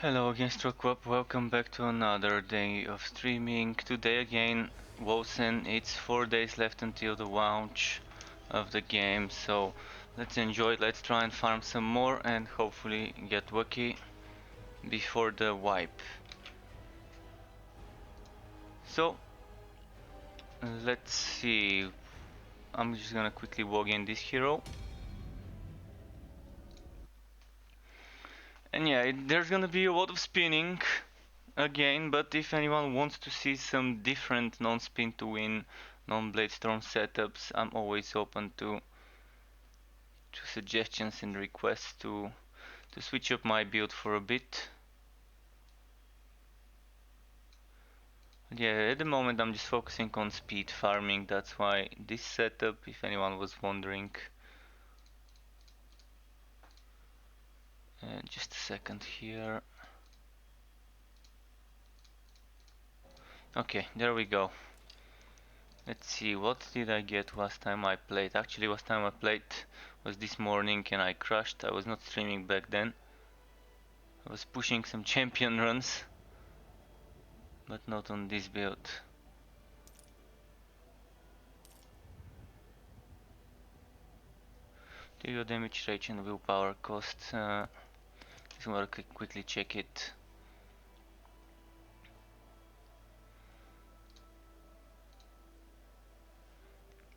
Hello again, Stroke, welcome back to another day of streaming. Today again, Wolcen. It's 4 days left until the launch of the game, so let's enjoy it. Let's try and farm some more and hopefully get lucky before the wipe. So, let's see. I'm just gonna quickly log in this hero. And yeah, there's gonna be a lot of spinning again, but if anyone wants to see some different non-spin to win, non-blade storm setups, I'm always open to suggestions and requests to switch up my build for a bit. Yeah, at the moment I'm just focusing on speed farming, that's why this setup, if anyone was wondering. Just a second here. Okay, there we go. Let's see, what did I get last time I played? Actually, last time I played was this morning and I crashed. I was not streaming back then. I was pushing some champion runs, but not on this build. Deal damage rate and willpower cost. Just want to quickly check it.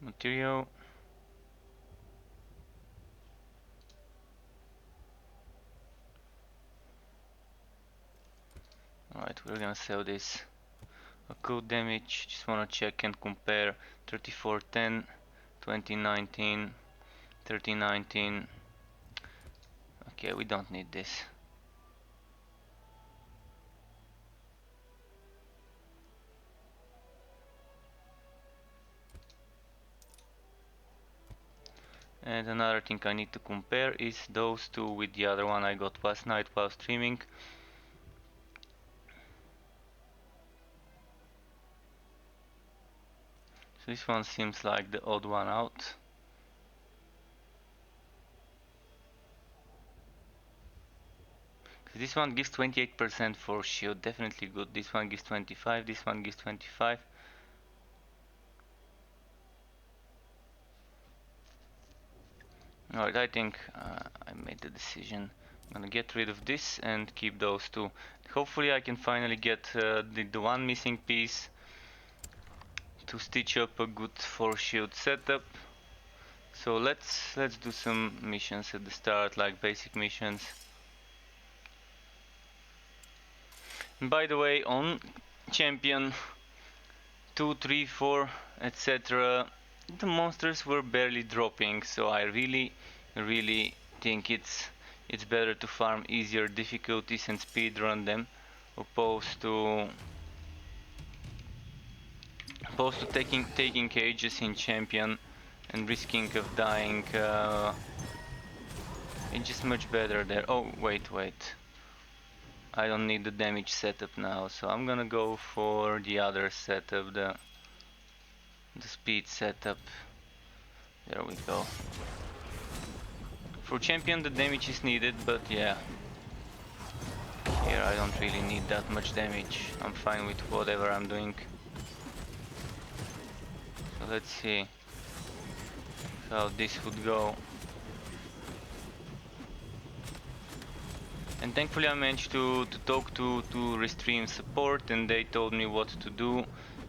Material. Alright, we're gonna sell this. Occult damage, just wanna check and compare 3410, 2019, 3019. Okay, we don't need this. And another thing I need to compare is those two with the other one I got last night while streaming. So this one seems like the odd one out. This one gives 28% for shield, definitely good. This one gives 25, this one gives 25. Alright, I think I made the decision. I'm gonna get rid of this and keep those two. Hopefully I can finally get the one missing piece to stitch up a good 4 shield setup. So let's do some missions at the start, like basic missions. And by the way, on champion 2, 3, 4, etc., the monsters were barely dropping, so I really think it's better to farm easier difficulties and speedrun them opposed to taking ages in champion and risking of dying. It's just much better there. Oh wait, I don't need the damage setup now, so I'm gonna go for the other setup, the speed setup. There we go. For champion the damage is needed, but yeah, here I don't really need that much damage. I'm fine with whatever I'm doing. So let's see how this would go. And thankfully I managed to talk to Restream support, and they told me what to do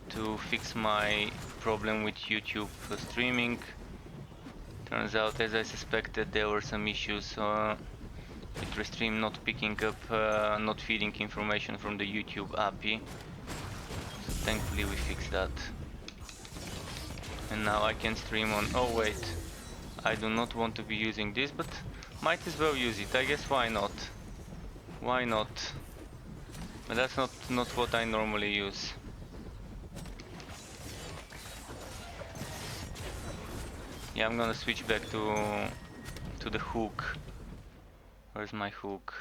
to fix my problem with YouTube streaming. Turns out, as I suspected, there were some issues with Restream not picking up, not feeding information from the YouTube API. So thankfully we fixed that. And now I can stream on... Oh wait, I do not want to be using this, but might as well use it. I guess why not? Why not? But that's not what I normally use. Yeah, I'm gonna switch back to the hook. Where's my hook?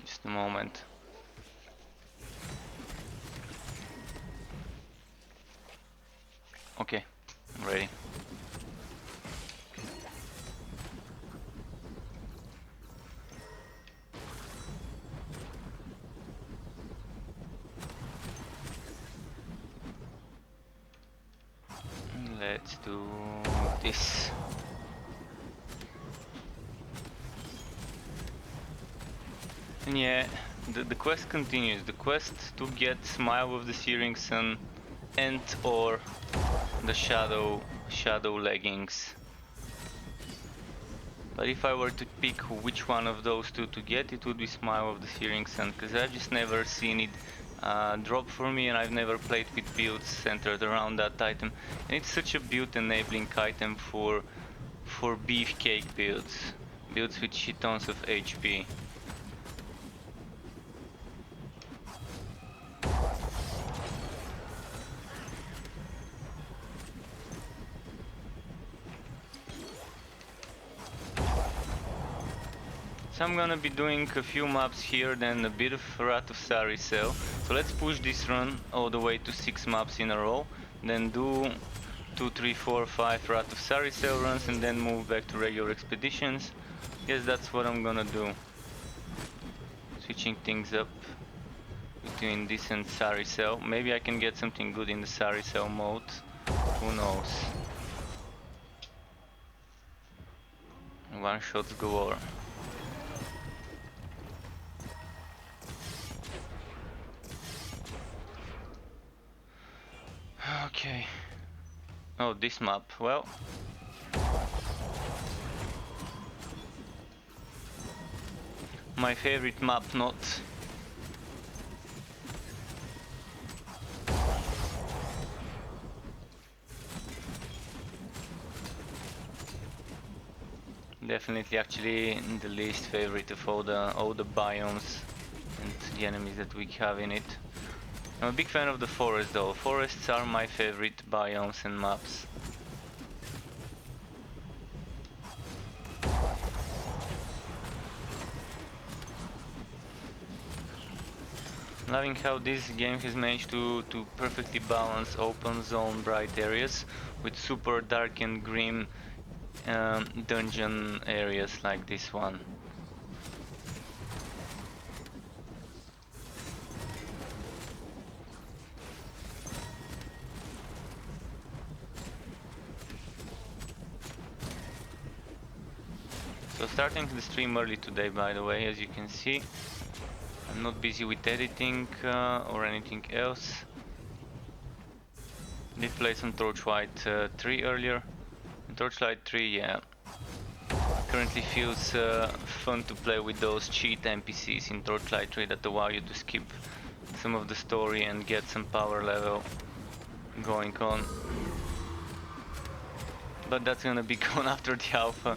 Just a moment. Okay, already. Let's do this. And yeah, the quest continues. The quest to get Smile of the Searing Sun and or the shadow leggings. But if I were to pick which one of those two to get, it would be Smile of the Searing Sun, because I've just never seen it drop for me, and I've never played with builds centered around that item. And it's such a build enabling item for beefcake builds with shit tons of HP. So I'm gonna be doing a few maps here, then a bit of Wrath of Saricel. So let's push this run all the way to 6 maps in a row, then do 2, 3, 4, 5 Wrath of Saricel runs, and then move back to regular expeditions. Yes, that's what I'm gonna do. Switching things up between this and Saricel. Maybe I can get something good in the Saricel mode. Who knows? One shots galore. Okay. Oh, this map. Well, my favorite map, not. Definitely, actually, the least favorite of all the biomes and the enemies that we have in it. I'm a big fan of the forest, though. Forests are my favorite biomes and maps. Loving how this game has managed to perfectly balance open zone bright areas with super dark and grim dungeon areas like this one. So starting the stream early today, by the way, as you can see. I'm not busy with editing or anything else. Did play some Torchlight 3 earlier. Torchlight 3, yeah. Currently feels fun to play with those cheat NPCs in Torchlight 3 that allow you to skip some of the story and get some power level going on. But that's gonna be gone after the alpha.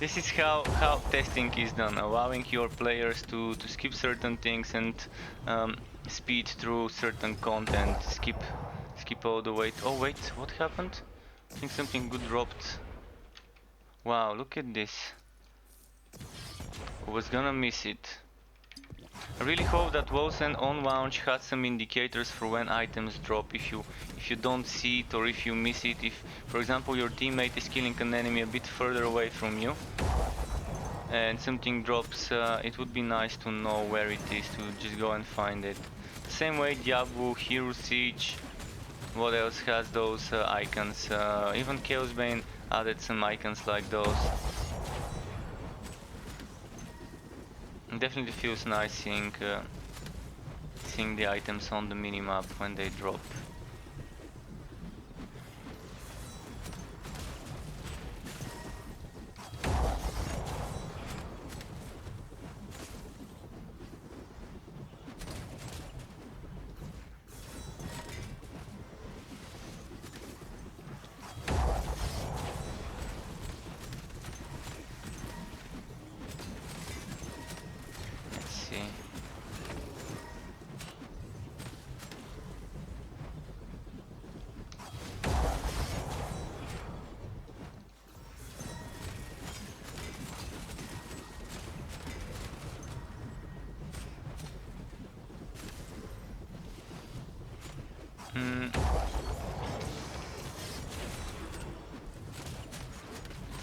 This is how testing is done, allowing your players to skip certain things and speed through certain content, skip all the way. Oh wait, what happened? I think something good dropped. Wow, look at this. I was gonna miss it. I really hope that Wolcen on launch had some indicators for when items drop. If you don't see it or if you miss it, if for example your teammate is killing an enemy a bit further away from you and something drops, it would be nice to know where it is, to just go and find it. Same way Diablo, Hero Siege, what else has those icons? Even Chaosbane added some icons like those. It definitely feels nice seeing the items on the minimap when they drop.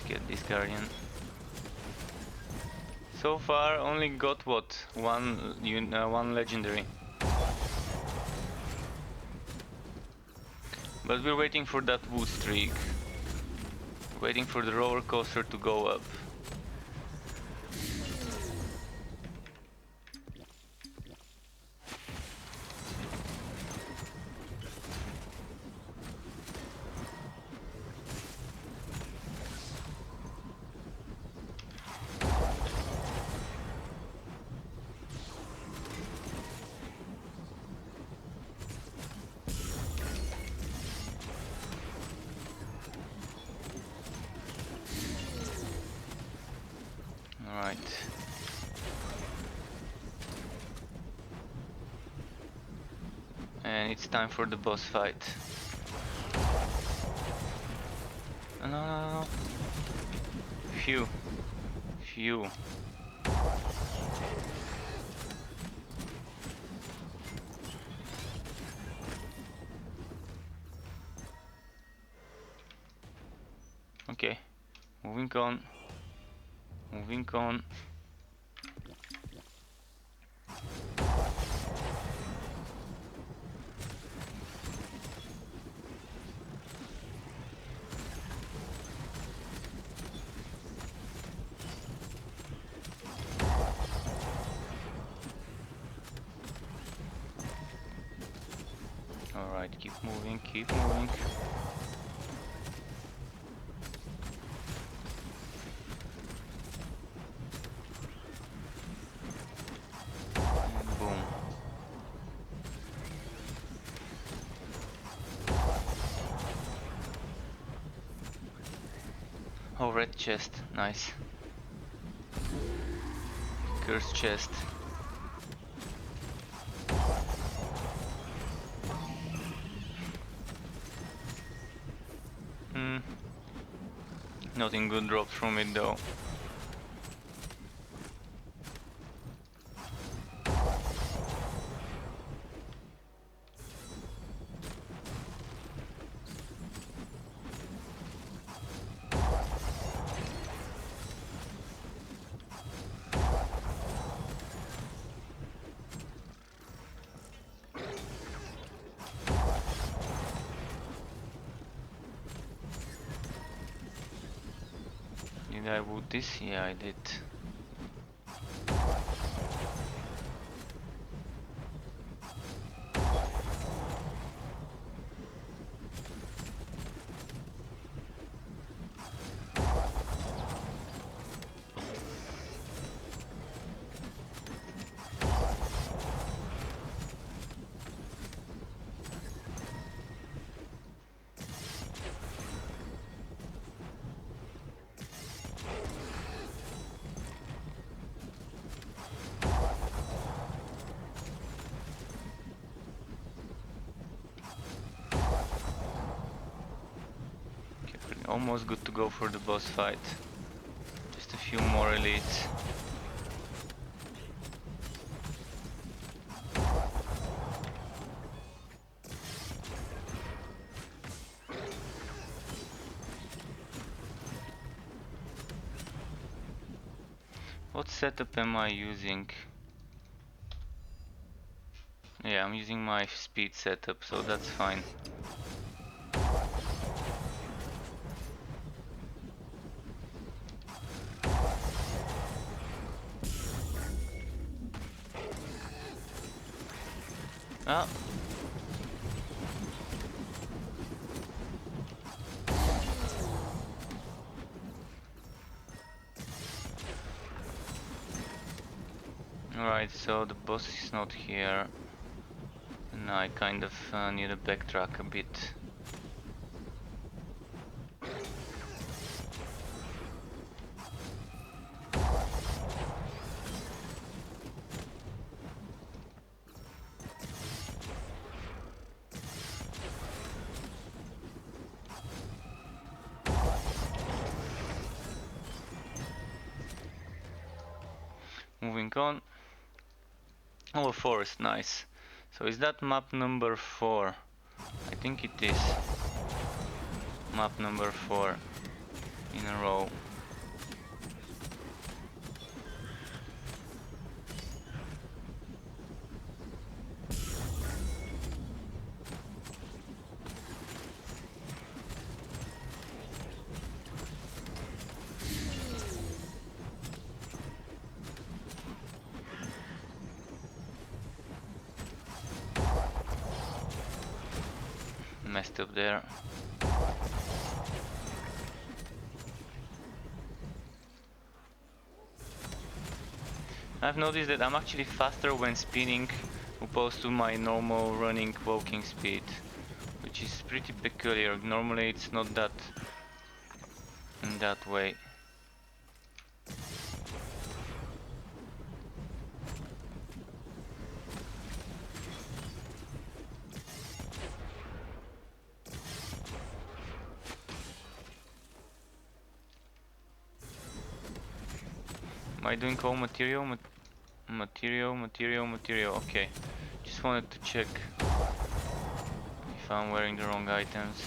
get this guardian. So far, only got what? One legendary. But we're waiting for that wood streak. Waiting for the roller coaster to go up. Alright. And it's time for the boss fight. No, no, no, no. Phew. Phew. Okay. Moving on. Moving on. Alright, keep moving, keep moving. And boom. Oh, red chest, nice. Cursed chest. Nothing good drops from it though. Did I wood this? Yeah, I did. Almost good to go for the boss fight. Just a few more elites. What setup am I using? Yeah, I'm using my speed setup, so that's fine. Ah. Alright, so the boss is not here. And I kind of need to backtrack a bit. Moving on. Oh, a forest, nice. So is that map number 4? I think it is. Map number 4 in a row. messed up there. I've noticed that I'm actually faster when spinning opposed to my normal running walking speed, which is pretty peculiar. Normally it's not that in that way. Am I doing all material? Material. Okay. Just wanted to check if I'm wearing the wrong items.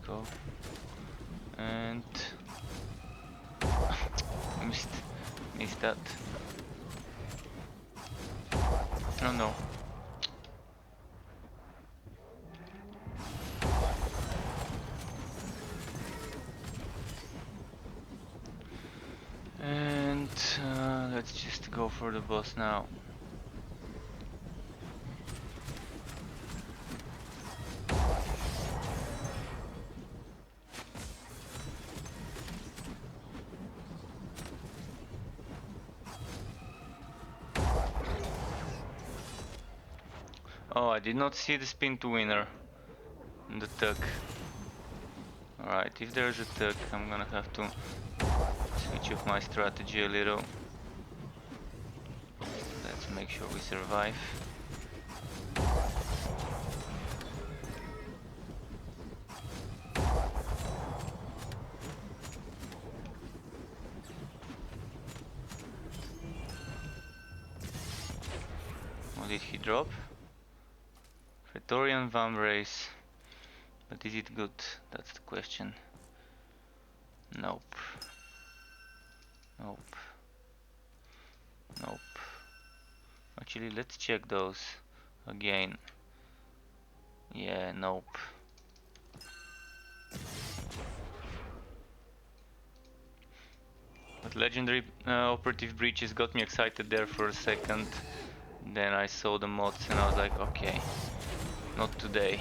Go and missed that. Oh no. And let's just go for the boss now. Oh, I did not see the spin to winner. The tug. Alright, if there's a tug, I'm gonna have to switch up my strategy a little. Let's make sure we survive. What did he drop? Praetorian Vam Race. But is it good? That's the question. Nope. Nope. Nope. Actually, let's check those again. Yeah, nope. But legendary operative breaches got me excited there for a second. Then I saw the mods and I was like, okay, not today.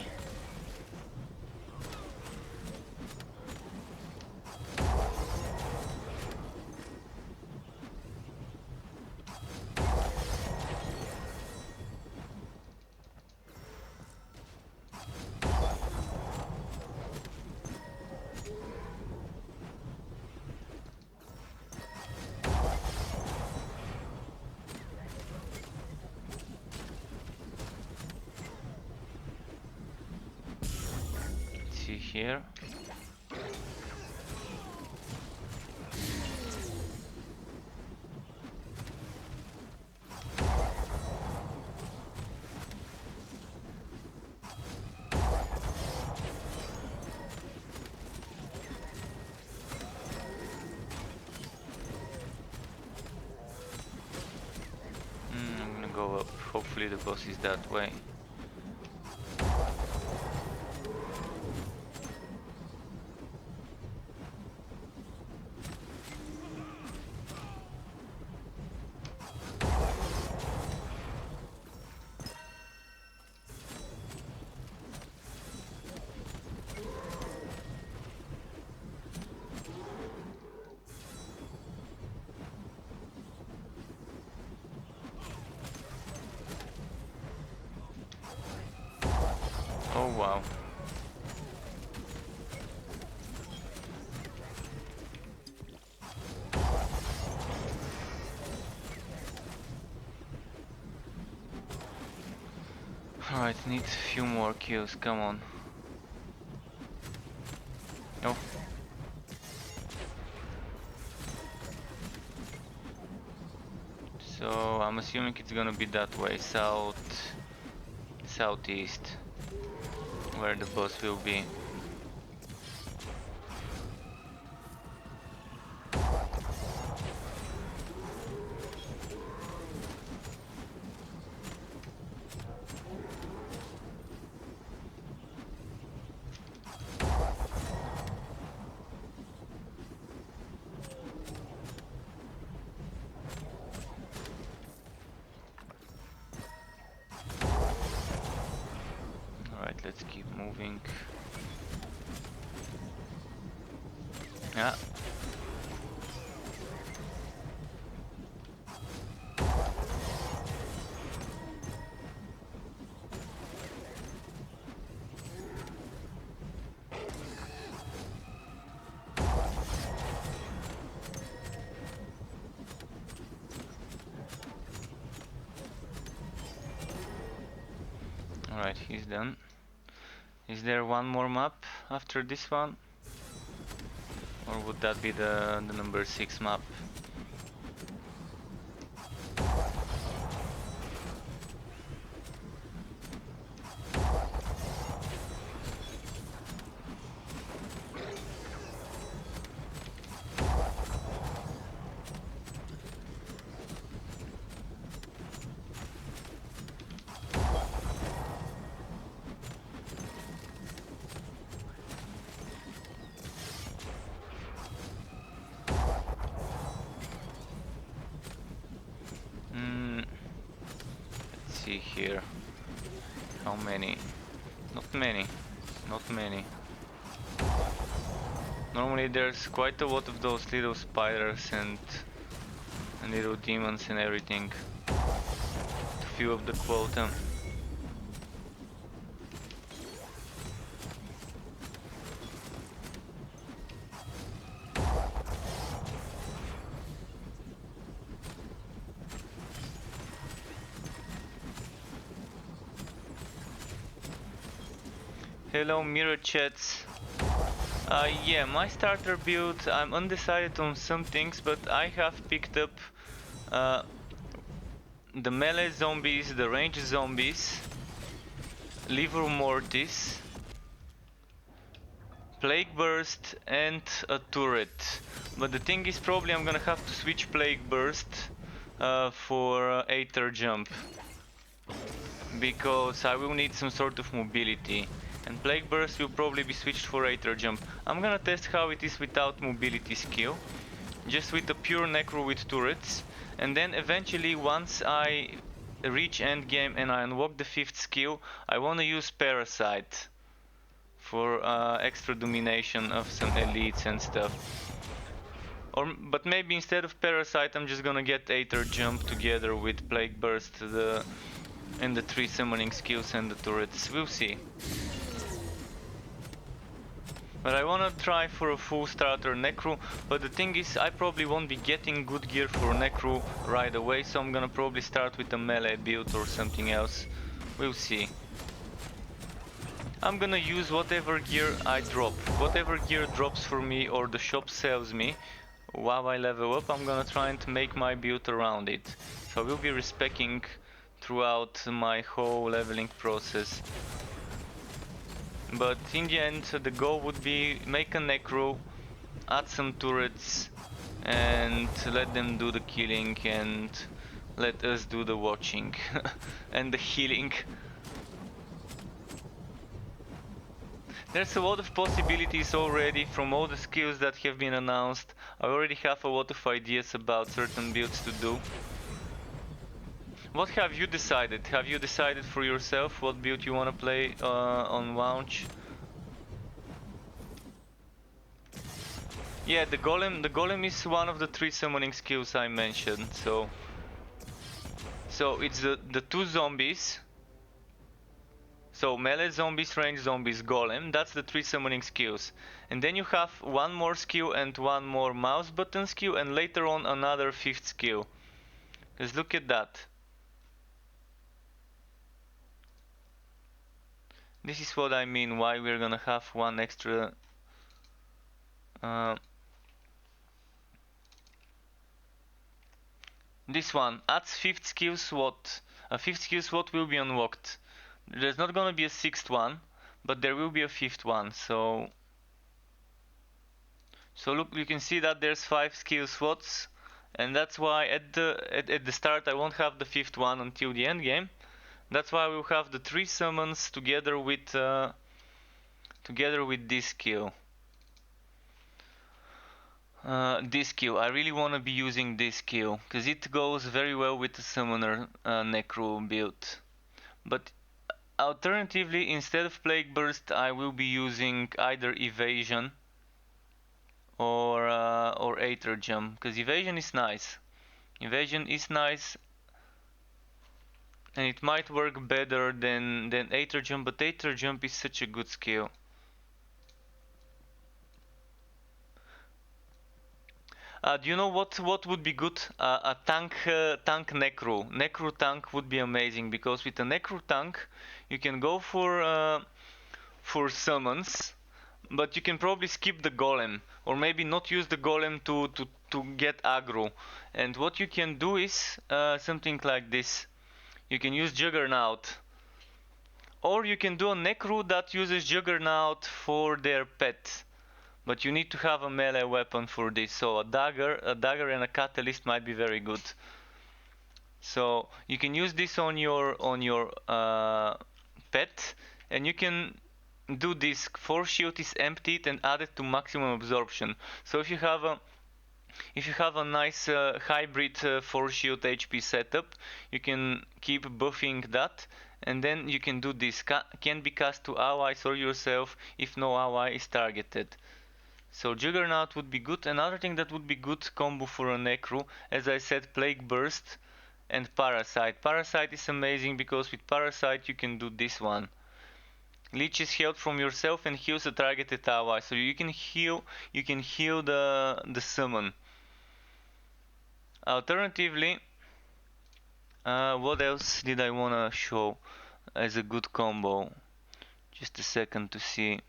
Here. I'm gonna go up. Hopefully the boss is that way. Oh wow. Alright, need a few more kills, come on. Oh. So I'm assuming it's gonna be that way, southeast, where the boss will be. Alright, let's keep moving. Yeah. Alright, he's done. Is there one more map after this one? Or would that be the number 6 map? Let's see here. How many? Not many. Not many. Normally there's quite a lot of those little spiders and little demons and everything to fill up the quota. Hello mirror chats. Yeah, my starter build, I'm undecided on some things, but I have picked up the melee zombies, the range zombies, liver mortis, plague burst and a turret. But the thing is, probably I'm gonna have to switch plague burst for Aether jump, because I will need some sort of mobility. And Plague Burst will probably be switched for Aether Jump. I'm gonna test how it is without mobility skill, just with a pure Necro with turrets, and then eventually once I reach endgame and I unlock the 5th skill, I wanna use Parasite for extra domination of some elites and stuff. But maybe instead of Parasite I'm just gonna get Aether Jump together with Plague Burst and the 3 summoning skills and the turrets. We'll see. But I wanna try for a full starter Necro, but the thing is I probably won't be getting good gear for Necro right away, so I'm gonna probably start with a melee build or something else. We'll see. I'm gonna use whatever gear I drop. Whatever gear drops for me or the shop sells me while I level up, I'm gonna try and make my build around it. So I will be respecing throughout my whole leveling process. But in the end, the goal would be make a Necro, add some turrets, and let them do the killing and let us do the watching and the healing. There's a lot of possibilities already from all the skills that have been announced. I already have a lot of ideas about certain builds to do. What have you decided? Have you decided for yourself what build you want to play on launch? Yeah, the golem is one of the 3 summoning skills I mentioned. So it's the 2 zombies. So melee zombies, range zombies, golem, that's the 3 summoning skills. And then you have one more skill and one more mouse button skill, and later on another 5th skill. Because look at that. This is what I mean, why we're gonna have one extra Uh, this one adds fifth skill slot. A fifth skill slot will be unlocked. There's not gonna be a sixth one, but there will be a fifth one. So look, you can see that there's 5 skill slots, and that's why at the start I won't have the fifth one until the end game. That's why we'll have the 3 summons together with this skill. This skill, I really want to be using this skill because it goes very well with the summoner necro build. But alternatively, instead of Plague Burst, I will be using either Evasion or Aether Jump, because Evasion is nice. Evasion is nice, and it might work better than Aether Jump, but Aether Jump is such a good skill. Do you know what would be good? A tank necro. Necro tank would be amazing, because with a necro tank you can go for summons, but you can probably skip the golem, or maybe not use the golem to get aggro. And what you can do is something like this. You can use Juggernaut, or you can do a necro that uses Juggernaut for their pet. But you need to have a melee weapon for this, so a dagger and a catalyst might be very good. So you can use this on your pet, and you can do this. Force shield is emptied and added to maximum absorption. So if you have a nice hybrid force shield HP setup, you can keep buffing that, and then you can do this. Can be cast to allies or yourself if no ally is targeted. So Juggernaut would be good. Another thing that would be good combo for a necro, as I said, Plague Burst and Parasite. Parasite is amazing because with Parasite you can do this one. Leeches health from yourself and heals a targeted ally. So you can heal the summon. Alternatively, what else did I wanna show as a good combo? Just a second to see.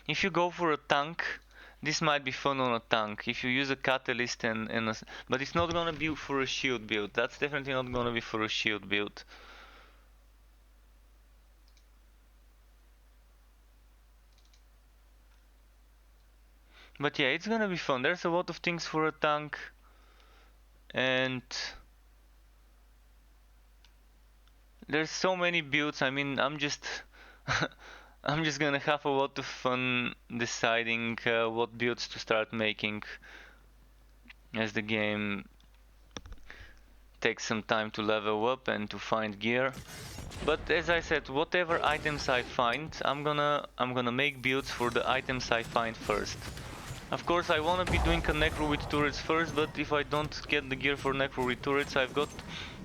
If you go for a tank, this might be fun on a tank. If you use a catalyst but it's not gonna be for a shield build. That's definitely not gonna be for a shield build. But yeah, it's gonna be fun. There's a lot of things for a tank, and there's so many builds. I mean, I'm just I'm just gonna have a lot of fun deciding what builds to start making as the game takes some time to level up and to find gear. But as I said, whatever items I find, I'm gonna make builds for the items I find first. Of course, I wanna be doing a necro with turrets first, but if I don't get the gear for necro with turrets, I've got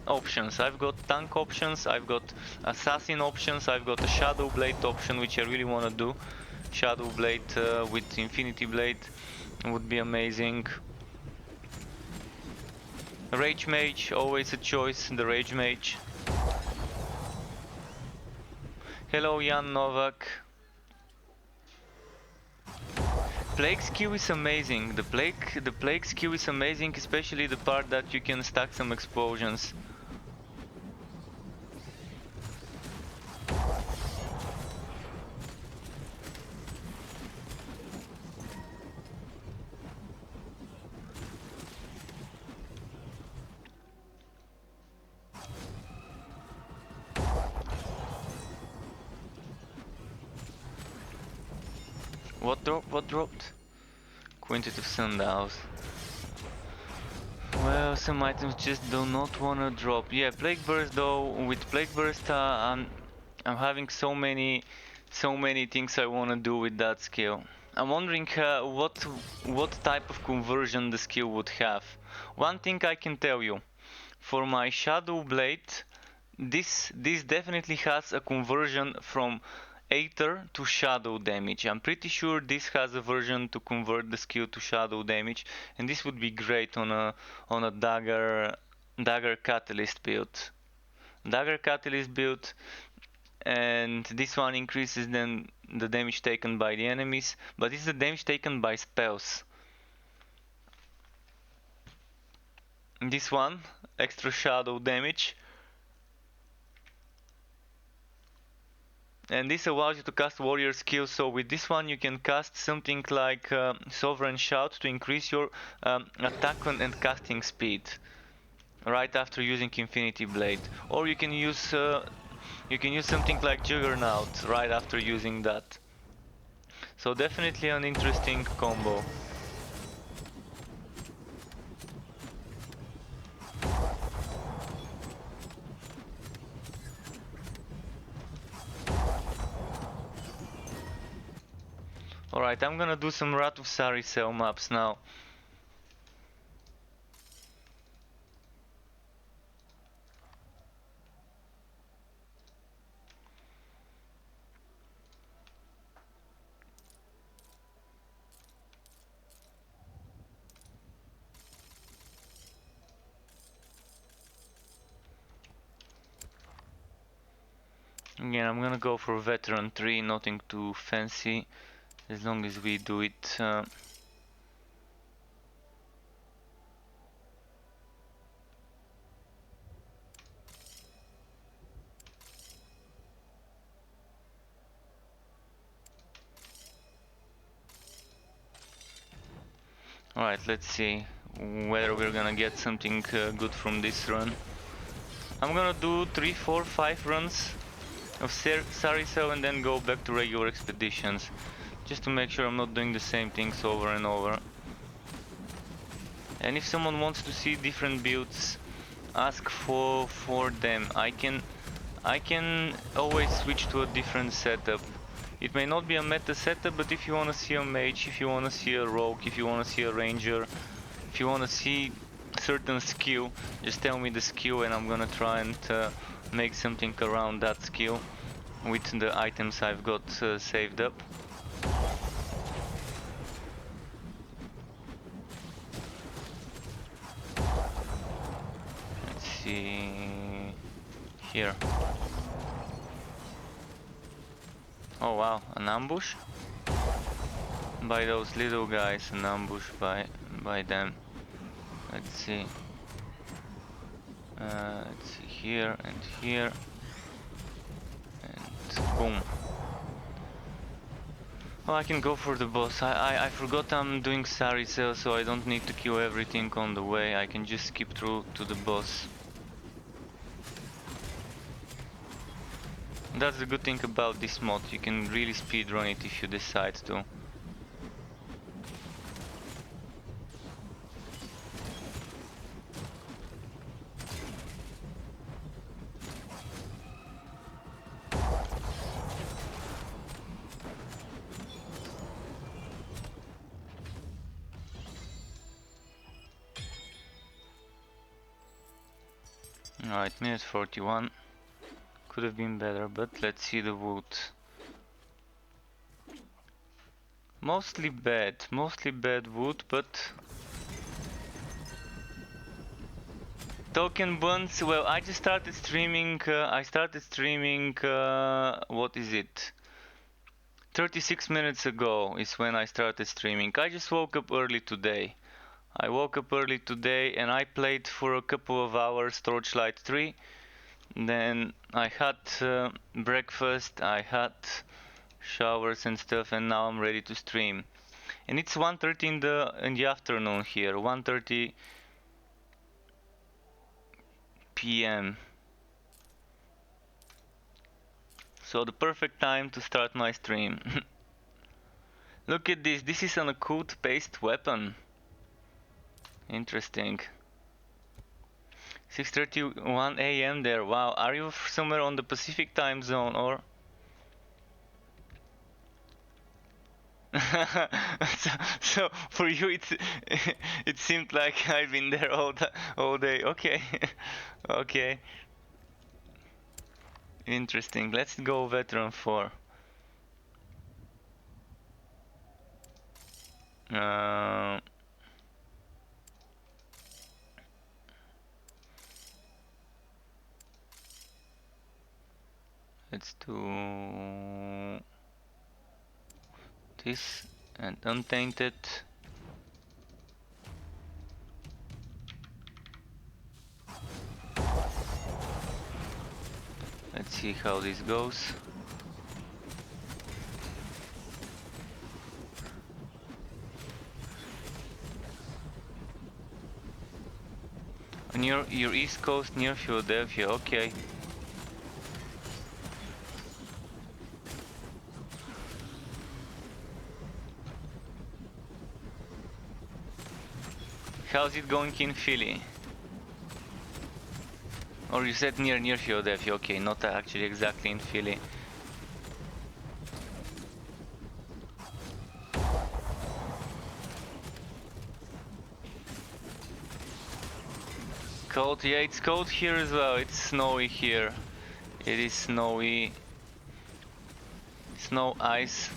options. I've got tank options, I've got assassin options, I've got a shadow blade option, which I really wanna do. Shadow blade with infinity blade would be amazing. Rage mage, always a choice, the rage mage. Hello Jan Novak. Plague skill is amazing. The plague skill is amazing, especially the part that you can stack some explosions. What dropped? Quintet of Sundials. Well, some items just do not wanna drop. Yeah, Plague Burst though. With Plague Burst, I'm having so many things I wanna do with that skill. I'm wondering what type of conversion the skill would have. One thing I can tell you, for my Shadow Blade, this definitely has a conversion from Aether to Shadow damage. I'm pretty sure this has a version to convert the skill to Shadow damage, and this would be great on a dagger catalyst build. Dagger catalyst build, and this one increases then the damage taken by the enemies, but it's the damage taken by spells. This one, extra shadow damage, and this allows you to cast warrior skill. So with this one you can cast something like Sovereign Shout to increase your attack and casting speed right after using Infinity Blade, or you can use something like Juggernaut right after using that. So definitely an interesting combo. Alright, I'm gonna do some Wrath of Saricel maps now. Again, I'm gonna go for Veteran 3, nothing too fancy, as long as we do it. Alright, let's see whether we're gonna get something good from this run. I'm gonna do 3, 4, 5 runs of Saricel and then go back to regular expeditions, just to make sure I'm not doing the same things over and over. And if someone wants to see different builds, ask for them. I can always switch to a different setup. It may not be a meta setup, but if you wanna see a mage, if you wanna see a rogue, if you wanna see a ranger, if you wanna see certain skill, just tell me the skill and I'm gonna try and make something around that skill with the items I've got saved up. Let's see here. Oh wow, an ambush? By those little guys, an ambush by them. Let's see. Let's see here and here. And boom. Well, I can go for the boss. I forgot I'm doing Saricel, so I don't need to kill everything on the way. I can just skip through to the boss. That's the good thing about this mod. You can really speedrun it if you decide to. Alright, minute 41. Could have been better, but let's see the wood. Mostly bad wood, but token buns. Well, I just started streaming. What is it? 36 minutes ago is when I started streaming. I just woke up early today. And I played for a couple of hours Torchlight 3. Then I had breakfast, I had showers and stuff, and now I'm ready to stream. And it's 1:30 in the afternoon here, 1:30 p.m. So the perfect time to start my stream. Look at this. This is an occult based weapon. Interesting. 6:31 a.m. there. Wow, are you somewhere on the Pacific time zone or? so for you it seemed like I've been there all day. Okay. Okay. Interesting. Let's go veteran 4. Uh, Let's do this and untainted. Let's see how this goes. Near your east coast, near Philadelphia, okay. How's it going in Philly? Or you said near Philadelphia, okay, not actually exactly in Philly. Cold, yeah, it's cold here as well. It's snowy here. It is snowy. Snow, ice.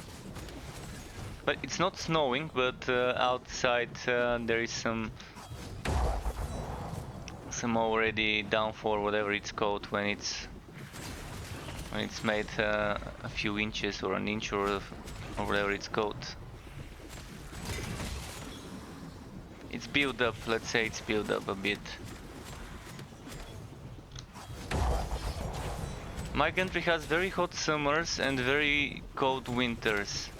But it's not snowing, but outside there is some already downfall, whatever it's called, when it's made a few inches or an inch or whatever it's called. It's built up, let's say it's built up a bit. My country has very hot summers and very cold winters.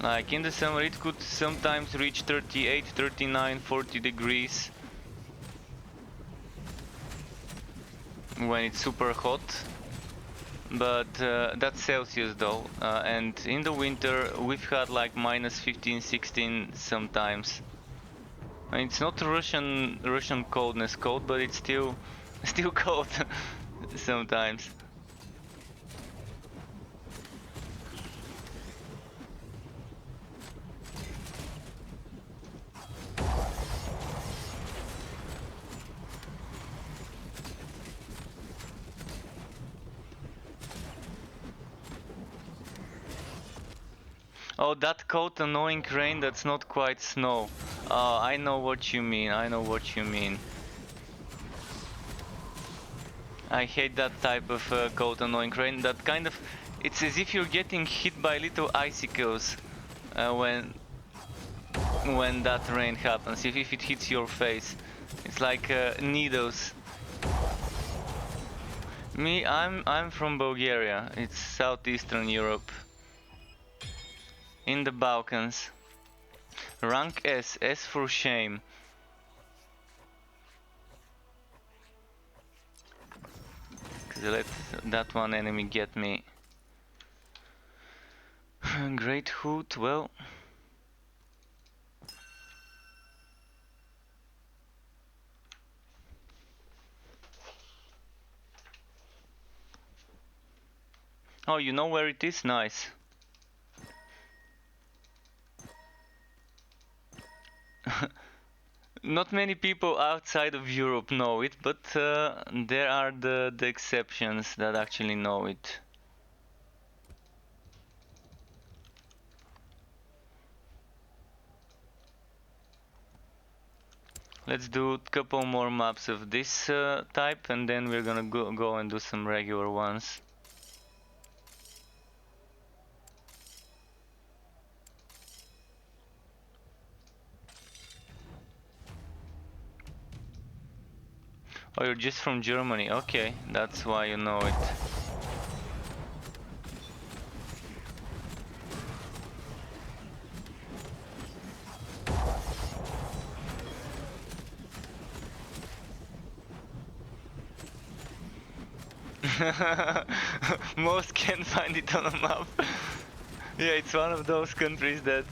Like in the summer it could sometimes reach 38, 39, 40 degrees when it's super hot. But that's Celsius though, and in the winter we've had like minus 15, 16 sometimes. I mean, it's not Russian coldness cold, but it's still cold sometimes. Oh, that cold annoying rain, that's not quite snow. Oh, I know what you mean, I know what you mean. I hate that type of cold annoying rain. That kind of... It's as if you're getting hit by little icicles when that rain happens. If it hits your face. It's like needles. Me, I'm from Bulgaria. It's southeastern Europe. In the Balkans. Rank S, S for shame. Let that one enemy get me. Great hood, well. Oh, you know where it is? Nice. Not many people outside of Europe know it, but there are the exceptions that actually know it. Let's do a couple more maps of this type, and then we're gonna go and do some regular ones. Oh, you're just from Germany. Okay, that's why you know it. Most can't find it on a map. Yeah, it's one of those countries that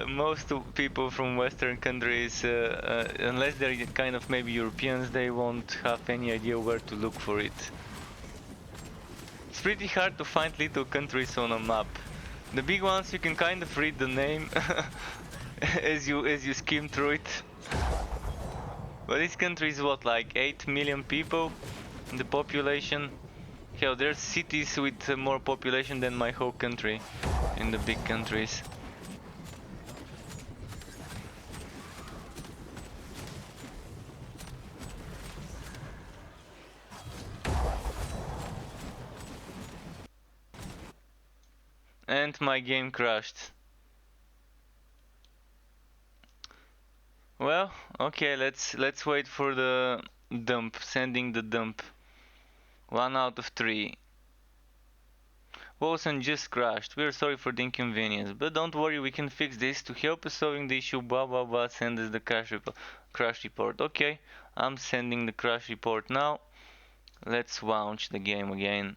most people from Western countries, unless they're kind of maybe Europeans, they won't have any idea where to look for it. It's pretty hard to find little countries on a map. The big ones you can kind of read the name as you skim through it. But this country is what, like 8 million people? The population? Hell, there's cities with more population than my whole country in the big countries. And my game crashed. Well, okay, let's wait for the dump, sending the dump. 1 out of 3. Wolcen just crashed. We're sorry for the inconvenience, but don't worry, we can fix this. To help us solving the issue, blah blah blah, send us the crash report. Okay, I'm sending the crash report now. Let's launch the game again.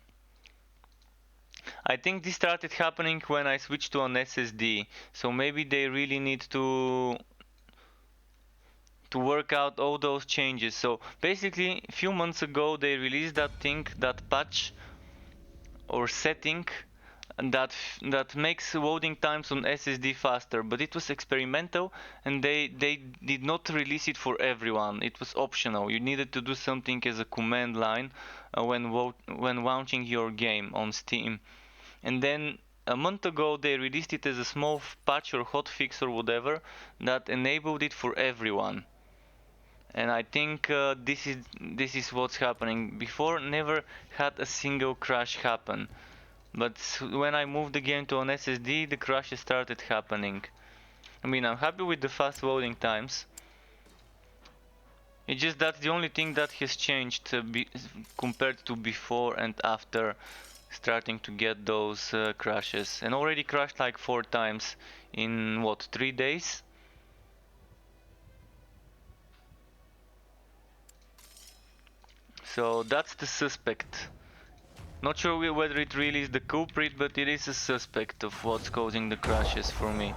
I think this started happening when I switched to an SSD, so maybe they really need to work out all those changes. So basically, a few months ago they released that thing, that patch or setting that makes loading times on SSD faster, but it was experimental and they did not release it for everyone. It was optional. You needed to do something as a command line when launching your game on Steam. And then a month ago they released it as a small patch or hotfix or whatever that enabled it for everyone. And I think this is what's happening. Before, never had a single crash happen. But when I moved the game to an SSD, the crashes started happening. I mean, I'm happy with the fast loading times. It's just that's the only thing that has changed compared to before and after starting to get those crashes. And already crashed like 4 times in what, 3 days? So that's the suspect. Not sure whether it really is the culprit, but it is a suspect of what's causing the crashes for me.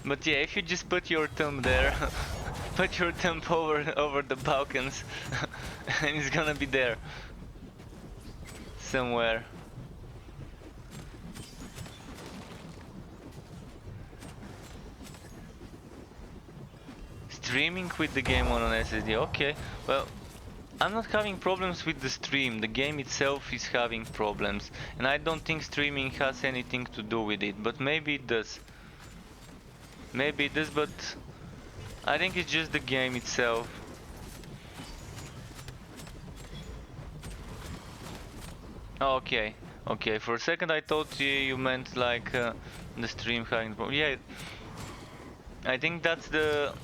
But yeah, if you just put your thumb there, put your thumb over the Balkans, and it's gonna be there somewhere. Streaming with the game on an SSD, okay. Well, I'm not having problems with the stream. The game itself is having problems, and I don't think streaming has anything to do with it. But maybe it does. Maybe it does, but I think it's just the game itself. Okay, okay. For a second I thought you meant like the stream having problem. Yeah, I think that's the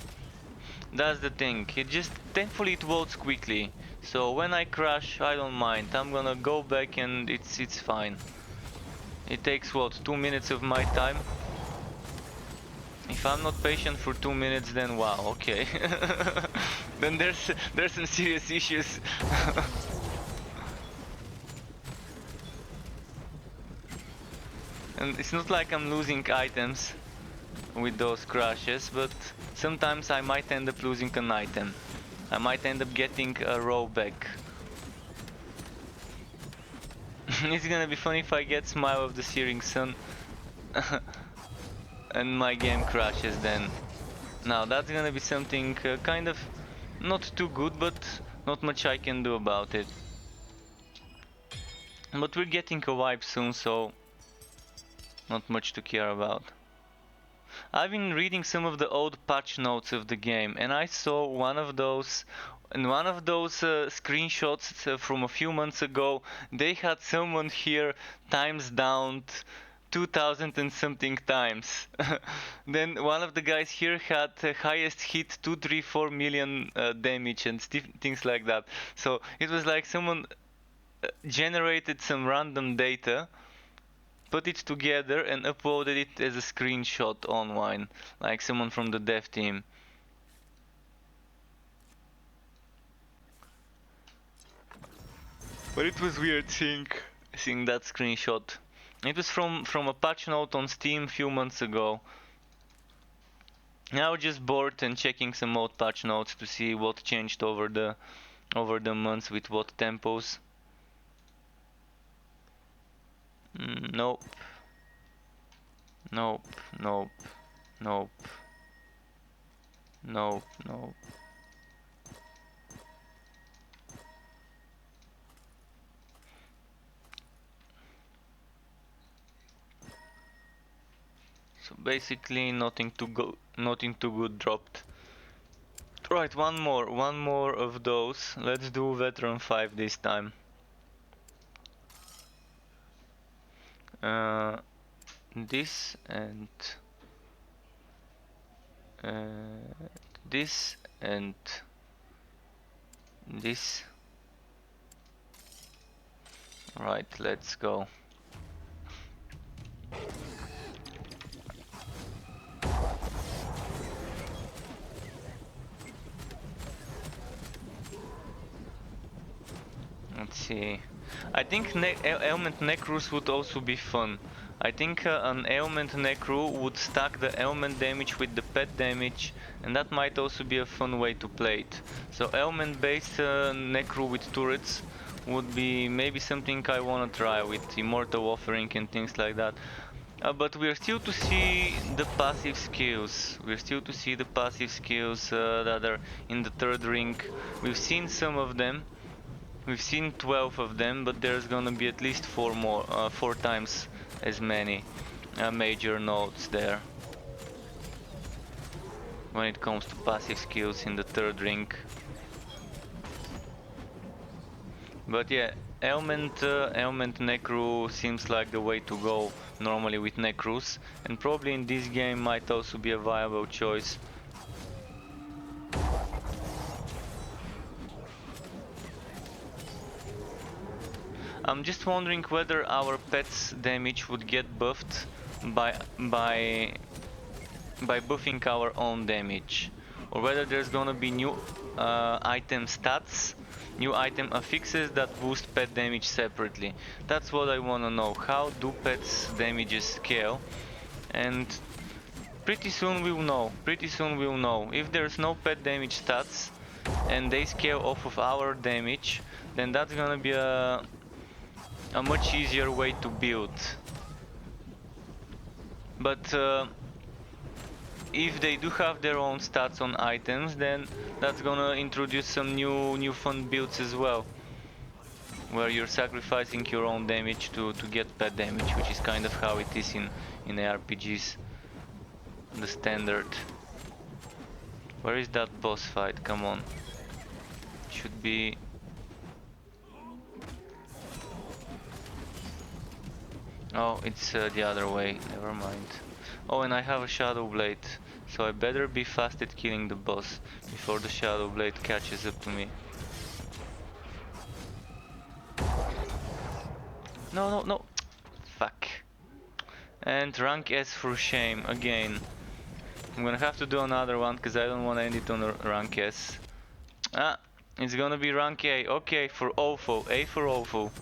thing. It just thankfully it loads quickly. So when I crash, I don't mind. I'm gonna go back and it's fine. It takes what, 2 minutes of my time? If I'm not patient for 2 minutes, then wow, okay. Then there's some serious issues. And it's not like I'm losing items with those crashes, but sometimes I might end up losing an item. I might end up getting a row back. It's gonna be funny if I get Smile of the Searing Sun and my game crashes then. Now that's gonna be something kind of not too good, but not much I can do about it. But we're getting a wipe soon, so not much to care about. I've been reading some of the old patch notes of the game, and I saw one of those screenshots from a few months ago. They had someone here times down 2000 and something times. Then one of the guys here had the highest hit 234 million damage and things like that. So it was like someone generated some random data, put it together and uploaded it as a screenshot online, like someone from the dev team. But it was weird seeing that screenshot. It was from a patch note on Steam a few months ago. Now just bored and checking some old patch notes to see what changed over the months with what tempos. Nope. Nope. Nope. Nope. Nope. Nope. So basically nothing too good dropped. Right, one more of those. Let's do Veteran 5 this time. This and this and this. Right, let's go. Let's see. I think Ailment Necrus would also be fun. I think an Ailment Necro would stack the Ailment damage with the pet damage, and that might also be a fun way to play it. So Ailment based Necro with turrets would be maybe something I wanna try with Immortal Offering and things like that. But we're still to see the passive skills. We're still to see the passive skills that are in the third ring. We've seen some of them. We've seen 12 of them, but there's gonna be at least 4 times as many major nodes there when it comes to passive skills in the third ring. But yeah, Ailment Necro seems like the way to go normally with Necrus, and probably in this game might also be a viable choice. I'm just wondering whether our pet's damage would get buffed by buffing our own damage, or whether there's gonna be new item stats, new item affixes that boost pet damage separately. That's what I wanna know. How do pets damages scale? And pretty soon we'll know. Pretty soon we'll know. If there's no pet damage stats and they scale off of our damage, then that's gonna be a much easier way to build. But if they do have their own stats on items, then that's gonna introduce some new fun builds as well, where you're sacrificing your own damage to get pet damage, which is kind of how it is in ARPGs, the standard. Where is that boss fight? Come on. Should be... Oh, it's the other way, never mind. Oh, and I have a Shadow Blade, so I better be fast at killing the boss before the Shadow Blade catches up to me. No, no, no! Fuck. And rank S for shame, again. I'm gonna have to do another one, because I don't want to end it on rank S. Ah, it's gonna be rank A. Okay, for awful. A for awful.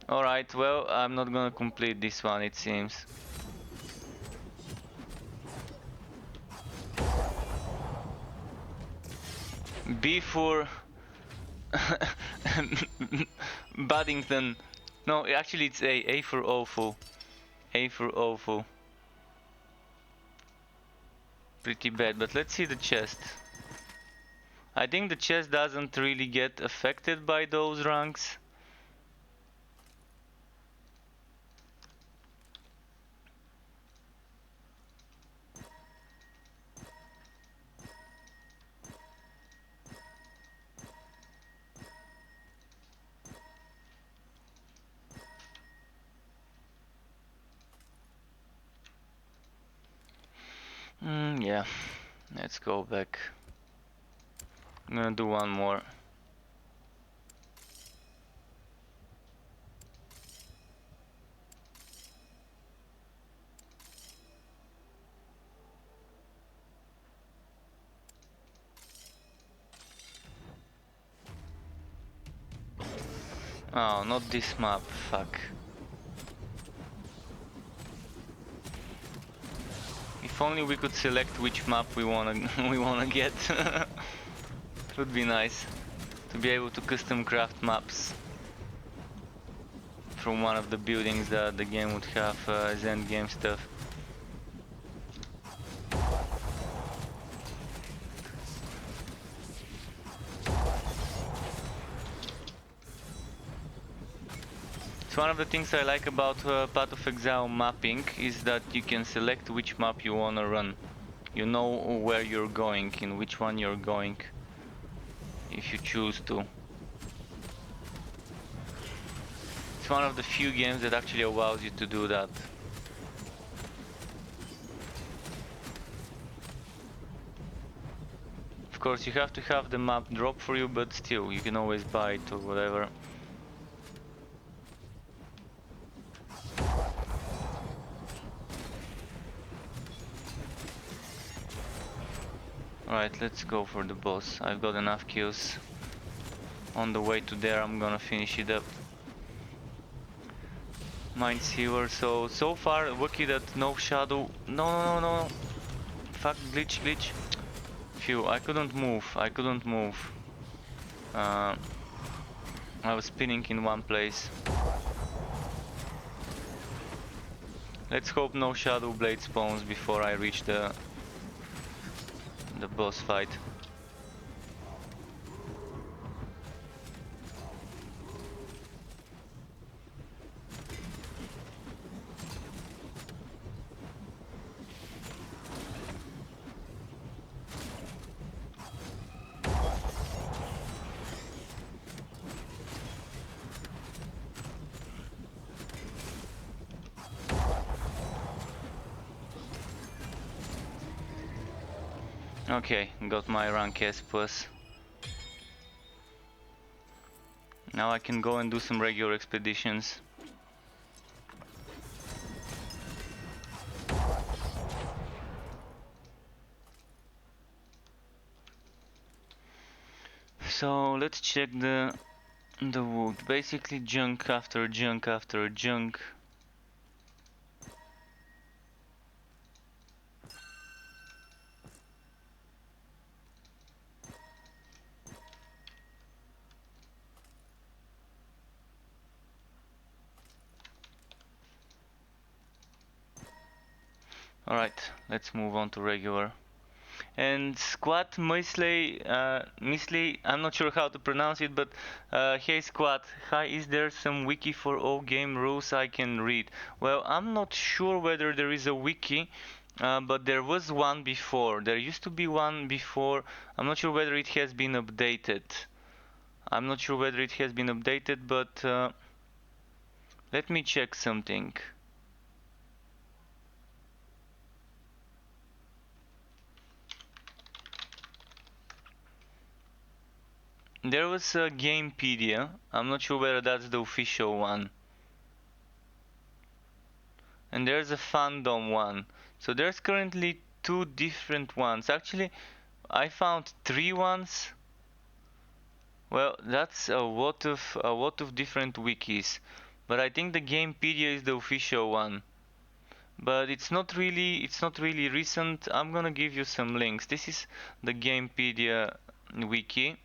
Alright, well, I'm not gonna complete this one, it seems. B for... Baddington. No, actually it's A. A for awful. A for awful. Pretty bad, but let's see the chest. I think the chest doesn't really get affected by those ranks. Yeah, let's go back. I'm gonna do one more. Oh, not this map, fuck. If only we could select which map we wanna get. It would be nice to be able to custom craft maps from one of the buildings that the game would have as endgame stuff. So one of the things I like about Path of Exile mapping is that you can select which map you wanna run. You know where you're going, in which one you're going, if you choose to. It's one of the few games that actually allows you to do that. Of course, you have to have the map drop for you, but still, you can always buy it or whatever. Alright, let's go for the boss. I've got enough kills. On the way to there, I'm gonna finish it up. Mind Sealer, so far, lucky that no shadow. No. Fuck, glitch. Phew, I couldn't move. I was spinning in one place. Let's hope no Shadow Blade spawns before I reach the boss fight. Okay, got my rank S plus. Now I can go and do some regular expeditions. So let's check the wood. Basically junk after junk after junk. Alright, let's move on to regular. And Squat Misley, I'm not sure how to pronounce it, but hey Squat, hi, is there some wiki for all game rules I can read? Well, I'm not sure whether there is a wiki, but there was one before. There used to be one before. I'm not sure whether it has been updated. But let me check something. There was a Gamepedia. I'm not sure whether that's the official one. And there's a fandom one. So there's currently two different ones. Actually, I found three ones. Well, that's a lot of different wikis. But I think the Gamepedia is the official one. But it's not really recent. I'm gonna give you some links. This is the Gamepedia wiki.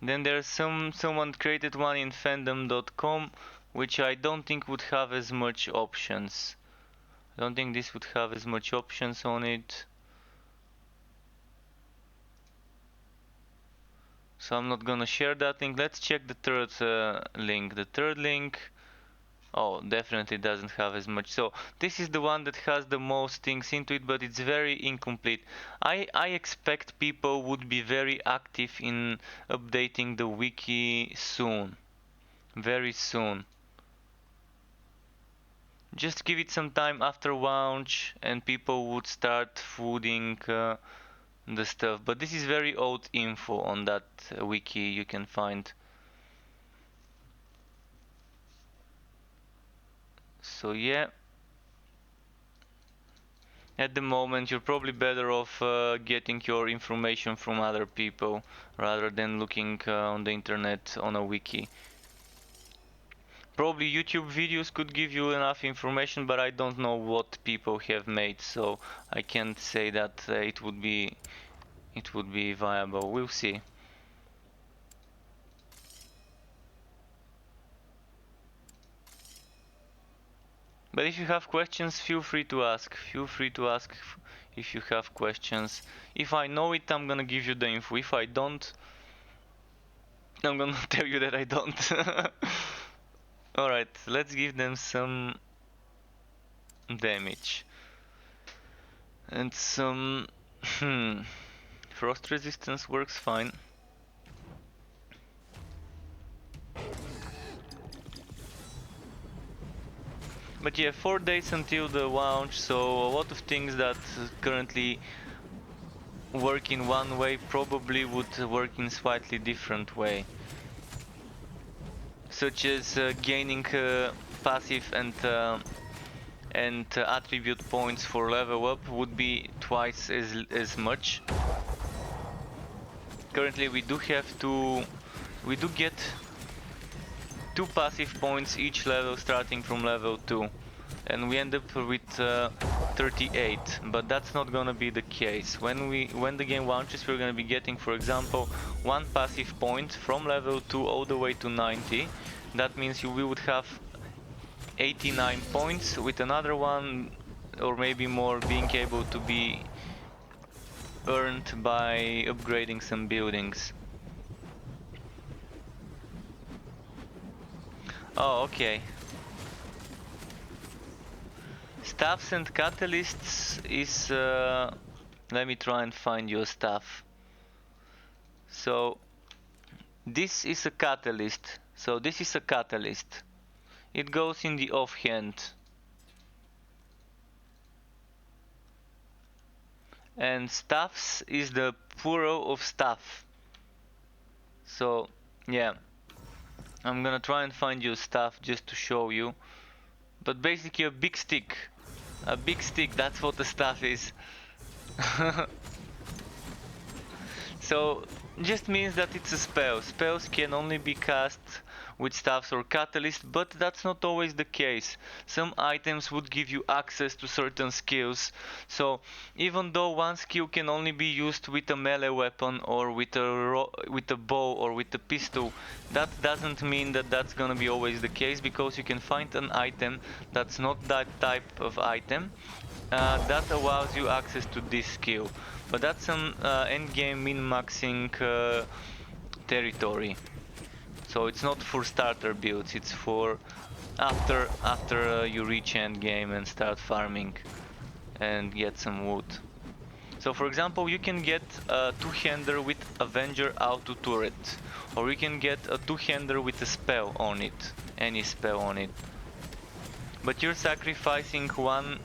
Then there's someone created one in fandom.com, which I don't think would have as much options. I don't think this would have as much options on it. So I'm not gonna share that link. Let's check the third link. The third link, oh, definitely doesn't have as much. So this is the one that has the most things into it, but it's very incomplete. I expect people would be very active in updating the wiki soon. Very soon. Just give it some time after launch and people would start fooding the stuff. But this is very old info on that wiki you can find. So yeah, at the moment you're probably better off getting your information from other people rather than looking on the internet on a wiki. Probably YouTube videos could give you enough information, but I don't know what people have made, so I can't say that it would be viable. We'll see. But if you have questions, feel free to ask. Feel free to ask if you have questions. If I know it, I'm gonna give you the info. If I don't, I'm gonna tell you that I don't. Alright, let's give them some damage. And some... Frost resistance works fine. But yeah, 4 days until the launch, so a lot of things that currently work in one way probably would work in slightly different way. Such as gaining passive and attribute points for level up would be twice as much. Currently we do get 2 passive points each level starting from level 2. And we end up with 38, but that's not gonna be the case. When the game launches, we're gonna be getting, for example, 1 passive point from level 2 all the way to 90. That means we would have 89 points, with another one or maybe more being able to be earned by upgrading some buildings. Oh, okay. Staffs and catalysts is... let me try and find your staff. So, this is a catalyst. So this is a catalyst. It goes in the offhand. And staffs is the plural of staff. So, yeah. I'm gonna try and find your staff just to show you. But basically a big stick. A big stick, that's what the staff is. So, just means that it's a spell. Spells can only be cast with staffs or catalyst, but that's not always the case. Some items would give you access to certain skills. So, even though one skill can only be used with a melee weapon or with a bow or with a pistol, that doesn't mean that that's gonna be always the case, because you can find an item that's not that type of item that allows you access to this skill. But that's some endgame min-maxing territory. So it's not for starter builds, it's for after you reach endgame and start farming and get some wood. So for example, you can get a two-hander with Avenger auto turret, or you can get a two-hander with a spell on it, any spell on it. But you're sacrificing one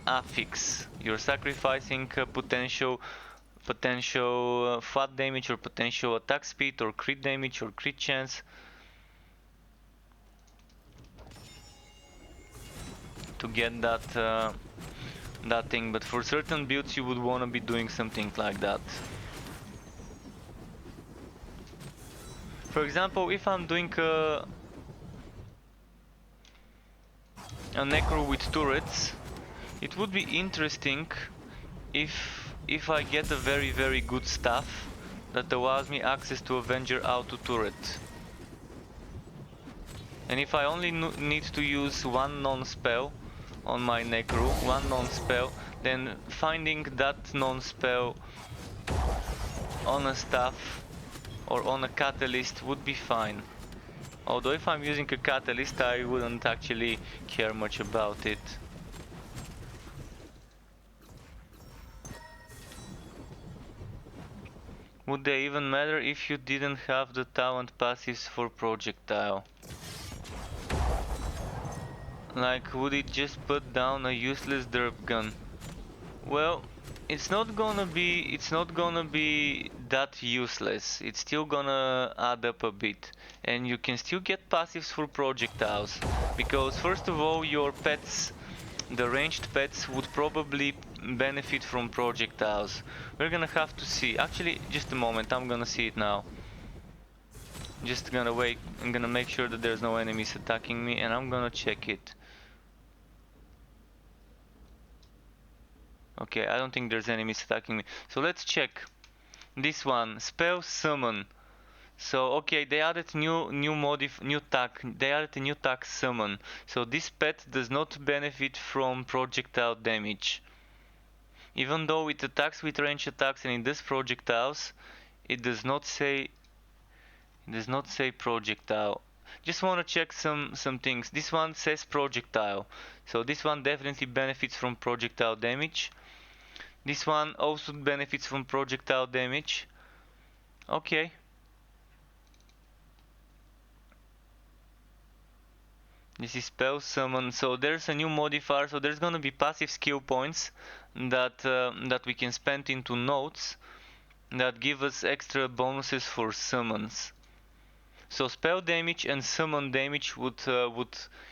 affix. You're sacrificing potential flat damage or potential attack speed or crit damage or crit chance to get that thing. But for certain builds you would want to be doing something like that. For example, if I'm doing a necro with turrets, it would be interesting if I get a very good staff that allows me access to Avenger auto turret. And if I only need to use one non-spell on my necro, one non-spell, then finding that non-spell on a staff or on a catalyst would be fine. Although if I'm using a catalyst, I wouldn't actually care much about it. Would they even matter if you didn't have the talent passives for projectile? Like, would it just put down a useless derp gun? Well, it's not gonna be that useless. It's still gonna add up a bit, and you can still get passives for projectiles, because first of all, your pets, the ranged pets, would probably benefit from projectiles. We're gonna have to see. Actually, just a moment, I'm gonna see it now. Just gonna wait. I'm gonna make sure that there's no enemies attacking me, and I'm gonna check it. Okay, I don't think there's enemies attacking me. So let's check. This one, spell summon. So okay, they added new tag. They added a new tag summon. So this pet does not benefit from projectile damage. Even though it attacks with range attacks and it does projectiles, it does not say It does not say projectile. Just want to check some things. This one says projectile, so this one definitely benefits from projectile damage. This one also benefits from projectile damage. Okay. This is spell summon, so there's a new modifier, so there's gonna be passive skill points that we can spend into notes that give us extra bonuses for summons. So spell damage and summon damage would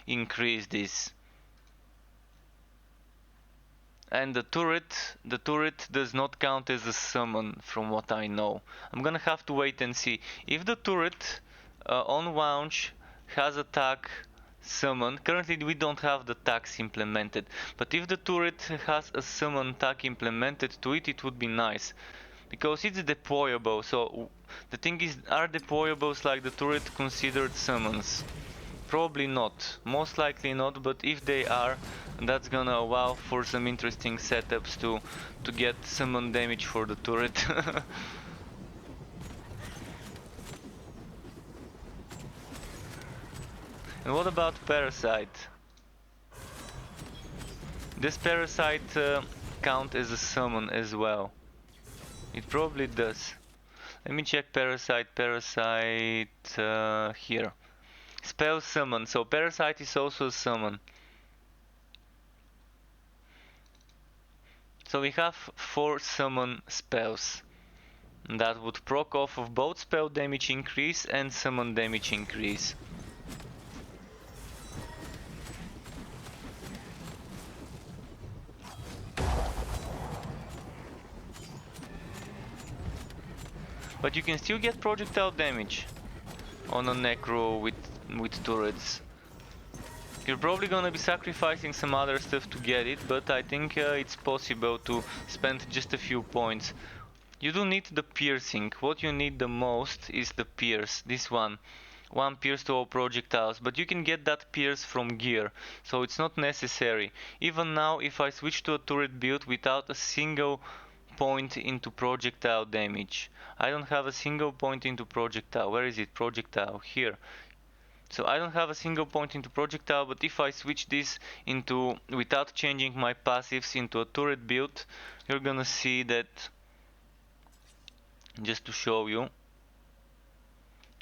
increase this. And the turret does not count as a summon from what I know. I'm gonna have to wait and see. If the turret on launch has attack summon, currently we don't have the tags implemented, but if the turret has a summon tag implemented to it, it would be nice. Because it's deployable, so the thing is, are deployables like the turret considered summons? Probably not, most likely not, but if they are, that's gonna allow for some interesting setups to get summon damage for the turret. And what about Parasite? Does Parasite count as a summon as well? It probably does. Let me check Parasite. Here. Spell summon. So Parasite is also a summon. So we have 4 summon spells that would proc off of both spell damage increase and summon damage increase. But you can still get projectile damage on a necro with turrets. You're probably gonna be sacrificing some other stuff to get it, but I think it's possible to spend just a few points. You don't need the piercing. What you need the most is the pierce. This one. One pierce to all projectiles, but you can get that pierce from gear, so it's not necessary. Even now, if I switch to a turret build without a single point into projectile damage, I don't have a single point into projectile. Where is it? Projectile. Here. So I don't have a single point into projectile, but if I switch this into, without changing my passives, into a turret build, you're gonna see that, just to show you,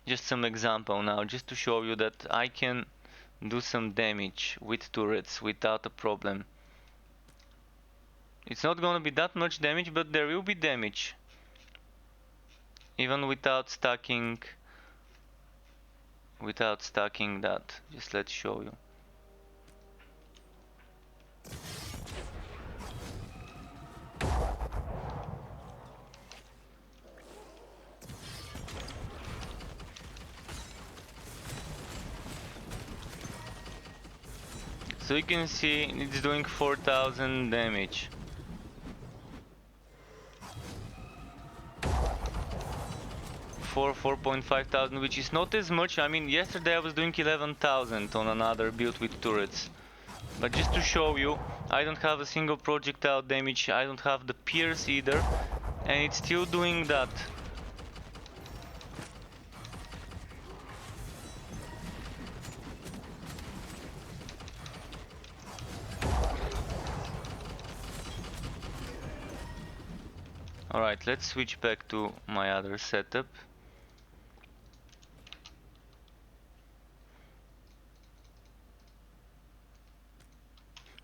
just some example now, just to show you that I can do some damage with turrets without a problem. It's not gonna be that much damage, but there will be damage. Even without stacking that. Just let's show you. So you can see it's doing 4000 damage. For 4,500, which is not as much. I mean, yesterday I was doing 11,000 on another build with turrets. But just to show you, I don't have a single projectile damage, I don't have the pierce either, and it's still doing that. Alright, let's switch back to my other setup.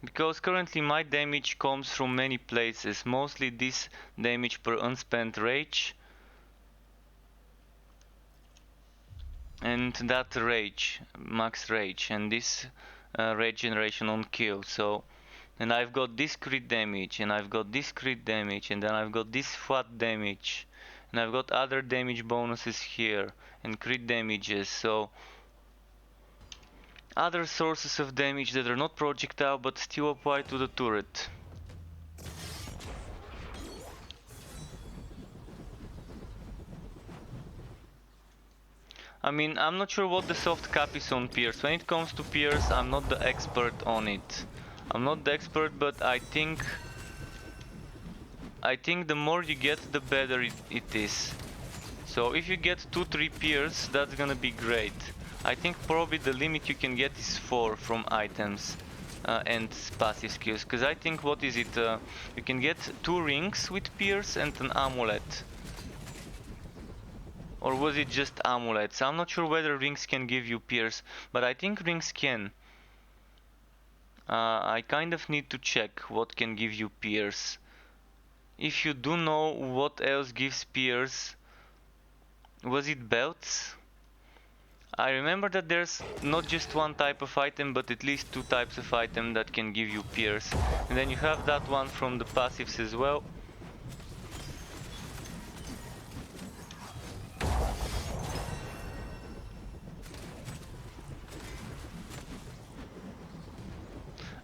Because currently my damage comes from many places, mostly this damage per unspent rage and that rage, max rage, and this rage generation on kill. So, and I've got this crit damage, and I've got this crit damage, and then I've got this flat damage, and I've got other damage bonuses here and crit damages. So other sources of damage that are not projectile but still apply to the turret. I mean, I'm not sure what the soft cap is on Pierce. When it comes to Pierce, I'm not the expert on it. I'm not the expert, but I think the more you get, the better it is. So if you get 2-3 peers, that's gonna be great. I think probably the limit you can get is 4 from items and passive skills. Because I think, what is it? You can get 2 rings with peers and an amulet. Or was it just amulets? I'm not sure whether rings can give you peers, but I think rings can. I kind of need to check what can give you peers. If you do know what else gives peers, was it belts? I remember that there's not just one type of item, but at least 2 types of item that can give you peers. And then you have that one from the passives as well.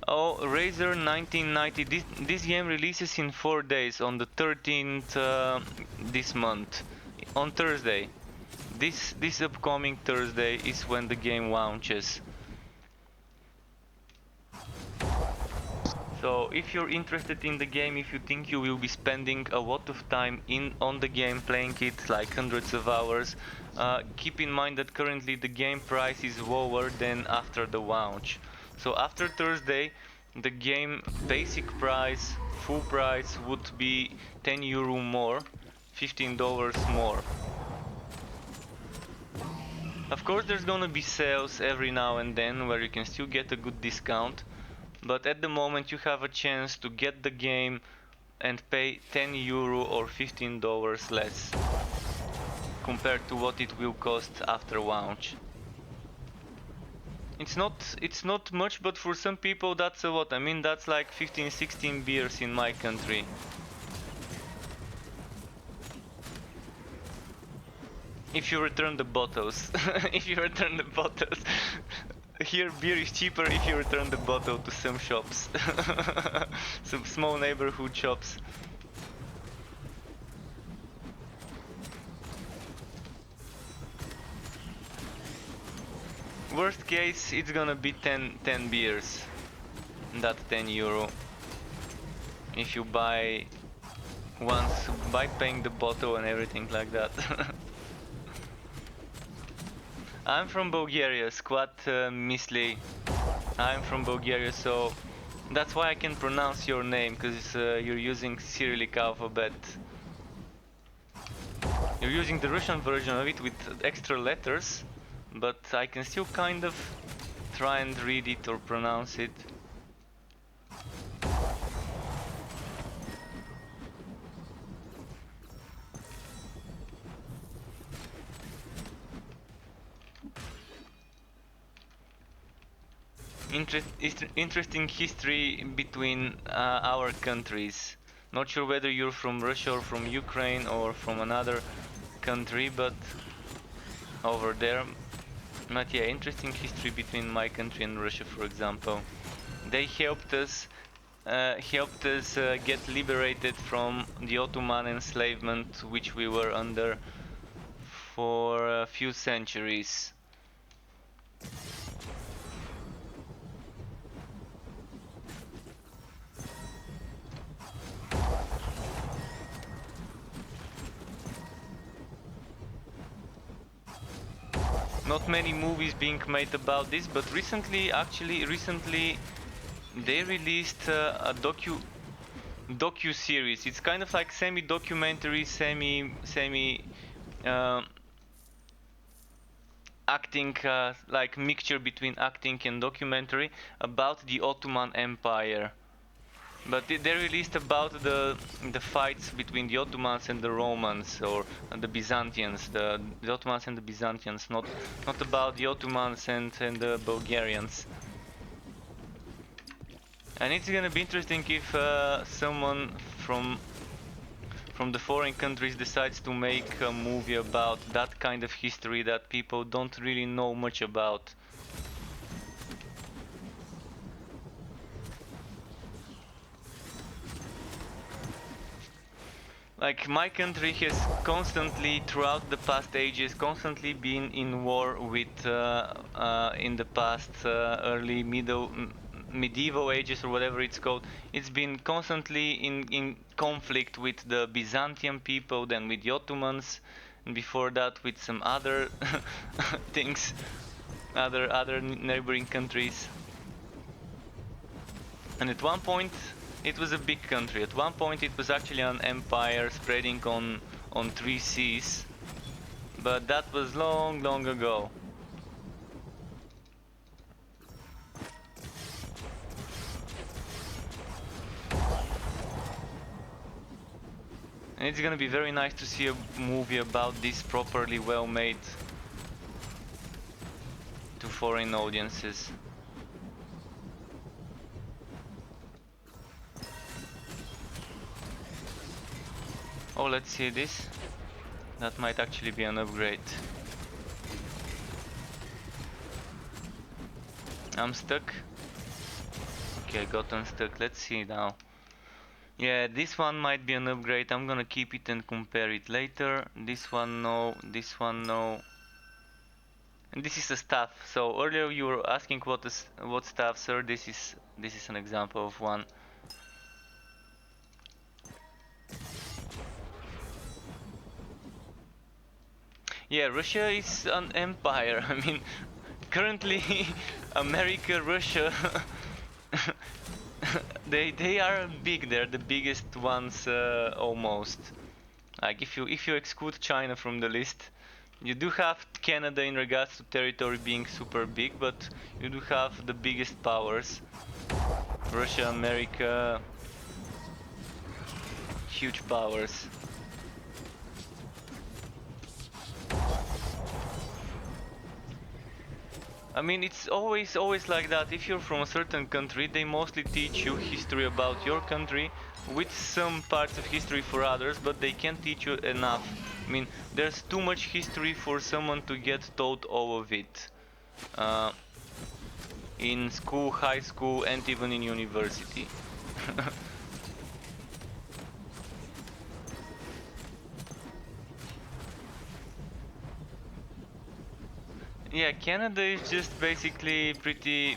Oh, Razer 1990. This game releases in 4 days on the 13th this month, on Thursday. This upcoming Thursday is when the game launches. So if you're interested in the game, if you think you will be spending a lot of time on the game, playing it like hundreds of hours, keep in mind that currently the game price is lower than after the launch. So after Thursday, the game basic price, full price would be €10 more, $15 more. Of course there's gonna be sales every now and then where you can still get a good discount, but at the moment you have a chance to get the game and pay €10 or $15 less compared to what it will cost after launch. It's not much, but for some people that's a lot. I mean, that's like 15-16 beers in my country. If you return the bottles. If you return the bottles. Here beer is cheaper if you return the bottle to some shops. Some small neighborhood shops. Worst case, it's gonna be 10 beers. That's €10. If you buy once, by paying the bottle and everything like that. I'm from Bulgaria, Squat Misli. I'm from Bulgaria, so that's why I can pronounce your name, because you're using Cyrillic alphabet. You're using the Russian version of it with extra letters, but I can still kind of try and read it or pronounce it. Interesting history between our countries. Not sure whether you're from Russia or from Ukraine or from another country, but over there. But yeah, interesting history between my country and Russia, for example. They helped us get liberated from the Ottoman enslavement which we were under for a few centuries. Not many movies being made about this, but recently they released a docu-series. It's kind of like semi-documentary, semi acting, like mixture between acting and documentary about the Ottoman Empire. But they released about the fights between the Ottomans and the Romans, or the Byzantines, the Ottomans and the Byzantines, not about the Ottomans and the Bulgarians. And it's gonna be interesting if someone from the foreign countries decides to make a movie about that kind of history that people don't really know much about. Like, my country has constantly, throughout the past ages, constantly been in war with, in the past early medieval ages, or whatever it's called. It's been constantly in conflict with the Byzantine people, then with the Ottomans, and before that with some other things, other neighboring countries. And at one point it was a big country. At one point it was actually an empire spreading on 3 seas, but that was long, long ago. And it's gonna be very nice to see a movie about this properly well made to foreign audiences. Oh, let's see this. That might actually be an upgrade. I'm stuck. Okay, got unstuck. Let's see now. Yeah, this one might be an upgrade. I'm gonna keep it and compare it later. This one no, this one no. And this is a staff. So earlier you were asking what staff, sir. This is an example of one. Yeah, Russia is an empire. I mean, currently America, Russia, they are big. They're the biggest ones almost. Like if you exclude China from the list, you do have Canada in regards to territory being super big, but you do have the biggest powers. Russia, America, huge powers. I mean, it's always like that. If you're from a certain country, they mostly teach you history about your country with some parts of history for others, but they can't teach you enough. I mean, there's too much history for someone to get taught all of it. In school, high school, and even in university. Yeah, Canada is just basically pretty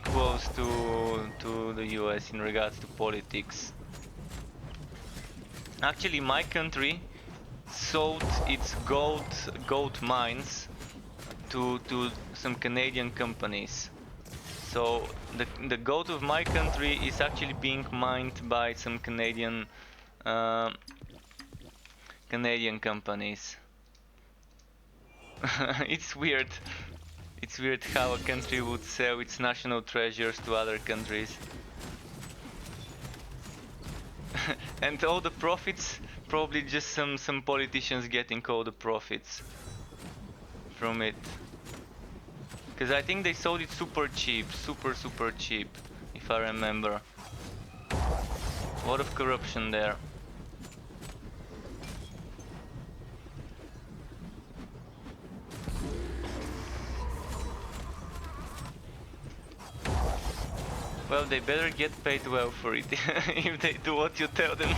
close to the US in regards to politics. Actually, my country sold its gold mines to some Canadian companies. So the gold of my country is actually being mined by some Canadian companies. It's weird. It's weird how a country would sell its national treasures to other countries. And all the profits, probably just some politicians getting all the profits from it. Because I think they sold it super cheap, super cheap, if I remember. A lot of corruption there. Well, they better get paid well for it, if they do what you tell them.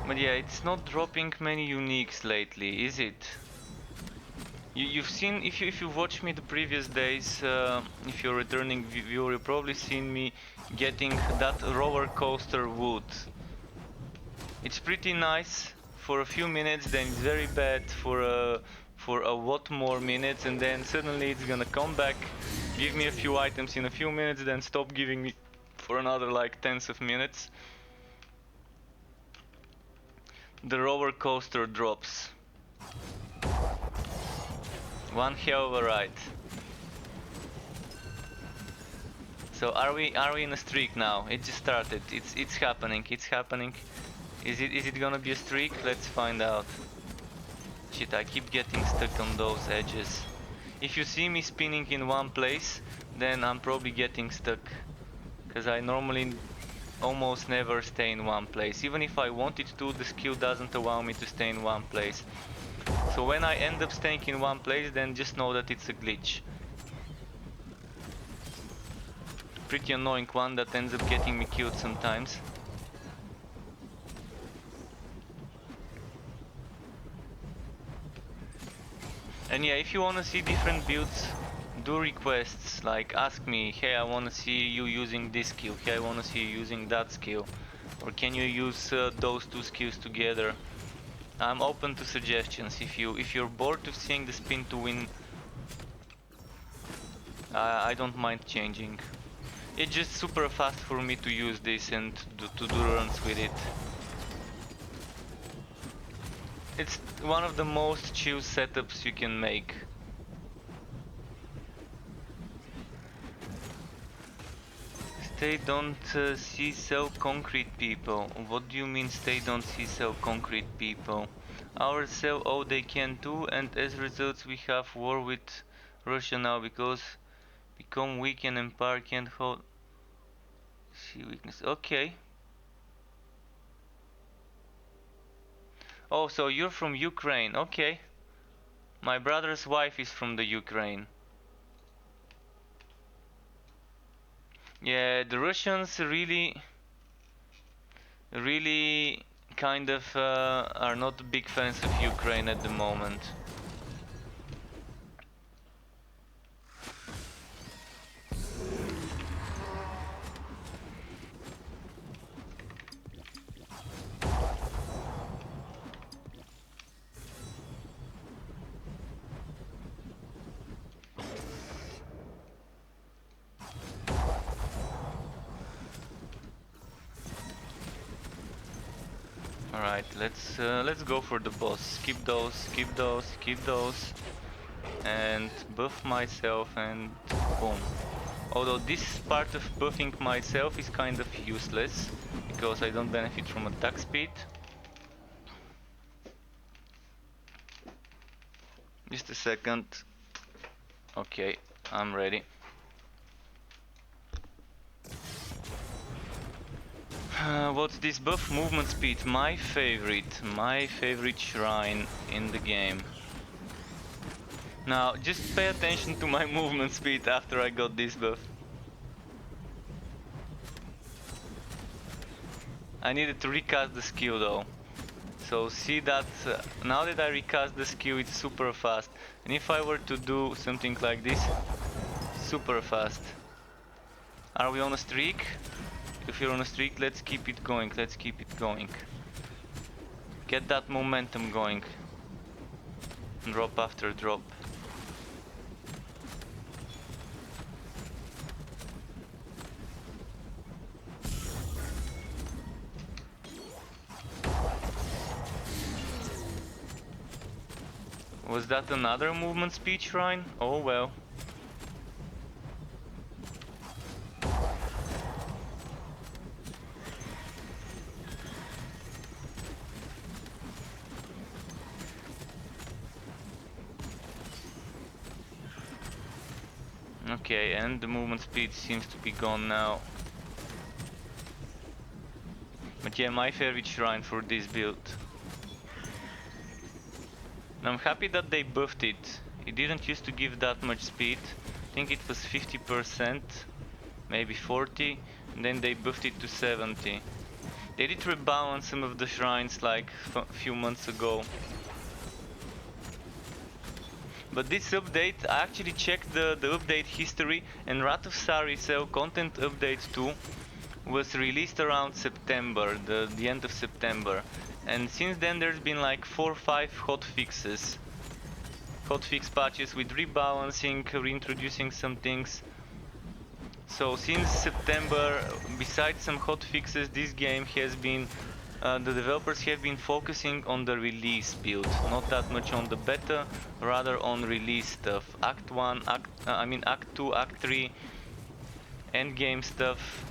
But yeah, it's not dropping many uniques lately, is it? You've seen, if you've watched me the previous days, if you're a returning viewer, you've probably seen me getting that roller coaster wood. It's pretty nice for a few minutes, then it's very bad for a lot more minutes, and then suddenly it's gonna come back, give me a few items in a few minutes, then stop giving me for another like tens of minutes. The roller coaster drops. One hell of a ride. So are we in a streak now? It just started. It's happening. It's happening. Is it gonna be a streak? Let's find out. Shit, I keep getting stuck on those edges. If you see me spinning in one place, then I'm probably getting stuck. Because I normally almost never stay in one place. Even if I wanted to, the skill doesn't allow me to stay in one place. So when I end up staying in one place, then just know that it's a glitch. Pretty annoying one that ends up getting me killed sometimes. And yeah, if you wanna see different builds, do requests, like ask me, hey, I wanna see you using this skill, hey, I wanna see you using that skill, or can you use those two skills together. I'm open to suggestions. If you're bored of seeing the spin to win, I don't mind changing. It's just super fast for me to use this and to do runs with it. It's one of the most chill setups you can make. Stay don't see sell concrete people. What do you mean stay don't see sell concrete people? Our sell all they can do, and as a result we have war with Russia now because become weak and empire can't hold. See weakness. Okay. Oh, so you're from Ukraine. Okay. My brother's wife is from the Ukraine. Yeah, the Russians really kind of are not big fans of Ukraine at the moment. Alright, let's go for the boss. Skip those, and buff myself and boom. Although this part of buffing myself is kind of useless because I don't benefit from attack speed. Just a second. Okay, I'm ready. What's this buff? Movement speed, my favorite shrine in the game. Now, just pay attention to my movement speed after I got this buff. I needed to recast the skill though. So see that, now that I recast the skill, it's super fast. And if I were to do something like this, super fast. Are we on a streak? If you're on a streak, let's keep it going, Get that momentum going. Drop after drop. Was that another movement speed shrine? Oh well. Okay, and the movement speed seems to be gone now. But yeah, my favorite shrine for this build. And I'm happy that they buffed it. It didn't used to give that much speed. I think it was 50%, maybe 40, and then they buffed it to 70. They did rebalance some of the shrines like a few months ago. But this update, I actually checked the update history, and Wrath of Cell Content Update 2 was released around September, the end of September. And since then there's been like 4 or 5 hotfix patches with rebalancing, reintroducing some things. So since September, besides some hotfixes, this game has been the developers have been focusing on the release build, not that much on the beta, rather on release stuff. Act 1, Act 2, Act 3, Endgame stuff.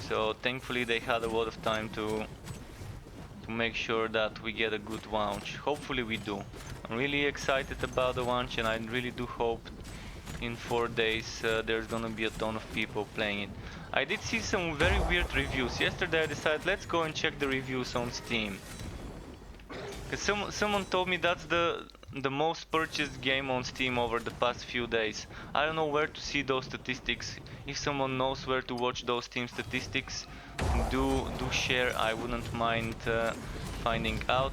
So thankfully they had a lot of time to to make sure that we get a good launch. Hopefully we do. I'm really excited about the launch, and I really do hope in 4 days there's gonna be a ton of people playing it. I did see some very weird reviews. Yesterday I decided let's go and check the reviews on Steam. Cause someone told me that's the most purchased game on Steam over the past few days. I don't know where to see those statistics. If someone knows where to watch those Steam statistics, do share. I wouldn't mind finding out.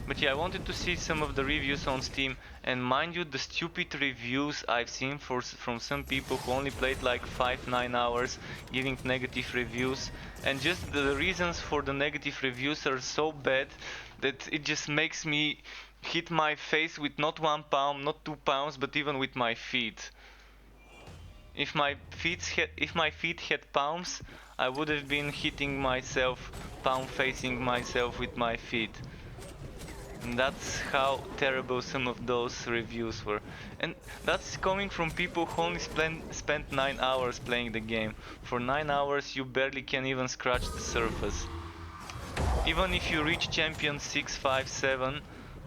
But yeah, I wanted to see some of the reviews on Steam, and mind you, the stupid reviews I've seen from some people who only played like 5-9 hours, giving negative reviews, and just the reasons for the negative reviews are so bad that it just makes me hit my face with not 1 palm, not 2 palms, but even with my feet. If my feet had palms, I would have been hitting myself, palm facing myself with my feet. And that's how terrible some of those reviews were. And that's coming from people who only spent 9 hours playing the game. For 9 hours you barely can even scratch the surface. Even if you reach champion 6, 5, 7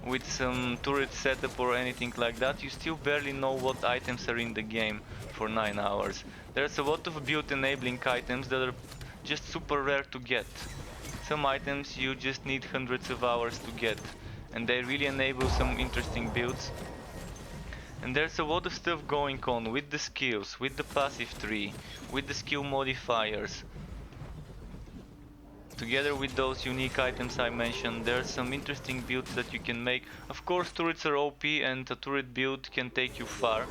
with some turret setup or anything like that, you still barely know what items are in the game for 9 hours. There's a lot of build enabling items that are just super rare to get. Some items you just need hundreds of hours to get, and they really enable some interesting builds. And there's a lot of stuff going on with the skills, with the passive tree, with the skill modifiers. Together with those unique items I mentioned, there's some interesting builds that you can make. Of course, turrets are OP, and a turret build can take you far.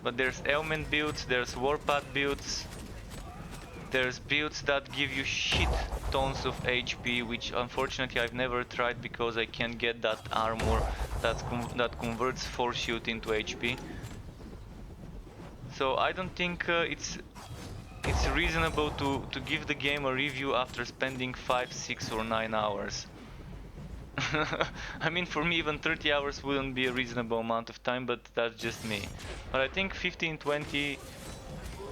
But there's ailment builds, there's warpath builds, there's builds that give you shit tons of HP, which unfortunately I've never tried because I can't get that armor that converts force shoot into HP. So I don't think it's reasonable to give the game a review after spending 5, 6 or 9 hours. I mean, for me even 30 hours wouldn't be a reasonable amount of time, but that's just me. But I think 15, 20,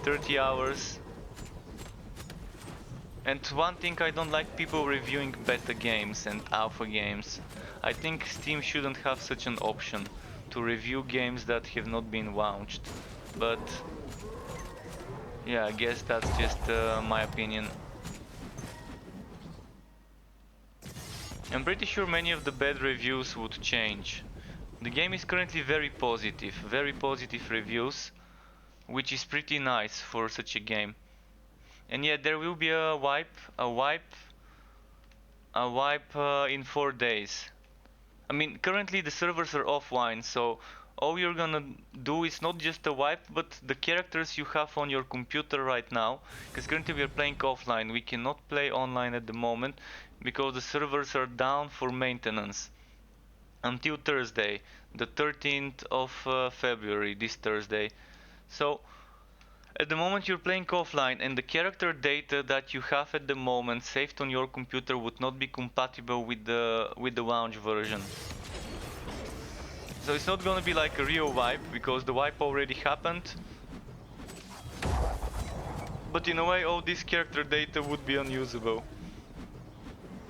30 hours. And one thing I don't like, people reviewing beta games and alpha games. I think Steam shouldn't have such an option to review games that have not been launched. But yeah, I guess that's just my opinion. I'm pretty sure many of the bad reviews would change. The game is currently very positive reviews, which is pretty nice for such a game. And yet there will be a wipe in 4 days. I mean, currently the servers are offline, so all you're gonna do is not just a wipe, but the characters you have on your computer right now, because currently we are playing offline. We cannot play online at the moment because the servers are down for maintenance until Thursday, the 13th of February, this Thursday. So at the moment you're playing offline, and the character data that you have at the moment saved on your computer would not be compatible with the launch version. So it's not gonna be like a real wipe, because the wipe already happened. But in a way all this character data would be unusable.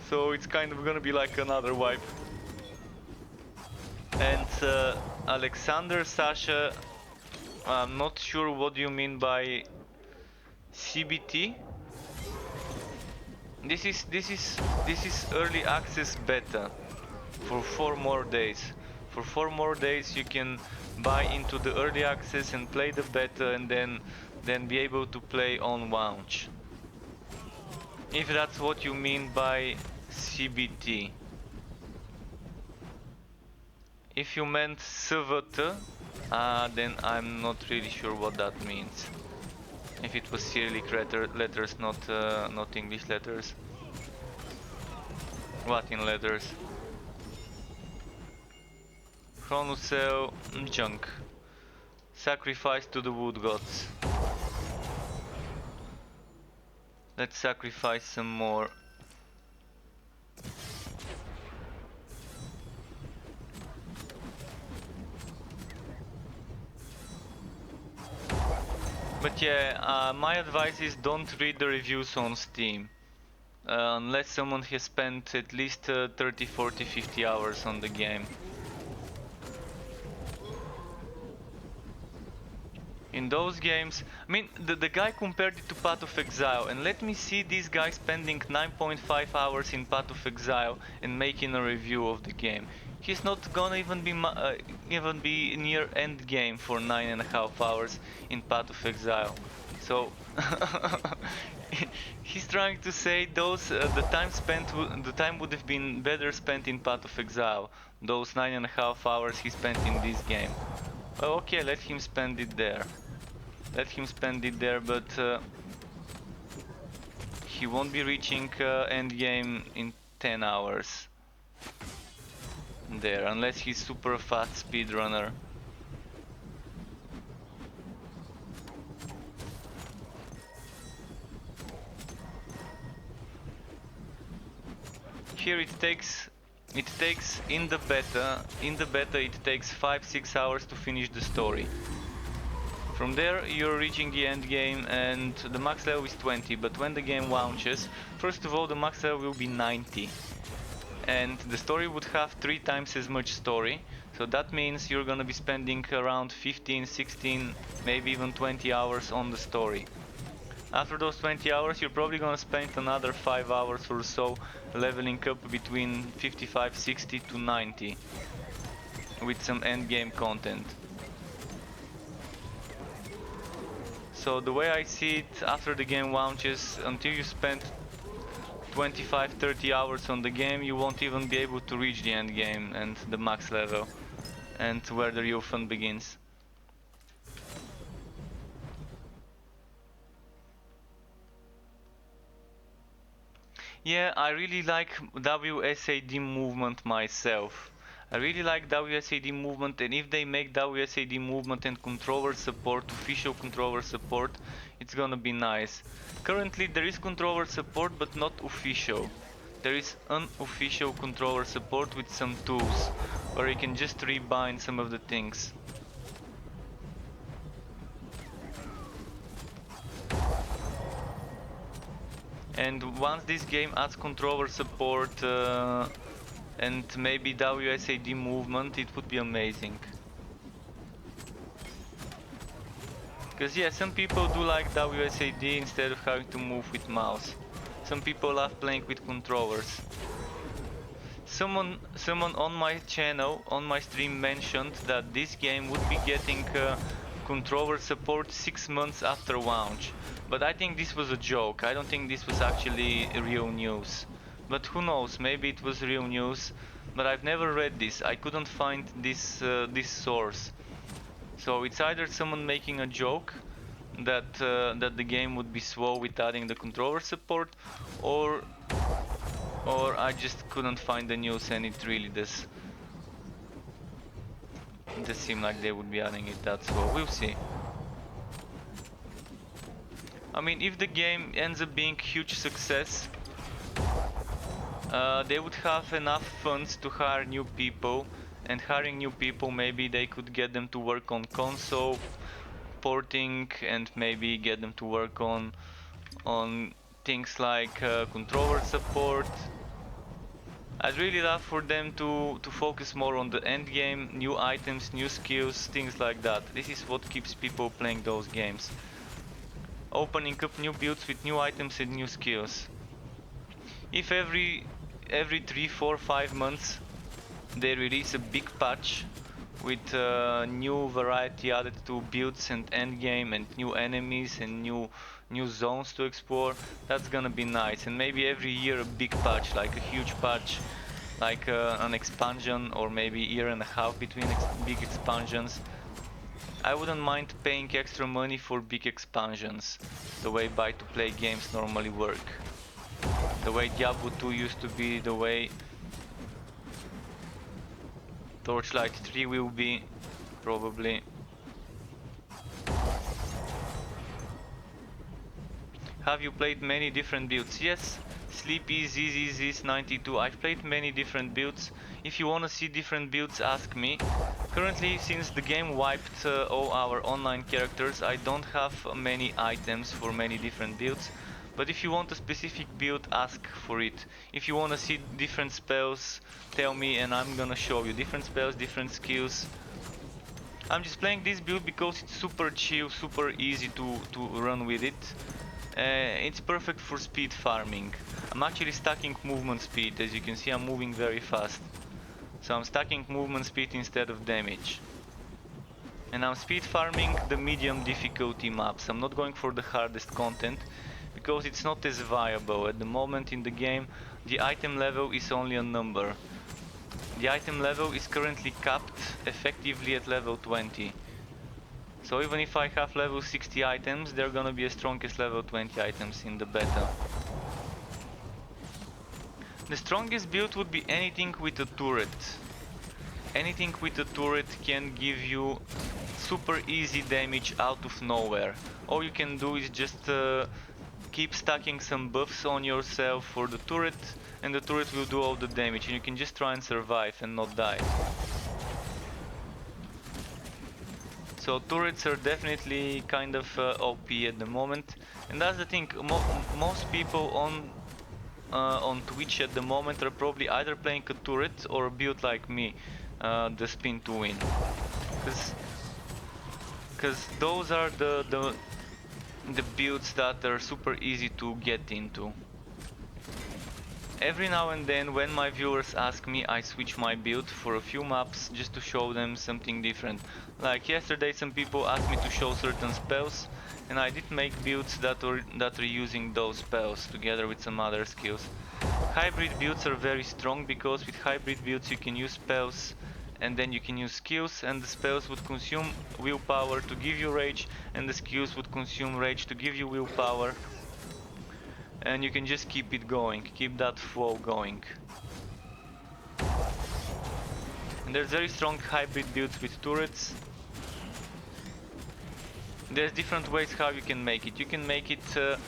So it's kind of gonna be like another wipe. And Alexander, Sasha, I'm not sure what you mean by CBT. This is early access beta for 4 more days. For 4 more days you can buy into the early access and play the beta, and then be able to play on launch. If that's what you mean by CBT. If you meant SVT, then I'm not really sure what that means. If it was Cyrillic letters, not English letters. Latin letters. Chronocell, junk. Sacrifice to the wood gods. Let's sacrifice some more. But yeah, my advice is don't read the reviews on Steam. unless someone has spent at least 30, 40, 50 hours on the game. In those games, I mean, the guy compared it to Path of Exile, and let me see this guy spending 9.5 hours in Path of Exile and making a review of the game. He's not gonna even be near Endgame for 9.5 hours in Path of Exile. So he's trying to say those the time would have been better spent in Path of Exile. Those 9.5 hours he spent in this game. Well, okay, let him spend it there. Let him spend it there, but he won't be reaching endgame in 10 hours there, unless he's super fast speedrunner. Here it takes in the beta it takes 5-6 hours to finish the story. From there you're reaching the end game and the max level is 20, but when the game launches, first of all the max level will be 90. And the story would have 3 times as much story, so that means you're gonna be spending around 15, 16, maybe even 20 hours on the story. After those 20 hours you're probably gonna spend another 5 hours or so leveling up between 55, 60 to 90 with some endgame content. So the way I see it, after the game launches, until you spend 25-30 hours on the game, you won't even be able to reach the end game and the max level, and where the real fun begins. Yeah, I really like WSAD movement myself. I really like WSAD movement, and if they make WSAD movement and controller support, official controller support, it's gonna be nice. Currently there is controller support, but not official. There is unofficial controller support with some tools, where you can just rebind some of the things. And once this game adds controller support, and maybe WSAD movement, it would be amazing. Because yeah, some people do like WSAD instead of having to move with mouse. Some people love playing with controllers. Someone on my channel, on my stream, mentioned that this game would be getting controller support 6 months after launch. But I think this was a joke. I don't think this was actually real news. But who knows, maybe it was real news, but I've never read this. I couldn't find this this source. So it's either someone making a joke that that the game would be slow with adding the controller support, or I just couldn't find the news and it really does seem like they would be adding it that slow. We'll see. I mean, if the game ends up being a huge success, they would have enough funds to hire new people, and hiring new people, maybe they could get them to work on console porting, and maybe get them to work on things like controller support. I'd really love for them to focus more on the end game, new items, new skills, things like that. This is what keeps people playing those games. Opening up new builds with new items and new skills. If every 3, 4, 5 months they release a big patch with new variety added to builds and endgame, and new enemies and new zones to explore, that's gonna be nice. And maybe every year a big patch, like a huge patch, like an expansion, or maybe a year and a half between big expansions. I wouldn't mind paying extra money for big expansions, the way buy-to-play games normally work. The way Diablo 2 used to be, the way Torchlight 3 will be, probably. Have you played many different builds? Yes, Sleepy, ZZZ92, I've played many different builds. If you wanna see different builds, ask me. Currently, since the game wiped all our online characters, I don't have many items for many different builds. But if you want a specific build, ask for it. If you want to see different spells, tell me and I'm gonna show you different spells, different skills. I'm just playing this build because it's super chill, super easy to run with it. It's perfect for speed farming. I'm actually stacking movement speed. As you can see, I'm moving very fast. So I'm stacking movement speed instead of damage. And I'm speed farming the medium difficulty maps. I'm not going for the hardest content because it's not as viable. At the moment in the game, the item level is only a number. The item level is currently capped effectively at level 20. So even if I have level 60 items, they're gonna be as strong as level 20 items in the beta. The strongest build would be anything with a turret. Anything with a turret can give you super easy damage out of nowhere. All you can do is just keep stacking some buffs on yourself for the turret, and the turret will do all the damage, and you can just try and survive and not die. So turrets are definitely kind of OP at the moment, and that's the thing. Most people on Twitch at the moment are probably either playing a turret or a build like me, the spin to win, because those are the builds that are super easy to get into. Every now and then when my viewers ask me, I switch my build for a few maps just to show them something different. Like yesterday some people asked me to show certain spells, and I did make builds that are using those spells together with some other skills. Hybrid builds are very strong because with hybrid builds you can use spells and then you can use skills, and the spells would consume willpower to give you rage, and the skills would consume rage to give you willpower. And you can just keep it going, keep that flow going. And there's very strong hybrid builds with turrets. There's different ways how you can make it. You can make it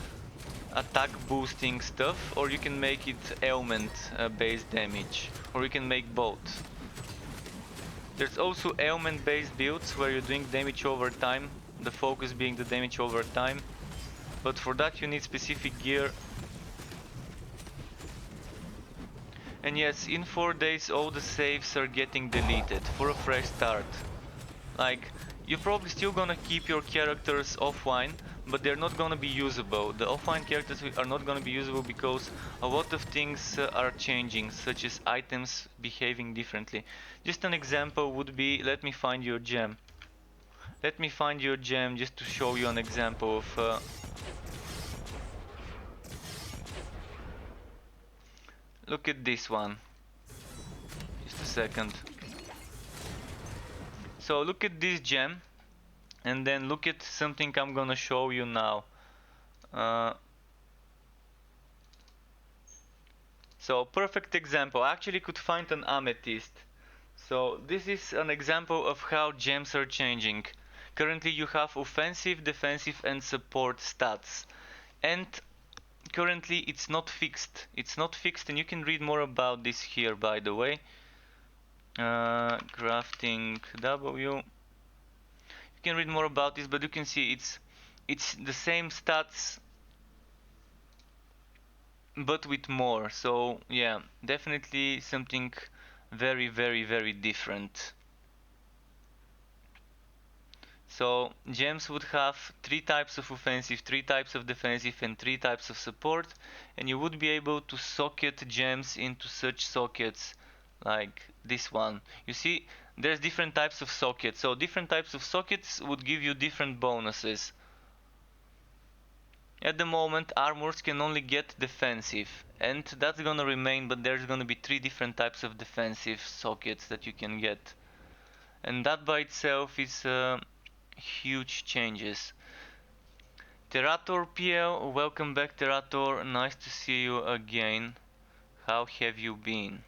attack boosting stuff, or you can make it ailment based damage, or you can make both. There's also ailment based builds where you're doing damage over time, the focus being the damage over time. But for that you need specific gear. And yes, in 4 days all the saves are getting deleted for a fresh start. Like, you're probably still gonna keep your characters offline, but they're not gonna be usable. The offline characters are not gonna be usable because a lot of things are changing, such as items behaving differently. Just an example would be, let me find your gem. Let me find your gem just to show you an example of... Look at this one. Just a second. So look at this gem, and then look at something I'm gonna show you now. So perfect example. I actually could find an amethyst. So this is an example of how gems are changing. Currently you have offensive, defensive and support stats. And currently it's not fixed. It's not fixed, and you can read more about this here, by the way. Crafting W. You can read more about this, but you can see it's the same stats but with more. So yeah, definitely something very different. So gems would have 3 types of offensive, 3 types of defensive and 3 types of support, and you would be able to socket gems into such sockets like this one. You see, there's different types of sockets, so different types of sockets would give you different bonuses. At the moment armors can only get defensive, and that's gonna remain, but there's gonna be 3 different types of defensive sockets that you can get, and that by itself is huge changes. Terator PL, welcome back Terator, nice to see you again. How have you been?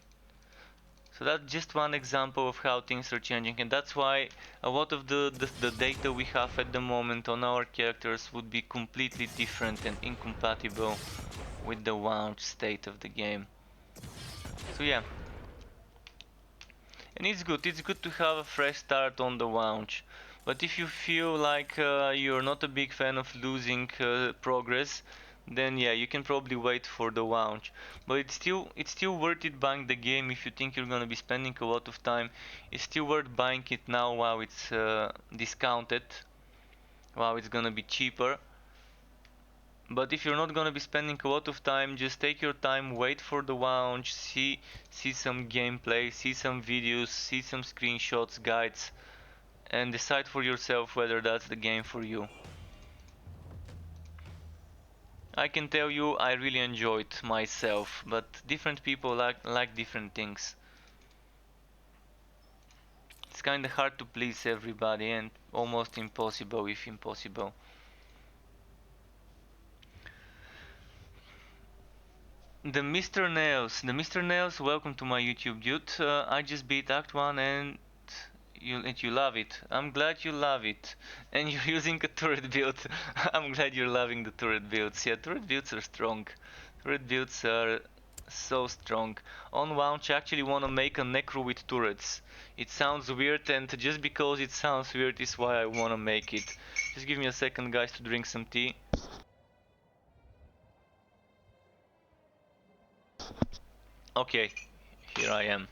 So that's just one example of how things are changing, and that's why a lot of the data we have at the moment on our characters would be completely different and incompatible with the launch state of the game. So yeah. And it's good to have a fresh start on the launch. But if you feel like you're not a big fan of losing progress, then yeah, you can probably wait for the launch. But it's still worth it buying the game if you think you're gonna be spending a lot of time. It's still worth buying it now while it's discounted, while it's gonna be cheaper. But if you're not gonna be spending a lot of time, just take your time, wait for the launch, see some gameplay, see some videos, see some screenshots, guides, and decide for yourself whether that's the game for you. I can tell you I really enjoyed myself, but different people like different things. It's kinda hard to please everybody and almost impossible if impossible. The Mr. Nails, welcome to my YouTube, dude. I just beat Act 1 and you love it. I'm glad you love it. And you're using a turret build. I'm glad you're loving the turret builds. Yeah, turret builds are strong. Turret builds are so strong. On launch, I actually want to make a necro with turrets. It sounds weird, and just because it sounds weird is why I want to make it. Just give me a second, guys, to drink some tea. Okay, here I am.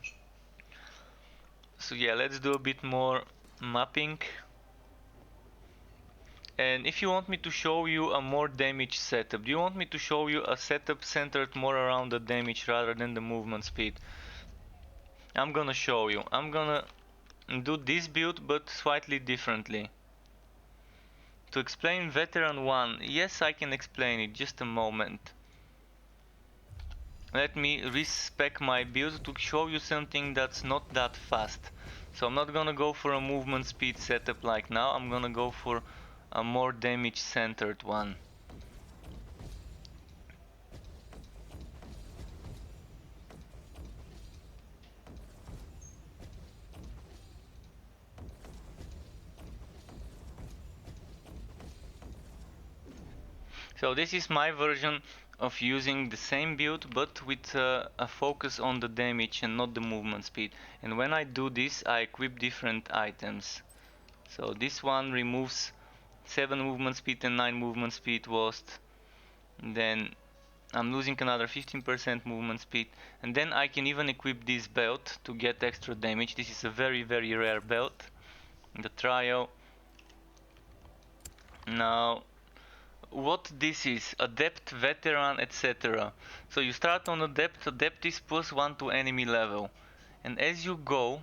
So yeah, let's do a bit more mapping. And if you want me to show you a more damage setup, do you want me to show you a setup centered more around the damage rather than the movement speed? I'm gonna show you. I'm gonna do this build but slightly differently. To explain Veteran 1, yes, I can explain it, just a moment. Let me respec my build to show you something that's not that fast. So I'm not gonna go for a movement speed setup like now, I'm gonna go for a more damage centered one. So this is my version of using the same build but with a focus on the damage and not the movement speed. And when I do this, I equip different items. So this one removes 7 movement speed and 9 movement speed lost. Then I'm losing another 15% movement speed. And then I can even equip this belt to get extra damage. This is a very rare belt. The trial. Now what this is, adept, veteran, etc. So you start on adept is +1 to enemy level, and as you go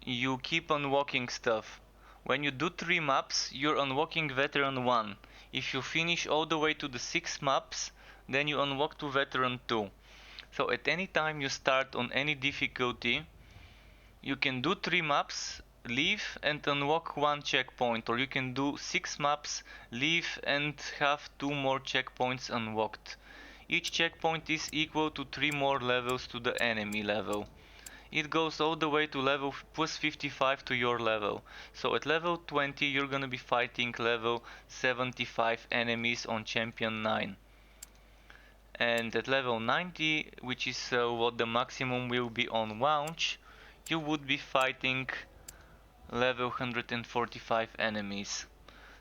you keep unlocking stuff. When you do 3 maps you're unlocking veteran 1. If you finish all the way to the 6 maps, then you unlock to veteran 2. So at any time you start on any difficulty, you can do 3 maps, leave and unlock 1 checkpoint, or you can do 6 maps, leave and have 2 more checkpoints unlocked. Each checkpoint is equal to 3 more levels to the enemy level. It goes all the way to level +55 to your level. So at level 20 you're gonna be fighting level 75 enemies on champion 9. And at level 90, which is what the maximum will be on launch, you would be fighting level 145 enemies.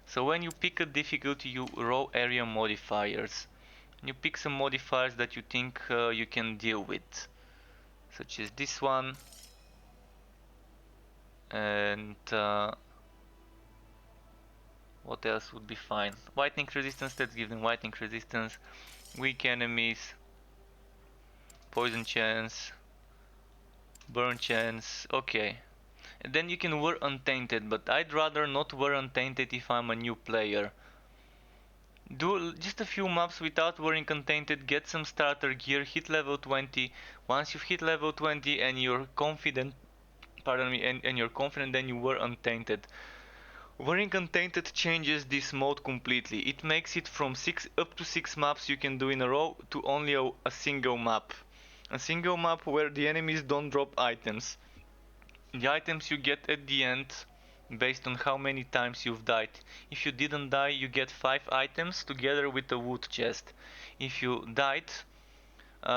So when you pick a difficulty, you roll area modifiers. You pick some modifiers that you think you can deal with, such as this one, and what else would be fine? Lightning resistance, let's give them lightning resistance. Weak enemies, poison chance, burn chance, okay. And then you can wear Untainted, but I'd rather not wear Untainted if I'm a new player. Do just a few maps without wearing Untainted, get some starter gear, hit level 20. Once you've hit level 20 and you're confident, pardon me, and you're confident, then you wear Untainted. Wearing Untainted changes this mode completely. It makes it from up to 6 maps you can do in a row to only a single map. A single map where the enemies don't drop items. The items you get at the end based on how many times you've died. If you didn't die, you get 5 items together with a wood chest. If you died,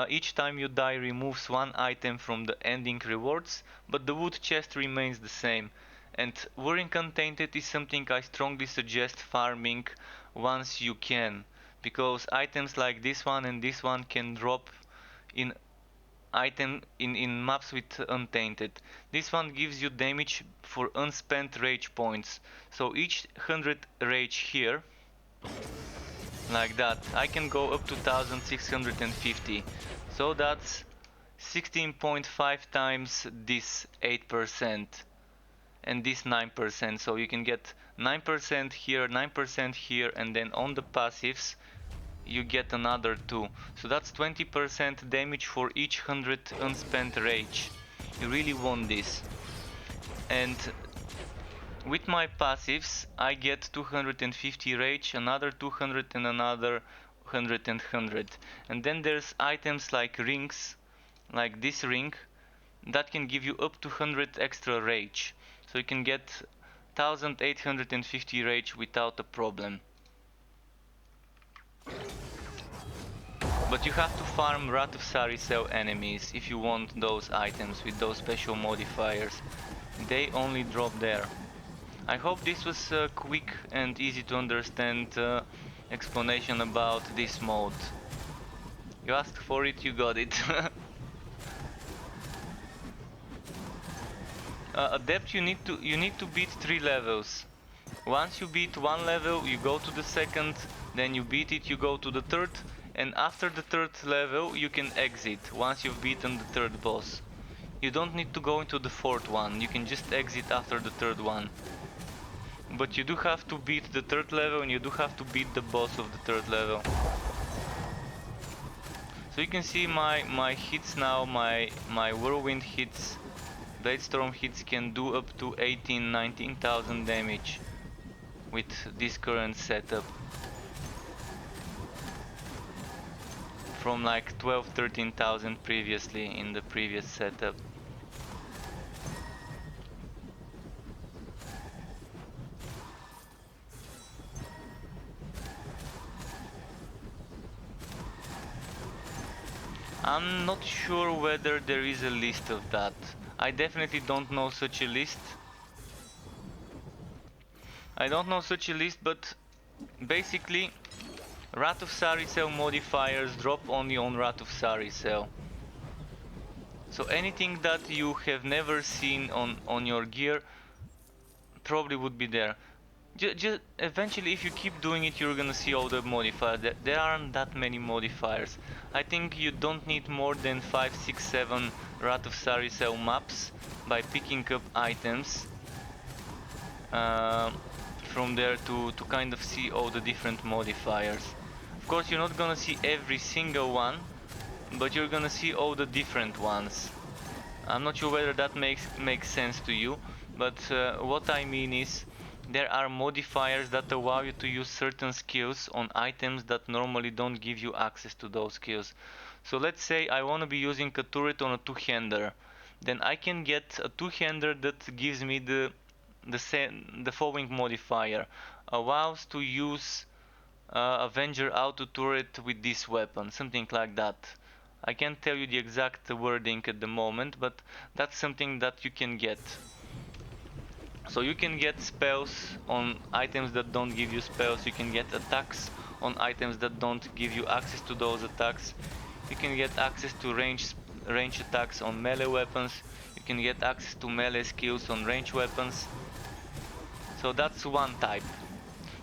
each time you die removes 1 item from the ending rewards, but the wood chest remains the same. And wearing Untainted is something I strongly suggest farming once you can. because items like this one and this one can drop in in maps with untainted. This one gives you damage for unspent rage points. So each 100 rage here, like that, I can go up to 1650. So that's 16.5 times this 8% and this 9%. So you can get 9% here, 9% here, and then on the passives you get another 2. So that's 20% damage for each 100 unspent rage. You really want this. And with my passives I get 250 rage, another 200 and another 100 and 100. And then there's items like rings, like this ring, that can give you up to 100 extra rage. So you can get 1850 rage without a problem. But you have to farm Wrath of Saricel enemies if you want those items with those special modifiers. They only drop there. I hope this was a quick and easy to understand explanation about this mode. You asked for it, you got it. Adept, you need to beat 3 levels. Once you beat 1 level, you go to the second, then you beat it, you go to the third, and after the third level you can exit once you've beaten the third boss. You don't need to go into the fourth one, you can just exit after the third one. But you do have to beat the third level and you do have to beat the boss of the third level. So you can see my hits now, my whirlwind hits, Bladestorm hits can do up to 19,000 damage with this current setup. From like 12,000-13,000 previously in the previous setup. I'm not sure whether there is a list of that. I definitely don't know such a list. I don't know such a list, but basically Wrath of Saricel modifiers drop only on Wrath of Saricel. So anything that you have never seen on your gear probably would be there. Just eventually, if you keep doing it, you're gonna see all the modifiers. There aren't that many modifiers. I think you don't need more than 5, 6, 7 Wrath of Saricel maps by picking up items from there to kind of see all the different modifiers. Of course, you're not gonna see every single one, but you're gonna see all the different ones. I'm not sure whether that makes sense to you, but what I mean is there are modifiers that allow you to use certain skills on items that normally don't give you access to those skills. So let's say I want to be using a turret on a two-hander, then I can get a two-hander that gives me the following modifier: allows to use Avenger auto turret with this weapon, something like that. I can't tell you the exact wording at the moment, but that's something that you can get. So you can get spells on items that don't give you spells, you can get attacks on items that don't give you access to those attacks. You can get access to range attacks on melee weapons, you can get access to melee skills on range weapons. So that's one type.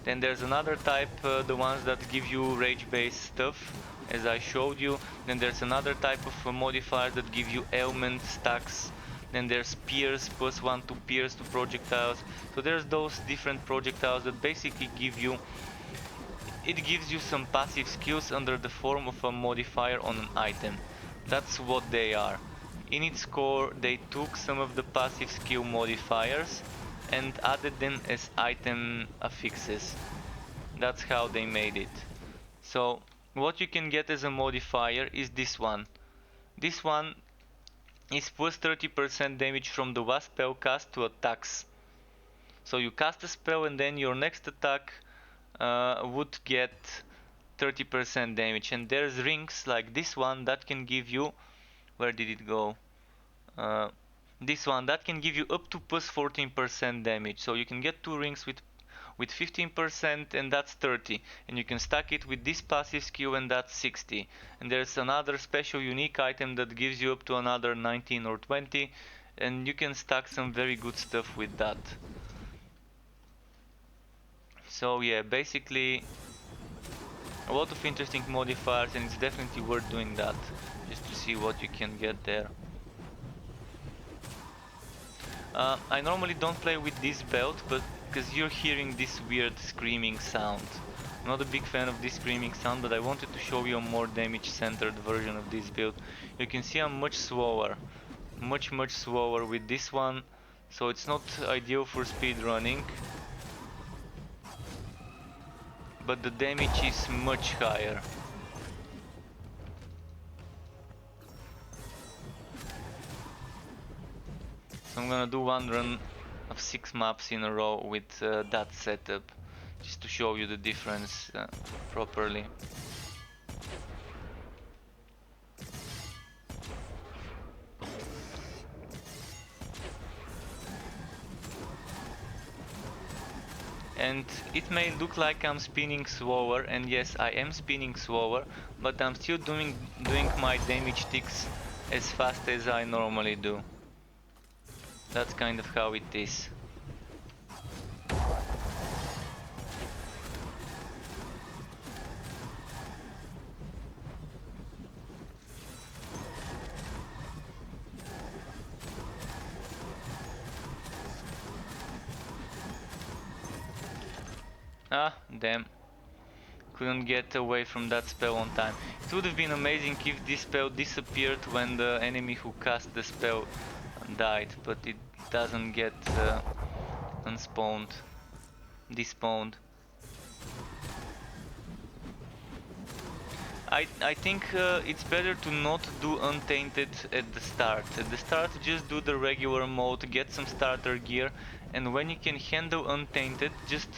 Then there's another type, the ones that give you rage based stuff, as I showed you. Then there's another type of modifiers that give you ailment stacks. Then there's pierce, +1 to pierce to projectiles. So there's those different projectiles that basically give you, it gives you some passive skills under the form of a modifier on an item. That's what they are. In its core, they took some of the passive skill modifiers and added them as item affixes. That's how they made it. So what you can get as a modifier is this one. This one is plus 30% damage from the last spell cast to attacks. So you cast a spell and then your next attack would get 30% damage. And there's rings like this one that can give you, where did it go? This one that can give you up to plus 14% damage. So you can get 2 rings with with 15% and that's 30, and you can stack it with this passive skill and that's 60, and there's another special unique item that gives you up to another 19 or 20, and you can stack some very good stuff with that. So yeah, basically a lot of interesting modifiers, and it's definitely worth doing that just to see what you can get there. I normally don't play with this belt, but because you're hearing this weird screaming sound. I'm not a big fan of this screaming sound, but I wanted to show you a more damage centered version of this build. You can see I'm much slower, much slower with this one, so it's not ideal for speed running, but the damage is much higher. So I'm gonna do one run of 6 maps in a row with that setup, just to show you the difference properly. And it may look like I'm spinning slower, and yes, I am spinning slower, but I'm still doing my damage ticks as fast as I normally do. That's kind of how it is. Ah, damn. Couldn't get away from that spell on time. It would have been amazing if this spell disappeared when the enemy who cast the spell died, but it doesn't get unspawned, despawned. I think it's better to not do Untainted at the start. At the start just do the regular mode, get some starter gear, and when you can handle Untainted, just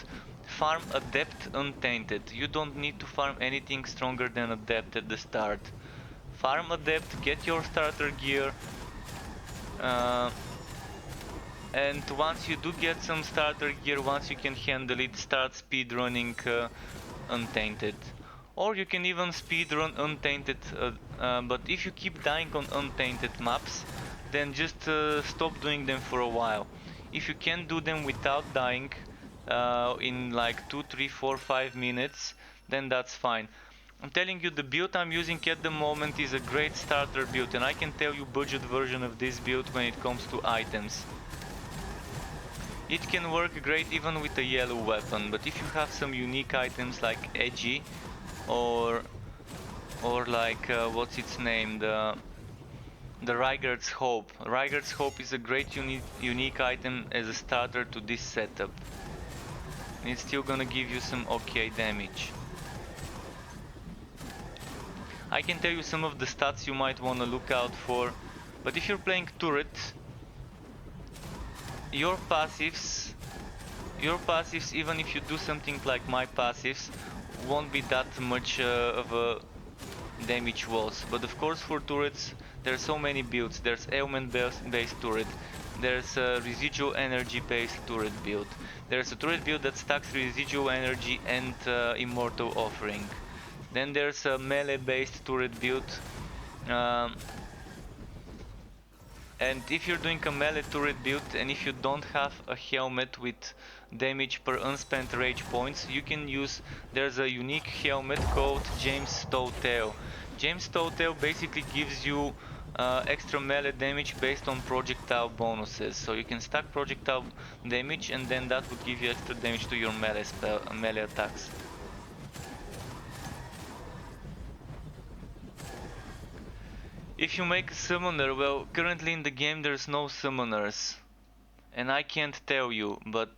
farm Adept Untainted. You don't need to farm anything stronger than Adept at the start. Farm Adept, get your starter gear, and once you do get some starter gear, once you can handle it, start speedrunning Untainted. Or you can even speedrun Untainted, but if you keep dying on Untainted maps, then just stop doing them for a while. If you can do them without dying in like 2, 3, 4, 5 minutes, then that's fine. I'm telling you, the build I'm using at the moment is a great starter build, and I can tell you budget version of this build when it comes to items. It can work great even with a yellow weapon, but if you have some unique items like Edgy, or like what's its name, the Rygar's Hope. Rygar's Hope is a great unique item as a starter to this setup. And it's still gonna give you some okay damage. I can tell you some of the stats you might wanna look out for, but if you're playing turret, your passives, even if you do something like my passives, won't be that much of a damage loss. But of course for turrets there are so many builds. There's ailment based turret, there's a residual energy based turret build, there's a turret build that stacks residual energy and immortal offering, then there's a melee based turret build, and if you're doing a melee turret build and if you don't have a helmet with damage per unspent rage points, you can use, there's a unique helmet called James Towtail. James Towtail basically gives you extra melee damage based on projectile bonuses. So you can stack projectile damage and then that would give you extra damage to your melee attacks. If you make a summoner, well, currently in the game there's no summoners, and I can't tell you, but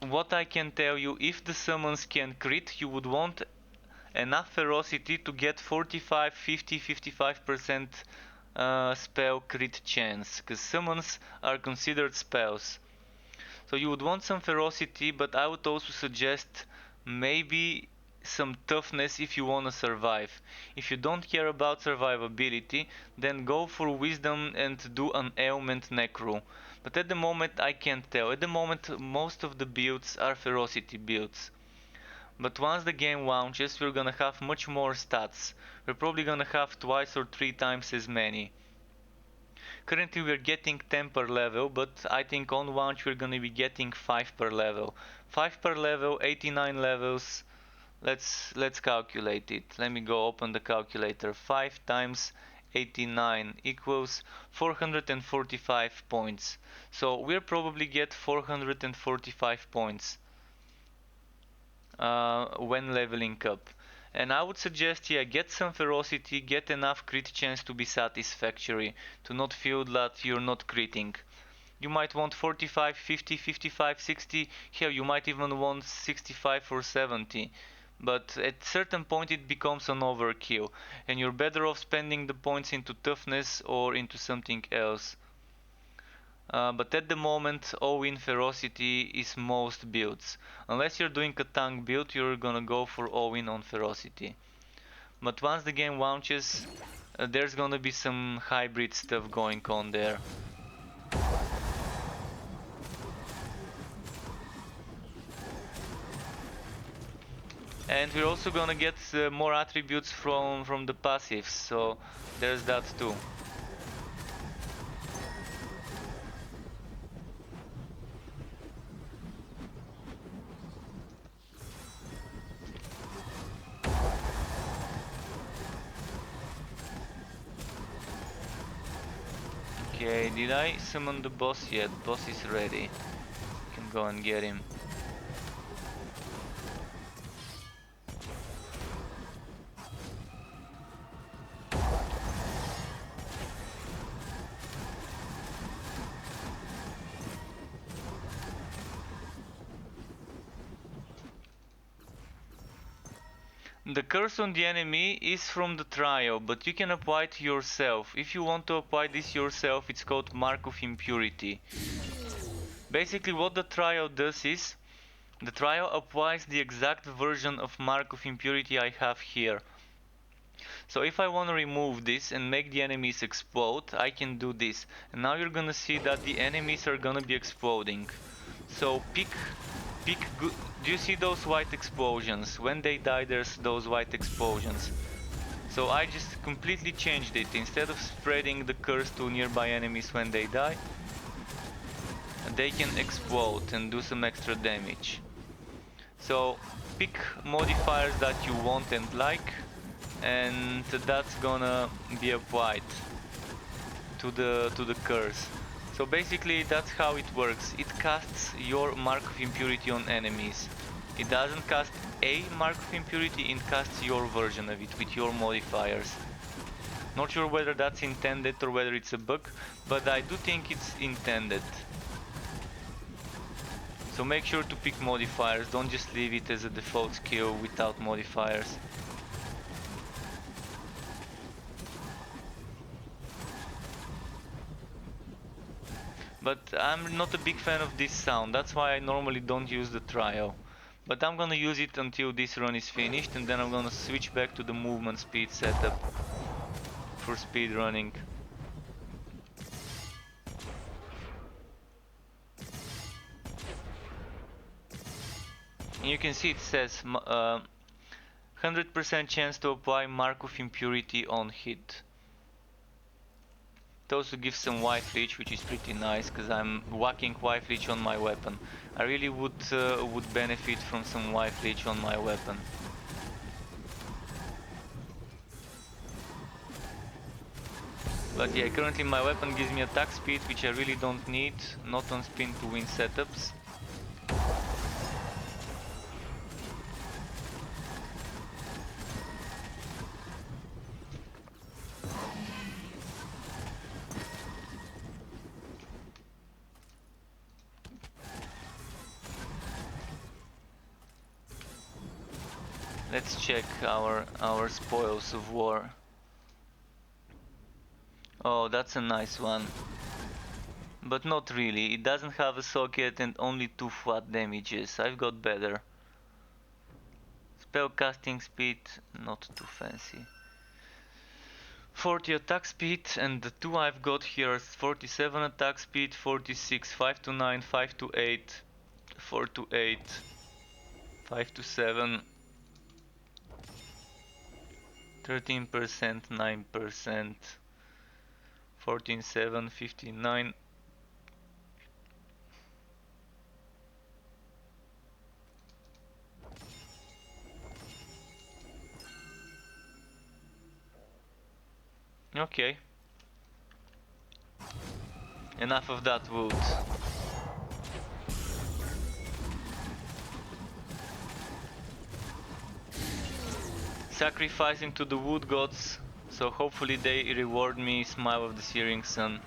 what I can tell you, if the summons can crit, you would want enough ferocity to get 45, 50, 55% spell crit chance, because summons are considered spells. So you would want some ferocity, but I would also suggest maybe some toughness if you wanna survive. If you don't care about survivability, then go for wisdom and do an ailment necro. But at the moment I can't tell. At the moment most of the builds are ferocity builds. But once the game launches, we're gonna have much more stats. We're probably gonna have twice or 3 times as many. Currently we're getting 10 per level, but I think on launch we're gonna be getting 5 per level. 5 per level, 89 levels. Let's calculate it. Let me go open the calculator. 5 times 89 equals 445 points. So we'll probably get 445 points when leveling up. And I would suggest, yeah, get some ferocity, get enough crit chance to be satisfactory, to not feel that you're not critting. You might want 45, 50, 55, 60, hell, you might even want 65 or 70. But at certain point it becomes an overkill, and you're better off spending the points into toughness or into something else. But at the moment, all-in ferocity is most builds. Unless you're doing a tank build, you're gonna go for all-in on ferocity. But once the game launches, there's gonna be some hybrid stuff going on there. And we're also gonna get more attributes from the passives, so there's that too. Okay, did I summon the boss yet? Boss is ready. Can go and get him. The curse on the enemy is from the trial, but you can apply it yourself. If you want to apply this yourself, it's called Mark of Impurity. Basically what the trial does is, the trial applies the exact version of Mark of Impurity I have here. So if I want to remove this and make the enemies explode, I can do this. And now you're gonna see that the enemies are gonna be exploding. So pick good. Do you see those white explosions? When they die, there's those white explosions. So I just completely changed it. Instead of spreading the curse to nearby enemies when they die, they can explode and do some extra damage. So pick modifiers that you want and like, and that's gonna be applied to the curse. So basically that's how it works. It casts your Mark of Impurity on enemies. It doesn't cast a Mark of Impurity, it casts your version of it with your modifiers. Not sure whether that's intended or whether it's a bug, but I do think it's intended. So make sure to pick modifiers, don't just leave it as a default skill without modifiers. But I'm not a big fan of this sound, that's why I normally don't use the trial. But I'm gonna use it until this run is finished, and then I'm gonna switch back to the movement speed setup for speed running. And you can see it says 100% chance to apply Mark of Impurity on hit. It also gives some wife leech, which is pretty nice, because I'm whacking wife leech on my weapon. I really would benefit from some wife leech on my weapon. But yeah, currently my weapon gives me attack speed, which I really don't need, not on spin to win setups. Let's check our spoils of war. Oh, that's a nice one. But not really, it doesn't have a socket and only 2 flat damages. I've got better. Spell casting speed, not too fancy. 40 attack speed, and the two I've got here is 47 attack speed, 46, 5 to 9, 5 to 8, 4 to 8, 5 to 7, 13%, 9%, 14, 7, 59. Okay. Enough of that wood. Sacrificing to the wood gods, so hopefully they reward me Smile of the Searing Sun.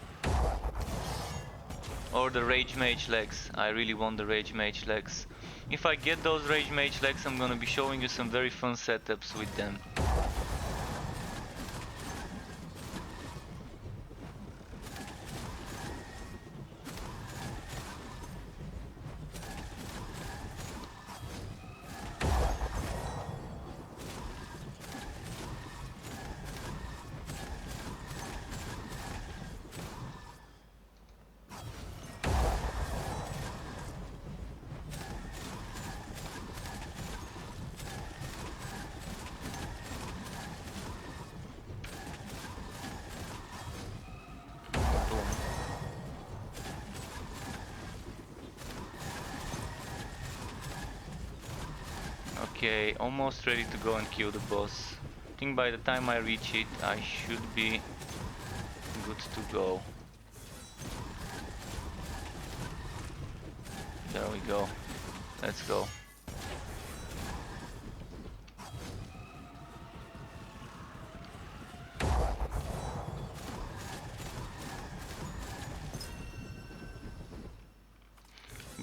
Or the Rage Mage legs. I really want the Rage Mage legs. If I get those Rage Mage legs, I'm gonna be showing you some very fun setups with them. Okay, almost ready to go and kill the boss. I think by the time I reach it, I should be good to go. There we go. Let's go.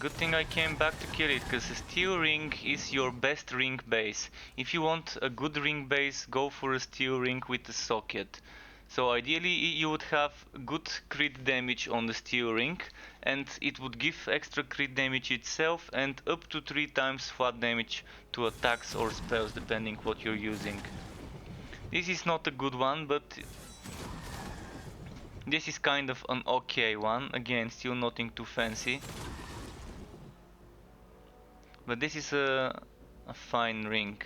Good thing I came back to kill it, because a steel ring is your best ring base. If you want a good ring base, go for a steel ring with a socket. So ideally you would have good crit damage on the steel ring, and it would give extra crit damage itself and up to 3 times flat damage to attacks or spells depending what you're using. This is not a good one, but this is kind of an okay one. Again, still nothing too fancy. But this is a fine ring.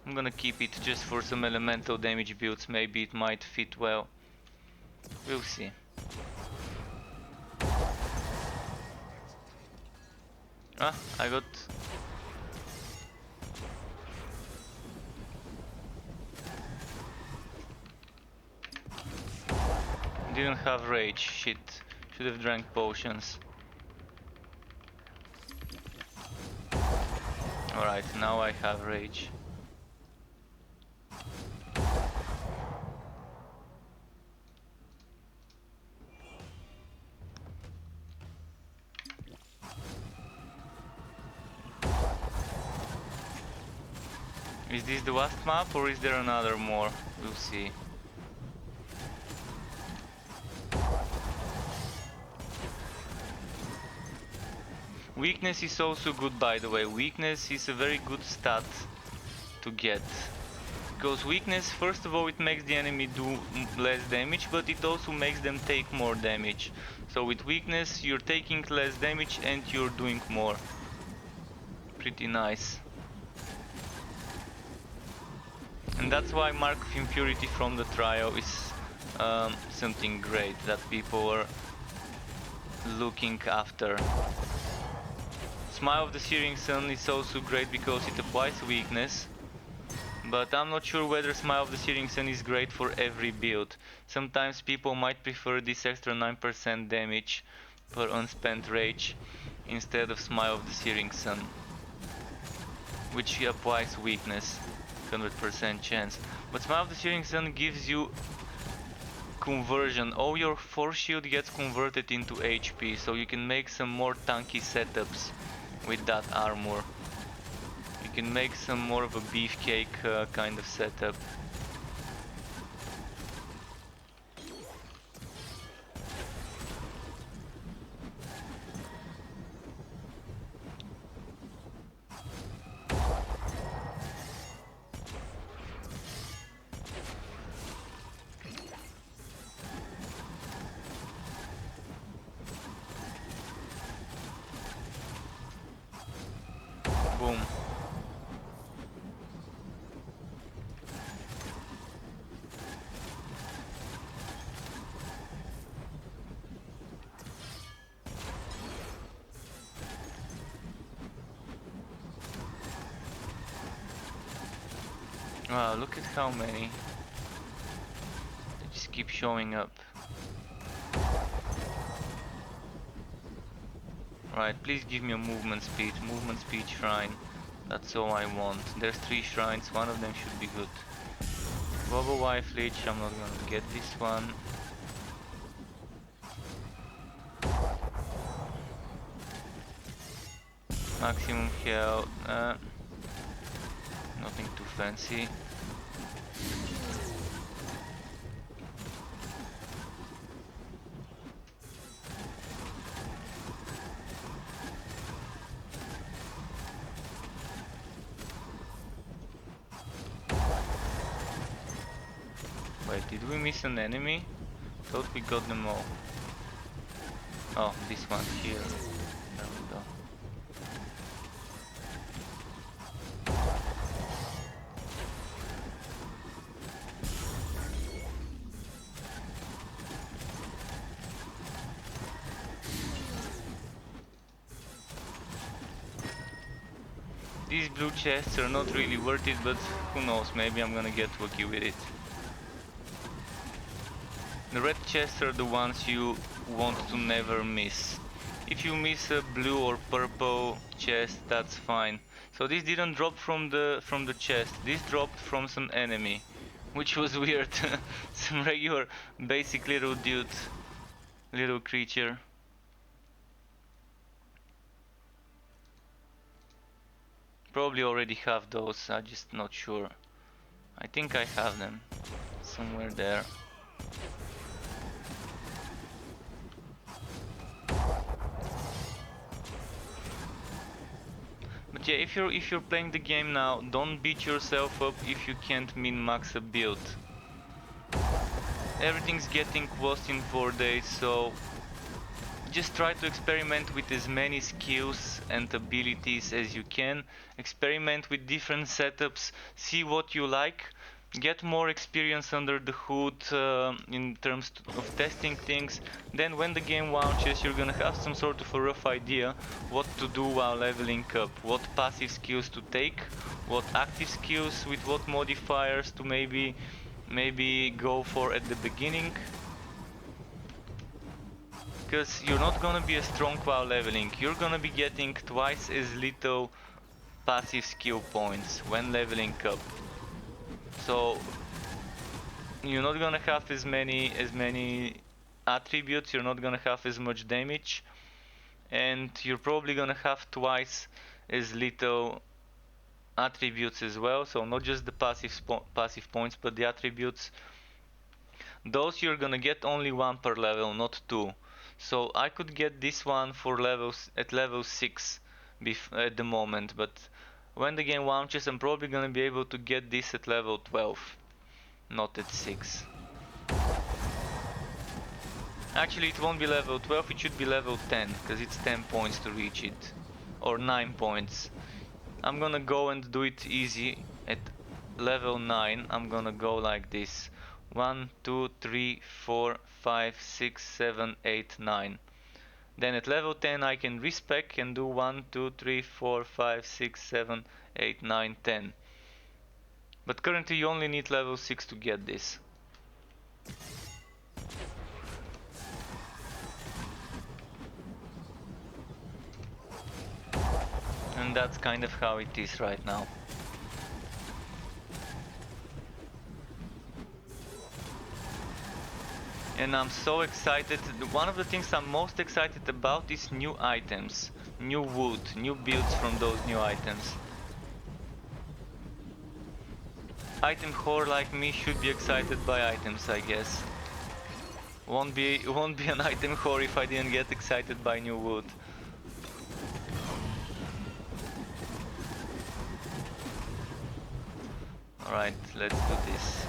I'm gonna keep it just for some elemental damage builds. Maybe it might fit well. We'll see. Ah, I got... Didn't have rage. Shit. Should have drank potions. Alright, now I have rage. Is this the last map or is there another more? We'll see. Weakness is also good, by the way. Weakness is a very good stat to get. Because weakness, first of all, it makes the enemy do less damage, but it also makes them take more damage. So with weakness, you're taking less damage and you're doing more. Pretty nice. And that's why Mark of Impurity from the trial is something great that people are looking after. Smile of the Searing Sun is also great because it applies weakness, but I'm not sure whether Smile of the Searing Sun is great for every build. Sometimes people might prefer this extra 9% damage per unspent rage instead of Smile of the Searing Sun, which applies weakness, 100% chance. But Smile of the Searing Sun gives you conversion. All your force shield gets converted into HP, so you can make some more tanky setups with that armor. You can make some more of a beefcake kind of setup. Wow, look at how many. They just keep showing up. Right, please give me a movement speed shrine. That's all I want. There's 3 shrines, one of them should be good. Global Wife Lich, I'm not gonna get this one. Maximum health, nothing too fancy. Wait, did we miss an enemy? Thought we got them all. Oh, this one here. There we go. These blue chests are not really worth it, but who knows, maybe I'm gonna get lucky with it. The red chests are the ones you want to never miss. If you miss a blue or purple chest, that's fine. So this didn't drop from the chest. This dropped from some enemy, which was weird. Some regular basic little dude, little creature. Probably already have those, I'm just not sure. I think I have them somewhere there. But yeah, if you're playing the game now, don't beat yourself up if you can't min-max a build. Everything's getting closed in 4 days, so just try to experiment with as many skills and abilities as you can. Experiment with different setups, see what you like. Get more experience under the hood in terms of testing things. Then when the game launches, you're gonna have some sort of a rough idea what to do while leveling up, what passive skills to take, what active skills with what modifiers to maybe go for at the beginning. Because you're not gonna be as strong while leveling, you're gonna be getting twice as little passive skill points when leveling up. So you're not gonna have as many attributes, you're not gonna have as much damage, and you're probably gonna have twice as little attributes as well. So not just the passive points, but the attributes. Those you're gonna get only 1 per level, not 2. So I could get this one for at level 6 at the moment, but when the game launches I'm probably gonna be able to get this at level 12, not at 6. Actually it won't be level 12, it should be level 10, because it's 10 points to reach it, or 9 points. I'm gonna go and do it easy. At level 9 I'm gonna go like this: 1, 2, 3, 4, 5, 6, 7, 8, 9. Then at level 10 I can respec and do 1, 2, 3, 4, 5, 6, 7, 8, 9, 10. But currently you only need level 6 to get this. And that's kind of how it is right now. And I'm so excited. One of the things I'm most excited about is new items, new wood, new builds from those new items. Item whore like me should be excited by items, I guess. Won't be an item whore if I didn't get excited by new wood. Alright, let's do this.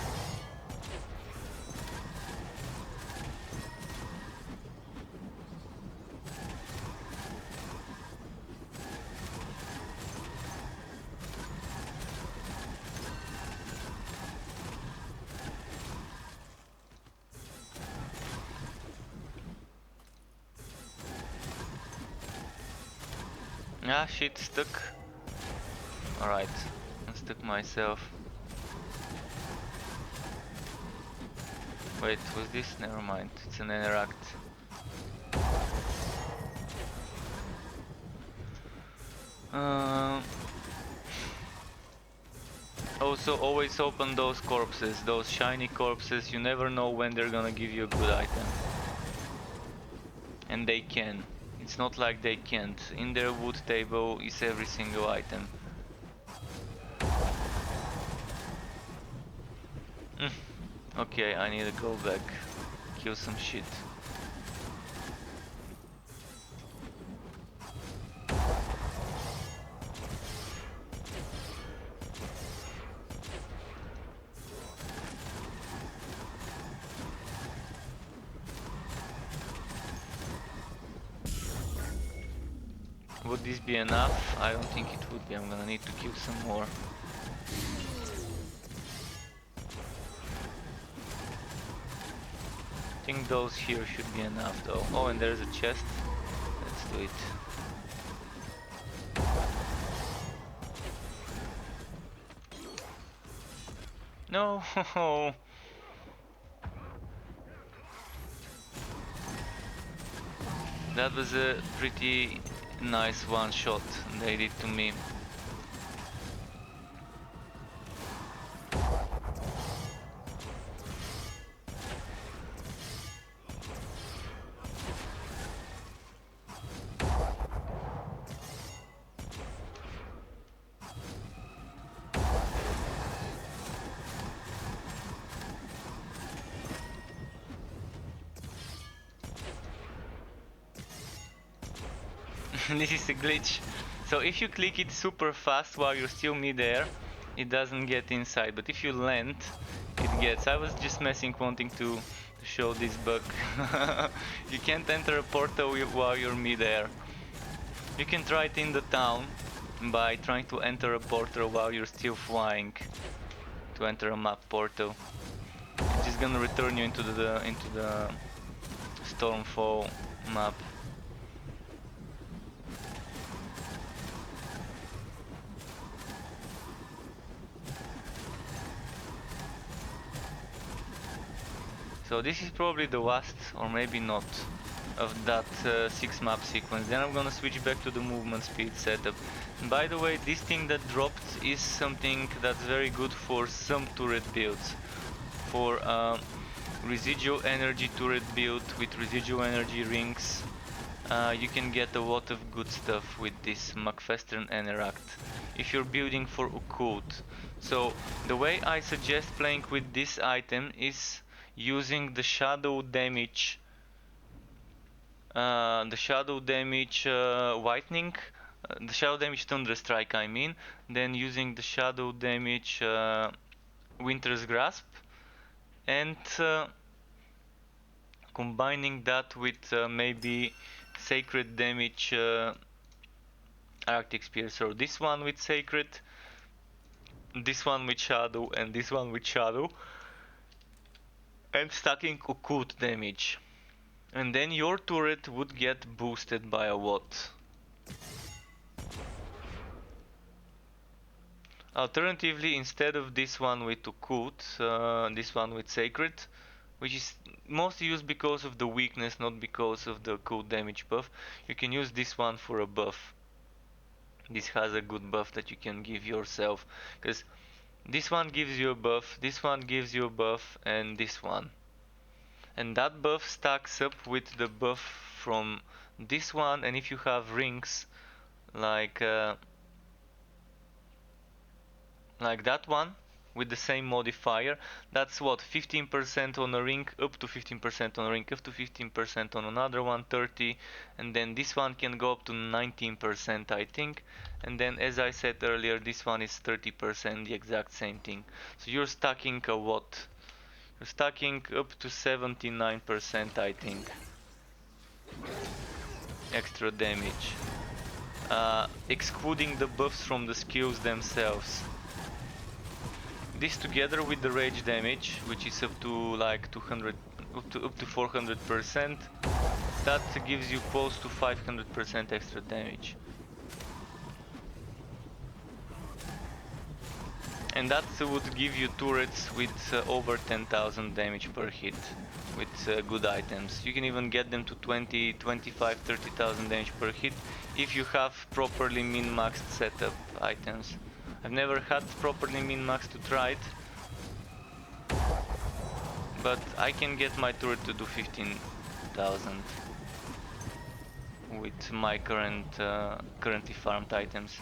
Ah shit, stuck. Alright, I stuck myself. Wait, was this? Never mind. It's an interact. Also, always open those corpses, those shiny corpses. You never know when they're gonna give you a good item. And they can. It's not like they can't. In their wood table is every single item. Okay, I need to go back. Kill some shit. Would this be enough? I don't think it would be. I'm gonna need to kill some more. I think those here should be enough though. Oh, and there's a chest. Let's do it. No! That was a pretty nice one shot they did to me. This is a glitch. So if you click it super fast while you're still mid-air, it doesn't get inside. But if you land, it gets. I was just wanting to show this bug. You can't enter a portal while you're mid-air. You can try it in the town by trying to enter a portal while you're still flying. To enter a map portal. It's just gonna return you into the Stormfall map. So this is probably the last, or maybe not, of that 6 map sequence. Then I'm gonna switch back to the movement speed setup. And by the way, this thing that dropped is something that's very good for some turret builds. For residual energy turret build with residual energy rings, you can get a lot of good stuff with this McFestern Interact if you're building for occult. So the way I suggest playing with this item is using the shadow damage whitening, the shadow damage thunder strike I mean, then using the shadow damage winter's grasp, and combining that with maybe sacred damage arctic spear. So this one with sacred, this one with shadow, and this one with shadow, and stacking occult damage, and then your turret would get boosted by a lot. Alternatively, instead of this one with occult, this one with sacred, which is mostly used because of the weakness, not because of the occult damage buff, you can use this one for a buff. This has a good buff that you can give yourself, because this one gives you a buff, this one gives you a buff, and this one. And that buff stacks up with the buff from this one, and if you have rings like that one with the same modifier, that's what, 15% on a ring, up to 15% on a ring, up to 15% on another one, 30, and then this one can go up to 19% I think, and then as I said earlier, this one is 30%, the exact same thing. So you're stacking a what? You're stacking up to 79% I think extra damage, excluding the buffs from the skills themselves. This together with the rage damage, which is up to like 200, up to 400%, that gives you close to 500% extra damage. And that would give you turrets with over 10,000 damage per hit with good items. You can even get them to 20, 25, 30,000 damage per hit if you have properly min-maxed setup items. I've never had properly min-maxed to try it, but I can get my turret to do 15,000 with my currently farmed items.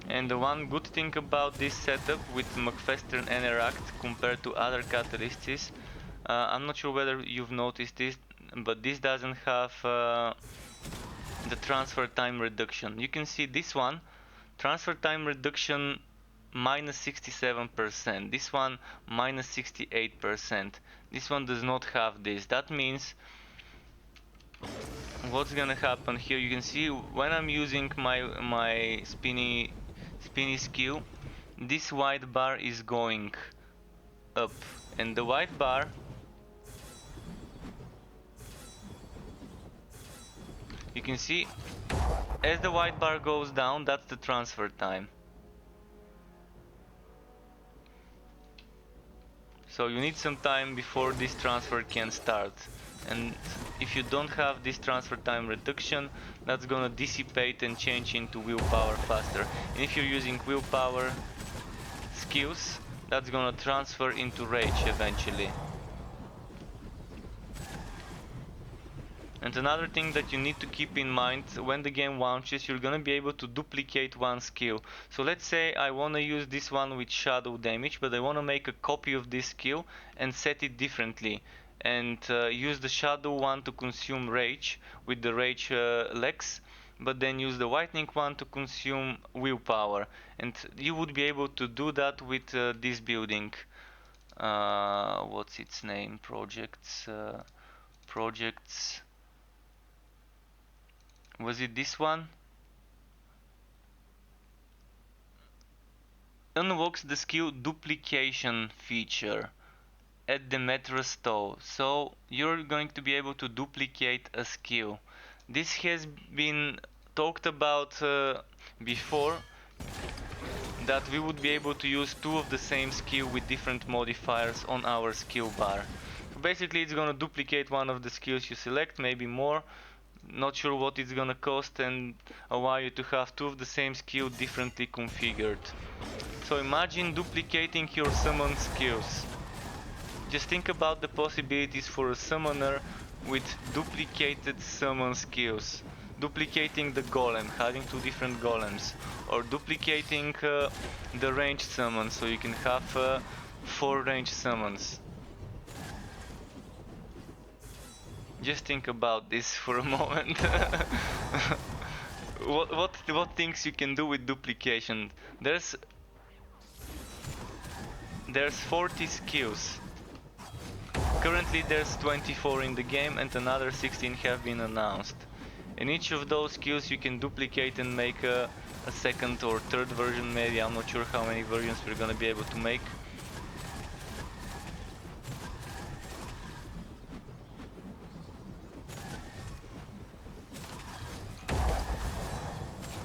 And the one good thing about this setup with McFester and Interact compared to other catalysts is, I'm not sure whether you've noticed this, but this doesn't have the transfer time reduction. You can see this one, transfer time reduction minus 67%, this one minus 68%. This one does not have this. That means what's gonna happen here, you can see when I'm using my spinny skill, this white bar is going up, and the white bar, you can see as the white bar goes down, that's the transfer time. So you need some time before this transfer can start, and if you don't have this transfer time reduction, that's gonna dissipate and change into willpower faster. And if you're using willpower skills, that's gonna transfer into rage eventually. And another thing that you need to keep in mind, when the game launches, you're gonna be able to duplicate one skill. So let's say I wanna use this one with shadow damage, but I wanna make a copy of this skill and set it differently. And use the shadow one to consume rage with the rage lex, but then use the lightning one to consume willpower. And you would be able to do that with this building. What's its name? Projects. Was it this one? Unlocks the skill duplication feature at the metro stove. So you're going to be able to duplicate a skill. This has been talked about before, that we would be able to use two of the same skill with different modifiers on our skill bar. So basically it's gonna duplicate one of the skills you select, maybe more. Not sure what it's gonna cost, and allow you to have two of the same skill differently configured. So imagine duplicating your summon skills. Just think about the possibilities for a summoner with duplicated summon skills. Duplicating the golem, having two different golems, or duplicating the ranged summon, so you can have 4 ranged summons. Just think about this for a moment. What things you can do with duplication? There's 40 skills. Currently there's 24 in the game, and another 16 have been announced. In each of those skills you can duplicate and make a second or third version, maybe. I'm not sure how many versions we're gonna be able to make.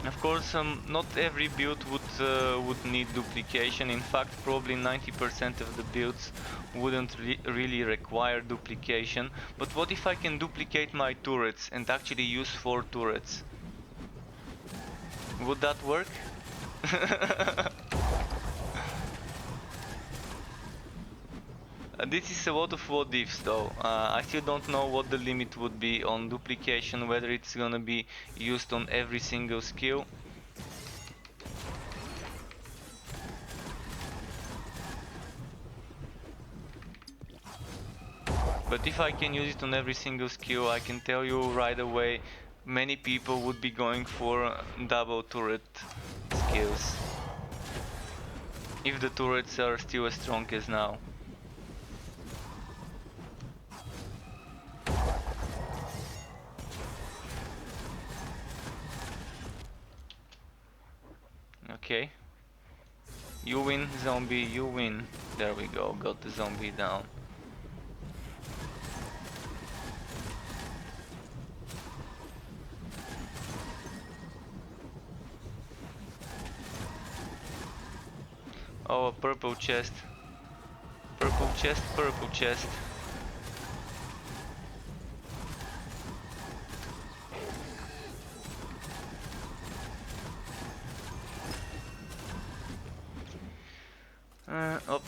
Of course, not every build would need duplication. In fact, probably 90% of the builds wouldn't really require duplication. But what if I can duplicate my turrets and actually use 4 turrets? Would that work? This is a lot of what ifs though. I still don't know what the limit would be on duplication, whether it's gonna be used on every single skill. But if I can use it on every single skill, I can tell you right away, many people would be going for double turret skills, if the turrets are still as strong as now. Okay. You win, zombie, you win. There we go, got the zombie down. Oh, a purple chest. Purple chest, purple chest. Up. Oops.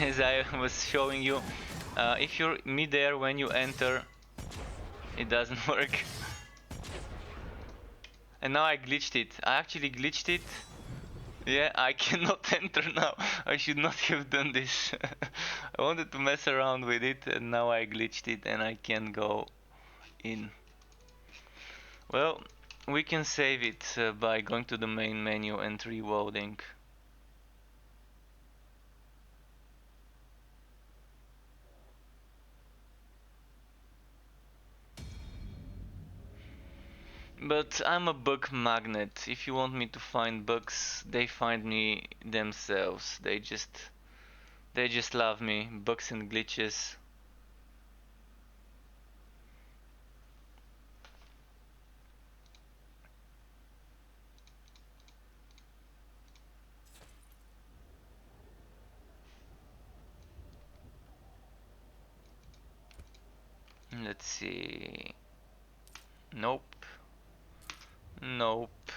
As I was showing you, if you're mid-air when you enter, it doesn't work. And now I glitched it. I actually glitched it. Yeah, I cannot enter now. I should not have done this. I wanted to mess around with it and now I glitched it and I can't go in. Well, we can save it by going to the main menu and reloading. But I'm a bug magnet. If you want me to find bugs, they find me themselves. They just love me. Bugs and glitches. Let's see. Nope. Nope.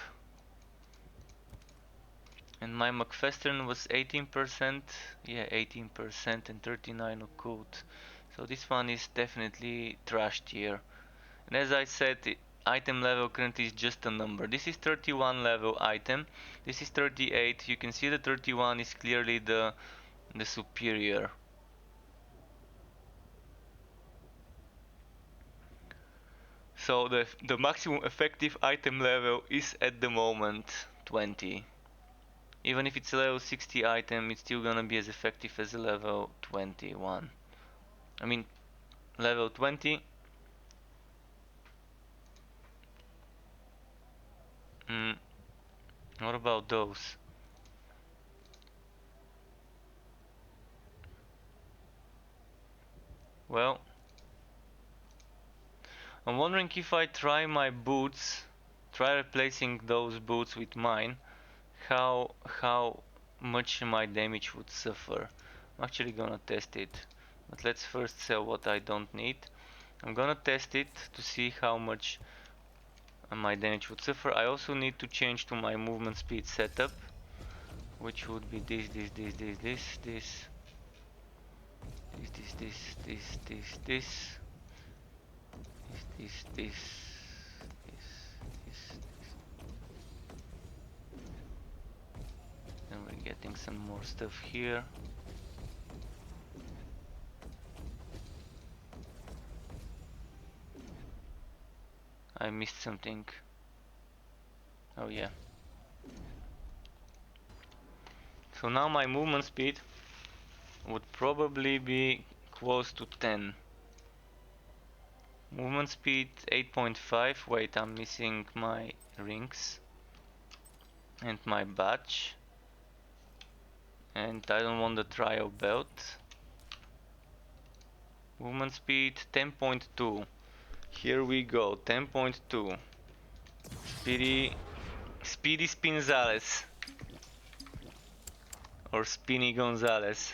And my McFestern was 18%. Yeah, 18% and 39 occult. So this one is definitely trash tier. And as I said, the item level currently is just a number. This is 31 level item. This is 38. You can see the 31 is clearly the superior. So the maximum effective item level is at the moment 20. Even if it's a level 60 item, it's still gonna be as effective as a level 21. I mean, level 20. What about those? Well, I'm wondering if I try my boots, try replacing those boots with mine, how much my damage would suffer. I'm actually gonna test it, but let's first sell what I don't need. I'm gonna test it to see how much my damage would suffer. I also need to change to my movement speed setup, which would be this, this, this, this, this, this, this, this, this, this, this, this, this, this, this. Then we're getting some more stuff here. I missed something. Oh yeah. So now my movement speed would probably be close to 10. Movement speed 8.5. Wait, I'm missing my rings and my badge. And I don't want the trial belt. Movement speed 10.2. Here we go, 10.2. Speedy Spinzales. Or Spinny Gonzales.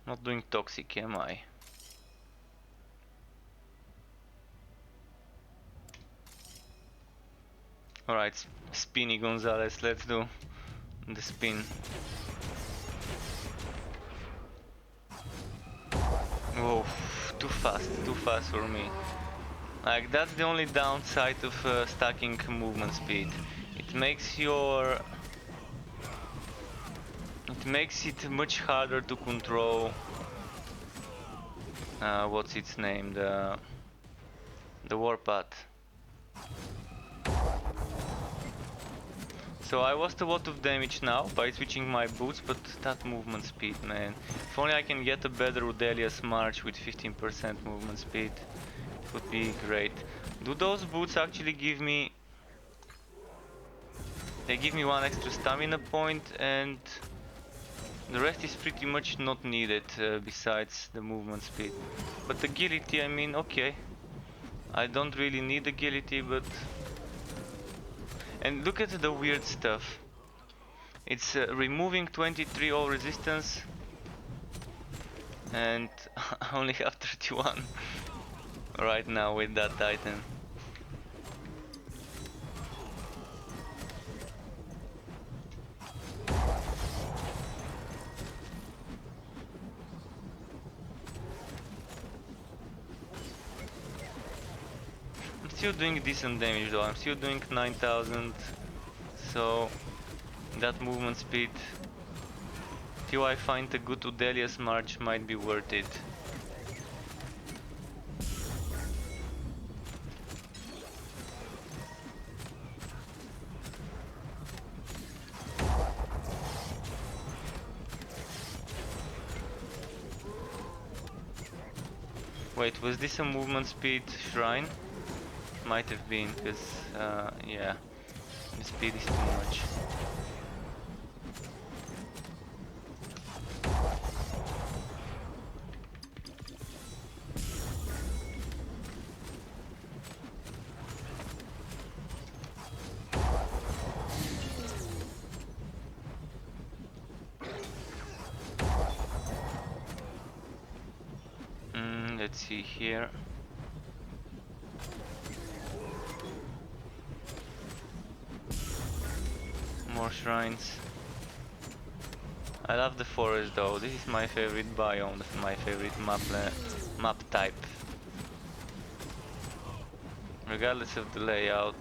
Not doing toxic, am I? Alright, Spinny Gonzales, let's do the spin. Whoa, too fast for me. Like that's the only downside of stacking movement speed. It makes your it makes it much harder to control what's its name, the warpath. So I lost a lot of damage now by switching my boots, but that movement speed, man. If only I can get a better Udelia's March with 15% movement speed, it would be great. Do those boots actually give me... They give me one extra stamina point, and the rest is pretty much not needed besides the movement speed. But agility, I mean, okay. I don't really need agility, but... And look at the weird stuff. It's removing 23 all resistance and I only have 31 right now with that item. I'm still doing decent damage though, I'm still doing 9000, so that movement speed till I find a good Udelia's March might be worth it. Wait, was this a movement speed shrine? Might have been, because yeah, the speed is too much. Let's see here. More shrines. I love the forest though. This is my favorite biome, my favorite map type. Regardless of the layout.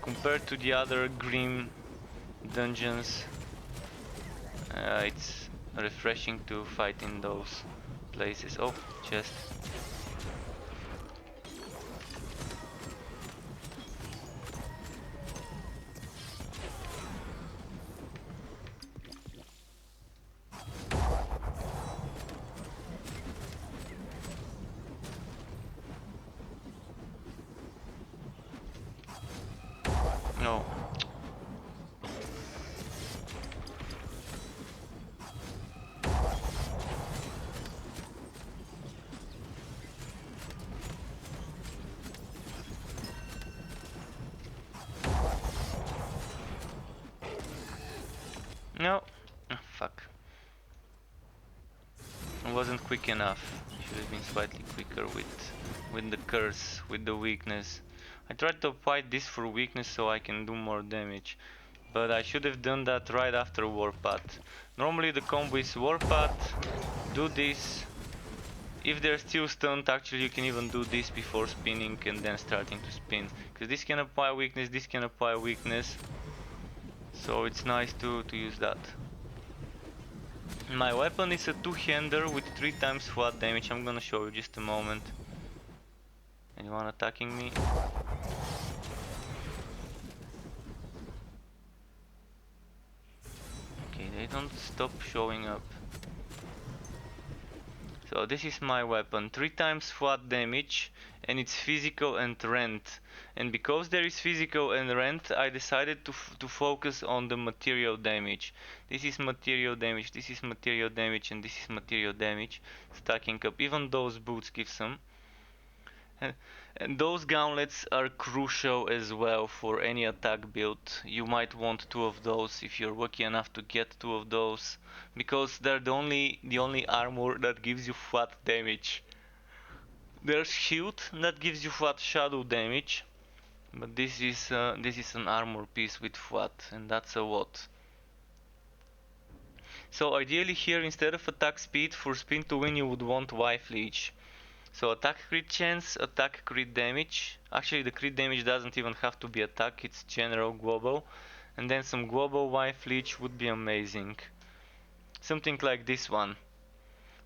Compared to the other grim dungeons, it's refreshing to fight in those places. Oh, chest. No. No. Oh, fuck. I wasn't quick enough. Should have been slightly quicker with the curse, with the weakness. I tried to fight this for weakness so I can do more damage. But I should have done that right after Warpath. Normally the combo is Warpath, do this. If they're still stunned, actually you can even do this before spinning and then starting to spin. Because this can apply weakness, this can apply weakness. So it's nice to use that. My weapon is a two-hander with 3 times flat damage. I'm gonna show you just a moment. Anyone attacking me? Okay, they don't stop showing up. So this is my weapon, 3 times flat damage, and it's physical and rend. And because there is physical and rend, I decided to focus on the material damage. This is material damage, this is material damage, and this is material damage, stacking up. Even those boots give some. And those gauntlets are crucial as well for any attack build. You might want 2 of those if you're lucky enough to get 2 of those, because they're the only armor that gives you flat damage. There's shield that gives you flat shadow damage, But this is an armor piece with what, and that's a what. So ideally here, instead of attack speed, for spin to win you would want wife leech. So attack crit chance, attack crit damage. Actually the crit damage doesn't even have to be attack, it's general global. And then some global wife leech would be amazing. Something like this one.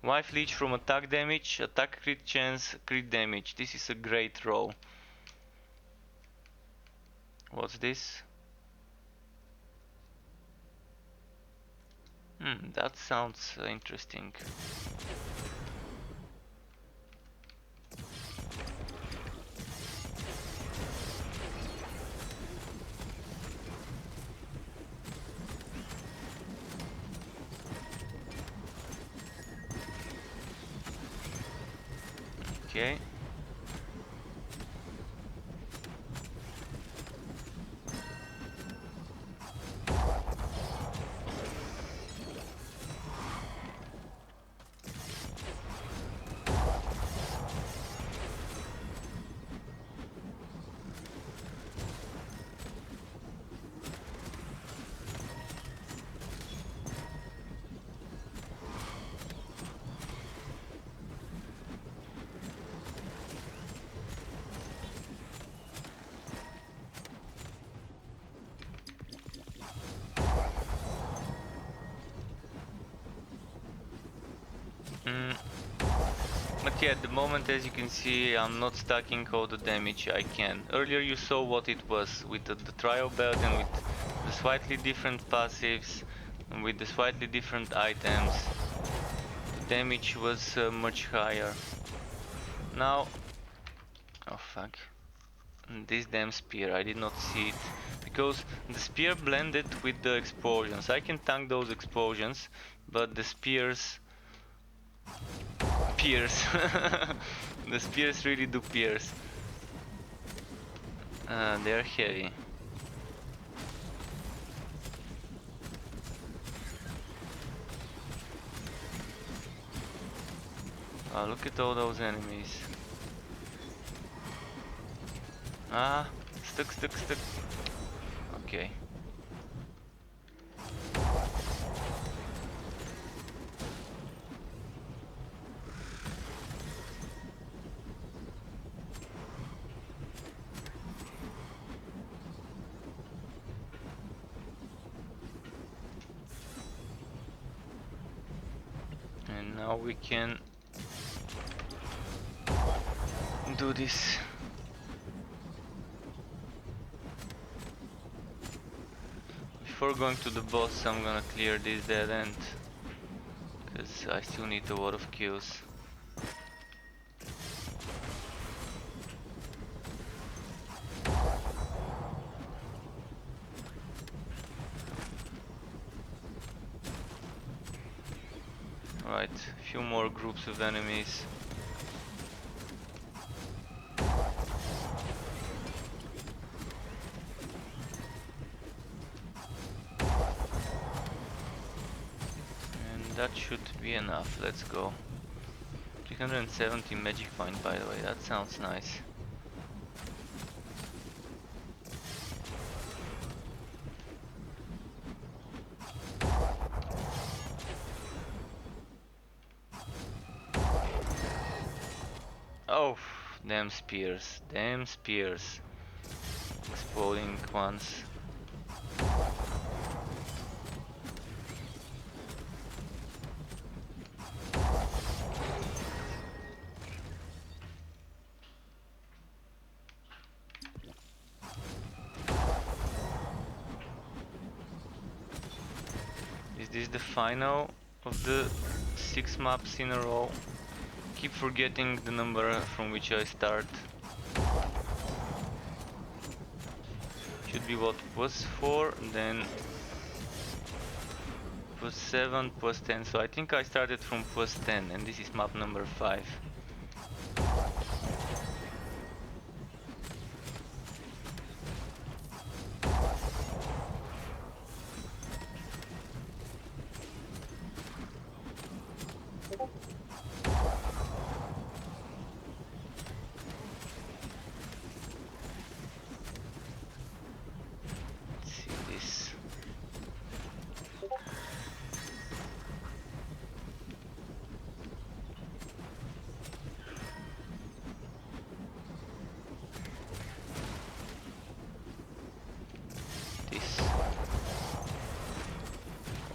Wife leech from attack damage, attack crit chance, crit damage. This is a great roll. What's this? That sounds interesting. Okay. But yeah, at the moment, as you can see, I'm not stacking all the damage I can. Earlier you saw what it was with the trial belt and with the slightly different passives and with the slightly different items. The damage was much higher. Now, oh fuck. This damn spear, I did not see it. Because the spear blended with the explosions. I can tank those explosions, but the spears pierce. The spears really do pierce. They're heavy. Oh, look at all those enemies. Ah, stuck. Okay. And now we can do this. Before going to the boss, I'm gonna clear this dead end, because I still need a lot of kills. Right, a few more groups of enemies. That should be enough, let's go. 370 magic point, by the way, that sounds nice. Oh, damn spears, exploding ones. Is this the final of the 6 maps in a row? Keep forgetting the number from which I start. Should be what, +4, then +7, +10. So I think I started from +10 and this is map number 5.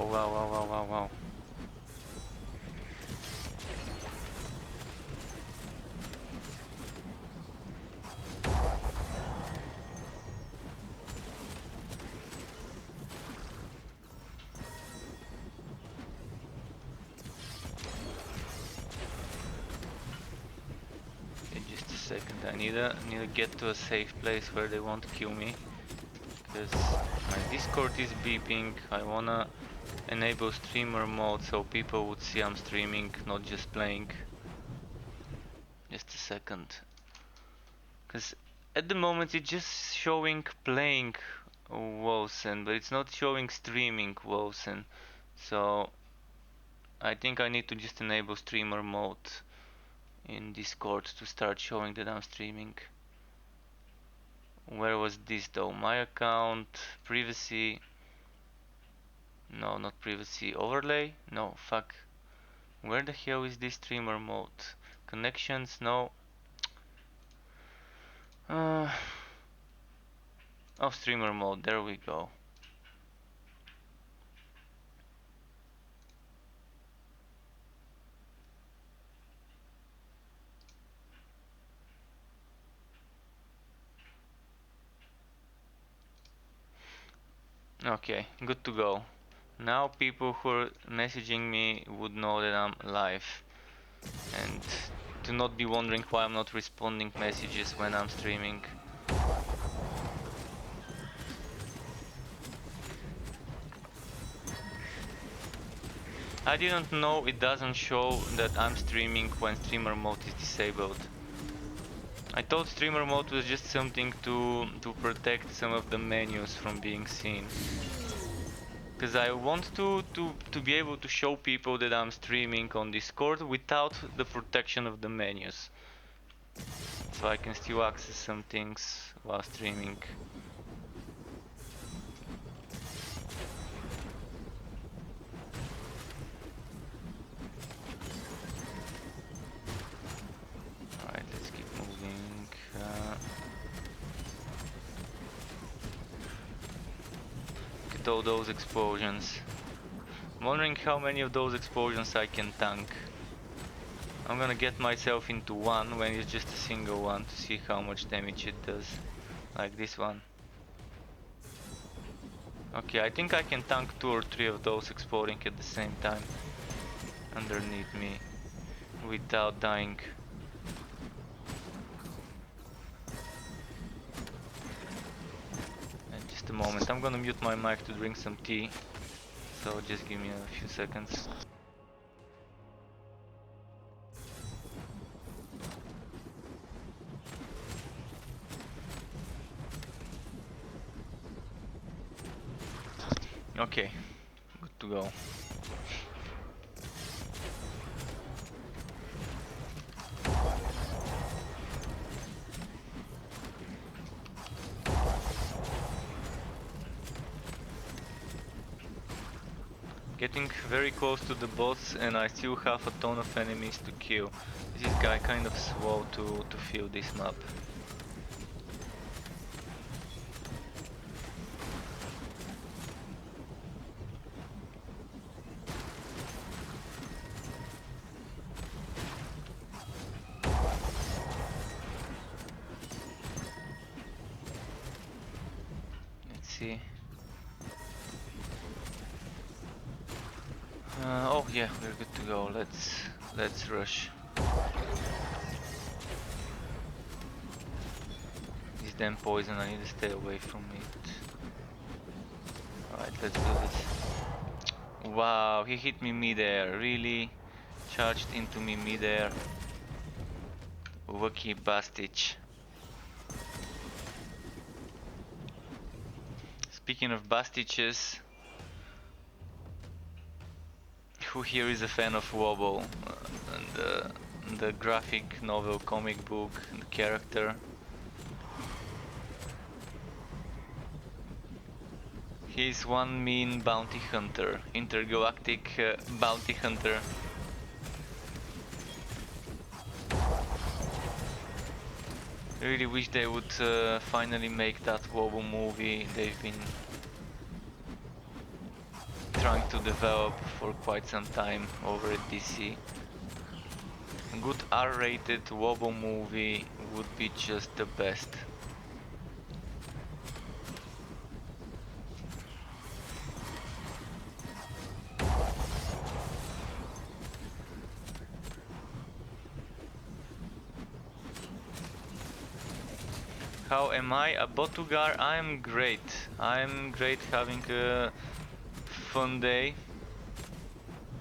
wow, wow, wow, wow, wow. Okay, just a second. I need to get to a safe place where they won't kill me, because my Discord is beeping. I wanna enable streamer mode so people would see I'm streaming, not just playing. Just a second. Because at the moment it's just showing playing Wolcen, but it's not showing streaming Wolcen. So I think I need to just enable streamer mode in Discord to start showing that I'm streaming. Where was this though? My account, privacy. No, not privacy. Overlay? No, fuck. Where the hell is this streamer mode? Connections? No. Uh, oh, streamer mode. There we go. Okay, good to go. Now people who are messaging me would know that I'm live, and to not be wondering why I'm not responding messages when I'm streaming. I didn't know it doesn't show that I'm streaming when streamer mode is disabled. I thought streamer mode was just something to protect some of the menus from being seen. Because I want to be able to show people that I'm streaming on Discord without the protection of the menus. So I can still access some things while streaming. Alright, let's keep moving. Look at all those explosions. I'm wondering how many of those explosions I can tank. I'm gonna get myself into one when it's just a single one to see how much damage it does. Like this one. Okay, I think I can tank 2 or 3 of those exploding at the same time underneath me without dying. And just a moment, I'm gonna mute my mic to drink some tea, so just give me a few seconds. Okay, good to go. Getting very close to the boss and I still have a ton of enemies to kill. This guy kind of slow to fill this map. Let's see. Oh yeah, we're good to go. Let's rush. This damn poison, I need to stay away from it. Alright, let's do this. Wow, he hit me midair, really? Charged into me midair. Wookie bastich. Speaking of bastiches, who here is a fan of Wobble? And the graphic novel, comic book, the character? He's one mean bounty hunter, intergalactic bounty hunter. I really wish they would finally make that Wobble movie. They've been trying to develop for quite some time over at DC. A good R-rated wobble movie would be just the best. How am I? A Botugar? I'm great. I'm great, having a fun day.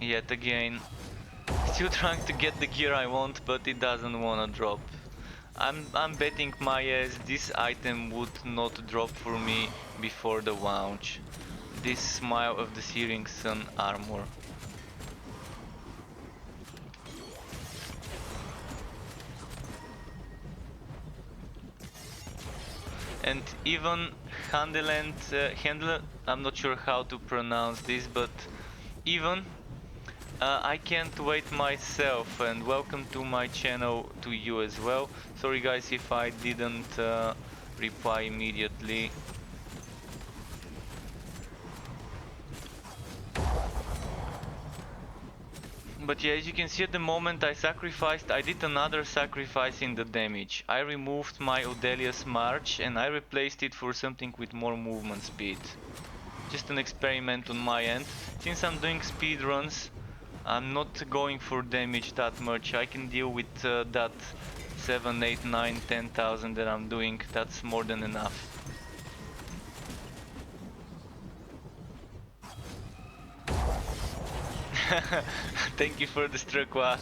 Yet again. Still trying to get the gear I want, but it doesn't wanna drop. I'm betting my ass this item would not drop for me before the launch. This Smile of the Searing Sun armor. And even Handel, I'm not sure how to pronounce this, but even I can't wait myself, and welcome to my channel to you as well. Sorry guys if I didn't reply immediately. But yeah, as you can see, at the moment I did another sacrifice in the damage. I removed my Odelia's March and I replaced it for something with more movement speed. Just an experiment on my end. Since I'm doing speed runs, I'm not going for damage that much. I can deal with that 7, 8, 9, 10,000 that I'm doing. That's more than enough. Thank you for the Strakwa.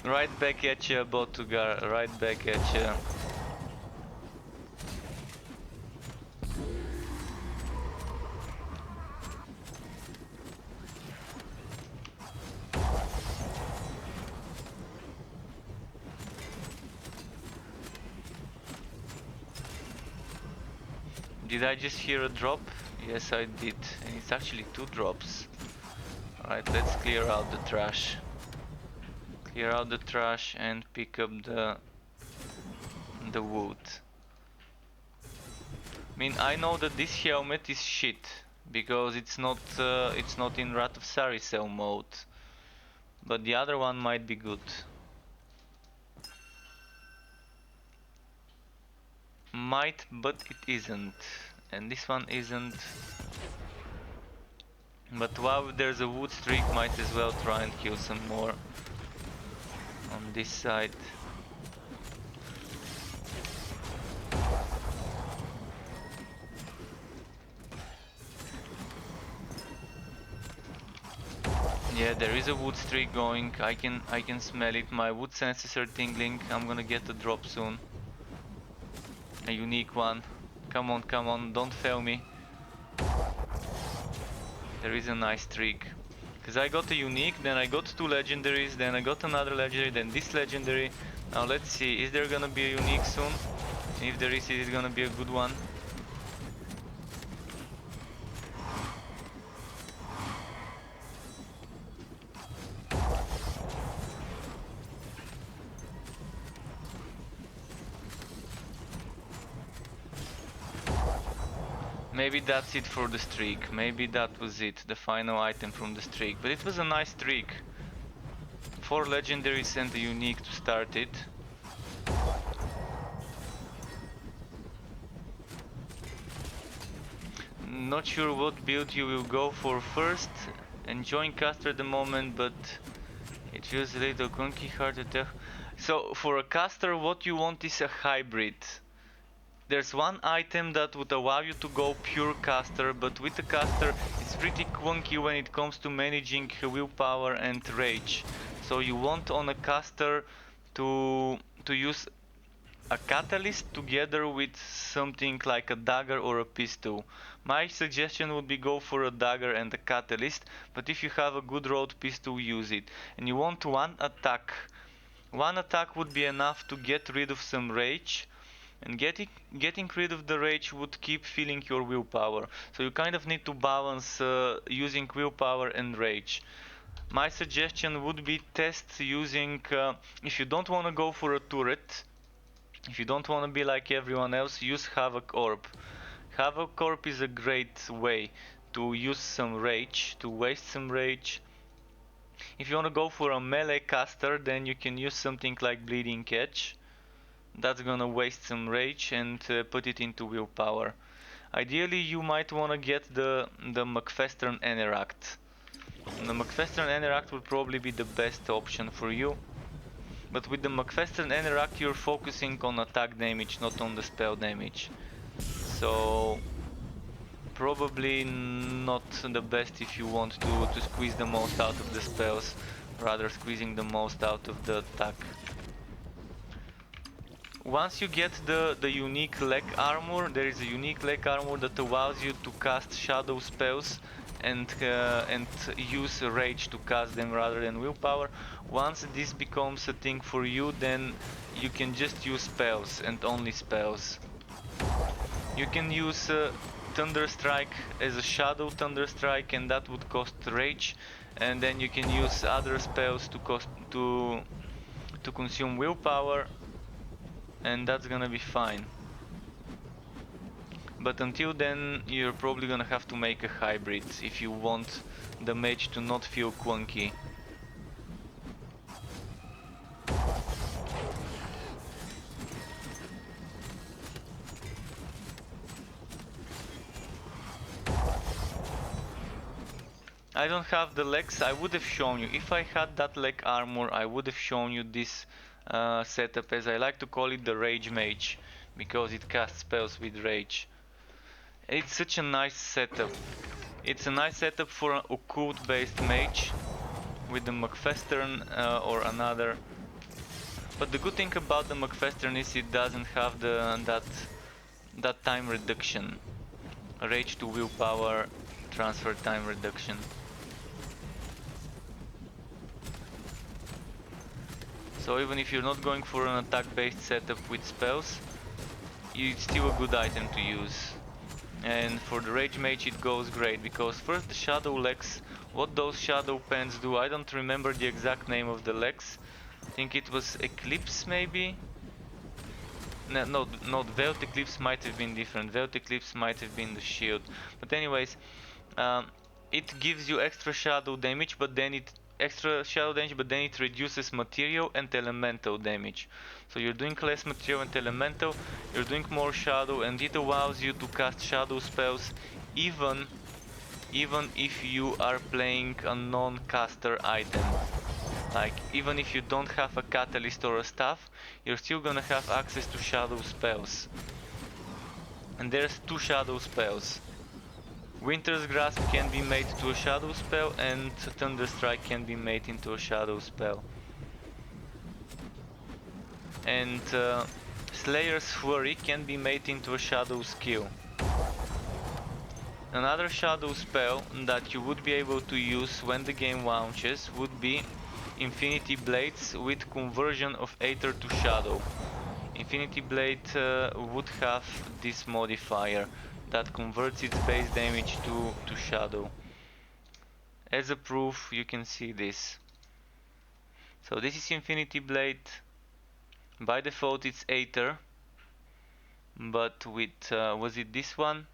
Right back at you, Botugar. Right back at you. Did I just hear a drop? Yes, I did. And it's actually 2 drops. Alright, let's clear out the trash. Clear out the trash and pick up the wood. I mean, I know that this helmet is shit because it's not in Wrath of Saricel mode, but the other one might be good. Might, but it isn't, and this one isn't. But while there's a wood streak, might as well try and kill some more on this side. Yeah, there is a wood streak going. I can smell it. My wood senses are tingling. I'm gonna get a drop soon. A unique one. Come on, don't fail me. There is a nice streak. Because I got a unique, then I got 2 legendaries, then I got another legendary, then this legendary. Now let's see, is there gonna be a unique soon? If there is it gonna be a good one? Maybe that's it for the streak. Maybe that was it, the final item from the streak. But it was a nice streak. 4 legendaries and a unique to start it. Not sure what build you will go for first. Enjoying caster at the moment, but it feels a little clunky, hard to tell. So for a caster, what you want is a hybrid. There's one item that would allow you to go pure caster, but with the caster it's pretty clunky when it comes to managing willpower and rage. So you want on a caster to use a catalyst together with something like a dagger or a pistol. My suggestion would be go for a dagger and a catalyst, but if you have a good road pistol, use it. And you want one attack. One attack would be enough to get rid of some rage. And getting rid of the rage would keep filling your willpower. So you kind of need to balance using willpower and rage. My suggestion would be test using, if you don't want to go for a turret, if you don't want to be like everyone else, use Havoc Orb. Havoc Corp is a great way to use some rage, to waste some rage. If you want to go for a melee caster, then you can use something like Bleeding Catch. That's gonna waste some rage and put it into willpower. Ideally, you might want to get the McFestern Eneract. The McFestern Eneract would probably be the best option for you. But with the McFestern Eneract, you're focusing on attack damage, not on the spell damage. So probably not the best if you want to squeeze the most out of the spells, rather squeezing the most out of the attack. Once you get the unique leg armor, there is a unique leg armor that allows you to cast shadow spells and use rage to cast them rather than willpower. Once this becomes a thing for you, then you can just use spells and only spells. You can use Thunder Strike as a shadow Thunder Strike, and that would cost rage, and then you can use other spells to consume willpower, and that's gonna be fine. But until then, you're probably gonna have to make a hybrid if you want the mage to not feel clunky. I don't have the legs. I would have shown you. If I had that leg armor, I would have shown you this setup, as I like to call it, the Rage Mage, because it casts spells with Rage. It's such a nice setup. It's a nice setup for an occult based mage with the McFestern or another. But the good thing about the McFestern is it doesn't have that time reduction. Rage to willpower transfer time reduction. So even if you're not going for an attack based setup with spells, it's still a good item to use. And for the Rage Mage it goes great, because first the Shadow Legs, what those Shadow Pens do, I don't remember the exact name of the legs. I think it was Eclipse maybe? No, Veiled Eclipse might have been different. Veiled Eclipse might have been the shield. But anyways, it gives you extra shadow damage, but then it reduces material and elemental damage. So you're doing less material and elemental, you're doing more shadow, and it allows you to cast shadow spells even if you are playing a non-caster item. Like, even if you don't have a catalyst or a staff, you're still gonna have access to shadow spells. And there's two shadow spells. Winter's Grasp can be made to a shadow spell, and Thunder Strike can be made into a shadow spell. And Slayer's Flurry can be made into a shadow skill. Another shadow spell that you would be able to use when the game launches would be Infinity Blades with conversion of Aether to Shadow. Infinity Blade would have this modifier that converts its base damage to shadow. As a proof, you can see this. So this is Infinity Blade. By default it's Aether, but with was it this one?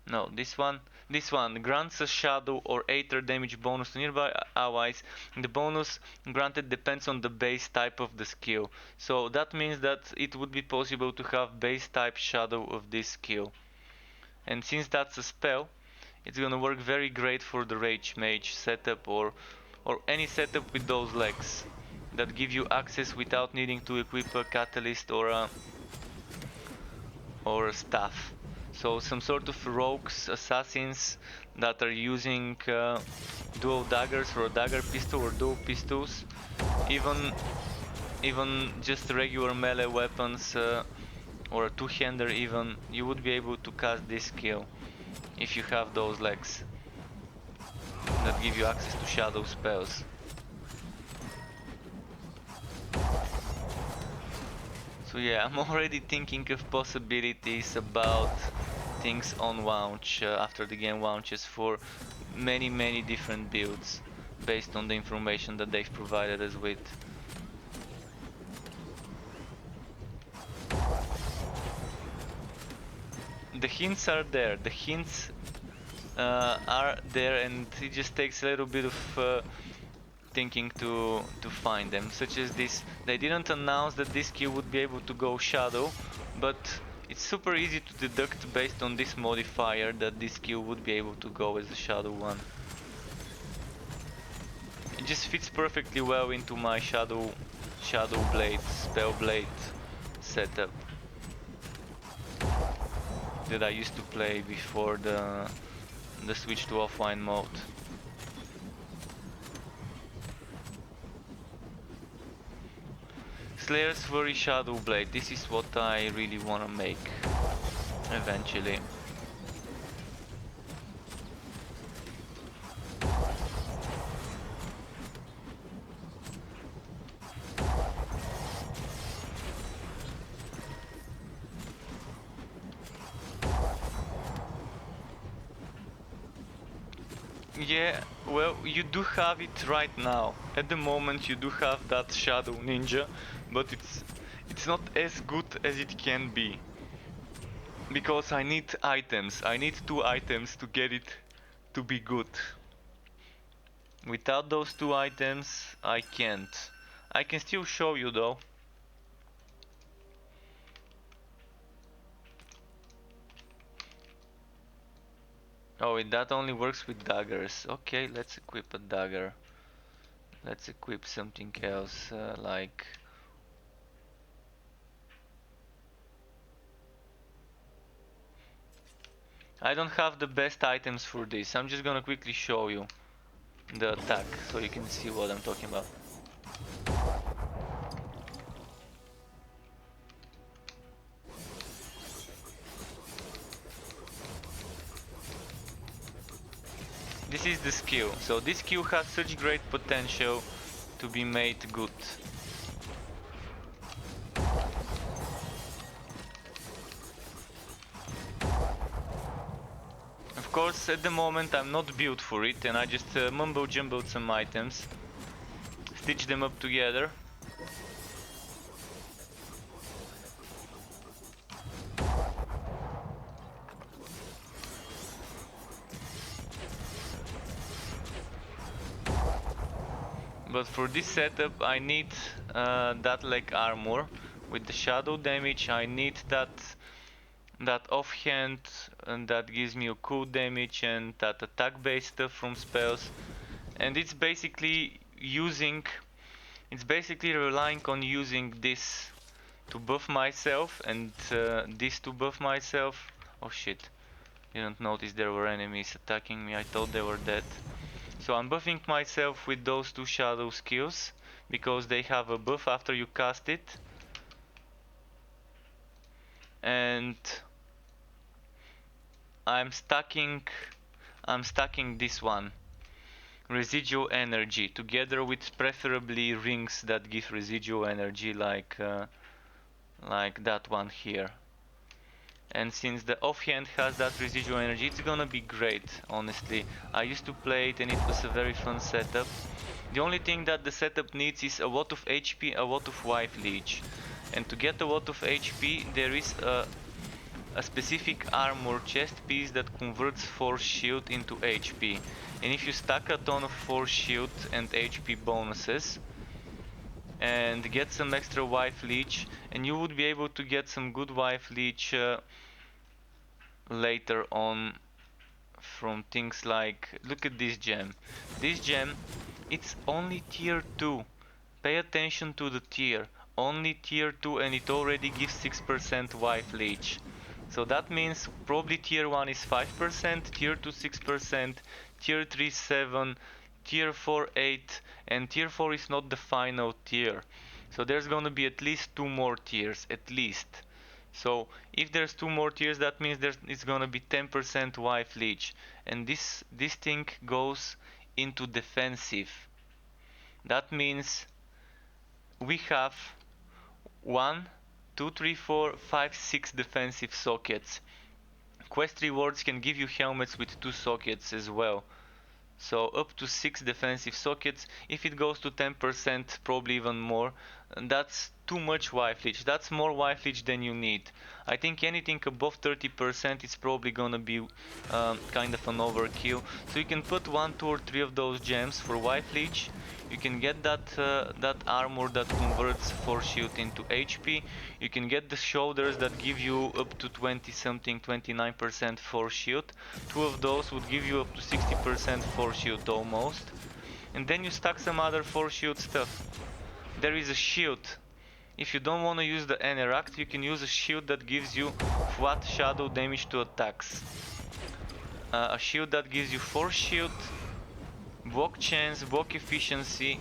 No, this one. This one grants a shadow or Aether damage bonus to nearby allies. The bonus granted depends on the base type of the skill. So that means that it would be possible to have base type shadow of this skill. And since that's a spell, it's gonna work very great for the Rage Mage setup or any setup with those legs that give you access without needing to equip a catalyst or a staff. So some sort of rogues, assassins that are using dual daggers or a dagger pistol or dual pistols, even just regular melee weapons or a two-hander even, you would be able to cast this skill if you have those legs that give you access to shadow spells. So yeah, I'm already thinking of possibilities about things on launch after the game launches for many different builds based on the information that they've provided us with. the hints are there. The hints are there, and it just takes a little bit of thinking to find them. Such as this, they didn't announce that this skill would be able to go shadow, but it's super easy to deduct based on this modifier that this skill would be able to go as a shadow one. It just fits perfectly well into my shadow blade, spell blade setup that I used to play before the switch to offline mode. Slayer's Fury Shadow Blade, this is what I really wanna make eventually. Yeah, well, you do have it right now. At the moment you do have that Shadow Ninja, but it's not as good as it can be. Because I need items. I need 2 items to get it to be good. Without those 2 items, I can't. I can still show you though. Oh, that only works with daggers. Okay, let's equip a dagger. Let's equip something else, like... I don't have the best items for this. I'm just gonna quickly show you the attack so you can see what I'm talking about. This is the skill. So this skill has such great potential to be made good. Of course, at the moment I'm not built for it, and I just mumbo jumbled some items, stitched them up together. But for this setup I need that like armor with the shadow damage. I need that offhand, and that gives me a cool damage, and that attack based stuff from spells. And it's basically relying on using this to buff myself, and this to buff myself. Oh shit, didn't notice there were enemies attacking me. I thought they were dead. So I'm buffing myself with those 2 shadow skills because they have a buff after you cast it. And I'm stacking this one, residual energy, together with preferably rings that give residual energy, like that one here. And since the offhand has that residual energy, it's gonna be great, honestly. I used to play it and it was a very fun setup. The only thing that the setup needs is a lot of HP, a lot of wife leech. And to get a lot of HP, there is a specific armor chest piece that converts force shield into HP. And if you stack a ton of force shield and HP bonuses and get some extra wife leech, and you would be able to get some good wife leech later on from things like, look at this gem. This gem, it's only tier 2. Pay attention to the tier. Only tier 2, and it already gives 6% wife leech. So that means probably tier 1 is 5%, tier 2 6%, tier 3 7, tier 4 8, and tier 4 is not the final tier. So there's gonna be at least 2 more tiers, at least. So if there's 2 more tiers, that means it's gonna be 10% wife leech. And this thing goes into defensive. That means we have 1, 2, 3, 4, 5, 6 defensive sockets. Quest rewards can give you helmets with 2 sockets as well. So up to 6 defensive sockets. If it goes to 10%, probably even more, That's too much wife leech. That's more wife leech than you need. I think anything above 30% is probably gonna be kind of an overkill. So you can put 1, 2 or 3 of those gems for wife leech. You can get that armor that converts force shield into HP. You can get the shoulders that give you up to 20 something, 29% force shield. 2 of those would give you up to 60% force shield almost. And then you stack some other force shield stuff. There is a shield. If you don't want to use the interact, you can use a shield that gives you flat shadow damage to attacks. A shield that gives you force shield, block chance, block efficiency,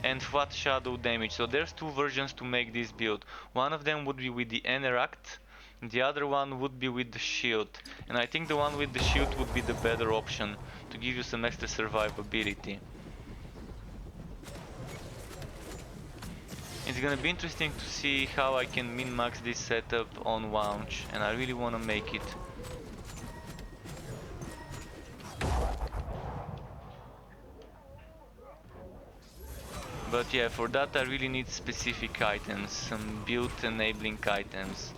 and flat shadow damage. So there's 2 versions to make this build. One of them would be with the interact, the other one would be with the shield. And I think the one with the shield would be the better option to give you some extra survivability. It's gonna be interesting to see how I can min-max this setup on launch, and I really wanna make it. But yeah, for that I really need specific items, some build enabling items.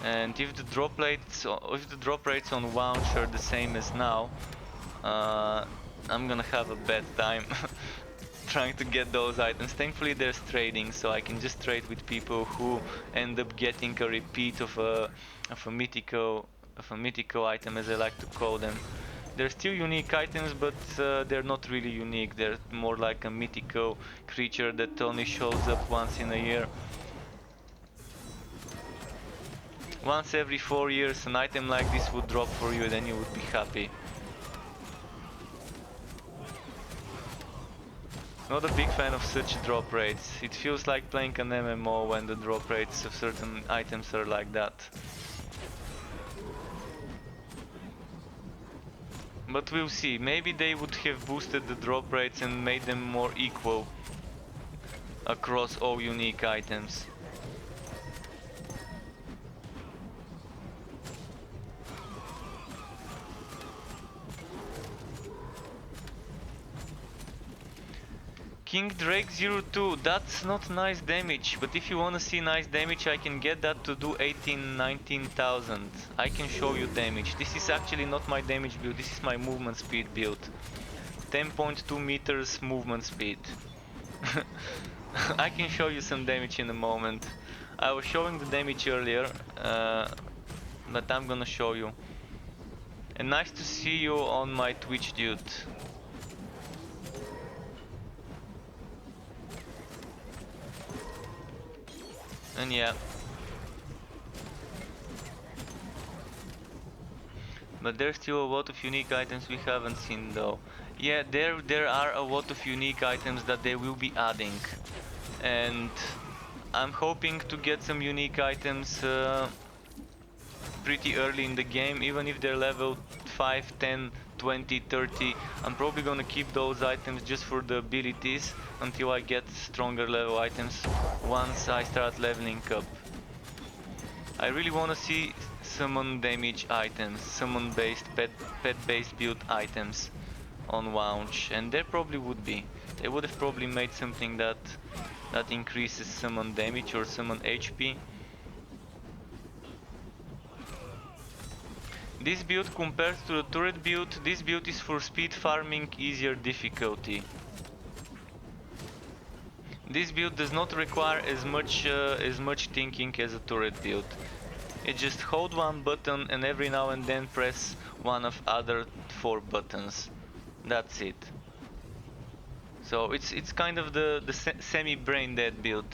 And if the drop rates on launch are the same as now, I'm gonna have a bad time trying to get those items. Thankfully there's trading, so I can just trade with people who end up getting a repeat of a mythical item, as I like to call them. They're still unique items, but they're not really unique. They're more like a mythical creature that only shows up once in a year. Once every 4 years an item like this would drop for you, then you would be happy. Not a big fan of such drop rates. It feels like playing an MMO when the drop rates of certain items are like that. But we'll see. Maybe they would have boosted the drop rates and made them more equal across all unique items. King Drake 02, that's not nice damage, but if you wanna see nice damage I can get that to do 19,000. I can show you damage. This is actually not my damage build, this is my movement speed build. 10.2 meters movement speed. I can show you some damage in a moment. I was showing the damage earlier, but I'm gonna show you. And nice to see you on my Twitch, dude. And yeah. But there's still a lot of unique items we haven't seen though. Yeah, there are a lot of unique items that they will be adding. And I'm hoping to get some unique items pretty early in the game, even if they're level 5, 10, 20, 30. I'm probably gonna keep those items just for the abilities until I get stronger level items once I start leveling up. I really wanna see summon damage items, summon based, pet based build items on launch, and there probably would be. They would have probably made something that increases summon damage or summon HP. This build compared to the turret build, this build is for speed farming, easier difficulty. This build does not require as much thinking as a turret build. You just hold one button and every now and then press one of other 4 buttons. That's it. So it's kind of the semi-brain dead build.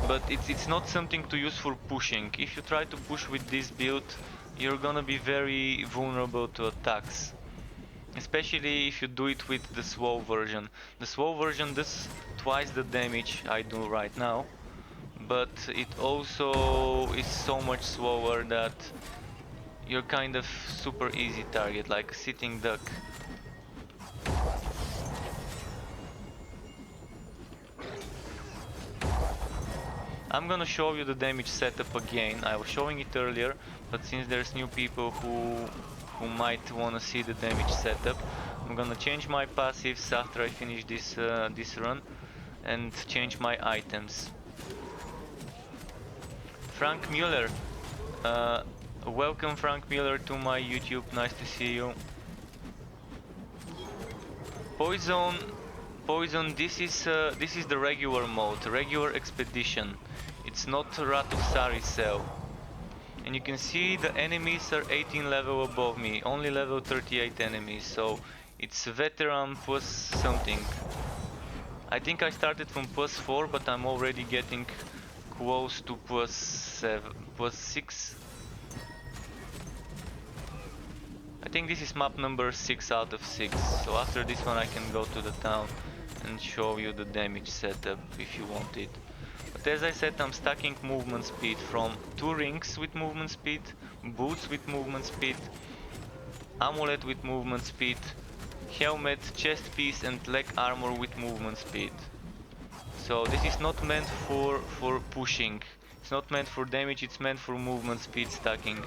But it's not something to use for pushing. If you try to push with this build, you're gonna be very vulnerable to attacks. Especially if you do it with the slow version. The slow version does twice the damage I do right now, but it also is so much slower that you're kind of super easy target, like a sitting duck. I'm gonna show you the damage setup again. I was showing it earlier, but since there's new people who who might wanna see the damage setup. I'm gonna change my passives after I finish this run and change my items. Frank Mueller, uh, welcome Frank Mueller to my YouTube. Nice to see you. Poison. This is the regular mode, regular expedition. It's not Wrath of Saricel. And you can see the enemies are 18 level above me, only level 38 enemies, so it's veteran plus something. I think I started from plus 4, but I'm already getting close to plus 7, plus 6. I think this is map number 6 out of 6, so after this one I can go to the town and show you the damage setup if you want it. But as I said, I'm stacking movement speed from 2 rings with movement speed, boots with movement speed, amulet with movement speed, helmet, chest piece and leg armor with movement speed. So this is not meant for pushing, it's not meant for damage, it's meant for movement speed stacking.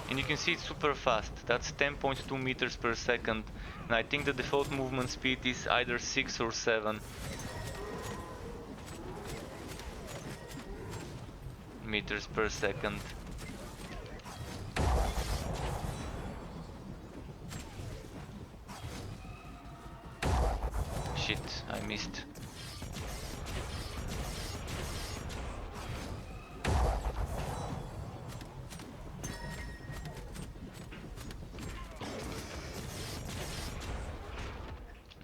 And you can see it's super fast, that's 10.2 meters per second, and I think the default movement speed is either 6 or 7 meters per second. Shit, I missed.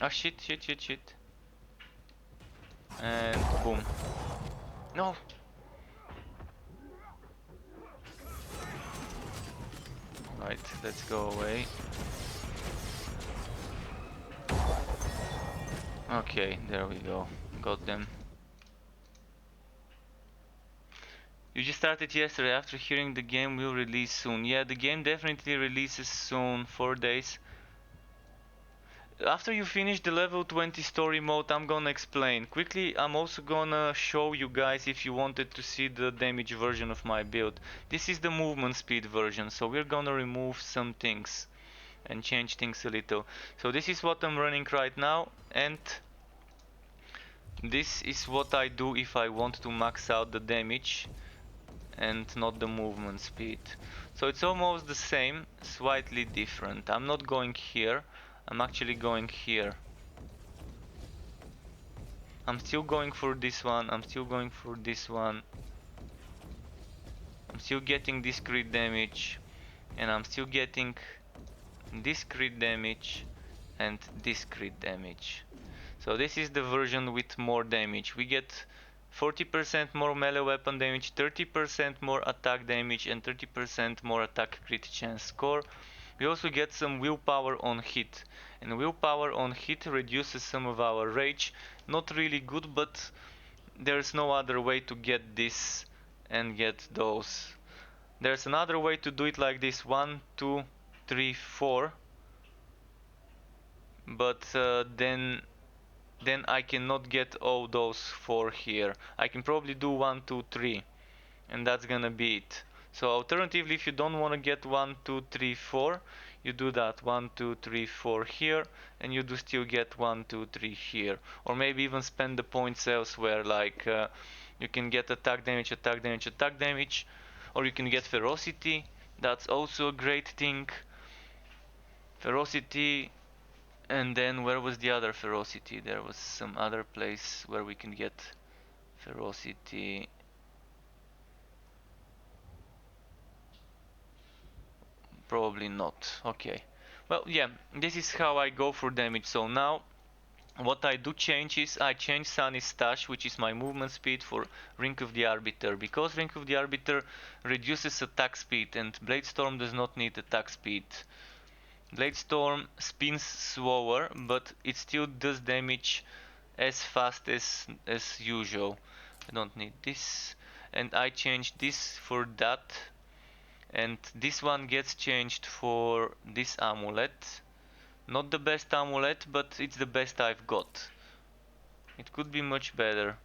Ah, shit. And boom. No! Right, let's go away. Okay, there we go. Got them. You just started yesterday after hearing the game will release soon. Yeah, the game definitely releases soon, 4 days. After you finish the level 20 story mode, I'm gonna explain. Quickly, I'm also gonna show you guys if you wanted to see the damage version of my build. This is the movement speed version, so we're gonna remove some things and change things a little. So this is what I'm running right now, and this is what I do if I want to max out the damage and not the movement speed. So it's almost the same, slightly different. I'm not going here, I'm actually going here. I'm still going for this one, I'm still going for this one. I'm still getting this crit damage, and I'm still getting this crit damage and this crit damage. So this is the version with more damage. We get 40% more melee weapon damage, 30% more attack damage and 30% more attack crit chance score. We also get some willpower on hit, and willpower on hit reduces some of our rage. Not really good, but there's no other way to get this and get those. There's another way to do it like this: 1, 2, 3, 4, but then I cannot get all those 4 here. I can probably do 1, 2, 3, and that's gonna be it. So alternatively, if you don't want to get 1, 2, 3, 4, you do that 1, 2, 3, 4 here, and you do still get 1, 2, 3 here. Or maybe even spend the points elsewhere, like you can get attack damage, attack damage, attack damage, or you can get ferocity. That's also a great thing. Ferocity. And then where was the other ferocity? There was some other place where we can get ferocity. Probably not. Okay. Well, yeah, this is how I go for damage. So now what I do change is I change Sunny's stash, which is my movement speed, for Ring of the Arbiter, because Ring of the Arbiter reduces attack speed and Bladestorm does not need attack speed. Bladestorm spins slower, but it still does damage as fast as usual. I don't need this, and I change this for that, and this one gets changed for this amulet. Not the best amulet, but it's the best I've got. It could be much better.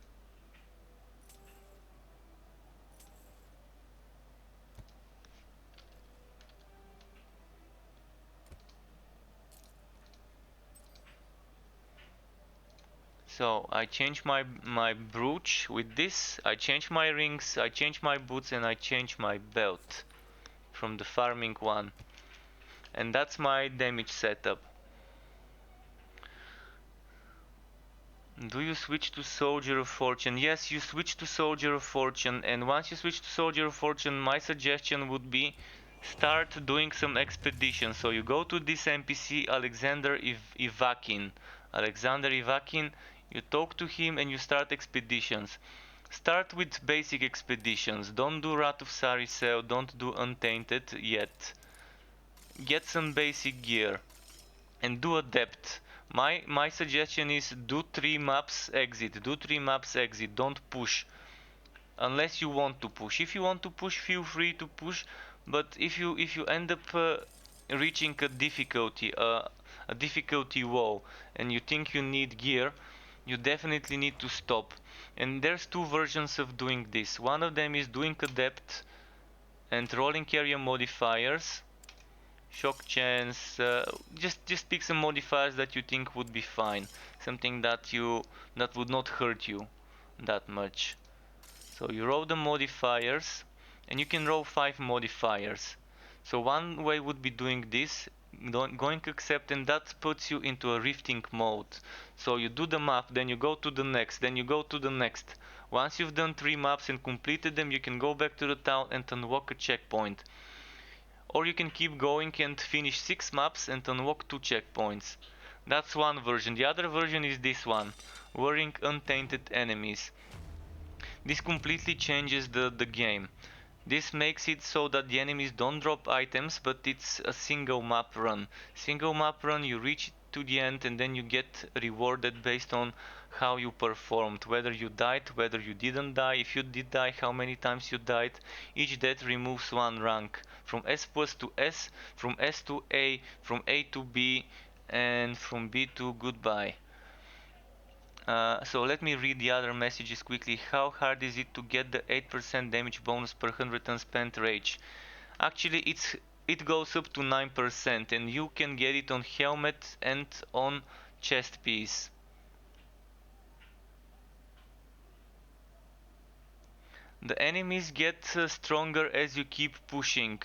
So I change my brooch with this, I change my rings, I change my boots, and I change my belt from the farming one. And that's my damage setup. Do you switch to Soldier of Fortune? Yes, you switch to Soldier of Fortune, and once you switch to Soldier of Fortune, my suggestion would be start doing some expeditions. So you go to this NPC, Alexander Ivakin. Alexander Ivakin, you talk to him and you start expeditions. Start with basic expeditions. Don't do Wrath of Sarisel, don't do Untainted yet. Get some basic gear and do a depth. My suggestion is do 3 maps exit. Do 3 maps exit. Don't push unless you want to push. If you want to push, feel free to push. But if you end up reaching a difficulty wall and you think you need gear, you definitely need to stop. And there's 2 versions of doing this. One of them is doing a depth and rolling area modifiers. Shock chance, just pick some modifiers that you think would be fine, something that would not hurt you that much. So you roll the modifiers, and you can roll 5 modifiers. So one way would be doing this, going accept, and that puts you into a rifting mode. So you do the map, then you go to the next, then you go to the next. Once you've done 3 maps and completed them, you can go back to the town and unlock a checkpoint. Or you can keep going and finish 6 maps and unlock 2 checkpoints. That's one version. The other version is this one, wearing untainted enemies. This completely changes the game. This makes it so that the enemies don't drop items, but it's a single map run. Single map run, you reach to the end and then you get rewarded based on how you performed, whether you died, whether you didn't die, if you did die, how many times you died. Each death removes 1 rank, from S+ to S, from S to A, from A to B, and from B to goodbye. So let me read the other messages quickly. How hard is it to get the 8% damage bonus per 100 unspent rage? Actually, it goes up to 9%, and you can get it on helmet and on chest piece. The enemies get stronger as you keep pushing.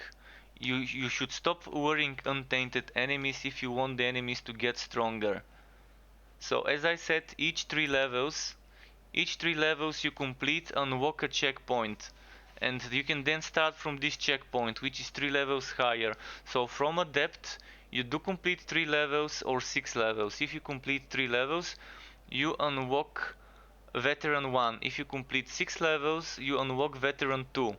You should stop wearing untainted enemies if you want the enemies to get stronger. So as I said, each 3 levels you complete unlock a checkpoint, and you can then start from this checkpoint, which is 3 levels higher. So from a depth, you do complete 3 levels or 6 levels. If you complete 3 levels, you unlock Veteran 1. If you complete 6 levels, you unlock Veteran 2.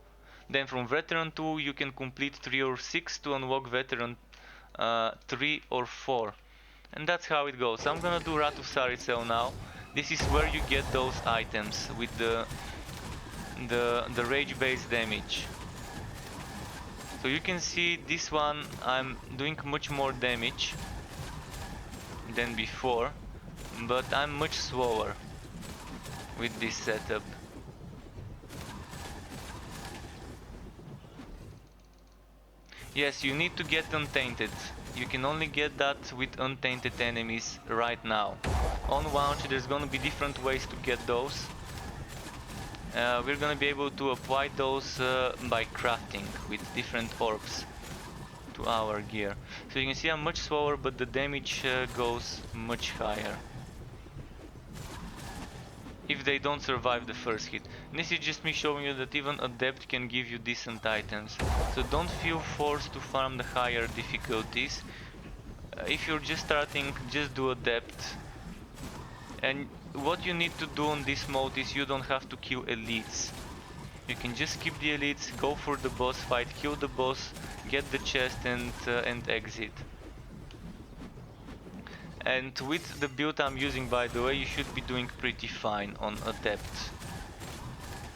Then from Veteran 2, you can complete 3 or 6 to unlock Veteran 3 or 4. And that's how it goes. I'm gonna do Wrath of Sarisel now. This is where you get those items with the rage based damage. So you can see this one, I'm doing much more damage than before, but I'm much slower with this setup. Yes, you need to get Untainted. You can only get that with untainted enemies right now. On launch there's gonna be different ways to get those. We're gonna be able to apply those by crafting with different orbs to our gear. So you can see I'm much slower, but the damage goes much higher if they don't survive the first hit. And this is just me showing you that even Adept can give you decent items. So don't feel forced to farm the higher difficulties. If you're just starting, just do Adept. And what you need to do on this mode is you don't have to kill elites. You can just skip the elites, go for the boss fight, kill the boss, get the chest and exit. And with the build I'm using, by the way, you should be doing pretty fine on Adept.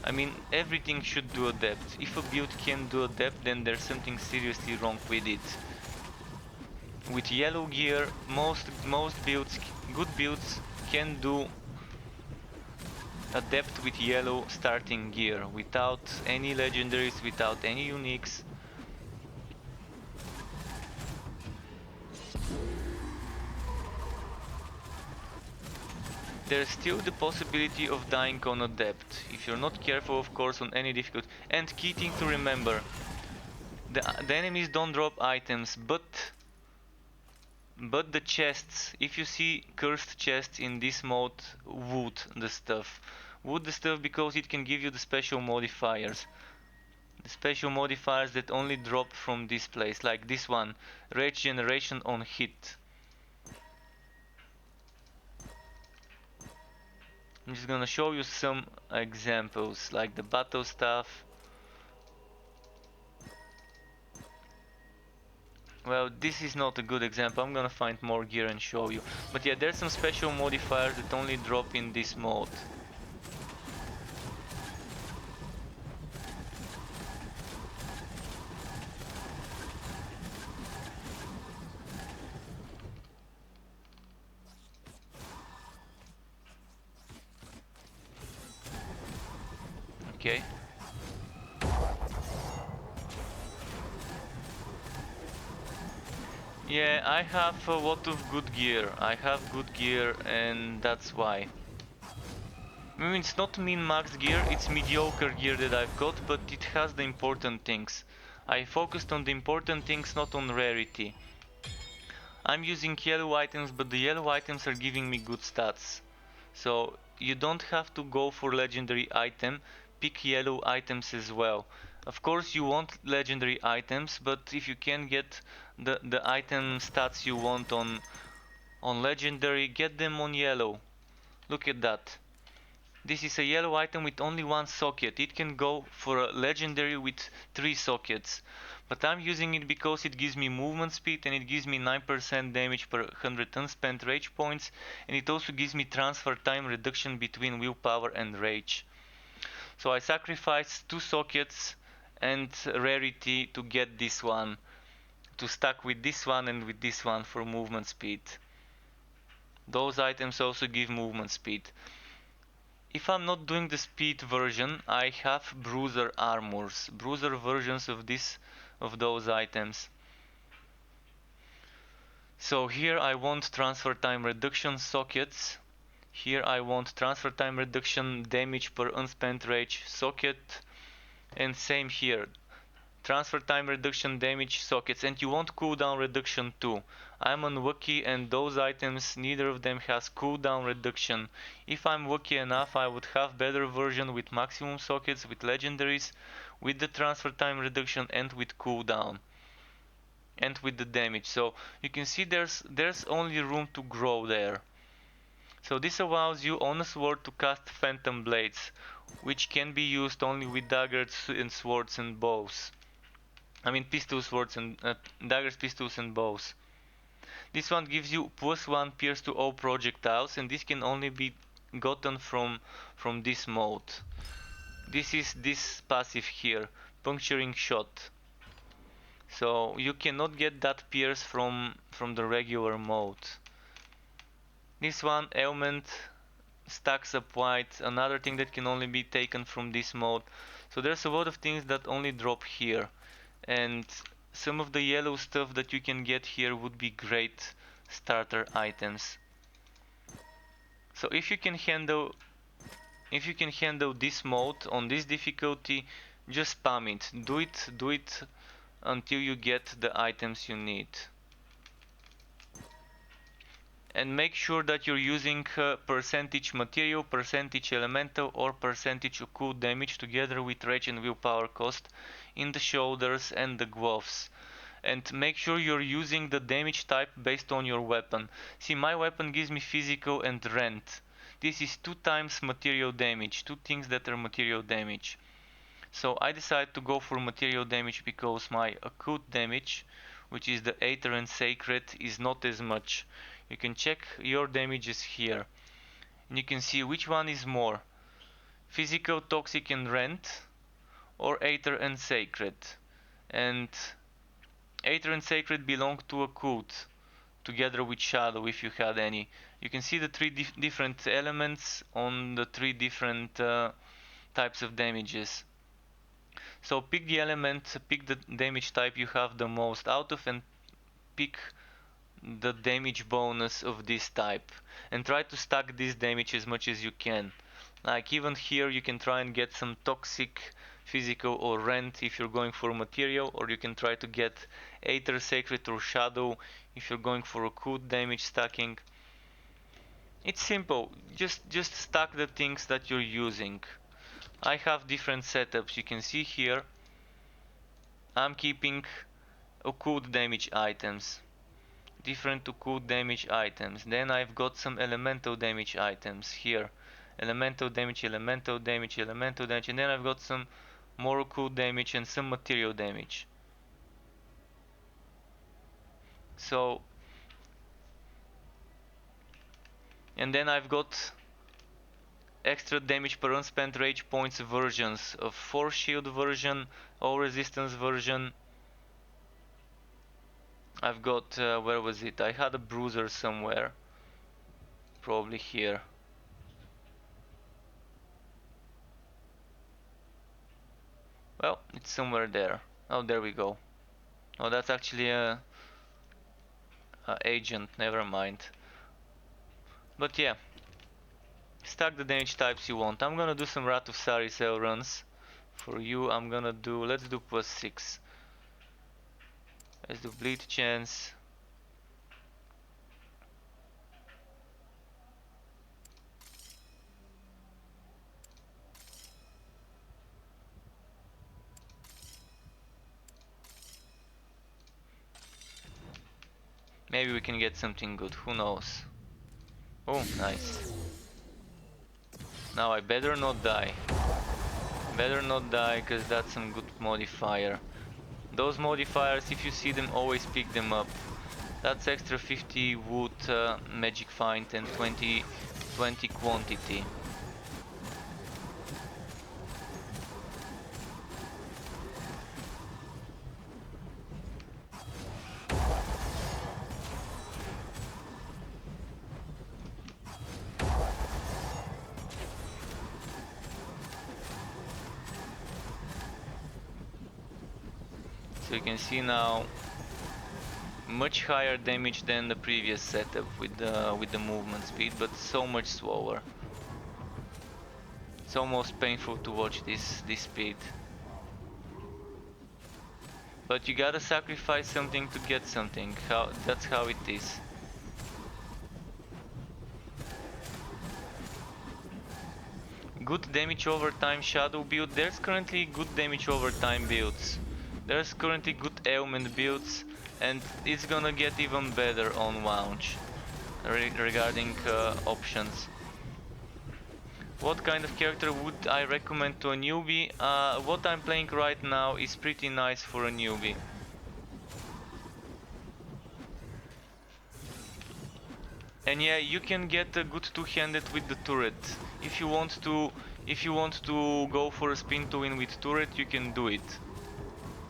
I mean, everything should do Adept. If a build can do Adept, then there's something seriously wrong with it. With yellow gear, most builds, good builds, can do Adept with yellow starting gear, without any legendaries, without any uniques. there's still the possibility of dying on adept, if you're not careful, of course, on any difficult. And key thing to remember, the enemies don't drop items, but the chests, if you see cursed chests in this mode, wood the stuff. Wood the stuff because it can give you the special modifiers. The special modifiers that only drop from this place, like this one, rage generation on hit. I'm just gonna show you some examples, like the battle staff. Well, this is not a good example, I'm gonna find more gear and show you. But yeah, there's some special modifiers that only drop in this mode. Okay. Yeah, I have a lot of good gear. I have good gear and that's why. I mean, it's not min-max gear, it's mediocre gear that I've got, but it has the important things. I focused on the important things, not on rarity. I'm using yellow items, but the yellow items are giving me good stats. So you don't have to go for legendary item, pick yellow items as well. Of course you want legendary items, but if you can get the item stats you want on legendary, get them on yellow. Look at that. This is a yellow item with only one socket. It can go for a legendary with 3 sockets. But I'm using it because it gives me movement speed and it gives me 9% damage per 100 unspent rage points, and it also gives me transfer time reduction between willpower and rage. So I sacrificed 2 sockets and rarity to get this one, to stack with this one and with this one for movement speed. Those items also give movement speed. If I'm not doing the speed version, I have bruiser armors, bruiser versions of those items. So here I want transfer time reduction sockets. Here I want transfer time reduction damage per unspent rage socket. And same here. Transfer time reduction damage sockets, and you want cooldown reduction too. I'm unlucky and those items, neither of them has cooldown reduction. If I'm lucky enough, I would have better version with maximum sockets, with legendaries, with the transfer time reduction and with cooldown. And with the damage. So you can see there's only room to grow there. So this allows you on a sword to cast phantom blades, which can be used only with daggers and swords and bows. I mean pistols, swords and daggers, pistols and bows. This one gives you +1 pierce to all projectiles, and this can only be gotten from this mode. This is this passive here, puncturing shot. So you cannot get that pierce from the regular mode. This one, ailment, stacks up white, another thing that can only be taken from this mode. So there's a lot of things that only drop here, and some of the yellow stuff that you can get here would be great starter items. So if you can handle this mode on this difficulty, just spam it. Do it until you get the items you need. And make sure that you're using percentage material, percentage elemental, or percentage occult damage together with rage and willpower cost in the shoulders and the gloves. And make sure you're using the damage type based on your weapon. See, my weapon gives me physical and rend. This is 2 times material damage, 2 things that are material damage. So I decided to go for material damage because my occult damage, which is the Aether and Sacred, is not as much. You can check your damages here, and you can see which one is more, physical, toxic and rend, or Aether and Sacred. And Aether and Sacred belong to occult, together with Shadow if you had any. You can see the 3 different elements on the 3 different types of damages. So pick the element, pick the damage type you have the most out of, and pick the damage bonus of this type and try to stack this damage as much as you can. Like even here you can try and get some toxic, physical or rent if you're going for material, or you can try to get Aether, Sacred or Shadow if you're going for acute damage stacking. It's simple, just stack the things that you're using. I have different setups, you can see here. I'm keeping occult damage items, different occult damage items. Then I've got some elemental damage items here. Elemental damage, elemental damage, elemental damage, and then I've got some more occult damage and some material damage. So, and then I've got extra damage per unspent rage points versions of Force Shield version, All Resistance version. I've got, where was it? I had a bruiser somewhere. Probably here. Well, it's somewhere there. Oh, there we go. Oh, that's actually a agent, never mind. But yeah, stack the damage types you want. I'm gonna do some Wrath of Saricel runs. For you, I'm gonna do, let's do +6. Let's do bleed chance. Maybe we can get something good, who knows. Oh, nice. Now I better not die. Better not die, cause that's some good modifier. Those modifiers, if you see them, always pick them up. That's extra 50 wood magic find and 20 quantity. So you can see now much higher damage than the previous setup with the movement speed, but so much slower. It's almost painful to watch this speed. But you gotta sacrifice something to get something. That's how it is. Good damage over time shadow build. There's currently good damage over time builds. There's currently good ailment builds, and it's gonna get even better on launch regarding options. What kind of character would I recommend to a newbie? What I'm playing right now is pretty nice for a newbie. And yeah, you can get a good two-handed with the turret. If you want to go for a spin to win with turret, you can do it.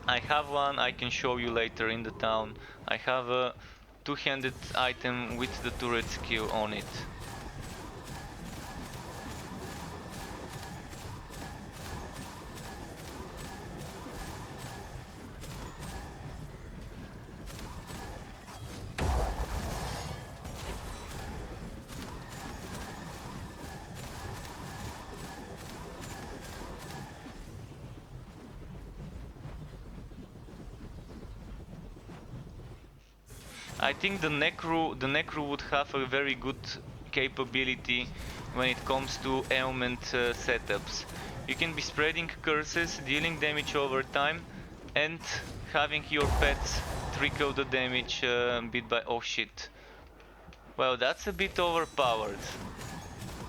I have one, I can show you later in the town. I have a two-handed item with the turret skill on it. I think the Necro would have a very good capability when it comes to ailment setups. You can be spreading curses, dealing damage over time, and having your pets trickle the damage bit by... oh shit. Well, that's a bit overpowered.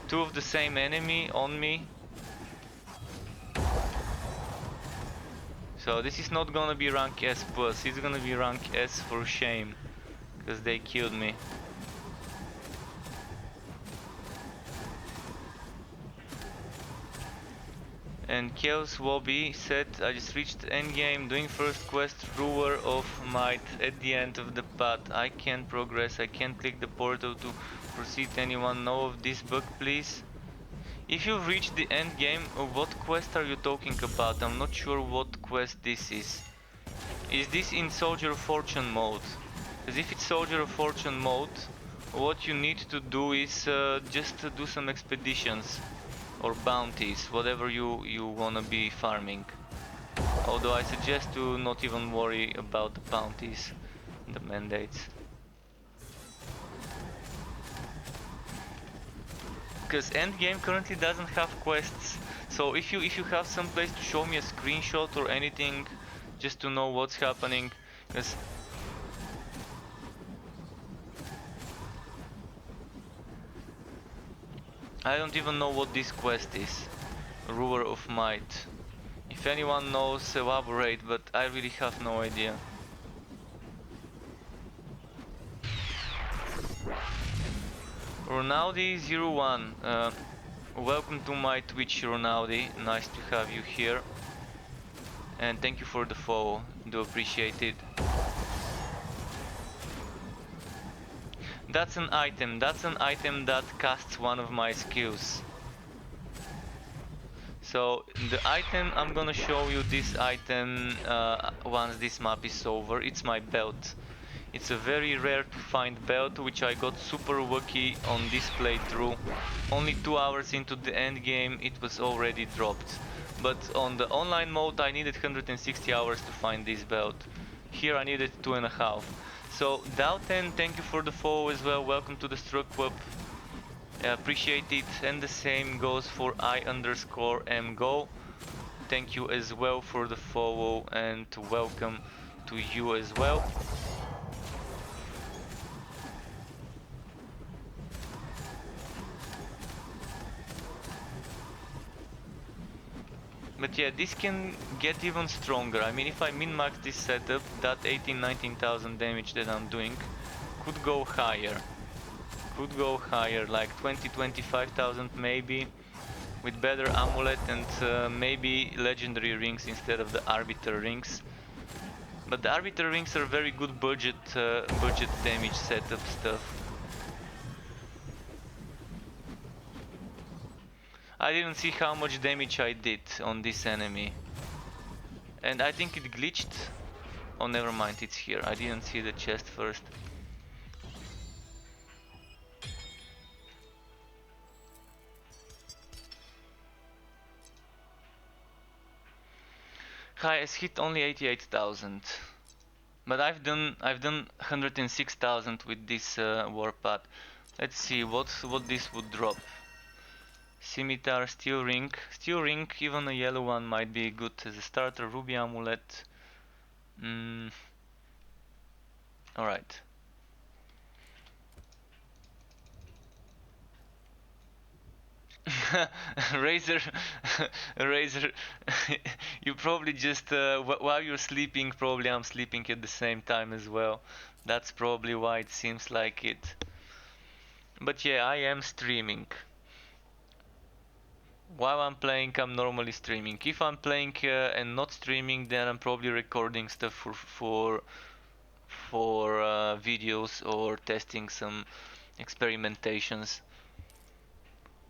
Two of the same enemy on me. So this is not gonna be rank S+, it's gonna be rank S for shame. Because they killed me. And Chaos Wobby said, I just reached endgame, doing first quest, Ruler of Might at the end of the path. I can't progress, I can't click the portal to proceed. Anyone know of this bug, please? If you've reached the end game, what quest are you talking about? I'm not sure what quest this is. Is this in Soldier Fortune mode? Because if it's Soldier of Fortune mode, what you need to do is just to do some expeditions or bounties, whatever you wanna be farming. Although I suggest to not even worry about the bounties, the mandates. Because Endgame currently doesn't have quests. So if you have some place to show me a screenshot or anything, just to know what's happening, because I don't even know what this quest is. Ruler of Might. If anyone knows, elaborate, but I really have no idea. Ronaldi01, welcome to my Twitch, Ronaldi. Nice to have you here. And thank you for the follow, do appreciate it. That's an item that casts one of my skills. So the item, I'm gonna show you this item once this map is over. It's my belt. It's a very rare to find belt, which I got super lucky on this playthrough. Only 2 hours into the end game it was already dropped. But on the online mode I needed 160 hours to find this belt. Here I needed 2.5. So Douten, thank you for the follow as well. Welcome to the Struck Club. Appreciate it, and the same goes for I_mgo. Thank you as well for the follow and welcome to you as well. But yeah, this can get even stronger. I mean, if I min-max this setup, that 18-19,000 damage that I'm doing could go higher. Could go higher, like 20-25,000 maybe, with better amulet and maybe legendary rings instead of the arbiter rings. But the arbiter rings are very good budget damage setup stuff. I didn't see how much damage I did on this enemy. And I think it glitched. Oh, never mind, it's here. I didn't see the chest first. Highest hit only 88,000. But I've done 106,000 with this warpath. Let's see what this would drop. Scimitar, steel ring, even a yellow one might be good as a starter. Ruby amulet. Alright. Razor, Razor, you probably just, while you're sleeping, probably I'm sleeping at the same time as well. That's probably why it seems like it. But yeah, I am streaming. While I'm playing, I'm normally streaming. If I'm playing and not streaming, then I'm probably recording stuff for videos or testing some experimentations.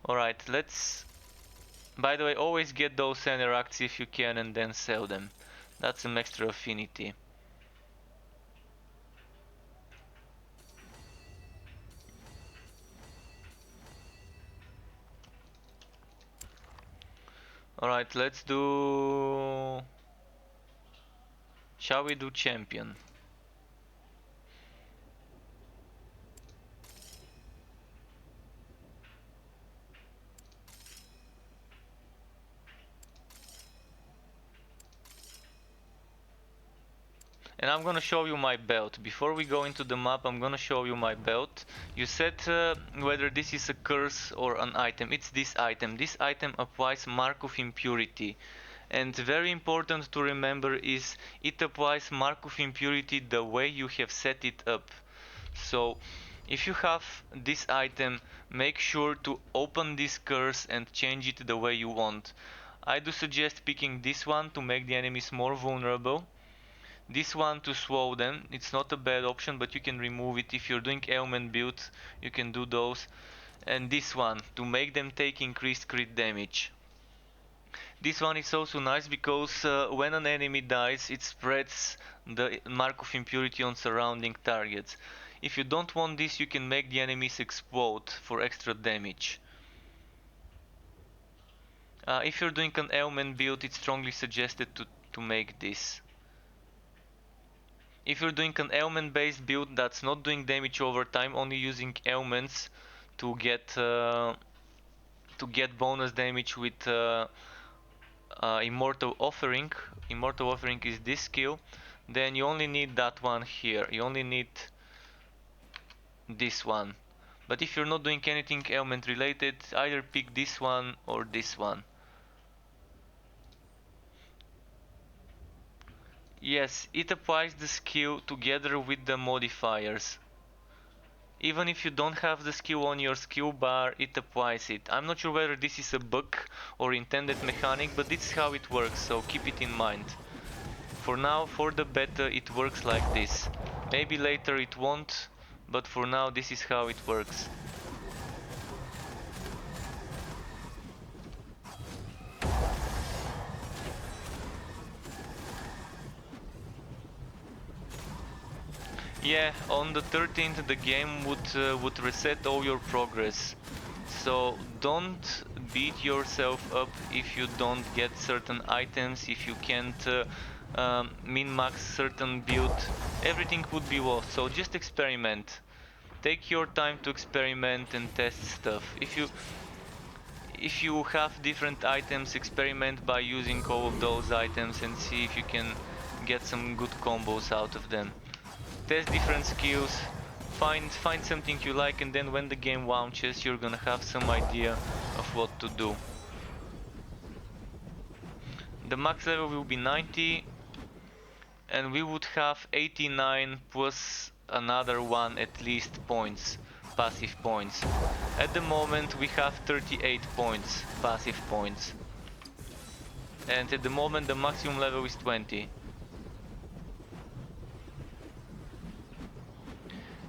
Alright, let's... By the way, always get those Eneracts if you can and then sell them. That's some extra affinity. Alright, let's do... Shall we do champion? And I'm gonna show you my belt. Before we go into the map, I'm gonna show you my belt. You said whether this is a curse or an item. It's this item. This item applies Mark of Impurity. And very important to remember is it applies Mark of Impurity the way you have set it up. So if you have this item, make sure to open this curse and change it the way you want. I do suggest picking this one to make the enemies more vulnerable. This one to slow them, it's not a bad option, but you can remove it. If you're doing ailment build, you can do those. And this one to make them take increased crit damage. This one is also nice because when an enemy dies, it spreads the mark of impurity on surrounding targets. If you don't want this, you can make the enemies explode for extra damage. If you're doing an ailment build, it's strongly suggested to make this. If you're doing an ailment based build that's not doing damage over time, only using ailments to get bonus damage with Immortal Offering. Immortal Offering is this skill. Then you only need that one here. You only need this one. But if you're not doing anything ailment related, either pick this one or this one. Yes, it applies the skill together with the modifiers. Even if you don't have the skill on your skill bar, it applies it. I'm not sure whether this is a bug or intended mechanic, but this is how it works, so keep it in mind. For now, for the beta, it works like this. Maybe later it won't, but for now this is how it works. Yeah, on the 13th the game would reset all your progress. So don't beat yourself up if you don't get certain items, if you can't min-max certain build. Everything would be lost, so just experiment. Take your time to experiment and test stuff. If you have different items, experiment by using all of those items and see if you can get some good combos out of them. Test different skills, find something you like, and then when the game launches you're gonna have some idea of what to do. The max level will be 90 and we would have 89 plus another one at least points, passive points. At the moment we have 38 points, passive points. And at the moment the maximum level is 20.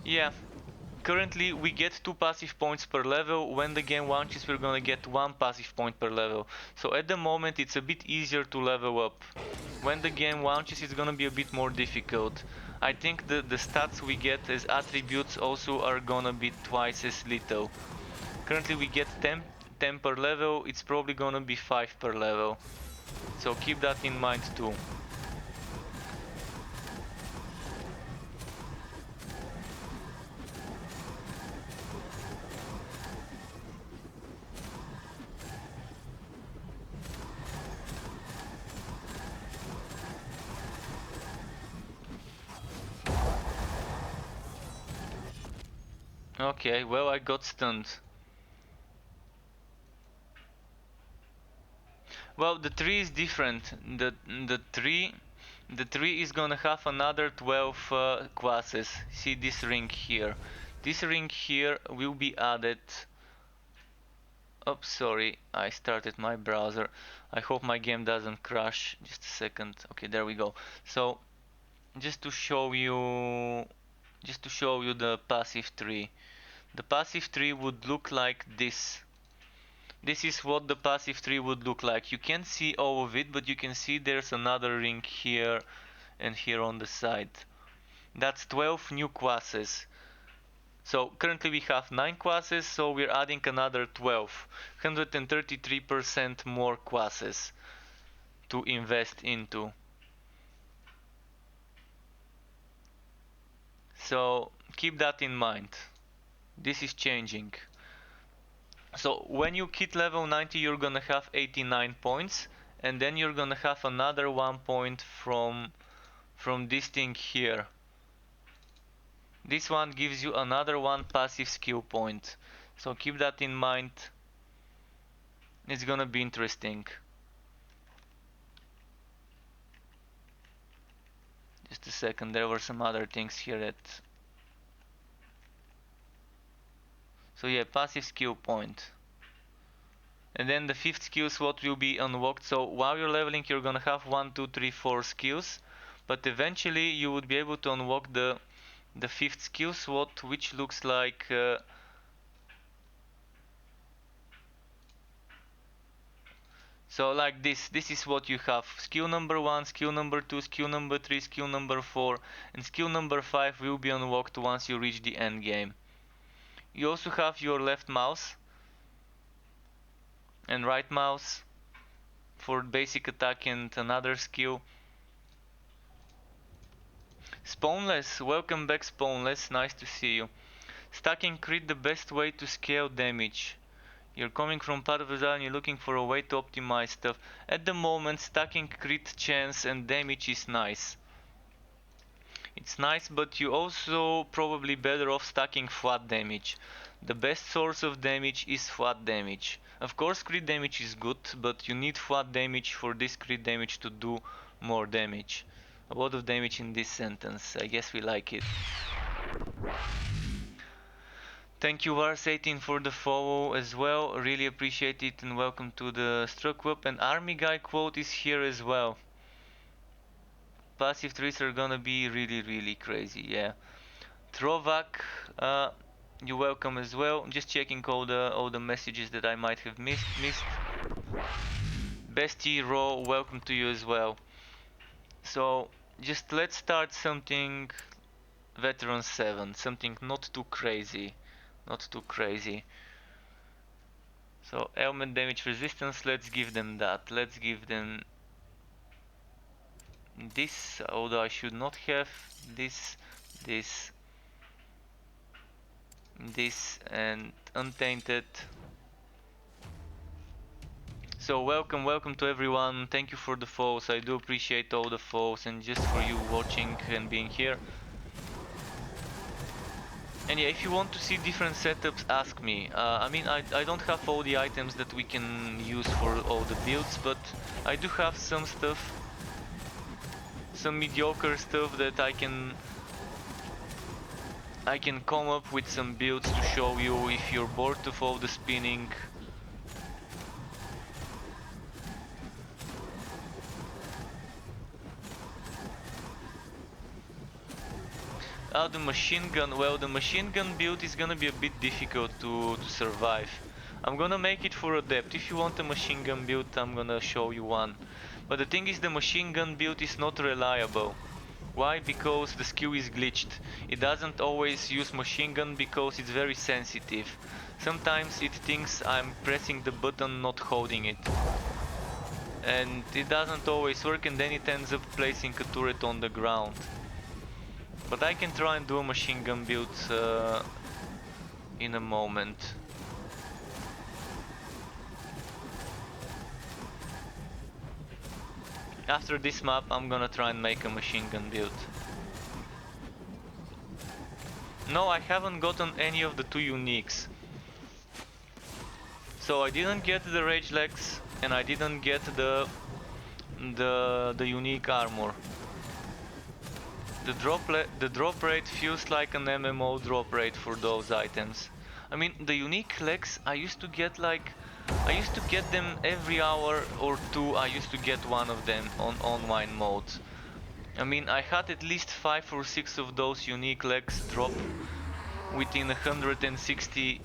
Yeah, currently we get 2 passive points per level. When the game launches we're gonna get 1 passive point per level. So at the moment it's a bit easier to level up. When the game launches it's gonna be a bit more difficult. I think the stats we get as attributes also are gonna be twice as little. Currently we get 10 per level, it's probably gonna be 5 per level. So keep that in mind too. Okay, well I got stunned. Well, the tree is different. The tree is gonna have another 12 classes. See this ring here. This ring here will be added. Oh, sorry, I started my browser. I hope my game doesn't crash. Just a second. Okay, there we go. So, just to show you the passive tree. The passive tree would look like this. This is what the passive tree would look like. You can't see all of it, but you can see there's another ring here and here on the side. That's 12 new classes. So currently we have 9 classes, so we're adding another 12. 133% more classes to invest into. So keep that in mind. This is changing. So when you hit level 90 you're gonna have 89 points, and then you're gonna have another 1 point from this thing here. This one gives you another 1 passive skill point. So keep that in mind. It's gonna be interesting. Just a second, there were some other things here that... So yeah, passive skill point. And then the 5th skill slot will be unlocked. So while you're leveling you're gonna have 1, 2, 3, 4 skills. But eventually you would be able to unlock the 5th skill slot, which looks like... So like this is what you have. Skill number 1, skill number 2, skill number 3, skill number 4, and skill number 5 will be unlocked once you reach the end game. You also have your left mouse and right mouse for basic attack and another skill. Spawnless, welcome back Spawnless, nice to see you. Stacking crit the best way to scale damage. You're coming from part of the zone, you're looking for a way to optimize stuff. At the moment, stacking crit chance and damage is nice. It's nice, but you also probably better off stacking flat damage. The best source of damage is flat damage. Of course crit damage is good, but you need flat damage for this crit damage to do more damage. A lot of damage in this sentence, I guess we like it. Thank you Vars18 for the follow as well, really appreciate it, and welcome to the Struck Whip. And Army Guy quote is here as well. Passive trees are gonna be really crazy, yeah. Trovak, you're welcome as well. Just checking all the messages that I might have missed. Bestie Raw, welcome to you as well. So just let's start something Veteran 7, something not too crazy. Not too crazy. So element damage resistance, let's give them that. Let's give them this, although I should not have this, this and untainted. So welcome to everyone, thank you for the follows, I do appreciate all the follows and just for you watching and being here. And yeah, if you want to see different setups, ask me. I mean, I don't have all the items that we can use for all the builds, but I do have some stuff, some mediocre stuff that I can come up with some builds to show you if you're bored of all the spinning. The machine gun, well, the machine gun build is gonna be a bit difficult to survive. I'm gonna make it for adept. If you want a machine gun build, I'm gonna show you one. But the thing is, the machine gun build is not reliable. Why? Because the skill is glitched. It doesn't always use machine gun because it's very sensitive. Sometimes it thinks I'm pressing the button, not holding it. And it doesn't always work, and then it ends up placing a turret on the ground. But I can try and do a machine gun build in a moment. After this map, I'm gonna try and make a machine gun build. No, I haven't gotten any of the 2 uniques. So I didn't get the rage legs and I didn't get the unique armor. The drop rate feels like an MMO drop rate for those items. I mean, the unique legs, I used to get them every hour or 2. I used to get one of them on online mode. I mean, I had at least 5 or 6 of those unique legs drop within 160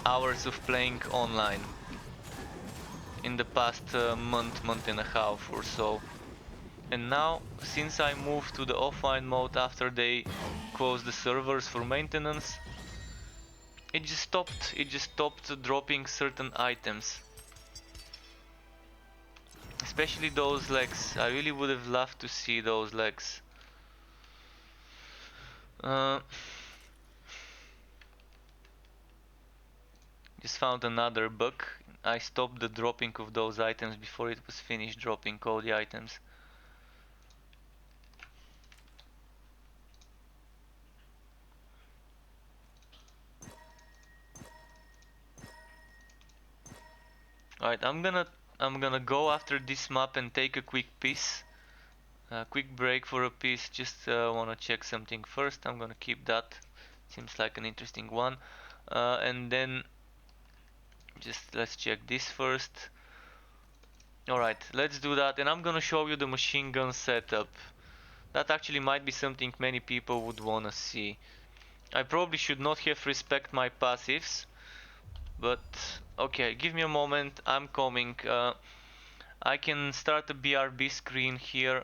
hours of playing online in the past month and a half or so. And now, since I moved to the offline mode after they closed the servers for maintenance, it just stopped dropping certain items. Especially those legs. I really would have loved to see those legs. Just found another bug. I stopped the dropping of those items before it was finished dropping all the items. Alright, I'm gonna go after this map and take a quick piece. Quick break for a piece, just wanna check something first. I'm gonna keep that, seems like an interesting one. And then just let's check this first. Alright, let's do that, and I'm gonna show you the machine gun setup. That actually might be something many people would wanna see. I probably should not have respect my passives, but okay, give me a moment, I'm coming. I can start a BRB screen here,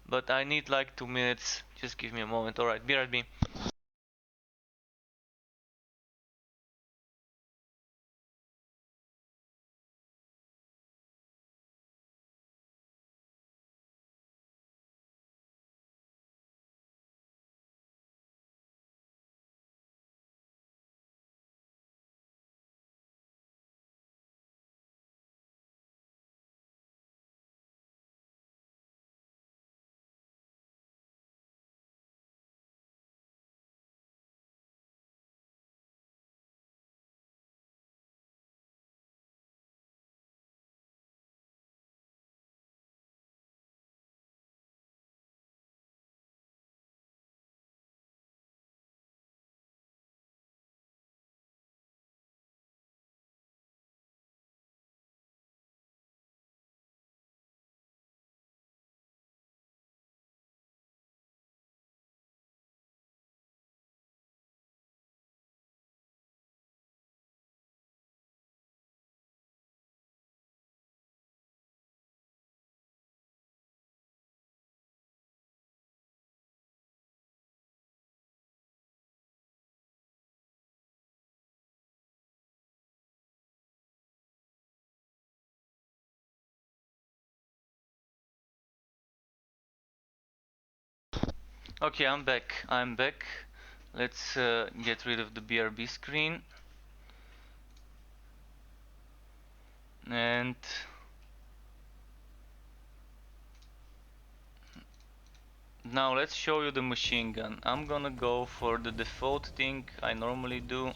but I need like 2 minutes. Just give me a moment. Alright, BRB. Okay, I'm back. I'm back. Let's get rid of the BRB screen. And now let's show you the machine gun. I'm gonna go for the default thing I normally do.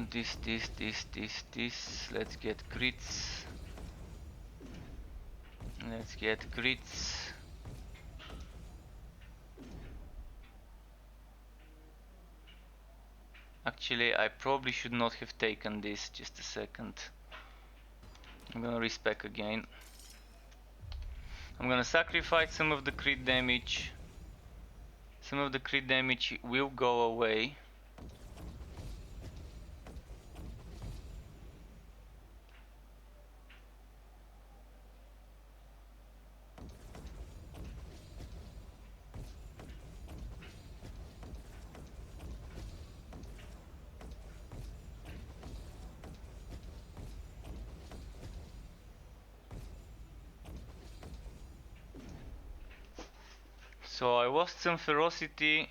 This. Let's get crits. Let's get crits. Actually, I probably should not have taken this. Just a second. I'm gonna respec again. I'm gonna sacrifice some of the crit damage. Some of the crit damage will go away. So I lost some ferocity.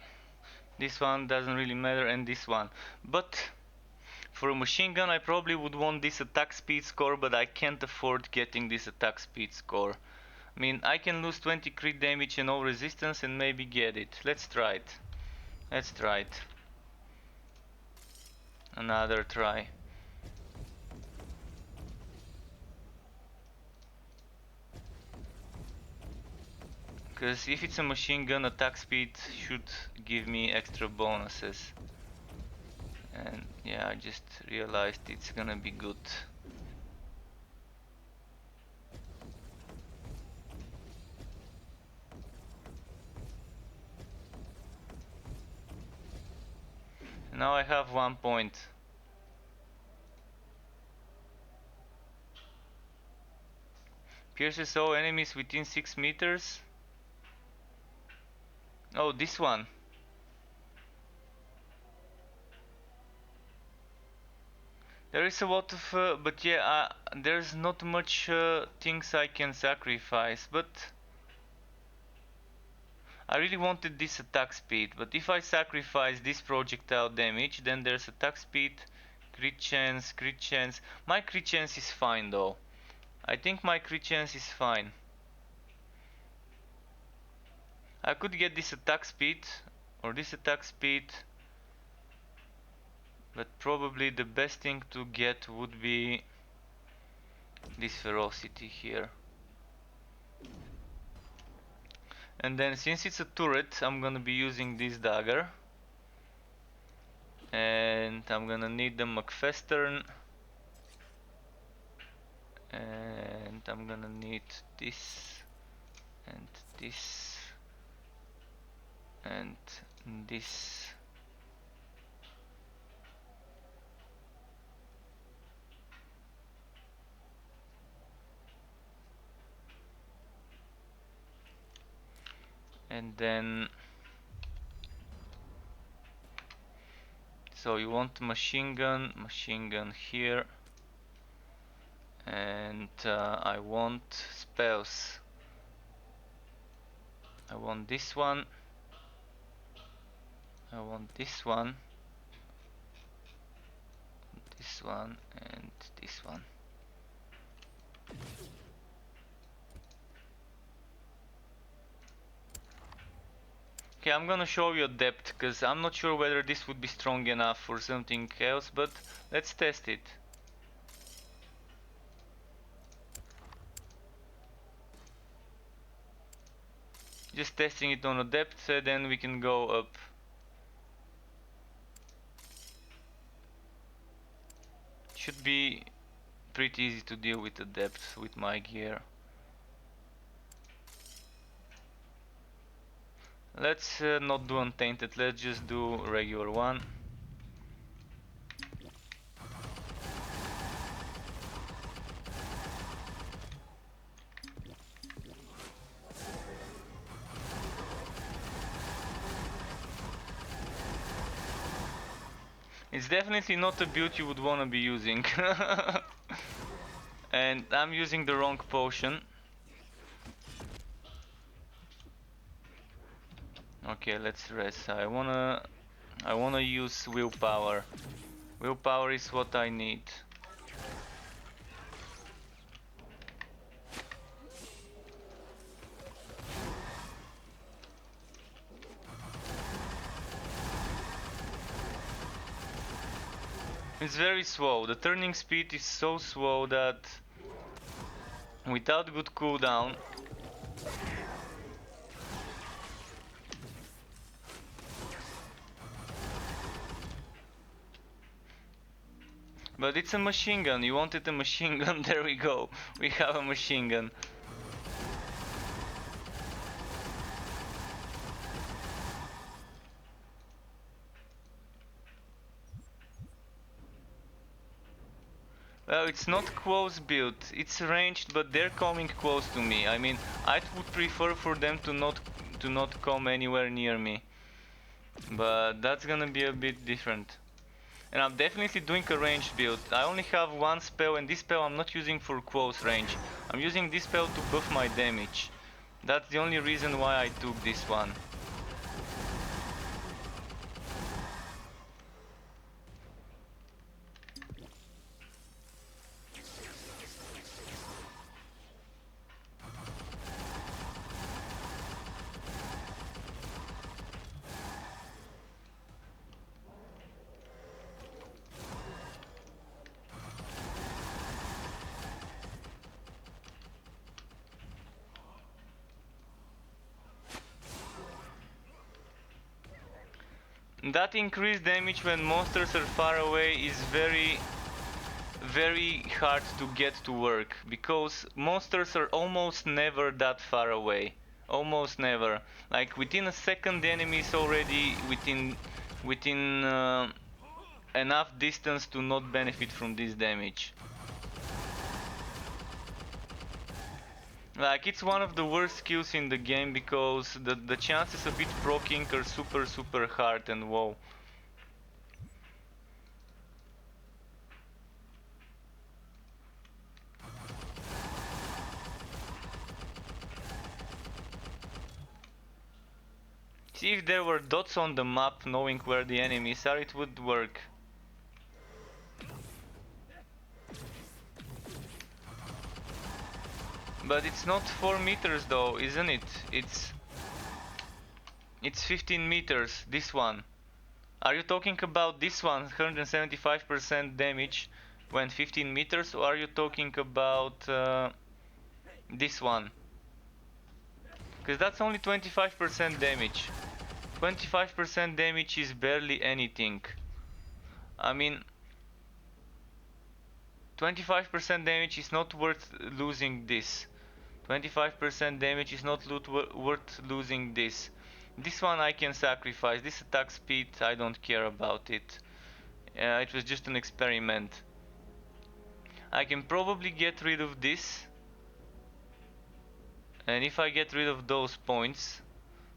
This one doesn't really matter, and this one. But for a machine gun I probably would want this attack speed score, but I can't afford getting this attack speed score. I mean, I can lose 20 crit damage and no resistance and maybe get it. Let's try it. Let's try it. Another try. Because if it's a machine gun, attack speed should give me extra bonuses. And yeah, I just realized it's gonna be good. Now I have 1 point. Pierces all enemies within 6 meters. Oh, this one. There is a lot of, but yeah, there's not much things I can sacrifice, but I really wanted this attack speed. But if I sacrifice this projectile damage, then there's attack speed, crit chance, crit chance. My crit chance is fine though. I think my crit chance is fine. I could get this attack speed or this attack speed, but probably the best thing to get would be this ferocity here. And then since it's a turret, I'm gonna be using this dagger. And I'm gonna need the McFestern. And I'm gonna need this and this and this. And then, so you want machine gun here, and I want spells. I want this one, I want this one, this one, and this one. Okay, I'm gonna show you a depth, because I'm not sure whether this would be strong enough for something else, but let's test it. Just testing it on a depth, then we can go up. Should be pretty easy to deal with the depth with my gear. Let's not do untainted, let's just do regular one. It's definitely not a build you would want to be using. And I'm using the wrong potion. Okay, let's rest. I wanna use willpower. Willpower is what I need. It's very slow. The turning speed is so slow that without good cooldown, but it's a machine gun. You wanted a machine gun, there we go. We have a machine gun. Well, it's not close build, it's ranged, but they're coming close to me. I mean, I would prefer for them to not come anywhere near me. But that's gonna be a bit different. And I'm definitely doing a ranged build. I only have one spell, and this spell I'm not using for close range. I'm using this spell to buff my damage. That's the only reason why I took this one. That increased damage when monsters are far away is very hard to get to work, because monsters are almost never that far away. Almost never. Like within a second the enemy is already within enough distance to not benefit from this damage. Like, it's one of the worst skills in the game, because the chances of it proccing are super hard, and whoa. See, if there were dots on the map knowing where the enemies are, it would work. But it's not 4 meters though, isn't it? It's 15 meters, this one. Are you talking about this one, 175% damage when 15 meters, or are you talking about this one? Because that's only 25% damage. 25% damage is barely anything. I mean, 25% damage is not worth losing this. 25% damage is not worth losing this. This one I can sacrifice. This attack speed, I don't care about it. It was just an experiment. I can probably get rid of this. And if I get rid of those points,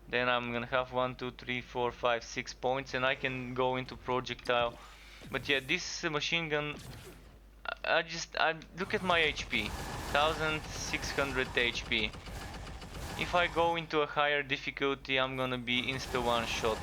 Then I'm gonna have 1, 2, 3, 4, 5, 6 points, and I can go into projectile. But yeah, this machine gun, I look at my HP, 1600 HP. If I go into a higher difficulty, I'm gonna be insta one shot.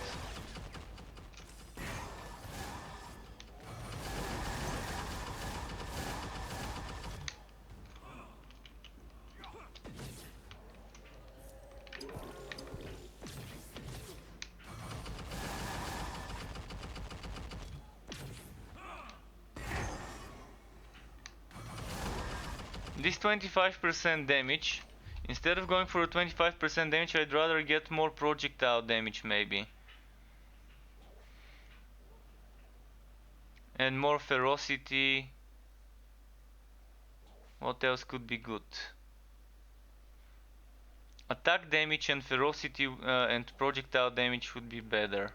This 25% damage, instead of going for a 25% damage, I'd rather get more projectile damage maybe. And more ferocity. What else could be good? Attack damage and ferocity and projectile damage would be better.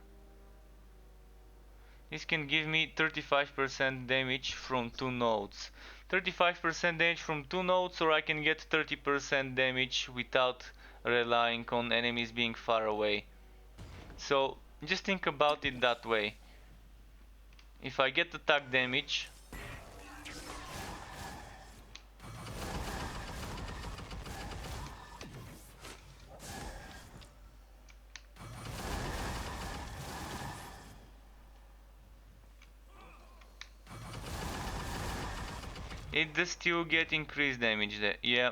This can give me 35% damage from 2 nodes. 35% damage from 2 nodes, or I can get 30% damage without relying on enemies being far away. So just think about it that way. If I get attack damage, it does still get increased damage there. Yeah.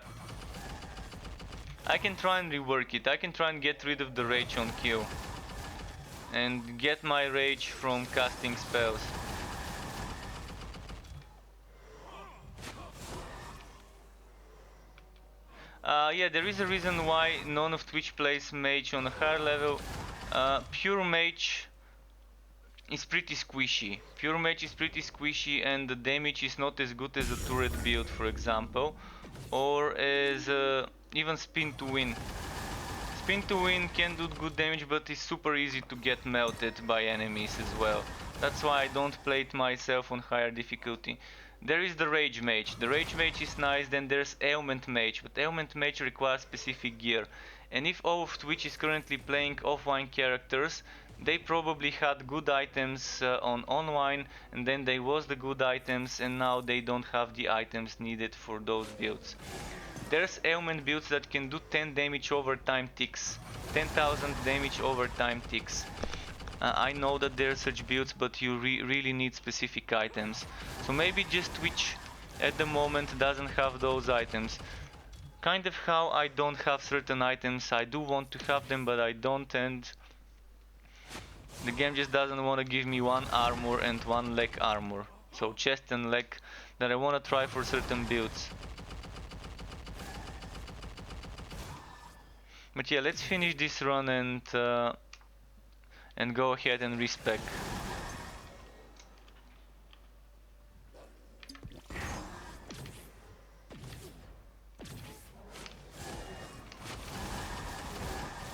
I can try and rework it. I can try and get rid of the rage on kill. And get my rage from casting spells. Yeah, there is a reason why none of Twitch plays mage on a higher level. Pure mage is pretty squishy. Pure mage is pretty squishy, and the damage is not as good as a turret build, for example, or as even spin to win. Spin to win can do good damage, but it's super easy to get melted by enemies as well. That's why I don't play it myself on higher difficulty. There is the Rage Mage. The Rage Mage is nice, then there's Ailment Mage, but Ailment Mage requires specific gear. And if all of Twitch is currently playing offline characters, they probably had good items on online, and then they lost the good items, and now they don't have the items needed for those builds. There's ailment builds that can do 10 damage over time ticks. 10,000 damage over time ticks. I know that there are such builds, but you really need specific items. So maybe just Twitch at the moment doesn't have those items. Kind of how I don't have certain items. I do want to have them, but I don't, and the game just doesn't want to give me one armor and one leg armor. So chest and leg that I want to try for certain builds. But yeah, let's finish this run and go ahead and respec.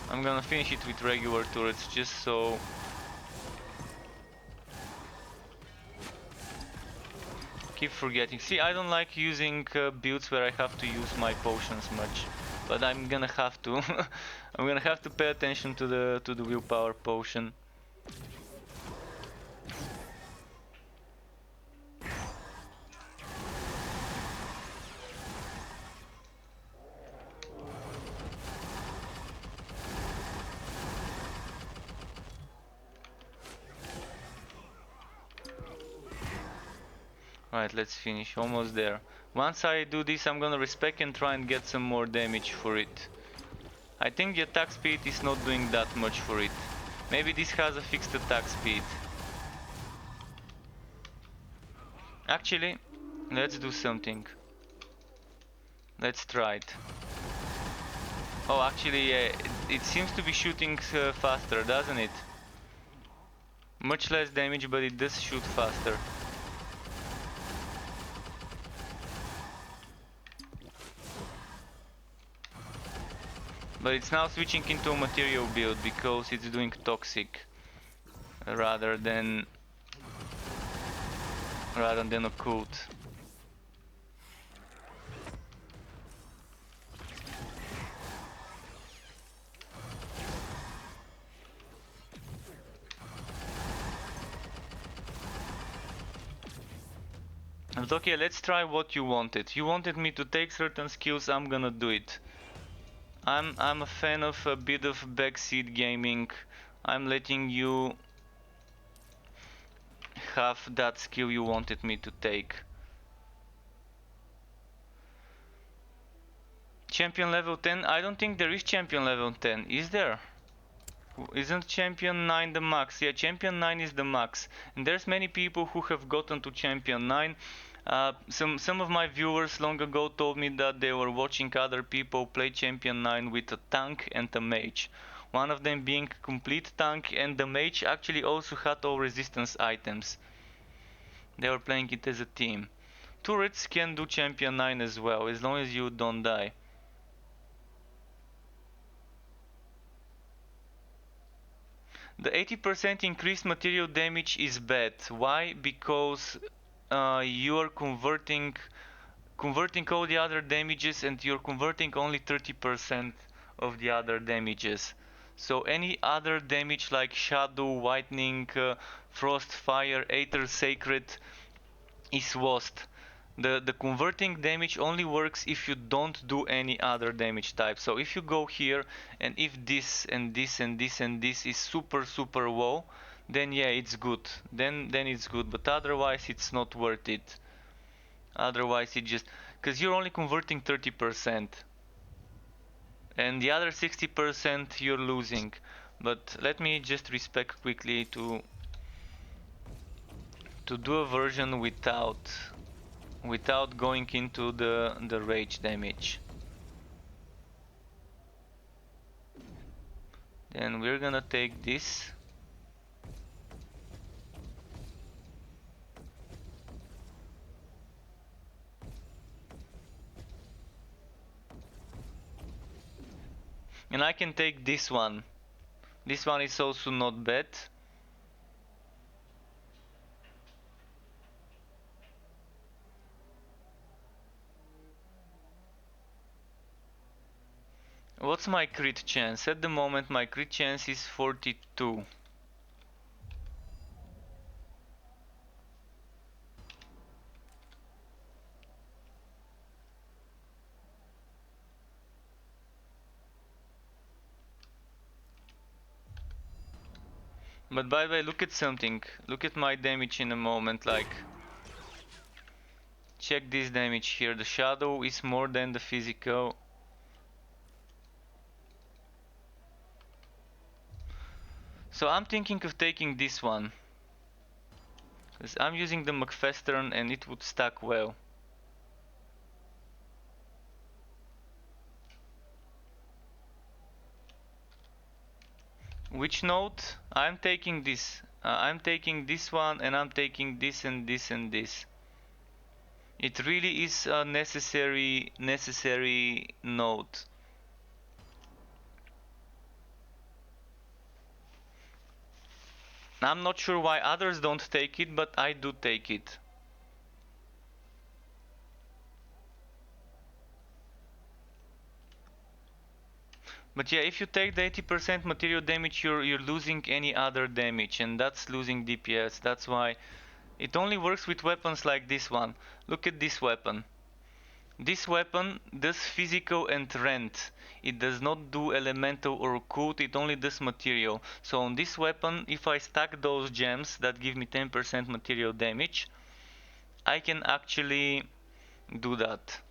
I'm gonna finish it with regular turrets just so keep forgetting. See, I don't like using builds where I have to use my potions much, but I'm gonna have to. I'm gonna have to pay attention to the willpower potion. Right, let's finish. Almost there. Once I do this, I'm gonna respec and try and get some more damage for it. I think the attack speed is not doing that much for it. Maybe this has a fixed attack speed. Actually, let's do something. Let's try it. Oh, actually, yeah, it seems to be shooting faster, doesn't it? Much less damage, but it does shoot faster. But it's now switching into a material build because it's doing toxic rather than occult. But okay, let's try what you wanted. You wanted me to take certain skills, I'm gonna do it. I'm a fan of a bit of backseat gaming. I'm letting you have that skill you wanted me to take. Champion level 10? I don't think there is champion level 10, is there? Isn't champion 9 the max? Yeah, champion 9 is the max. And there's many people who have gotten to champion 9. Some of my viewers long ago told me that they were watching other people play champion 9 with a tank and a mage. One of them being complete tank, and the mage actually also had all resistance items. They were playing it as a team. Turrets can do champion 9 as well, as long as you don't die. The 80% increased material damage is bad. Why? Because you are converting all the other damages, and you're converting only 30% of the other damages. So any other damage like shadow, whitening, frost, fire, aether, sacred is lost. The converting damage only works if you don't do any other damage type. So if you go here, and if this and this and this and this is super low, then yeah, it's good. Then it's good. But otherwise it's not worth it. Otherwise it just, because you're only converting 30%, and the other 60% you're losing. But let me just respec quickly to do a version without going into the rage damage. Then we're gonna take this. And I can take this one. This one is also not bad. What's my crit chance? At the moment my crit chance is 42. But by the way, look at something. Look at my damage in a moment, like, check this damage here. The shadow is more than the physical. So I'm thinking of taking this one, because I'm using the McFestern and it would stack well. Which node? I'm taking this. I'm taking this one, and I'm taking this and this and this. It really is a necessary node. I'm not sure why others don't take it, but I do take it. But yeah, if you take the 80% material damage, you're losing any other damage, and that's losing DPS. That's why it only works with weapons like this one. Look at this weapon. This weapon does physical and rend. It does not do elemental or cult, it only does material. So on this weapon, if I stack those gems that give me 10% material damage, I can actually do that.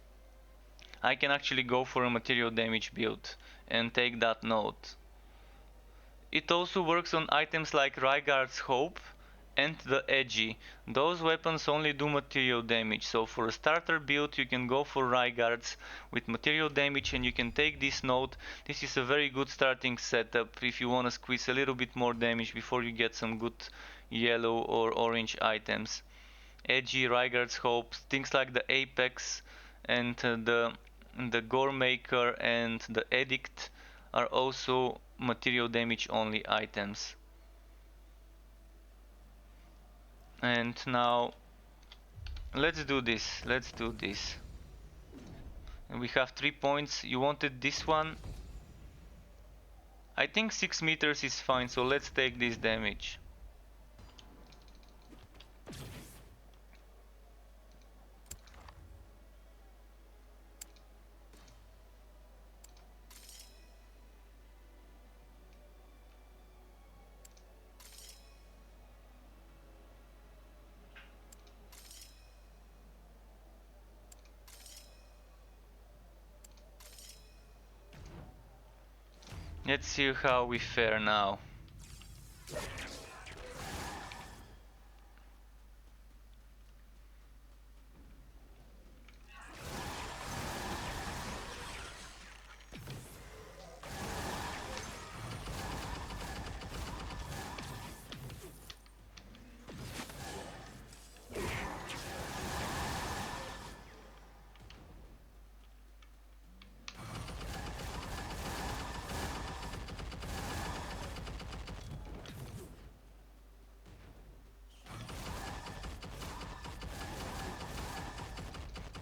I can actually go for a material damage build and take that node. It also works on items like Rygar's Hope and the Edgy. Those weapons only do material damage, so for a starter build you can go for Rygards with material damage, and you can take this node. This is a very good starting setup if you want to squeeze a little bit more damage before you get some good yellow or orange items. Edgy, Rygar's Hope, things like the Apex and the Gore Maker and the Edict are also material damage only items. And now let's do this. And we have 3 points. You wanted this one. I think 6 meters is fine, so let's take this damage. Let's see how we fare now.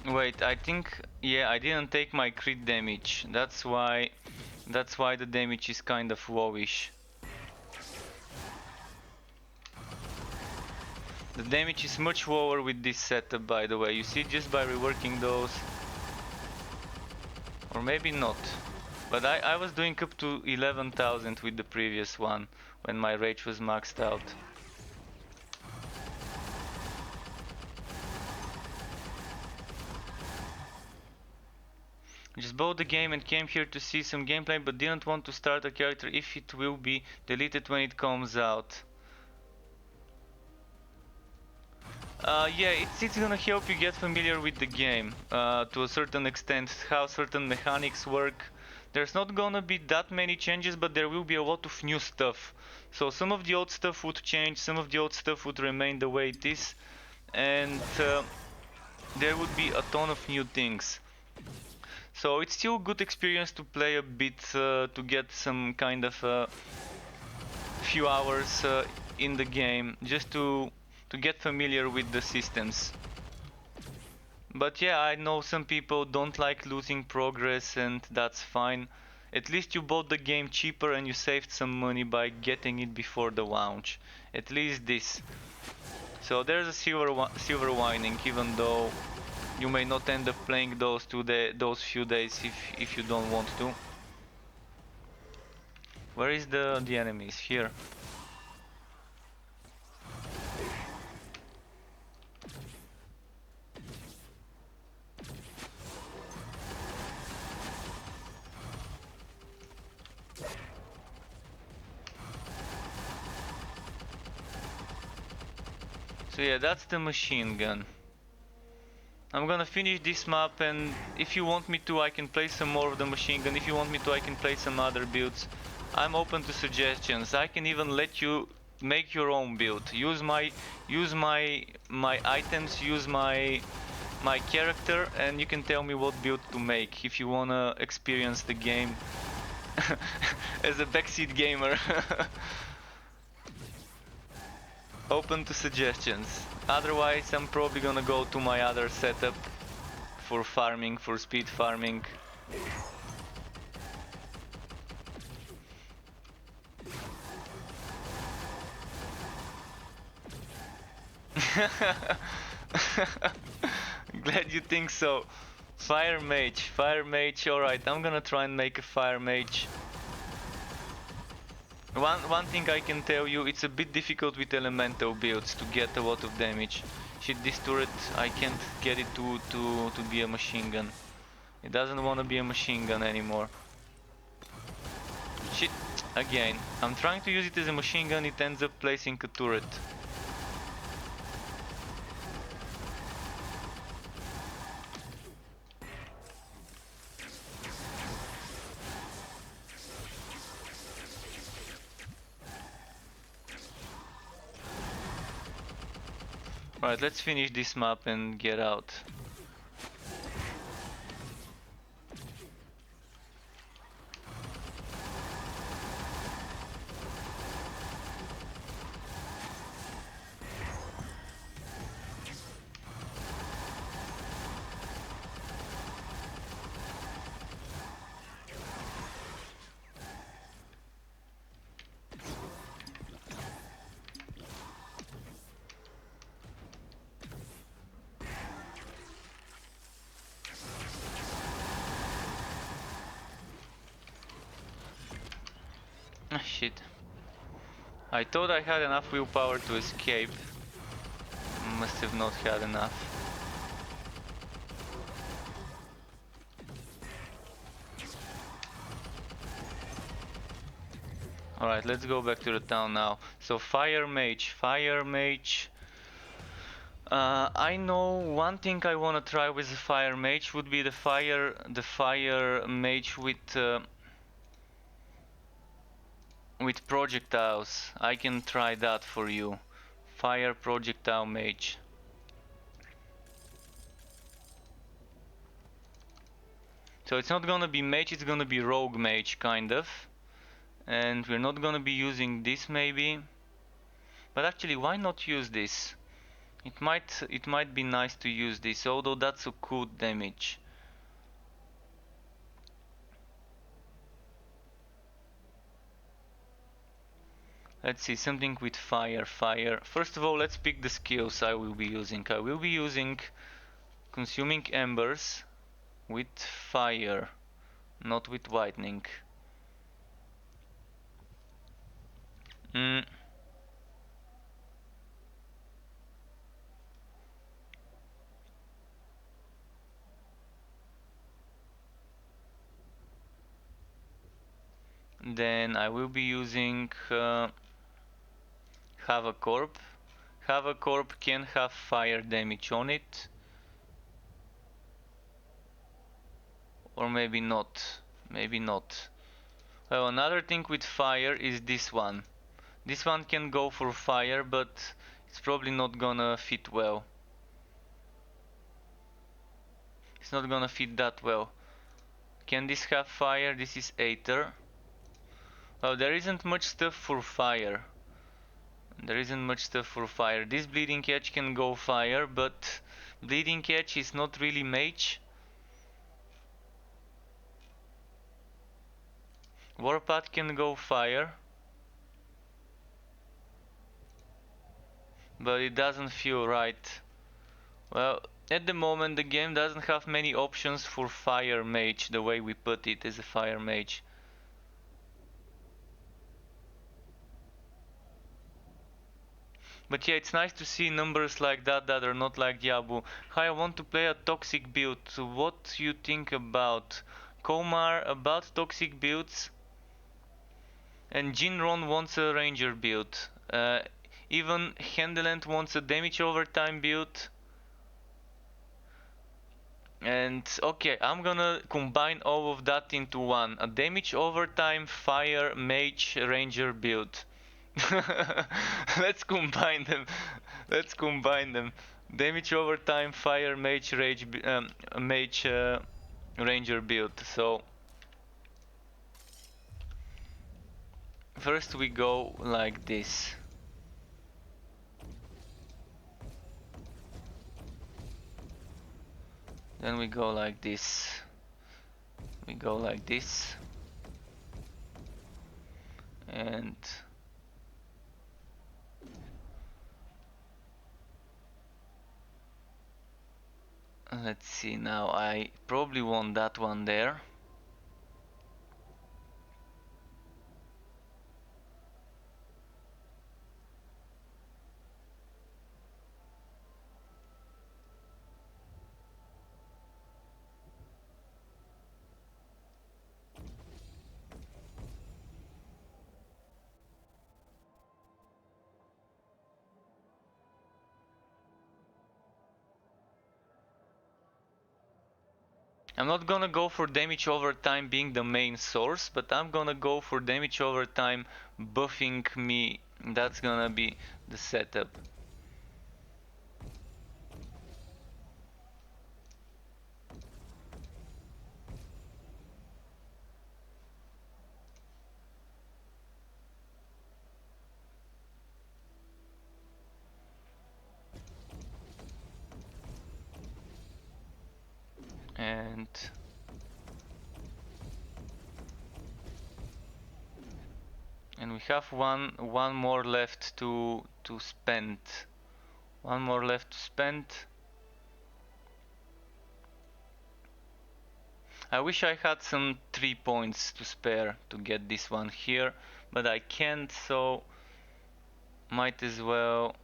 Wait, I think, yeah, I didn't take my crit damage. That's why the damage is kind of wowish. The damage is much lower with this setup, by the way. You see, just by reworking those. Or maybe not. But I was doing up to 11,000 with the previous one, when my rage was maxed out. Just bought the game and came here to see some gameplay, but didn't want to start a character if it will be deleted when it comes out. Yeah, it's gonna help you get familiar with the game to a certain extent, how certain mechanics work. There's not gonna be that many changes, but there will be a lot of new stuff. So some of the old stuff would change, some of the old stuff would remain the way it is, and there would be a ton of new things. So it's still a good experience to play a bit, to get some kind of few hours in the game, just to get familiar with the systems. But yeah, I know some people don't like losing progress, and that's fine. At least you bought the game cheaper and you saved some money by getting it before the launch. At least this. So there's a silver lining, even though you may not end up playing those few days if you don't want to. Where is the enemies? Here. So yeah, that's the machine gun. I'm gonna finish this map, and if you want me to, I can play some more of the machine gun. If you want me to, I can play some other builds. I'm open to suggestions. I can even let you make your own build. Use my items, use my character, and you can tell me what build to make if you wanna experience the game as a backseat gamer. Open to suggestions. Otherwise, I'm probably gonna go to my other setup for farming, for speed farming. Glad you think so. Fire mage, alright, I'm gonna try and make a fire mage. One thing I can tell you, it's a bit difficult with elemental builds to get a lot of damage. Shit, this turret, I can't get it to be a machine gun. It doesn't want to be a machine gun anymore. Shit, again. I'm trying to use it as a machine gun, it ends up placing a turret. Right, let's finish this map and get out. Ah, shit. I thought I had enough willpower to escape. Must have not had enough. Alright, let's go back to the town now. So fire mage, fire mage. I know one thing I wanna try with the fire mage would be the fire mage with projectiles. I can try that for you. Fire projectile mage. So it's not gonna be mage, it's gonna be rogue mage kind of. And we're not gonna be using this maybe. But actually, why not use this? It might be nice to use this, although that's a cool damage. Let's see, something with fire. First of all, let's pick the skills I will be using. I will be using consuming embers with fire, not with lightning. Mm. Then I will be using Havoc Orb. Havoc Orb can have fire damage on it. Or maybe not. Maybe not. Well, another thing with fire is this one. This one can go for fire, but it's probably not gonna fit well. It's not gonna fit that well. Can this have fire? This is Aether. Well, there isn't much stuff for fire. This Bleeding Edge can go fire, but Bleeding Edge is not really mage. Warpath can go fire, but it doesn't feel right. Well, at the moment the game doesn't have many options for fire mage the way we put it as a fire mage. But yeah, it's nice to see numbers like that that are not like Diablo. Hi, I want to play a toxic build. What you think about? Komar about toxic builds? And Jinron wants a ranger build. Even Handeland wants a damage over time build. And okay, I'm gonna combine all of that into one. A damage over time, fire, mage, ranger build. Let's combine them. Let's combine them. Damage over time, fire, mage, mage, ranger build. So first we go like this. Then we go like this. We go like this. And let's see now. I probably want that one there. I'm not gonna go for damage over time being the main source, but I'm gonna go for damage over time buffing me. That's gonna be the setup. And we have one more left to spend. One more left to spend. I wish I had some 3 points to spare to get this one here, but I can't, so might as well.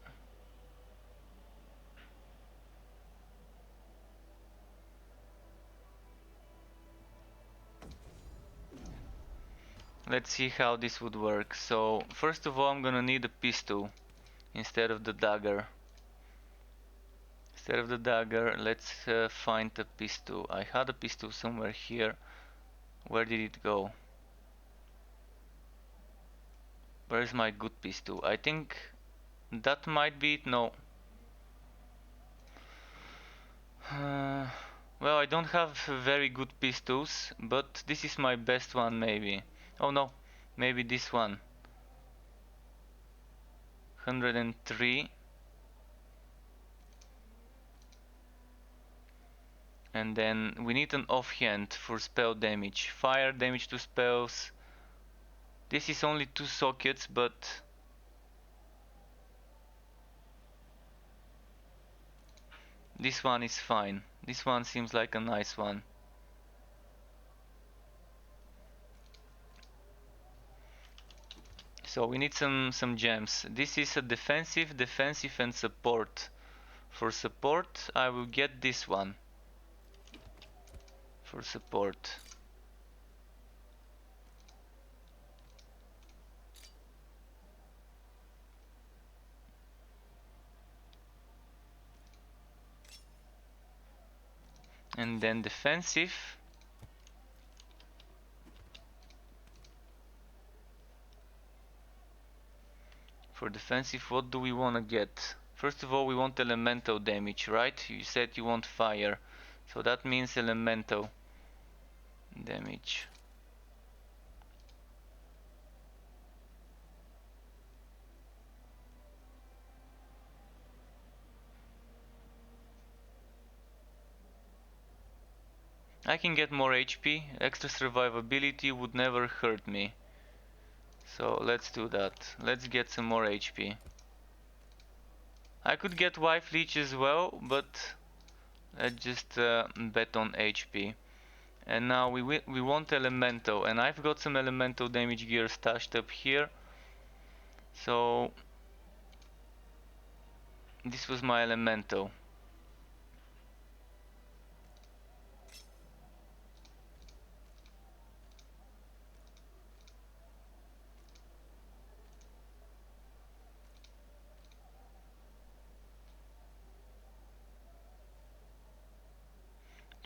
let's see how this would work. So first of all, I'm gonna need a pistol instead of the dagger. Instead of the dagger, let's find a pistol. I had a pistol somewhere here. Where did it go? Where's my good pistol? I think that might be it. No. Well, I don't have very good pistols, but this is my best one maybe. Oh no, maybe this one. 103. And then we need an offhand for spell damage. Fire damage to spells. This is only 2 sockets, but this one is fine. This one seems like a nice one. So we need some gems. This is a defensive, and support. For support, I will get this one. For support. And then defensive. For defensive, what do we want to get? First of all, we want elemental damage, right? You said you want fire. So that means elemental damage. I can get more HP. Extra survivability would never hurt me. So let's do that. Let's get some more HP. I could get Wife Leech as well, but let's just bet on HP. And now we want elemental, and I've got some elemental damage gear stashed up here. So this was my elemental.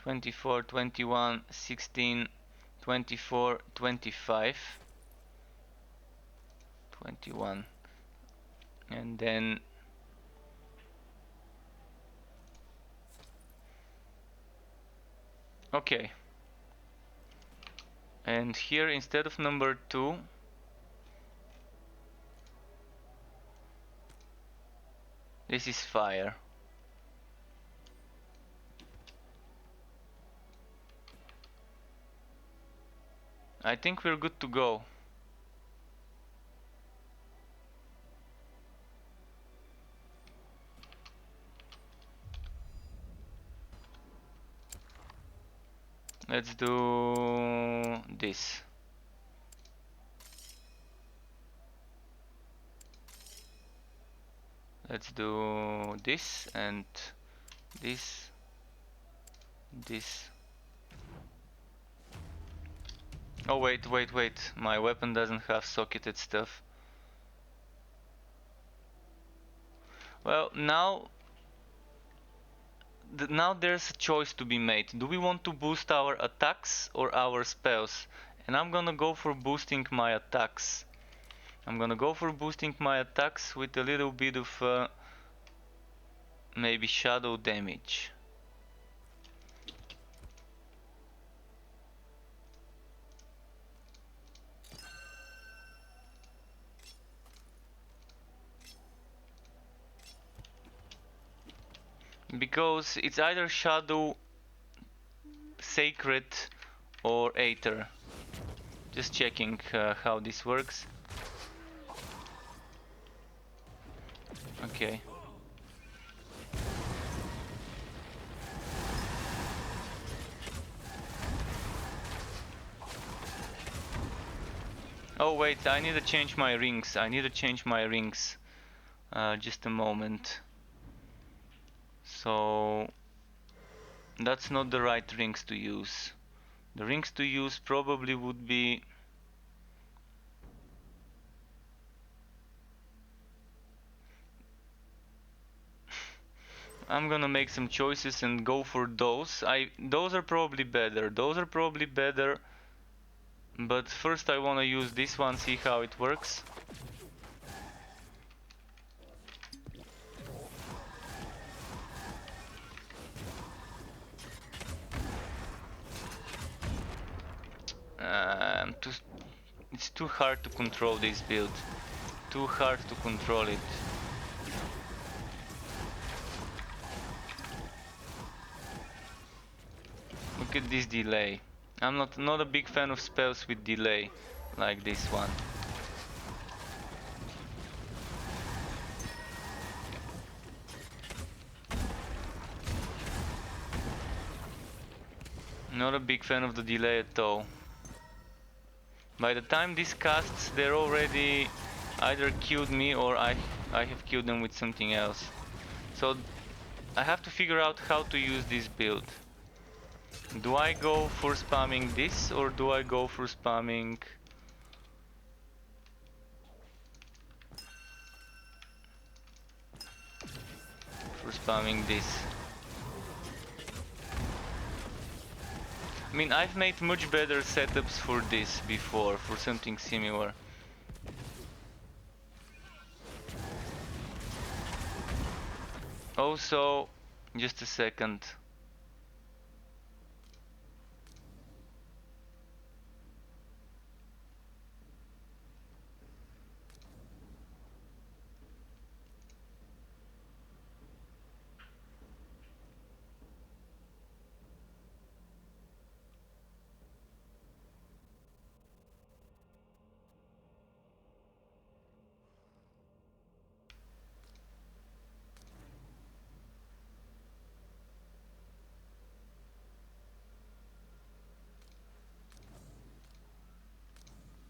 24, 21, 16, 24, 25, 21, and then okay. And here instead of number 2, this is fire. I think we're good to go. Let's do this. Let's do this and this. This. Oh wait. My weapon doesn't have socketed stuff. Well, now there's a choice to be made. Do we want to boost our attacks or our spells? And I'm gonna go for boosting my attacks. I'm gonna go for boosting my attacks with a little bit of maybe shadow damage. Because it's either shadow, sacred, or aether. Just checking how this works. Okay. Oh wait, I need to change my rings. Just a moment. So that's not the right rings to use. The rings to use probably would be I'm gonna make some choices and go for those. Those are probably better. Those are probably better. But first I wanna use this one, see how it works. Too, it's too hard to control this build. Too hard to control it. Look at this delay. I'm not a big fan of spells with delay like this one. Not a big fan of the delay at all. By the time this casts, they're already either killed me or I have killed them with something else. So I have to figure out how to use this build. Do I go for spamming this or do I go for spamming this? I mean, I've made much better setups for this before, for something similar. Also, just a second.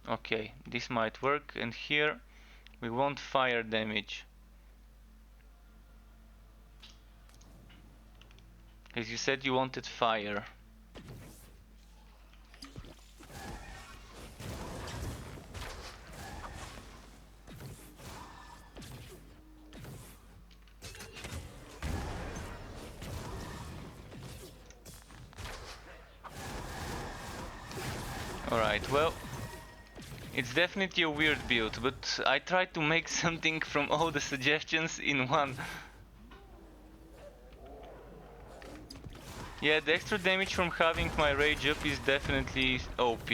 Okay, this might work, and here we want fire damage. As you said you wanted fire. Alright, well, it's definitely a weird build, but I tried to make something from all the suggestions in one. Yeah, the extra damage from having my rage up is definitely OP.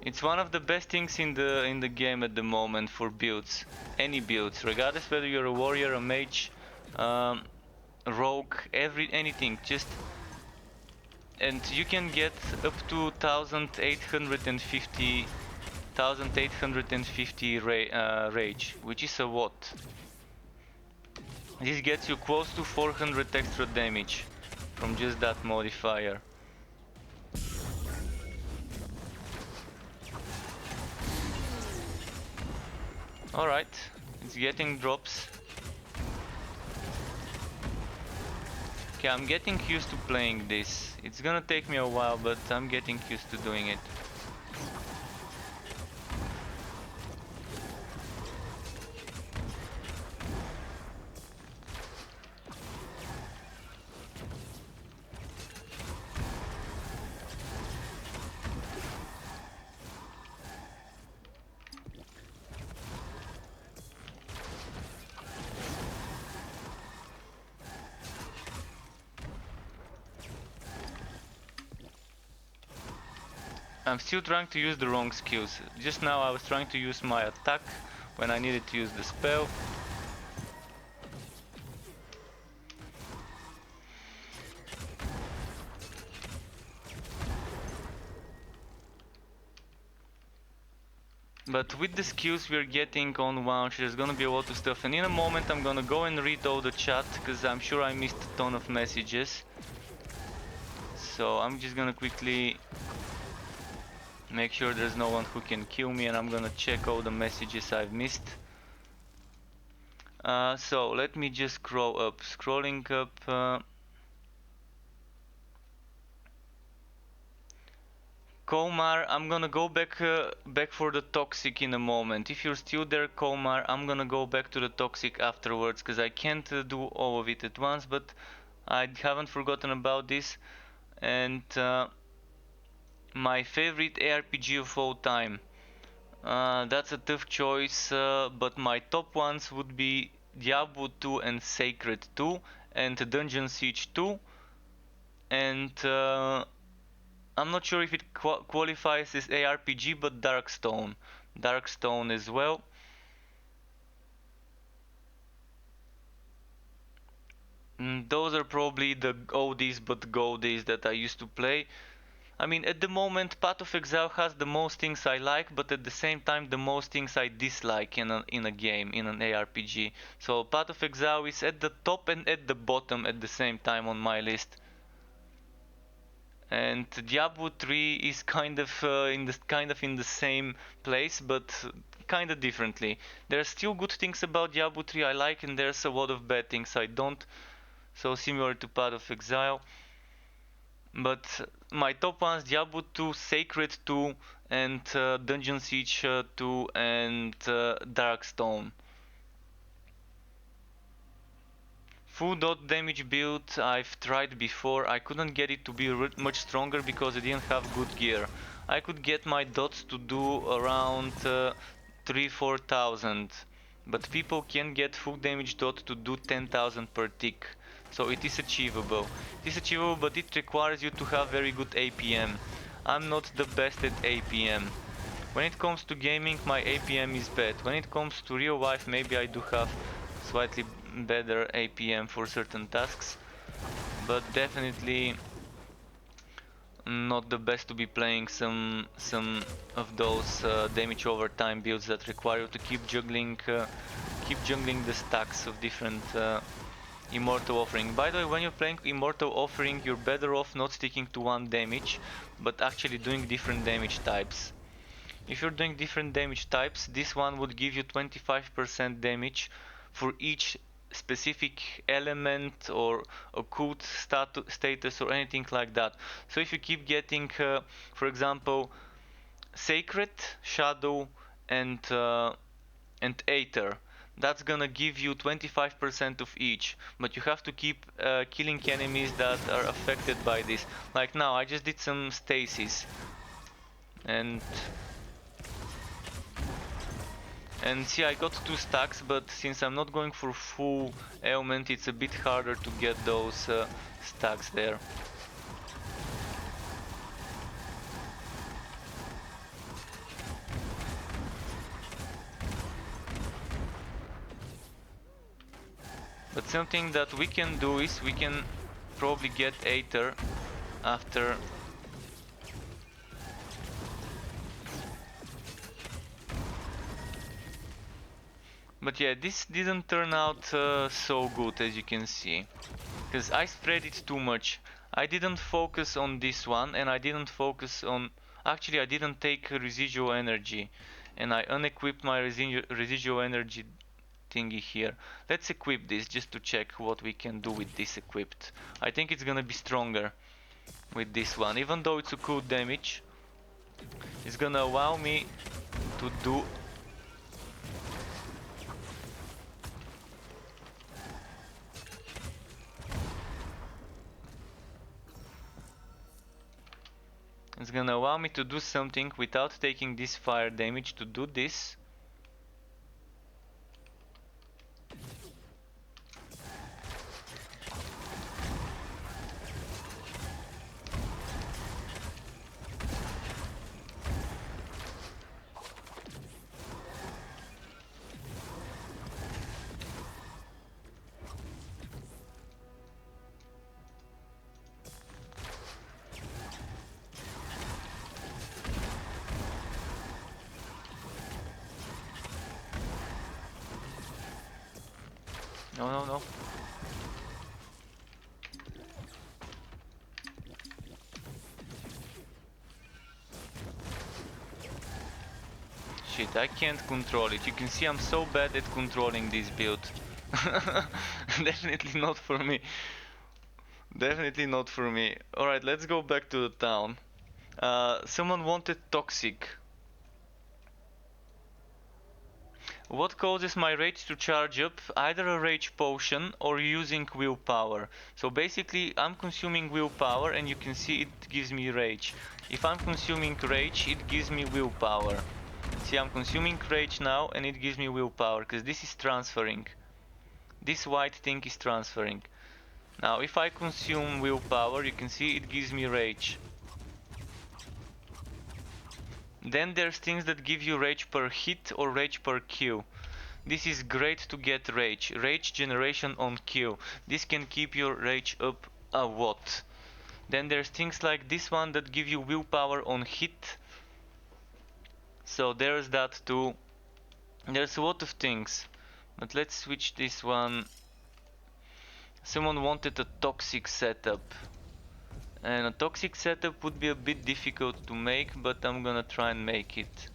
It's one of the best things in the game at the moment for builds. Any builds, regardless whether you're a warrior, a mage, rogue, anything, just. And you can get up to 1850 rage, which is a what? This gets you close to 400 extra damage from just that modifier. Alright, it's getting drops. Okay, I'm getting used to playing this. It's gonna take me a while, but I'm getting used to doing it. I'm still trying to use the wrong skills. Just now I was trying to use my attack when I needed to use the spell. But with the skills we're getting on launch, there's gonna be a lot of stuff, and in a moment I'm gonna go and read all the chat, because I'm sure I missed a ton of messages. So I'm just gonna quickly make sure there's no one who can kill me, and I'm gonna check all the messages I've missed. So let me just scroll up. Scrolling up. Komar, I'm gonna go back for the toxic in a moment. If you're still there, Komar, I'm gonna go back to the toxic afterwards because I can't do all of it at once, but I haven't forgotten about this. And my favorite ARPG of all time. That's a tough choice, but my top ones would be Diablo 2 and Sacred 2 and Dungeon Siege 2 and I'm not sure if it qualifies as ARPG, but Darkstone. Darkstone as well. Those are probably the oldies but goldies that I used to play. I mean, at the moment, Path of Exile has the most things I like, but at the same time, the most things I dislike in a game, in an ARPG. So Path of Exile is at the top and at the bottom at the same time on my list. And Diablo 3 is kind of in the same place, but kind of differently. There are still good things about Diablo 3 I like, and there's a lot of bad things I don't. So similar to Path of Exile. But my top ones: Diablo 2, Sacred 2, and Dungeon Siege 2, and Darkstone. Full dot damage build I've tried before. I couldn't get it to be much stronger because I didn't have good gear. I could get my dots to do around 3-4,000, but people can get full damage dot to do 10,000 per tick. So it is achievable. It is achievable, but it requires you to have very good APM. I'm not the best at APM. When it comes to gaming, my APM is bad. When it comes to real life, maybe I do have slightly better APM for certain tasks, but definitely not the best to be playing some of those damage over time builds that require you to keep juggling the stacks of different Immortal Offering. By the way, when you're playing Immortal Offering, you're better off not sticking to one damage, but actually doing different damage types. If you're doing different damage types, this one would give you 25% damage for each specific element or occult status or anything like that. So if you keep getting, for example, Sacred, Shadow, and Aether, that's gonna give you 25% of each, but you have to keep killing enemies that are affected by this. Like now, I just did some stasis, and see, I got 2 stacks, but since I'm not going for full ailment, it's a bit harder to get those stacks there. But something that we can do is we can probably get Aether after. But yeah, this didn't turn out so good, as you can see, because I spread it too much. I didn't focus on this one, and I didn't focus on... Actually, I didn't take residual energy, and I unequipped my residual energy thingy here. Let's equip this just to check what we can do with this equipped. I think it's gonna be stronger with this one. Even though it's a cool damage, it's gonna allow me to do... It's gonna allow me to do something without taking this fire damage, to do this. No, no, no. Shit, I can't control it. You can see I'm so bad at controlling this build. Definitely not for me. Definitely not for me. Alright, let's go back to the town. Someone wanted toxic. What causes my rage to charge up? Either a rage potion or using willpower. So basically I'm consuming willpower and you can see it gives me rage. If I'm consuming rage, it gives me willpower. See, I'm consuming rage now and it gives me willpower because this is transferring. This white thing is transferring. Now if I consume willpower, you can see it gives me rage. Then there's things that give you rage per hit or rage per kill. This is great to get rage. Rage generation on kill. This can keep your rage up a lot. Then there's things like this one that give you willpower on hit. So there's that too. There's a lot of things. But let's switch this one. Someone wanted a toxic setup. And a toxic setup would be a bit difficult to make, but I'm gonna try and make it.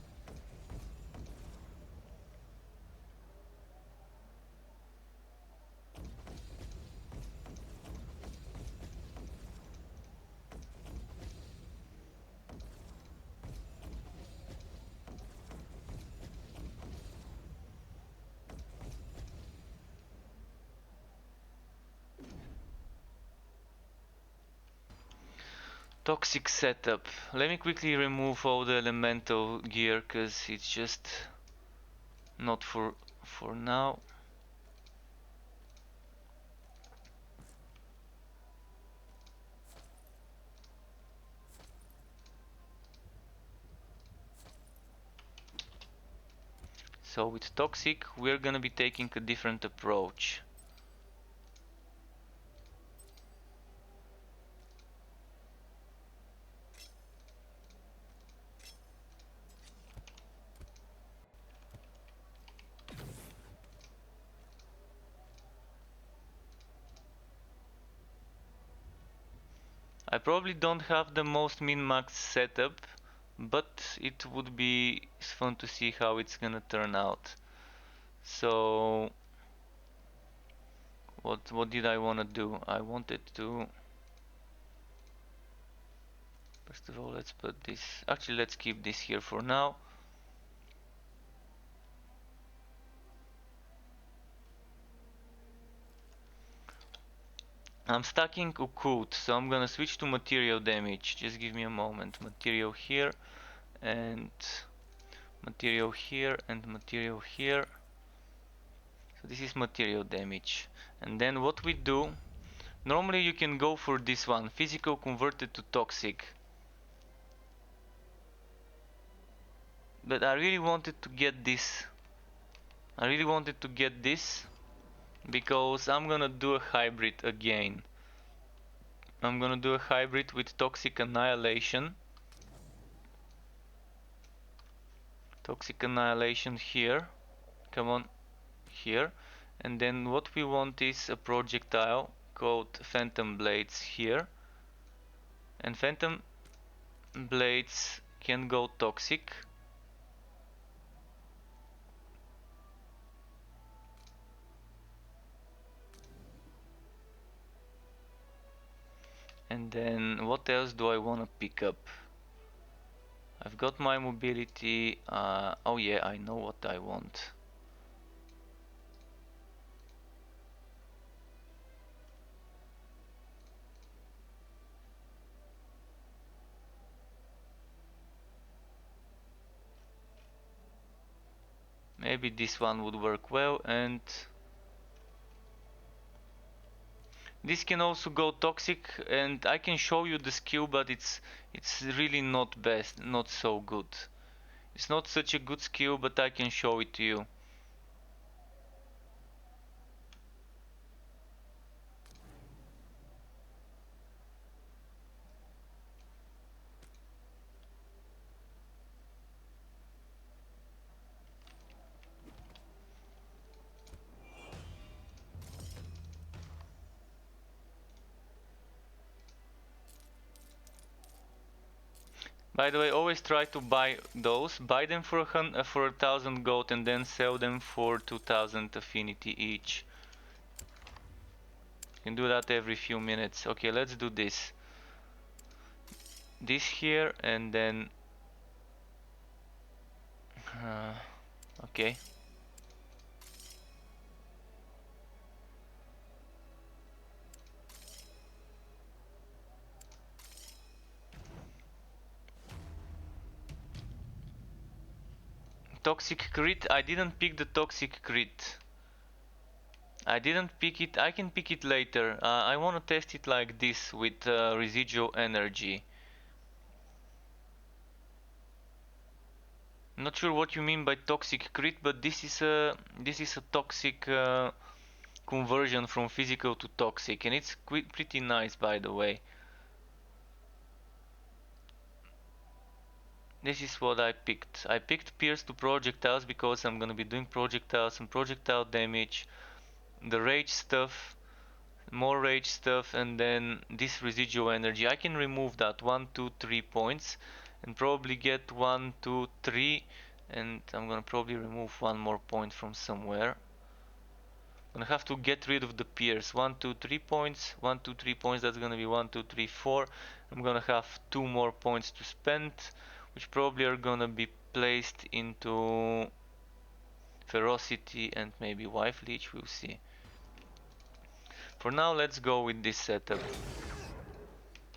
Toxic setup. Let me quickly remove all the elemental gear because it's just not for now. So with toxic we're gonna be taking a different approach. I probably don't have the most min-max setup, but it would be fun to see how it's gonna turn out. So what did I wanna do? I wanted to, first of all, let's put this, actually let's keep this here for now. I'm stacking occult, so I'm gonna switch to material damage. Just give me a moment. Material here and material here and material here. So this is material damage. And then what we do, normally you can go for this one, physical converted to toxic. But I really wanted to get this. I really wanted to get this because I'm gonna do a hybrid again. I'm gonna do a hybrid with toxic annihilation. Toxic annihilation here. Come on, here. And then what we want is a projectile called phantom blades here. And phantom blades can go toxic. And then what else do I want to pick up? I've got my mobility. Oh yeah, I know what I want. Maybe this one would work well, and this can also go toxic, and I can show you the skill, but it's really not best, not so good. It's not such a good skill, but I can show it to you. By the way, always try to buy those. Buy them for for 1,000 gold and then sell them for 2,000 affinity each. You can do that every few minutes. Okay, let's do this. this here and then okay. Toxic crit. I didn't pick the toxic crit. I didn't pick it. I can pick it later. I want to test it like this with residual energy. Not sure what you mean by toxic crit, but this is a toxic conversion from physical to toxic, and it's pretty nice, by the way. This is what I picked. I picked pierce to projectiles because I'm gonna be doing projectiles and projectile damage, the rage stuff, more rage stuff, and then this residual energy. I can remove that 1, 2, 3 points and probably get 1, 2, 3, and I'm gonna probably remove one more point from somewhere. I'm gonna have to get rid of the pierce. 1, 2, 3 points. 1, 2, 3 points. That's gonna be 1, 2, 3, 4. I'm gonna have 2 more points to spend, which probably are gonna be placed into ferocity and maybe wife leech. We'll see. For now, let's go with this setup.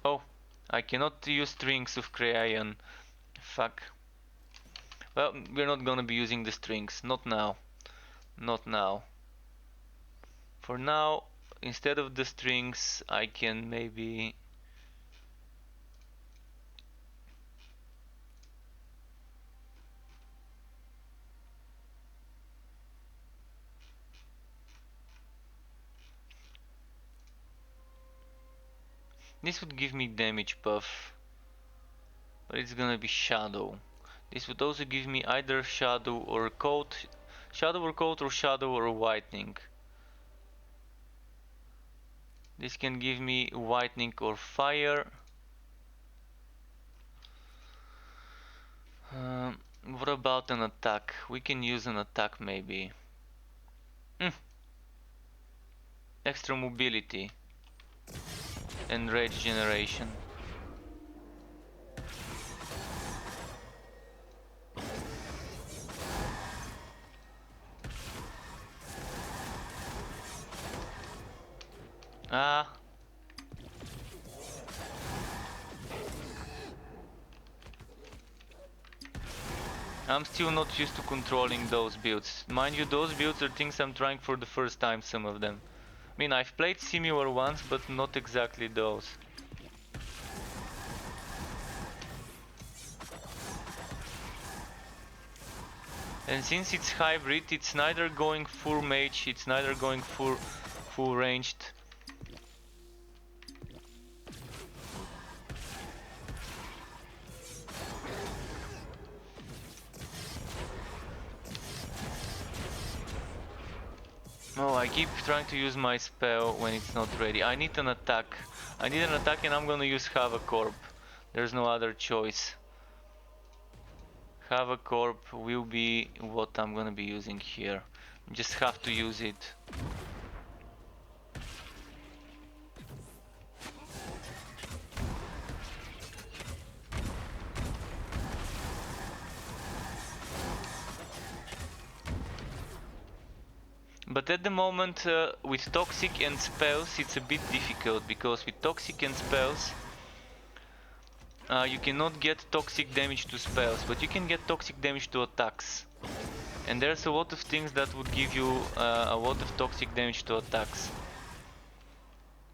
Oh, I cannot use strings of crayon. Fuck. Well, we're not gonna be using the strings. Not now. Not now. For now, instead of the strings, I can maybe... This would give me damage buff, but it's gonna be shadow. This would also give me either shadow or coat, shadow or coat or shadow or whitening. This can give me whitening or fire. What about an attack? We can use an attack maybe. Extra mobility and rage generation. Ah. I'm still not used to controlling those builds. Mind you, those builds are things I'm trying for the first time, some of them. I mean, I've played similar ones, but not exactly those. And since it's hybrid, it's neither going full mage, it's neither going full ranged. Oh, I keep trying to use my spell when it's not ready. I need an attack. I need an attack and I'm gonna use Havoc Orb. There's no other choice. Havoc Orb will be what I'm gonna be using here. Just have to use it. But at the moment, with Toxic and spells, it's a bit difficult, because with Toxic and spells, you cannot get toxic damage to spells, but you can get toxic damage to attacks. And there's a lot of things that would give you a lot of toxic damage to attacks.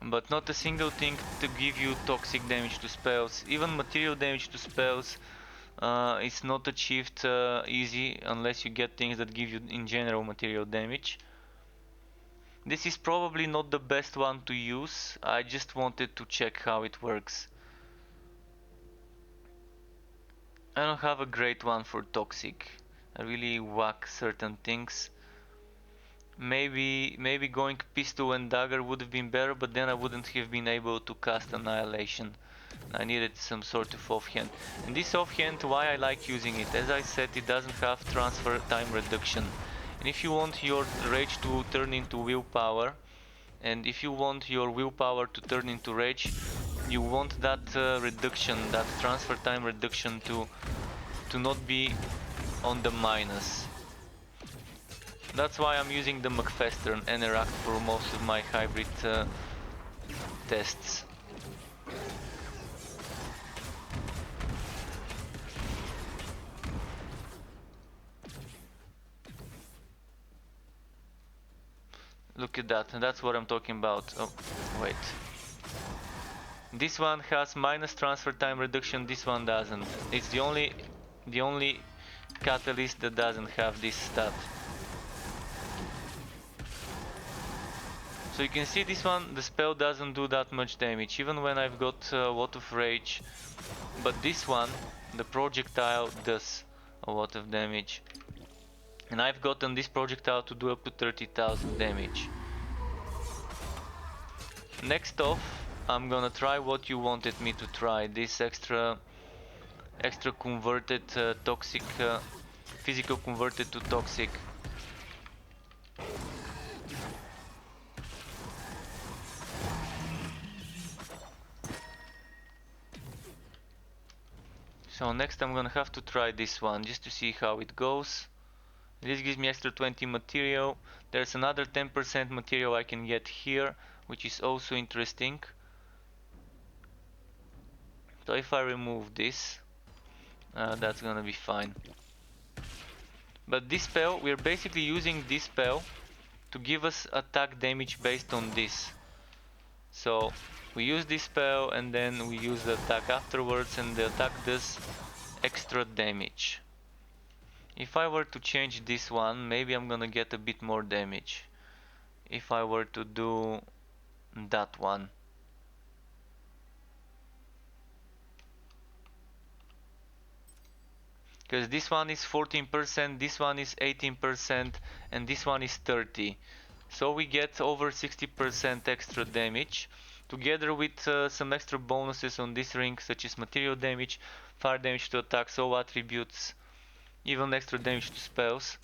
But not a single thing to give you toxic damage to spells. Even material damage to spells is not achieved easy unless you get things that give you in general material damage. This is probably not the best one to use. I just wanted to check how it works. I don't have a great one for toxic. I really whack certain things. Maybe going pistol and dagger would have been better, but then I wouldn't have been able to cast annihilation. I needed some sort of offhand. And this offhand, why I like using it, as I said, it doesn't have transfer time reduction. And if you want your rage to turn into willpower, and if you want your willpower to turn into rage, you want that reduction, that transfer time reduction to not be on the minus. That's why I'm using the McFester and Eneract for most of my hybrid tests. Look at that, and that's what I'm talking about. Oh, wait. This one has minus transfer time reduction, this one doesn't. It's the only catalyst that doesn't have this stat. So you can see this one, the spell doesn't do that much damage, even when I've got a lot of rage. But this one, the projectile, does a lot of damage. And I've gotten this projectile to do up to 30,000 damage. Next off, I'm gonna try what you wanted me to try, this extra converted toxic, physical converted to toxic. So next I'm gonna have to try this one just to see how it goes. This gives me extra 20 material. There's another 10% material I can get here, which is also interesting. So if I remove this, that's gonna be fine. But this spell, we're basically using this spell to give us attack damage based on this. So we use this spell and then we use the attack afterwards, and the attack does extra damage. If I were to change this one, maybe I'm gonna get a bit more damage. If I were to do that one. Because this one is 14%, this one is 18%, and this one is 30%. So we get over 60% extra damage, together with some extra bonuses on this ring, such as material damage, fire damage to attacks, all attributes, even extra damage to spells.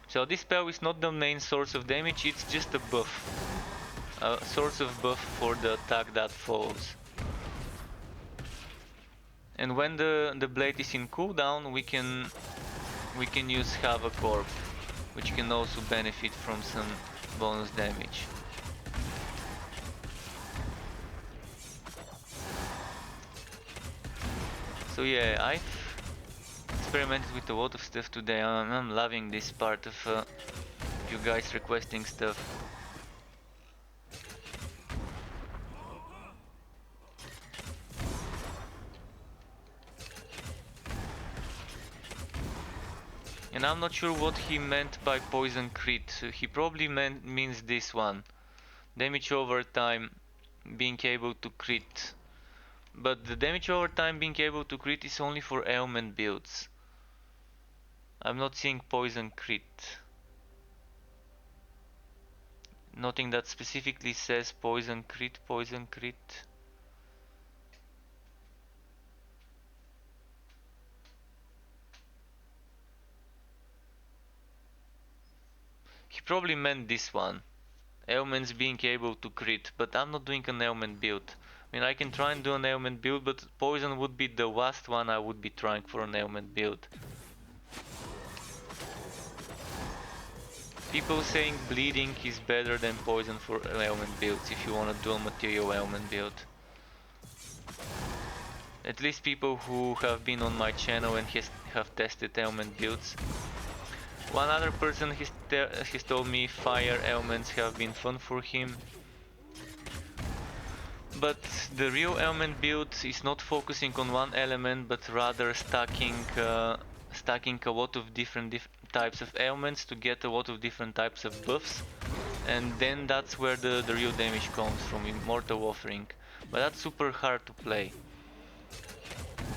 So this spell is not the main source of damage, it's just a buff. A source of buff for the attack that follows. And when the blade is in cooldown, we can use Havoc Orb, which can also benefit from some bonus damage. So yeah, I've experimented with a lot of stuff today. I'm loving this part of you guys requesting stuff. And I'm not sure what he meant by poison crit. He probably means this one. Damage over time, being able to crit. But the damage over time being able to crit is only for ailment builds. I'm not seeing poison crit. Nothing that specifically says poison crit, poison crit. He probably meant this one. Ailments being able to crit, but I'm not doing an ailment build. I mean, I can try and do an ailment build, but poison would be the last one I would be trying for an ailment build. People saying bleeding is better than poison for ailment builds if you want to do a material ailment build. At least people who have been on my channel and have tested ailment builds. One other person has told me fire ailments have been fun for him. But the real ailment build is not focusing on one element, but rather stacking a lot of different types of ailments to get a lot of different types of buffs. And then that's where the real damage comes from, Immortal Offering. But that's super hard to play.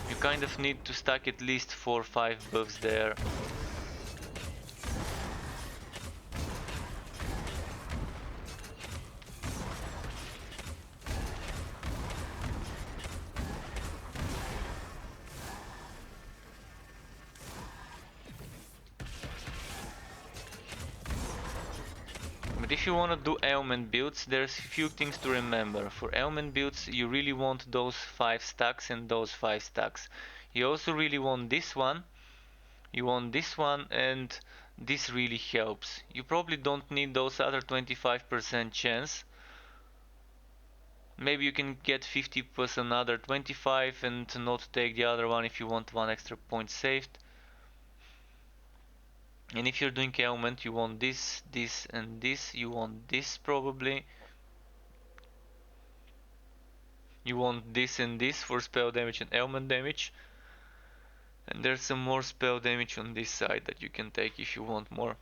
You kind of need to stack at least 4 or 5 buffs there. But if you want to do ailment builds, there's a few things to remember. For ailment builds, you really want those 5 stacks and those 5 stacks. You also really want this one. You want this one, and this really helps. You probably don't need those other 25% chance. Maybe you can get 50 plus another 25 and not take the other one if you want one extra point saved. And if you're doing ailment, you want this, this, and this. You want this probably. You want this and this for spell damage and ailment damage. And there's some more spell damage on this side that you can take if you want more.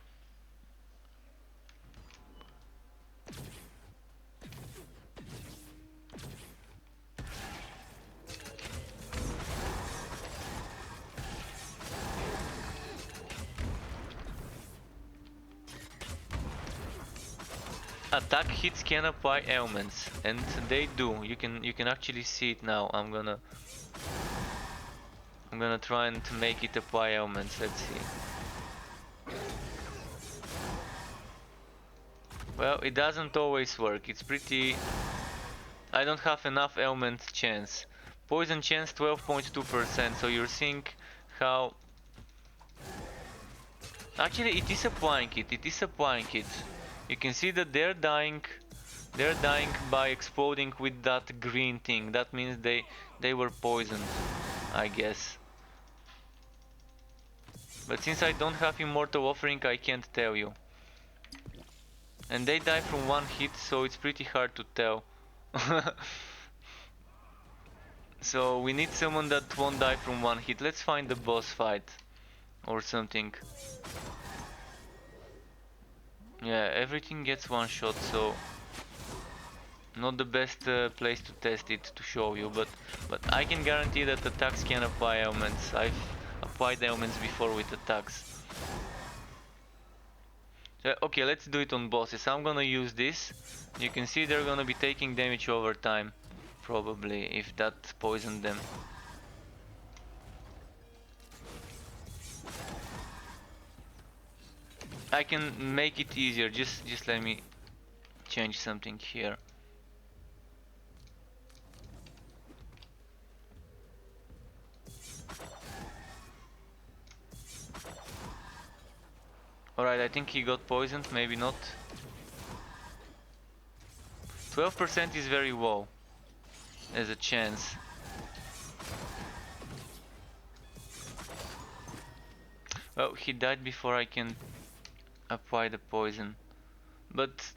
Attack hits can apply ailments, and they do. You can actually see it now. I'm gonna try and make it apply ailments. Let's see. Well, it doesn't always work. It's pretty... I don't have enough ailment chance. Poison chance 12.2%, so you're seeing how... Actually, it is applying it. It is applying it. You can see that they're dying. They're dying by exploding with that green thing. That means they were poisoned, I guess. But since I don't have Immortal Offering, I can't tell you. And they die from one hit, so it's pretty hard to tell. So we need someone that won't die from one hit. Let's find the boss fight or something. Yeah, everything gets one shot, so not the best place to test it to show you, but I can guarantee that attacks can apply ailments. I've applied ailments before with attacks. Okay, let's do it on bosses. I'm gonna use this. You can see they're gonna be taking damage over time, probably, if that poisoned them. I can make it easier. Just let me change something here. Alright, I think he got poisoned, maybe not. 12% is very low as a chance. Well, he died before I can apply the poison. But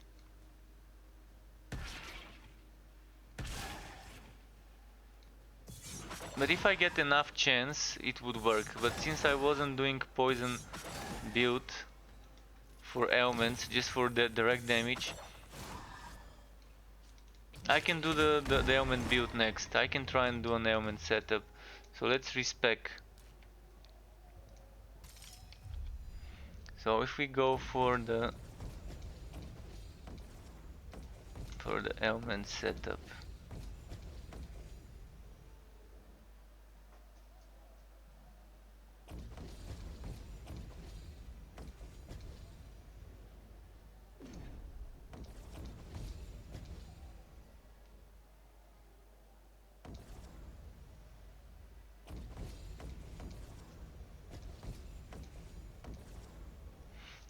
if I get enough chance, it would work. But since I wasn't doing poison build for ailments, just for the direct damage, I can do the ailment build next. I can try and do an ailment setup. So let's respec. So if we go for the ailment setup.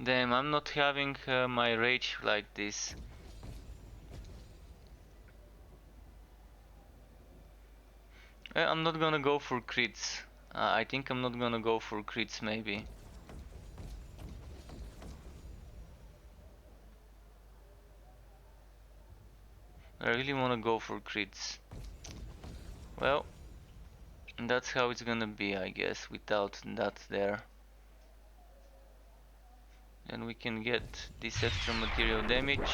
Damn, I'm not having my rage like this. I'm not gonna go for crits. I think I'm not gonna go for crits, maybe. I really wanna go for crits. Well, that's how it's gonna be, I guess, without that there. Then we can get this extra material damage.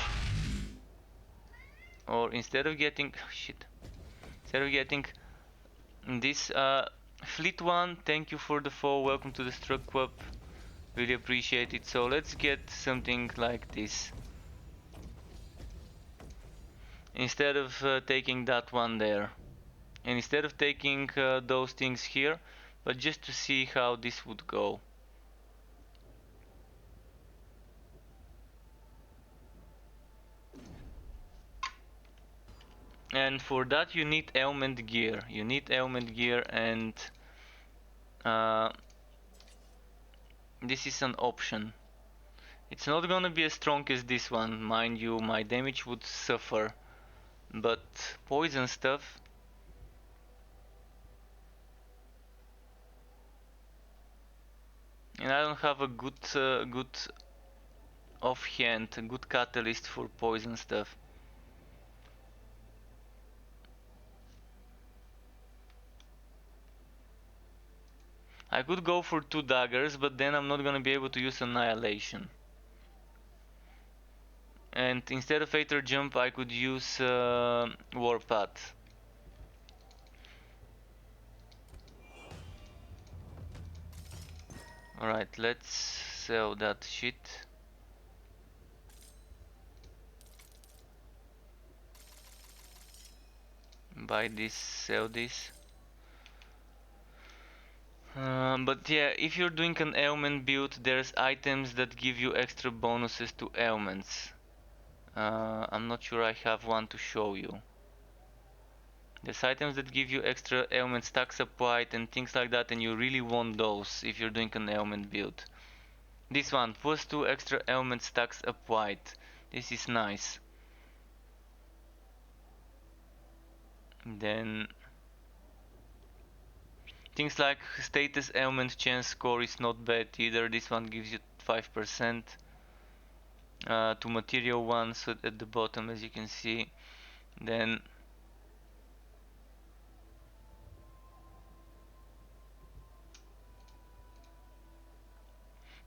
Or instead of getting... shit. Instead of getting this Fleet one, thank you for the follow, welcome to the Struck Club. Really appreciate it. So let's get something like this. Instead of taking that one there. And instead of taking those things here, but just to see how this would go. And for that you need ailment gear. You need ailment gear, and uh, this is an option. It's not gonna be as strong as this one, mind you, my damage would suffer. But poison stuff, and I don't have a good offhand, a good catalyst for poison stuff. I could go for 2 daggers, but then I'm not gonna be able to use annihilation. And instead of Aether Jump, I could use Warpath. Alright, let's sell that shit. Buy this, sell this. But yeah, if you're doing an ailment build, there's items that give you extra bonuses to ailments. I'm not sure I have one to show you. There's items that give you extra ailment stacks up white and things like that, and you really want those if you're doing an ailment build. This one, +2 extra ailment stacks up white. This is nice. Then things like status ailment chance score is not bad either. This one gives you 5%. To material ones at the bottom, as you can see. Then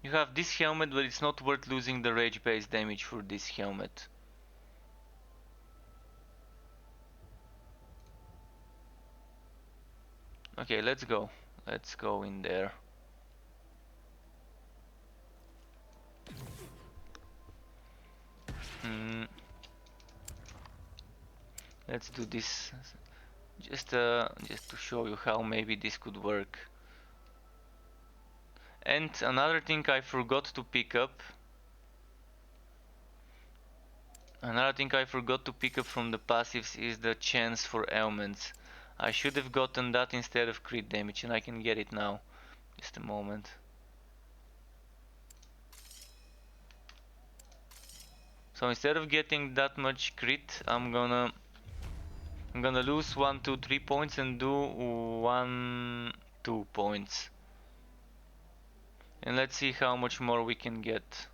you have this helmet, but it's not worth losing the rage based damage for this helmet. Okay, let's go. Let's go in there. Let's do this just to show you how maybe this could work. And another thing I forgot to pick up. Another thing I forgot to pick up from the passives is the chance for ailments. I should have gotten that instead of crit damage, and I can get it now. Just a moment. So instead of getting that much crit, I'm gonna lose 1, 2, 3 points and do 1, 2 points. And let's see how much more we can get.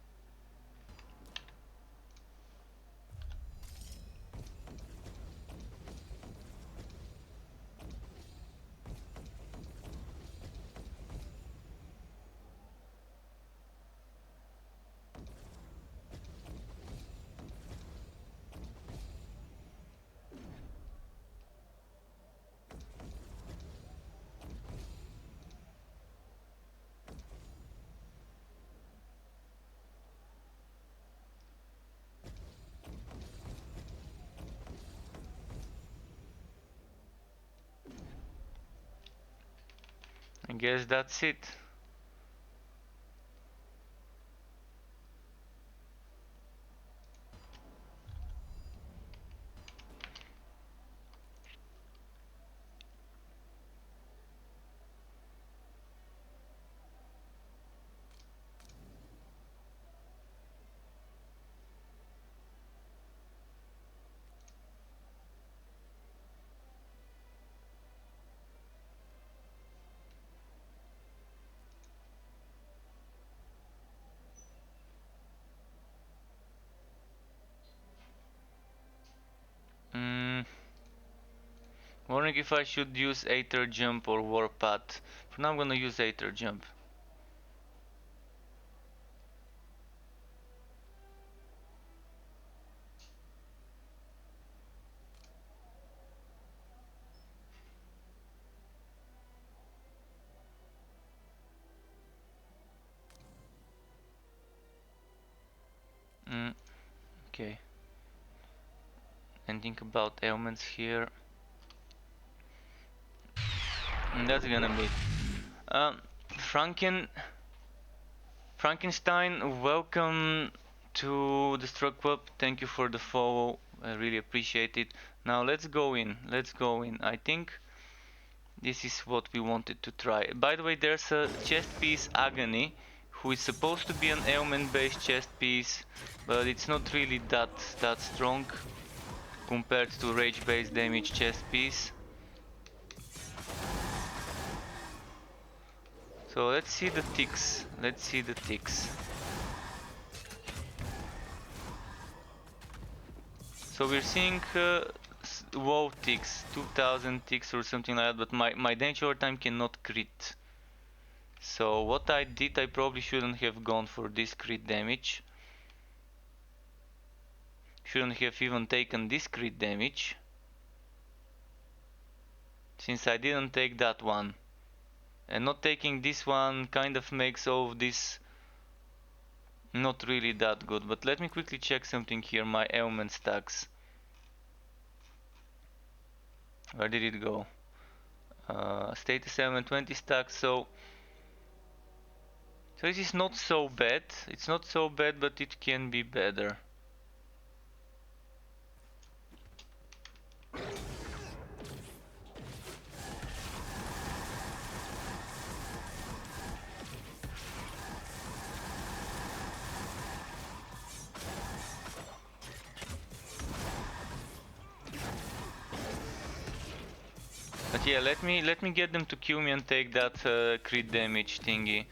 I guess that's it. Wondering if I should use Aether Jump or Warpath. For now I'm gonna use Aether Jump. Okay. And think about ailments here. And that's gonna be Franken Frankenstein, welcome to the Struck Club. Thank you for the follow. I really appreciate it. Now let's go in. Let's go in. I think this is what we wanted to try. By the way, there's a chest piece Agony, who is supposed to be an ailment-based chest piece, but it's not really that strong compared to rage-based damage chest piece. So let's see the ticks. Let's see the ticks. So we're seeing WoW ticks, 2000 ticks or something like that, but my damage over time cannot crit. So what I did, I probably shouldn't have gone for this crit damage. Shouldn't have even taken this crit damage, since I didn't take that one. And not taking this one kind of makes all of this not really that good. But let me quickly check something here, my ailment stacks. Where did it go? Status ailment 20 stacks, so this is not so bad. It's not so bad, but it can be better. But yeah, let me get them to kill me and take that crit damage thingy.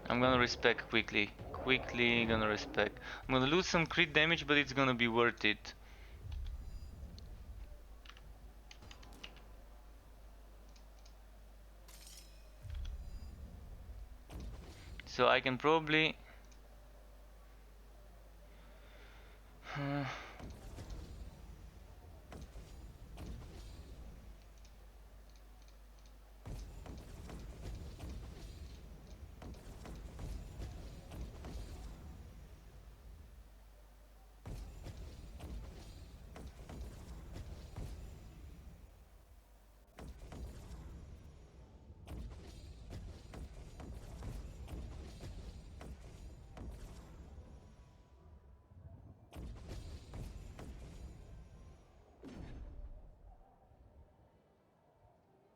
I'm gonna respec quickly. Quickly gonna respec. I'm gonna lose some crit damage, but it's gonna be worth it. So I can probably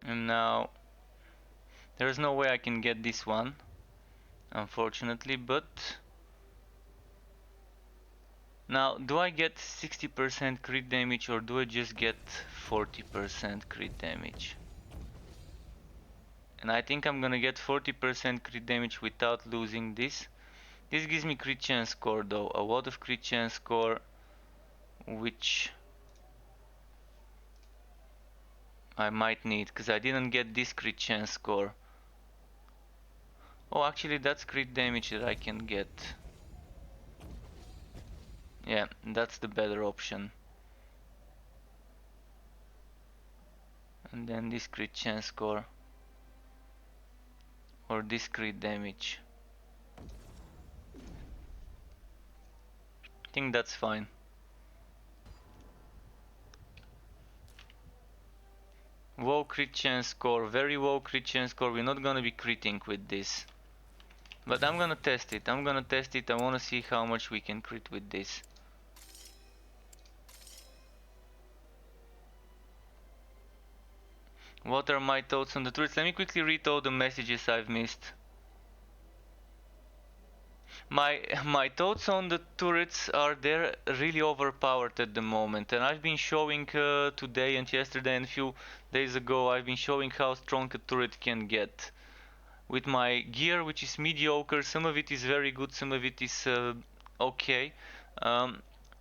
and now there's no way I can get this one, unfortunately, but now do I get 60% crit damage or do I just get 40% crit damage? And I think I'm gonna get 40% crit damage without losing this. This gives me crit chance score though, a lot of crit chance score, which I might need, because I didn't get this crit chance score. Oh, actually that's crit damage that I can get. Yeah, that's the better option. And then this crit chance score. Or this crit damage. I think that's fine. Low crit chance score, very low crit chance score. We're not gonna be critting with this. But I'm gonna test it. I wanna see how much we can crit with this. What are my thoughts on the turrets? Let me quickly read all the messages I've missed. My thoughts on the turrets are they're really overpowered at the moment, and I've been showing today and yesterday and a few days ago I've been showing how strong a turret can get. With my gear, which is mediocre, some of it is very good, some of it is okay.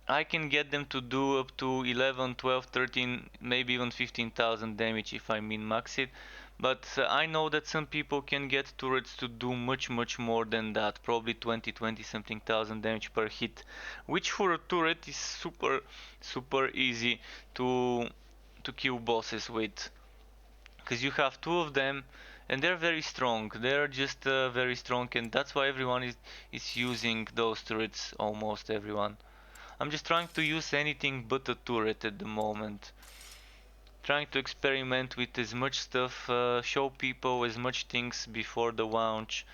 I can get them to do up to 11, 12, 13, maybe even 15,000 damage if I min-max it. But I know that some people can get turrets to do much more than that, probably 20 something thousand damage per hit, which for a turret is super easy to kill bosses with, because you have two of them and they're very strong. They're just very strong, and that's why everyone is using those turrets, almost everyone. I'm just trying to use anything but a turret at the moment. Trying to experiment with as much stuff, show people as much things before the launch.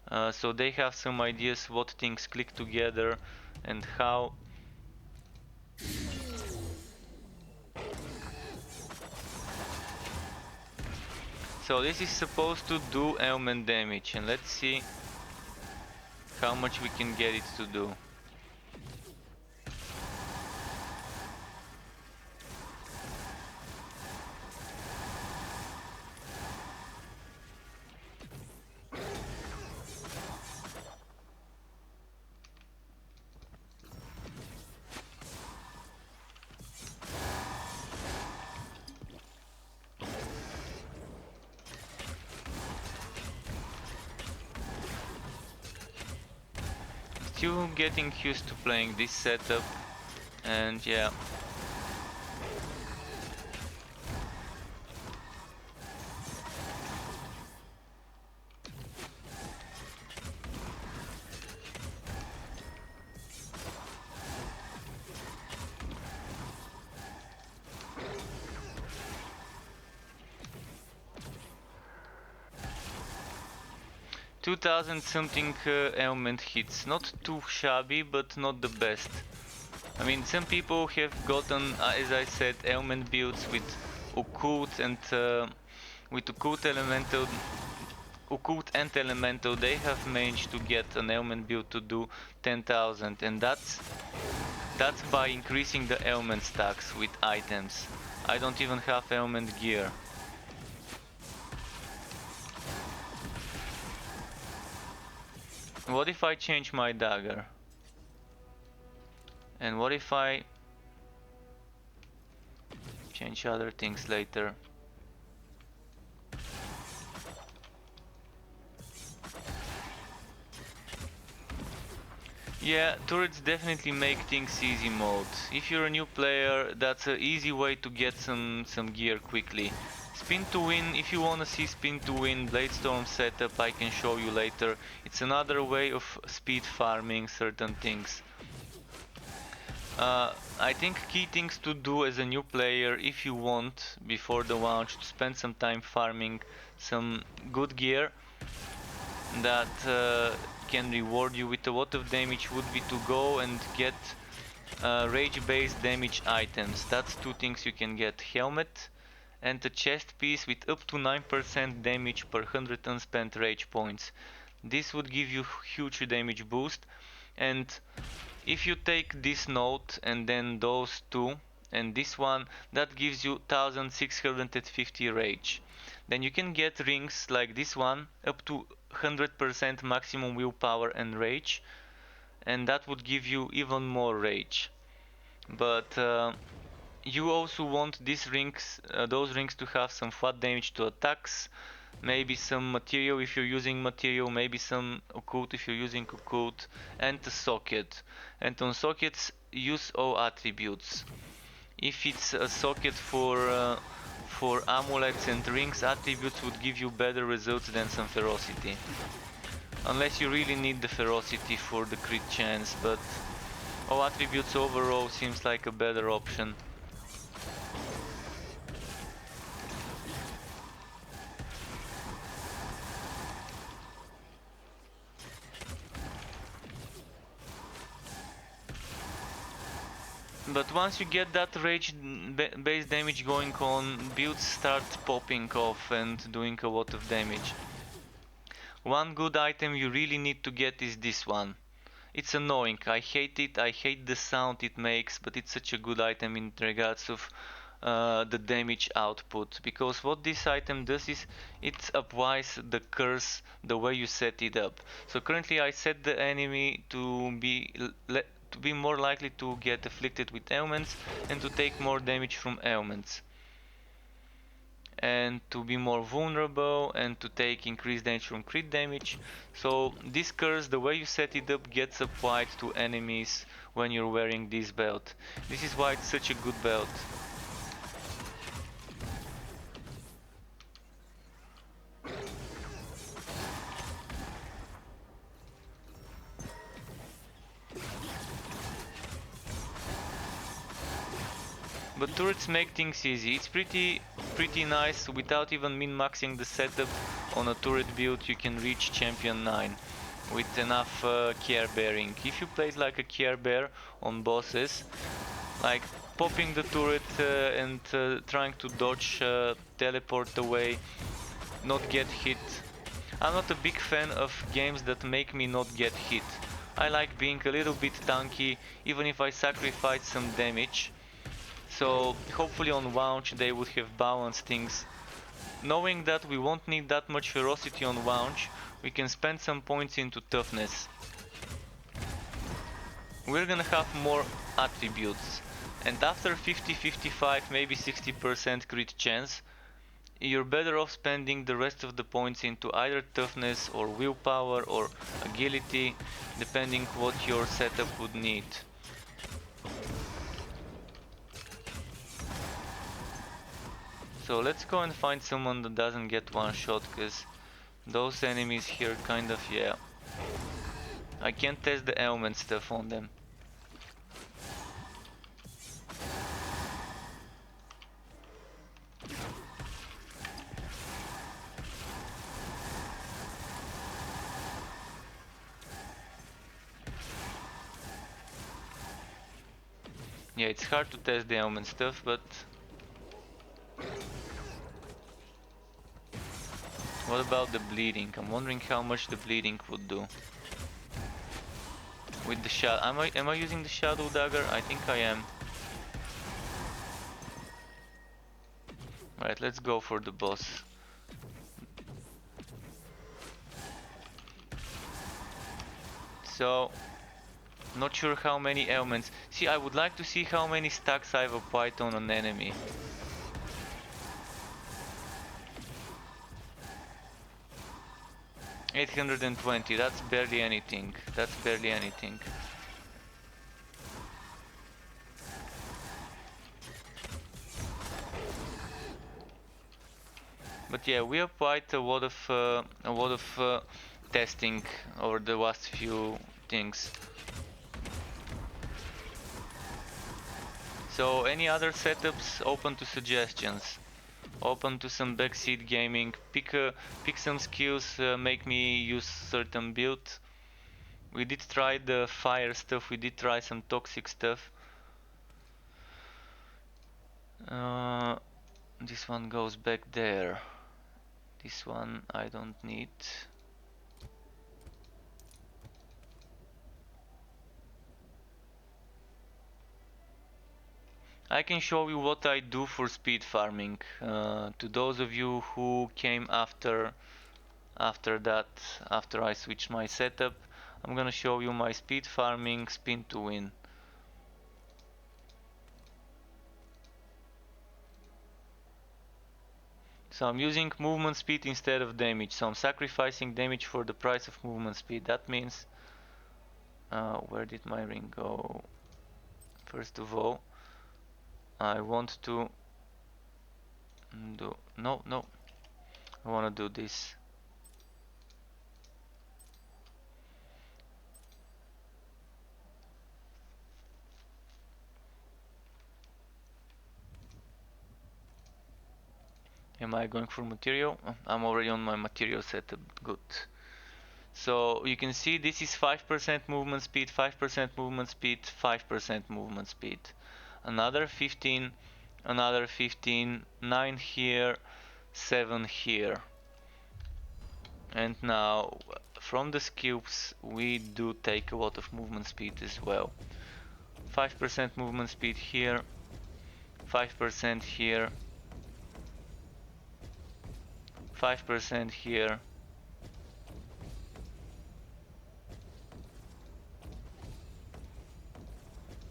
So they have some ideas what things click together and how. So this is supposed to do ailment damage, and let's see how much we can get it to do. 2 getting used to playing this setup, and yeah. 2000 something ailment hits, not too shabby but not the best. I mean, some people have gotten, as I said, ailment builds with occult and occult and elemental. They have managed to get an ailment build to do 10,000, and that's by increasing the ailment stacks with items. I don't even have ailment gear. What if I change my dagger? And what if I change other things later? Yeah, turrets definitely make things easy mode. If you're a new player, that's an easy way to get some gear quickly. Spin to win, if you wanna see spin to win, Bladestorm setup I can show you later. It's another way of speed farming certain things. I think key things to do as a new player, if you want, before the launch, to spend some time farming some good gear that can reward you with a lot of damage, would be to go and get rage-based damage items. That's 2 things you can get: helmet and a chest piece with up to 9% damage per 100 unspent rage points. This would give you huge damage boost, and if you take this note and then those 2 and this one, that gives you 1650 rage. Then you can get rings like this one, up to 100% maximum willpower and rage, and that would give you even more rage. But you also want these rings, those rings, to have some flat damage to attacks, maybe some material if you're using material, maybe some occult if you're using occult, and a socket. And on sockets, use all attributes. If it's a socket for amulets and rings, attributes would give you better results than some ferocity. Unless you really need the ferocity for the crit chance, but all attributes overall seems like a better option. But once you get that rage base damage going on, builds start popping off and doing a lot of damage. One good item you really need to get is this one. It's annoying, I hate it, I hate the sound it makes, but it's such a good item in regards of the damage output. Because what this item does is, it applies the curse the way you set it up. So currently I set the enemy to be more likely to get afflicted with ailments and to take more damage from ailments, and to be more vulnerable and to take increased damage from crit damage. So this curse, the way you set it up, gets applied to enemies when you're wearing this belt. This is why it's such a good belt. But turrets make things easy. It's pretty nice without even min-maxing the setup on a turret build you can reach champion 9 with enough care bearing. If you played like a care bear on bosses, like popping the turret and trying to dodge, teleport away, not get hit. I'm not a big fan of games that make me not get hit. I like being a little bit tanky, even if I sacrifice some damage. So hopefully on launch they would have balanced things. Knowing that we won't need that much ferocity on launch, we can spend some points into toughness. We're gonna have more attributes. And after 50, 55, maybe 60% crit chance, you're better off spending the rest of the points into either toughness or willpower or agility, depending what your setup would need. So let's go and find someone that doesn't get one shot, cause those enemies here kind of, yeah. I can't test the ailment stuff on them. Yeah, it's hard to test the ailment stuff, but what about the bleeding? I'm wondering how much the bleeding would do. With the shadow, am I using the shadow dagger? I think I am. Right, let's go for the boss. So, not sure how many ailments. See, I would like to see how many stacks I've applied on an enemy. $820, that's barely anything. That's barely anything. But yeah, we applied a lot of testing over the last few things. So any other setups, open to suggestions, open to some backseat gaming. Pick some skills, make me use certain build. We did try the fire stuff, we did try some toxic stuff. This one goes back there. This one I don't need. I can show you what I do for speed farming. To those of you who came after that, after I switched my setup, I'm gonna show you my speed farming spin to win. So I'm using movement speed instead of damage. So I'm sacrificing damage for the price of movement speed. That means, where did my ring go? First of all, I want to do, no, I want to do this. Am I going for material? I'm already on my material setup, good. So you can see this is 5% movement speed, 5% movement speed, 5% movement speed. Another 15, 9 here, 7 here. And now from the skills we do take a lot of movement speed as well. 5% movement speed here, 5% here, 5% here,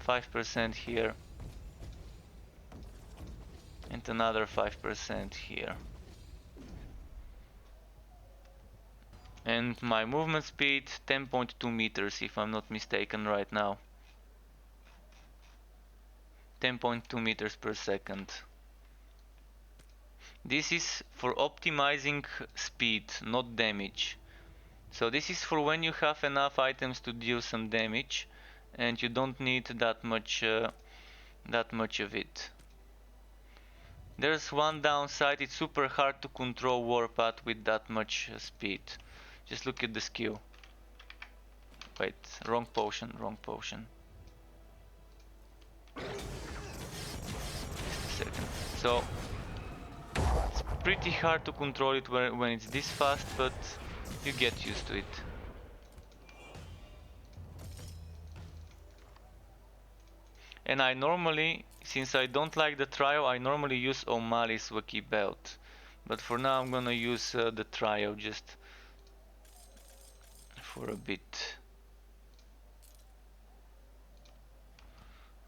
5% here, and another 5% here. And my movement speed 10.2 meters if I'm not mistaken right now. 10.2 meters per second. This is for optimizing speed, not damage. So this is for when you have enough items to deal some damage and you don't need that much of it. There's one downside, it's super hard to control Warpath with that much speed. Just look at the skill. Wait, wrong potion, wrong potion. Just a second. So, it's pretty hard to control it when it's this fast, but you get used to it. And I normally, since I don't like the trio, I normally use O'Malley's Wacky Belt. But for now I'm gonna use the trio just for a bit.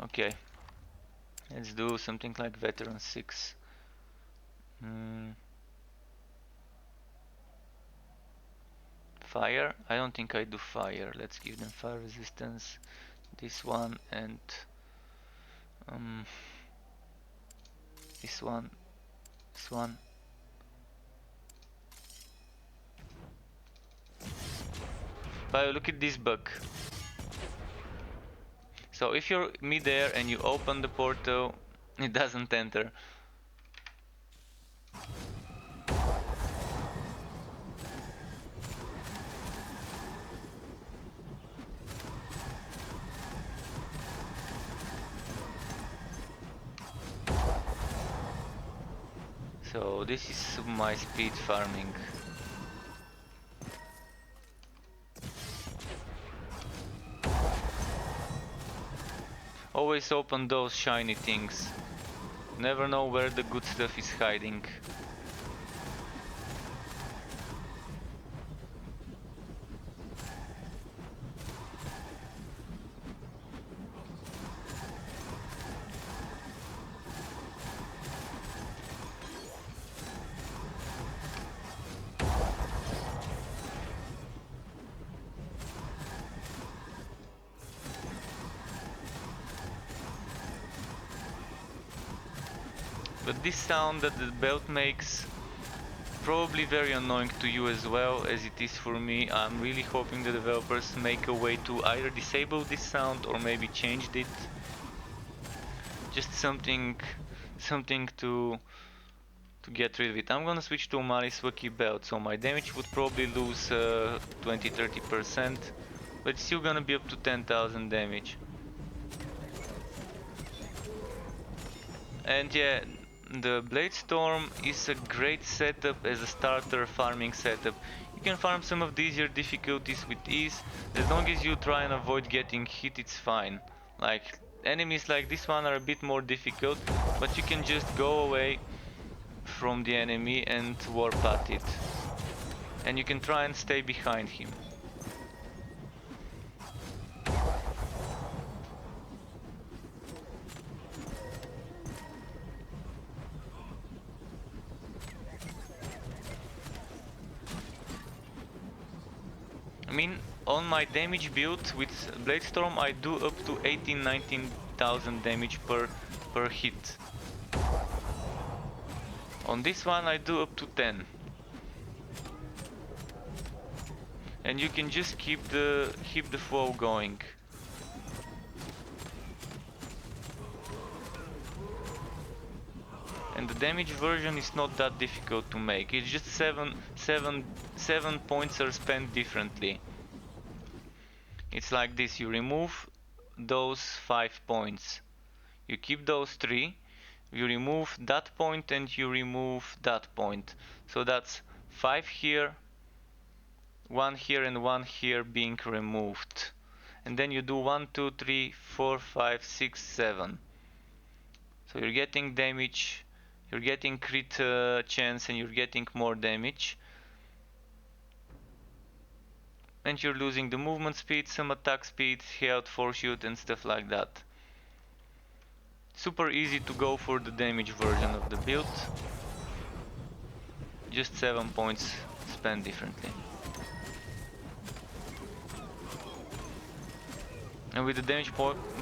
Okay, let's do something like Veteran 6. Fire? I don't think I do fire. Let's give them fire resistance. This one and this one, this one. But look at this bug. So if you're mid-air and you open the portal, it doesn't enter. So this is my speed farming. Always open those shiny things. Never know where the good stuff is hiding. But this sound that the belt makes, probably very annoying to you as well as it is for me. I'm really hoping the developers make a way to either disable this sound or maybe change it. Just something to get rid of it. I'm gonna switch to O'Malley's Wacky Belt, so my damage would probably lose 20-30%, but it's still gonna be up to 10,000 damage. And yeah, the Blade Storm is a great setup as a starter farming setup. You can farm some of the easier difficulties with ease. As long as you try and avoid getting hit, it's fine. Like, enemies like this one are a bit more difficult, but you can just go away from the enemy and warp at it. And you can try and stay behind him. I mean, on my damage build with Blade Storm I do up to 18-19,000 damage per hit. On this one I do up to 10. And you can just keep the flow going. And the damage version is not that difficult to make. It's just 7 points are spent differently. It's like this: you remove those 5 points, you keep those 3, you remove that point and you remove that point. So that's 5 here, 1 here and 1 here being removed. And then you do 1, 2, 3, 4, 5, 6, 7. So you're getting damage, you're getting crit chance, and you're getting more damage. And you're losing the movement speed, some attack speed, health, force shoot and stuff like that. Super easy to go for the damage version of the build. Just 7 points spent differently. And with the damage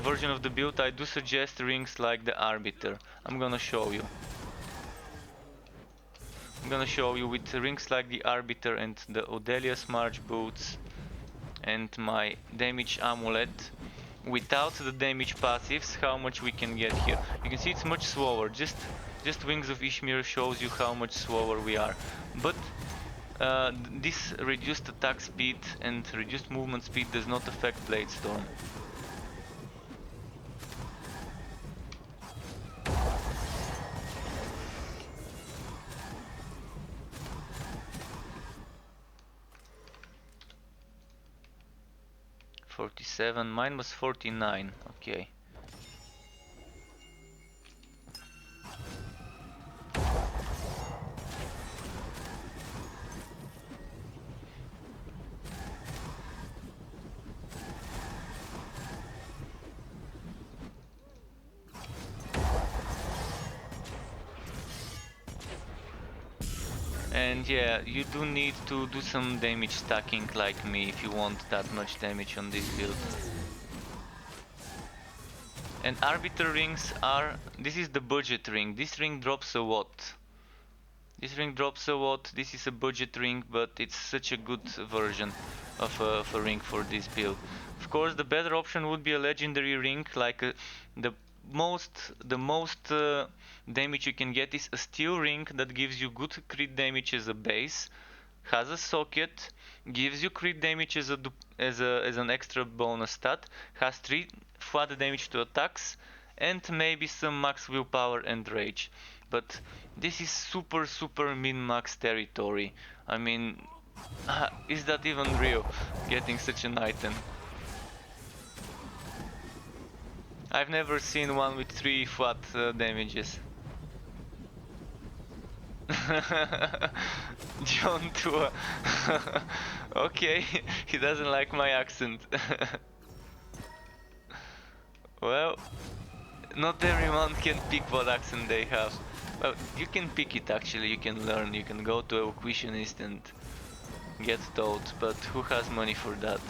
version of the build I do suggest rings like the Arbiter. I'm gonna show you. I'm gonna show you with rings like the Arbiter and the Odelia's March boots and my damage amulet, without the damage passives, how much we can get here. You can see it's much slower. Just Just Wings of Ishmir shows you how much slower we are. But this reduced attack speed and reduced movement speed does not affect Blade Storm. $47, mine was 49, okay. And yeah, you do need to do some damage stacking like me if you want that much damage on this build. And Arbiter rings are... this is the budget ring. This ring drops a watt. This ring drops a watt. This is a budget ring, but it's such a good version of a ring for this build. Of course, the better option would be a legendary ring, like the most damage you can get is a steel ring that gives you good crit damage as a base, has a socket, gives you crit damage as an extra bonus stat, has 3 flat damage to attacks, and maybe some max willpower and rage. But this is super min-max territory. I mean, is that even real, getting such an item? I've never seen one with 3 flat damages. John Tua. Okay, he doesn't like my accent. Well, not everyone can pick what accent they have. Well, you can pick it actually, you can learn, you can go to a Equationist and get taught, but who has money for that?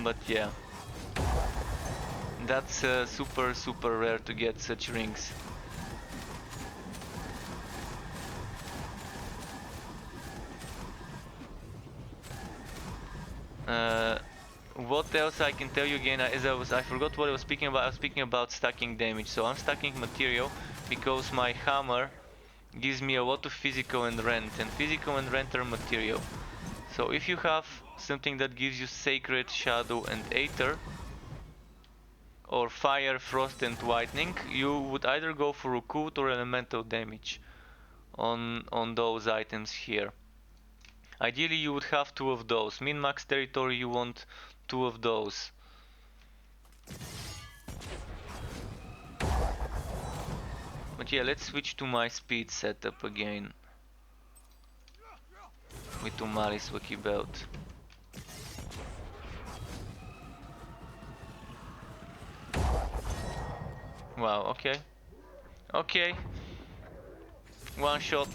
But yeah, that's super rare to get such rings. What else I can tell you again? I forgot what I was speaking about. I was speaking about stacking damage. So I'm stacking material because my hammer gives me a lot of physical and rent, and physical and rent are material. So if you have something that gives you Sacred, Shadow and Aether, or Fire, Frost and Lightning, you would either go for Occult or Elemental damage on those items here. Ideally you would have 2 of those. Min-max territory you want 2 of those. But yeah, let's switch to my speed setup again. With Umali's Wiki Belt. Wow, okay. Okay. One shot.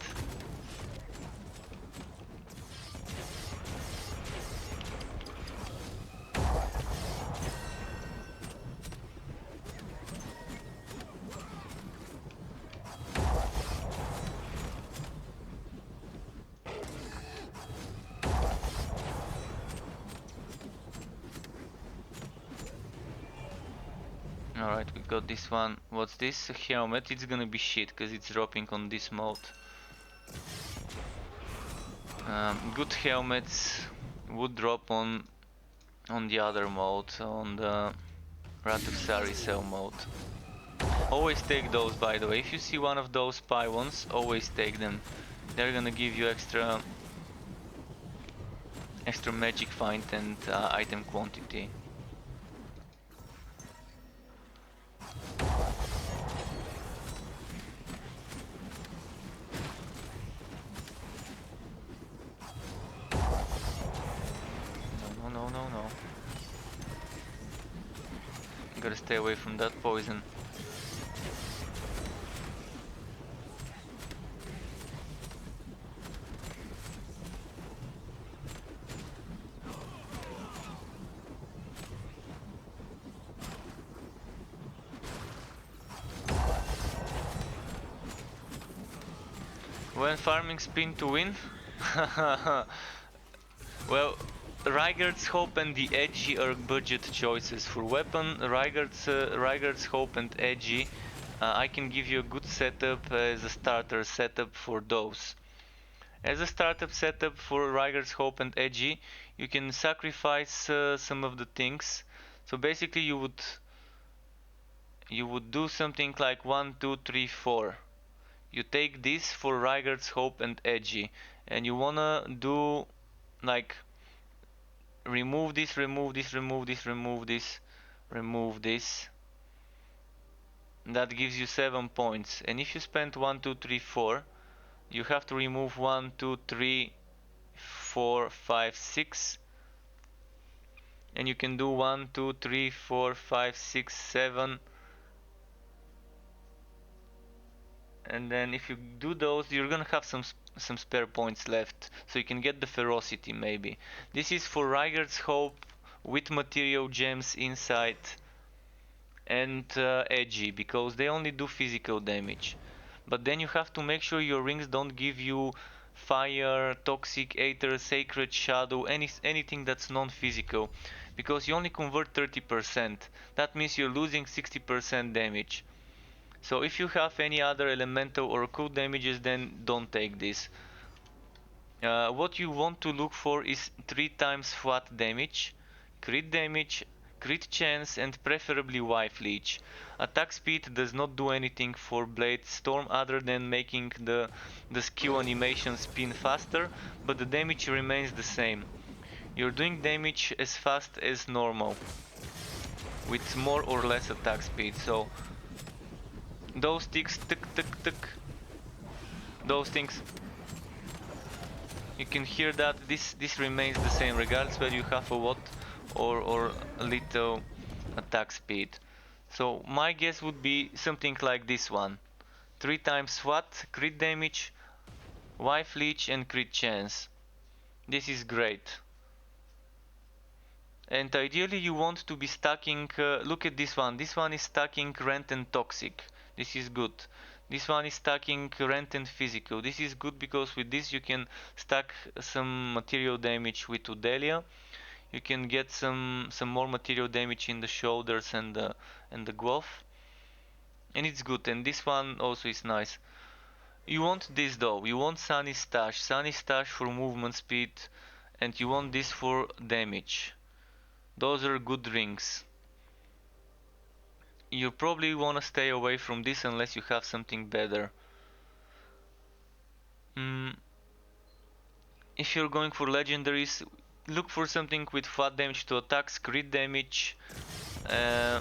Alright, we got this one. What's this? A helmet. It's gonna be shit because it's dropping on this mode. Good helmets would drop on the other mode, on the Wrath of Saricel mode. Always take those, by the way. If you see one of those pylons, always take them. They're gonna give you extra magic find and item quantity. No. Gotta stay away from that poison. When farming spin to win? Well, Rygar's Hope and the Edgy are budget choices for weapon. Rygar's Hope and Edgy, I can give you a good setup as a starter setup for those. As a startup setup for Rygar's Hope and Edgy, you can sacrifice some of the things. So basically you would do something like 1, 2, 3, 4. You take this for Rygar's Hope and Edgy, and you wanna do like remove this, remove this, remove this, remove this, remove this. That gives you 7 points. And if you spend 1, 2, 3, 4, you have to remove 1, 2, 3, 4, 5, 6. And you can do 1, 2, 3, 4, 5, 6, 7. And then if you do those, you're gonna have some spare points left, so you can get the ferocity maybe. This is for Rygar's Hope with material gems inside and Edgy, because they only do physical damage. But then you have to make sure your rings don't give you fire, toxic, aether, sacred, shadow, anything that's non-physical, because you only convert 30%. That means you're losing 60% damage. So if you have any other elemental or cool damages, then don't take this. What you want to look for is 3 times flat damage, crit chance, and preferably wife leech. Attack speed does not do anything for Blade Storm other than making the skill animation spin faster, but the damage remains the same. You're doing damage as fast as normal, with more or less attack speed. So those ticks, tick, tick, tick. Those things, you can hear that this remains the same regardless whether you have a lot or a little attack speed. So my guess would be something like this one. 3 times SWAT, crit damage, wife leech, and crit chance. This is great. And ideally you want to be stacking, look at this one. This one is stacking rent and toxic. This is good. This one is stacking rent and physical. This is good because with this you can stack some material damage with Udelia. You can get some more material damage in the shoulders and the glove. And it's good. And this one also is nice. You want this though. You want Sunny Stash. Sunny Stash for movement speed. And you want this for damage. Those are good rings. You probably want to stay away from this unless you have something better. If you're going for legendaries, look for something with flat damage to attacks, crit damage, a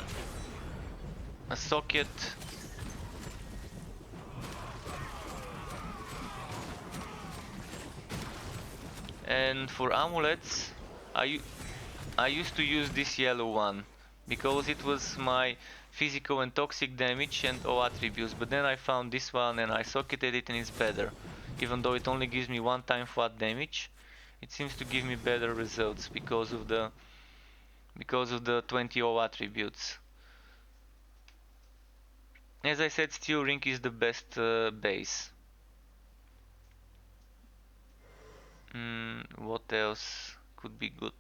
socket, and for amulets, I used to use this yellow one because it was my physical and toxic damage and all attributes, but then I found this one and I socketed it and it's better. Even though it only gives me 1 time flat damage, it seems to give me better results because of the 20 all attributes. As I said, Steel Ring is the best base. What else could be good?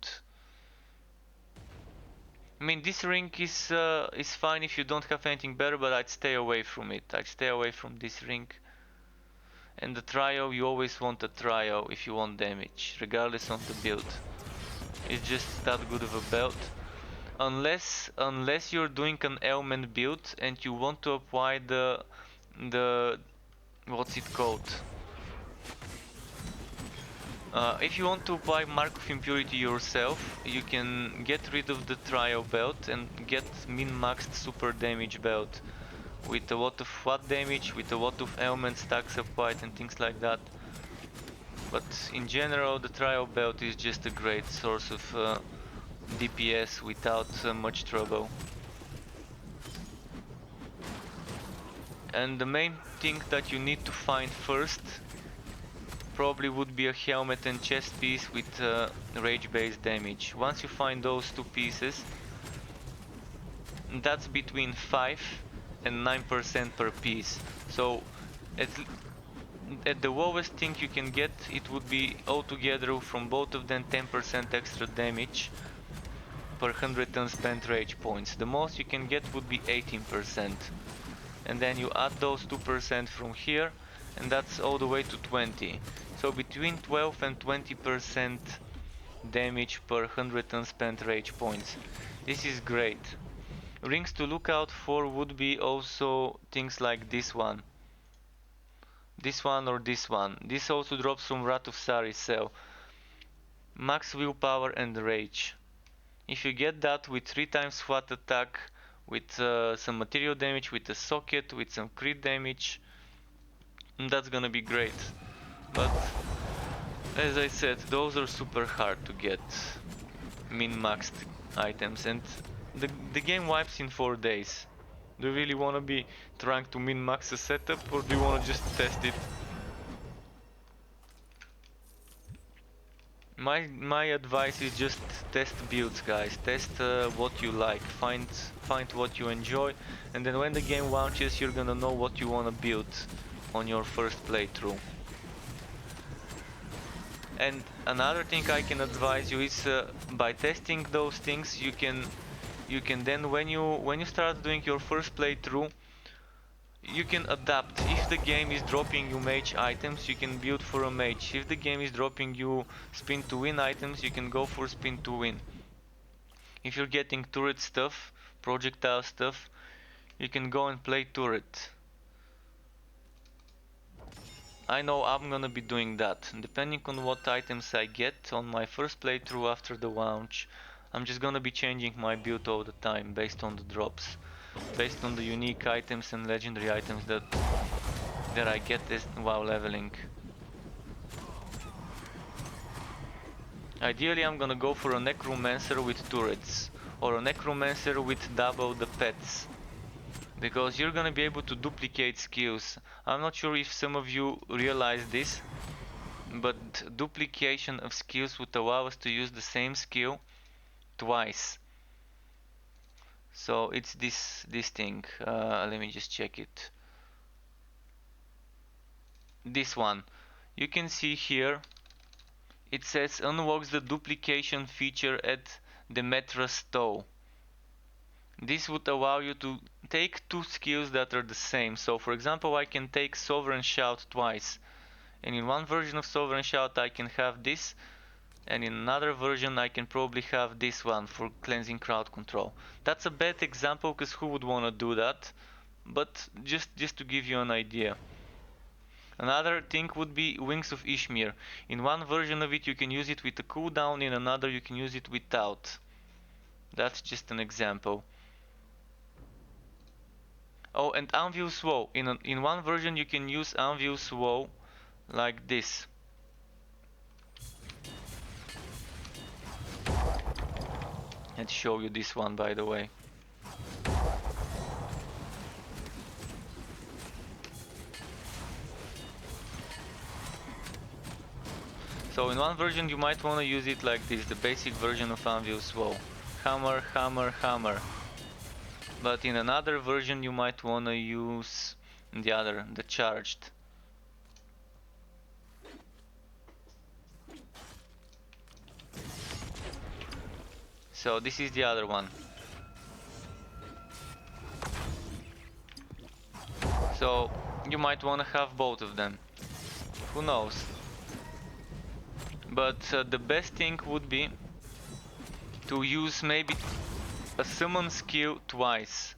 I mean, this ring is fine if you don't have anything better, but I'd stay away from it. I'd stay away from this ring. And the trio, you always want a trio if you want damage, regardless of the build. It's just that good of a belt. Unless you're doing an ailment build and you want to apply the what's it called? If you want to apply Mark of Impurity yourself, you can get rid of the trio belt and get min-maxed super damage belt with a lot of flat damage, with a lot of ailment stacks applied and things like that. But in general, the trio belt is just a great source of DPS without much trouble. And the main thing that you need to find first probably would be a helmet and chest piece with rage based damage. Once you find those 2 pieces, that's between 5 and 9% per piece. So at the lowest thing you can get, it would be altogether from both of them 10% extra damage per 100 unspent rage points. The most you can get would be 18%. And then you add those 2% from here, and that's all the way to 20. So between 12 and 20% damage per 100 unspent rage points. This is great. Rings to look out for would be also things like this one. This one or this one. This also drops from Wrath of Sari's cell. Max willpower and rage. If you get that with 3 times flat attack, with some material damage, with a socket, with some crit damage, that's gonna be great. But as I said, those are super hard to get min-maxed items, and the game wipes in 4 days. Do you really want to be trying to min-max a setup, or do you want to just test it? My advice is just test builds, guys. Test what you like, find what you enjoy, and then when the game launches, you're gonna know what you wanna build on your first playthrough. And another thing I can advise you is by testing those things, you can then when you start doing your first playthrough, you can adapt. If the game is dropping you mage items, you can build for a mage. If the game is dropping you spin to win items, you can go for spin to win. If you're getting turret stuff, projectile stuff, you can go and play turret. I know I'm gonna be doing that. Depending on what items I get on my first playthrough after the launch, I'm just gonna be changing my build all the time based on the drops, based on the unique items and legendary items that I get this while leveling. Ideally I'm gonna go for a necromancer with turrets, or a necromancer with double the pets, because you're gonna be able to duplicate skills. I'm not sure if some of you realize this, but duplication of skills would allow us to use the same skill twice. So it's this thing. Let me just check it. This one. You can see here it says unlocks the duplication feature at the Metras toe. This would allow you to take 2 skills that are the same. So for example, I can take Sovereign Shout twice, and in one version of Sovereign Shout I can have this, and in another version I can probably have this one for cleansing crowd control. That's a bad example, because who would want to do that, but just to give you an idea. Another thing would be Wings of Ishmir. In one version of it you can use it with a cooldown, in another you can use it without. That's just an example. Oh, and Anvil's Woe. In one version you can use Anvil's Woe like this. Let's show you this one, by the way. So in one version you might want to use it like this, the basic version of Anvil's Woe. Hammer, hammer, hammer. But in another version you might want to use the charged. So this is the other one. So you might want to have both of them. Who knows? But the best thing would be to use maybe a summon skill twice.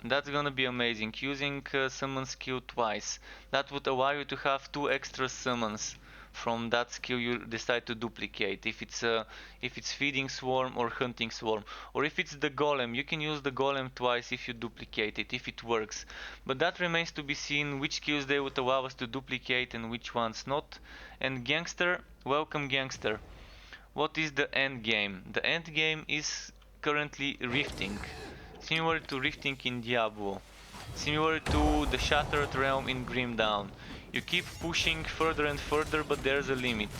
That's gonna be amazing. Using summon skill twice. That would allow you to have 2 extra summons from that skill you decide to duplicate. If it's feeding swarm or hunting swarm, or if it's the golem, you can use the golem twice if you duplicate it, if it works. But that remains to be seen, which skills they would allow us to duplicate and which ones not. And gangster, welcome gangster. What is the end game? The end game is currently rifting, similar to rifting in Diablo, similar to the Shattered Realm in Grim Dawn. You keep pushing further and further, but there's a limit.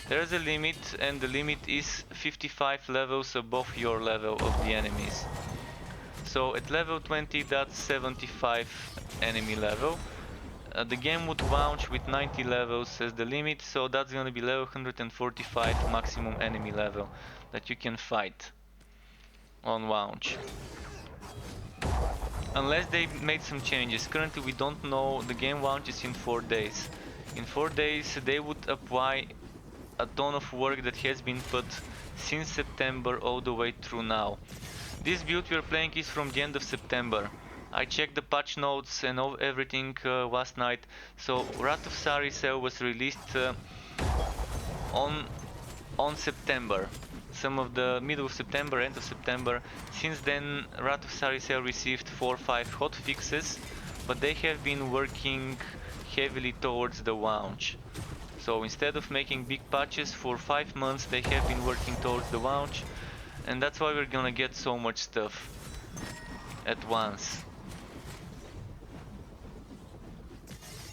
There's a limit, and the limit is 55 levels above your level of the enemies. So at level 20 that's 75 enemy level. The game would launch with 90 levels as the limit, so that's gonna be level 145 maximum enemy level that you can fight on launch. Unless they made some changes. Currently we don't know, the game launches in 4 days. In 4 days they would apply a ton of work that has been put since September all the way through now. This build we are playing is from the end of September. I checked the patch notes and everything last night. So Wrath of Sarisel was released on September. Some of the middle of September, end of September. Since then, Wrath of Sarisel received 4 or 5 hot fixes, but they have been working heavily towards the launch. So instead of making big patches for 5 months, they have been working towards the launch, and that's why we're gonna get so much stuff at once.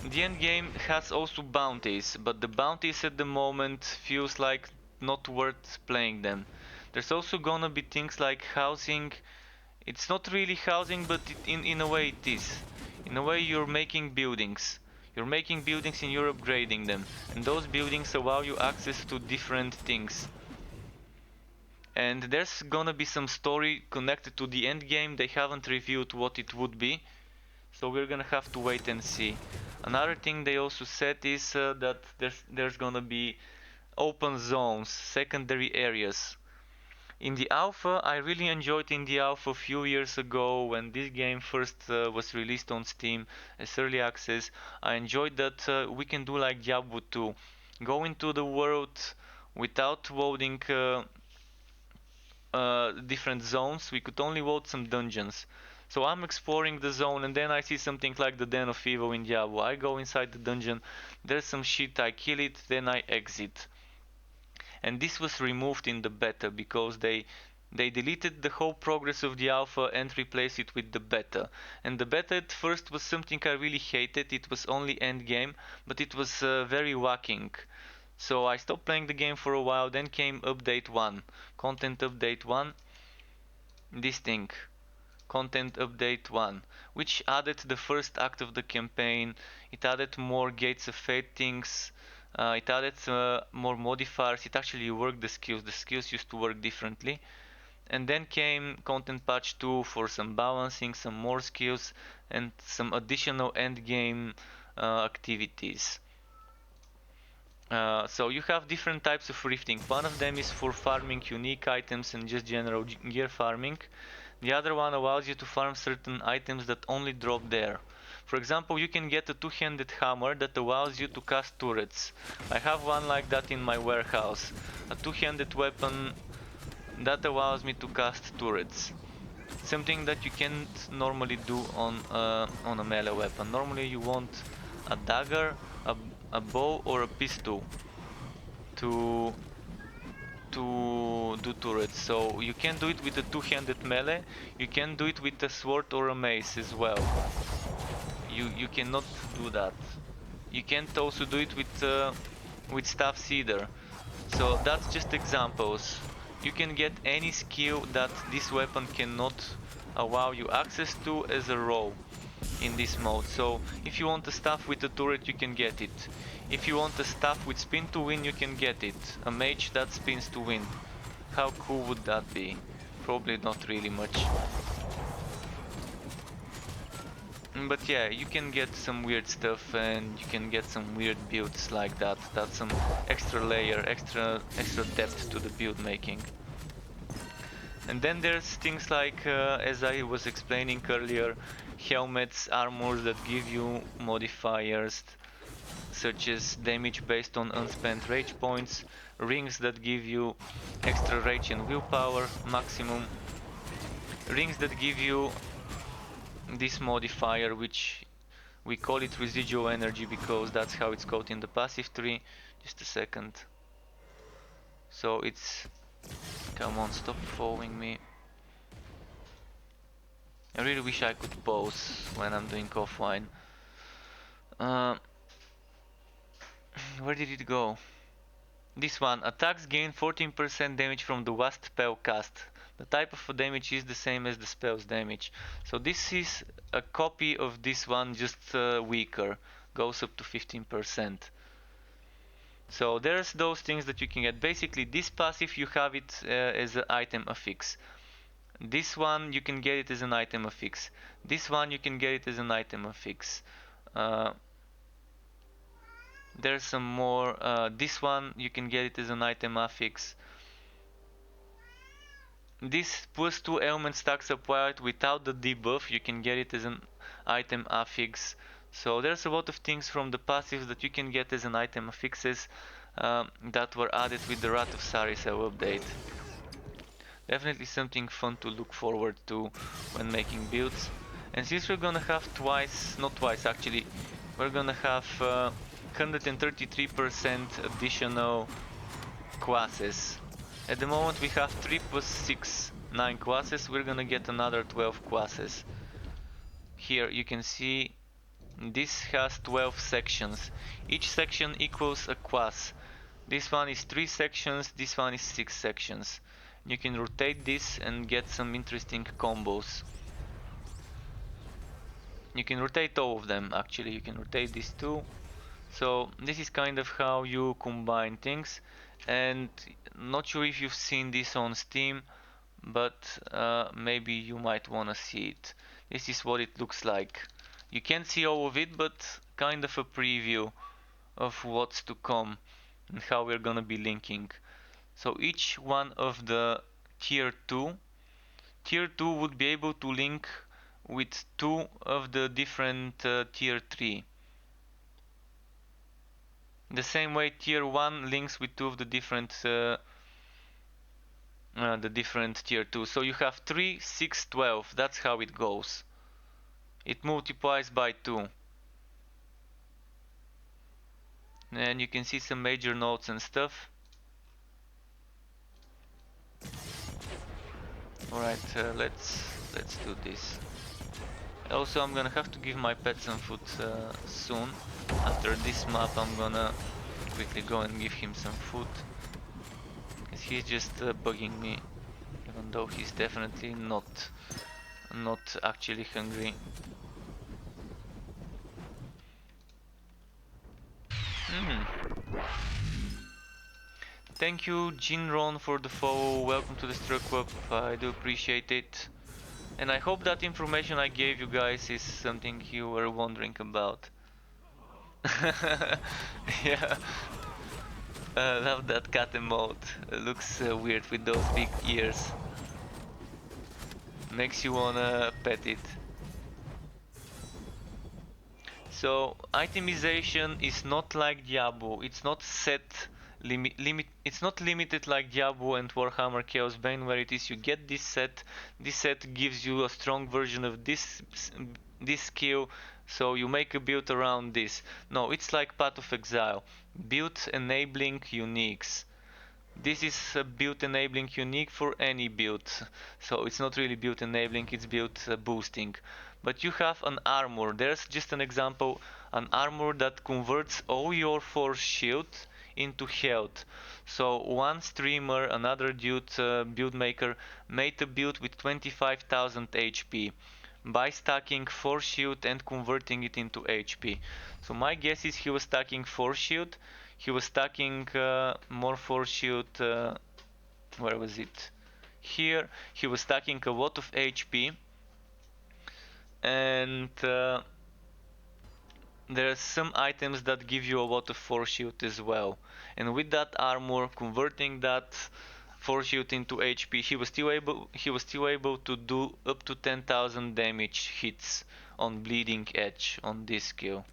The endgame has also bounties, but the bounties at the moment feels like not worth playing them. There's also gonna be things like housing. It's not really housing, but in a way it is. In a way you're making buildings. You're making buildings and you're upgrading them. And those buildings allow you access to different things. And there's gonna be some story connected to the end game. They haven't revealed what it would be, so we're gonna have to wait and see. Another thing they also said is that there's gonna be open zones, secondary areas. In the alpha, I really enjoyed in the alpha a few years ago when this game first was released on Steam as early access. I enjoyed that we can do like Diablo 2, go into the world without loading different zones. We could only load some dungeons. So I'm exploring the zone and then I see something like the Den of Evil in Diablo. I go inside the dungeon, there's some shit, I kill it, then I exit. And this was removed in the beta because they deleted the whole progress of the alpha and replaced it with the beta. And the beta at first was something I really hated. It was only endgame, but it was very lacking. So I stopped playing the game for a while, then came update 1, content update 1, this thing, content update 1, which added the first act of the campaign. It added more Gates of Fate things, it added more modifiers. It actually worked the skills used to work differently. And then came content patch 2 for some balancing, some more skills, and some additional endgame activities. So you have different types of rifting. One of them is for farming unique items and just general gear farming. The other one allows you to farm certain items that only drop there. For example, you can get a two-handed hammer that allows you to cast turrets. I have one like that in my warehouse. A two-handed weapon that allows me to cast turrets. Something that you can't normally do on a melee weapon. Normally you want a dagger, a bow or a pistol to do turrets. So you can do it with a two-handed melee, you can do it with a sword or a mace as well. You cannot do that. You can't also do it with staffs either. So that's just examples. You can get any skill that this weapon cannot allow you access to as a roll in this mode. So if you want a staff with a turret, you can get it. If you want a staff with spin to win, you can get it. A mage that spins to win. How cool would that be? Probably not really much. But yeah, you can get some weird stuff and you can get some weird builds like that. That's some extra layer, extra depth to the build making. And then there's things like, as I was explaining earlier, helmets, armors that give you modifiers, such as damage based on unspent rage points, rings that give you extra rage and willpower maximum, rings that give you this modifier, which we call it residual energy because that's how it's called in the passive tree. Just a second. So it's... Come on, stop following me. I really wish I could pause when I'm doing offline. Where did it go? This one. Attacks gain 14% damage from the last spell cast. The type of damage is the same as the spell's damage. So this is a copy of this one, just weaker. goes up to 15%. So there's those things that you can get. Basically, this passive you have it as an item affix. This one you can get it as an item affix. This one you can get it as an item affix. Uh, there's some more. This one you can get it as an item affix. This +2 element stacks up white without the debuff. You can get it as an item affix. So there's a lot of things from the passives that you can get as an item affixes that were added with the Wrath of Sarisel update. Definitely something fun to look forward to when making builds. And since we're gonna have not twice actually, we're gonna have 133% additional classes. At the moment we have 3 plus 6, 9 classes, we're gonna get another 12 classes. Here you can see this has 12 sections. Each section equals a class. This one is 3 sections, this one is 6 sections. You can rotate this and get some interesting combos. You can rotate all of them actually, you can rotate these too. So this is kind of how you combine things, and not sure if you've seen this on Steam, but maybe you might wanna see it. This is what it looks like. You can't see all of it, but kind of a preview of what's to come and how we're gonna be linking. So each one of the tier 2 would be able to link with 2 of the different tier 3. The same way tier 1 links with 2 of the different tier 2. So you have 3, 6, 12. That's how it goes. It multiplies by 2. And you can see some major nodes and stuff. Alright, let's do this. Also, I'm gonna have to give my pet some food soon. After this map, I'm gonna quickly go and give him some food. Because he's just bugging me, even though he's definitely not actually hungry. Thank you, Jinron, for the follow. Welcome to the Struck Club. I do appreciate it. And I hope that information I gave you guys is something you were wondering about. Yeah. Love that cat emote. It looks weird with those big ears. Makes you wanna pet it. So itemization is not like Diablo. It's not set it's not limited like Diablo and Warhammer Chaos Bane, where it is you get this set. This set gives you a strong version of this skill, so you make a build around this. No, it's like Path of Exile. Build enabling uniques. This is a build enabling unique for any build, so it's not really build enabling, it's build boosting. But you have an armor. There's just an example, an armor that converts all your force shield into health. So one streamer, another dude, build maker, made a build with 25,000 HP by stacking force shield and converting it into HP. So my guess is he was stacking force shield, he was stacking more force shield, where was it? Here, he was stacking a lot of HP, and there are some items that give you a lot of force shield as well. And with that armor, converting that force shield into HP, he was still able to do up to 10,000 damage hits on bleeding edge on this skill.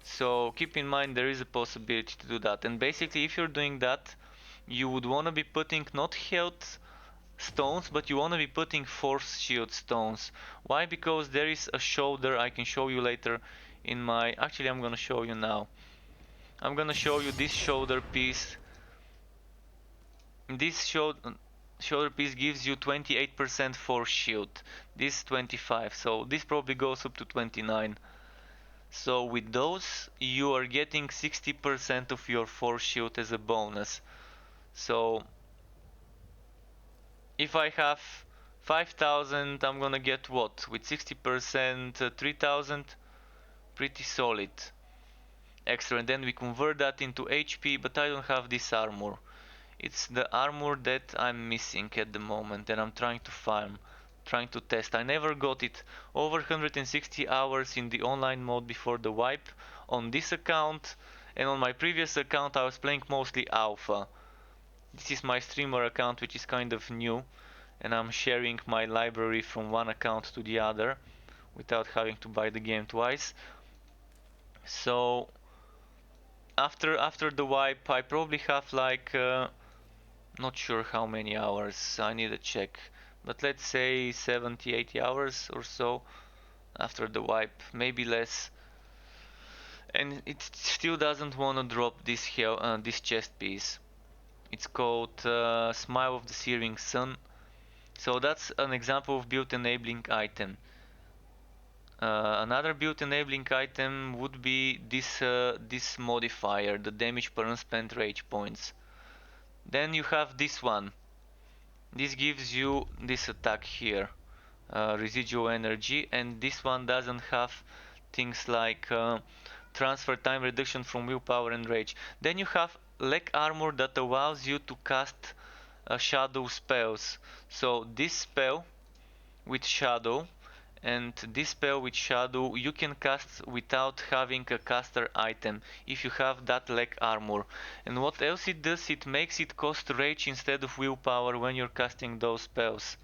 So keep in mind there is a possibility to do that. And basically, if you're doing that, you would want to be putting not health stones, but you want to be putting force shield stones. Why? Because there is a shoulder I can show you later in my... Actually, I'm gonna show you now. I'm gonna show you this shoulder piece. This shoulder piece gives you 28% force shield. This 25, so this probably goes up to 29. So with those, you are getting 60% of your force shield as a bonus. So if I have 5,000, I'm gonna get what? With 60%, 3,000? Pretty solid. Extra, and then we convert that into HP, but I don't have this armor. It's the armor that I'm missing at the moment, and I'm trying to farm, trying to test. I never got it. Over 160 hours in the online mode before the wipe on this account, and on my previous account I was playing mostly alpha. This is my streamer account, which is kind of new, and I'm sharing my library from one account to the other without having to buy the game twice. So after the wipe, I probably have like not sure how many hours. I need to check, but let's say 70, 80 hours or so after the wipe, maybe less. And it still doesn't want to drop this chest piece. It's called Smile of the Searing Sun. So that's an example of build enabling item. Another build enabling item would be this modifier, the damage per unspent rage points. Then you have this one. This gives you this attack here, residual energy, and this one doesn't have things like transfer time reduction from willpower and rage. Then you have leg armor that allows you to cast shadow spells. So this spell with shadow and this spell with shadow you can cast without having a caster item if you have that leg armor. And what else it does, it makes it cost rage instead of willpower when you're casting those spells.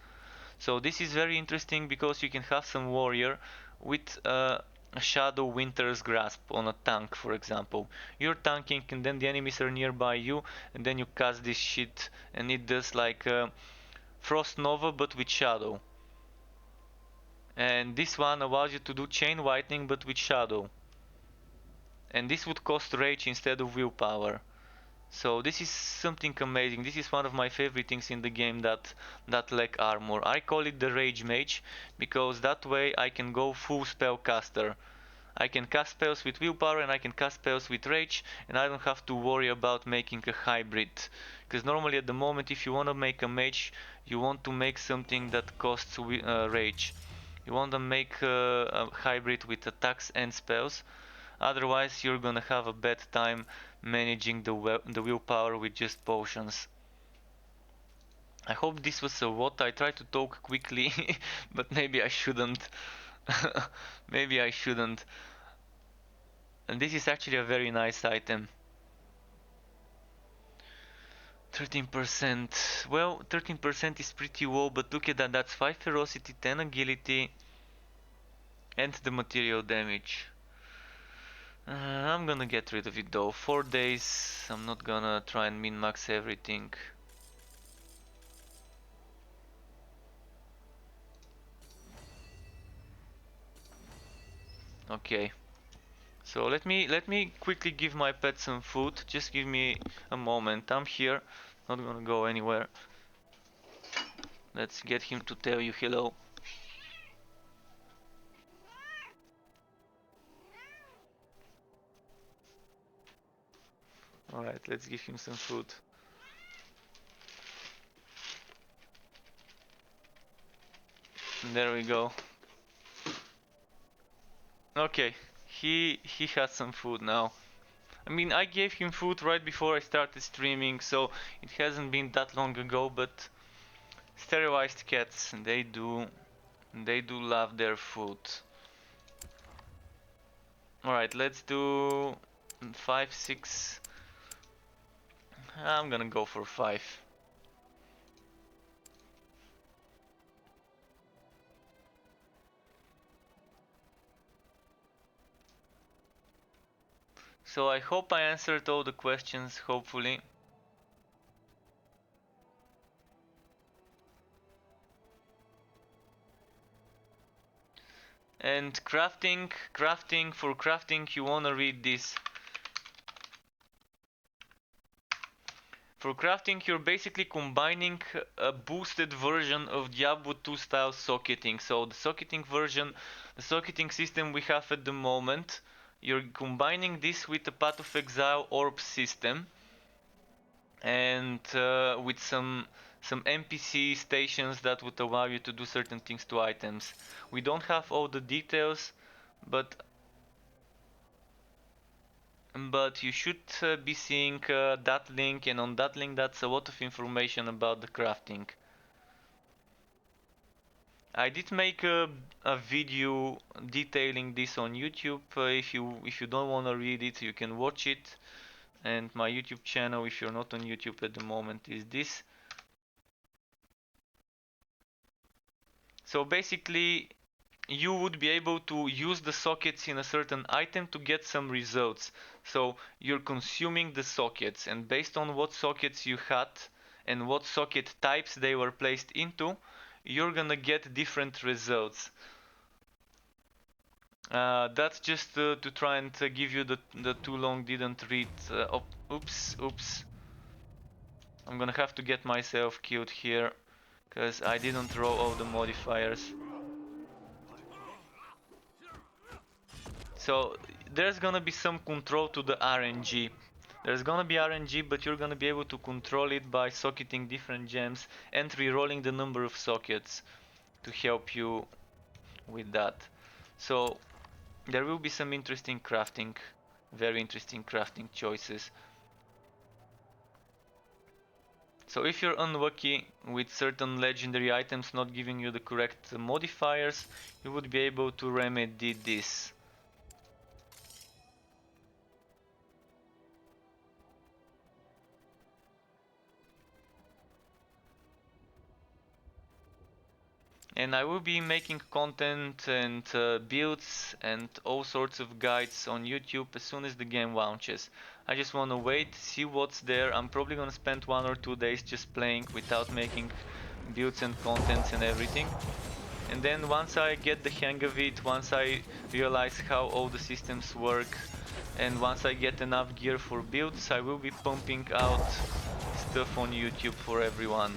So this is very interesting because you can have some warrior with a Shadow Winter's Grasp on a tank, for example. You're tanking and then the enemies are nearby you, and then you cast this shit and it does like Frost Nova but with shadow. And this one allows you to do chain whitening but with shadow. And this would cost rage instead of willpower. So this is something amazing. This is one of my favorite things in the game, that leg armor. I call it the Rage Mage because that way I can go full spellcaster. I can cast spells with willpower and I can cast spells with rage, and I don't have to worry about making a hybrid. Because normally at the moment if you want to make a mage, you want to make something that costs rage. You want to make a hybrid with attacks and spells. Otherwise you're gonna have a bad time managing the willpower with just potions. I hope this was a what. I try to talk quickly, but maybe I shouldn't. Maybe I shouldn't. And this is actually a very nice item. 13%. Well, 13% is pretty low, but look at that. That's 5 ferocity, 10 agility, and the material damage. I'm gonna get rid of it though. 4 days. I'm not gonna try and min-max everything. Okay. So let me quickly give my pet some food. Just give me a moment. I'm here. Not gonna go anywhere. Let's get him to tell you hello. Alright, let's give him some food. And there we go. Okay, he has some food now. I mean, I gave him food right before I started streaming, so it hasn't been that long ago, but sterilized cats, they do love their food. Alright, let's do 5, 6. I'm gonna go for 5. So I hope I answered all the questions, hopefully. And crafting, for crafting you wanna read this. For crafting you're basically combining a boosted version of Diablo 2 style socketing. So the socketing version, the socketing system we have at the moment, you're combining this with the Path of Exile orb system. And and with some NPC stations that would allow you to do certain things to items. We don't have all the details, but you should be seeing that link, and on that link that's a lot of information about the crafting. I did make a video detailing this on YouTube. If you don't want to read it, you can watch it. And my YouTube channel, if you're not on YouTube at the moment, is this. So basically, you would be able to use the sockets in a certain item to get some results. So you're consuming the sockets, and based on what sockets you had and what socket types they were placed into, you're gonna get different results. That's just to try and give you the too long didn't read. Oops. I'm gonna have to get myself killed here because I didn't roll all the modifiers. So there's gonna be some control to the RNG. There's gonna be RNG, but you're gonna be able to control it by socketing different gems and re-rolling the number of sockets to help you with that. So there will be some interesting crafting, very interesting crafting choices. So if you're unlucky with certain legendary items not giving you the correct modifiers, you would be able to remedy this. And I will be making content and builds and all sorts of guides on YouTube as soon as the game launches. I just want to wait, see what's there. I'm probably gonna spend 1 or 2 days just playing without making builds and contents and everything. And then once I get the hang of it, once I realize how all the systems work, and once I get enough gear for builds, I will be pumping out stuff on YouTube for everyone.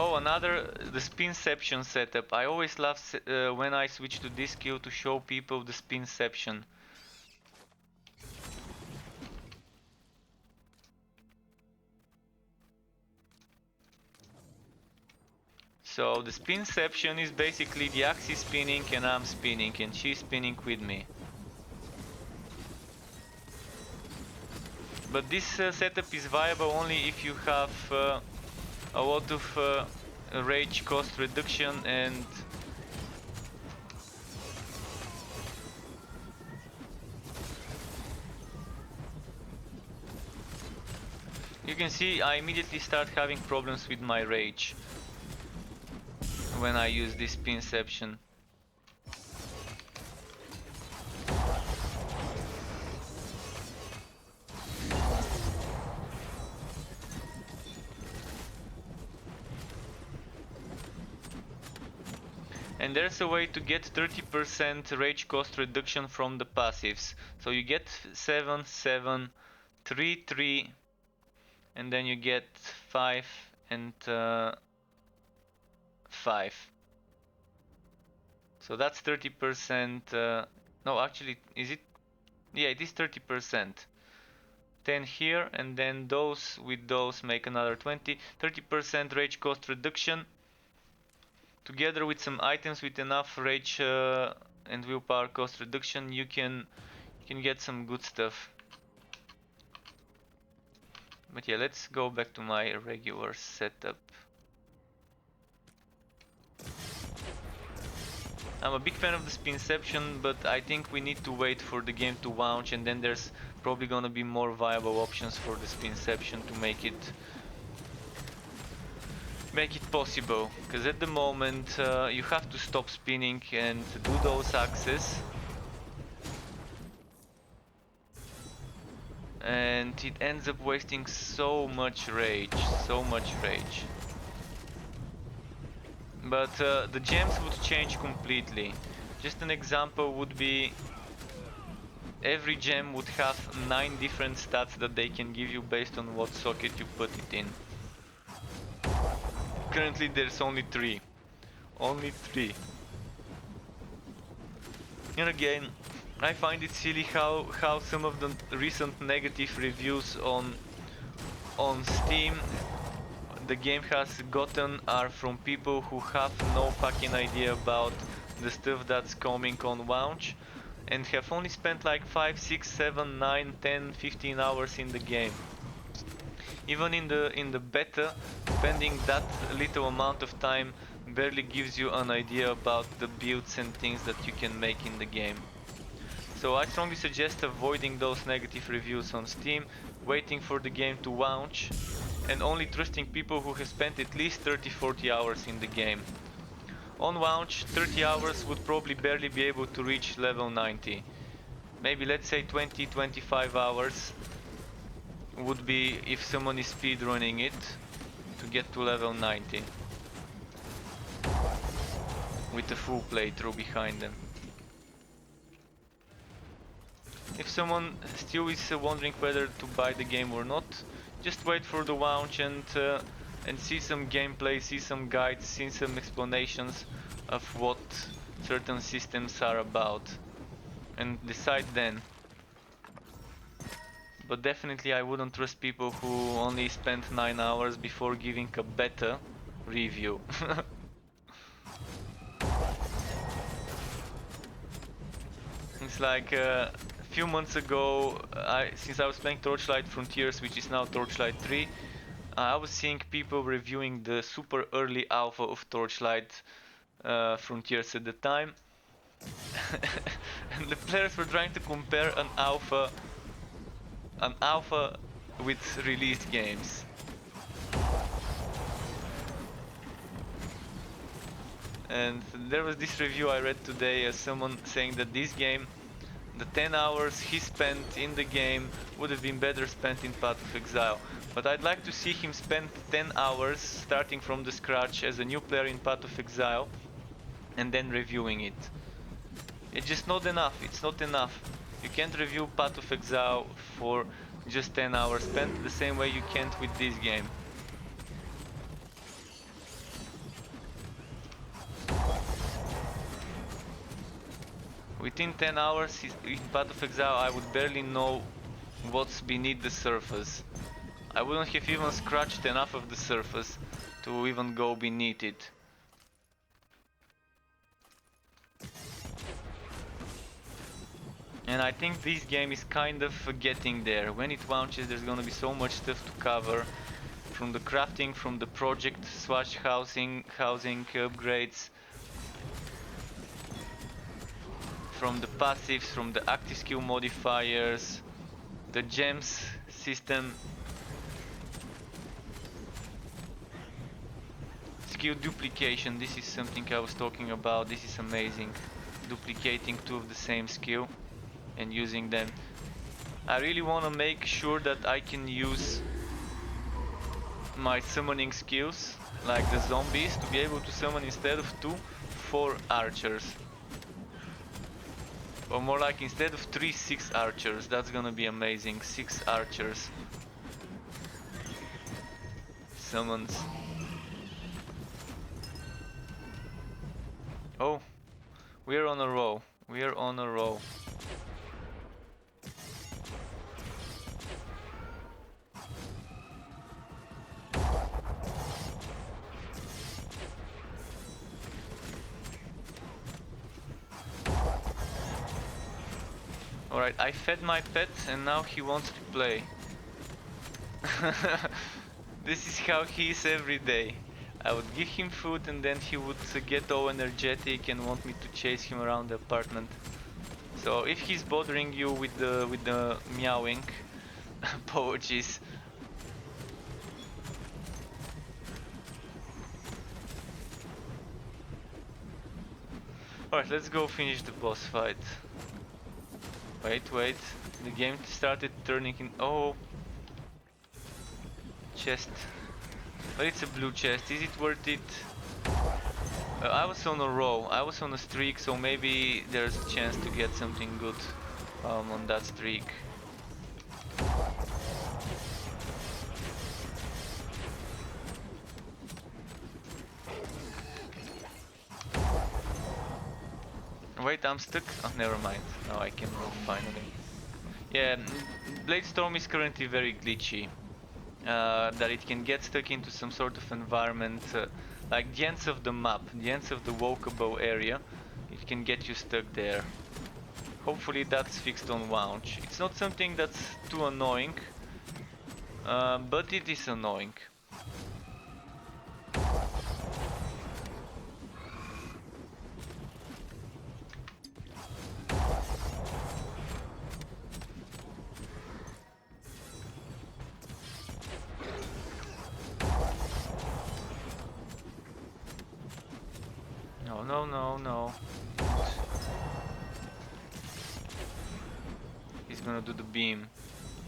Oh, the spinception setup. I always love when I switch to this skill to show people the spinception. So the spinception is basically the axis spinning and I'm spinning and she's spinning with me. But this setup is viable only if you have a lot of rage cost reduction and you can see I immediately start having problems with my rage when I use this spinception. And there's a way to get 30% rage cost reduction from the passives. So you get 7, 7, 3, 3, and then you get 5 and 5. So that's 30%. No, actually, is it? Yeah, it is 30%. 10 here, and then those with those make another 20. 30% rage cost reduction. Together with some items with enough rage and willpower cost reduction, you can get some good stuff. But yeah, let's go back to my regular setup. I'm a big fan of the spinception, but I think we need to wait for the game to launch, and then there's probably gonna be more viable options for the spinception to make it possible, because at the moment you have to stop spinning and do those axes, and it ends up wasting so much rage. But the gems would change completely. Just an example would be every gem would have 9 different stats that they can give you based on what socket you put it in. Currently there's only 3. Only 3. And again, I find it silly how some of the recent negative reviews on Steam the game has gotten are from people who have no fucking idea about the stuff that's coming on launch and have only spent like 5, 6, 7, 9, 10, 15 hours in the game. Even in the beta, spending that little amount of time barely gives you an idea about the builds and things that you can make in the game. So I strongly suggest avoiding those negative reviews on Steam, waiting for the game to launch, and only trusting people who have spent at least 30-40 hours in the game. On launch, 30 hours would probably barely be able to reach level 90. Maybe let's say 20-25 hours would be if someone is speedrunning it to get to level 90 with a full playthrough behind them. If someone still is wondering whether to buy the game or not, just wait for the launch and see some gameplay, see some guides, see some explanations of what certain systems are about, and decide then. But definitely I wouldn't trust people who only spent 9 hours before giving a beta review. It's like a few months ago, since I was playing Torchlight Frontiers, which is now Torchlight 3, I was seeing people reviewing the super early alpha of Torchlight Frontiers at the time. And the players were trying to compare an alpha with released games. And there was this review I read today as someone saying that this game, the 10 hours he spent in the game would have been better spent in Path of Exile. But I'd like to see him spend 10 hours starting from the scratch as a new player in Path of Exile and then reviewing it. It's just not enough, it's not enough. You can't review Path of Exile for just 10 hours spent the same way you can't with this game. Within 10 hours in Path of Exile I would barely know what's beneath the surface. I wouldn't have even scratched enough of the surface to even go beneath it. And I think this game is kind of getting there. When it launches there's gonna be so much stuff to cover. From the crafting, from the project / housing upgrades, from the passives, from the active skill modifiers, the gems system, skill duplication. This is something I was talking about. This is amazing. Duplicating 2 of the same skill and using them. I really want to make sure that I can use my summoning skills, like the zombies, to be able to summon instead of 2, 4 archers. Or more like instead of 3, 6 archers. That's gonna be amazing. 6 archers. Summons. Oh, we're on a roll. We're on a roll. Alright, I fed my pet and now he wants to play. This is how he is every day. I would give him food and then he would get all energetic and want me to chase him around the apartment. So if he's bothering you with the meowing, apologies. Alright, let's go finish the boss fight. Wait, the game started turning in... Oh! Chest. But it's a blue chest, is it worth it? I was on a roll, I was on a streak, so maybe there's a chance to get something good on that streak. Wait, I'm stuck. Oh, never mind. Now I can move finally. Yeah, Blade Storm is currently very glitchy. That it can get stuck into some sort of environment, like the ends of the map, the ends of the walkable area. It can get you stuck there. Hopefully that's fixed on launch. It's not something that's too annoying, but it is annoying. No, no, no, no. He's gonna do the beam.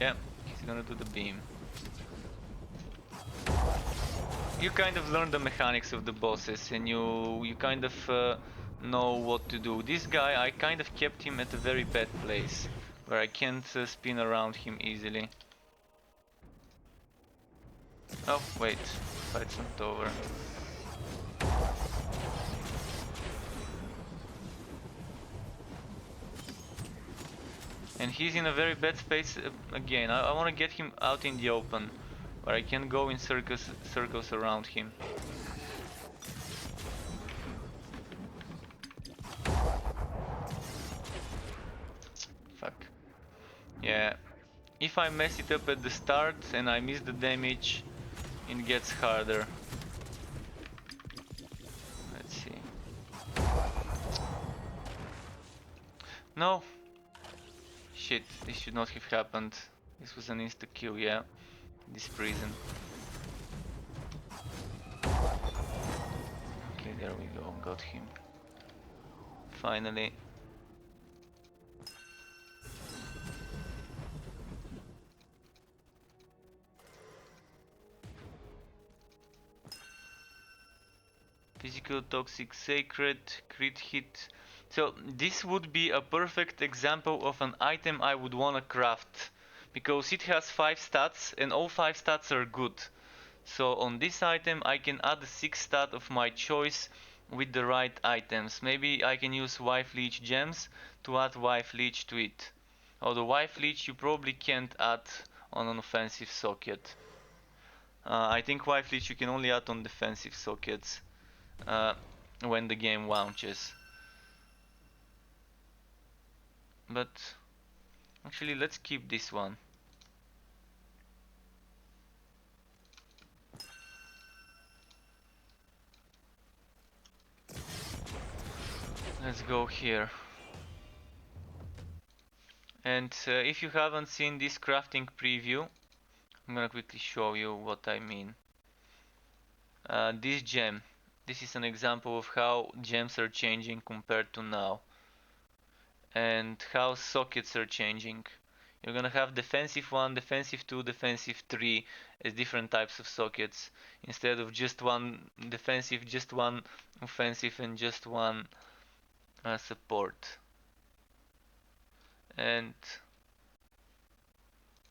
Yeah, he's gonna do the beam. You kind of learn the mechanics of the bosses and you kind of know what to do. This guy, I kind of kept him at a very bad place where I can't spin around him easily. Oh, wait, fight's not over. And he's in a very bad space again. I want to get him out in the open, where I can go in circles around him. Fuck. Yeah. If I mess it up at the start and I miss the damage, it gets harder. Let's see. No! Shit, this should not have happened. This was an insta-kill, yeah. This prison. Okay, there we go, got him. Finally. Physical, toxic, sacred, crit hit. So this would be a perfect example of an item I would wanna craft, because it has 5 stats and all 5 stats are good. So on this item I can add a 6 stat of my choice with the right items. Maybe I can use Wife Leech gems to add Wife Leech to it. Although Wife Leech you probably can't add on an offensive socket. I think Wife Leech you can only add on defensive sockets when the game launches. But actually let's keep this one. Let's go here. And if you haven't seen this crafting preview, I'm gonna quickly show you what I mean. This gem. This is an example of how gems are changing compared to now. And how sockets are changing. You're gonna have defensive 1, defensive 2, defensive 3 as different types of sockets, instead of just one defensive, just one offensive, and just one support. And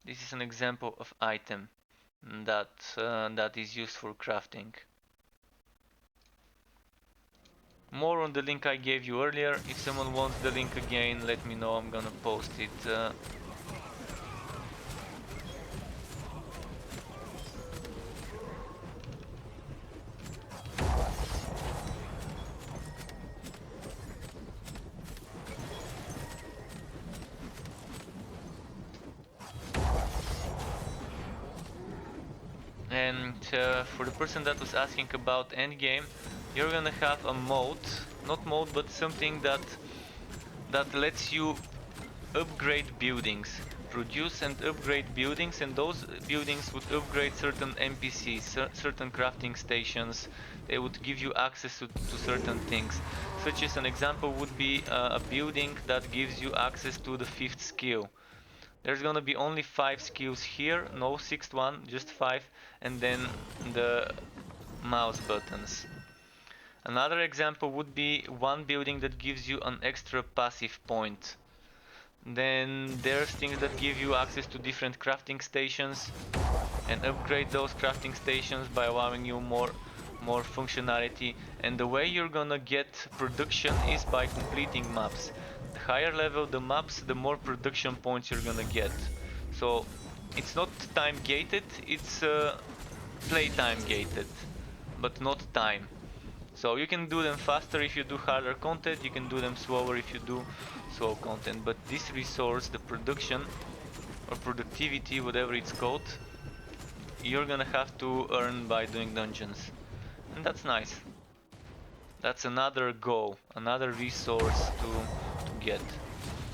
this is an example of item that is used for crafting. More on the link I gave you earlier. If someone wants the link again, let me know, I'm gonna post it. And for the person that was asking about Endgame, you're gonna have a mode, not mode, but something that lets you upgrade buildings, produce and upgrade buildings, and those buildings would upgrade certain NPCs, certain crafting stations. They would give you access to certain things, such as an example would be a building that gives you access to the 5th skill. There's gonna be only 5 skills here, no 6th one, just 5, and then the mouse buttons. Another example would be one building that gives you an extra passive point. Then there's things that give you access to different crafting stations and upgrade those crafting stations by allowing you more more functionality, and the way you're gonna get production is by completing maps. The higher level the maps, the more production points you're gonna get. So it's not time gated, it's playtime gated, but not time. So you can do them faster if you do harder content, you can do them slower if you do slow content, but this resource, the production or productivity, whatever it's called, you're gonna have to earn by doing dungeons. And that's nice. That's another goal, another resource to get.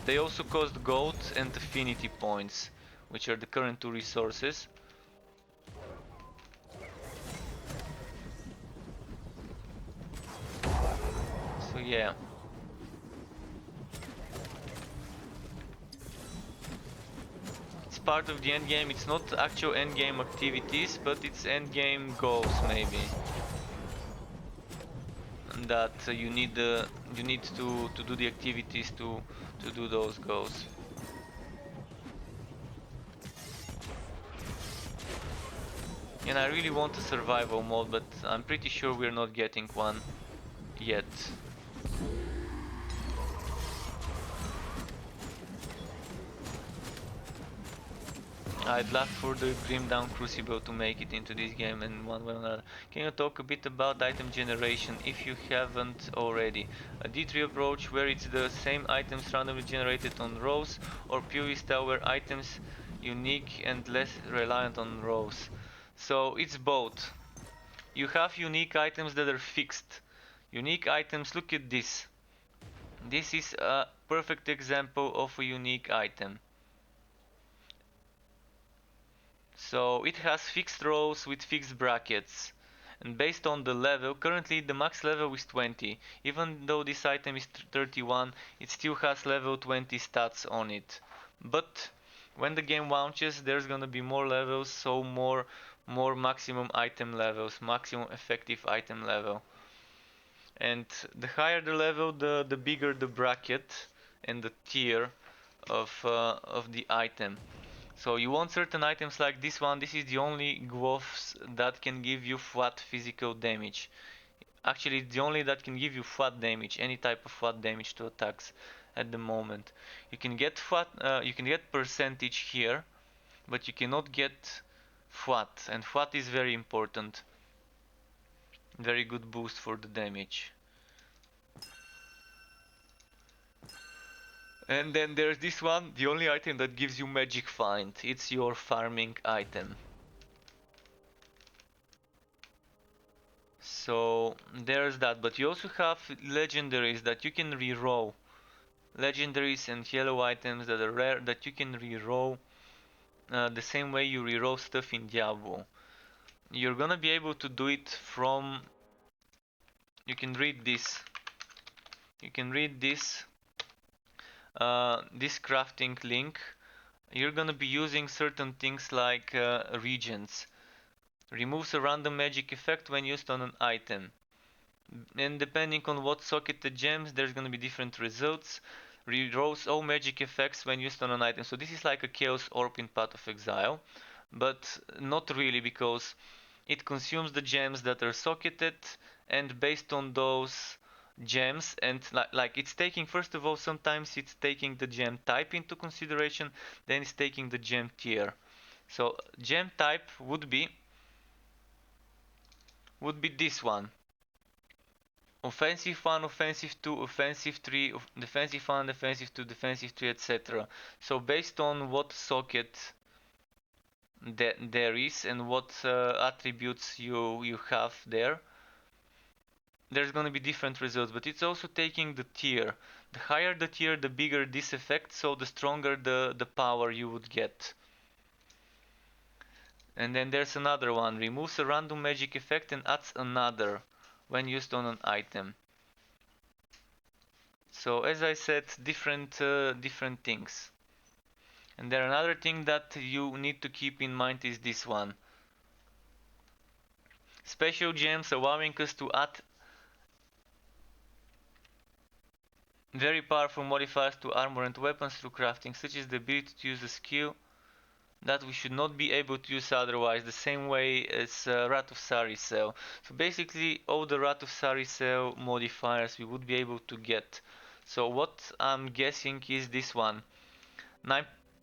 They also cost gold and affinity points, which are the current two resources. So yeah. It's part of the endgame. It's not actual endgame activities, but it's endgame goals maybe. And that you need to do the activities to do those goals. And I really want a survival mode, but I'm pretty sure we're not getting one yet. I'd love for the Grim Dawn Crucible to make it into this game in one way or another. Can you talk a bit about item generation if you haven't already? A D3 approach where it's the same items randomly generated on rows, or PoE style where items unique and less reliant on rows? So it's both. You have unique items that are fixed. Unique items, look at this. This is a perfect example of a unique item. So it has fixed rows with fixed brackets, and based on the level, currently the max level is 20. Even though this item is 31, it still has level 20 stats on it. But when the game launches, there's gonna be more levels, so more maximum item levels, maximum effective item level. And the higher the level, the bigger the bracket and the tier of the item. So you want certain items like this one. This is the only gloves that can give you flat physical damage. Actually, it's the only that can give you flat damage, any type of flat damage to attacks at the moment. You can get you can get percentage here, but you cannot get flat, and flat is very important. Very good boost for the damage. And then there's this one, the only item that gives you magic find. It's your farming item. So there's that, but you also have legendaries that you can reroll. Legendaries and yellow items that are rare that you can reroll the same way you reroll stuff in Diablo. You're gonna be able to do it from. You can read this. You can read this crafting link. You're gonna be using certain things like regents. Removes a random magic effect when used on an item. And depending on what socket the gems, there's gonna be different results. Rerolls all magic effects when used on an item. So this is like a Chaos Orb in Path of Exile, but not really, because it consumes the gems that are socketed, and based on those gems, and like it's taking, first of all, sometimes it's taking the gem type into consideration, then it's taking the gem tier. So gem type would be this one. Offensive 1, offensive 2, offensive 3, defensive 1, defensive 2, defensive 3, etc. So based on what socket there is and what attributes you have there, there's going to be different results. But it's also taking the tier. The higher the tier, the bigger this effect, so the stronger the power you would get. And then there's another one. Removes a random magic effect and adds another when used on an item. So as I said, different things. And there another thing that you need to keep in mind is this one. Special gems allowing us to add very powerful modifiers to armor and weapons through crafting, such as the ability to use a skill that we should not be able to use otherwise, the same way as Wrath of Saricel. So basically all the Wrath of Saricel modifiers we would be able to get. So what I'm guessing is this one.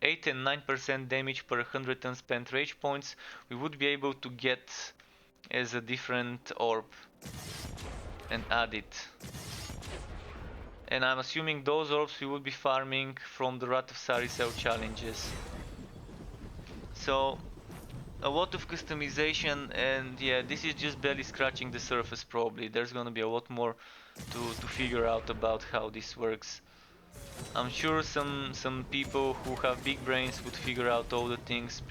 8 and 9% damage per 100 unspent rage points we would be able to get as a different orb and add it. And I'm assuming those orbs we would be farming from the Wrath of Saricel challenges. So a lot of customization, and yeah, this is just barely scratching the surface probably. There's gonna be a lot more to figure out about how this works. I'm sure some people who have big brains would figure out all the things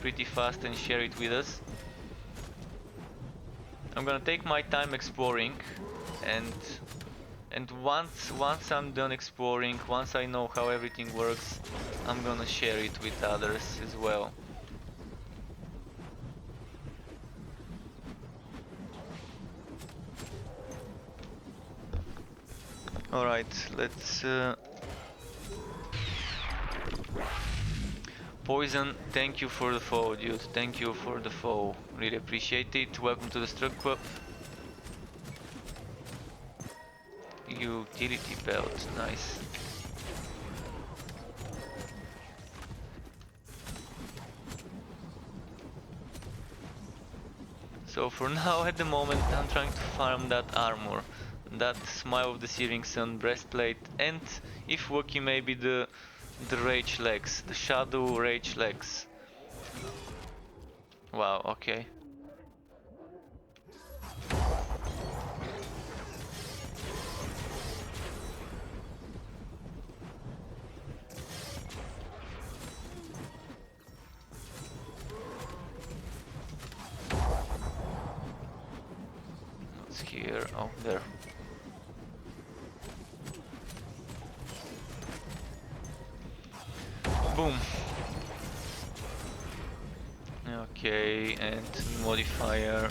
pretty fast and share it with us. I'm gonna take my time exploring, and once I'm done exploring, once I know how everything works, I'm gonna share it with others as well. Alright, let's Poison, thank you for the follow, dude. Thank you for the follow. Really appreciate it. Welcome to the Struck Club. Utility belt, nice. So for now, at the moment, I'm trying to farm that armor. That Smile of the Searing Sun breastplate, and if lucky, maybe the rage legs, the shadow rage legs. Wow, okay. What's here? Oh, there. Boom. Okay, and modifier.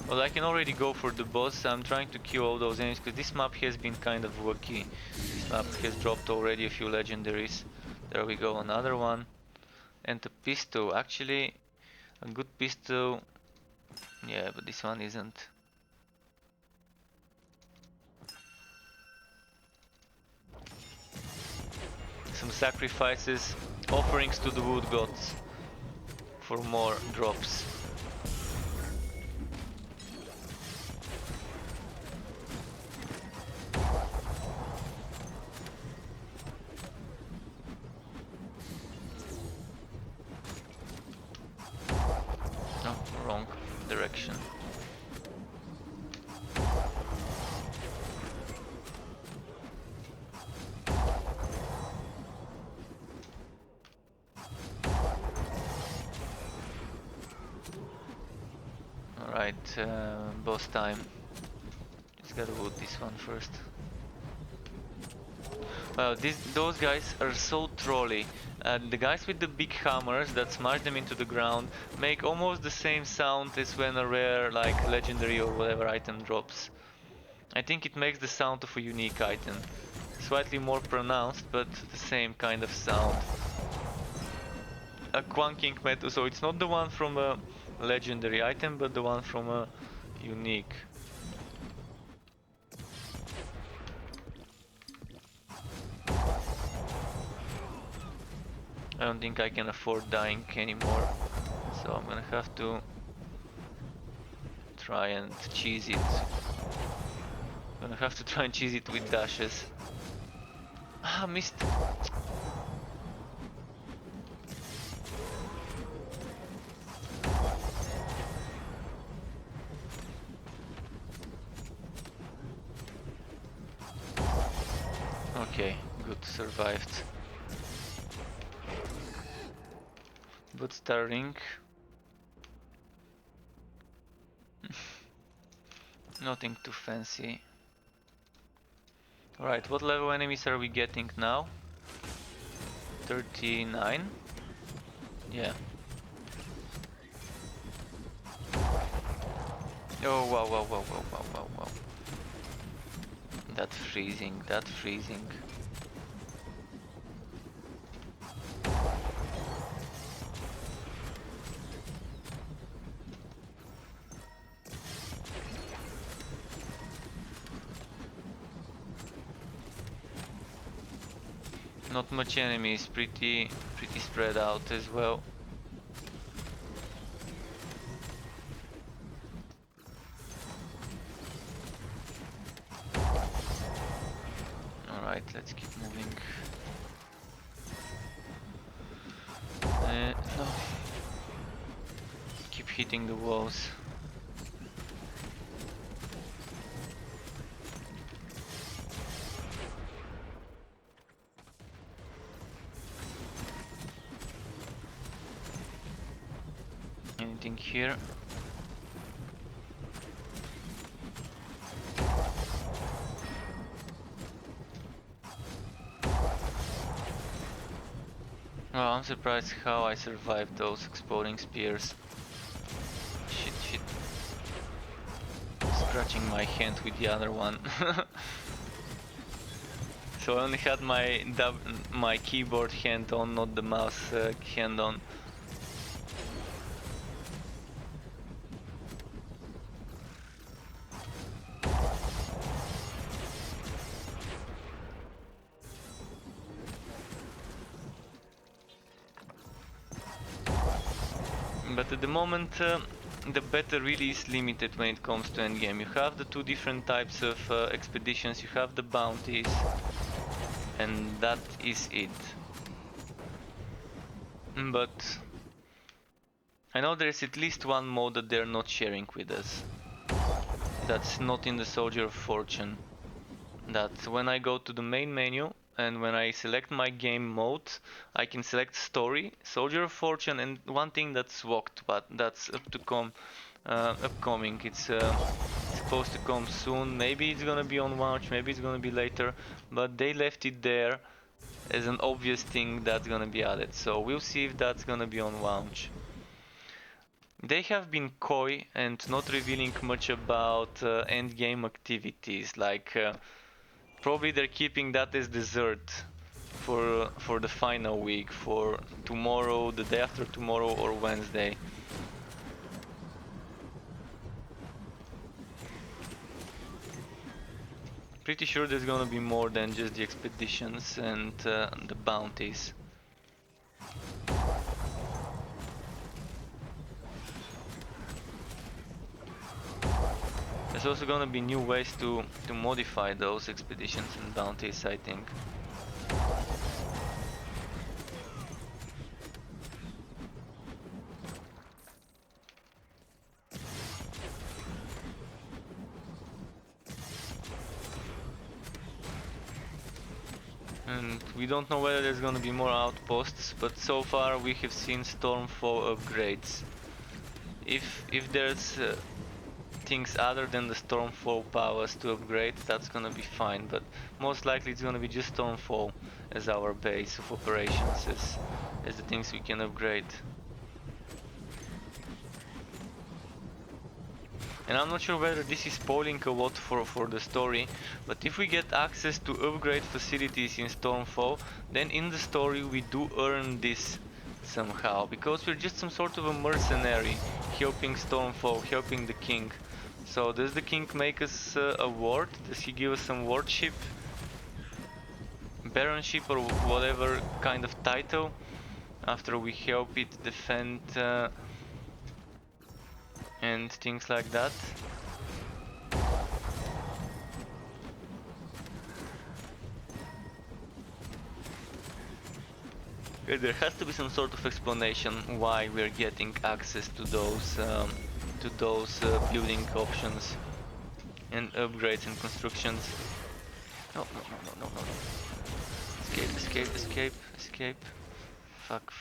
Well, I can already go for the boss. I'm trying to kill all those enemies because this map has been kind of wacky. This map has dropped already a few legendaries. There we go, another one. And a pistol. Actually, a good pistol. Yeah, but this one isn't. Some sacrifices, offerings to the wood gods for more drops. Oh, wrong direction. Alright, boss time. Just gotta loot this one first. Well, those guys are so trolly. The guys with the big hammers that smash them into the ground make almost the same sound as when a rare, like legendary or whatever item drops. I think it makes the sound of a unique item. Slightly more pronounced, but the same kind of sound. A quanking metal, so it's not the one from a legendary item, but the one from a unique. I don't think I can afford dying anymore, so I'm gonna have to try and cheese it. I'm gonna have to try and cheese it with dashes. Ah, missed. Okay, good, survived. But starting. Nothing too fancy. Alright, what level enemies are we getting now? 39? Yeah. Oh, wow, wow, wow, wow, wow, wow, wow. That freezing, that freezing. Not much enemies, pretty spread out as well. Alright, let's keep moving. No. Keep hitting the walls. Anything here? Well, I'm surprised how I survived those exploding spears. Shit. Scratching my hand with the other one. So I only had my keyboard hand on, not the mouse hand on. But at the moment, the beta really is limited when it comes to endgame. You have the two different types of expeditions, you have the bounties, and that is it. But I know there is at least one mode that they're not sharing with us. That's not in the Soldier of Fortune. That when I go to the main menu and when I select my game mode, I can select story, Soldier of Fortune, and one thing that's walked, but that's upcoming. It's supposed to come soon. Maybe it's gonna be on launch, maybe it's gonna be later, but they left it there as an obvious thing that's gonna be added. So we'll see if that's gonna be on launch. They have been coy and not revealing much about endgame activities, like probably they're keeping that as dessert for the final week, for tomorrow, the day after tomorrow, or Wednesday. Pretty sure there's gonna be more than just the expeditions and the bounties. There's also gonna be new ways to modify those expeditions and bounties, I think. And we don't know whether there's gonna be more outposts, but so far we have seen Stormfall upgrades. If there's things other than the Stormfall powers to upgrade, that's gonna be fine, but most likely it's gonna be just Stormfall as our base of operations, as the things we can upgrade. And I'm not sure whether this is spoiling a lot for the story, but if we get access to upgrade facilities in Stormfall, then in the story we do earn this somehow, because we're just some sort of a mercenary helping Stormfall, helping the king. So does the king make us a ward? Does he give us some wardship, baronship, or whatever kind of title after we help it defend and things like that? There has to be some sort of explanation why we're getting access to those building options and upgrades and constructions. No. Escape. Fuck.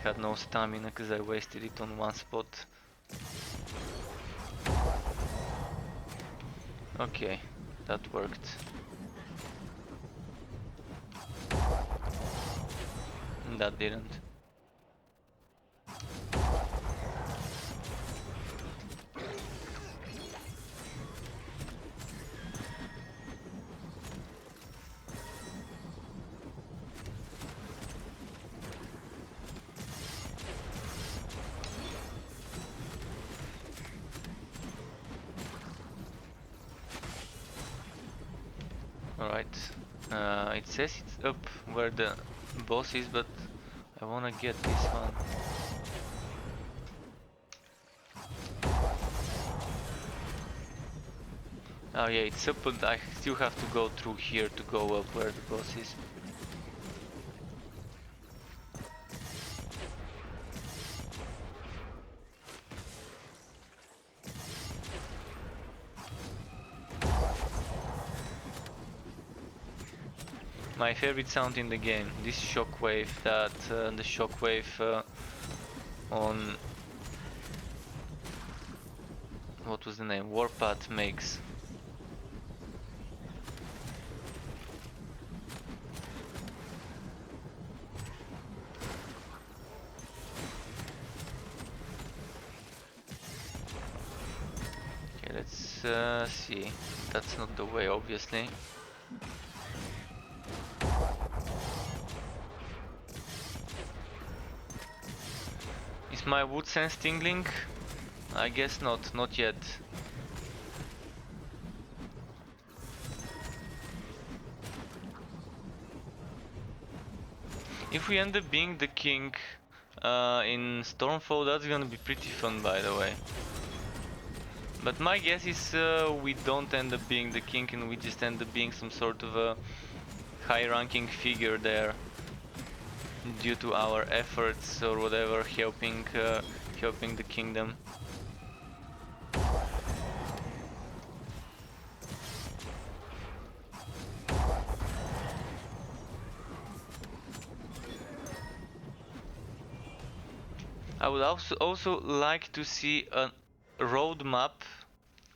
Had no stamina because I wasted it on one spot. Okay, that worked. And that didn't. Alright, It says it's up where the boss is, but I wanna get this one. Oh yeah, it's up, but I still have to go through here to go up where the boss is. My favorite sound in the game, this shockwave that the shockwave on what was the name? Warpath makes. Okay, let's see. That's not the way, obviously. Is my wood sense tingling? I guess not, not yet. If we end up being the king in Stormfall, that's gonna be pretty fun, by the way. But my guess is we don't end up being the king and we just end up being some sort of a high-ranking figure there due to our efforts or whatever, helping the kingdom. I would also like to see a roadmap.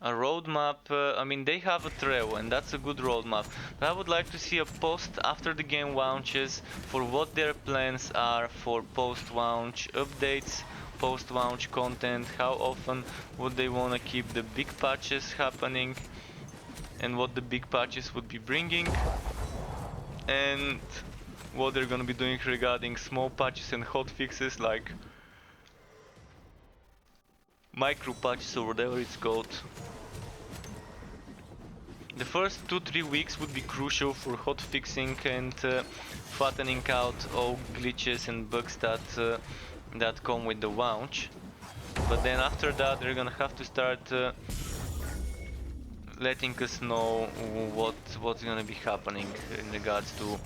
I mean, they have a trail, and that's a good roadmap. But I would like to see a post after the game launches for what their plans are for post-launch updates, post-launch content, how often would they want to keep the big patches happening, and what the big patches would be bringing, and what they're gonna be doing regarding small patches and hotfixes like micro patches or whatever it's called. The first 2-3 weeks would be crucial for hotfixing and flattening out all glitches and bugs that come with the launch. But then after that they're gonna have to start letting us know what's gonna be happening in regards to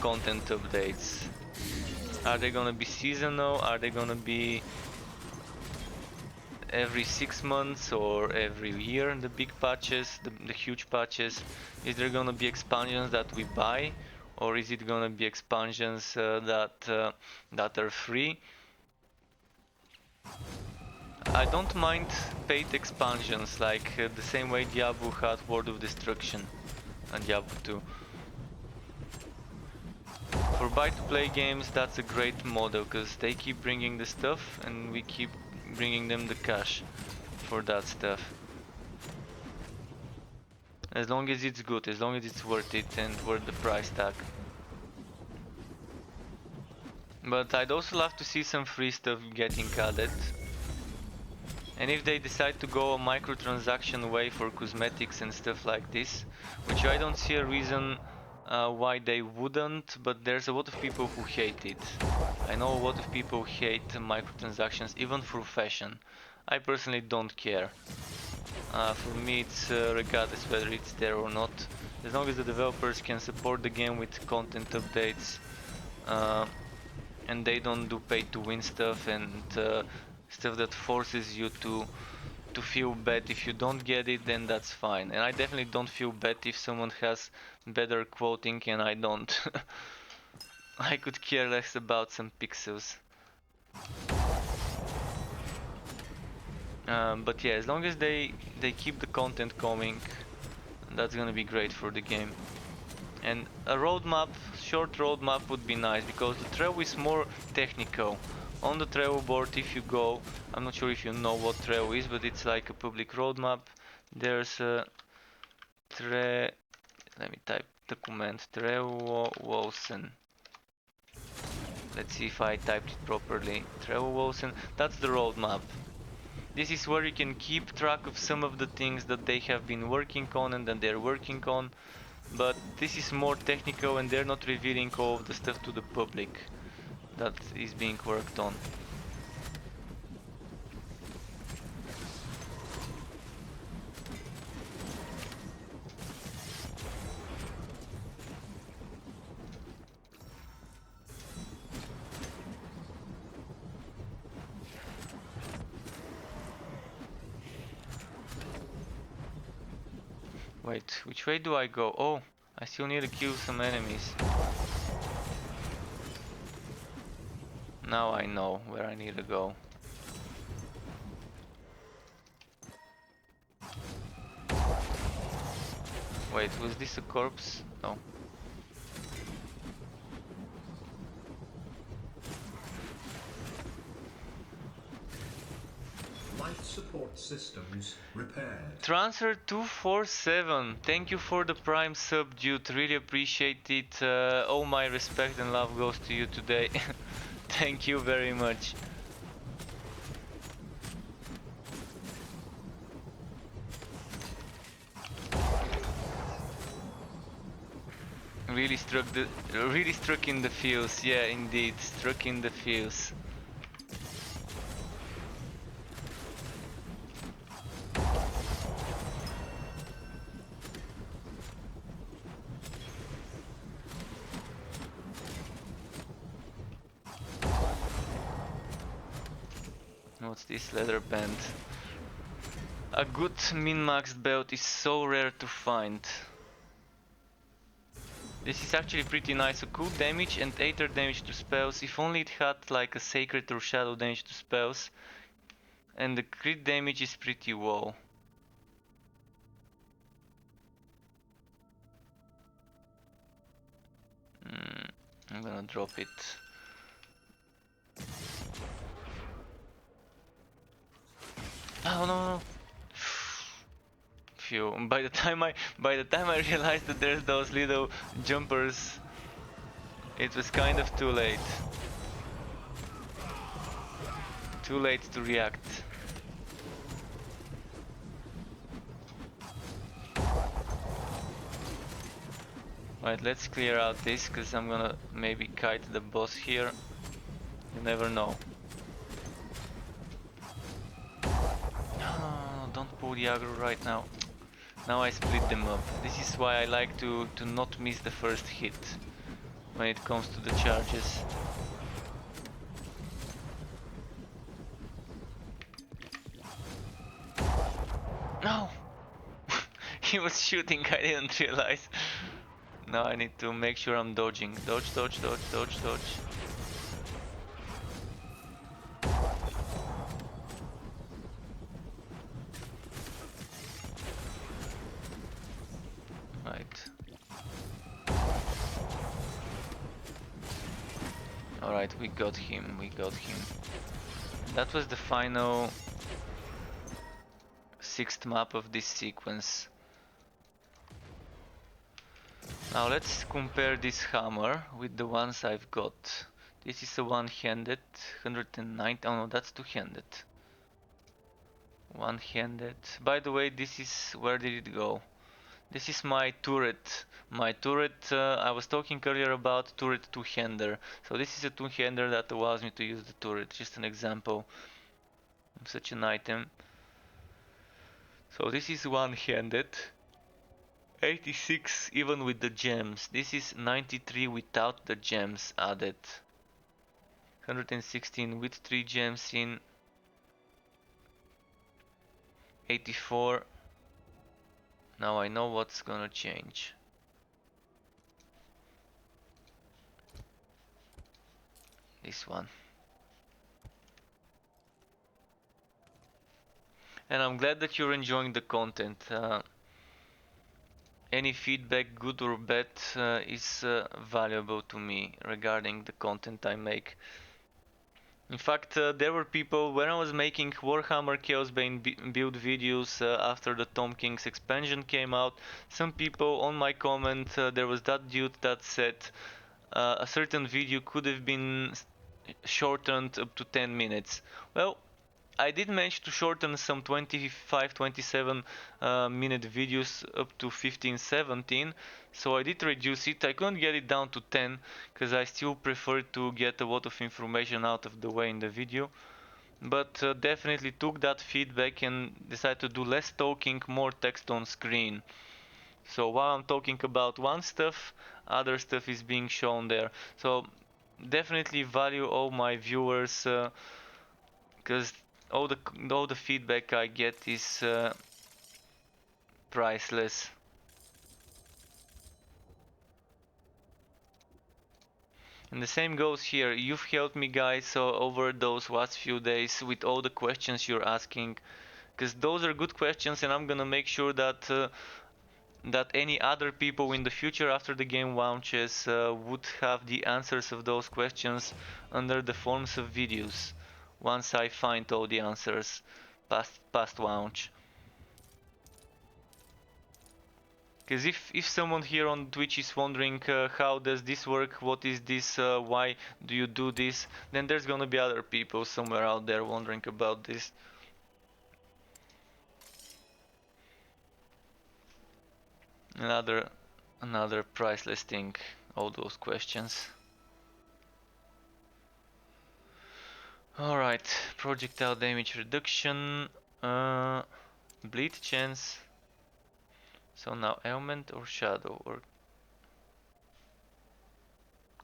content updates. Are they gonna be seasonal? Are they gonna be every 6 months or every year, the big patches, the huge patches? Is there gonna be expansions that we buy, or is it gonna be expansions that are free? I don't mind paid expansions, like the same way Diablo had World of Destruction and Diablo 2. For buy-to-play games, that's a great model, because they keep bringing the stuff and we keep bringing them the cash for that stuff. As long as it's good, as long as it's worth it and worth the price tag. But I'd also love to see some free stuff getting added. And if they decide to go a microtransaction way for cosmetics and stuff like this, which I don't see a reason why they wouldn't, but there's a lot of people who hate it. I know a lot of people hate microtransactions, even for fashion. I personally don't care. For me, it's regardless whether it's there or not. As long as the developers can support the game with content updates, and they don't do pay-to-win stuff and stuff that forces you to feel bad if you don't get it, then that's fine. And I definitely don't feel bad if someone has better quoting and I don't. I could care less about some pixels. But yeah, as long as they keep the content coming, that's gonna be great for the game. And a roadmap, short roadmap would be nice, because the trail is more technical. On the trail board, if you go, I'm not sure if you know what trail is, but it's like a public roadmap. There's a let me type the command, trail Wolcen. Let's see if I typed it properly. Trail Wolcen, that's the roadmap. This is where you can keep track of some of the things that they have been working on and that they're working on. but this is more technical and they're not revealing all of the stuff to the public that is being worked on. Wait, which way do I go? Oh, I still need to kill some enemies. Now I know where I need to go. Wait, was this a corpse? No. Life support systems repaired. Transfer 247. Thank you for the prime sub, dude. Really appreciate it. All my respect and love goes to you today. Thank you very much. Really struck in the feels. Yeah, indeed, struck in the feels. What's this leather band? A good min-maxed belt is so rare to find. This is actually pretty nice. So cool damage and Aether damage to spells. If only it had like a sacred or shadow damage to spells. And the crit damage is pretty low. I'm gonna drop it. Oh no. Phew. By the time I realized that there's those little jumpers, it was kind of too late. Too late to react. Right, let's clear out this, because I'm gonna maybe kite the boss here. You never know. Oh, don't pull the aggro right now. Now I split them up. This is why I like to not miss the first hit when it comes to the charges. No! He was shooting, I didn't realize. Now I need to make sure I'm dodging. Dodge, dodge, dodge, dodge, dodge. Right. Alright, we got him, we got him. That was the final 6th map of this sequence. Now let's compare this hammer with the ones I've got. This is a one-handed, 190, oh no, that's two-handed. One-handed. By the way, this is, where did it go? This is my turret. My turret, I was talking earlier about turret two-hander. So this is a two-hander that allows me to use the turret. Just an example of such an item. So this is one-handed. 86 even with the gems. This is 93 without the gems added. 116 with 3 gems in. 84. Now I know what's gonna change. This one. And I'm glad that you're enjoying the content. Any feedback, good or bad, is valuable to me regarding the content I make. In fact, there were people, when I was making Warhammer Chaosbane build videos after the Tom King's expansion came out, some people on my comment, there was that dude that said a certain video could have been shortened up to 10 minutes. Well, I did manage to shorten some 25, 27 minute videos up to 15, 17. So I did reduce it. I couldn't get it down to 10 because I still prefer to get a lot of information out of the way in the video. But definitely took that feedback and decided to do less talking, more text on screen. So while I'm talking about one stuff, other stuff is being shown there. So definitely value all my viewers because all the feedback I get is priceless. And the same goes here. You've helped me guys over those last few days with all the questions you're asking, because those are good questions, and I'm gonna make sure that that any other people in the future after the game launches would have the answers of those questions under the forms of videos once I find all the answers past launch. Because if someone here on Twitch is wondering how does this work, what is this, why do you do this, then there's gonna be other people somewhere out there wondering about this. Another priceless thing, all those questions. Alright, projectile damage reduction, bleed chance. So now element or shadow, or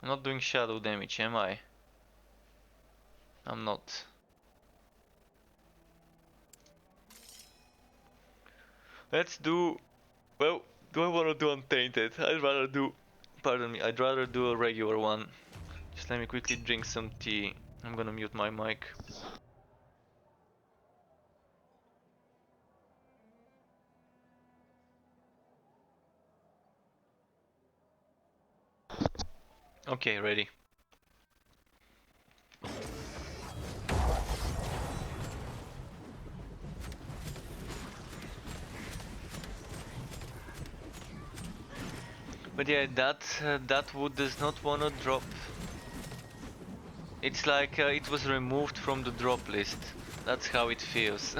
I'm not doing shadow damage, am I? I'm not. Let's do, well, do I want to do untainted? I'd rather do, pardon me, I'd rather do a regular one. Just let me quickly drink some tea. I'm gonna mute my mic. Okay, ready. But yeah, that wood does not wanna drop. It's like it was removed from the drop list. That's how it feels.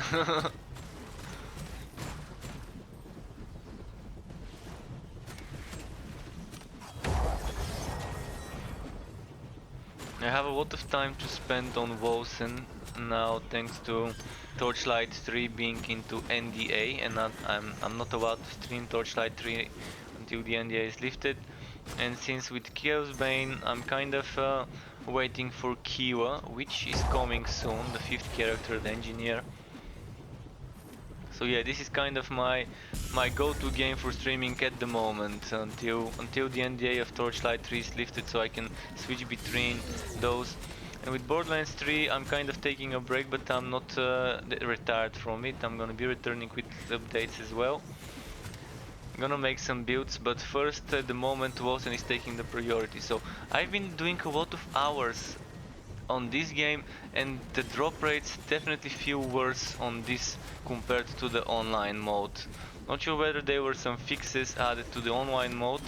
I have a lot of time to spend on Wolcen now, thanks to Torchlight 3 being into NDA, and I'm not allowed to stream Torchlight 3 until the NDA is lifted. And since with Chaos Bane, I'm kind of waiting for Kiwa, which is coming soon, the 5th character, the engineer. So yeah, this is kind of my go-to game for streaming at the moment until the NDA of Torchlight 3 is lifted, so I can switch between those. And with Borderlands 3, I'm kind of taking a break, but I'm not retired from it. I'm gonna be returning with updates as well. I'm gonna make some builds, but first at the moment Wolcen is taking the priority. So I've been doing a lot of hours on this game, and the drop rates definitely feel worse on this compared to the online mode. Not sure whether there were some fixes added to the online mode.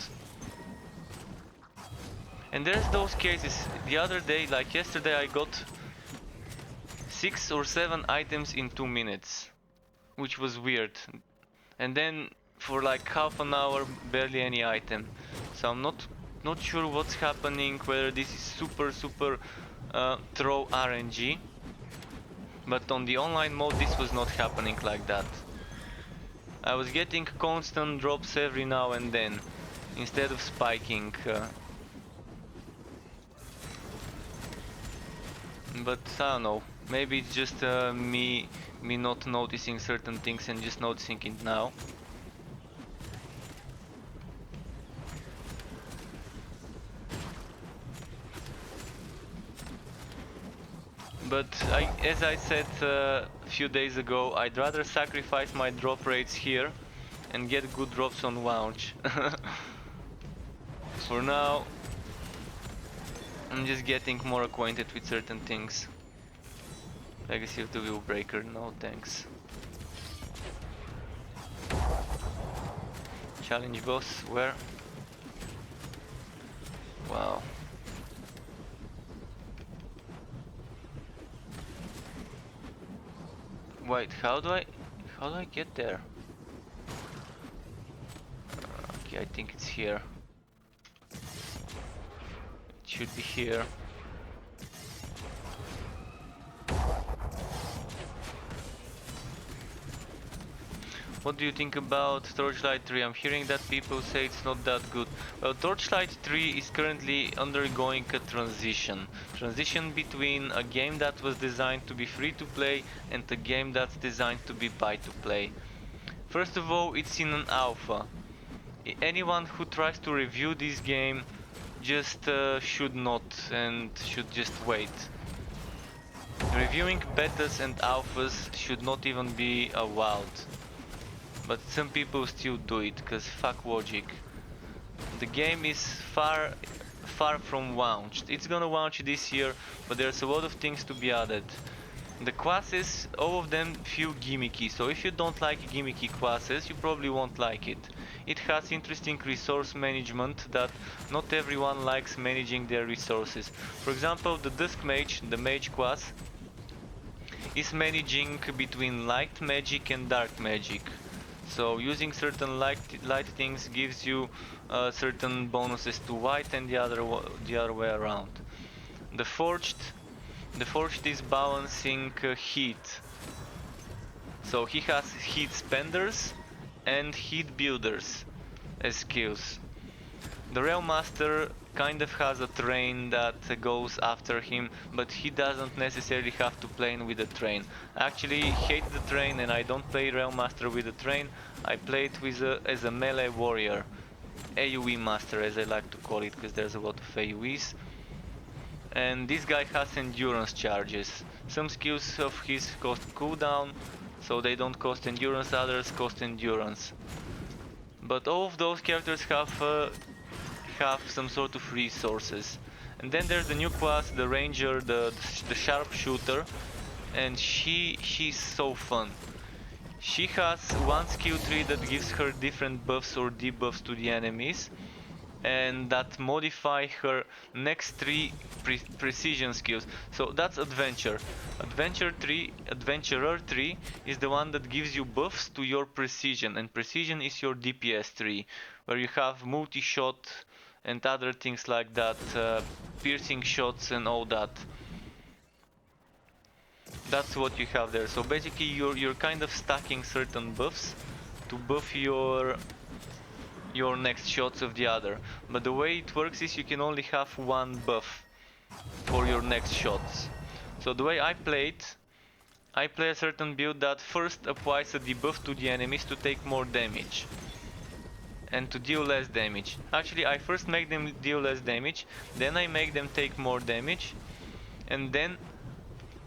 And there's those cases. The other day, like yesterday, I got 6 or 7 items in 2 minutes, which was weird. And then for like half an hour, barely any item. So I'm not sure what's happening, whether this is super throw RNG, but on the online mode this was not happening like that. I was getting constant drops every now and then instead of spiking, but I don't know, maybe it's just me not noticing certain things and just noticing it now. But as I said a few days ago, I'd rather sacrifice my drop rates here and get good drops on launch. For now, I'm just getting more acquainted with certain things. Legacy of the Wheelbreaker, no thanks. Challenge boss, where? Wow. Wait, how do I get there? Okay, I think it's here. It should be here. What do you think about Torchlight 3? I'm hearing that people say it's not that good. Well, Torchlight 3 is currently undergoing a transition. Transition between a game that was designed to be free to play and a game that's designed to be buy to play. First of all, it's in an alpha. Anyone who tries to review this game just should not and should just wait. Reviewing betas and alphas should not even be allowed. But some people still do it, because fuck logic. The game is far from launched. It's gonna launch this year, but there's a lot of things to be added. The classes, all of them feel gimmicky, so if you don't like gimmicky classes, you probably won't like it. It has interesting resource management that not everyone likes managing their resources. For example, the Dusk Mage, the mage class, is managing between light magic and dark magic. So using certain light things gives you certain bonuses to white and the other way around. The forged is balancing heat. So he has heat spenders and heat builders as skills. The Rail Master kind of has a train that goes after him, but he doesn't necessarily have to play with the train. I actually hate the train and I don't play Rail Master with the train. I play it with as a melee warrior. AoE Master, as I like to call it, because there's a lot of AoEs. And this guy has endurance charges. Some skills of his cost cooldown, so they don't cost endurance, others cost endurance. But all of those characters have some sort of resources. And then there's the new class, the ranger, the sharpshooter, and she's so fun. She has one skill tree that gives her different buffs or debuffs to the enemies, and that modify her next three precision skills. So that's adventure. Adventurer 3 is the one that gives you buffs to your precision, and precision is your DPS tree, where you have multi-shot and other things like that, piercing shots and all that. That's what you have there. So basically you're kind of stacking certain buffs to buff your next shots of the other. But the way it works is you can only have one buff for your next shots. So the way I play a certain build that first applies a debuff to the enemies to take more damage and to deal less damage. Actually, I first make them deal less damage, then I make them take more damage, and then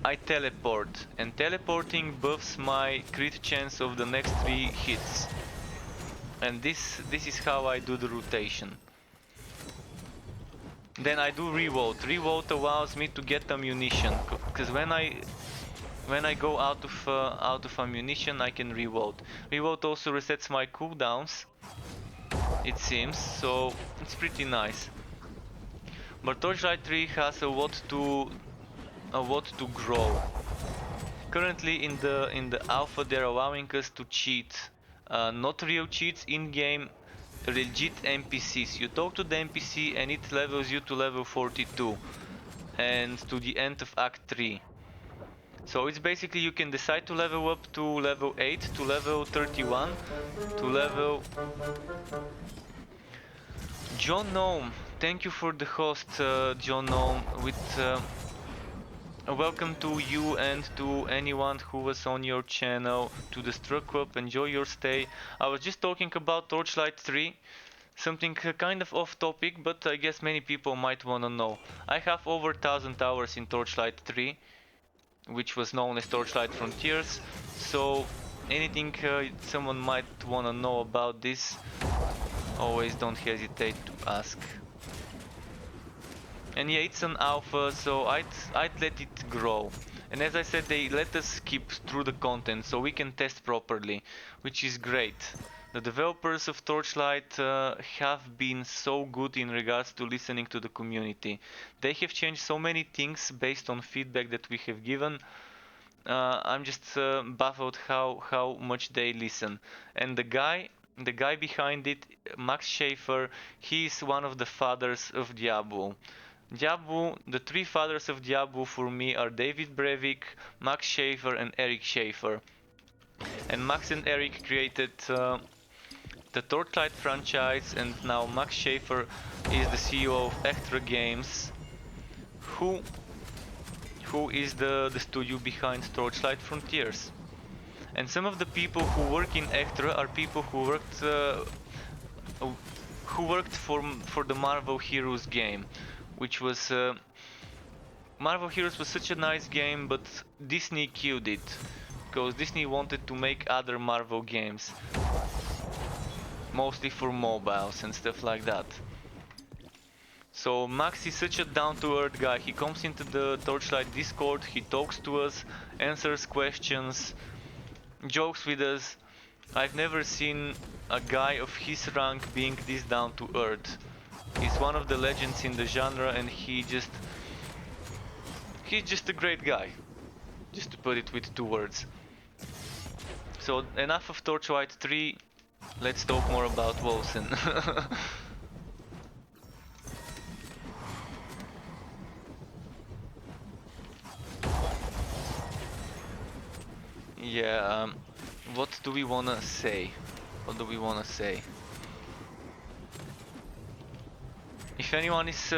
I teleport. And teleporting buffs my crit chance of the next 3 hits. And this is how I do the rotation. Then I do reload. Reload allows me to get ammunition, because when I go out of ammunition, I can reload. Reload also resets my cooldowns, it seems, so it's pretty nice. But Torchlight 3 has a lot to grow. Currently in the alpha, they're allowing us to cheat, not real cheats, in-game legit NPCs. You talk to the NPC and it levels you to level 42 and to the end of Act 3. So it's basically you can decide to level up to level 8, to level 31, to level... John Gnome, thank you for the host, John Gnome, with... welcome to you and to anyone who was on your channel, to the Struck Club. Enjoy your stay. I was just talking about Torchlight 3, something kind of off topic, but I guess many people might wanna know. I have over 1000 hours in Torchlight 3, which was known as Torchlight Frontiers, so anything someone might wanna know about this, always don't hesitate to ask. And yeah, it's an alpha, so I'd let it grow. And as I said, they let us skip through the content so we can test properly, which is great. The developers of Torchlight have been so good in regards to listening to the community. They have changed so many things based on feedback that we have given, I'm just baffled how much they listen. And the guy behind it, Max Schaefer, he is one of the fathers of Diablo. The three fathers of Diablo for me are David Brevik, Max Schaefer, and Eric Schaefer. And Max and Eric created the Torchlight franchise, and now Max Schaefer is the CEO of Extra Games, who is the studio behind Torchlight Frontiers. And some of the people who work in Extra are people who worked for the Marvel Heroes game, which was Marvel Heroes was such a nice game, but Disney killed it because Disney wanted to make other Marvel games, mostly for mobiles and stuff like that. So Max is such a down-to-earth guy. He comes into the Torchlight Discord, he talks to us, answers questions, jokes with us. I've never seen a guy of his rank being this down-to-earth. He's one of the legends in the genre, and he's just a great guy, just to put it with two words. So enough of Torchlight 3, let's talk more about Wolcen. Yeah, what do we wanna say? What do we wanna say? If anyone is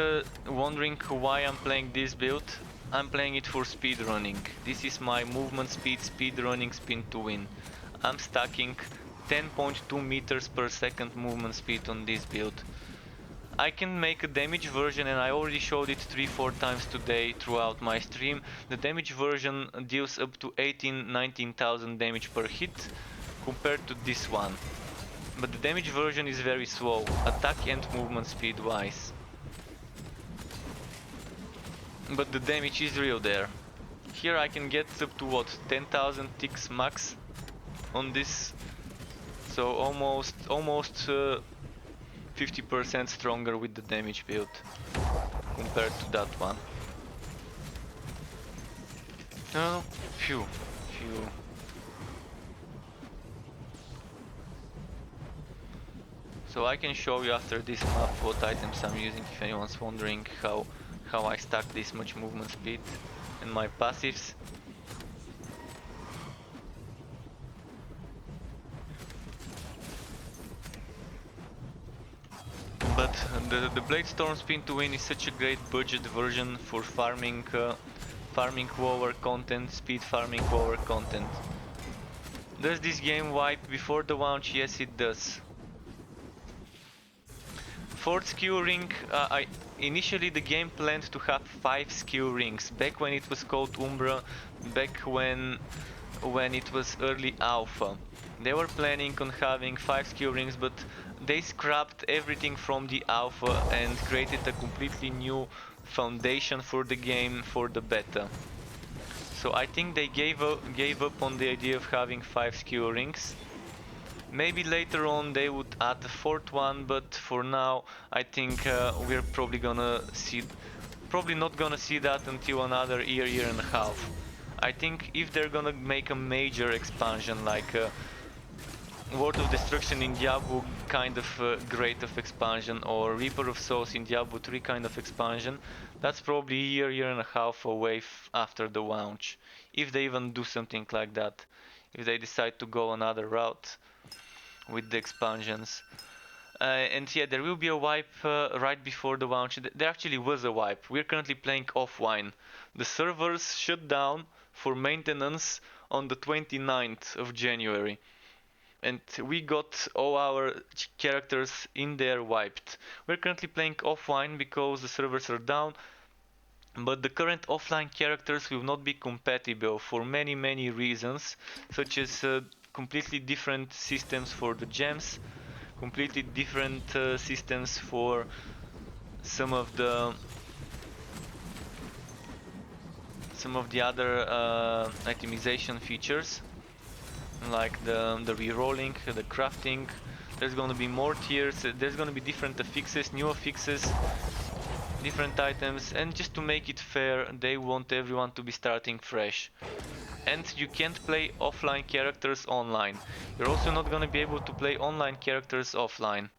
wondering why I'm playing this build, I'm playing it for speedrunning. This is my movement speed, speedrunning spin to win. I'm stacking 10.2 meters per second movement speed on this build. I can make a damage version, and I already showed it 3-4 times today throughout my stream. The damage version deals up to 19,000 damage per hit compared to this one. But the damage version is very slow, attack and movement speed wise. But the damage is real there. Here I can get up to what, 10,000 ticks max on this. So almost 50% stronger with the damage build compared to that one. Oh, phew. So I can show you after this map what items I'm using if anyone's wondering how I stack this much movement speed and my passives. But the Bladestorm Spin to Win is such a great budget version for farming WoWer content, speed farming WoWer content. Does this game wipe before the launch? Yes, it does. Fourth skill ring, initially the game planned to have 5 skill rings, back when it was called Umbra, back when it was early alpha. They were planning on having 5 skill rings, but they scrapped everything from the alpha and created a completely new foundation for the game for the beta. So I think they gave up on the idea of having 5 skill rings. Maybe later on they would add the 4th one, but for now I think we're probably not gonna see that until another year and a half. I think if they're gonna make a major expansion like World of Destruction in Diablo kind of Great of expansion, or Reaper of Souls in Diablo 3 kind of expansion, that's probably a year and a half away after the launch. If they even do something like that. If they decide to go another route with the expansions. And yeah, there will be a wipe right before the launch. There actually was a wipe. We're currently playing offline. The servers shut down for maintenance on the 29th of January. And we got all our characters in there wiped. We're currently playing offline because the servers are down, but the current offline characters will not be compatible for many reasons, such as completely different systems for the gems, completely different systems for some of the other itemization features, like the rerolling, the crafting. There's gonna be more tiers, there's gonna be different affixes, new affixes, different items, and just to make it fair, they want everyone to be starting fresh. and you can't play offline characters online. You're also not gonna be able to play online characters offline.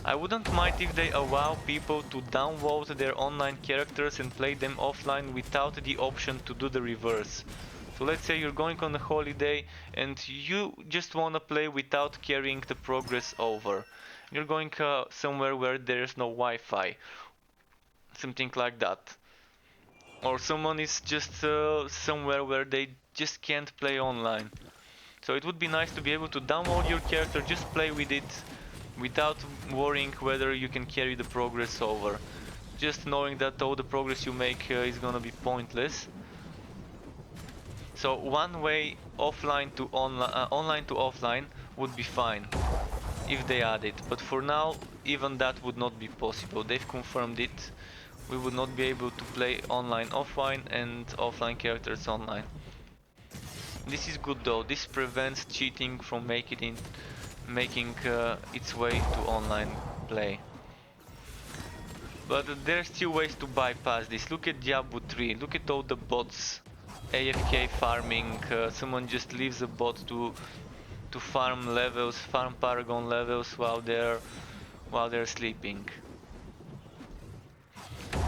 I wouldn't mind if they allow people to download their online characters and play them offline without the option to do the reverse. So let's say you're going on a holiday and you just wanna play without carrying the progress over. You're going somewhere where there's no Wi-Fi, something like that. Or someone is just somewhere where they just can't play online. So it would be nice to be able to download your character, just play with it without worrying whether you can carry the progress over. Just knowing that all the progress you make is gonna be pointless. So one way offline to online to offline would be fine if they add it, but for now even that would not be possible. They've confirmed it. We would not be able to play online offline and offline characters online. This is good though. This prevents cheating from making its way to online play. But there's still ways to bypass this. Look at Diablo 3. Look at all the bots AFK farming. Someone just leaves a bot to farm levels, farm Paragon levels while they're sleeping.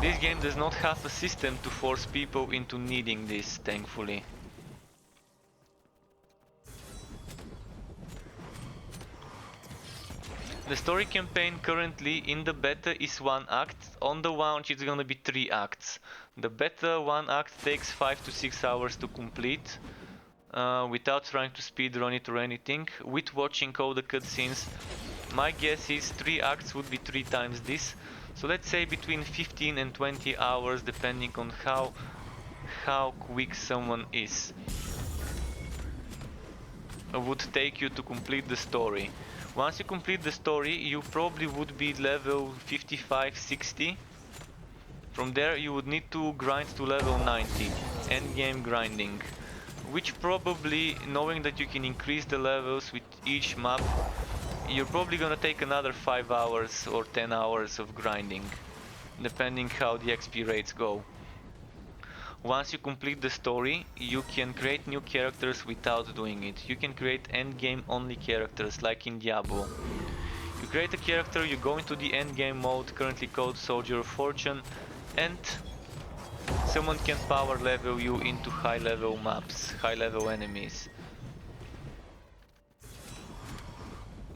This game does not have a system to force people into needing this, thankfully. The story campaign currently in the beta is 1 act. On the launch it's gonna be 3 acts. The beta 1 act takes 5 to 6 hours to complete. Without trying to speedrun it or anything. With watching all the cutscenes, my guess is 3 acts would be 3 times this. So let's say between 15 and 20 hours depending on how quick someone is. Would take you to complete the story. Once you complete the story, you probably would be level 55-60. From there you would need to grind to level 90, endgame grinding. Which probably, knowing that you can increase the levels with each map, you're probably gonna take another 5 hours or 10 hours of grinding, depending how the XP rates go. Once you complete the story, you can create new characters without doing it. You can create endgame only characters, like in Diablo. You create a character, you go into the endgame mode, currently called Soldier of Fortune, and someone can power level you into high level maps, high level enemies.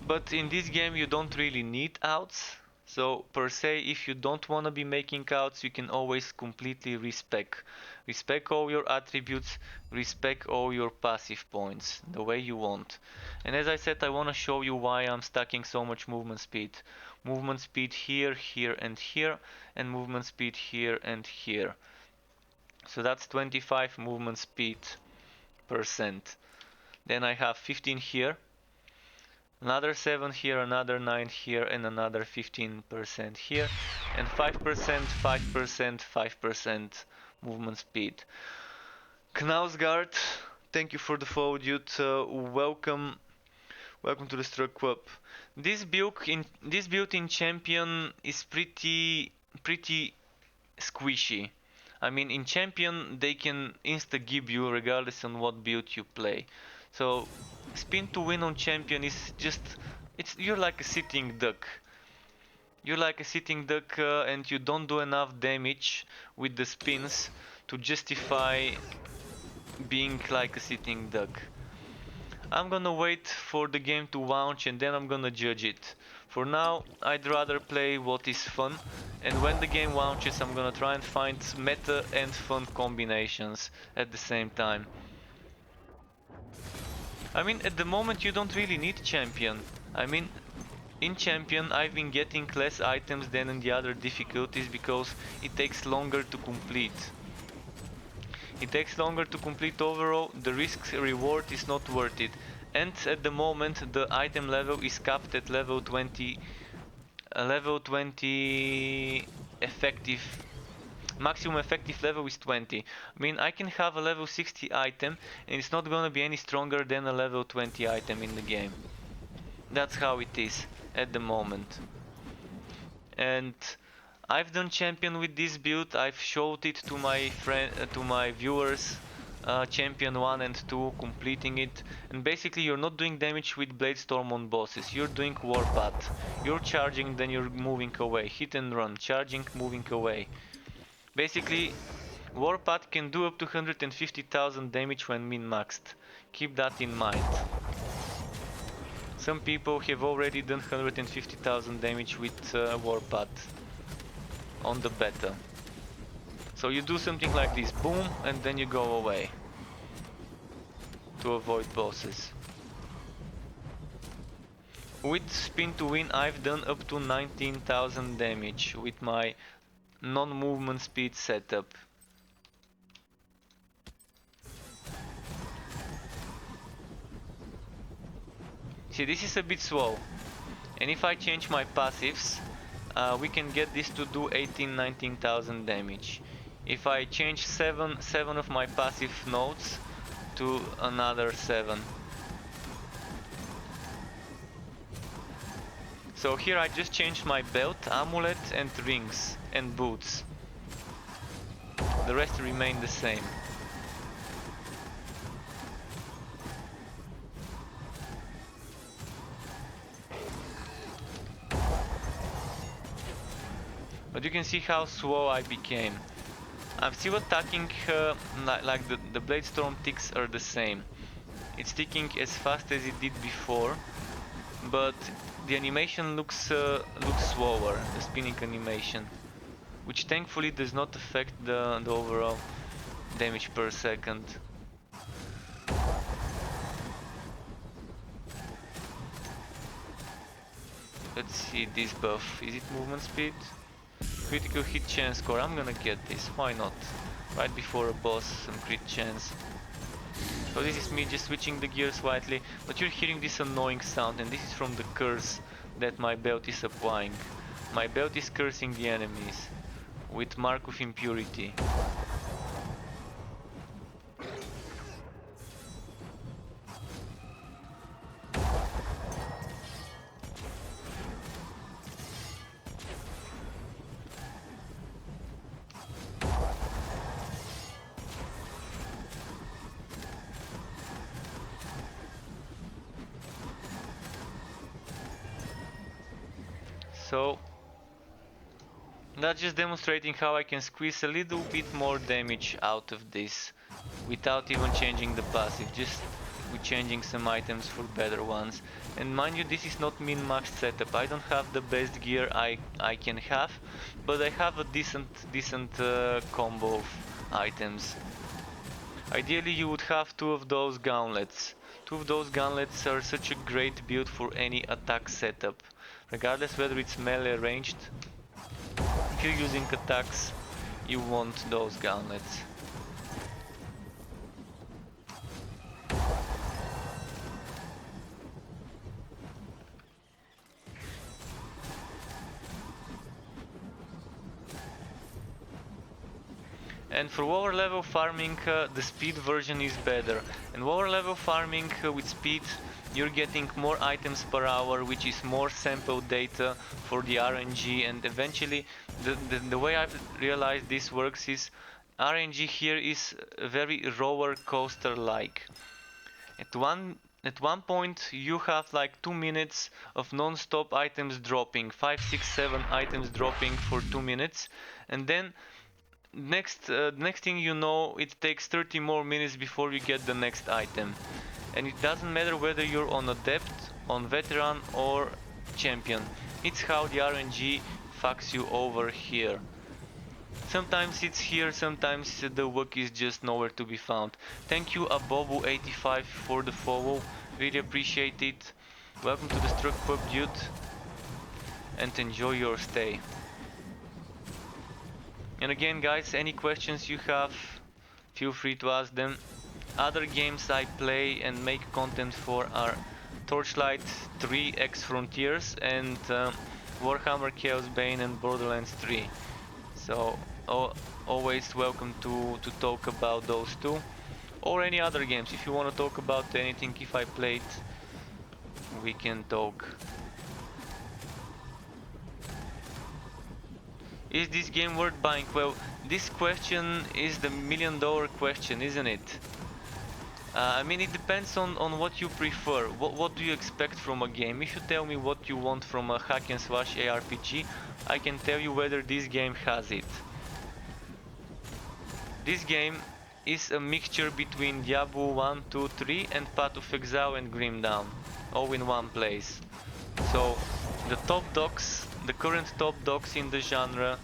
But in this game you don't really need outs. So per se, if you don't want to be making outs, you can always completely respec. Respec all your attributes, respec all your passive points, the way you want. And as I said, I want to show you why I'm stacking so much movement speed. Movement speed here, here and here, and movement speed here and here. So that's 25 movement speed %. Then I have 15 here. Another 7 here, another 9 here, and another 15% here, and 5%, 5%, 5% movement speed. Knausgard, thank you for the follow, dude. Welcome to the Struck Club. This build in Champion is pretty squishy. I mean, in Champion they can insta-gib you regardless on what build you play. So spin to win on Champion is just, you're like a sitting duck. You're like a sitting duck and you don't do enough damage with the spins to justify being like a sitting duck. I'm gonna wait for the game to launch and then I'm gonna judge it. For now, I'd rather play what is fun, and when the game launches I'm gonna try and find meta and fun combinations at the same time. I mean, at the moment you don't really need Champion. I mean, in Champion I've been getting less items than in the other difficulties because it takes longer to complete. It takes longer to complete overall, the risk reward is not worth it. And at the moment the item level is capped at level 20 effective. Maximum effective level is 20. I mean, I can have a level 60 item and it's not gonna be any stronger than a level 20 item in the game. That's how it is at the moment. And I've done Champion with this build. I've showed it to my viewers champion 1 and 2, completing it, and basically you're not doing damage with Blade Storm on bosses, you're doing Warpath. You're charging, then you're moving away, hit and run, charging, moving away. Basically, Warpath can do up to 150,000 damage when min-maxed. Keep that in mind. Some people have already done 150,000 damage with Warpath on the beta. So you do something like this, boom, and then you go away to avoid bosses. With spin to win, I've done up to 19,000 damage with my non-movement speed setup. See, this is a bit slow, and if I change my passives, we can get this to do 19,000 damage. If I change 7 of my passive nodes to another 7. So here I just changed my belt, amulet and rings and boots. The rest remain the same. But you can see how slow I became. I'm still attacking like the Blade Storm ticks are the same. It's ticking as fast as it did before, but the animation looks slower, the spinning animation, which thankfully does not affect the overall damage per second. Let's see this buff. Is it movement speed? Critical hit chance score. I'm gonna get this. Why not? Right before a boss, some crit chance. So this is me just switching the gear slightly, but you're hearing this annoying sound, and this is from the curse that my belt is applying. My belt is cursing the enemies with Mark of Impurity. So that's just demonstrating how I can squeeze a little bit more damage out of this without even changing the passive, just with changing some items for better ones. And mind you, this is not min-maxed setup. I don't have the best gear I can have, but I have a decent combo of items. Ideally you would have 2 of those gauntlets. 2 of those gauntlets are such a great build for any attack setup. Regardless whether it's melee or ranged, if you're using attacks, you want those gauntlets. And for lower level farming, the speed version is better. And lower level farming with speed, you're getting more items per hour, which is more sample data for the RNG, and eventually the way I've realized this works is RNG here is very roller coaster like. At one point you have like 2 minutes of non-stop items dropping, 5, 6, 7 items dropping for 2 minutes, and then next thing you know, it takes 30 more minutes before you get the next item. And it doesn't matter whether you're on Adept, on Veteran or Champion. It's how the RNG fucks you over here. Sometimes it's here, sometimes the work is just nowhere to be found. Thank you Abobu85 for the follow, really appreciate it. Welcome to the Struck Pub, dude, and enjoy your stay. And again guys, any questions you have, feel free to ask them. Other games I play and make content for are Torchlight 3 X Frontiers and Warhammer Chaos Bane and Borderlands 3. So always welcome to talk about those two. Or any other games. If you want to talk about anything, if I played, we can talk. Is this game worth buying? Well, this question is the $1 million question, isn't it? I mean, it depends on what you prefer. What do you expect from a game? If you tell me what you want from a hack and slash ARPG, I can tell you whether this game has it. This game is a mixture between Diablo 1, 2, 3 and Path of Exile and Grim Dawn, all in one place. So the top dogs, the current top dogs in the genre,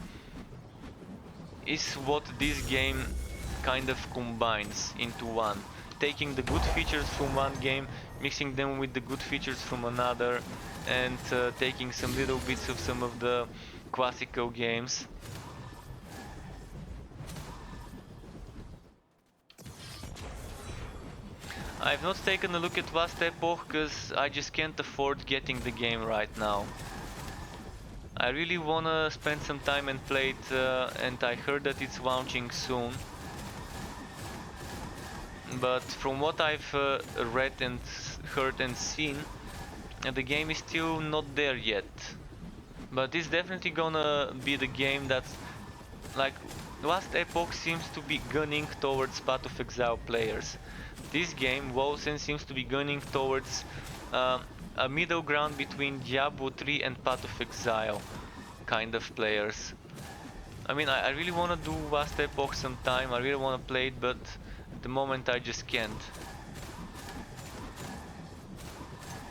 is what this game kind of combines into one, taking the good features from one game, mixing them with the good features from another, and taking some little bits of some of the classical games. I've not taken a look at Last Epoch because I just can't afford getting the game right now. I really wanna spend some time and play it, and I heard that it's launching soon. But from what I've read and heard and seen, the game is still not there yet. But it's definitely gonna be the game that's like Last Epoch seems to be gunning towards Path of Exile players. This game, Wolcen, seems to be gunning towards a middle ground between Diablo 3 and Path of Exile kind of players. I mean, I really want to do Last Epoch sometime, I really want to play it, but at the moment I just can't.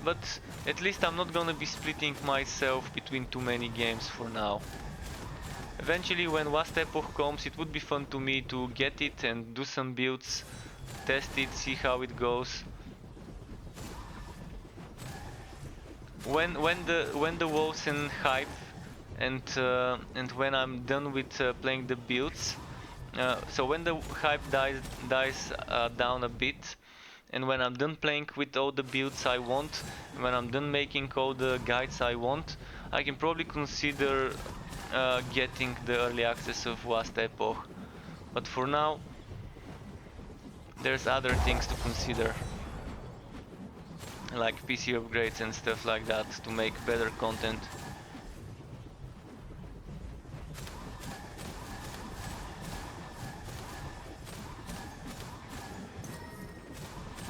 But at least I'm not gonna be splitting myself between too many games for now. Eventually, when Last Epoch comes, it would be fun to me to get it and do some builds, test it, see how it goes. When the Wolcen hype and when I'm done with playing the builds, so when the hype dies down a bit, and when I'm done playing with all the builds I want, when I'm done making all the guides I want, I can probably consider getting the early access of Last Epoch. But for now, there's other things to consider, like PC upgrades and stuff like that to make better content.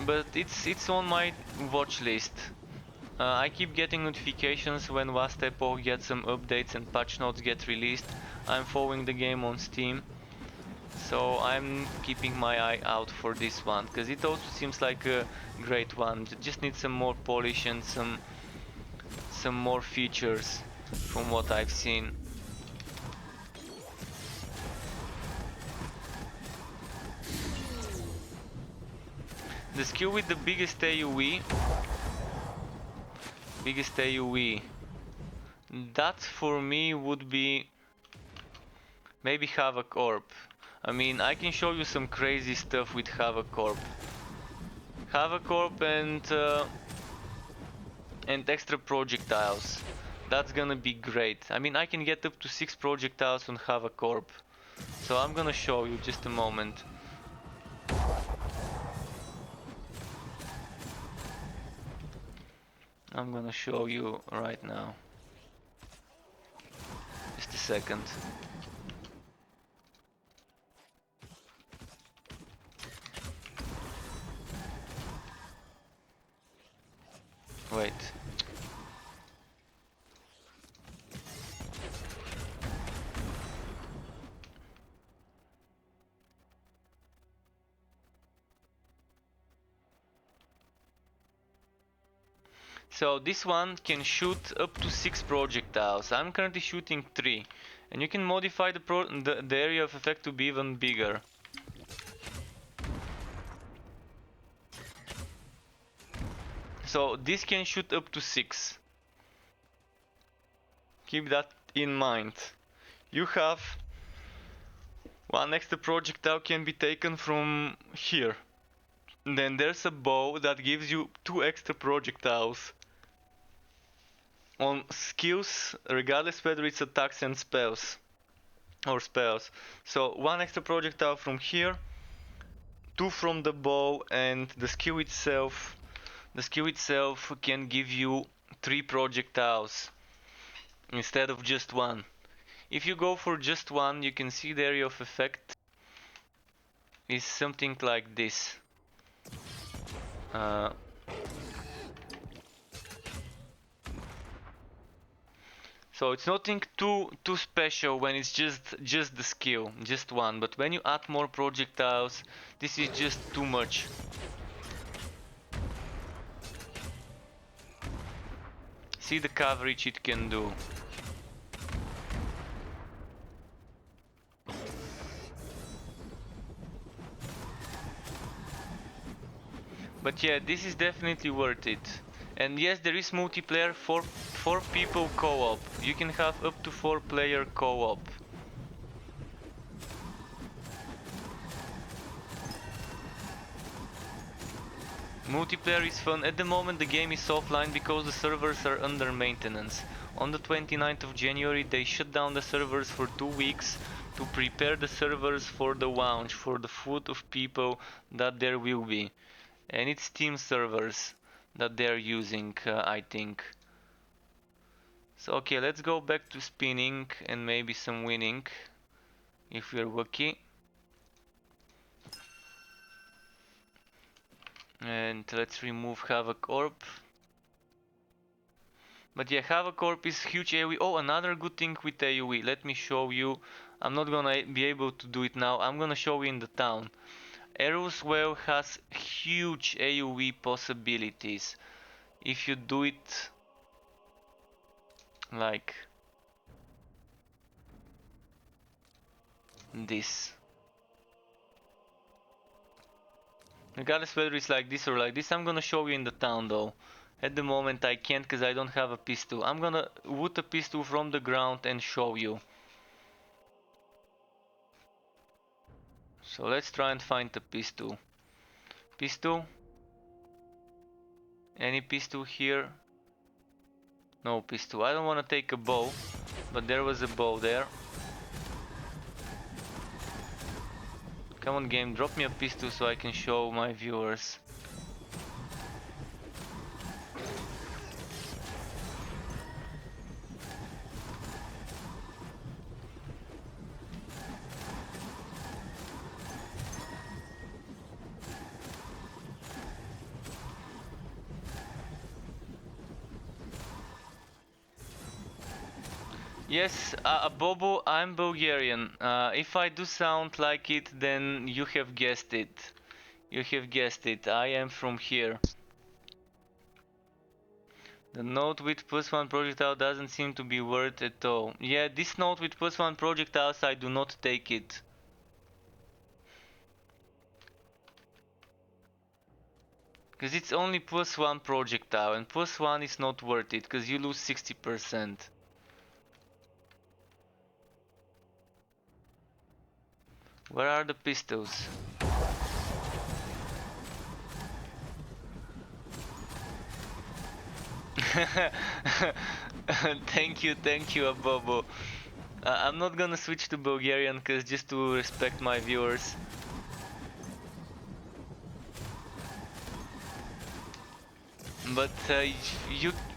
But it's on my watch list. I keep getting notifications when Last Epoch gets some updates and patch notes get released. I'm following the game on Steam, so I'm keeping my eye out for this one, because it also seems like a great one. It just needs some more polish and some more features from what I've seen. The skill with the biggest AoE, that for me would be maybe Havoc Orb. I mean, I can show you some crazy stuff with Havoc Orb. Havoc Orb and extra projectiles. That's gonna be great. I mean, I can get up to 6 projectiles on Havoc Orb. So I'm gonna show you just a moment. I'm gonna show you right now. Just a second. Wait. So this one can shoot up to 6 projectiles. I'm currently shooting 3. And you can modify the area of effect to be even bigger. So this can shoot up to 6. Keep that in mind. You have one extra projectile can be taken from here. Then there's a bow that gives you 2 extra projectiles on skills, regardless whether it's attacks and spells or spells. So 1 extra projectile from here, 2 from the bow, and the skill itself can give you 3 projectiles instead of just 1. If you go for just 1, you can see the area of effect is something like this. Uh, so it's nothing too special when it's just the skill, just one. But when you add more projectiles, this is just too much. See the coverage it can do. But yeah, this is definitely worth it. And yes, there is multiplayer for 4 people co-op. You can have up to 4-player co-op. Multiplayer is fun. At the moment the game is offline because the servers are under maintenance. On the 29th of January they shut down the servers for 2 weeks to prepare the servers for the launch, for the flood of people that there will be. And it's Steam servers that they're using, I think. So okay, let's go back to spinning and maybe some winning, if we're lucky. And let's remove Havoc Orb. But yeah, Havoc Orb is huge AoE. Oh, another good thing with AoE. Let me show you. I'm not gonna be able to do it now. I'm gonna show you in the town. Arrow's Well has huge AoE possibilities. If you do it like this. Regardless whether it's like this or like this, I'm gonna show you in the town though. At the moment I can't because I don't have a pistol. I'm gonna wood a pistol from the ground and show you. So let's try and find the pistol. Pistol? Any pistol here? No pistol. I don't want to take a bow, but there was a bow there. Come on game, drop me a pistol so I can show my viewers. Yes, Bobo, I'm Bulgarian. If I do sound like it, then you have guessed it. You have guessed it. I am from here. The note with +1 projectile doesn't seem to be worth at all. Yeah, this note with +1 projectiles, I do not take it. Because it's only +1 projectile, and +1 is not worth it, because you lose 60%. Where are the pistols? Thank you, Abobo. I'm not gonna switch to Bulgarian, because just to respect my viewers. But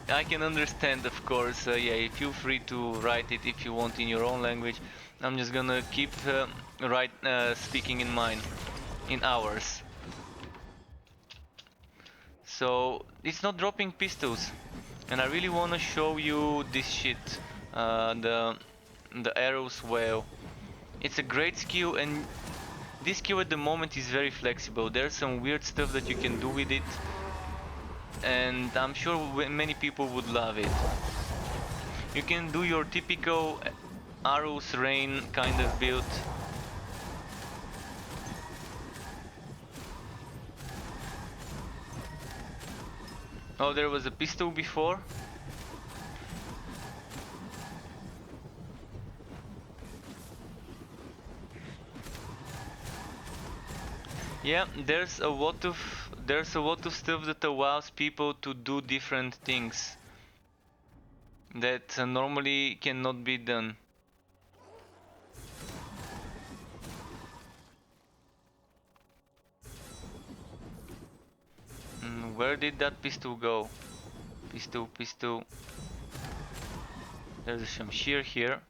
I can understand, of course. Yeah, feel free to write it if you want in your own language. I'm just gonna keep speaking in mine, in ours. So it's not dropping pistols, and I really wanna show you this shit. The arrows well. It's a great skill, and this skill at the moment is very flexible. There's some weird stuff that you can do with it, and I'm sure many people would love it. You can do your typical arrows rain kind of build. Oh, there was a pistol before. Yeah, there's a lot of stuff that allows people to do different things that normally cannot be done. Where did that pistol go? Pistol. There's a Shamshir here.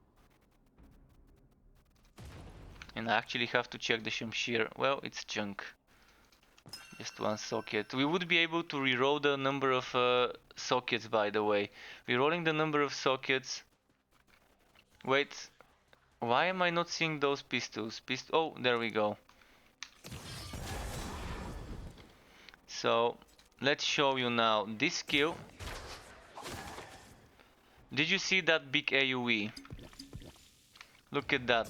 And I actually have to check the Shamshir. Well, it's junk. Just one socket. We would be able to reroll the number of sockets, by the way. Rerolling the number of sockets. Wait, why am I not seeing those pistols? Oh, there we go. So, let's show you now. This skill. Did you see that big AoE? Look at that.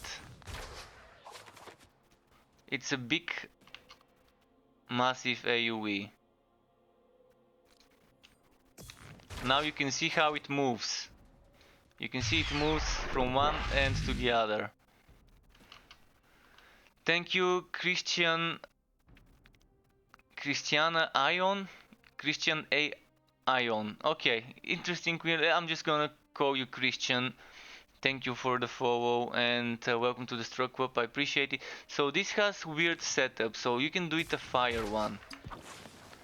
It's a big, massive AoE. Now you can see how it moves. You can see it moves from one end to the other. Thank you, Christiana Ion? Christian A. Ion. Okay, interesting. I'm just gonna call you Christian. Thank you for the follow and welcome to the Struck Club. I appreciate it. So this has weird setup. So you can do it a fire one.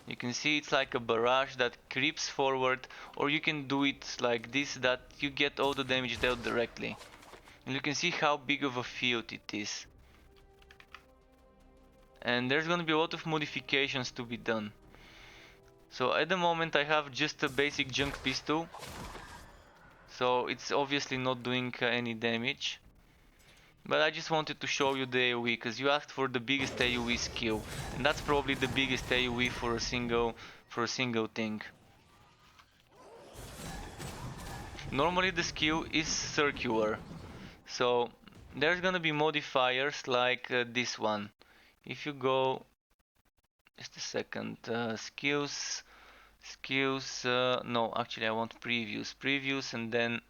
You can see it's like a barrage that creeps forward, or you can do it like this, that you get all the damage dealt directly. And you can see how big of a field it is. And there's gonna be a lot of modifications to be done. So at the moment I have just a basic junk pistol. So it's obviously not doing any damage. But I just wanted to show you the AoE, because you asked for the biggest AoE skill. And that's probably the biggest AoE for a single thing. Normally the skill is circular. So there's gonna be modifiers like this one. If you go, just a second, skills, no, actually I want previews, and then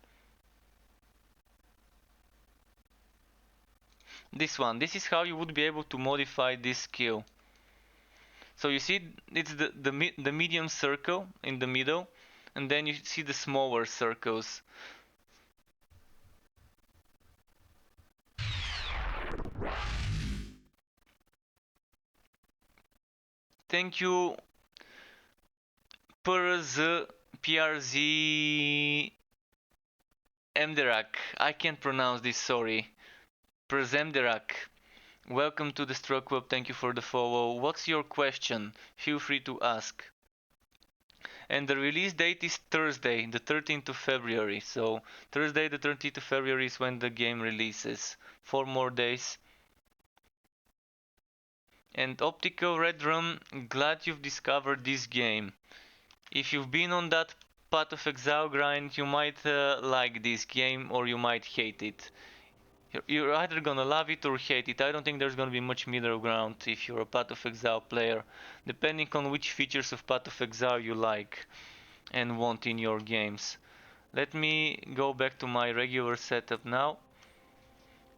this one. This is how you would be able to modify this skill. So you see it's the medium circle in the middle, and then you see the smaller circles. Thank you, PRZ Emderak. I can't pronounce this, sorry. Przemderak. Welcome to the Stroke Club. Thank you for the follow. What's your question? Feel free to ask. And the release date is Thursday, the 13th of February. So Thursday, the 13th of February is when the game releases. 4 more days. And Optical Red Rum, glad you've discovered this game. If you've been on that Path of Exile grind, you might like this game or you might hate it. You're either gonna love it or hate it. I don't think there's gonna be much middle ground if you're a Path of Exile player, depending on which features of Path of Exile you like and want in your games. Let me go back to my regular setup now.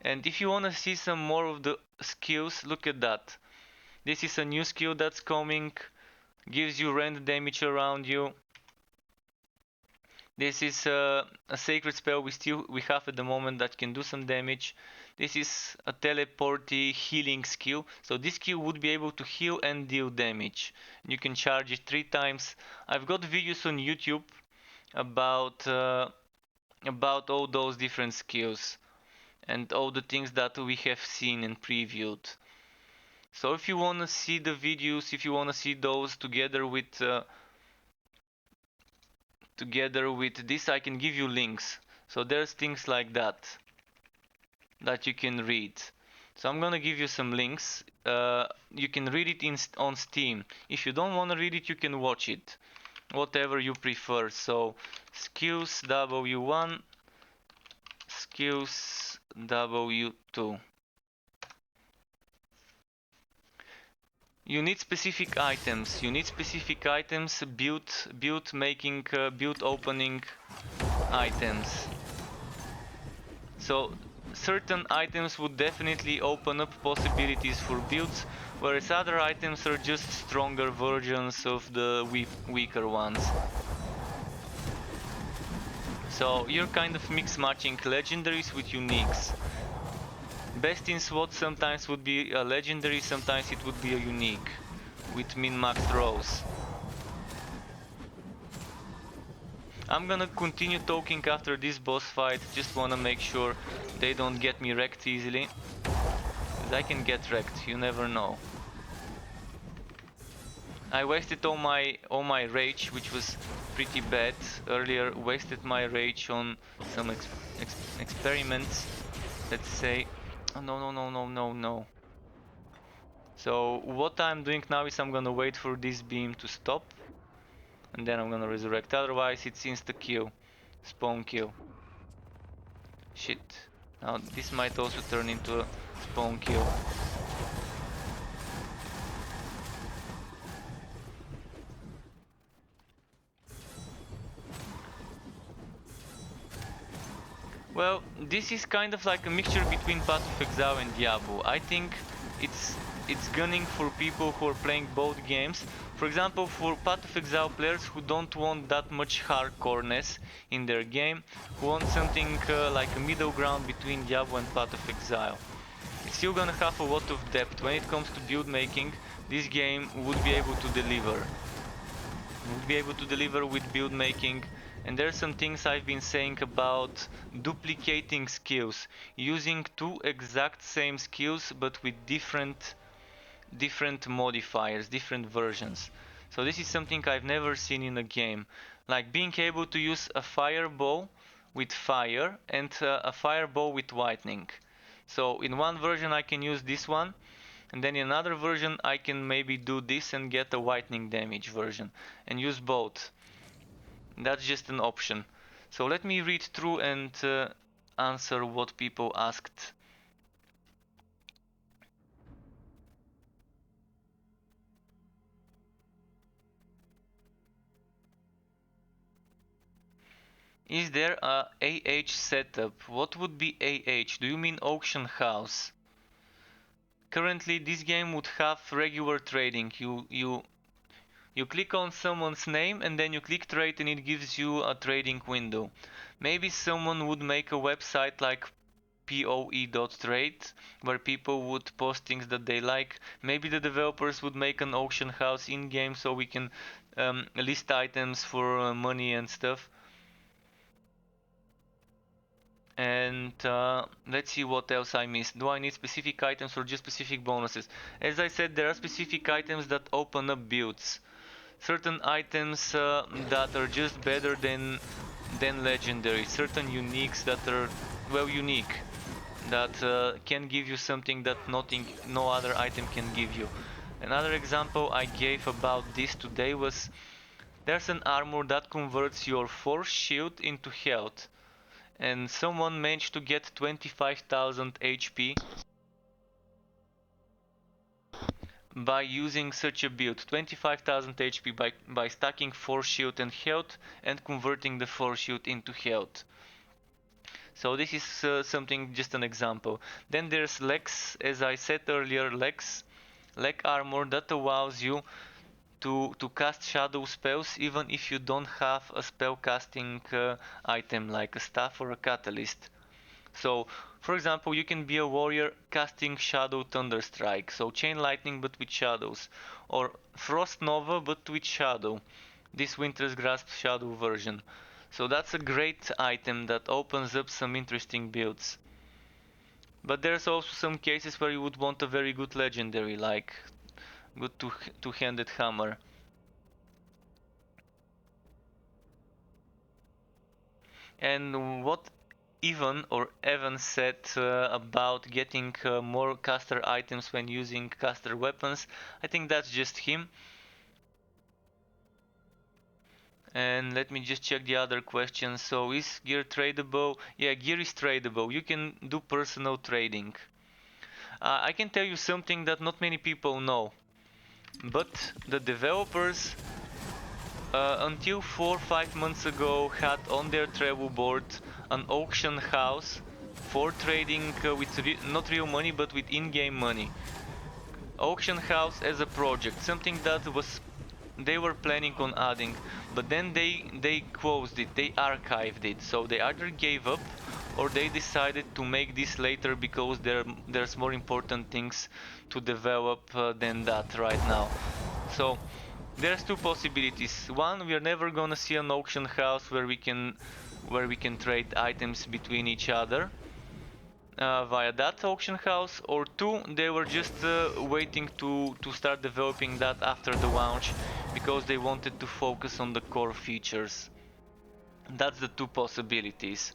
And if you wanna see some more of the skills, look at that. This is a new skill that's coming, gives you rend damage around you. This is a sacred spell we have at the moment that can do some damage. This is a teleporty healing skill. So this skill would be able to heal and deal damage. You can charge it 3 times. I've got videos on YouTube about all those different skills and all the things that we have seen and previewed. So if you want to see the videos, if you want to see those together with this, I can give you links. So there's things like that you can read. So I'm gonna give you some links. You can read it on Steam. If you don't want to read it, you can watch it, whatever you prefer. So skills W1, skills W2. You need specific items. Build making, build opening items. So certain items would definitely open up possibilities for builds, whereas other items are just stronger versions of the weaker ones. So you're kind of mix matching legendaries with uniques. Best in SWAT sometimes would be a legendary, sometimes it would be a unique with min-max rolls. I'm gonna continue talking after this boss fight, just wanna make sure they don't get me wrecked easily. Because I can get wrecked, you never know. I wasted all my rage, which was pretty bad earlier. Wasted my rage on some experiments, let's say. Oh, no. So what I'm doing now is I'm gonna wait for this beam to stop, and then I'm gonna resurrect. Otherwise, it's insta kill, spawn kill. Shit. Now this might also turn into a spawn kill. Well, this is kind of like a mixture between Path of Exile and Diablo. I think it's gunning for people who are playing both games. For example, for Path of Exile players who don't want that much hardcoreness in their game, who want something like a middle ground between Diablo and Path of Exile. It's still gonna have a lot of depth. When it comes to build making, this game would be able to deliver. Would be able to deliver with build making. And there are some things I've been saying about duplicating skills, using two exact same skills but with different modifiers, different versions. So this is something I've never seen in a game, like being able to use a fireball with fire and a fireball with lightning. So in one version I can use this one, and then in another version I can maybe do this and get a lightning damage version and use both. That's just an option. So let me read through and answer what people asked. Is there a AH setup? What would be AH? Do you mean auction house? Currently this game would have regular trading. You click on someone's name and then you click trade and it gives you a trading window. Maybe someone would make a website like poe.trade where people would post things that they like. Maybe the developers would make an auction house in game so we can list items for money and stuff. And let's see what else I missed. Do I need specific items or just specific bonuses? As I said, there are specific items that open up builds. Certain items that are just better than legendary. Certain uniques that are, well, unique. That can give you something that no other item can give you. Another example I gave about this today was there's an armor that converts your force shield into health. And someone managed to get 25,000 HP by using such a build. 25,000 HP by stacking force shield and health and converting the force shield into health. So this is something, just an example. Then there's Lex, as I said earlier, leg armor that allows you to cast shadow spells even if you don't have a spell casting item like a staff or a catalyst. So, for example, you can be a warrior casting Shadow Thunderstrike, so Chain Lightning but with shadows, or Frost Nova but with shadow, this Winter's Grasp shadow version. So that's a great item that opens up some interesting builds. But there's also some cases where you would want a very good legendary, like good two-handed hammer. And what Evan said about getting more caster items when using caster weapons, I think that's just him. And let me just check the other questions. So is gear tradable? Yeah, gear is tradable. You can do personal trading. I can tell you something that not many people know, but the developers until 4 or 5 months ago had on their travel board an auction house for trading with not real money but with in-game money. Auction house as a project, something that they were planning on adding, but then they closed it, they archived it. So they either gave up or they decided to make this later because there's more important things to develop than that right now. So there's two possibilities. One, we are never gonna see an auction house where we can trade items between each other. via that auction house, or two, they were just waiting to start developing that after the launch because they wanted to focus on the core features. That's the two possibilities.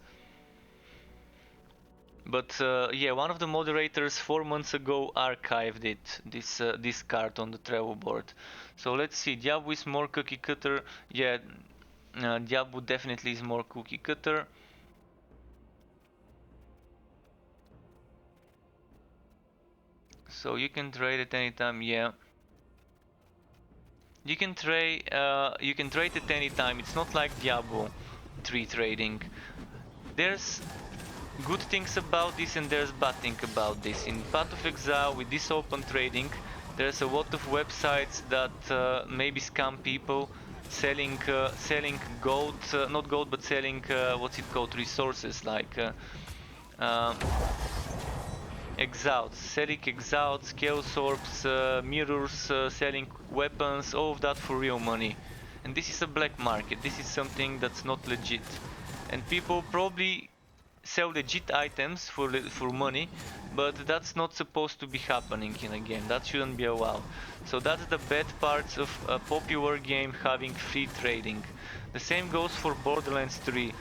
But yeah, one of the moderators 4 months ago archived it, this card on the travel board. So let's see, Diablo is more cookie cutter. Yeah, Diablo definitely is more cookie cutter. So you can trade at any time, yeah. You can trade at any time. It's not like Diablo 3 trading. There's good things about this and there's bad things about this. In Path of Exile with this open trading, there's a lot of websites that maybe scam people selling gold, not gold, but selling what's it called, resources like um, exalts, selling exalts, chaos orbs, mirrors, selling weapons, all of that for real money. And this is a black market. This is something that's not legit. And people probably sell legit items for money, but that's not supposed to be happening in a game. That shouldn't be allowed. So that's the bad parts of a popular game having free trading. The same goes for Borderlands 3.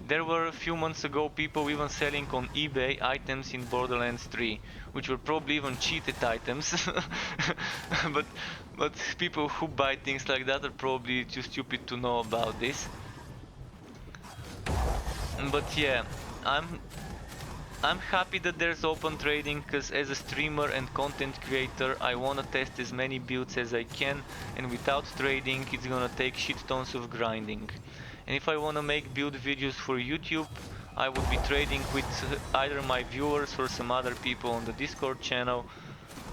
There were a few months ago people even selling on eBay items in Borderlands 3, which were probably even cheated items. but but people who buy things like that are probably too stupid to know about this. But yeah, I'm happy that there's open trading, because as a streamer and content creator I wanna test as many builds as I can, and without trading it's gonna take shit tons of grinding. And if I wanna make build videos for YouTube, I would be trading with either my viewers or some other people on the Discord channel,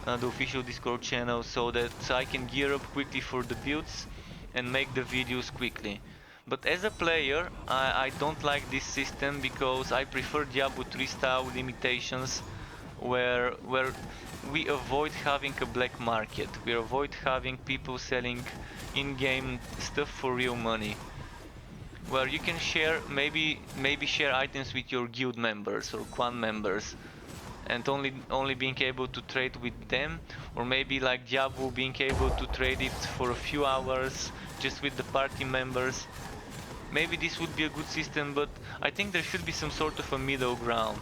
the official Discord channel, so that I can gear up quickly for the builds and make the videos quickly. But as a player, I don't like this system because I prefer Diablo 3 style limitations where we avoid having a black market. We avoid having people selling in-game stuff for real money. Where you can share, maybe share items with your guild members or clan members, and only being able to trade with them, or maybe like Diablo being able to trade it for a few hours just with the party members. Maybe this would be a good system, but I think there should be some sort of a middle ground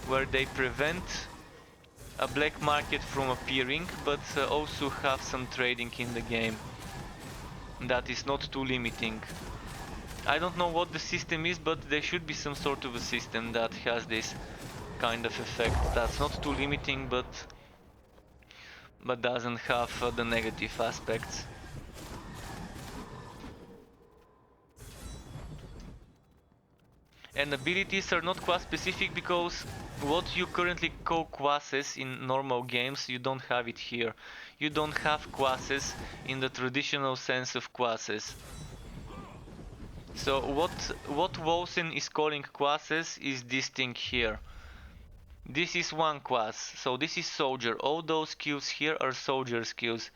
where they prevent a black market from appearing, but also have some trading in the game that is not too limiting. I don't know what the system is, but there should be some sort of a system that has this kind of effect that's not too limiting, but doesn't have the negative aspects. And abilities are not class specific because what you currently call classes in normal games, you don't have it here. You don't have classes in the traditional sense of classes. So what Wolcen is calling classes is this thing here. This is one class, so this is soldier. All those skills here are soldier skills.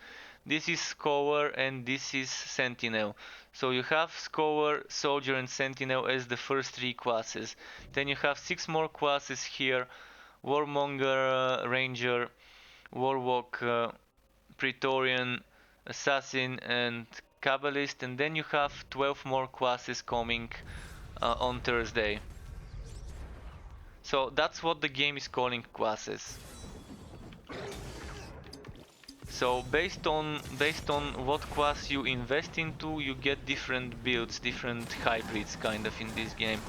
This is scholar and this is sentinel. So you have scholar, soldier and sentinel as the first three classes. Then you have 6 more classes here: warmonger, ranger, warlock, praetorian, assassin and kabbalist. And then you have 12 more classes coming on Thursday. So that's what the game is calling classes. So based on what class you invest into, you get different builds, different hybrids kind of in this game.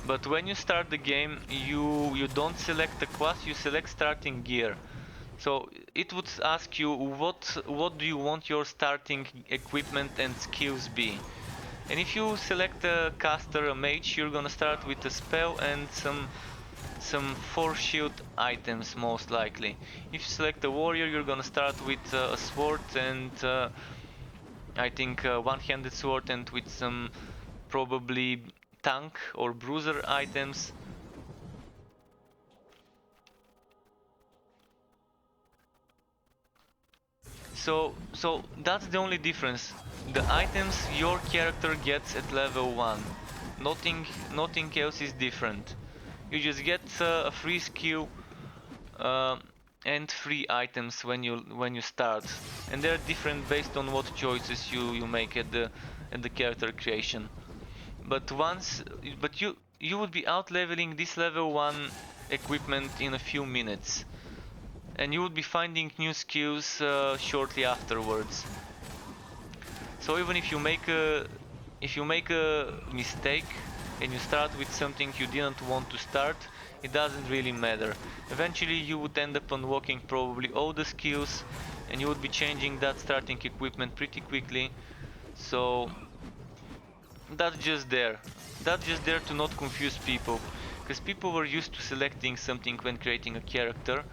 But when you start the game, you don't select the class, you select starting gear. So it would ask you what do you want your starting equipment and skills be. And if you select a caster, a mage, you're gonna start with a spell and some force shield items most likely. If you select a warrior, you're gonna start with a sword and I think one-handed sword, and with some probably tank or bruiser items. So that's the only difference. The items your character gets at level 1. Nothing else is different. You just get a free skill uh, and free items when you start, and they're different based on what choices you make at the character creation. But you would be out leveling this level 1 equipment in a few minutes, and you would be finding new skills shortly afterwards. So even if you make a mistake and you start with something you didn't want to start, it doesn't really matter. Eventually you would end up unlocking probably all the skills, and you would be changing that starting equipment pretty quickly. So that's just there. That's just there to not confuse people, because people were used to selecting something when creating a character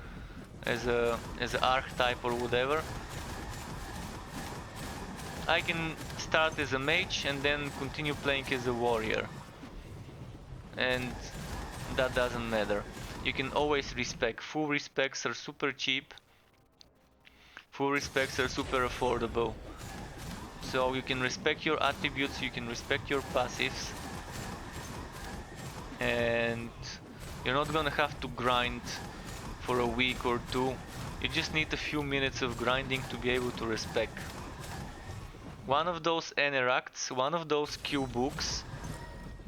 as an archetype or whatever. I can start as a mage and then continue playing as a warrior, and that doesn't matter. You can always respec. Full respecs are super cheap. Full respecs are super affordable. So you can respec your attributes, you can respec your passives, and you're not gonna have to grind for a week or two. You just need a few minutes of grinding to be able to respec. One of those Eneracts, one of those skill books,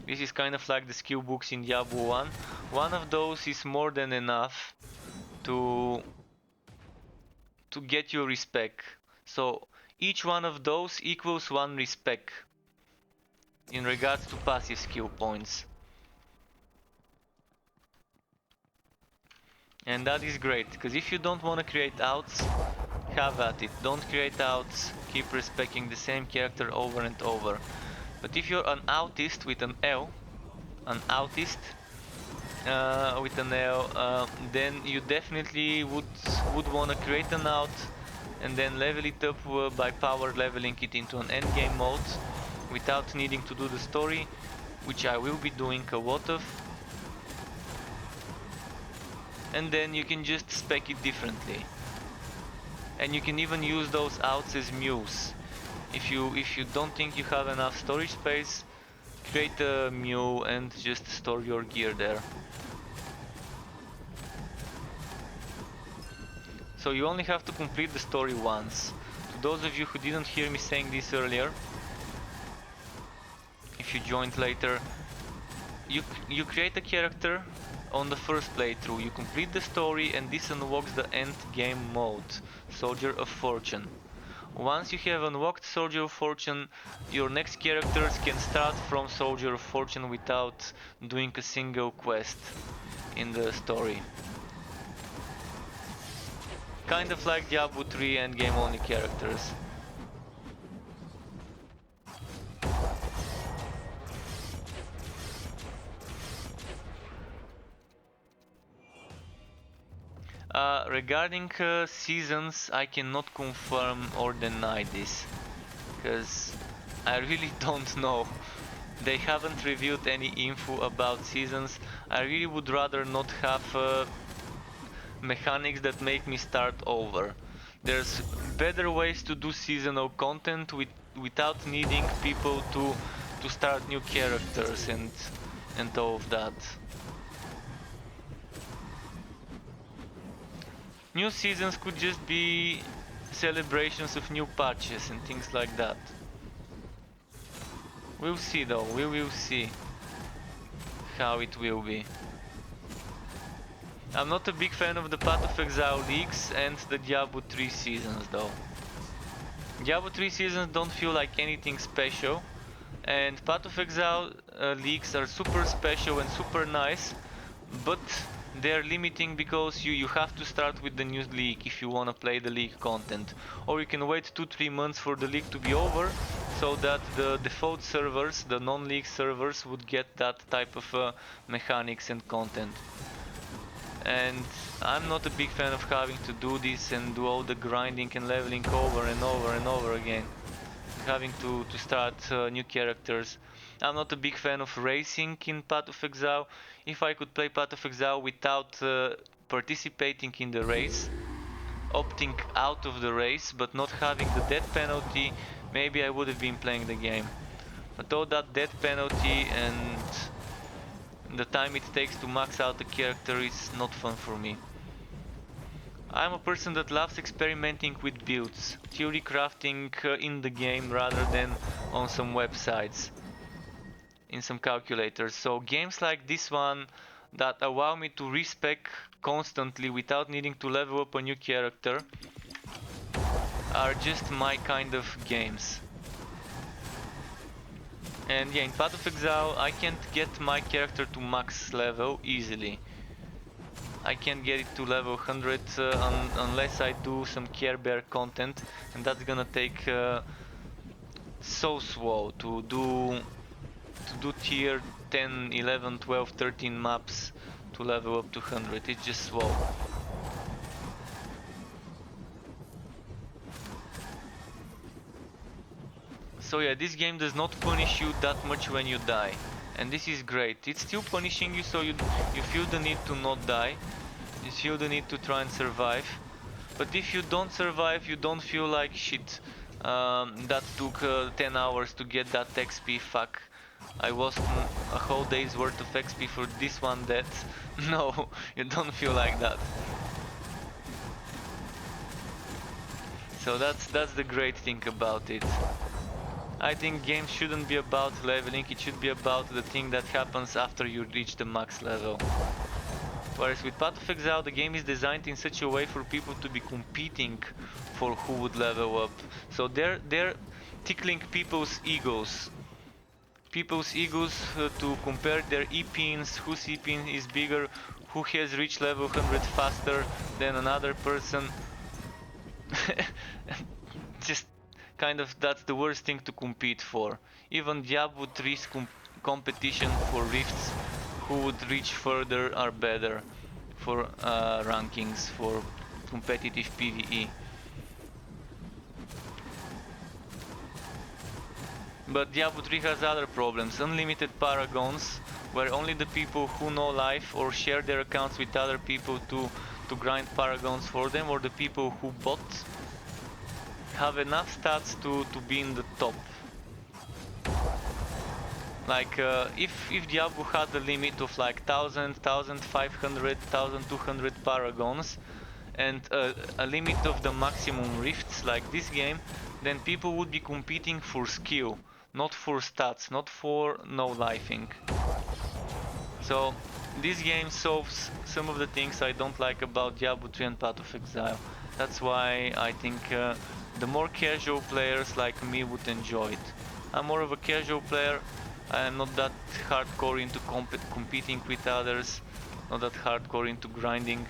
this is kind of like the skill books in Diablo 1, one of those is more than enough to get your respec. So each one of those equals 1 respec in regards to passive skill points. And that is great, because if you don't want to create outs, have at it. Don't create outs, keep respecting the same character over and over. But if you're an outist with an L, an outist with an L, then you definitely would want to create an out and then level it up by power leveling it into an endgame mode without needing to do the story, which I will be doing a lot of. And then you can just spec it differently. And you can even use those outs as mules. If you don't think you have enough storage space, create a mule and just store your gear there. So you only have to complete the story once. To those of you who didn't hear me saying this earlier, if you joined later, you create a character on the first playthrough, you complete the story, and this unlocks the end game mode, Soldier of Fortune. Once you have unlocked Soldier of Fortune, your next characters can start from Soldier of Fortune without doing a single quest in the story. Kind of like Diablo 3 endgame only characters. Regarding seasons, I cannot confirm or deny this, because I really don't know. They haven't revealed any info about seasons. I really would rather not have mechanics that make me start over. There's better ways to do seasonal content without needing people to start new characters and all of that. New seasons could just be celebrations of new patches and things like that. We'll see though, we will see how it will be. I'm not a big fan of the Path of Exile leaks and the Diablo 3 seasons though. Diablo 3 seasons don't feel like anything special, and Path of Exile leaks are super special and super nice, but they're limiting because you have to start with the new league if you want to play the league content, or you can wait 2-3 months for the league to be over so that the default servers, the non-league servers, would get that type of mechanics and content. And I'm not a big fan of having to do this and do all the grinding and leveling over and over and over again, having to start new characters. I'm not a big fan of racing in Path of Exile. If I could play Path of Exile without participating in the race, opting out of the race but not having the death penalty, maybe I would have been playing the game. But all that death penalty and the time it takes to max out a character is not fun for me. I'm a person that loves experimenting with builds, theory crafting in the game rather than on some websites, in some calculators. So games like this one that allow me to respec constantly without needing to level up a new character are just my kind of games. And yeah, in Path of Exile I can't get my character to max level easily. I can't get it to level 100 unless I do some Care Bear content, and that's gonna take so slow to do tier 10, 11, 12, 13 maps to level up to 100. It's just slow. So yeah, this game does not punish you that much when you die, and this is great. It's still punishing you, so you feel the need to not die. You feel the need to try and survive. But if you don't survive, you don't feel like shit. That took 10 hours to get that XP, fuck. I lost a whole day's worth of XP for this one death. No, you don't feel like that. So that's the great thing about it. I think games shouldn't be about leveling, it should be about the thing that happens after you reach the max level. Whereas with Path of Exile, the game is designed in such a way for people to be competing for who would level up. So they're tickling people's egos. People's egos to compare their E-pins, whose E-pin is bigger, who has reached level 100 faster than another person. Just kind of that's the worst thing to compete for. Even Diablo 3's competition for rifts, who would reach further are better for rankings for competitive PvE. But Diablo 3 has other problems. Unlimited paragons, where only the people who know life or share their accounts with other people to grind paragons for them, or the people who bot, have enough stats to be in the top. Like if Diablo had a limit of like 1000, 1500, 1200 paragons and a limit of the maximum rifts like this game, then people would be competing for skill, not for stats, not for no-lifing. So this game solves some of the things I don't like about Diablo 3 and Path of Exile. That's why I think the more casual players like me would enjoy it. I'm more of a casual player. I am not that hardcore into competing with others, not that hardcore into grinding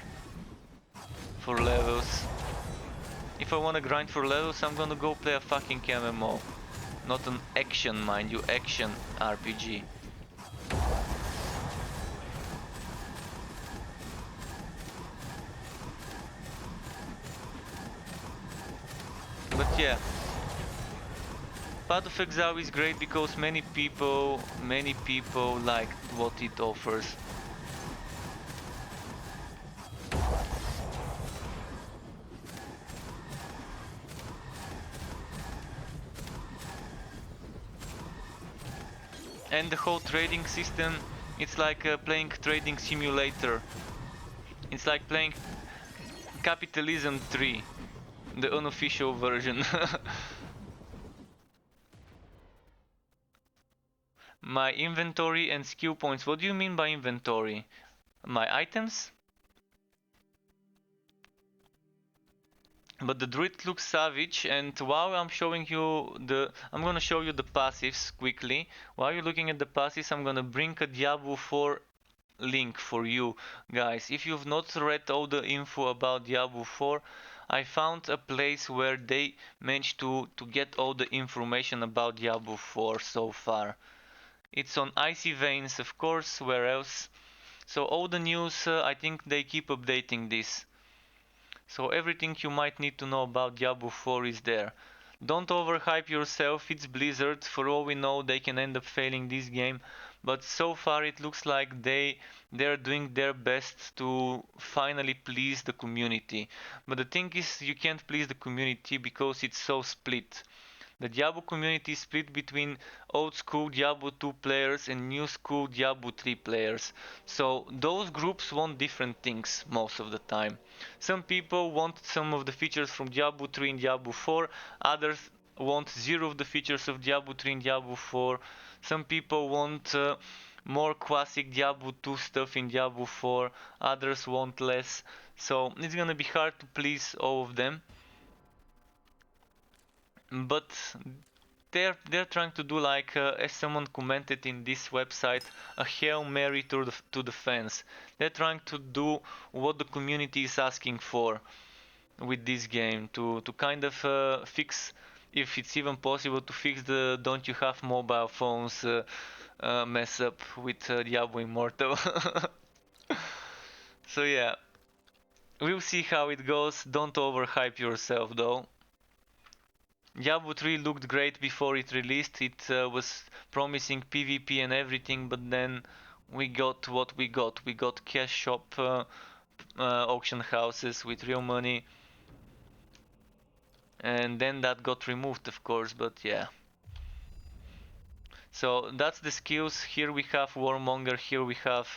for levels. If I wanna grind for levels, I'm gonna go play a fucking MMO. Not an action, mind you, action RPG. But yeah, Path of Exile is great because many people like what it offers. And the whole trading system, it's like playing trading simulator. It's like playing Capitalism 3, the unofficial version. My inventory and skill points. What do you mean by inventory? My items? But the druid looks savage, and while I'm showing you I'm gonna show you the passives quickly. While you're looking at the passives, I'm gonna bring a Diablo 4 link for you guys. If you've not read all the info about Diablo 4, I found a place where they managed to get all the information about Diablo 4 so far. It's on Icy Veins, of course, where else? So all the news, I think they keep updating this. So everything you might need to know about Diablo 4 is there. Don't overhype yourself, it's Blizzard, for all we know they can end up failing this game, but so far it looks like they're doing their best to finally please the community. But the thing is, you can't please the community because it's so split. The Diablo community is split between old school Diablo 2 players and new school Diablo 3 players. So those groups want different things most of the time. Some people want some of the features from Diablo 3 and Diablo 4, others want zero of the features of Diablo 3 and Diablo 4. Some people want more classic Diablo 2 stuff in Diablo 4, others want less. So it's gonna be hard to please all of them. But they're trying to do like as someone commented in this website, a Hail Mary to the fans. They're trying to do what the community is asking for with this game, to kind of fix, if it's even possible, to fix the don't you have mobile phones mess up with Diablo Immortal. So yeah, we'll see how it goes. Don't overhype yourself though. Diablo 3 looked great before it released. It was promising PvP and everything, but then we got what we got. We got cash shop auction houses with real money, and then that got removed, of course. But yeah. So that's the skills. Here we have Warmonger. Here we have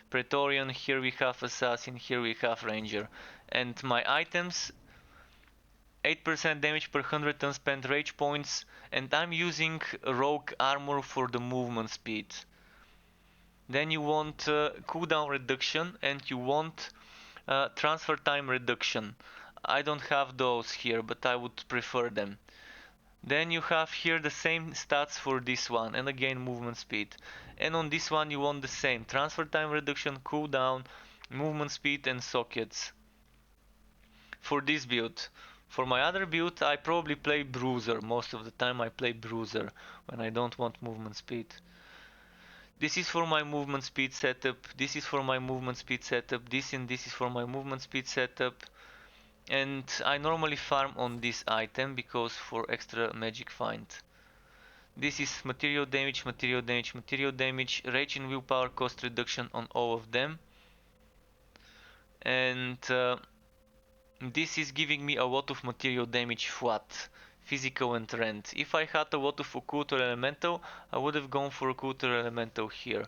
Praetorian. Here we have Assassin. Here we have Ranger. And my items: 8% damage per 100 unspent rage points, and I'm using rogue armor for the movement speed. Then you want cooldown reduction and you want transfer time reduction. I don't have those here, but I would prefer them. Then you have here the same stats for this one, and again movement speed. And on this one you want the same: transfer time reduction, cooldown, movement speed, and sockets. For this build. For my other build, I probably play Bruiser. Most of the time I play Bruiser when I don't want movement speed. This is for my movement speed setup. This is for my movement speed setup. This and this is for my movement speed setup. And I normally farm on this item because for extra magic find. This is material damage, material damage, material damage, rage and willpower cost reduction on all of them. And this is giving me a lot of material damage flat, physical and rend. If I had a lot of occult or elemental, I would have gone for occult or elemental here.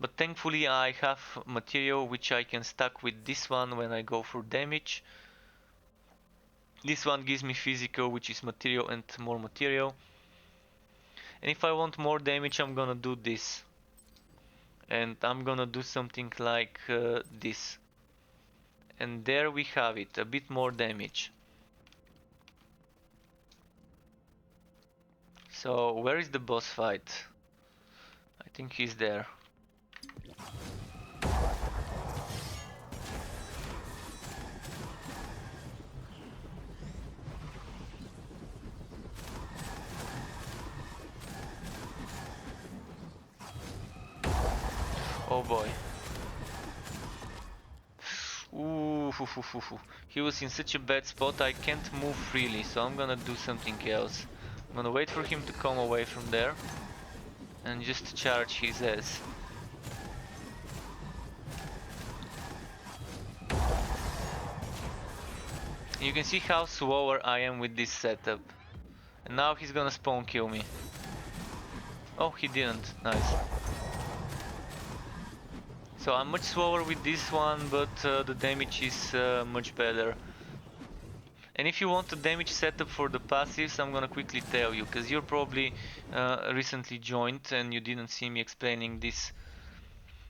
But thankfully I have material which I can stack with this one when I go for damage. This one gives me physical, which is material and more material. And if I want more damage, I'm gonna do this. And I'm gonna do something like this. And there we have it, a bit more damage. So where is the boss fight? I think he's there. Oh boy. Ooh, he was in such a bad spot, I can't move freely, so I'm gonna do something else. I'm gonna wait for him to come away from there and just charge his ass. You can see how slower I am with this setup. And now he's gonna spawn kill me. Oh, he didn't. Nice. So I'm much slower with this one, but the damage is much better. And if you want a damage setup for the passives, I'm gonna quickly tell you, because you're probably recently joined and you didn't see me explaining this.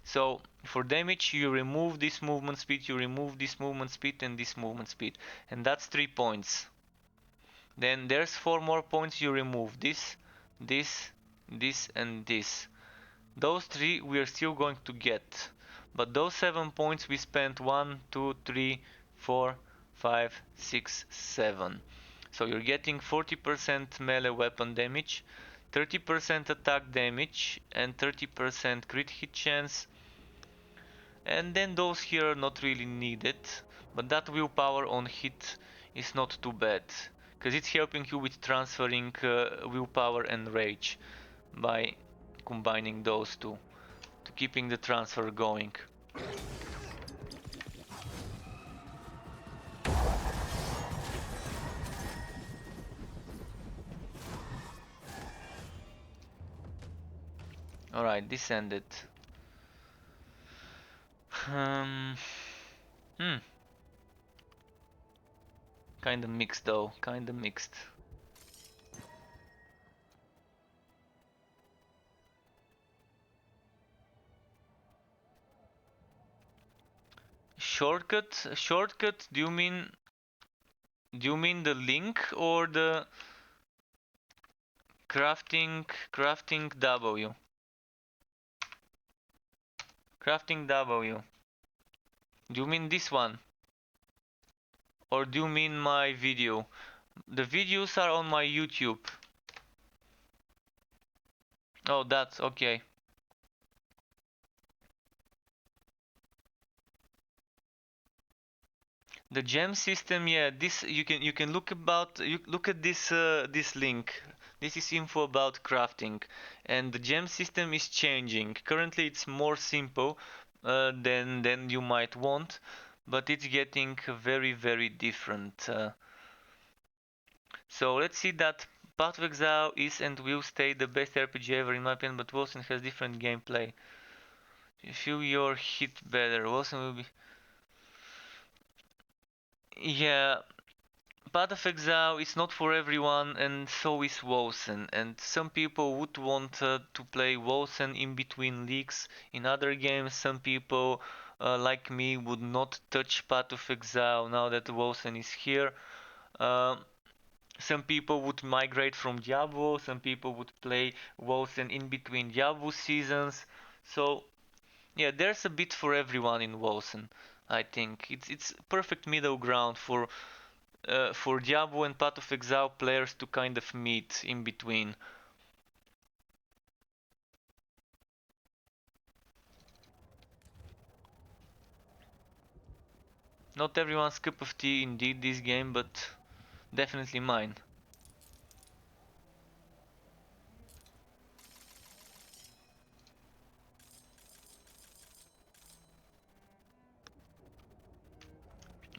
So for damage, you remove this movement speed, you remove this movement speed and this movement speed, and that's 3 points. Then there's 4 more points you remove: this, this, this and this. Those 3 we are still going to get, but those 7 points we spent 1, 2, 3, 4, 5, 6, 7. So you're getting 40% melee weapon damage, 30% attack damage and 30% crit hit chance. And then those here are not really needed, but that willpower on hit is not too bad, because it's helping you with transferring willpower and rage by combining those two to keeping the transfer going. Alright, this ended. Hmm. Kinda mixed though, kinda mixed. Shortcut? Shortcut? Do you mean the link or the crafting W? Crafting W. Do you mean this one? Or do you mean my video? The videos are on my YouTube. Oh, that's okay. The gem system, yeah, this you can look at this link. This is info about crafting, and the gem system is changing. Currently, it's more simple than you might want, but it's getting very different. So let's see that Path of Exile is and will stay the best RPG ever in my opinion, but Wolcen has different gameplay. You feel your hit better. Wolcen will be. Yeah, Path of Exile is not for everyone, and so is Wolcen. And some people would want to play Wolcen in between leagues. In other games, some people, like me, would not touch Path of Exile now that Wolcen is here. Uh, some people would migrate from Diablo. Some people would play Wolcen in between Diablo seasons. So yeah, there's a bit for everyone in Wolcen. I think it's perfect middle ground for Diablo and Path of Exile players to kind of meet in between. Not everyone's cup of tea indeed this game, but definitely mine.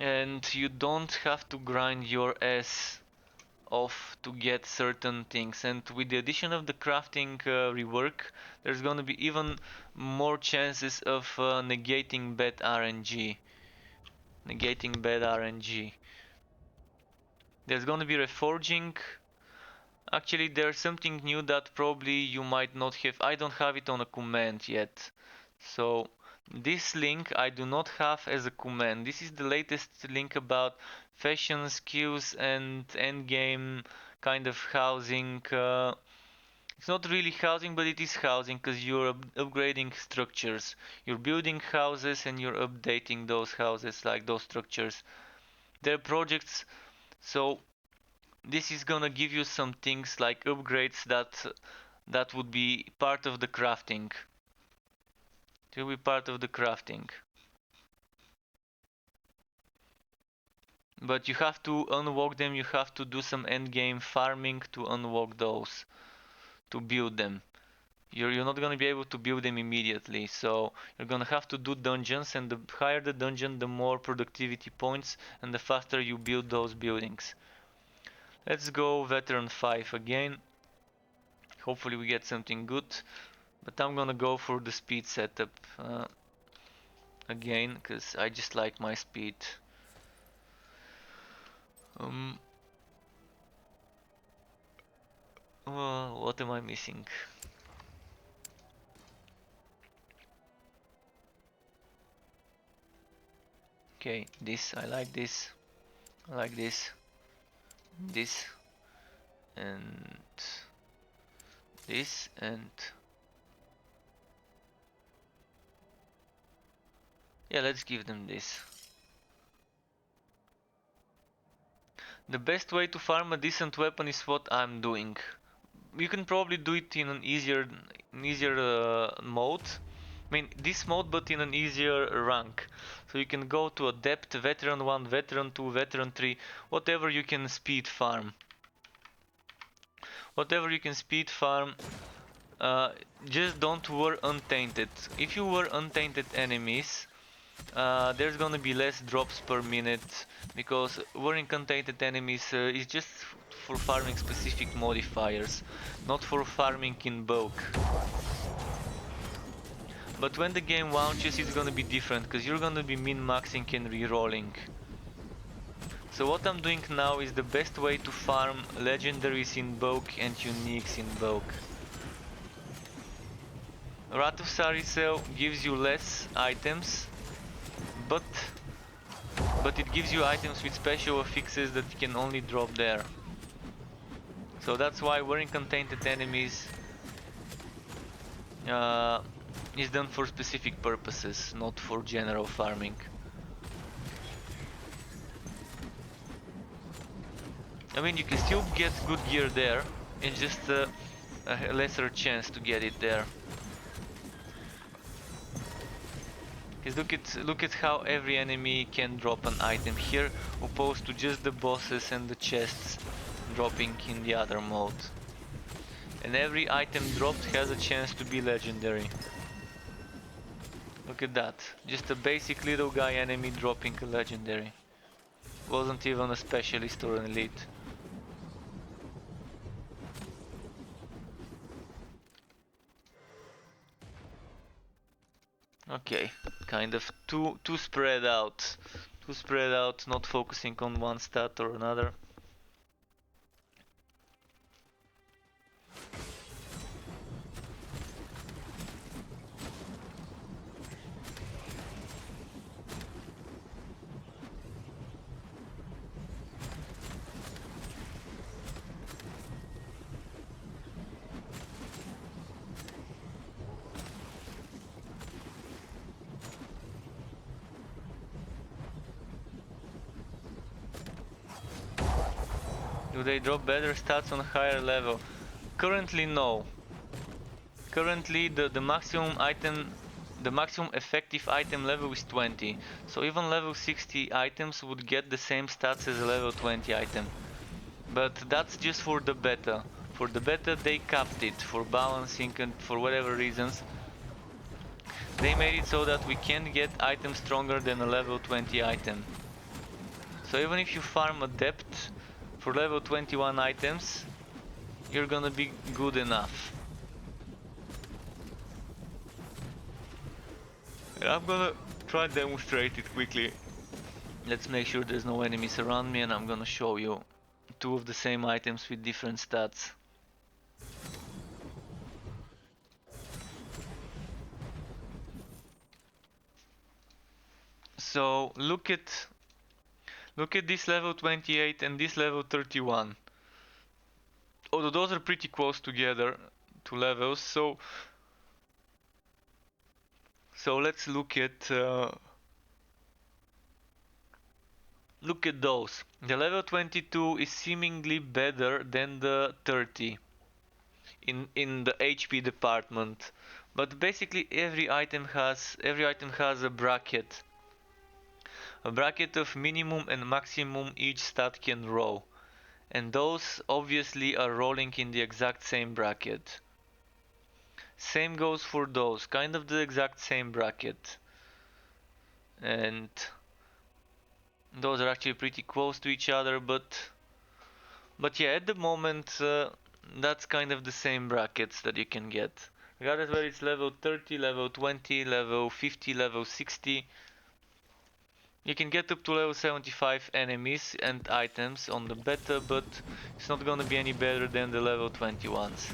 And you don't have to grind your ass off to get certain things. And with the addition of the crafting rework, there's gonna be even more chances of negating bad RNG. Negating bad RNG. There's gonna be reforging. Actually, there's something new that probably you might not have. I don't have it on a command yet. So this link I do not have as a command. This is the latest link about fashion skills and endgame kind of housing. It's not really housing, but it is housing because you're upgrading structures. You're building houses and you're updating those houses, like those structures. They're projects, so this is gonna give you some things like upgrades that would be part of the crafting. It will be part of the crafting. But you have to unlock them, you have to do some endgame farming to unlock those, to build them. You're not gonna be able to build them immediately, so you're gonna have to do dungeons, and the higher the dungeon, the more productivity points, and the faster you build those buildings. Let's go veteran 5 again. Hopefully we get something good. But I'm gonna go for the speed setup again, because I just like my speed. Um, what am I missing? Okay, this, I like this. I like this. This. And this. And yeah, let's give them this. The best way to farm a decent weapon is what I'm doing. You can probably do it in an easier mode. I mean, this mode, but in an easier rank. So you can go to Adept, Veteran 1, Veteran 2, Veteran 3, whatever you can speed farm. Whatever you can speed farm, just don't war untainted. If you were untainted enemies, there's gonna be less drops per minute, because warring untainted enemies is just for farming specific modifiers, not for farming in bulk. But when the game launches, it's gonna be different, because you're gonna be min-maxing and re-rolling. So what I'm doing now is the best way to farm legendaries in bulk and uniques in bulk. Wrath of Saricel gives you less items, but it gives you items with special affixes that you can only drop there. So that's why wearing contained enemies is done for specific purposes, not for general farming. I mean, you can still get good gear there, it's just a lesser chance to get it there. Because look at how every enemy can drop an item here, opposed to just the bosses and the chests dropping in the other mode. And every item dropped has a chance to be legendary. Look at that, just a basic little guy enemy dropping a legendary. Wasn't even a specialist or an elite. Okay, kind of too spread out. Too spread out, not focusing on one stat or another. Do they drop better stats on higher level? Currently no. Currently the maximum effective item level is 20. So even level 60 items would get the same stats as a level 20 item. But that's just for the beta. For the beta they capped it for balancing and for whatever reasons. They made it so that we can't get items stronger than a level 20 item. So even if you farm Adept for level 21 items, you're gonna be good enough. And I'm gonna try to demonstrate it quickly. Let's make sure there's no enemies around me, and I'm gonna show you two of the same items with different stats. So look at this level 28 and this level 31. Although those are pretty close together to levels, so let's look at those. The level 22 is seemingly better than the 30 in the HP department, but basically every item has a bracket. A bracket of minimum and maximum each stat can roll, and those obviously are rolling in the exact same bracket. Same goes for those, kind of the exact same bracket. And those are actually pretty close to each other, but yeah, at the moment that's kind of the same brackets that you can get. Regardless whether it's level 30, level 20, level 50, level 60. You can get up to level 75 enemies and items on the beta, but it's not gonna be any better than the level 21s.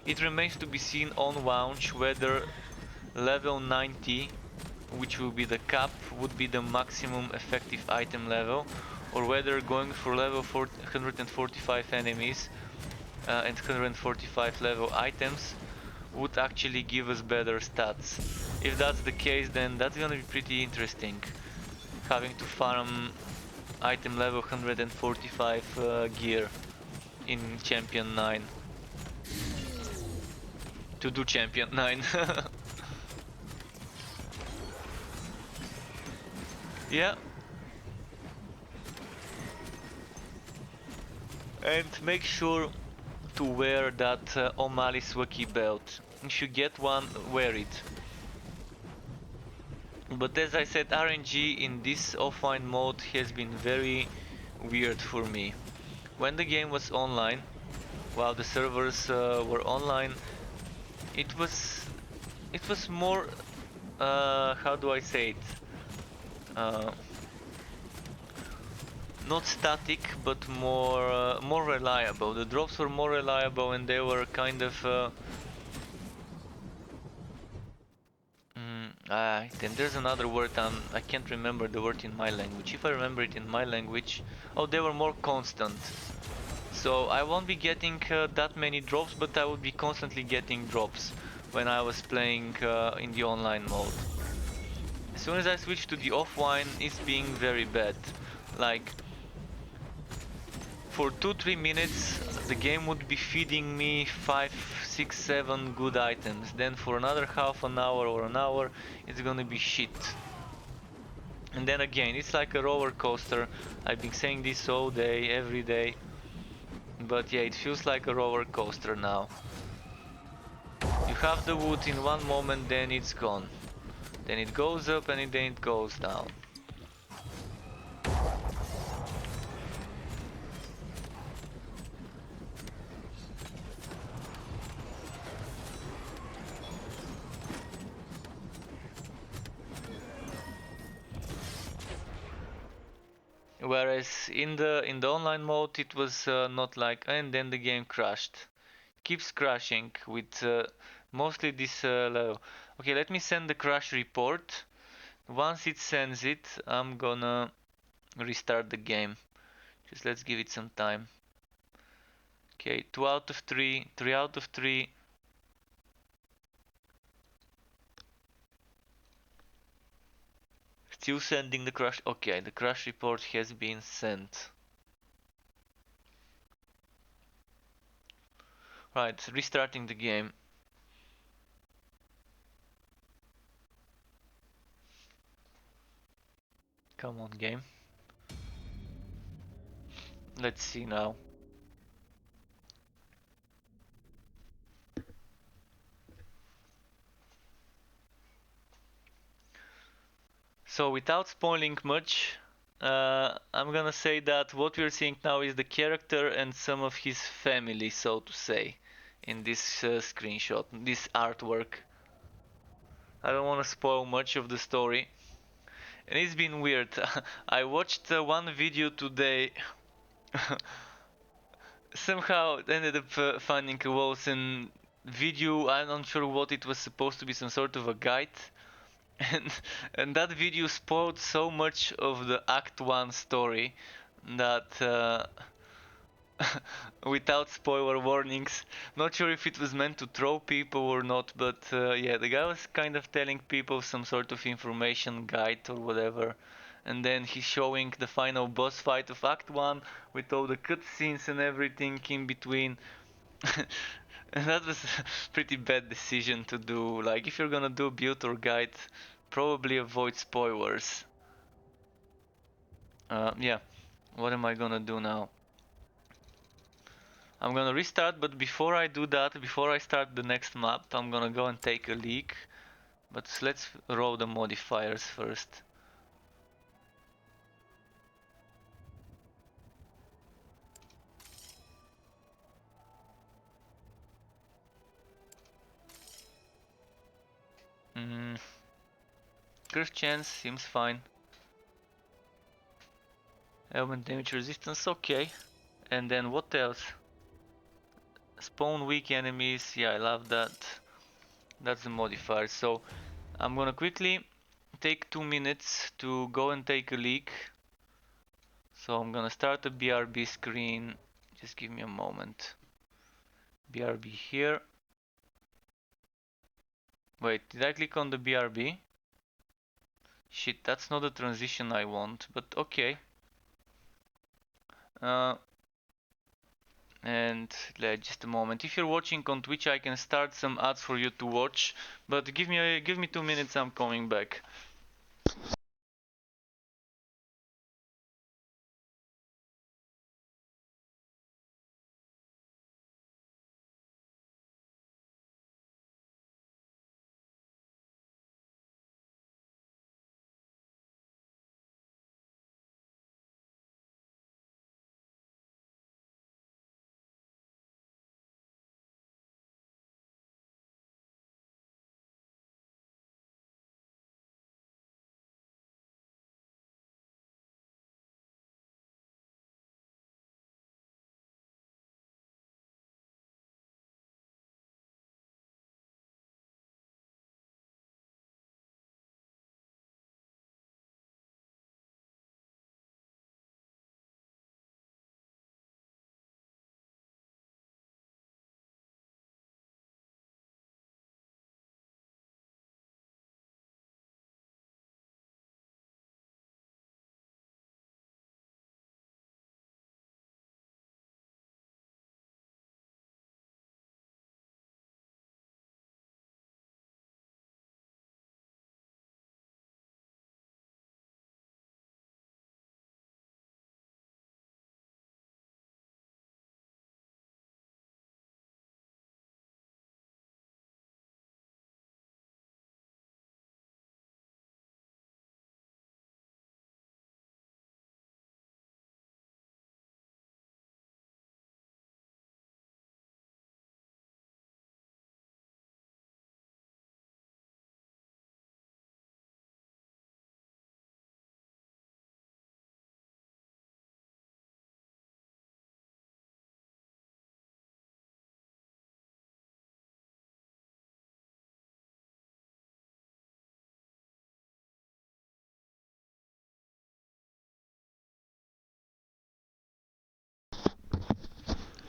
It remains to be seen on launch whether level 90, which will be the cap, would be the maximum effective item level, or whether going for level 145 enemies and 145 level items would actually give us better stats. If that's the case, then that's gonna be pretty interesting, having to farm item level 145 gear in Champion 9 to do Champion 9. Yeah. And make sure to wear that O'Malley Swaki belt. If you get one, wear it. But as I said, RNG in this offline mode has been very weird for me. When the game was online, while the servers were online, it was more how do I say it? Uh, Not static, but more reliable. The drops were more reliable, and they were kind of then there's another word. I can't remember the word in my language. If I remember it in my language, oh, they were more constant. So I won't be getting that many drops, but I would be constantly getting drops when I was playing in the online mode. As soon as I switch to the offline, it's being very bad. Like for 2-3 minutes, the game would be feeding me 5, 6, 7 good items. Then for another half an hour or an hour, it's gonna be shit. And then again, it's like a roller coaster. I've been saying this all day, every day. But yeah, it feels like a roller coaster now. You have the wood in one moment, then it's gone. Then it goes up and then it goes down. Whereas in the online mode it was not like, and then the game crashed. Keeps crashing with mostly this level. Okay, let me send the crash report. Once it sends it, I'm gonna restart the game. Just let's give it some time. Okay, 2 out of 3, 3 out of 3. Still sending the crash. Okay, the crash report has been sent. Right, restarting the game. Come on, game. Let's see now. So without spoiling much, I'm gonna say that what we're seeing now is the character and some of his family, so to say, in this screenshot, this artwork. I don't want to spoil much of the story. And it's been weird. I watched one video today. Somehow ended up finding a Wolcen video. I'm not sure what it was supposed to be, some sort of a guide. And and that video spoiled so much of the Act 1 story that without spoiler warnings, not sure if it was meant to throw people or not, but yeah, the guy was kind of telling people some sort of information guide or whatever, and then he's showing the final boss fight of Act 1 with all the cutscenes and everything in between. And that was a pretty bad decision to do. Like, if you're gonna do build or guide, probably avoid spoilers. Yeah, what am I gonna do now? I'm gonna restart, but before I do that, before I start the next map, I'm gonna go and take a leak. But let's roll the modifiers first. Curse chance seems fine. Element damage resistance, okay. And then what else? Spawn weak enemies, yeah, I love that. That's the modifier. So I'm gonna quickly take 2 minutes to go and take a leak. So I'm gonna start the BRB screen. Just give me a moment. BRB here. Wait, did I click on the BRB? Shit, that's not the transition I want, but okay. And just a moment. If you're watching on Twitch, I can start some ads for you to watch, but give me 2 minutes. I'm coming back.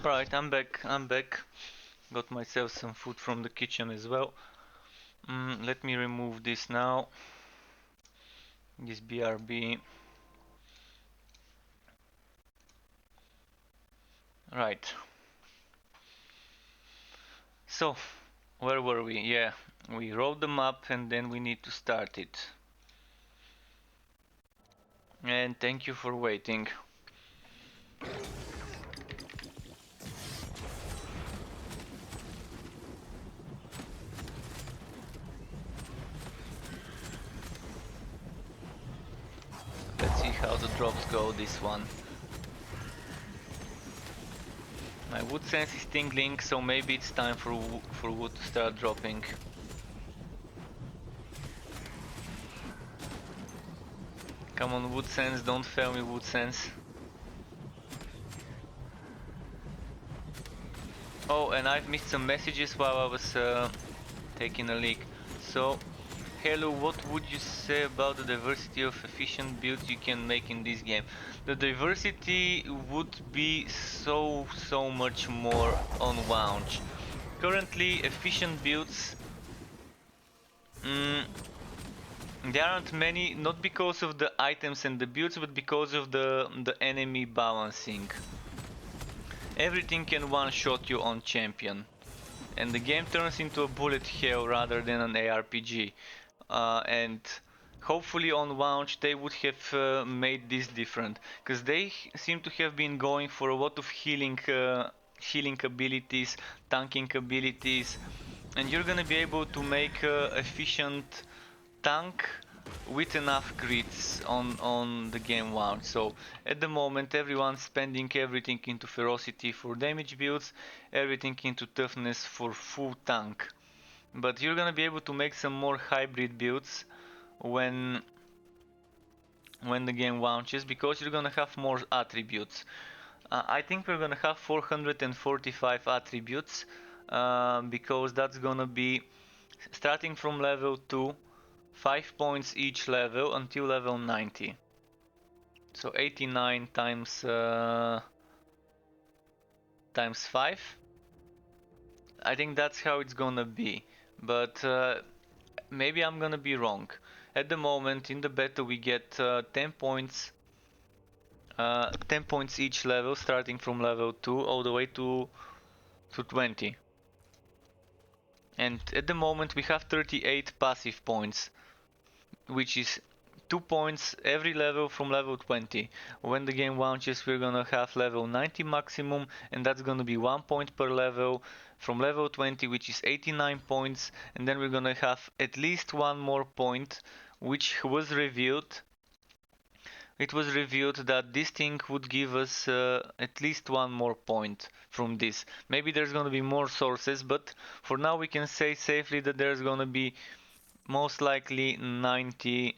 Right, I'm back. I'm back. Got myself some food from the kitchen as well. Let me remove this now. This BRB. Right. So, where were we? Yeah, we wrote the map and then we need to start it. And thank you for waiting. Let's see how the drops go this one. My wood sense is tingling, so maybe it's time for wood to start dropping. Come on, wood sense, don't fail me, wood sense. Oh, and I've missed some messages while I was taking a leak. So, hello, what would you say about the diversity of efficient builds you can make in this game? The diversity would be so much more on launch. Currently, efficient builds, there aren't many, not because of the items and the builds, but because of the enemy balancing. Everything can one-shot you on champion, and the game turns into a bullet hell rather than an ARPG. And hopefully on launch they would have made this different, because they seem to have been going for a lot of healing abilities, tanking abilities, and you're gonna be able to make efficient tank with enough crits on the game launch. So at the moment everyone's spending everything into ferocity for damage builds, everything into toughness for full tank. But you're gonna be able to make some more hybrid builds when the game launches, because you're gonna have more attributes. I think we're gonna have 445 attributes, because that's gonna be starting from level 2, 5 points each level until level 90. So 89 times 5. I think that's how it's gonna be, but maybe I'm gonna be wrong. At the moment in the beta we get 10 points 10 points each level, starting from level 2 all the way to 20. And at the moment we have 38 passive points, which is 2 points every level from level 20. When the game launches we're gonna have level 90 maximum, and that's gonna be 1 point per level from level 20, which is 89 points, and then we're gonna have at least one more point, which was revealed. It was revealed that this thing would give us at least one more point from this. Maybe there's gonna be more sources, but for now we can say safely that there's gonna be most likely 90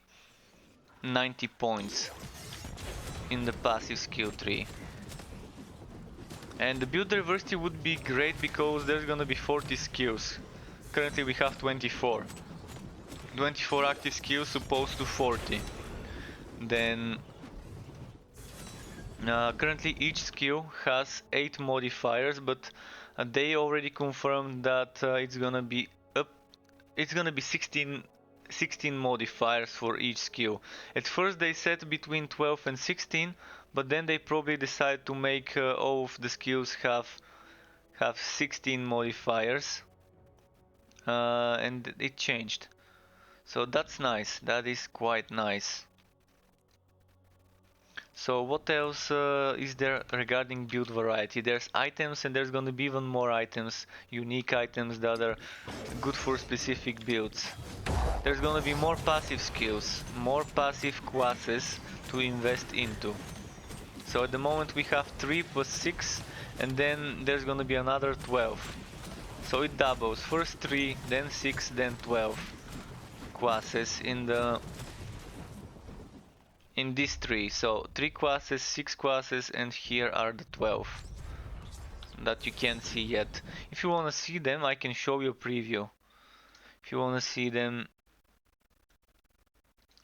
points in the passive skill tree. And the build diversity would be great because there's gonna be 40 skills. Currently we have 24. 24 active skills opposed to 40. Then currently each skill has 8 modifiers, but they already confirmed that it's gonna be 16 modifiers for each skill. At first they said between 12 and 16, but then they probably decided to make all of the skills have 16 modifiers, and it changed. So that's nice. That is quite nice. So what else is there regarding build variety? There's items, and there's gonna be even more items, unique items that are good for specific builds. There's gonna be more passive skills, more passive classes to invest into. So at the moment we have 3 plus 6, and then there's gonna be another 12. So it doubles, first 3, then 6, then 12 classes in these 3. So 3 classes, 6 classes, and here are the 12 that you can't see yet. If you wanna see them, I can show you a preview. If you wanna see them,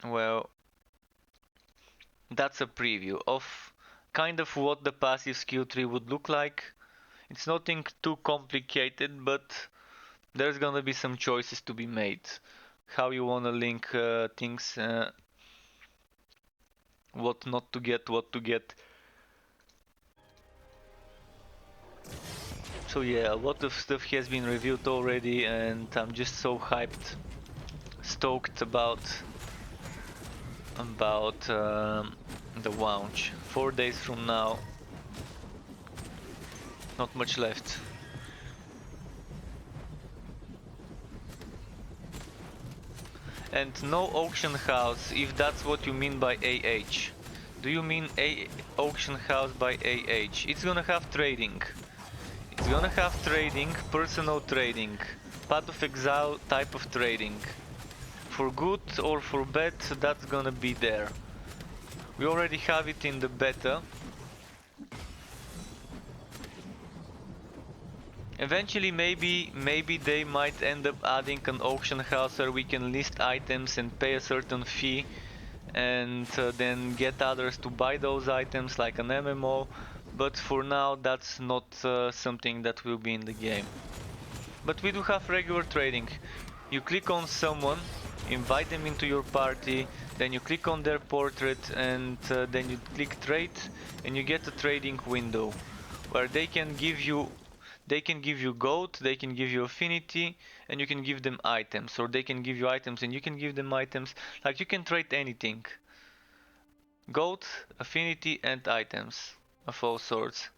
well, that's a preview of kind of what the passive skill tree would look like. It's nothing too complicated, but there's gonna be some choices to be made. How you wanna link things, what not to get, what to get. So yeah, a lot of stuff has been revealed already, and I'm just so hyped, stoked about the launch. 4 days from now, not much left. And no auction house, if that's what you mean by AH. Do you mean auction house by AH? It's gonna have trading. It's gonna have trading, personal trading, Path of Exile type of trading. For good or for bad, that's gonna be there. We already have it in the beta. Eventually maybe they might end up adding an auction house where we can list items and pay a certain fee and then get others to buy those items like an MMO, but for now that's not something that will be in the game. But we do have regular trading. You click on someone, invite them into your party, then you click on their portrait and then you click trade and you get a trading window where they can give you gold, they can give you affinity, and you can give them items, or they can give you items and you can give them items. Like, you can trade anything. Gold, affinity, and items of all sorts.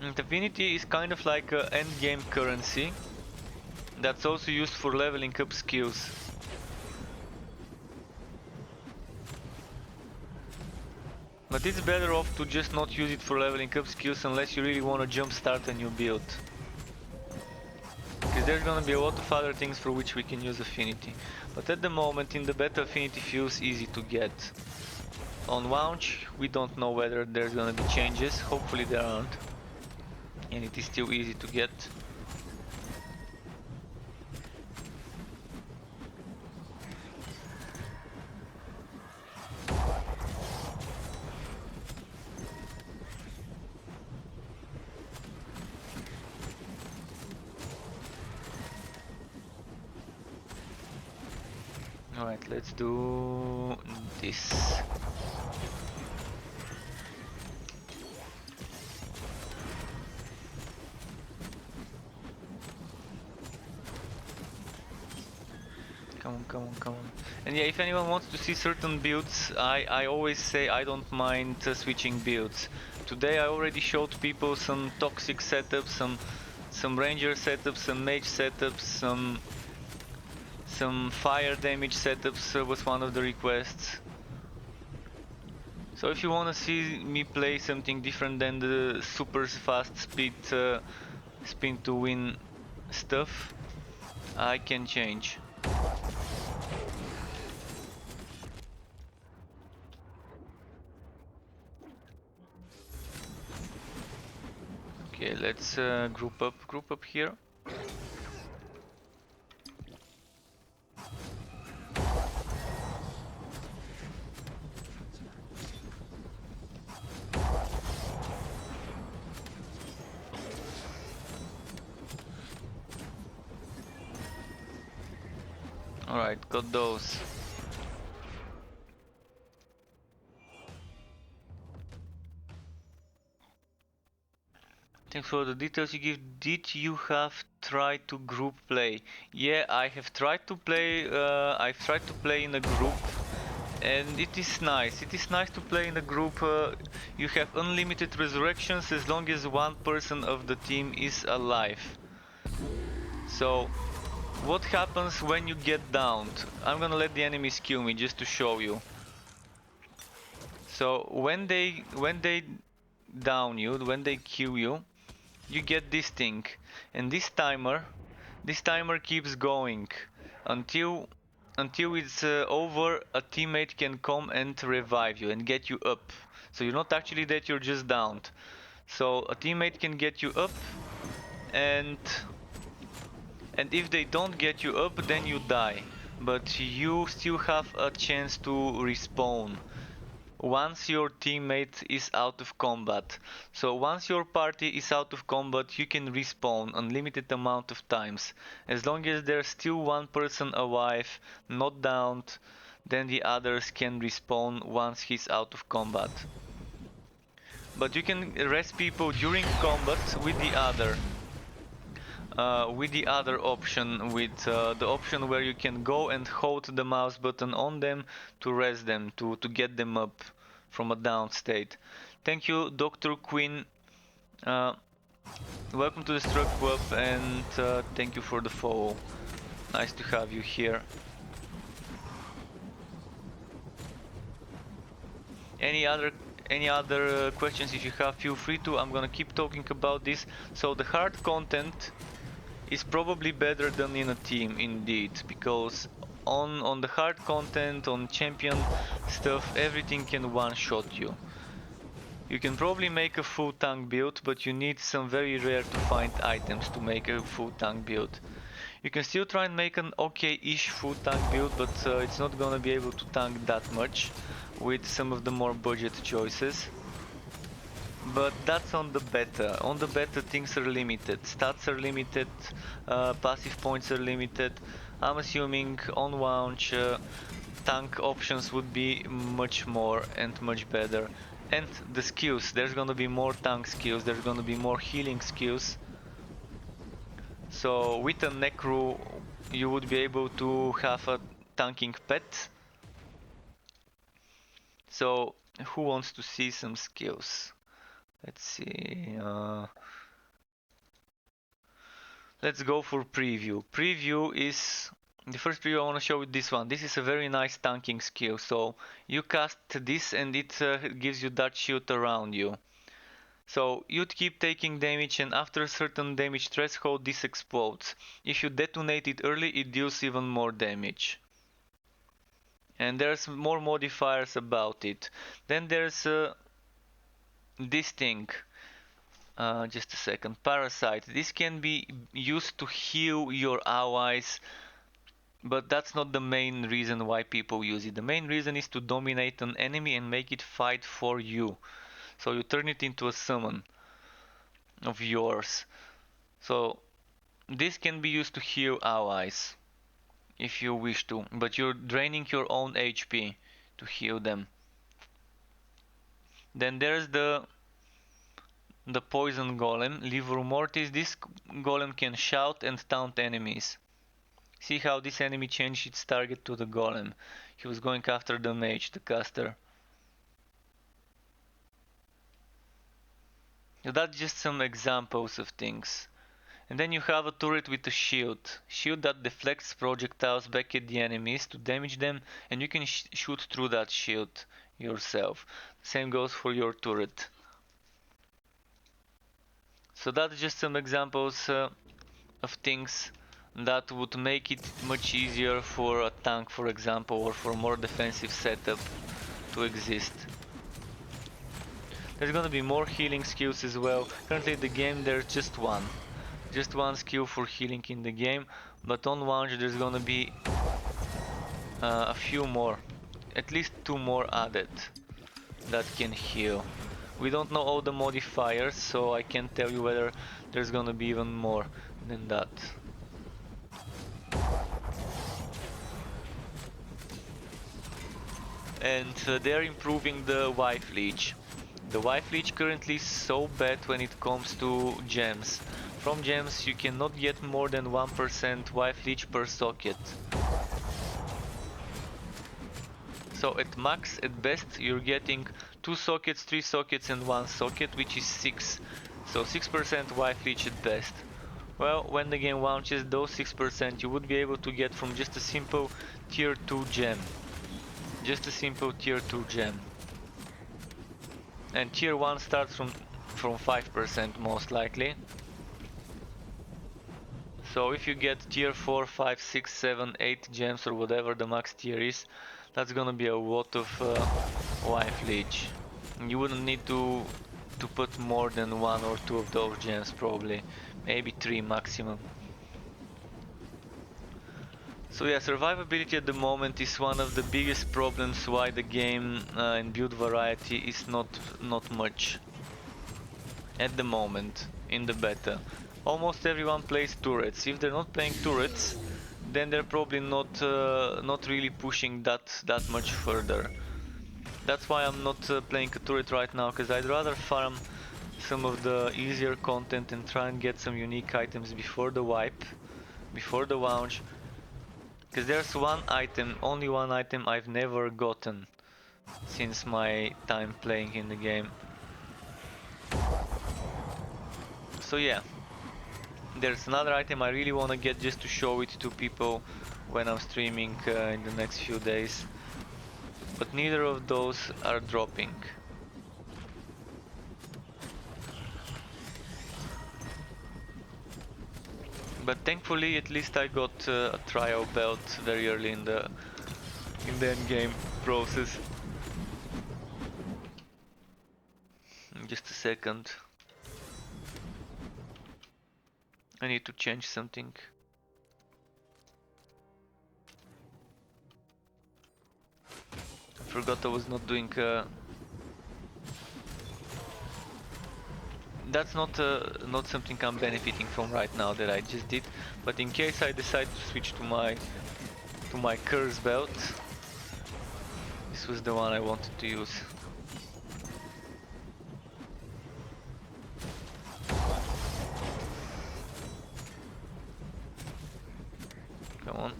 And affinity is kind of like an endgame currency that's also used for leveling up skills. But it's better off to just not use it for leveling up skills unless you really want to jumpstart a new build. Because there's gonna be a lot of other things for which we can use affinity. But at the moment in the beta, affinity feels easy to get. On launch, we don't know whether there's gonna be changes, hopefully there aren't. And it is still easy to get. Alright, let's do this. Come on. And yeah, if anyone wants to see certain builds, I always say I don't mind switching builds. Today I already showed people some toxic setups, some ranger setups, some mage setups, some fire damage setups was one of the requests. So if you wanna see me play something different than the super fast speed spin to win stuff, I can change. Okay, let's group up here. Alright, got those. Thanks for the details you give. Did you have tried to group play? Yeah, I have tried to play. I've tried to play in a group, and it is nice. It is nice to play in a group. You have unlimited resurrections as long as one person of the team is alive. So, what happens when you get downed? I'm gonna let the enemies kill me just to show you. So when they down you, when they kill you, you get this thing, and this timer keeps going until it's over. A teammate can come and revive you and get you up. So you're not actually dead, you're just downed. So a teammate can get you up, and if they don't get you up, then you die. but you still have a chance to respawn once your teammate is out of combat. So once your party is out of combat, you can respawn unlimited amount of times. As long as there's still one person alive, not downed, then the others can respawn once he's out of combat. But you can rest people during combat with the other option, with the option where you can go and hold the mouse button on them to rest them, to get them up from a down state. Thank you, Dr. Quinn. Uh, Welcome to the Struck Club, and thank you for the follow. Nice to have you here. Any other questions? If you have, feel free to. I'm gonna keep talking about this. So the hard content is probably better than in a team, indeed, because on the hard content, on champion stuff, everything can one-shot you. You can probably make a full tank build, but you need some very rare to find items to make a full tank build. You can still try and make an okay-ish full tank build, but it's not gonna be able to tank that much with some of the more budget choices. But that's on the beta. On the beta things are limited. Stats are limited, passive points are limited. I'm assuming on launch tank options would be much more and much better. And the skills, there's gonna be more tank skills, there's gonna be more healing skills. So with a Necro you would be able to have a tanking pet. So who wants to see some skills? Let's see. Let's go for preview. Preview is the first preview I want to show you. This one. This is a very nice tanking skill. So you cast this and it gives you that shield around you. So you'd keep taking damage, and after a certain damage threshold this explodes. If you detonate it early, it deals even more damage. And there's more modifiers about it. Then there's this thing. Just a second. Parasite. This can be used to heal your allies, but that's not the main reason why people use it. The main reason is to dominate an enemy and make it fight for you. So you turn it into a summon of yours. So this can be used to heal allies if you wish to, but you're draining your own HP to heal them. Then there's the poison golem, Livor Mortis. This golem can shout and taunt enemies. See how this enemy changed its target to the golem. He was going after the mage, the caster. So that's just some examples of things. And then you have a turret with a shield. Shield that deflects projectiles back at the enemies to damage them, and you can shoot through that shield yourself. Same goes for your turret. So that's just some examples of things that would make it much easier for a tank, for example, or for more defensive setup to exist. There's gonna be more healing skills as well. Currently in the game there's just one skill for healing in the game, but on launch there's gonna be a few more, at least 2 more added that can heal. We don't know all the modifiers, so I can't tell you whether there's gonna be even more than that. And they're improving the wife leech. The wife leech currently is so bad when it comes to gems. From gems you cannot get more than 1% wife leech per socket. So at max, at best, you're getting 2 sockets, 3 sockets and 1 socket, which is 6. So 6% wife leech at best. Well, when the game launches, those 6% you would be able to get from just a simple tier 2 gem. Just a simple tier 2 gem. And tier 1 starts from 5% most likely. So if you get tier 4, 5, 6, 7, 8 gems or whatever the max tier is, that's gonna be a lot of wife leech. You wouldn't need to put more than 1 or 2 of those gems probably. Maybe 3 maximum. So yeah, survivability at the moment is one of the biggest problems why the game and build variety is not much at the moment in the beta. Almost everyone plays turrets. If they're not playing turrets, then they're probably not really pushing that much further. That's why I'm not playing a turret right now, because I'd rather farm some of the easier content and try and get some unique items before the wipe, before the launch. Because there's one item, only one item I've never gotten since my time playing in the game. So yeah, there's another item I really want to get just to show it to people when I'm streaming in the next few days. But neither of those are dropping. But thankfully, at least I got a trial belt very early in the endgame process. Just a second. I need to change something. I forgot I was not doing. That's not something I'm benefiting from right now that I just did. But in case I decide to switch to my curse belt, this was the one I wanted to use. Come on.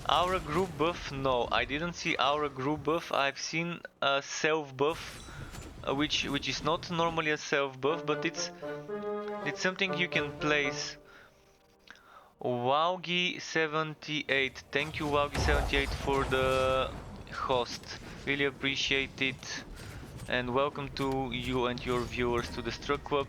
Aura group buff? No, I didn't see aura group buff. I've seen a self buff, which is not normally a self buff, but it's something you can place. Waugi78, thank you Waugi78 for the host. Really appreciate it. And welcome to you and your viewers to the Struck Club.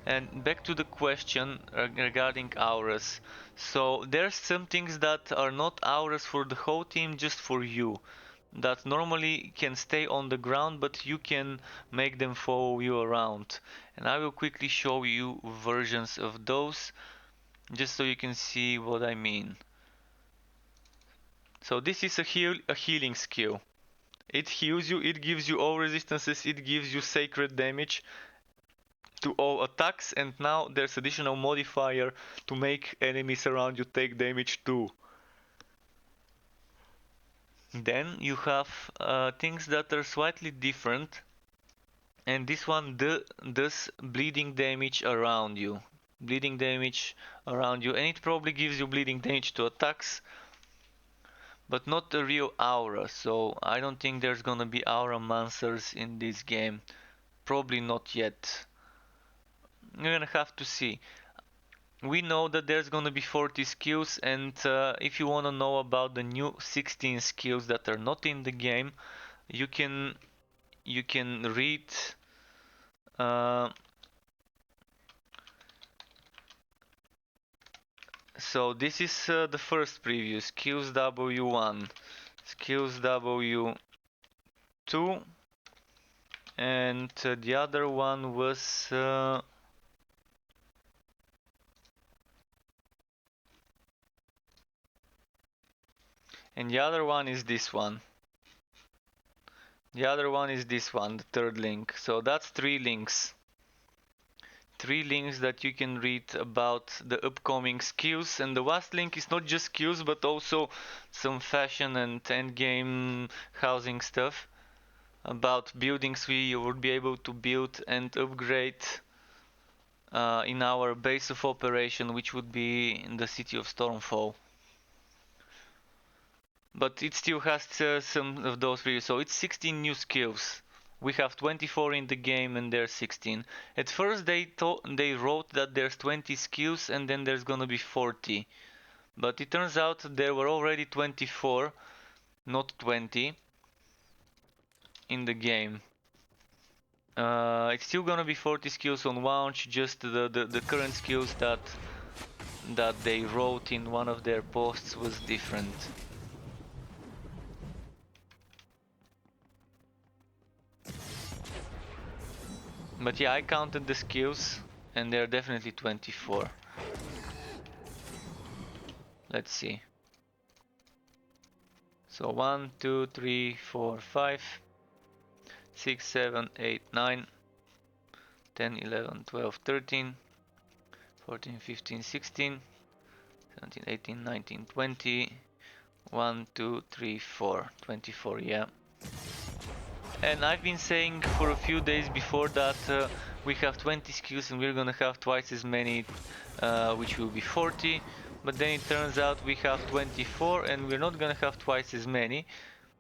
And back to the question regarding auras. So there's some things that are not auras for the whole team, just for you. That normally can stay on the ground, but you can make them follow you around. And I will quickly show you versions of those, just so you can see what I mean. So this is a healing skill. It heals you, it gives you all resistances, it gives you sacred damage to all attacks, and now there's additional modifier to make enemies around you take damage too. Then you have things that are slightly different, and this one does bleeding damage around you. Bleeding damage around you, and it probably gives you bleeding damage to attacks, but not a real aura, so I don't think there's gonna be aura monsters in this game. Probably not yet. You're gonna have to see. We know that there's gonna be 40 skills, and if you wanna know about the new 16 skills that are not in the game, you can read so this is the first preview, skills W1, skills W2, and the other one was and the other one is this one. The other one is this one, the third link. So that's 3 links. 3 links that you can read about the upcoming skills, and the last link is not just skills but also some fashion and endgame housing stuff about buildings we would be able to build and upgrade in our base of operation, which would be in the city of Stormfall. But it still has some of those videos, so it's 16 new skills. We have 24 in the game and there's 16. At first they wrote that there's 20 skills and then there's gonna be 40. But it turns out there were already 24, not 20, in the game. It's still gonna be 40 skills on launch, just the current skills that they wrote in one of their posts was different. But yeah, I counted the skills and they're definitely 24. Let's see. So 1, 2, 3, 4, 5, 6, 7, 8, 9, 10, 11, 12, 13, 14, 15, 16, 17, 18, 19, 20. 1, 2, 3, 4. 24, yeah. And I've been saying for a few days before that we have 20 skills and we're gonna have twice as many, which will be 40. But then it turns out we have 24 and we're not gonna have twice as many,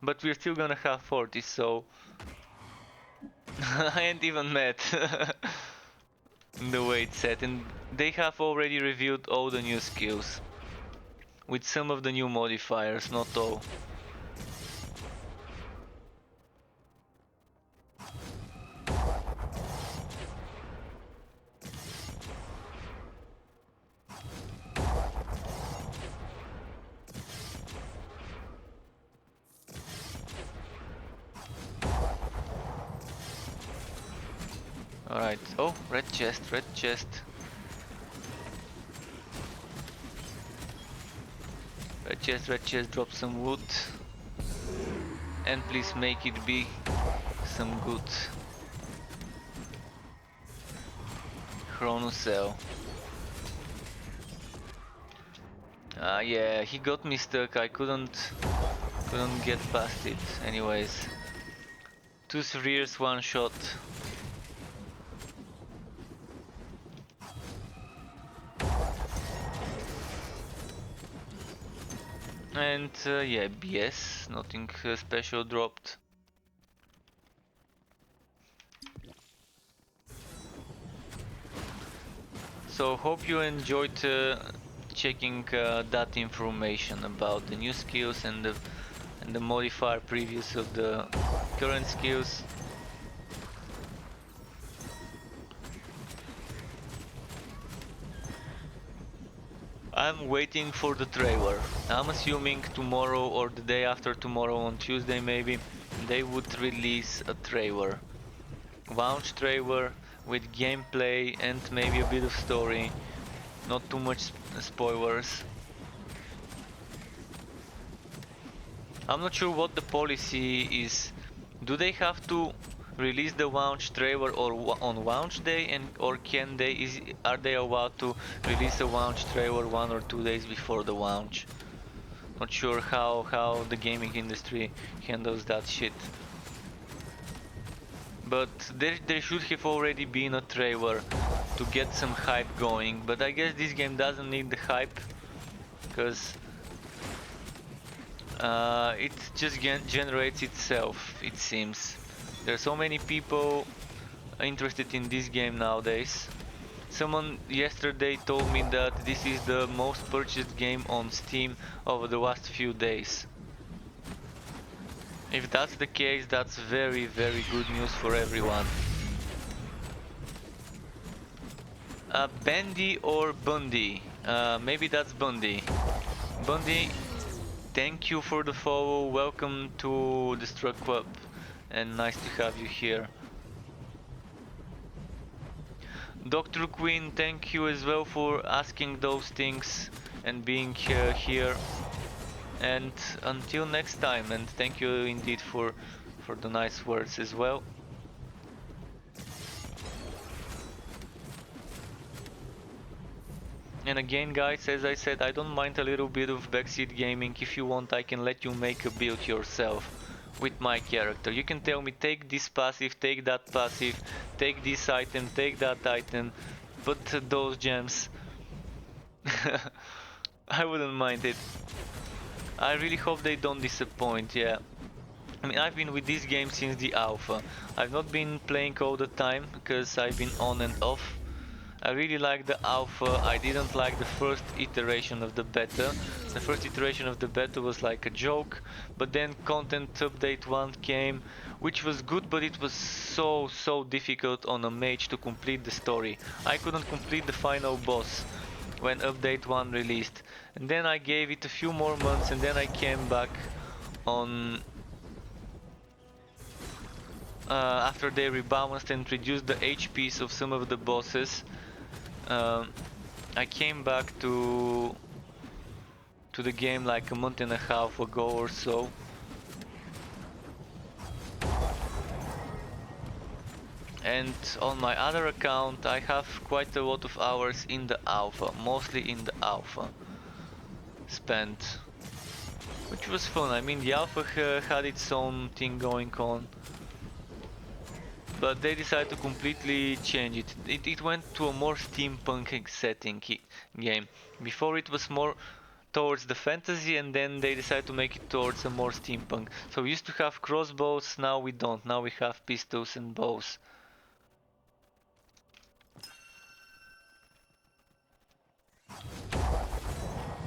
but we're still gonna have 40, so I ain't even mad the way it's set. And they have already revealed all the new skills with some of the new modifiers, not all. Alright, oh, red chest, red chest. Red chest, drop some wood. And please make it be some good. Chronocell. Yeah, he got me stuck, I couldn't get past it. Anyways. 2 spheres, 1 shot. And yeah, BS, nothing special dropped. So hope you enjoyed checking that information about the new skills and the modifier previews of the current skills. I'm waiting for the trailer. I'm assuming tomorrow or the day after tomorrow, on Tuesday maybe, they would release a trailer. Launch trailer with gameplay and maybe a bit of story. Not too much spoilers. I'm not sure what the policy is. Do they have to release the launch trailer or on launch day, and or can they are they allowed to release a launch trailer 1 or 2 days before the launch? Not sure how the gaming industry handles that shit. But there should have already been a trailer to get some hype going, but I guess this game doesn't need the hype because it just generates itself, it seems. There are so many people interested in this game nowadays. Someone yesterday told me that this is the most purchased game on Steam over the last few days. If that's the case, that's very, very good news for everyone. Bandy or Bundy? Maybe that's Bundy. Bundy, thank you for the follow, welcome to the Struck Club, and nice to have you here. Dr. Queen, thank you as well for asking those things and being here. And until next time, and thank you indeed for the nice words as well. And again guys, as I said, I don't mind a little bit of backseat gaming. If you want, I can let you make a build yourself with my character. You can tell me, take this passive, take that passive, take this item, take that item, put those gems. I wouldn't mind it. I really hope they don't disappoint, yeah. I mean, I've been with this game since the alpha. I've not been playing all the time because I've been on and off. I really like the alpha. I didn't like the first iteration of the beta. The first iteration of the beta was like a joke, but then content update 1 came, which was good, but it was so difficult on a mage to complete the story. I couldn't complete the final boss when update 1 released, and then I gave it a few more months, and then I came back on after they rebalanced and reduced the HPs of some of the bosses, I came back to the game like a month and a half ago or so. And on my other account I have quite a lot of hours in the alpha, mostly in the alpha spent, which was fun. I mean, the alpha had its own thing going on, but they decided to completely change it. It went to a more steampunk setting game. Before it was more towards the fantasy, and then they decided to make it towards a more steampunk. So we used to have crossbows, now we don't. Now we have pistols and bows.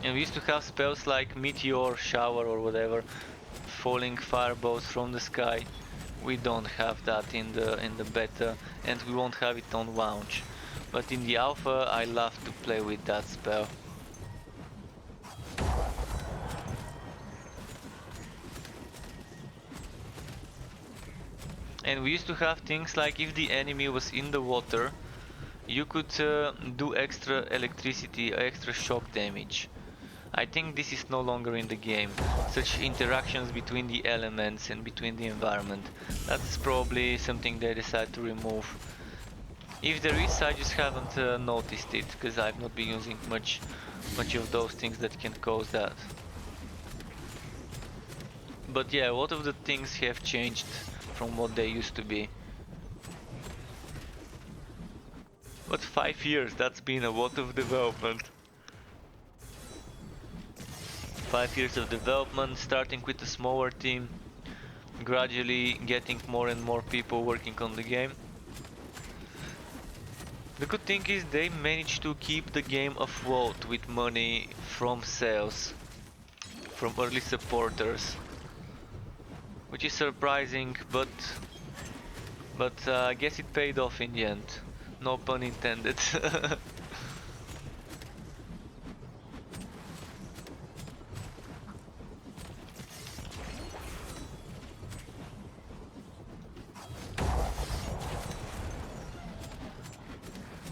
And we used to have spells like meteor shower or whatever, falling fireballs from the sky. We don't have that in the beta, and we won't have it on launch. But in the alpha I love to play with that spell. And we used to have things like if the enemy was in the water, you could do extra electricity, extra shock damage. I think this is no longer in the game. Such interactions between the elements and between the environment. That's probably something they decide to remove. If there is, I just haven't noticed it, because I've not been using much of those things that can cause that. But yeah, a lot of the things have changed from what they used to be. But 5 years, that's been a lot of development. 5 years of development, starting with a smaller team, gradually getting more and more people working on the game. The good thing is they managed to keep the game afloat with money from sales, from early supporters, which is surprising, but I guess it paid off in the end. No pun intended.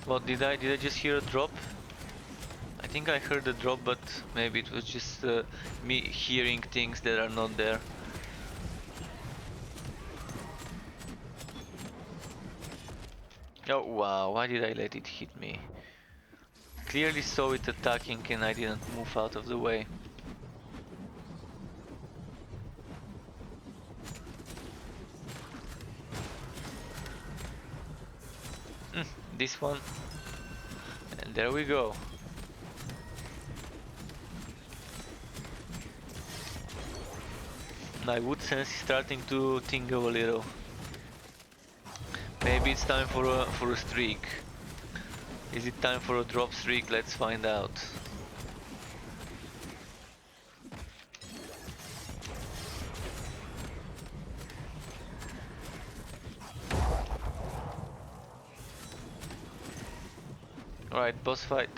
What did I just hear a drop? I think I heard a drop, but maybe it was just me hearing things that are not there. Oh wow, why did I let it hit me? Clearly saw it attacking and I didn't move out of the way. This one. And there we go. My wood sense is starting to tingle a little. Maybe it's time for a streak. Is it time for a drop streak? Let's find out. Alright, boss fight.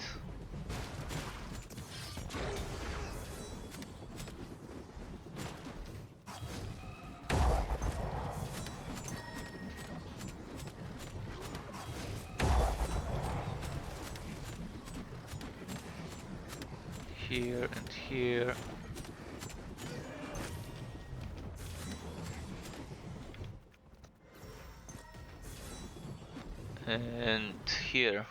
Here and here. And here.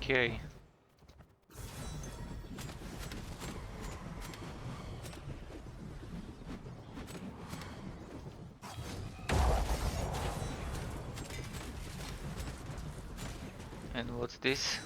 Okay. And what's this?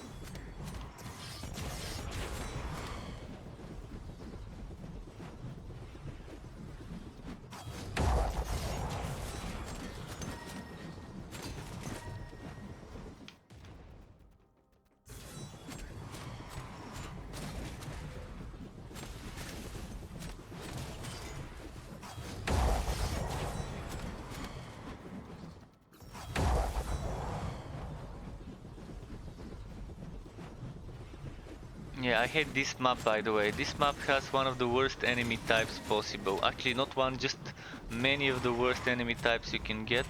Yeah, I hate this map, by the way. This map has one of the worst enemy types possible. Actually, not one, just many of the worst enemy types you can get.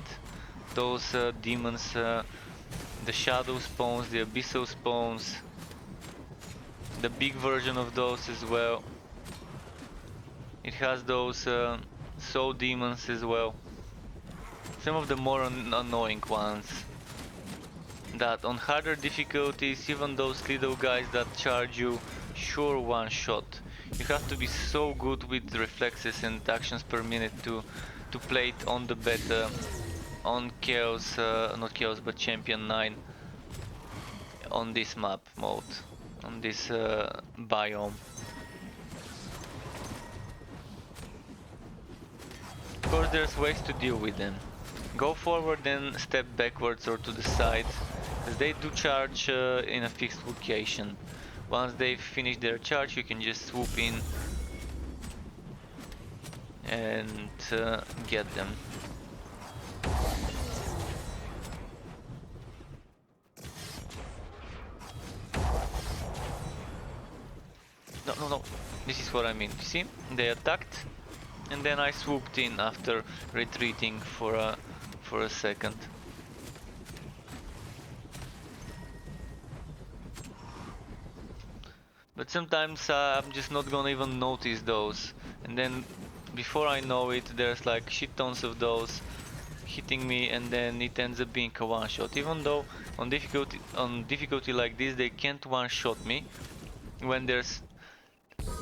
Those demons, the shadow spawns, the abyssal spawns, the big version of those as well. It has those soul demons as well. Some of the more annoying ones. That on harder difficulties, even those little guys that charge you, sure one shot. You have to be so good with reflexes and actions per minute to play it on the beta, on Chaos, not Chaos but Champion 9, on this map mode, on this biome. Of course there's ways to deal with them. Go forward then step backwards or to the side, as they do charge in a fixed location. Once they've finished their charge, you can just swoop in and get them. No, no, no. This is what I mean. You see? They attacked, and then I swooped in after retreating for a second. But sometimes I'm just not gonna even notice those, and then before I know it, there's like shit tons of those hitting me, and then it ends up being a one shot. Even though on difficulty like this, they can't one shot me. When there's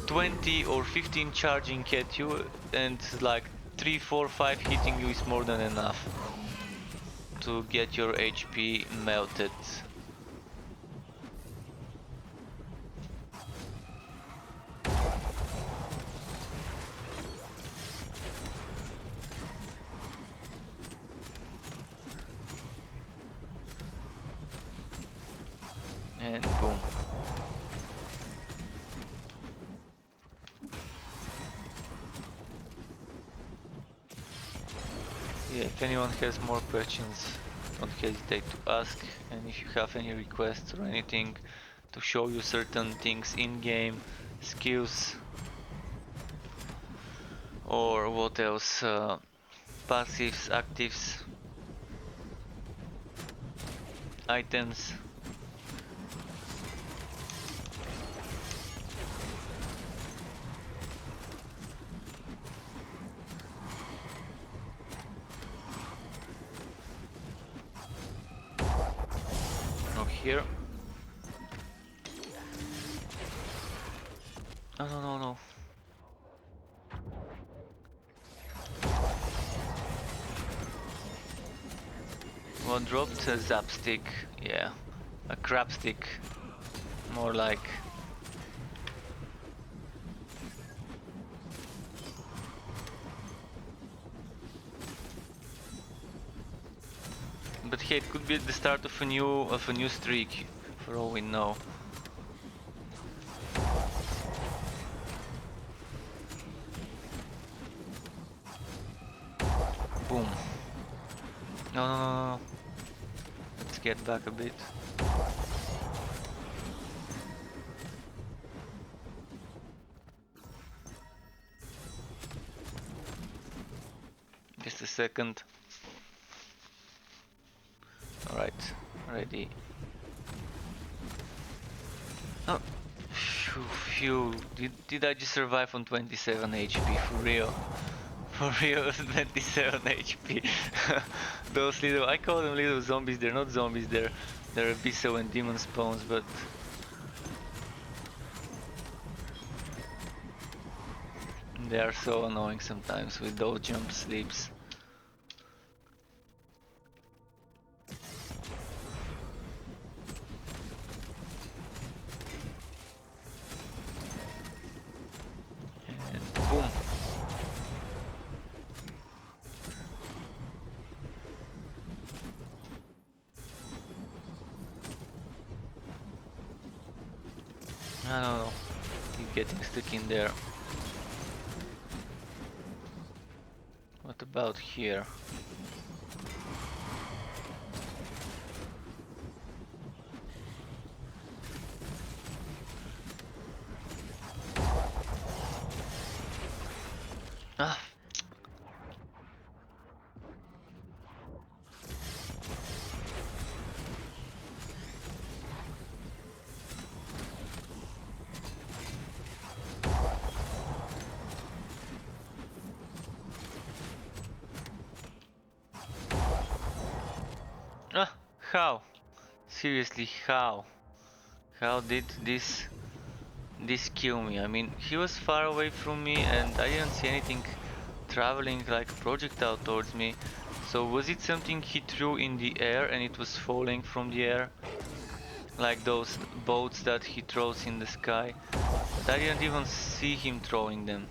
20 or 15 charging at you, and like 3, 4, 5 hitting you is more than enough to get your HP melted. And boom. Yeah, if anyone has more questions, don't hesitate to ask, and if you have any requests or anything to show you certain things in game, skills, or what else, passives, actives, items. Here. No, no, no, no. What dropped? A zap stick. Yeah. A crab stick. More like. But hey, it could be the start of a new streak, for all we know. Boom. No, no, no, no. Let's get back a bit. Just a second. Alright, ready. Oh, phew. Did I just survive on 27 HP? For real? For real, 27 HP. Those little, I call them little zombies, they're not zombies, they're abyssal and demon spawns, but they are so annoying sometimes with those jump sleeps. And boom. I don't know, keep getting stuck in there. What about here? how? Seriously, how? How did this kill me? I mean, he was far away from me and I didn't see anything traveling like a projectile towards me. So was it something he threw in the air and it was falling from the air? Like those boats that he throws in the sky? But I didn't even see him throwing them.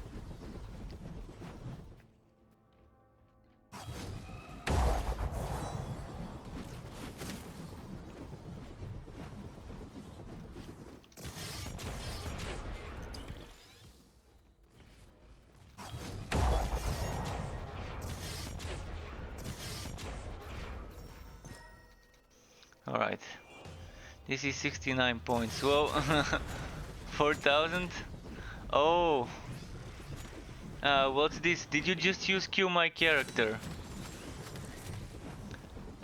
Alright. This is 69 points. Whoa. 4,000? Oh. What's this? Did you just use kill my character?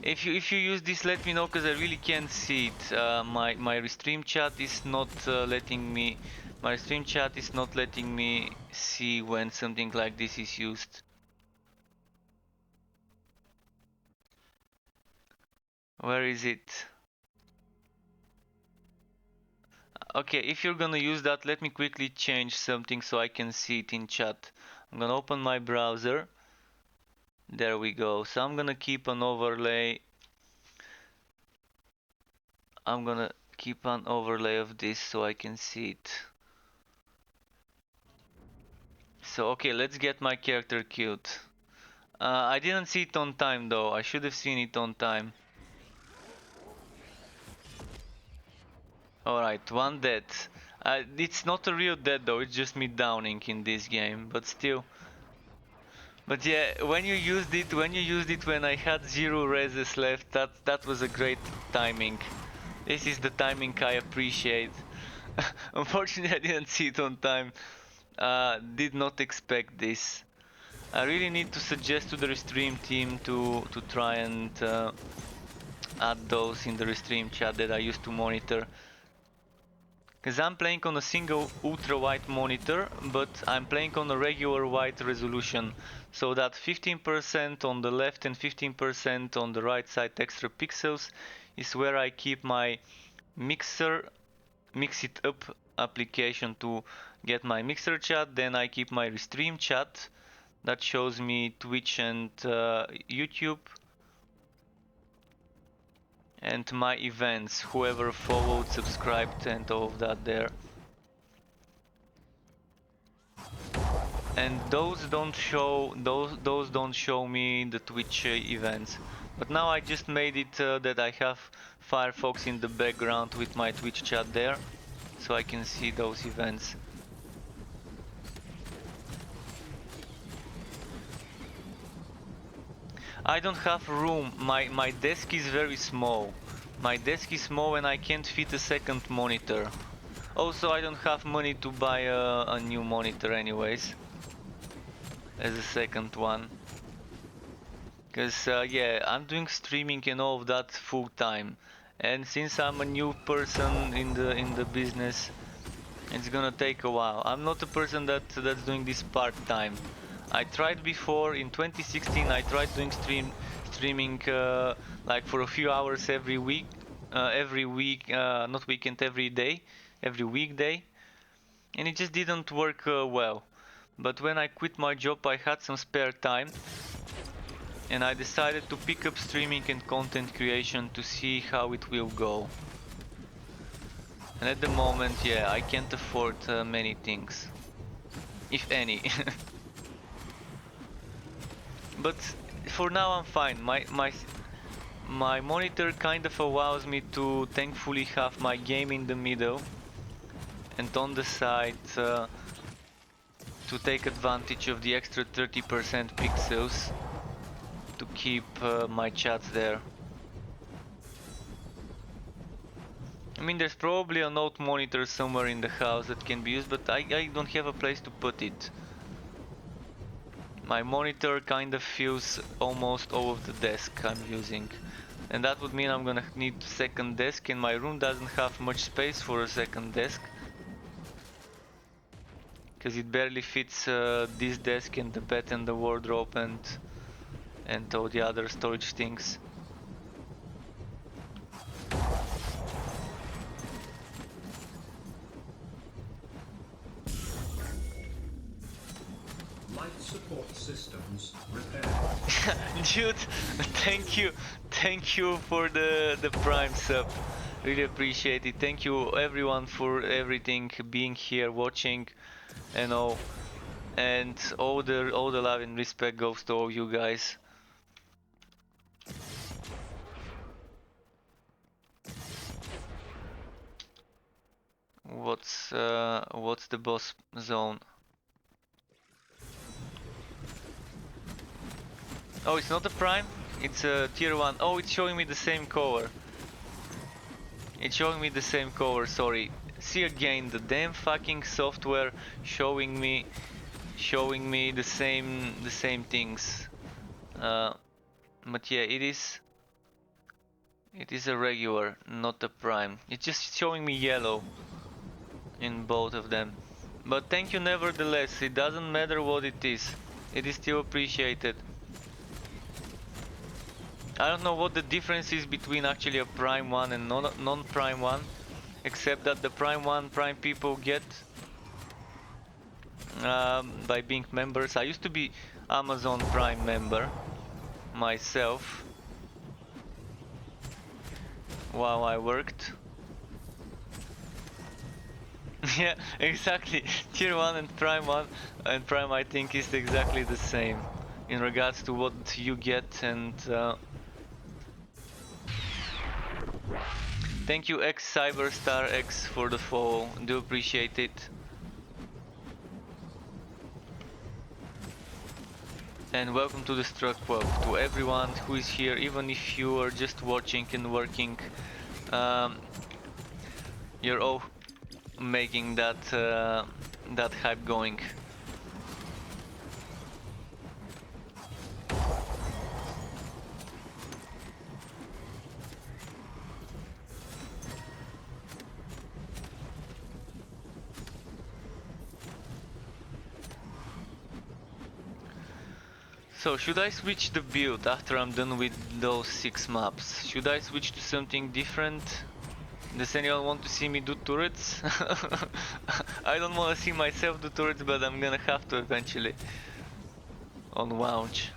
If you use this, let me know, cause I really can't see it. My stream chat is not letting me. My stream chat is not letting me see when something like this is used. Where is it? Okay, if you're gonna use that, let me quickly change something so I can see it in chat. I'm gonna open my browser. There we go. So I'm gonna keep an overlay. I'm gonna keep an overlay of this so I can see it. So okay, let's get my character killed. I didn't see it on time though. I should have seen it on time. Alright, one dead. It's not a real dead though, it's just me downing in this game, but still. But yeah, when you used it when I had 0 reses left, that was a great timing. This is the timing I appreciate. Unfortunately, I didn't see it on time. Did not expect this. I really need to suggest to the Restream team to try and add those in the Restream chat that I used to monitor. Because I'm playing on a single ultra wide monitor, but I'm playing on a regular wide resolution, so that 15% on the left and 15% on the right side extra pixels is where I keep my mix it up application to get my mixer chat. Then I keep my Restream chat that shows me Twitch and YouTube, and my events, whoever followed, subscribed, and all of that there. And those don't show me the Twitch events. But now I just made it that I have Firefox in the background with my Twitch chat there, so I can see those events. I don't have room. My desk is very small. My desk is small and I can't fit a second monitor. Also, I don't have money to buy a new monitor anyways, as a second one. Cause yeah, I'm doing streaming and all of that full time, and since I'm a new person in the business, it's gonna take a while. I'm not a person that's doing this part time. I tried before in 2016. I tried doing streaming like for a few hours every week, not weekend, every weekday, and it just didn't work well. But when I quit my job, I had some spare time, and I decided to pick up streaming and content creation to see how it will go. And at the moment, yeah, I can't afford many things, if any. But for now I'm fine. My monitor kind of allows me to thankfully have my game in the middle, and on the side to take advantage of the extra 30% pixels to keep my chats there. I mean, there's probably a note monitor somewhere in the house that can be used, but I don't have a place to put it. My monitor kind of fills almost all of the desk I'm using, and that would mean I'm gonna need a second desk, and my room doesn't have much space for a second desk, because it barely fits this desk and the bed and the wardrobe and all the other storage things. support systems repaired. Dude, thank you for the prime sub. Really appreciate it. Thank you everyone for everything, being here, watching, and all, and all the love and respect goes to all you guys. What's the boss zone? Oh, it's not a prime. It's a tier 1. Oh, it's showing me the same color. It's showing me the same color, sorry. See again, the damn fucking software showing me the same things. But yeah, it is a regular, not a prime. It's just showing me yellow in both of them. But thank you nevertheless. It doesn't matter what it is. It is still appreciated. I don't know what the difference is between actually a prime one and non-prime one, except that the prime one prime people get by being members. I used to be Amazon Prime member myself while I worked. Yeah, exactly. Tier 1 and Prime I think is exactly the same in regards to what you get, and thank you X Cyberstar X for the follow. Do appreciate it. And welcome to the Struck Club, to everyone who is here, even if you are just watching and working. You're all making that hype going. So should I switch the build after I'm done with those 6 maps? Should I switch to something different? Does anyone want to see me do turrets? I don't want to see myself do turrets, but I'm gonna have to eventually on launch.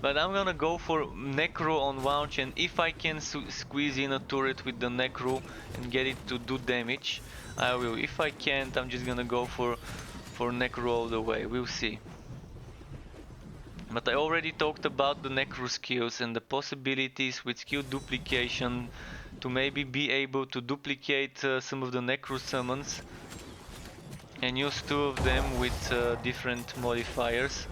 But I'm gonna go for Necro on launch, and if I can squeeze in a turret with the Necro and get it to do damage, I will. If I can't, I'm just gonna go for Necro all the way. We'll see. But I already talked about the Necro skills and the possibilities with skill duplication to maybe be able to duplicate some of the Necro summons and use 2 of them with different modifiers.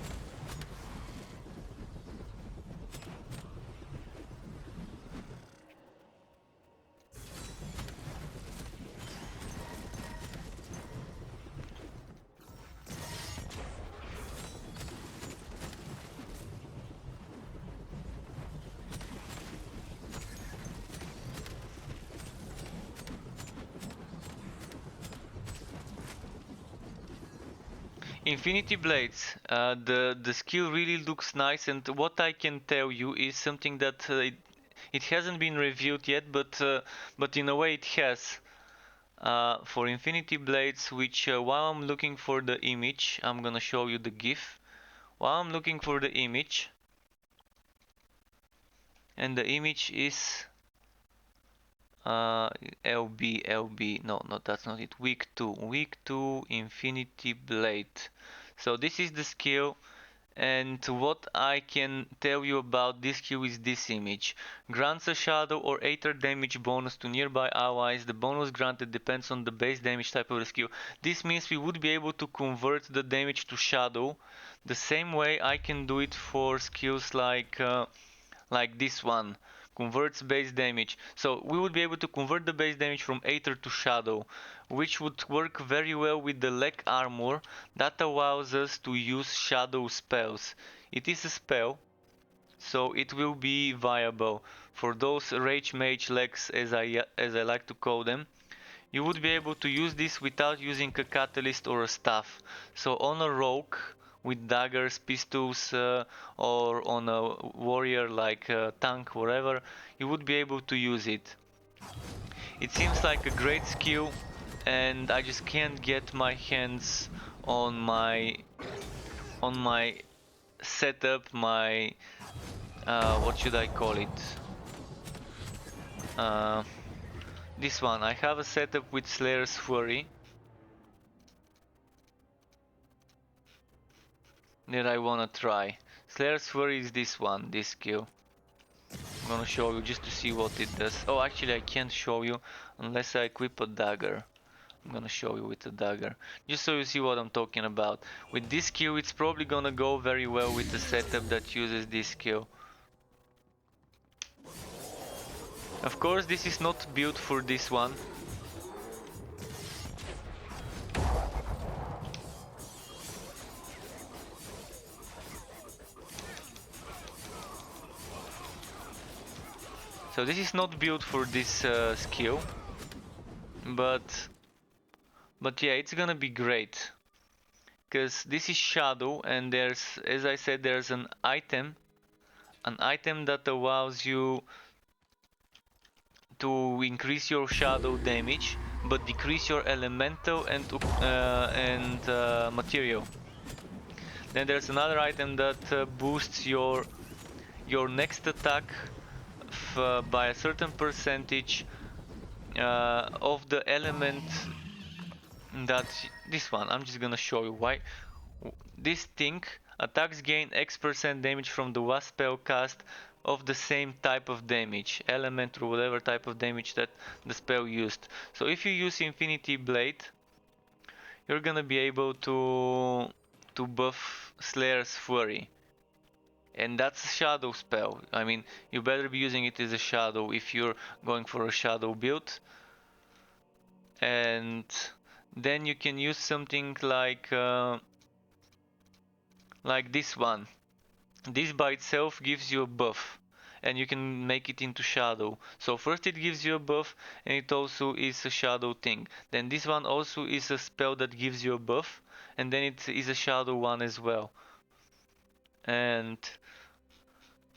Infinity Blades, the skill really looks nice, and what I can tell you is something that it hasn't been reviewed yet, but in a way it has. For Infinity Blades, which while I'm looking for the image, I'm gonna show you the GIF. While I'm looking for the image, and the image is LB, no, that's not it. Week 2, Infinity Blade. So this is the skill, and what I can tell you about this skill is this image. Grants a shadow or aether damage bonus to nearby allies. The bonus granted depends on the base damage type of the skill. This means we would be able to convert the damage to shadow the same way I can do it for skills like this one. Converts base damage. So we would be able to convert the base damage from Aether to Shadow, which would work very well with the leg armor that allows us to use shadow spells. It is a spell, so it will be viable for those rage mage legs, as I like to call them. You would be able to use this without using a catalyst or a staff. So on a rogue with daggers, pistols, or on a warrior like a tank, whatever, you would be able to use it. It seems like a great skill, and I just can't get my hands on my setup, my what should I call it? This one. I have a setup with Slayer's Fury that I wanna try. Slayer's Fury is this one, this skill. I'm gonna show you just to see what it does. Oh, actually I can't show you unless I equip a dagger. I'm gonna show you with a dagger, just so you see what I'm talking about. With this skill, it's probably gonna go very well with the setup that uses this skill. Of course, this is not built for this one. So this is not built for this skill, but yeah, it's gonna be great. Because this is shadow, and there's, as I said, there's an item that allows you to increase your shadow damage but decrease your elemental and material. Then there's another item that boosts your next attack by a certain percentage of the element. That's this one. I'm just gonna show you why. This thing attacks gain X% damage from the last spell cast of the same type of damage, element or whatever type of damage that the spell used. So if you use Infinity Blade, you're gonna be able to buff Slayer's Fury. And that's a shadow spell. I mean, you better be using it as a shadow if you're going for a shadow build. And then you can use something like this one. This by itself gives you a buff, and you can make it into shadow. So first it gives you a buff, and it also is a shadow thing. Then this one also is a spell that gives you a buff, and then it is a shadow one as well. And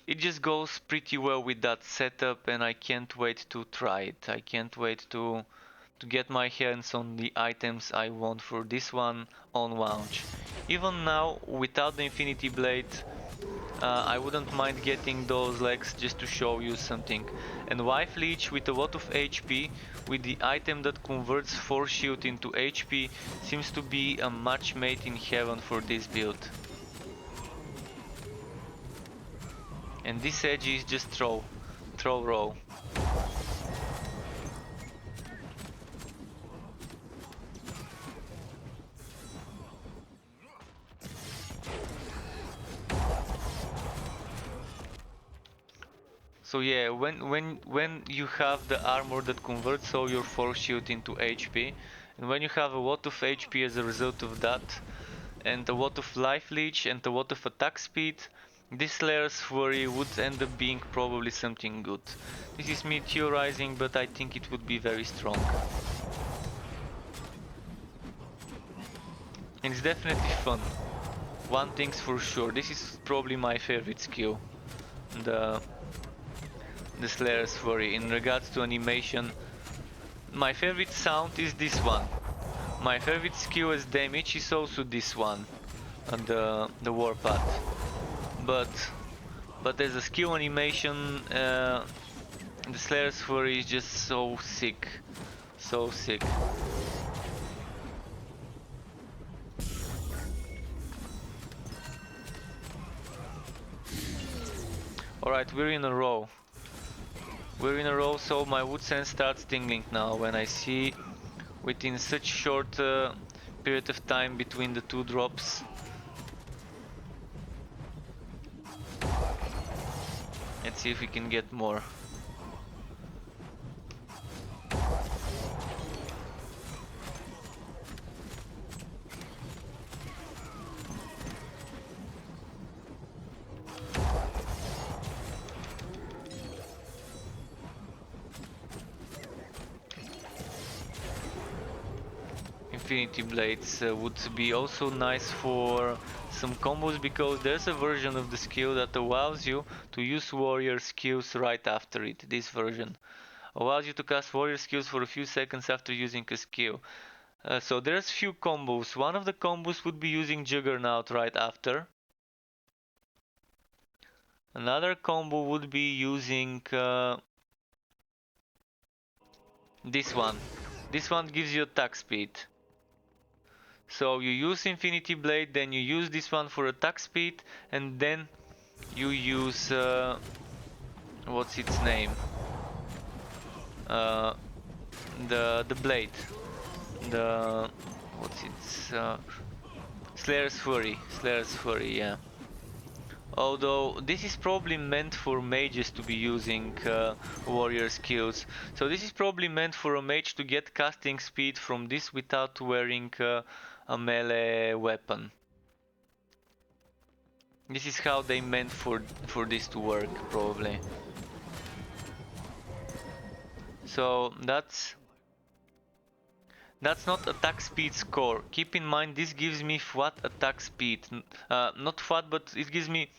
it just goes pretty well with that setup, and I can't wait to try it. I can't wait to get my hands on the items I want for this one on launch. Even now, without the Infinity Blade, I wouldn't mind getting those legs just to show you something. And Wife Leech with a lot of HP, with the item that converts Force Shield into HP, seems to be a match made in heaven for this build. And this edge is just throw roll. So yeah, when you have the armor that converts all your force shield into HP, and when you have a lot of HP as a result of that, and a lot of life leech and a lot of attack speed, this Slayer's Fury would end up being probably something good. This is me theorizing, but I think it would be very strong. And it's definitely fun. One thing's for sure, this is probably my favorite skill. The Slayer's Fury. In regards to animation, my favorite sound is this one. My favorite skill as damage is also this one, the Warpath. But as a skill animation, the Slayer's Fury is just so sick, so sick. Alright, we're in a row. We're in a row, so my Wolcen starts tingling now when I see within such short period of time between the two drops. Let's see if we can get more. Infinity Blades would be also nice for some combos, because there's a version of the skill that allows you to use warrior skills right after it. This version Allows you to cast warrior skills for a few seconds after using a skill. So there's few combos. One of the combos would be using Juggernaut right after. Another combo would be using this one. This one gives you attack speed. So you use Infinity Blade, then you use this one for attack speed, and then you use what's its name? The blade. The what's its Slayer's Fury. Slayer's Fury, yeah. Although this is probably meant for mages to be using warrior skills. So this is probably meant for a mage to get casting speed from this without wearing a melee weapon. This is how they meant for this to work, probably. So that's not attack speed score. Keep in mind this gives me flat attack speed. Not flat, but it gives me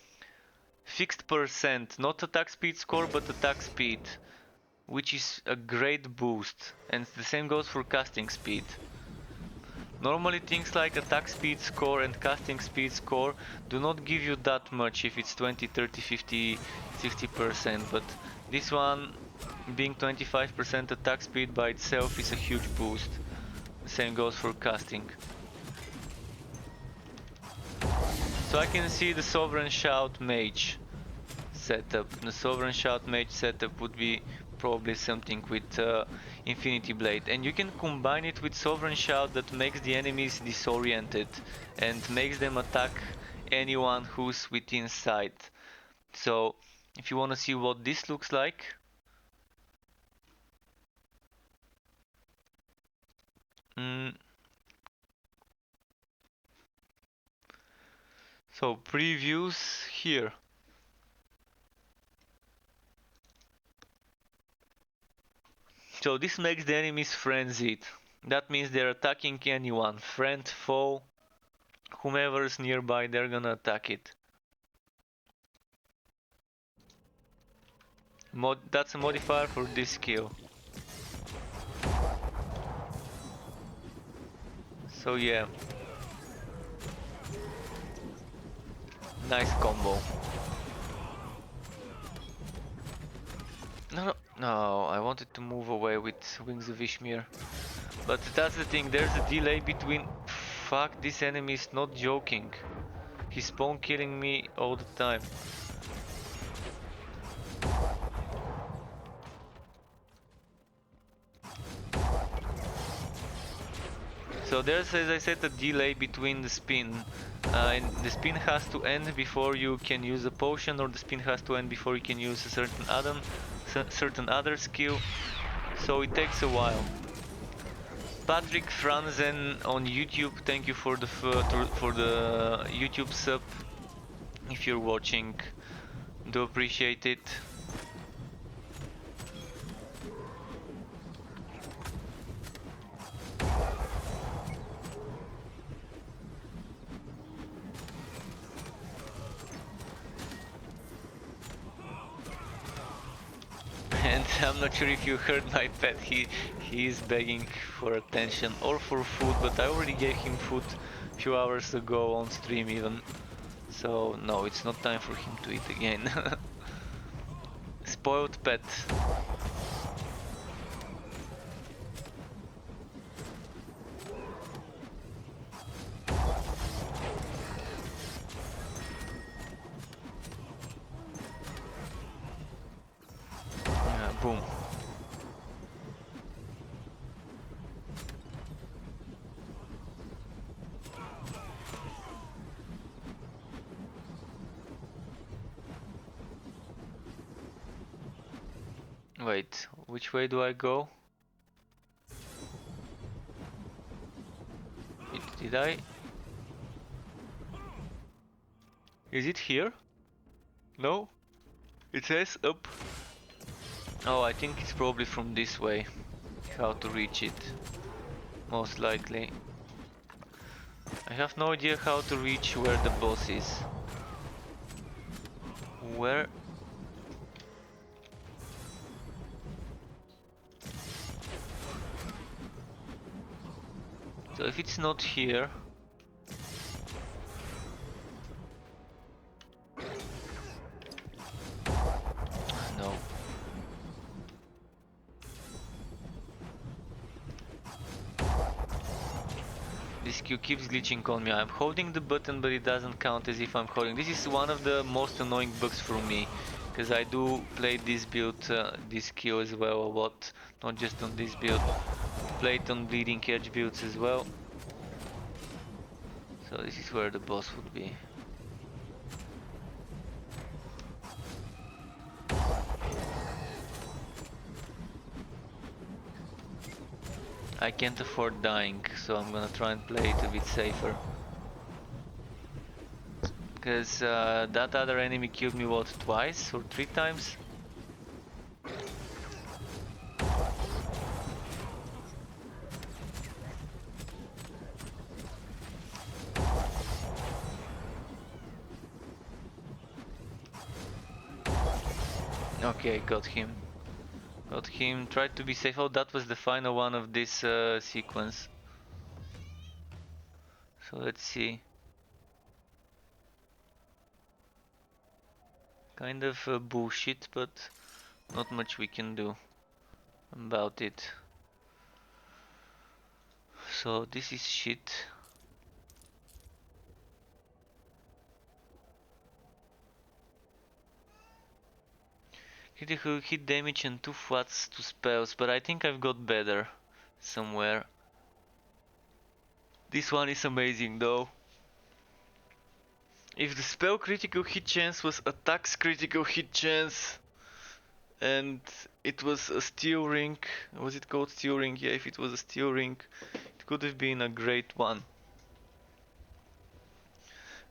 fixed percent. Not attack speed score, but attack speed. Which is a great boost. And the same goes for casting speed. Normally things like attack speed score and casting speed score do not give you that much if it's 20, 30, 50, 60%, but this one being 25% attack speed by itself is a huge boost. The same goes for casting. So I can see the Sovereign Shout Mage setup. The Sovereign Shout Mage setup would be probably something with Infinity Blade, and you can combine it with Sovereign Shout that makes the enemies disoriented and makes them attack anyone who's within sight. So if you want to see what this looks like, so previews here. So this makes the enemies frenzied. That means they're attacking anyone, friend, foe, whomever is nearby, they're gonna attack it. That's a modifier for this skill. So yeah. Nice combo. No, I wanted to move away with Wings of Ishmir. But that's the thing, there's a delay between... Fuck, this enemy is not joking. He's spawn killing me all the time. So there's, as I said, a delay between the spin. And the spin has to end before you can use a potion, or the spin has to end before you can use a certain other skill. So it takes a while. Patrick Franzen on YouTube, thank you for the YouTube sub. If you're watching, do appreciate it. And I'm not sure if you heard my pet, he is begging for attention or for food, but I already gave him food a few hours ago on stream even. So no, it's not time for him to eat again. Spoiled pet. Boom. Wait, which way do I go? Did I? Is it here? No? It says up. Oh, I think it's probably from this way. How to reach it. Most likely. I have no idea how to reach where the boss is. Where? So if it's not here, no. This Q keeps glitching on me. I'm holding the button, but it doesn't count as if I'm holding. This is one of the most annoying bugs for me, because I do play this build, this Q as well a lot, not just on this build. Play it on bleeding edge builds as well. So this is where the boss would be. I can't afford dying, so I'm gonna try and play it a bit safer. Because that other enemy killed me, what, twice or 3 times? Okay, got him. Got him, tried to be safe. Oh, that was the final one of this sequence. So let's see. Kind of bullshit, but not much we can do about it. So this is shit. Critical hit damage and 2 flats to spells, but I think I've got better somewhere. This one is amazing though. If the spell critical hit chance was attack's critical hit chance and it was a steel ring, was it called steel ring? Yeah, if it was a steel ring, it could have been a great one.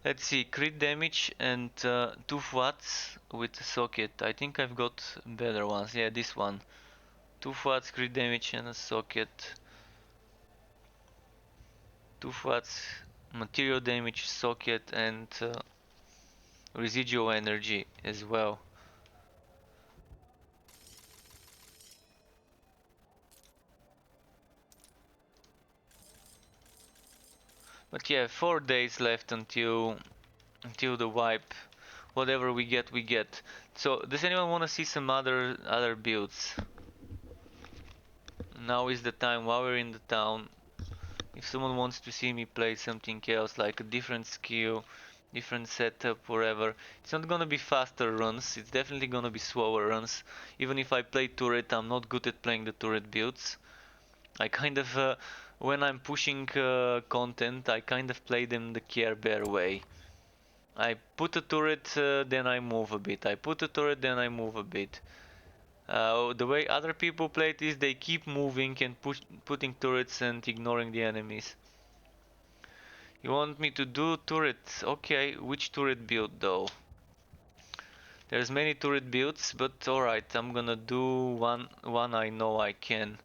Let's see, crit damage and 2 flats with a socket. I think I've got better ones. Yeah, this one. 2 flats, crit damage and a socket. 2 flats, material damage, socket and residual energy as well. But yeah, 4 days left until the wipe. Whatever we get, we get. So, does anyone want to see some other builds? Now is the time while we're in the town. If someone wants to see me play something else, like a different skill, different setup, whatever, it's not gonna be faster runs, it's definitely gonna be slower runs. Even if I play turret, I'm not good at playing the turret builds. I kind of, when I'm pushing content, I kind of play them the Care Bear way. I put a turret, then I move a bit. I put a turret, then I move a bit. The way other people play it is they keep moving and putting turrets and ignoring the enemies. You want me to do turrets? Okay, which turret build though? There's many turret builds, but alright, I'm gonna do one I know I can.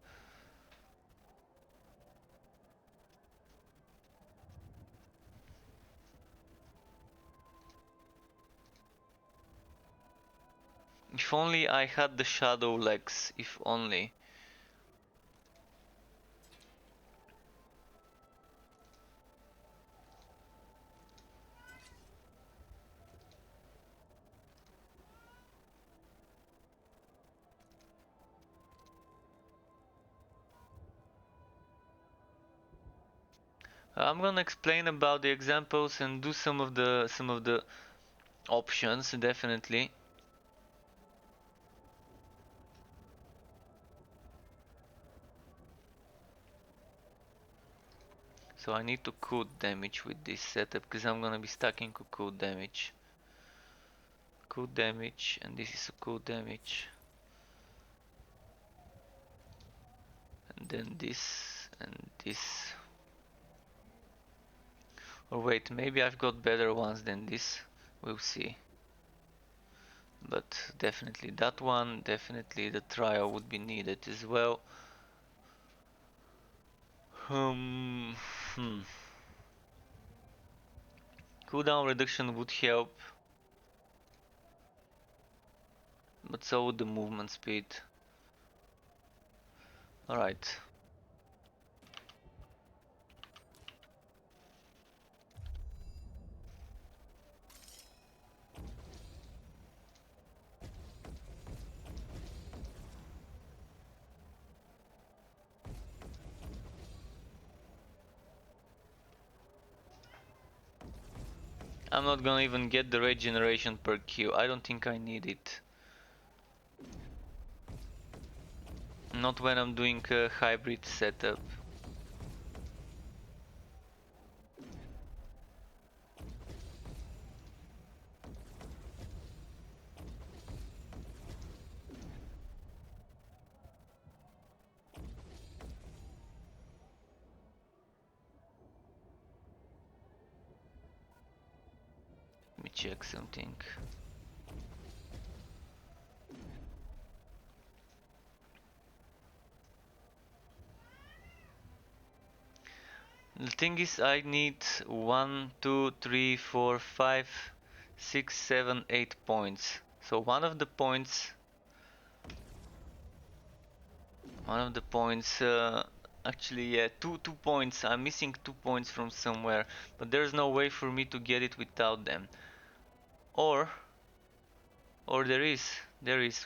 If only I had the shadow legs, if only. I'm gonna explain about the examples and do some of the options, definitely. So I need to cool damage with this setup because I'm gonna be stacking cool damage. Cool damage, and this is a cool damage. And then this and this. Or wait, maybe I've got better ones than this. We'll see. But definitely that one, definitely the trial would be needed as well. Hmm. Cooldown reduction would help, but so would the movement speed. Alright. I'm not gonna even get the regeneration per Q. I don't think I need it. Not when I'm doing a hybrid setup. Let me check something. The thing is, I need 1, 2, 3, 4, 5, 6, 7, 8 points. So actually, yeah, two points. I'm missing 2 points from somewhere, but there's no way for me to get it without them. Or there is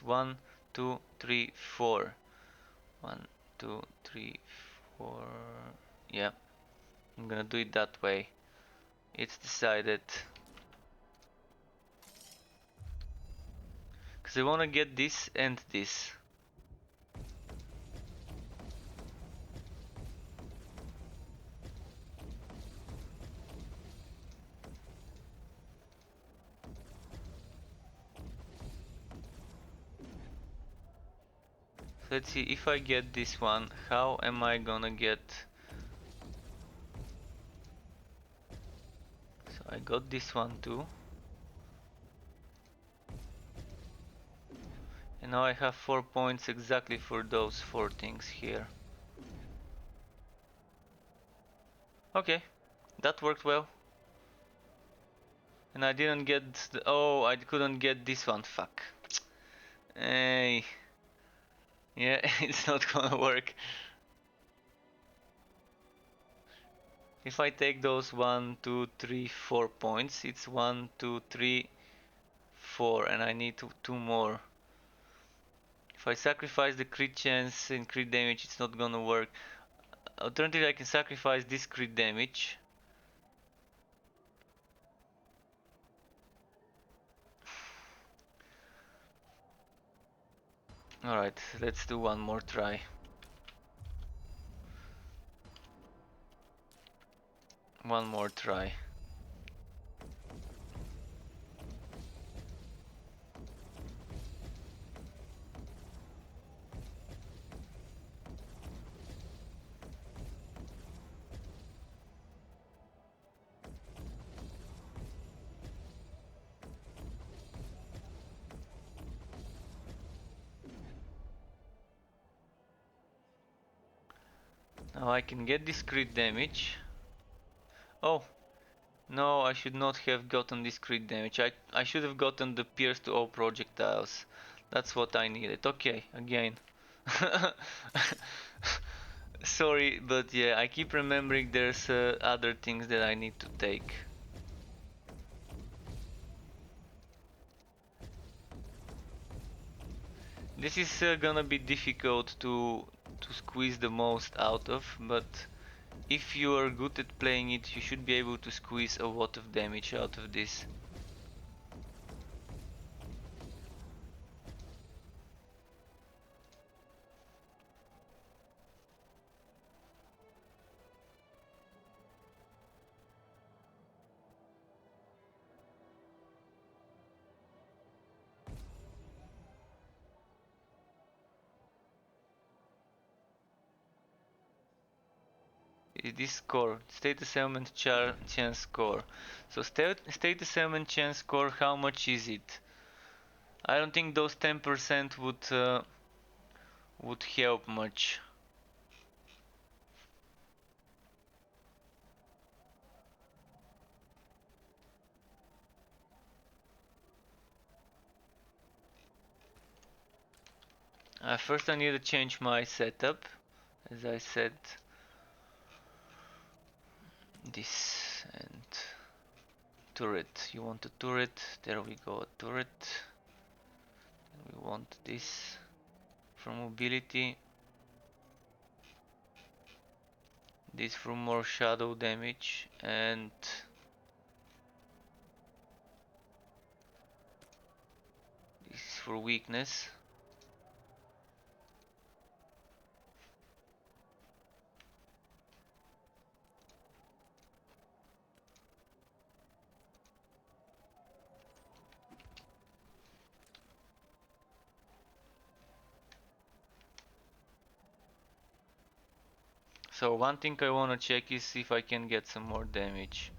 1, 2, 3, 4. 1, 2, 3, 4. Yeah, I'm gonna do it that way. It's decided. Because I wanna get this and this. So let's see, if I get this one, how am I gonna get... So I got this one too. And now I have 4 points exactly for those 4 things here. Okay, that worked well. And I didn't get the... Oh, I couldn't get this one, fuck. Hey. Yeah, it's not gonna work. If I take those 1, 2, 3, 4 points, it's 1, 2, 3, 4, and I need two more. If I sacrifice the crit chance and crit damage, it's not gonna work. Alternatively, I can sacrifice this crit damage. Alright, let's do one more try. One more try. Now I can get this crit damage. Oh, no, I should not have gotten this crit damage. I should have gotten the pierce to all projectiles. That's what I needed. Okay, again. Sorry, but yeah, I keep remembering there's other things that I need to take. This is gonna be difficult to squeeze the most out of, but if you are good at playing it, you should be able to squeeze a lot of damage out of this. This score, status element chance score. So status element chance score, how much is it? I don't think those 10% would help much. First I need to change my setup, as I said. This and turret. You want a turret? There we go, a turret. We want this for mobility. This for more shadow damage, and This is for weakness. So one thing I wanna check is if I can get some more damage.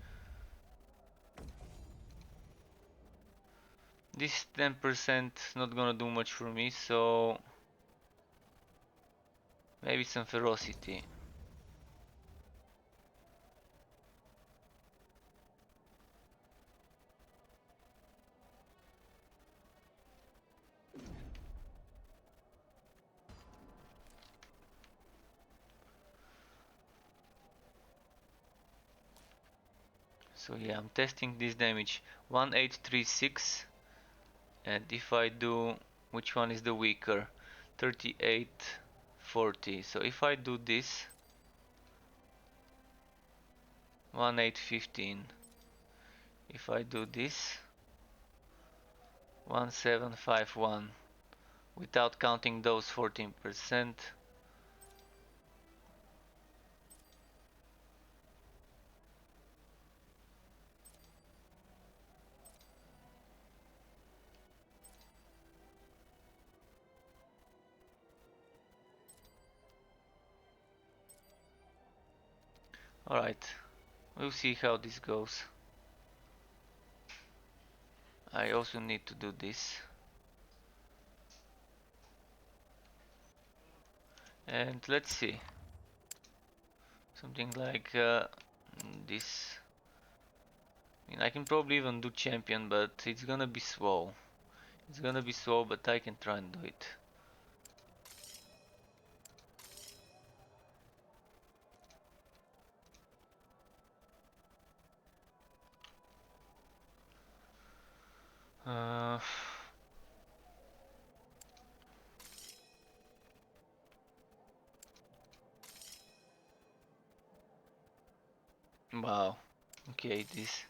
This 10% not gonna do much for me, so maybe some ferocity. So yeah, I'm testing this damage. 1836, and if I do, which one is the weaker? 3840. So if I do this, 1815. If I do this, 1751, without counting those 14%. Alright, we'll see how this goes. I also need to do this. And let's see. Something like this. I mean, I can probably even do champion, but it's gonna be slow. It's gonna be slow, but I can try and do it. Uh, wow. Okay, this.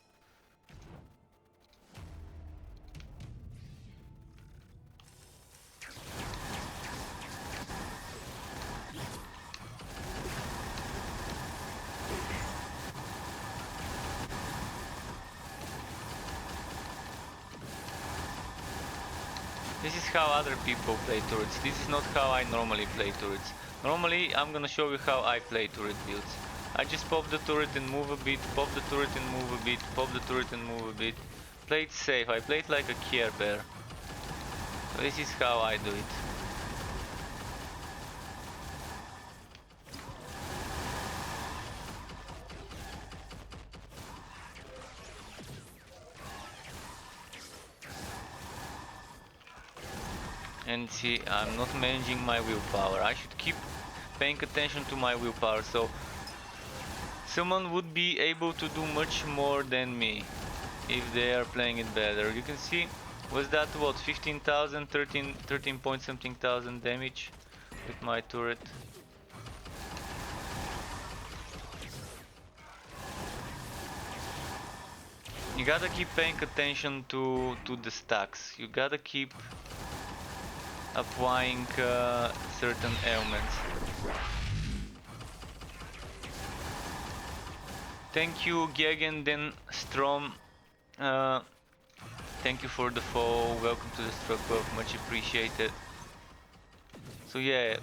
This is how other people play turrets. This is not how I normally play turrets. Normally, I'm gonna show you how I play turret builds. I just pop the turret and move a bit, pop the turret and move a bit, pop the turret and move a bit. Play it safe. I play it like a Care Bear. So this is how I do it. And see, I'm not managing my willpower. I should keep paying attention to my willpower, so someone would be able to do much more than me if they are playing it better. You can see, was that what, 15,000, 13 point something thousand damage with my turret? You gotta keep paying attention to the stacks. You gotta keep applying certain ailments. Thank you, Gegen Den Strom. Thank you for the follow. Welcome to the Struck Buff, much appreciated. So yeah,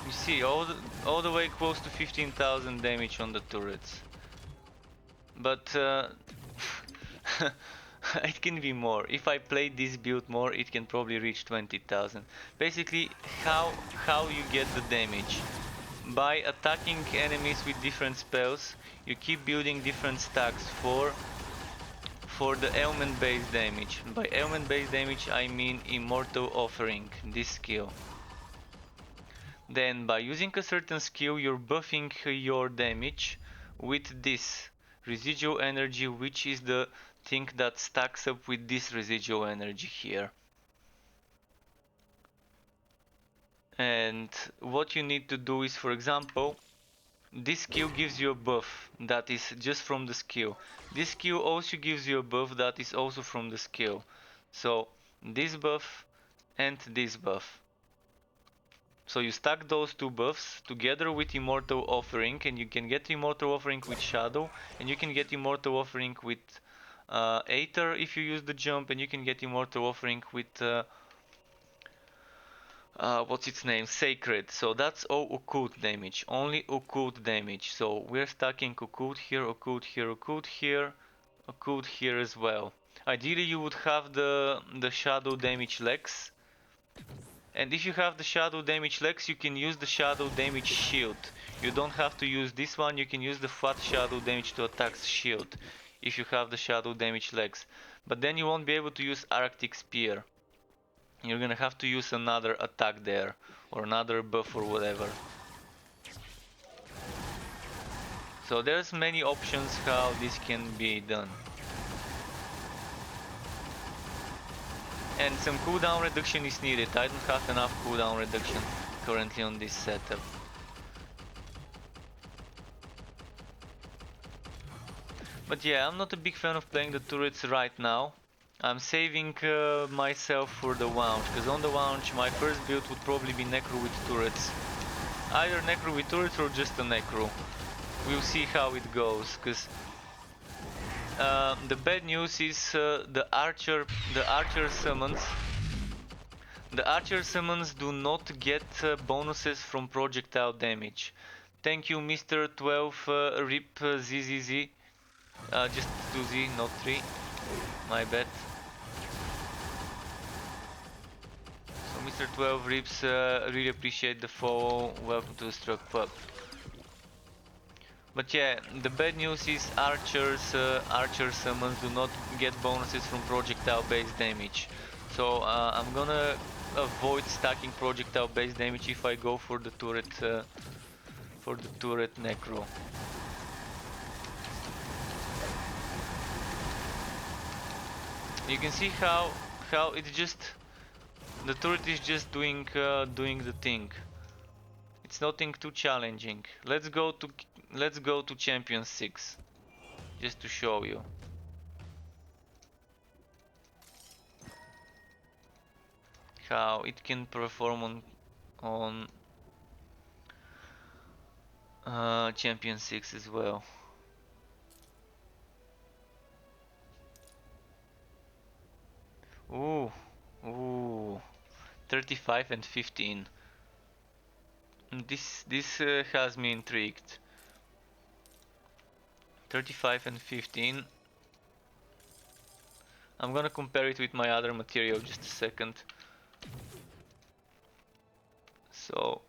you see all the way close to 15,000 damage on the turrets. But it can be more. If I play this build more, it can probably reach 20,000. Basically, how you get the damage? By attacking enemies with different spells, you keep building different stacks for the ailment based damage. By ailment based damage I mean Immortal Offering, this skill. Then by using a certain skill you're buffing your damage with this residual energy, which is the thing that stacks up with this residual energy here. And what you need to do is, for example, this skill gives you a buff that is just from the skill. This skill also gives you a buff that is also from the skill. So this buff and this buff. So you stack those two buffs together with Immortal Offering, and you can get Immortal Offering with Shadow, and you can get Immortal Offering with Aether if you use the jump, and you can get Immortal Offering with what's its name? Sacred. So that's all occult damage, only occult damage. So we're stacking occult here, occult here, occult here, occult here as well. Ideally you would have the shadow damage legs. And if you have the shadow damage legs, you can use the shadow damage shield. You don't have to use this one, you can use the flat shadow damage to attack shield if you have the shadow damage legs. But then you won't be able to use Arctic Spear. You're gonna have to use another attack there, or another buff or whatever. So there's many options how this can be done. And some cooldown reduction is needed. I don't have enough cooldown reduction currently on this setup. But yeah, I'm not a big fan of playing the turrets right now. I'm saving myself for the launch, because on the launch my first build would probably be Necro with turrets. Either Necro with turrets or just a Necro. We'll see how it goes, because the bad news is the archer summons. The archer summons do not get bonuses from projectile damage. Thank you, Mr. 12 Rip ZZZ. Just 2Z, not 3. My bad. So Mr. 12 Rips, really appreciate the follow. Welcome to the Struck Pub. But yeah, the bad news is archer summons do not get bonuses from projectile based damage. So I'm gonna avoid stacking projectile based damage if I go for the turret necro. You can see how it's just the turret is just doing the thing. It's nothing too challenging. Let's go to Champion 6 just to show you. How it can perform on Champion 6 as well. Ooh, 35 and 15. This has me intrigued. 35 and 15. I'm gonna compare it with my other material just a second. So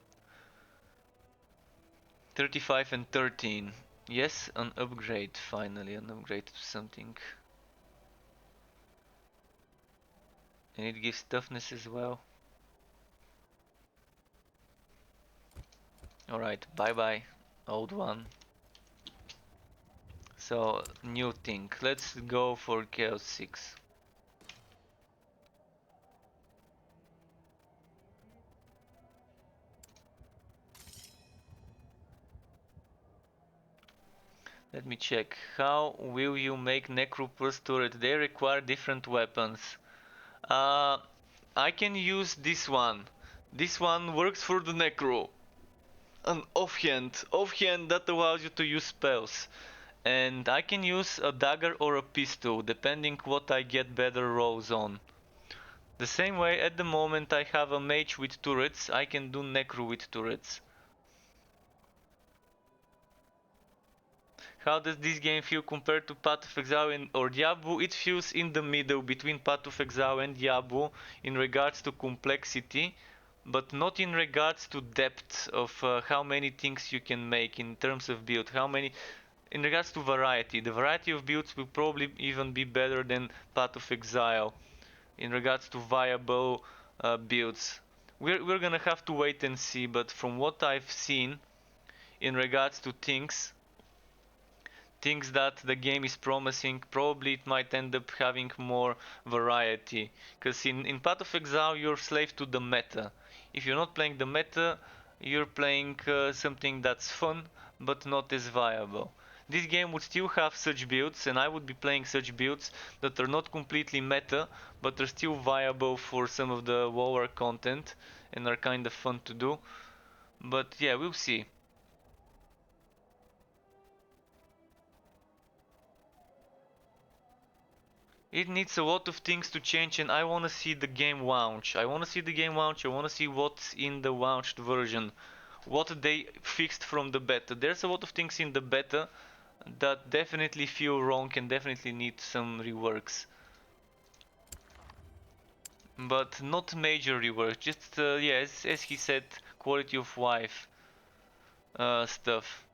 35 and 13. Yes, an upgrade, finally, an upgrade to something. And it gives toughness as well. Alright, bye bye, old one. So, new thing. Let's go for Chaos 6. Let me check. How will you make Necro plus turret? They require different weapons. I can use this one. This one works for the Necro. An offhand. Offhand that allows you to use spells. And I can use a dagger or a pistol, depending what I get better rolls on. The same way, at the moment I have a mage with turrets, I can do Necro with turrets. How does this game feel compared to Path of Exile or Diablo? It feels in the middle between Path of Exile and Diablo in regards to complexity, but not in regards to depth of how many things you can make in terms of build, in regards to variety. The variety of builds will probably even be better than Path of Exile in regards to viable builds. We're gonna have to wait and see, but from what I've seen in regards to things that the game is promising, probably it might end up having more variety. Because in Path of Exile you're slave to the meta. If you're not playing the meta, you're playing something that's fun but not as viable. this game would still have such builds, and I would be playing such builds that are not completely meta, but are still viable for some of the lower content and are kind of fun to do. But yeah, we'll see. It needs a lot of things to change, and I want to see the game launch. I want to see the game launch. I want to see what's in the launched version, what they fixed from the beta. There's a lot of things in the beta that definitely feel wrong and definitely need some reworks. But not major reworks, just yeah, as he said, quality of life stuff.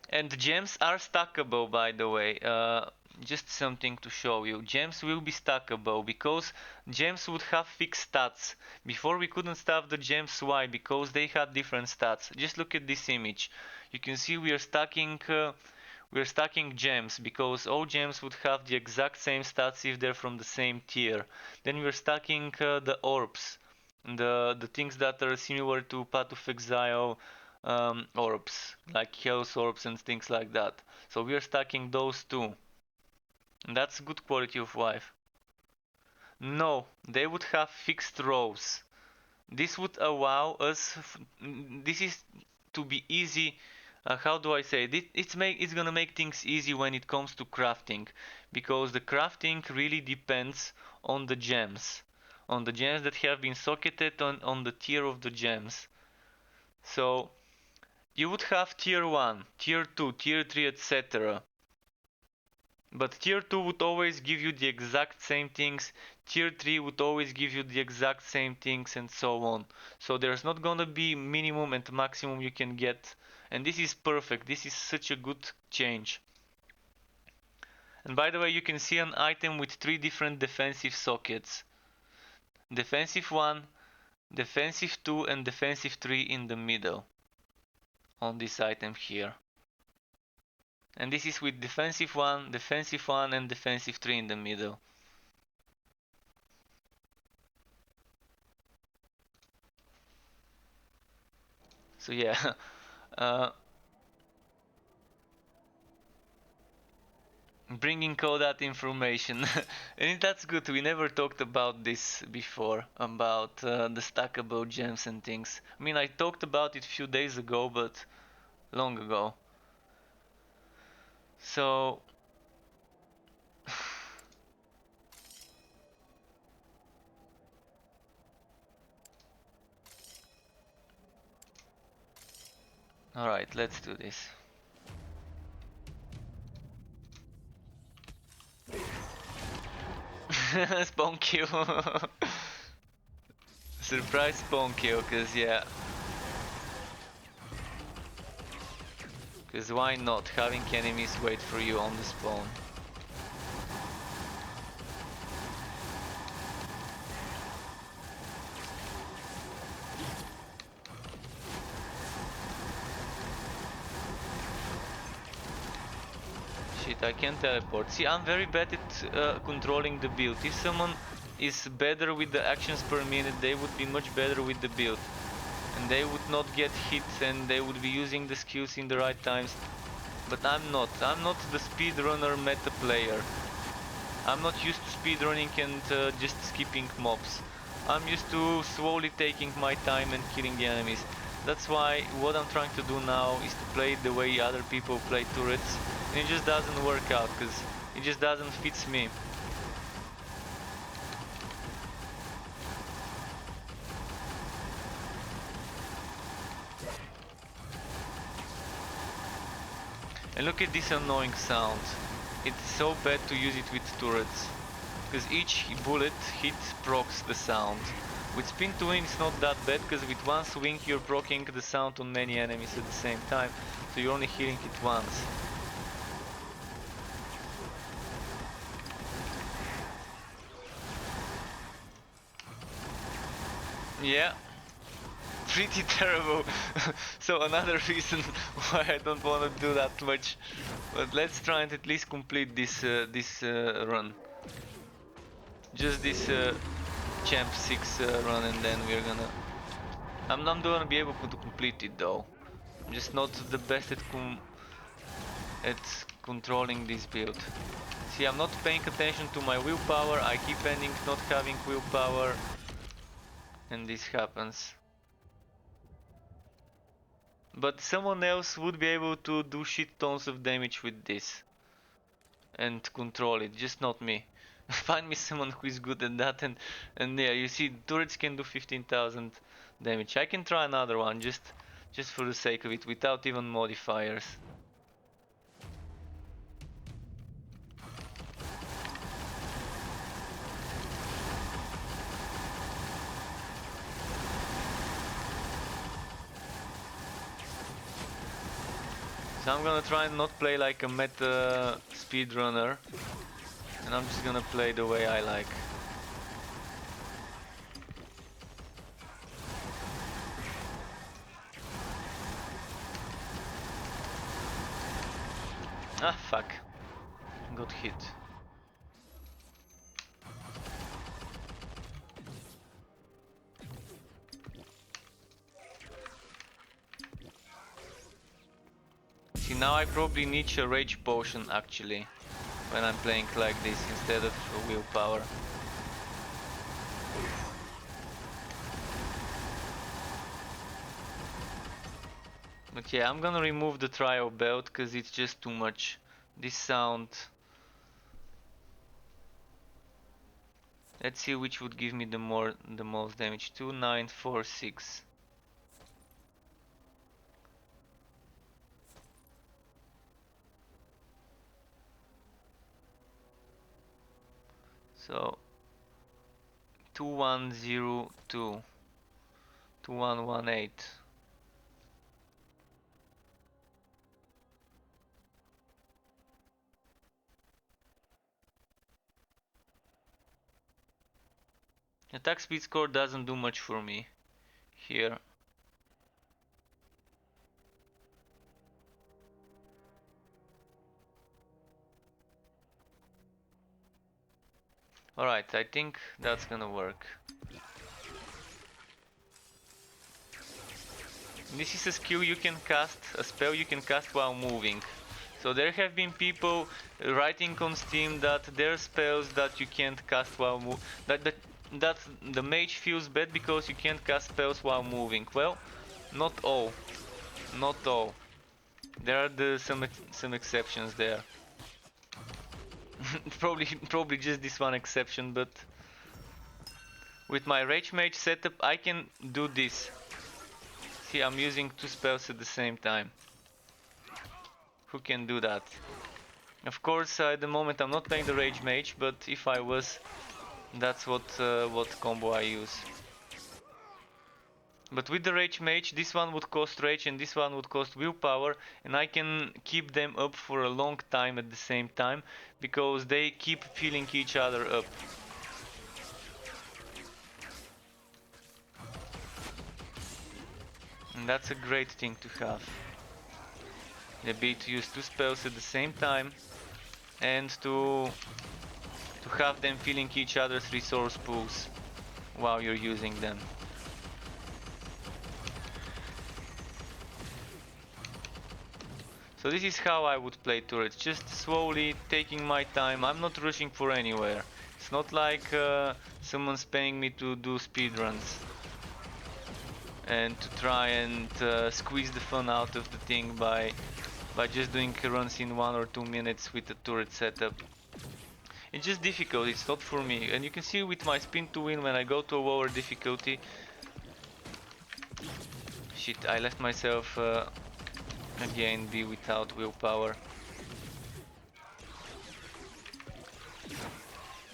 And gems are stackable, by the way. Just something to show you. Gems will be stackable because gems would have fixed stats. Before we couldn't stack the gems. Why? Because they had different stats. Just look at this image. You can see we are stacking gems because all gems would have the exact same stats if they're from the same tier. Then we're stacking the orbs, the things that are similar to Path of Exile orbs, like Chaos orbs and things like that. So we are stacking those too. And that's good quality of life. No, they would have fixed rows. This would allow us. This is to be easy. How do I say it? It's gonna make things easy when it comes to crafting, because the crafting really depends on the gems, that have been socketed on the tier of the gems. So you would have tier 1, tier 2, tier 3, etc. But tier 2 would always give you the exact same things, tier 3 would always give you the exact same things, and so on. So there's not gonna be minimum and maximum you can get, and this is perfect. This is such a good change. And by the way, you can see an item with 3 different defensive sockets. Defensive 1, defensive 2, and defensive 3 in the middle on this item here. And this is with defensive 1, and defensive 3 in the middle. So yeah, bringing all that information. And that's good. We never talked about this before, about the stackable gems and things. I mean, I talked about it a few days ago, but long ago. So alright, let's do this. Spawn kill. Surprise spawn kill, cause yeah. Cause why not? Having enemies wait for you on the spawn. Shit, I can't teleport. See, I'm very bad at controlling the build. If someone is better with the actions per minute, they would be much better with the build. And they would not get hit and they would be using the skills in the right times. But I'm not. I'm not the speedrunner meta player. I'm not used to speedrunning and just skipping mobs. I'm used to slowly taking my time and killing the enemies. That's why what I'm trying to do now is to play the way other people play turrets. And it just doesn't work out because it just doesn't fit me. And look at this annoying sound. It's so bad to use it with turrets, because each bullet hit procs the sound. With spin to win it's not that bad, because with one swing you're proccing the sound on many enemies at the same time, so you're only hearing it once. Yeah, pretty terrible. So another reason why I don't want to do that much. But let's try and at least complete this run. Just this champ 6 run, and then we're gonna... I'm not gonna be able to complete it though. I'm just not the best at controlling this build. See, I'm not paying attention to my willpower, I keep ending not having willpower, and this happens. But someone else would be able to do shit tons of damage with this and control it, just not me. Find me someone who is good at that, and yeah, you see, turrets can do 15,000 damage. I can try another one just for the sake of it, without even modifiers. So I'm gonna try and not play like a meta speedrunner, and I'm just gonna play the way I like. Ah, fuck. Got hit. See, now I probably need a rage potion actually, when I'm playing like this instead of willpower. But yeah, I'm gonna remove the trial belt because it's just too much. This sound. Let's see which would give me the most damage. 2, 9, 4, 6. So 2102, 2118. Attack speed score doesn't do much for me here. Alright, I think that's gonna work. This is a skill you can cast, a spell you can cast while moving. So there have been people writing on Steam that there are spells that you can't cast while that the mage feels bad because you can't cast spells while moving. Well, not all. Not all. There are some exceptions there. probably just this one exception, but with my rage mage setup I can do this. See, I'm using two spells at the same time. Who can do that? Of course, at the moment I'm not playing the rage mage, but if I was, that's what combo I use. But with the rage mage, this one would cost rage and this one would cost willpower, and I can keep them up for a long time at the same time because they keep filling each other up. And that's a great thing to have. The ability to use two spells at the same time and to have them filling each other's resource pools while you're using them. So this is how I would play turrets, just slowly taking my time. I'm not rushing for anywhere. It's not like someone's paying me to do speedruns and to try and squeeze the fun out of the thing by just doing runs in 1 or 2 minutes with the turret setup. It's just difficult, it's not for me. And you can see with my spin to win when I go to a lower difficulty. Shit, I left myself again be without willpower.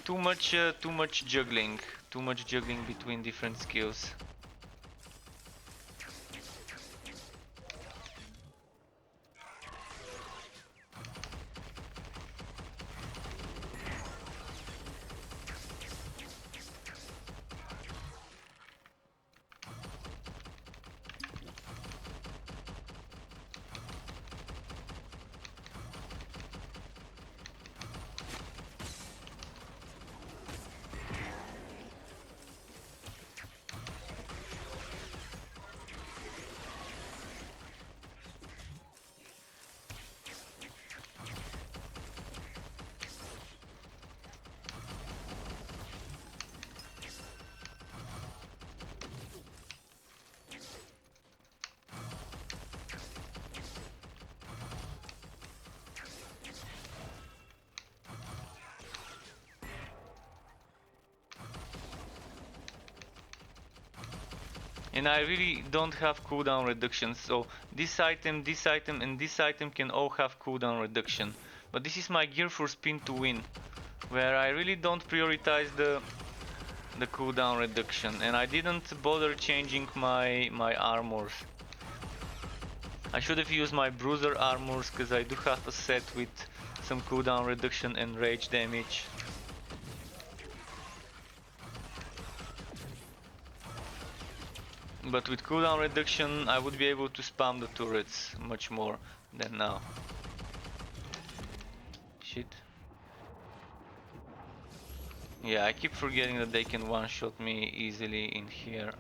Too much juggling. Too much juggling between different skills. And I really don't have cooldown reduction, so this item, and this item can all have cooldown reduction. But this is my gear for spin to win, where I really don't prioritize the cooldown reduction, and I didn't bother changing my armors. I should have used my bruiser armors, because I do have a set with some cooldown reduction and rage damage. But with cooldown reduction, I would be able to spam the turrets much more than now. Shit. Yeah, I keep forgetting that they can one-shot me easily in here.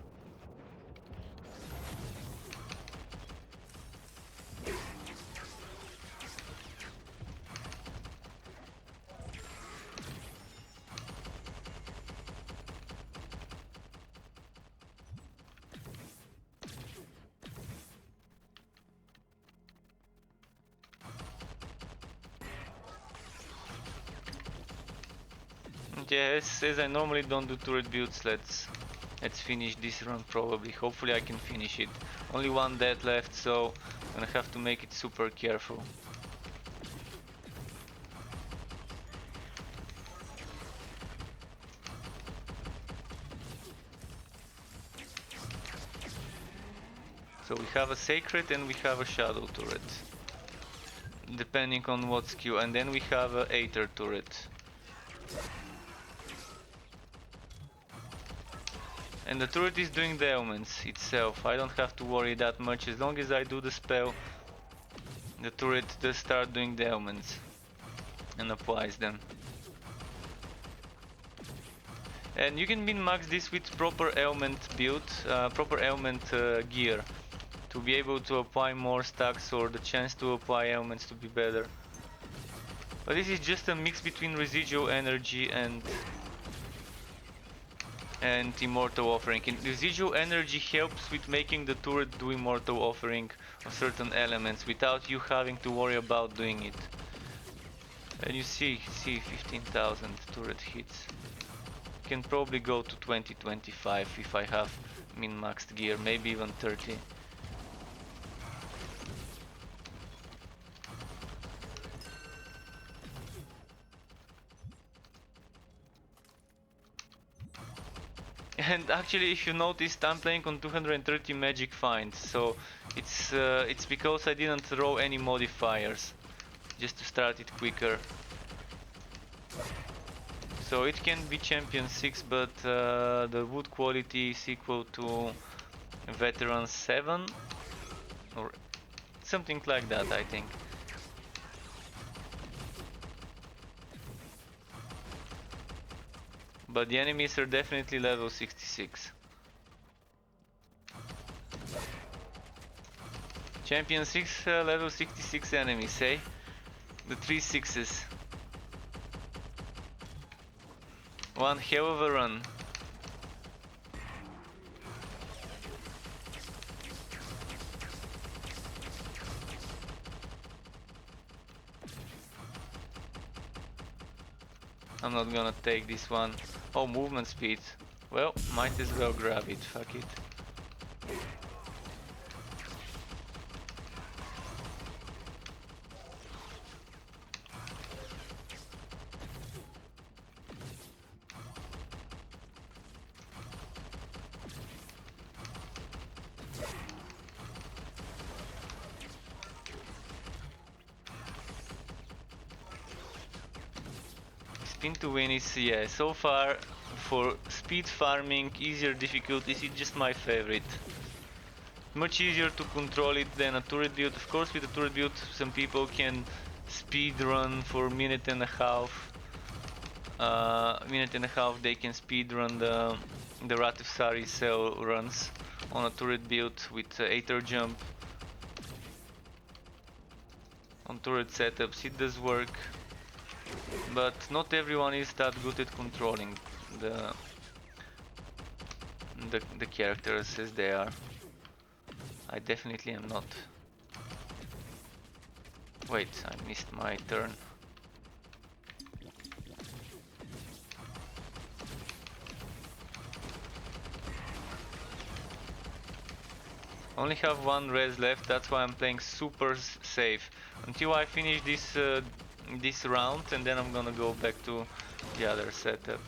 Yes, as I normally don't do turret builds, let's finish this run probably. Hopefully I can finish it. Only one death left, so I'm gonna have to make it super careful. So we have a sacred and we have a shadow turret, depending on what skill, and then we have a Aether turret. And the turret is doing the ailments itself. I don't have to worry that much. As long as I do the spell, the turret does start doing the ailments and applies them. And you can min-max this with proper ailment build, proper ailment gear, to be able to apply more stacks, or the chance to apply ailments to be better. But this is just a mix between residual energy and Immortal Offering. And residual energy helps with making the turret do Immortal Offering of certain elements without you having to worry about doing it. And you see 15,000 turret hits. Can probably go to 20-25 if I have min-maxed gear, maybe even 30. And actually, if you noticed, I'm playing on 230 magic finds, so it's because I didn't throw any modifiers, just to start it quicker. So it can be champion 6, but the wood quality is equal to veteran 7, or something like that, I think. But the enemies are definitely level 66. Champion 6, level 66 enemies, eh? The 3 sixes. One hell of a run. I'm not gonna take this one. Oh, movement speed. Well, might as well grab it, fuck it. Spin to win is, yeah, so far for speed farming, easier difficulties, it's just my favorite. Much easier to control it than a turret build. Of course, with a turret build, some people can speed run for a minute and a half. They can speed run the Ratifsari cell runs on a turret build with Aether jump. On turret setups, it does work. But not everyone is that good at controlling the characters as they are. I definitely am not. Wait, I missed my turn. Only have one res left, that's why I'm playing super safe until I finish this round, and then I'm gonna go back to the other setup.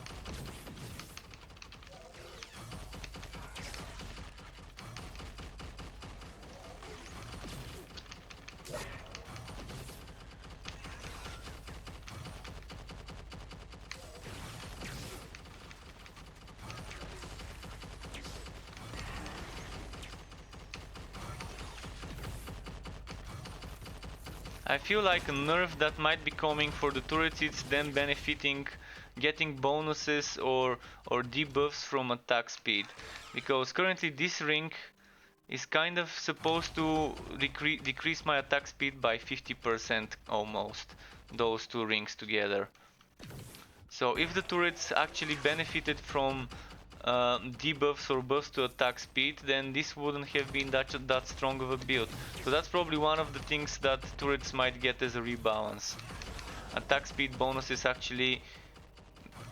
I feel like a nerf that might be coming for the turrets, it's them benefiting, getting bonuses or debuffs from attack speed. Because currently this ring is kind of supposed to decrease my attack speed by 50% almost, those two rings together. So if the turrets actually benefited from debuffs or buffs to attack speed, then this wouldn't have been that strong of a build. So that's probably one of the things that turrets might get as a rebalance. Attack speed bonuses actually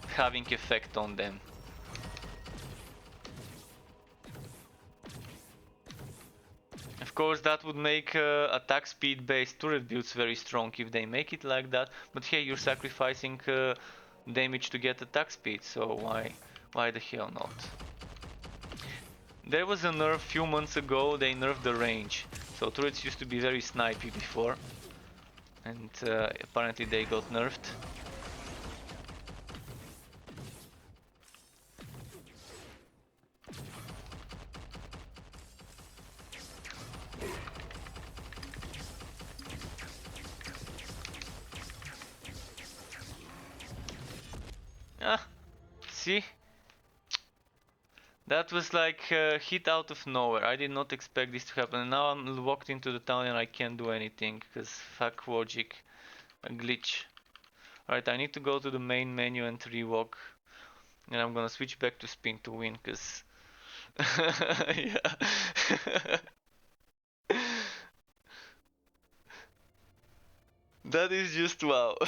having effect on them. Of course, that would make attack speed based turret builds very strong if they make it like that, but hey, you're sacrificing damage to get attack speed, so why the hell not? There was a nerf few months ago, they nerfed the range. So turrets used to be very snipey before, and apparently they got nerfed. Ah, see? That was like hit out of nowhere. I did not expect this to happen. And now I'm walked into the town and I can't do anything because fuck logic, a glitch. Alright, I need to go to the main menu and rewalk. And I'm gonna switch back to spin to win because yeah. That is just wow.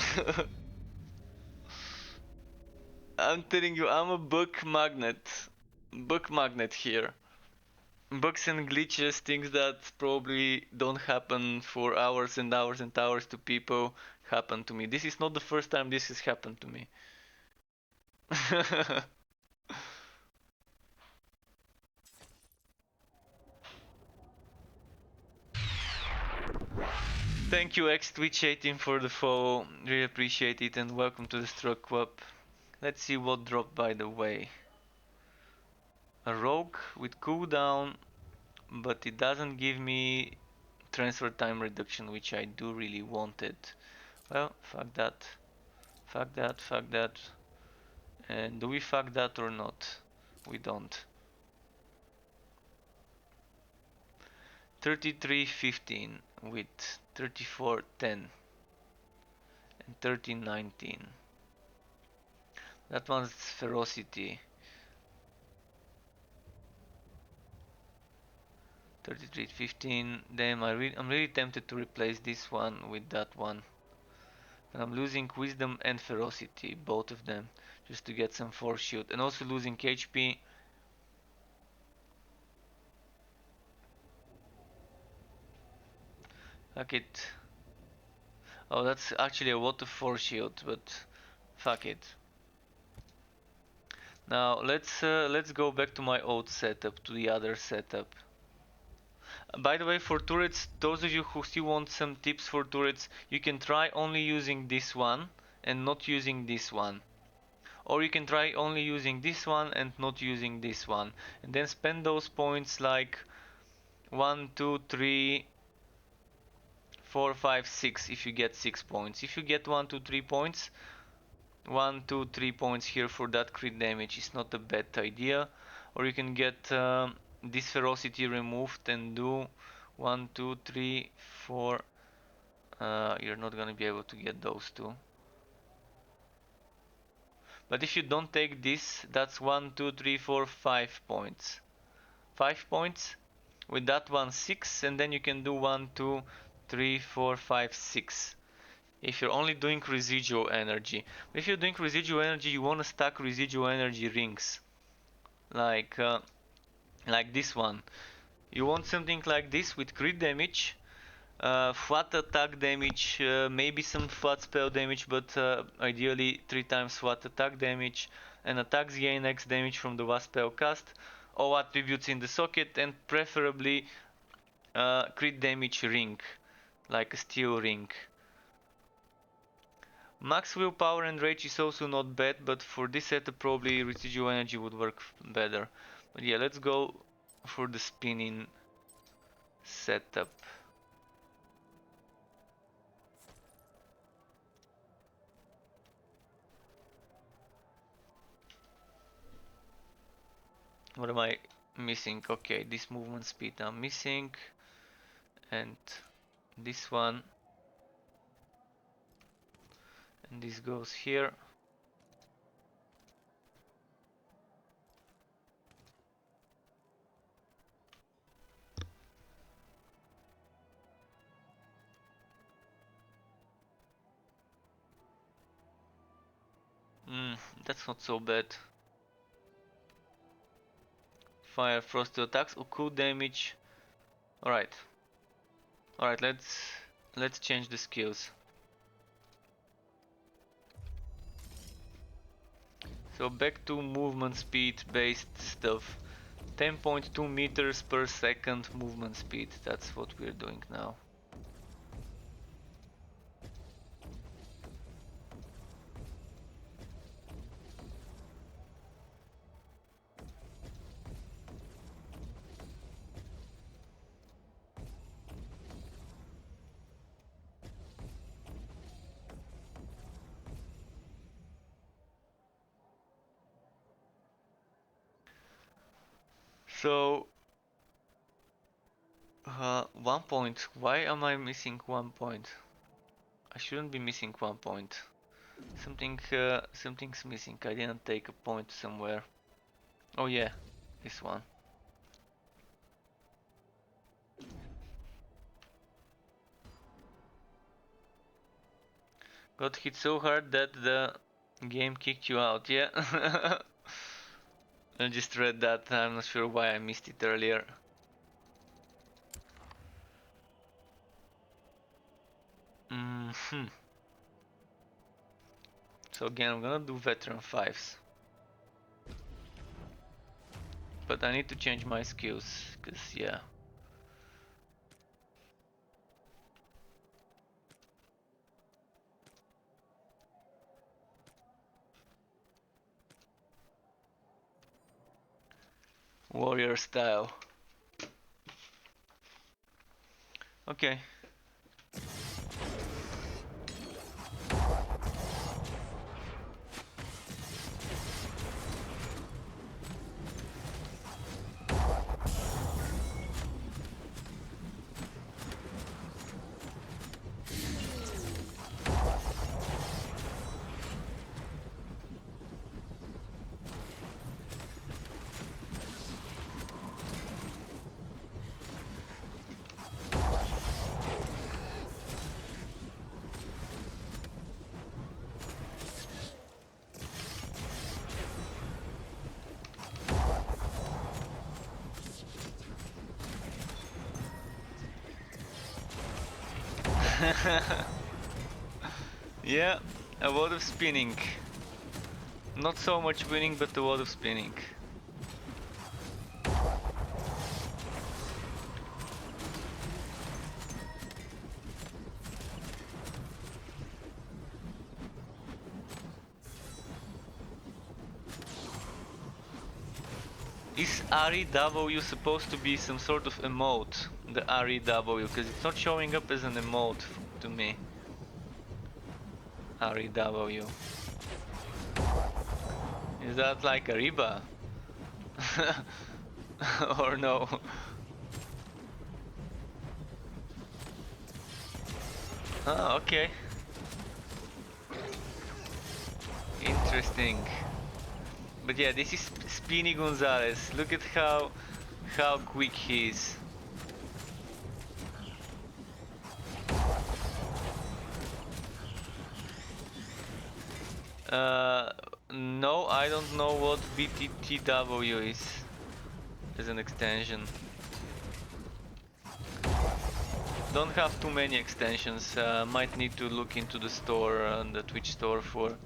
I'm telling you, I'm a book magnet. Book magnet here. Bugs and glitches, things that probably don't happen for hours and hours and hours to people, happen to me. This is not the first time this has happened to me. Thank you X Twitch 18 for the follow, really appreciate it, and welcome to the Struck Club. Let's see what dropped by the way. A rogue with cooldown, but it doesn't give me transfer time reduction, which I do really wanted. Well, fuck that. Fuck that, fuck that. And do we fuck that or not? We don't. 3315 with 3410 and 1319. That one's ferocity. 3315. Damn, I'm really tempted to replace this one with that one. And I'm losing wisdom and ferocity, both of them, just to get some force shield, and also losing HP. Fuck it. Oh, that's actually a water force shield, but fuck it. Now let's go back to my old setup, to the other setup. By the way, for turrets, those of you who still want some tips for turrets, you can try only using this one and not using this one. Or you can try only using this one and not using this one. And then spend those points like 1, 2, 3, 4, 5, 6 if you get 6 points. If you get 1, 2, 3 points, 1, 2, 3 points here for that crit damage is not a bad idea. Or you can get this ferocity removed and do 1, 2, 3, 4. You're not gonna be able to get those two. But if you don't take this, that's 1, 2, 3, 4, 5 points. 5 points. With that one, 6, and then you can do 1, 2, 3, 4, 5, 6. If you're only doing residual energy. If you're doing residual energy, you want to stack residual energy rings. Like this one. You want something like this with crit damage, flat attack damage, maybe some flat spell damage, but ideally 3 times flat attack damage, and attacks gain X damage from the last spell cast, all attributes in the socket, and preferably crit damage ring, like a steel ring. Max willpower and rage is also not bad, but for this setup probably residual energy would work better. But yeah, let's go for the spinning setup. What am I missing? Okay, this movement speed I'm missing, and this one, and this goes here. That's not so bad. Fire, frost attacks, or cool damage. Alright. Alright, let's change the skills. So back to movement speed based stuff. 10.2 meters per second movement speed. That's what we're doing now. So 1 point. Why am I missing 1 point? I shouldn't be missing 1 point. Something's missing. I didn't take a point somewhere. Oh yeah, this one. Got hit so hard that the game kicked you out. Yeah. I just read that. I'm not sure why I missed it earlier. So again, I'm gonna do veteran 5s. But I need to change my skills, cause yeah. Warrior style. Okay. Yeah, a lot of spinning. Not so much winning, but a lot of spinning. Is REW supposed to be some sort of emote? The REW, because it's not showing up as an emote to me. REW. Is that like a riba? Or no? Ah, okay. Interesting. But yeah, this is Spiny Gonzalez. Look at how quick he is. No, I don't know what BTTW is as an extension. don't have too many extensions. Might need to look into the store, the Twitch store for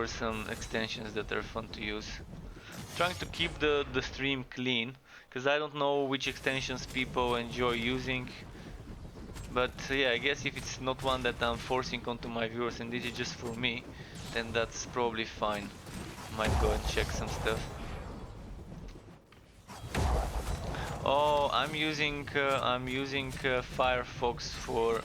some extensions that are fun to use. Trying to keep the stream clean, because I don't know which extensions people enjoy using. But yeah, I guess if it's not one that I'm forcing onto my viewers and this is just for me, then that's probably fine. Might go and check some stuff. Oh, I'm using Firefox for.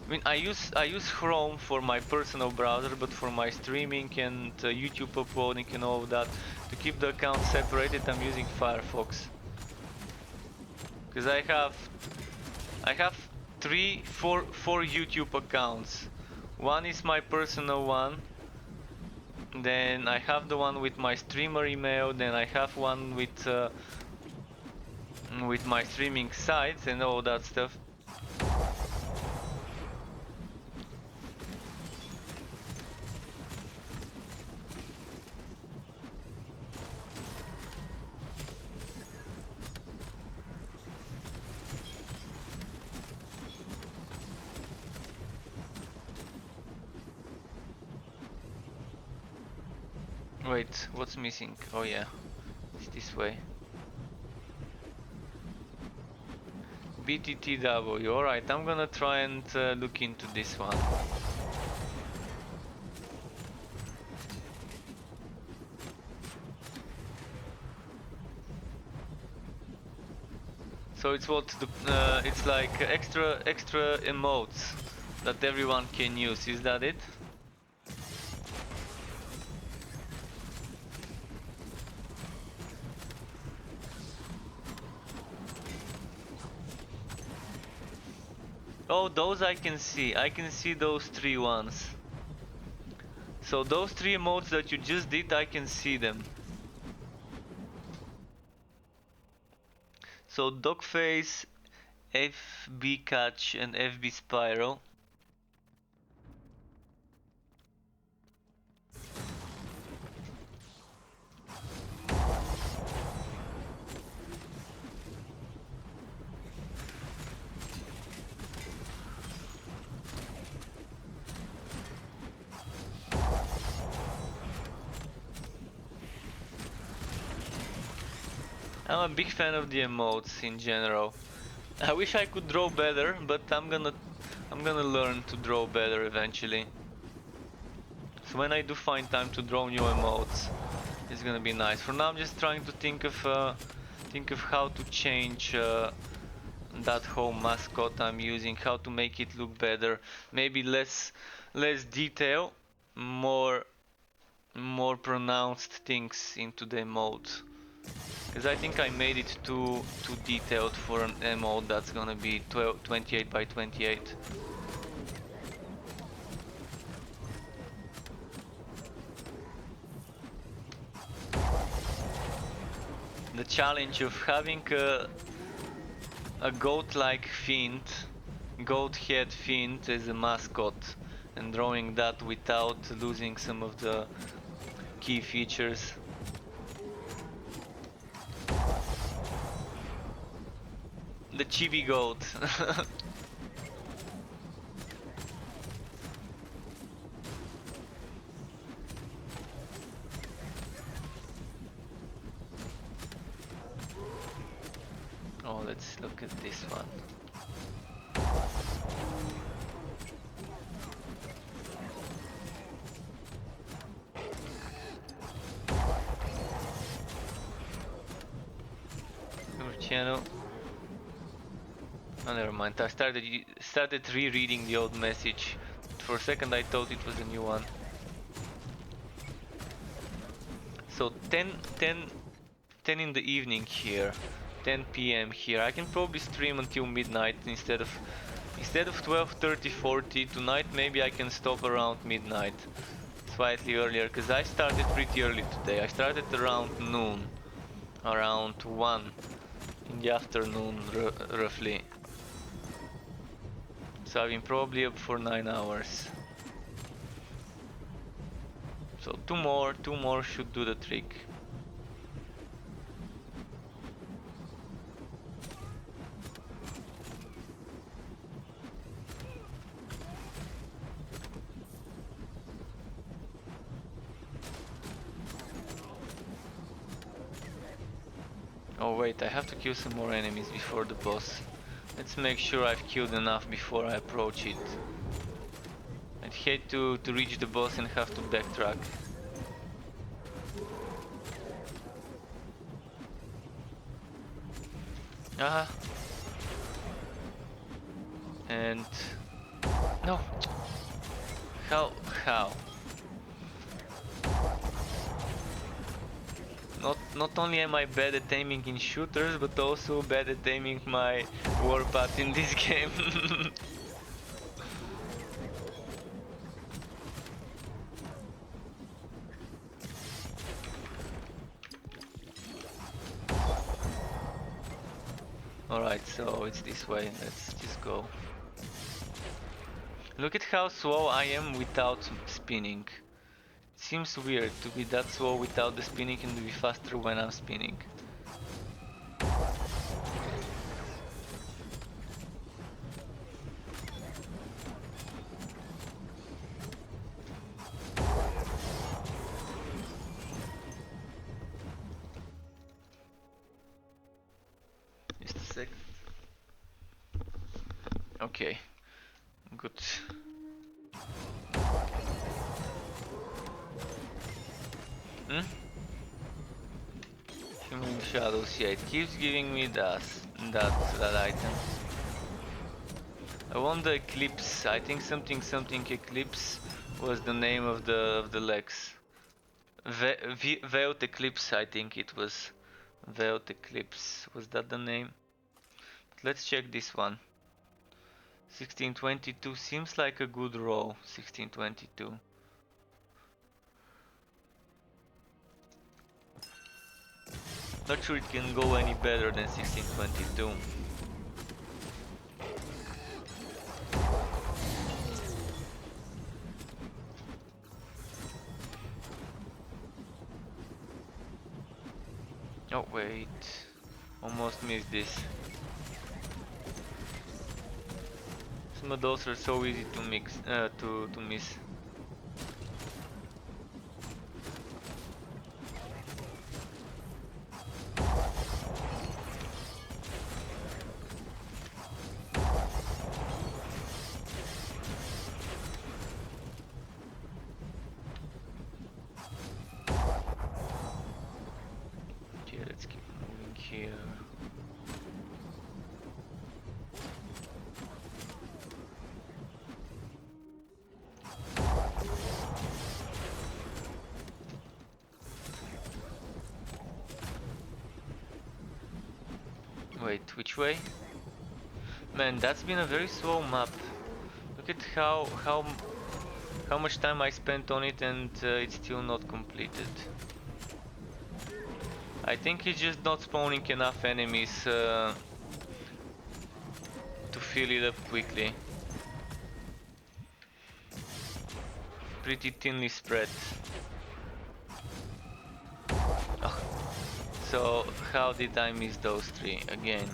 I mean, I use Chrome for my personal browser, but for my streaming and YouTube uploading and all of that, to keep the account separated, I'm using Firefox. Because I have four YouTube accounts. One is my personal one. Then I have the one with my streamer email. Then I have one with my streaming sites and all that stuff. Wait, what's missing? Oh yeah, it's this way. BTTW, alright, I'm gonna try and look into this one. So it's it's like extra emotes that everyone can use, is that it? Oh, those I can see those 3 ones. So those 3 emotes that you just did, I can see them. So Dogface, FB Catch and FB Spiral. I'm a big fan of the emotes in general. I wish I could draw better, but I'm gonna learn to draw better eventually. So when I do find time to draw new emotes, it's gonna be nice. For now, I'm just trying to think of how to change that whole mascot I'm using, how to make it look better. Maybe less detail, more pronounced things into the emote. Because I think I made it too detailed for an emote that's gonna be 28 by 28. The challenge of having a goat-like fiend, goat head fiend as a mascot, and drawing that without losing some of the key features. The chibi goat. Oh, let's look at this one. Your channel. Oh, never mind. I started rereading the old message. For a second I thought it was a new one. So 10 in the evening here, 10 p.m. here. I can probably stream until midnight instead of 12:30, 40 tonight. Maybe I can stop around midnight, slightly earlier, because I started pretty early today. I started around noon, around 1 in the afternoon, roughly. So I've been probably up for 9 hours. So two more should do the trick. Oh wait, I have to kill some more enemies before the boss. Let's make sure I've killed enough before I approach it. I'd hate to reach the boss and have to backtrack. Ah. And... No! How? How? Not only am I bad at aiming in shooters, but also bad at aiming my warpath in this game. Alright, so it's this way, let's just go. Look at how slow I am without spinning. Seems weird to be that slow without the spinning and to be faster when I'm spinning. Just a sec. Okay, good. Hmm? Human shadows, yeah, it keeps giving me that item. I want the eclipse. I think something eclipse was the name of the legs. Veiled eclipse, I think it was. Veiled eclipse, was that the name? Let's check this one. 1622 seems like a good roll. 1622. Not sure it can go any better than 1622. Oh wait, almost missed this. Some of those are so easy to to miss. Okay, let's keep moving here. Wait, which way? Man, that's been a very slow map. Look at how much time I spent on it and it's still not completed. I think it's just not spawning enough enemies to fill it up quickly. Pretty thinly spread. Ugh. So how did I miss those three again?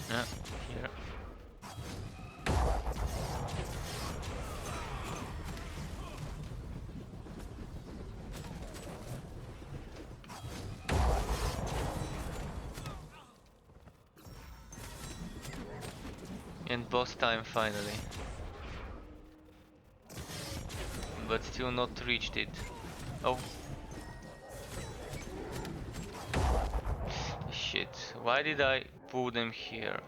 Here. And boss time finally. But still not reached it. Oh. Shit, why did I pull them here?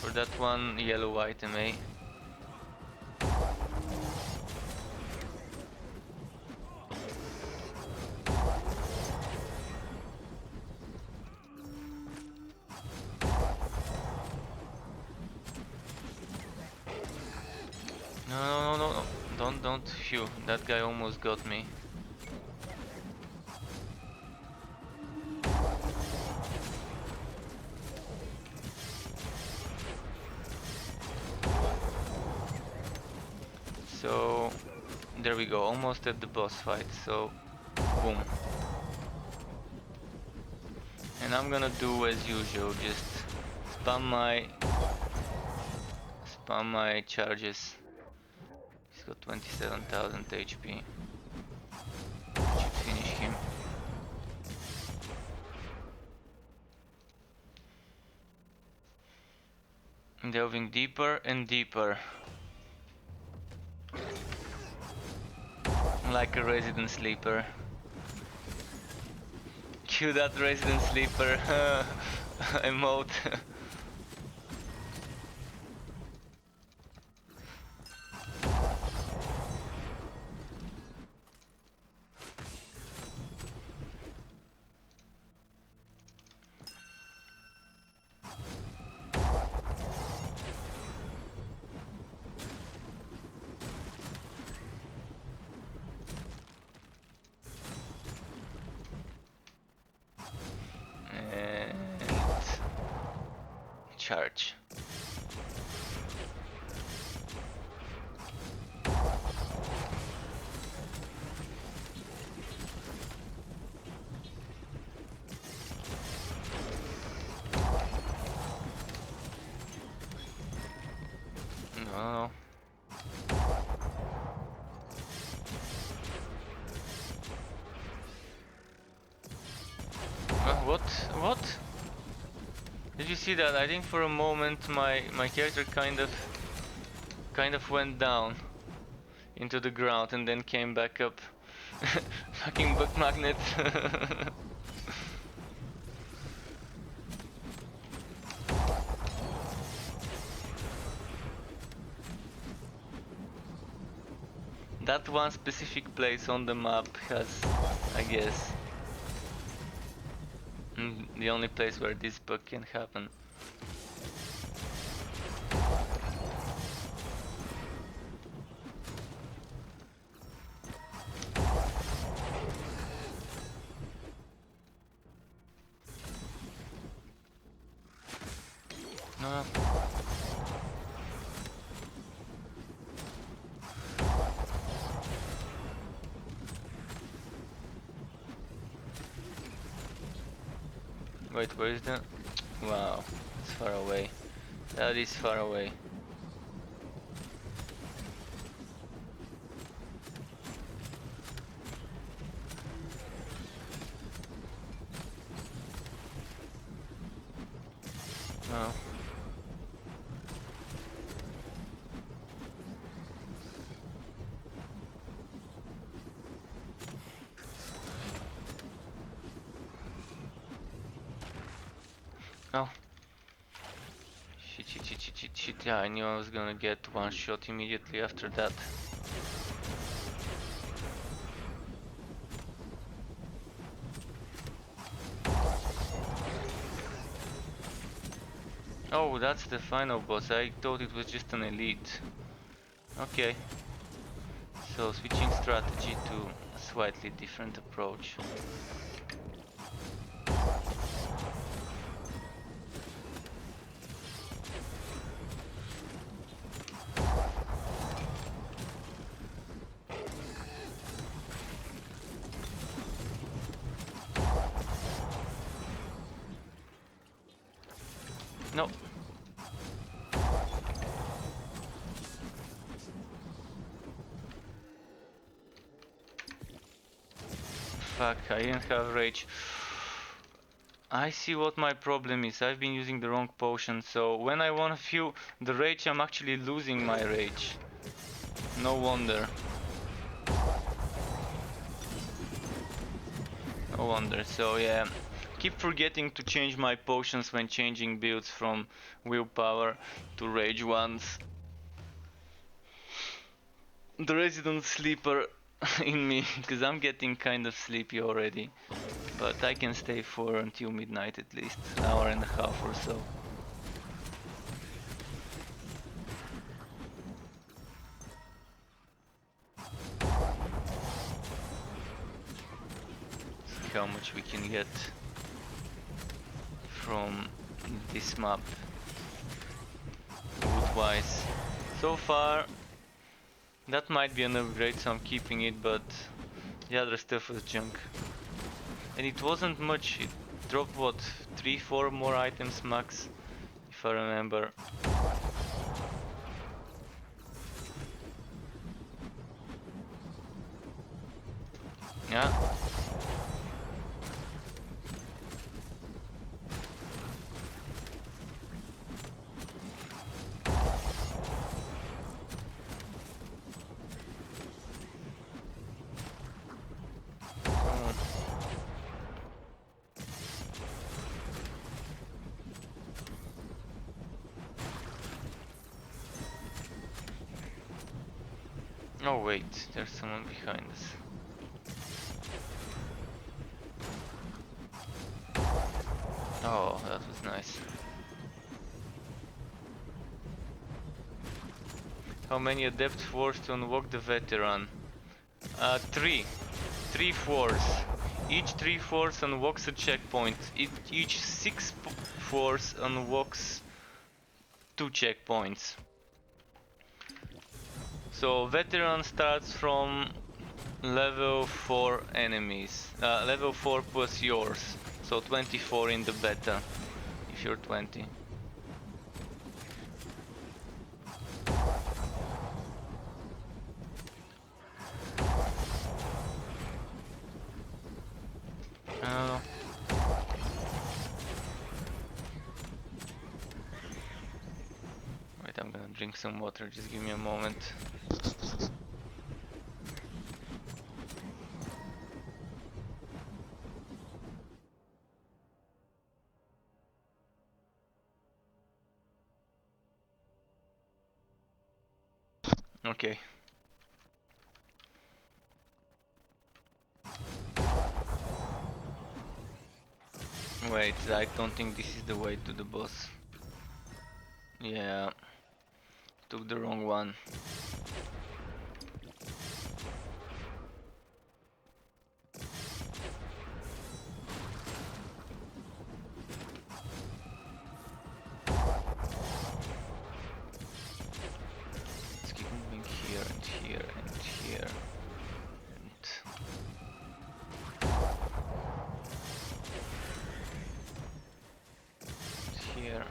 For that one yellow item, eh? No. Don't. Phew, that guy almost got me. So, there we go, almost at the boss fight, so, boom. And I'm gonna do as usual, just spam my charges. He's got 27,000 HP. Should finish him. Delving deeper and deeper. Like a resident sleeper. Cue that resident sleeper emote. And charge. No. What? What? Did you see that? I think for a moment my character kind of went down into the ground and then came back up. Fucking bug magnet. That one specific place on the map has, I guess, the only place where this bug can happen. No. Wait, where is that? Wow, it's far away. That is far away. No. Oh. Shit. Yeah, I knew I was gonna get one shot immediately after that. Oh, that's the final boss. I thought it was just an elite. Okay. So switching strategy to a slightly different approach. No. Fuck, I didn't have rage. I see what my problem is. I've been using the wrong potion, so when I want to feel the rage, I'm actually losing my rage. No wonder. No wonder. So yeah, keep forgetting to change my potions when changing builds from willpower to rage ones. The resident sleeper in me, because I'm getting kind of sleepy already. But I can stay for until midnight at least, an hour and a half or so. See how much we can get from this map wood-wise. So far, that might be an upgrade, so I'm keeping it, but the other stuff was junk. And it wasn't much, drop what, 3-4 more items max, if I remember. Yeah. Come on. Oh wait, there's someone behind us. Oh, that was nice. How many adept floors to unlock the veteran? 3. 3 floors. Each 3 floors unlocks a checkpoint. Each 6 floors unlocks 2 checkpoints. So veteran starts from level 4 enemies. Level 4 plus yours. So 24 in the beta, if you're 20. Uh, Wait, I'm gonna drink some water, just give me a moment. Okay. Wait, I don't think this is the way to the boss. Yeah, took the wrong one. Let's keep moving here and here and here and here.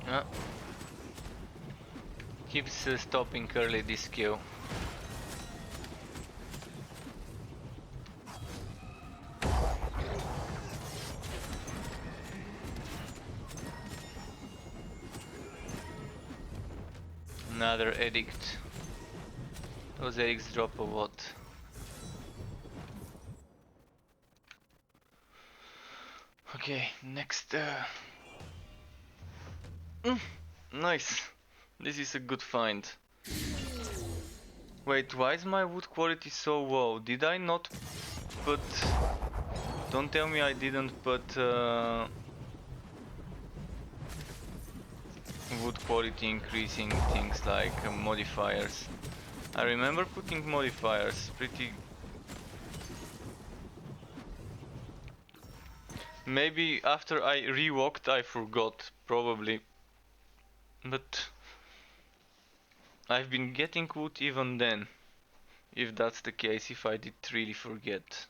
Uh, Keeps stopping early this kill. Another edict. Those edicts drop a lot. Okay, next. Nice. This is a good find. Wait, why is my wood quality so low? Did I not put... Don't tell me I didn't put wood quality increasing things like modifiers. I remember putting modifiers pretty... Maybe after I rewalked I forgot, probably. But I've been getting wood even then. If that's the case, if I did really forget.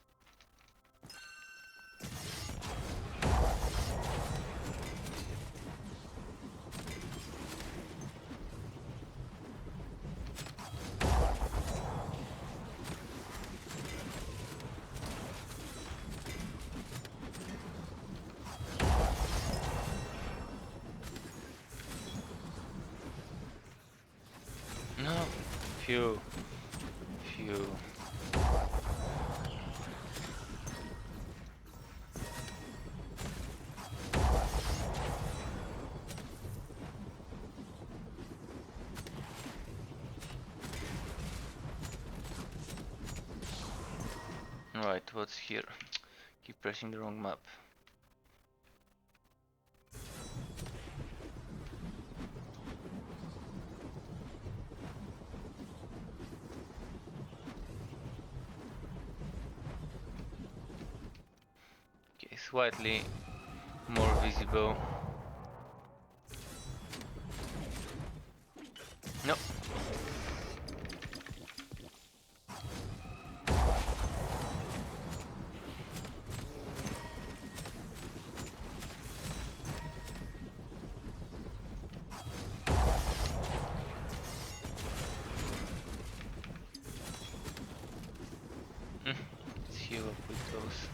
No. Phew. Phew. Right, what's here? Keep pressing the wrong map. slightly more visible. No. Let's heal up with those.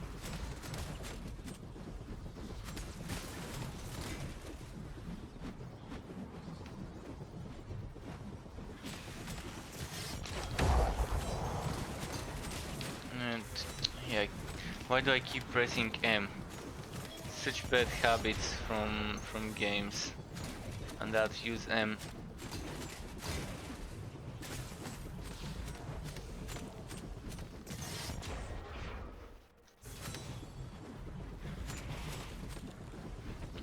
And yeah, why do I keep pressing M? Such bad habits from games. And I've used M.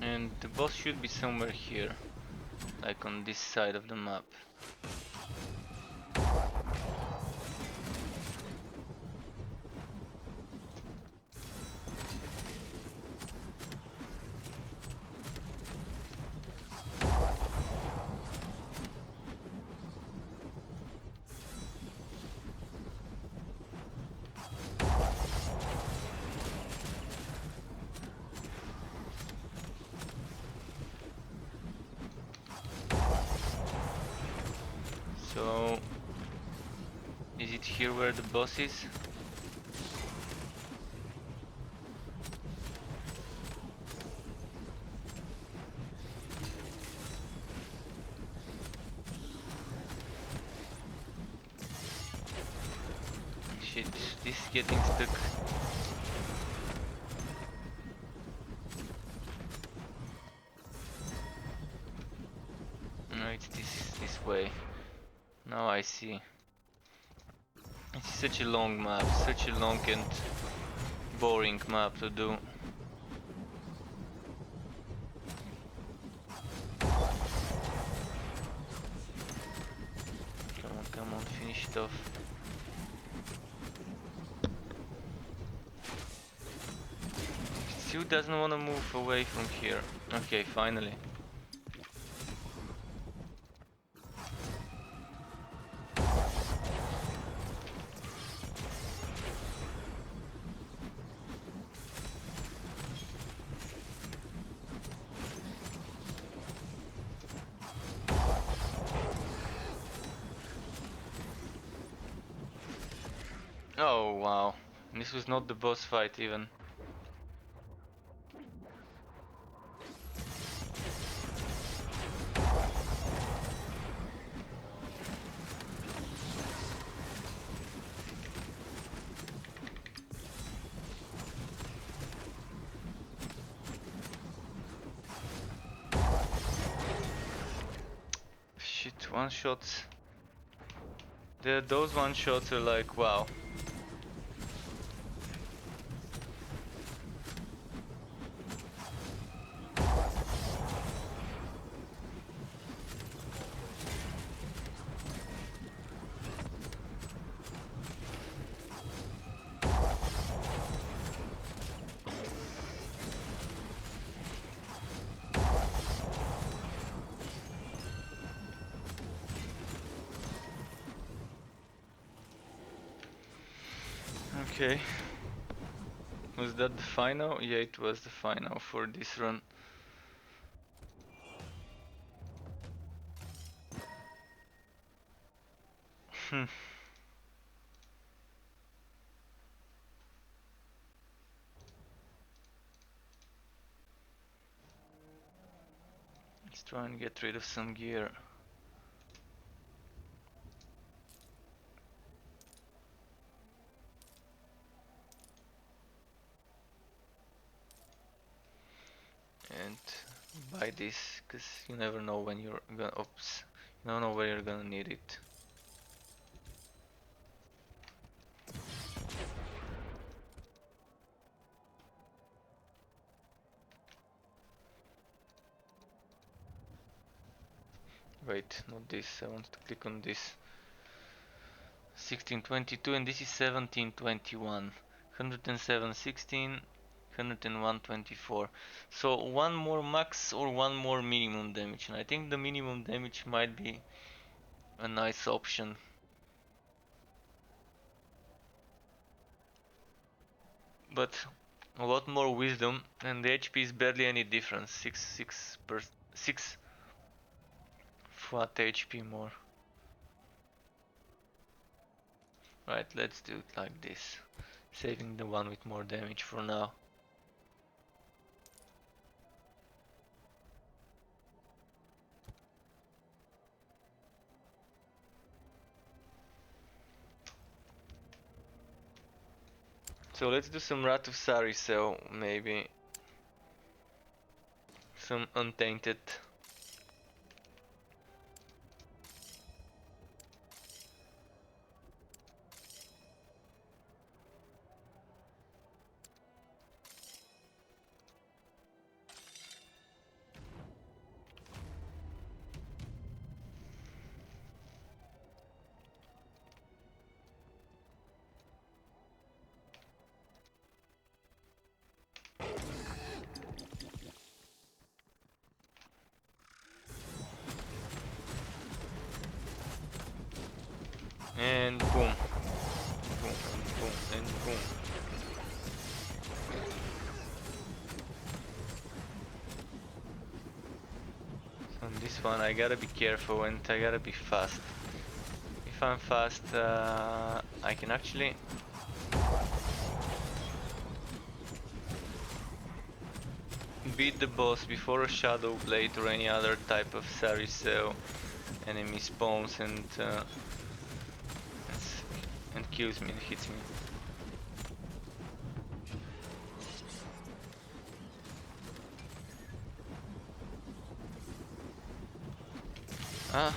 And the boss should be somewhere here, like on this side of the map. So, is it here where the boss is? Shit, this is getting stuck. No, it's this way. Now I see. It's such a long map, such a long and boring map to do. Come on, finish it off. Still doesn't want to move away from here. Okay, finally. Oh wow, this was not the boss fight even. Shit, one shots. Those one shots are like wow. Okay. Was that the final? Yeah, it was the final for this run. Hmm. Let's try and get rid of some gear. And buy this, cause you never know when you're gonna. Oops. You don't know where you're gonna need it. Wait, not this. I want to click on this. 1622 and this is 1721. 107, 16, 100 and 124. So one more max or one more minimum damage, and I think the minimum damage might be a nice option. But a lot more wisdom, and the HP is barely any difference. 6 flat HP more. Right, let's do it like this. Saving the one with more damage for now. So let's do some Rat of Sari, so maybe some Untainted. And boom. Boom and boom and boom. So on this one I gotta be careful and I gotta be fast. If I'm fast, I can actually beat the boss before a Shadow Blade or any other type of Saricel enemy spawns and kills me and hits me. Ah.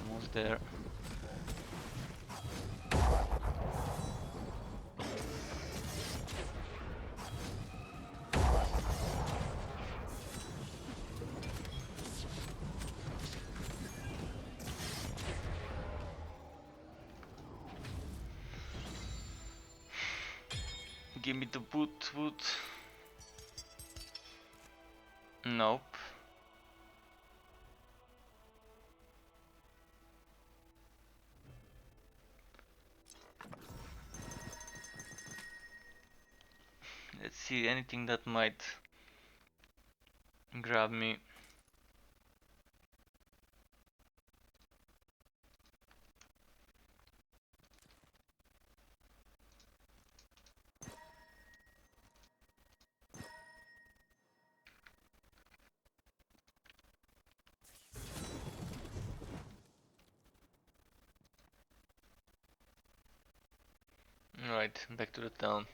Almost there. Give me the wood. Nope. Let's see, anything that might grab me. Right, back to the town.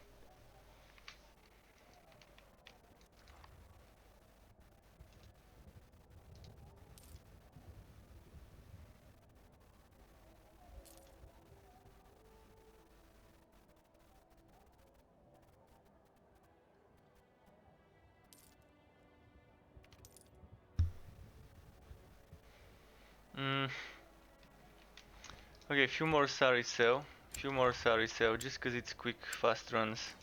Okay, a few more Saricel. Just cause it's quick, fast runs.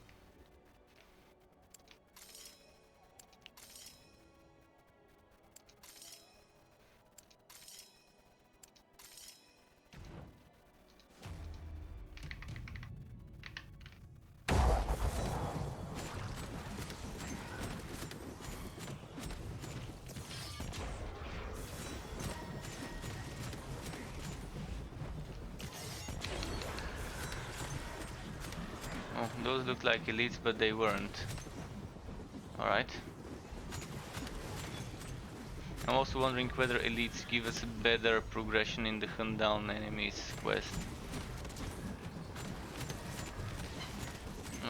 Oh, those look like elites, but they weren't. Alright. I'm also wondering whether elites give us a better progression in the hunt down enemies quest.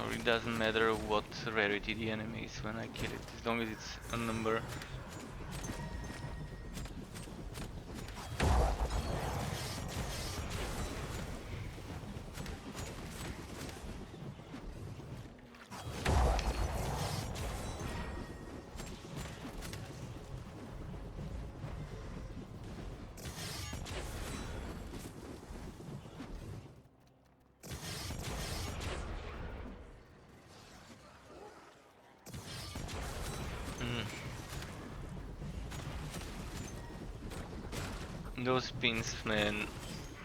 Or it doesn't matter what rarity the enemy is when I kill it, as long as it's a number. Those spins, man.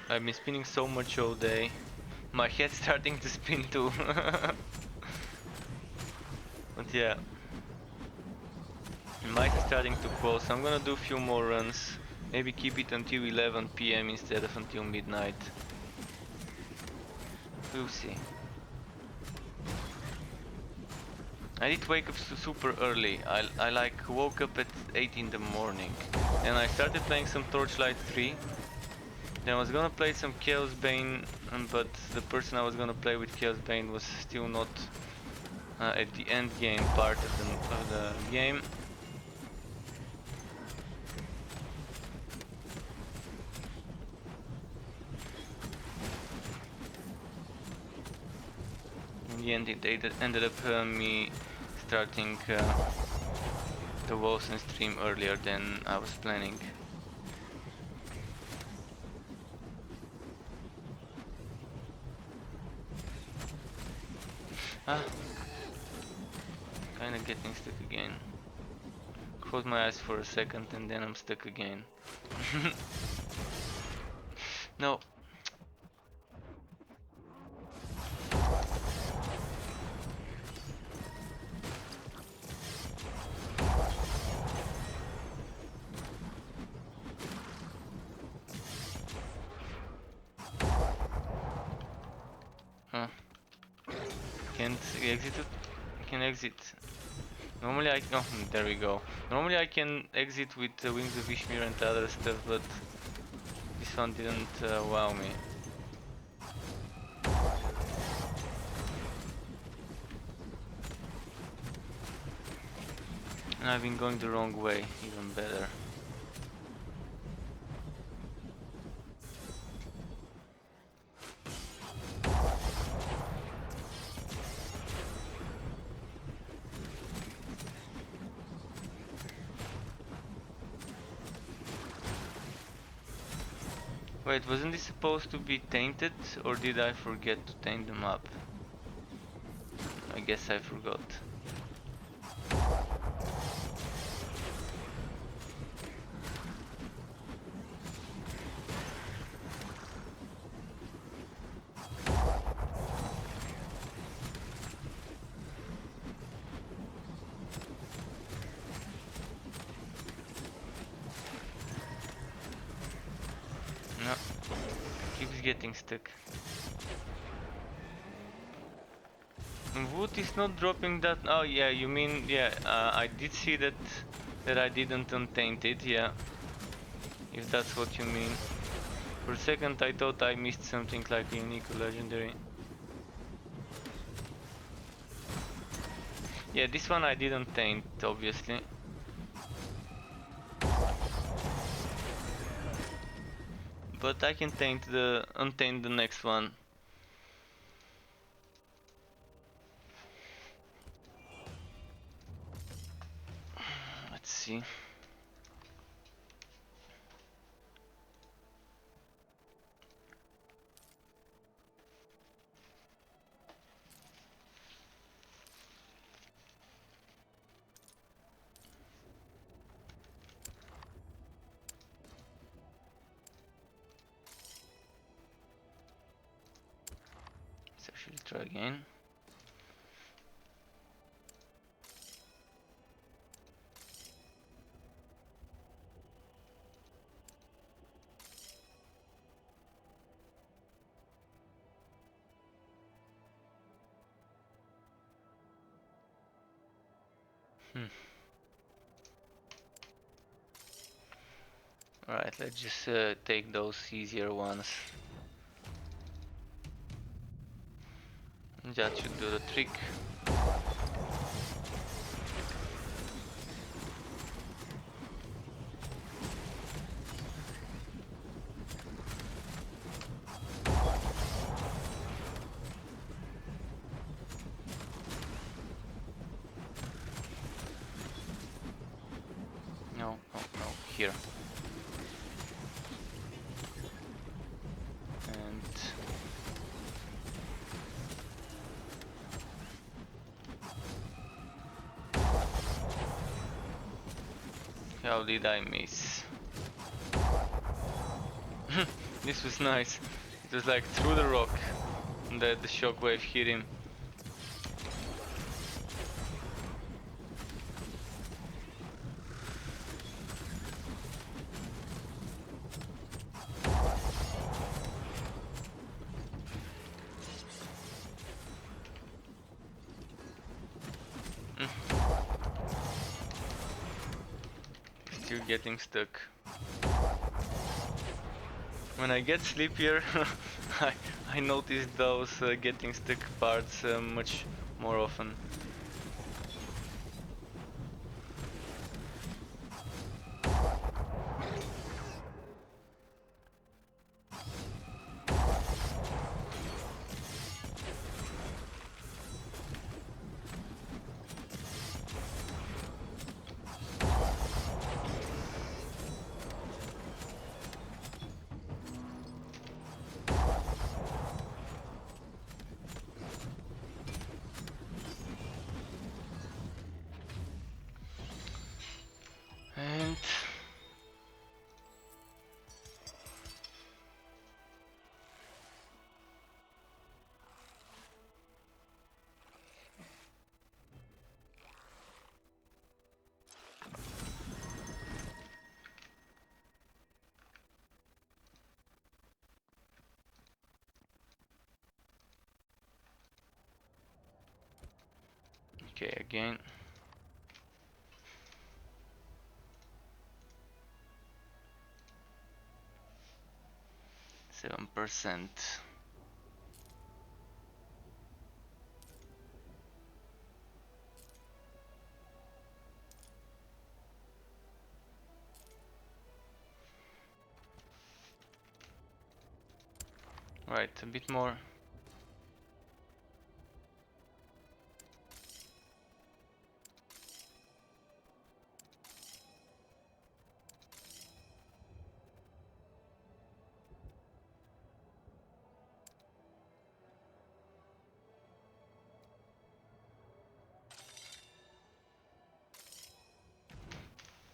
I've been spinning so much all day. My head's starting to spin too. But yeah. Might is starting to close, so I'm gonna do a few more runs. Maybe keep it until 11 PM instead of until midnight. We'll see. I did wake up super early. I like woke up at 8 in the morning. And I started playing some Torchlight 3. Then I was gonna play some Chaos Bane, but the person I was gonna play with Chaos Bane was still not at the end game part of the game. In the end, it ended up me starting the Wolcen stream earlier than I was planning. Ah, kinda getting stuck again. Close my eyes for a second and then I'm stuck again. No. Huh. Can't exit it? I can exit. Normally I... Oh, there we go. Normally I can exit with Wings of Ishmir and other stuff, but this one didn't wow me. And I've been going the wrong way, even better. Wait, wasn't this supposed to be tainted, or did I forget to taint them up? I guess I forgot. No, keeps getting stuck. Wood is not dropping that. Oh yeah, you mean yeah? I did see that I didn't untaint it. Yeah, if that's what you mean. For a second, I thought I missed something like a unique or legendary. Yeah, this one I didn't taint, obviously. But I can untaint the next one. Let's see. So I should try again. Alright, let's just take those easier ones. That should do the trick. No, no, no, here. And how did I miss? This was nice. It was like through the rock that the shockwave hit him. Still getting stuck. When I get sleepier, I notice those getting stuck parts much more often. And okay, again. %. Right, a bit more.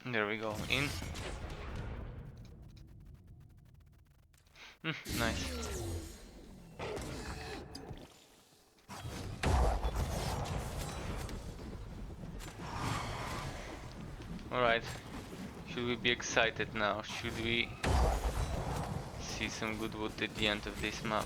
There we go, in. Nice. Alright, should we be excited now? Should we see some good wood at the end of this map?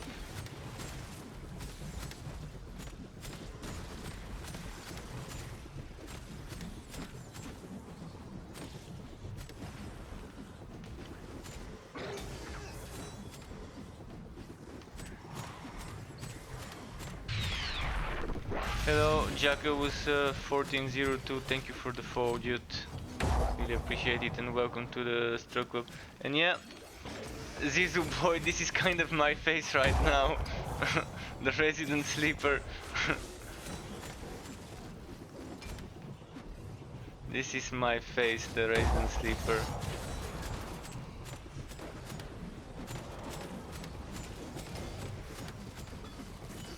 Hello, Jacko was 1402, thank you for the follow, dude. Really appreciate it and welcome to the Stroke Club. And yeah, Zizu boy, this is kind of my face right now. The resident sleeper. This is my face, the resident sleeper.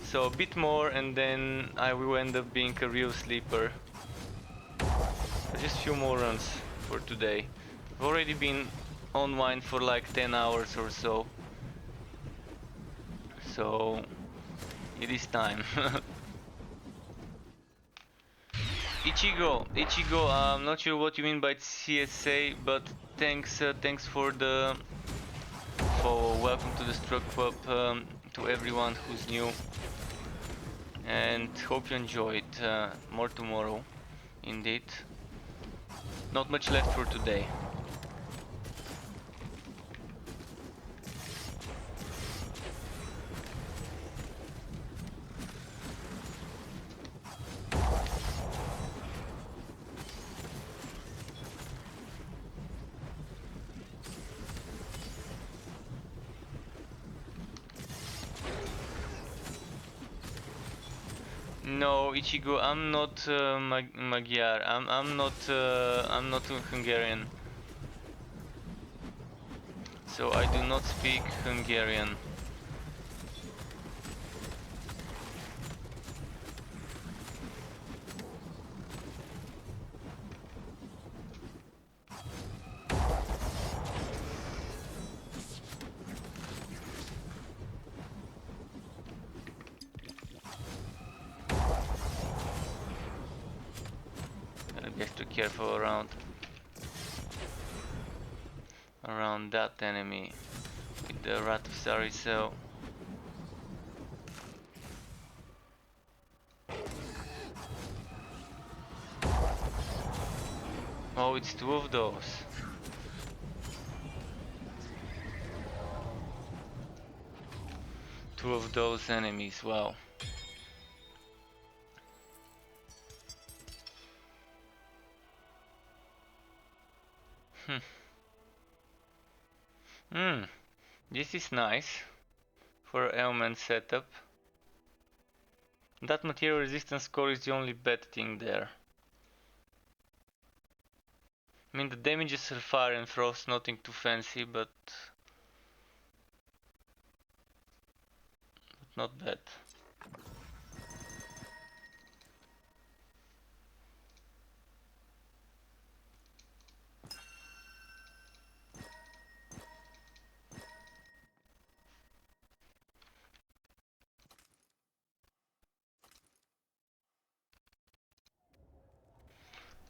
So a bit more and then I will end up being a real sleeper. Just a few more runs for today. I've already been online for like 10 hours or so. So it is time. Ichigo, I'm not sure what you mean by CSA, but thanks for the follow. Welcome to the Stroke Club, to everyone who's new. And hope you enjoyed. More tomorrow, indeed. Not much left for today. No, Ichigo, I'm not Magyar. I'm not Hungarian. So I do not speak Hungarian. Just to careful around that enemy with the Rat of Saricel. Oh, it's two of those. Two of those enemies, wow. Hmm, this is nice for element setup. That material resistance score is the only bad thing there. I mean, the damages are fire and frost, nothing too fancy, but not bad.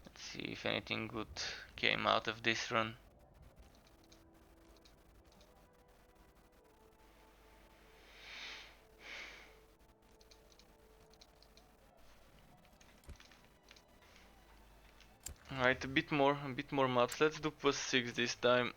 Let's see if anything good came out of this run. Alright, a bit more maps. Let's do +6 this time.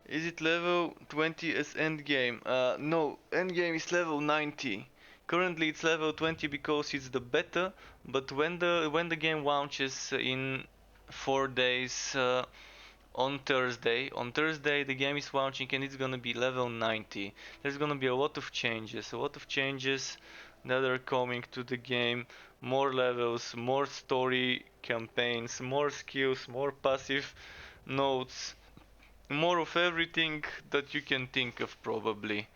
Is it level 20 as Endgame? No, Endgame is level 90. Currently it's level 20 because it's the beta, but when the game launches in 4 days on Thursday the game is launching and it's gonna be level 90. There's gonna be a lot of changes that are coming to the game. More levels, more story campaigns, more skills, more passive nodes, more of everything that you can think of probably.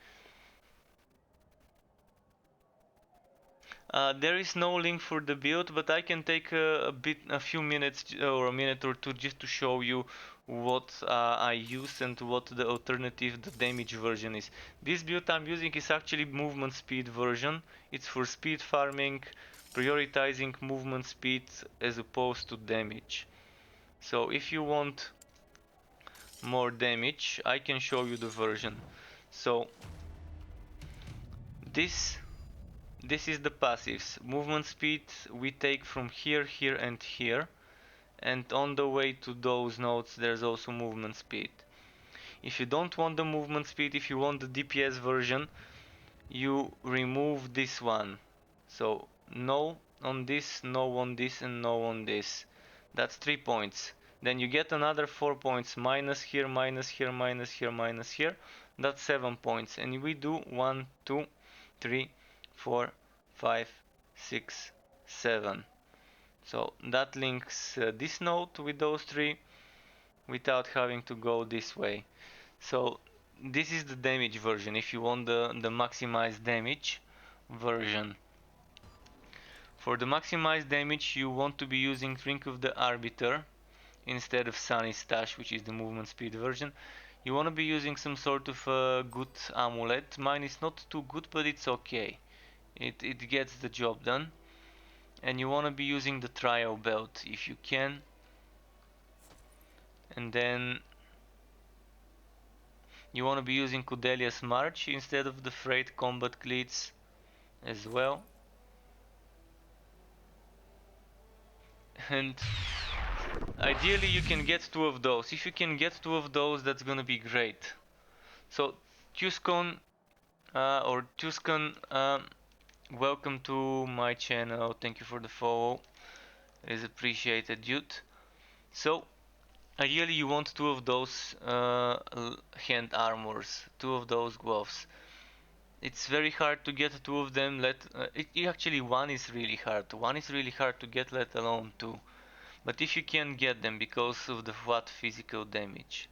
There is no link for the build, but I can take a few minutes or a minute or two just to show you what I use and what the alternative, the damage version is. This build I'm using is actually movement speed version. It's for speed farming, prioritizing movement speed as opposed to damage. So if you want more damage, I can show you the version. So this is the passives. Movement speed we take from here, here and here, and on the way to those nodes there's also movement speed. If you don't want the movement speed, if you want the DPS version, you remove this one. So no on this, no on this, and no on this. That's 3 points. Then you get another 4 points, minus here, minus here, minus here, minus here. That's 7 points. And we do 1, 2, 3, 4, 5, 6, 7. So that links this node with those three without having to go this way. So this is the damage version if you want the maximized damage version. For the maximized damage you want to be using Drink of the Arbiter instead of Sunny Stash, which is the movement speed version. You want to be using some sort of good amulet. Mine is not too good, but it's okay. It gets the job done. And you want to be using the trial belt if you can. And then you want to be using Cudelia's March instead of the Freight Combat Cleats as well. And ideally you can get two of those. If you can get two of those, that's gonna be great. So Tuscon or Tuscan, welcome to my channel. Thank you for the follow. It is appreciated, dude. So ideally you want two of those hand armors, two of those gloves. It's very hard to get two of them. Actually one is really hard. One is really hard to get, let alone two. But if you can get them because of the flat physical damage.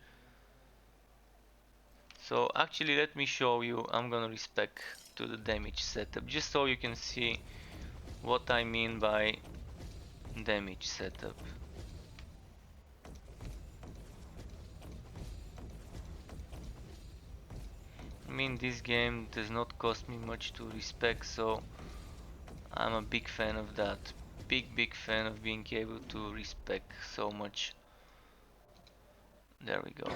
So actually let me show you. I'm gonna respec to the damage setup just so you can see what I mean by damage setup. I mean, this game does not cost me much to respec, so I'm a big fan of that. Big fan of being able to respec so much. There we go.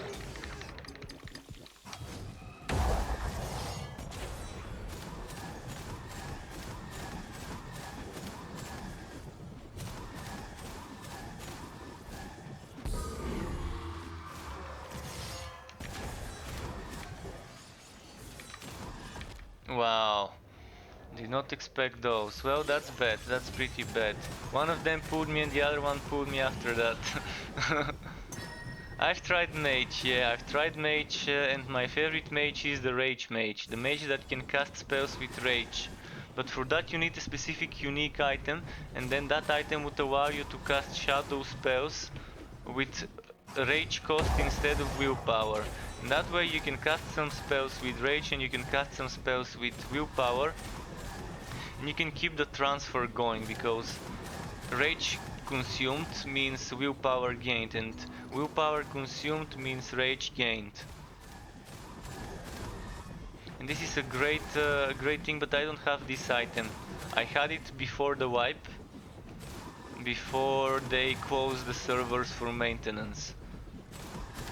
Wow. Did not expect those. Well, that's bad. That's pretty bad. One of them pulled me and the other one pulled me after that. I've tried mage, yeah, I've tried mage and my favorite mage is the rage mage. The mage that can cast spells with rage. But for that you need a specific unique item, and then that item would allow you to cast shadow spells with rage cost instead of willpower. And that way you can cast some spells with rage and you can cast some spells with willpower. And you can keep the transfer going, because rage consumed means willpower gained, and willpower consumed means rage gained. And this is a great thing, but I don't have this item. I had it before the wipe, before they closed the servers for maintenance.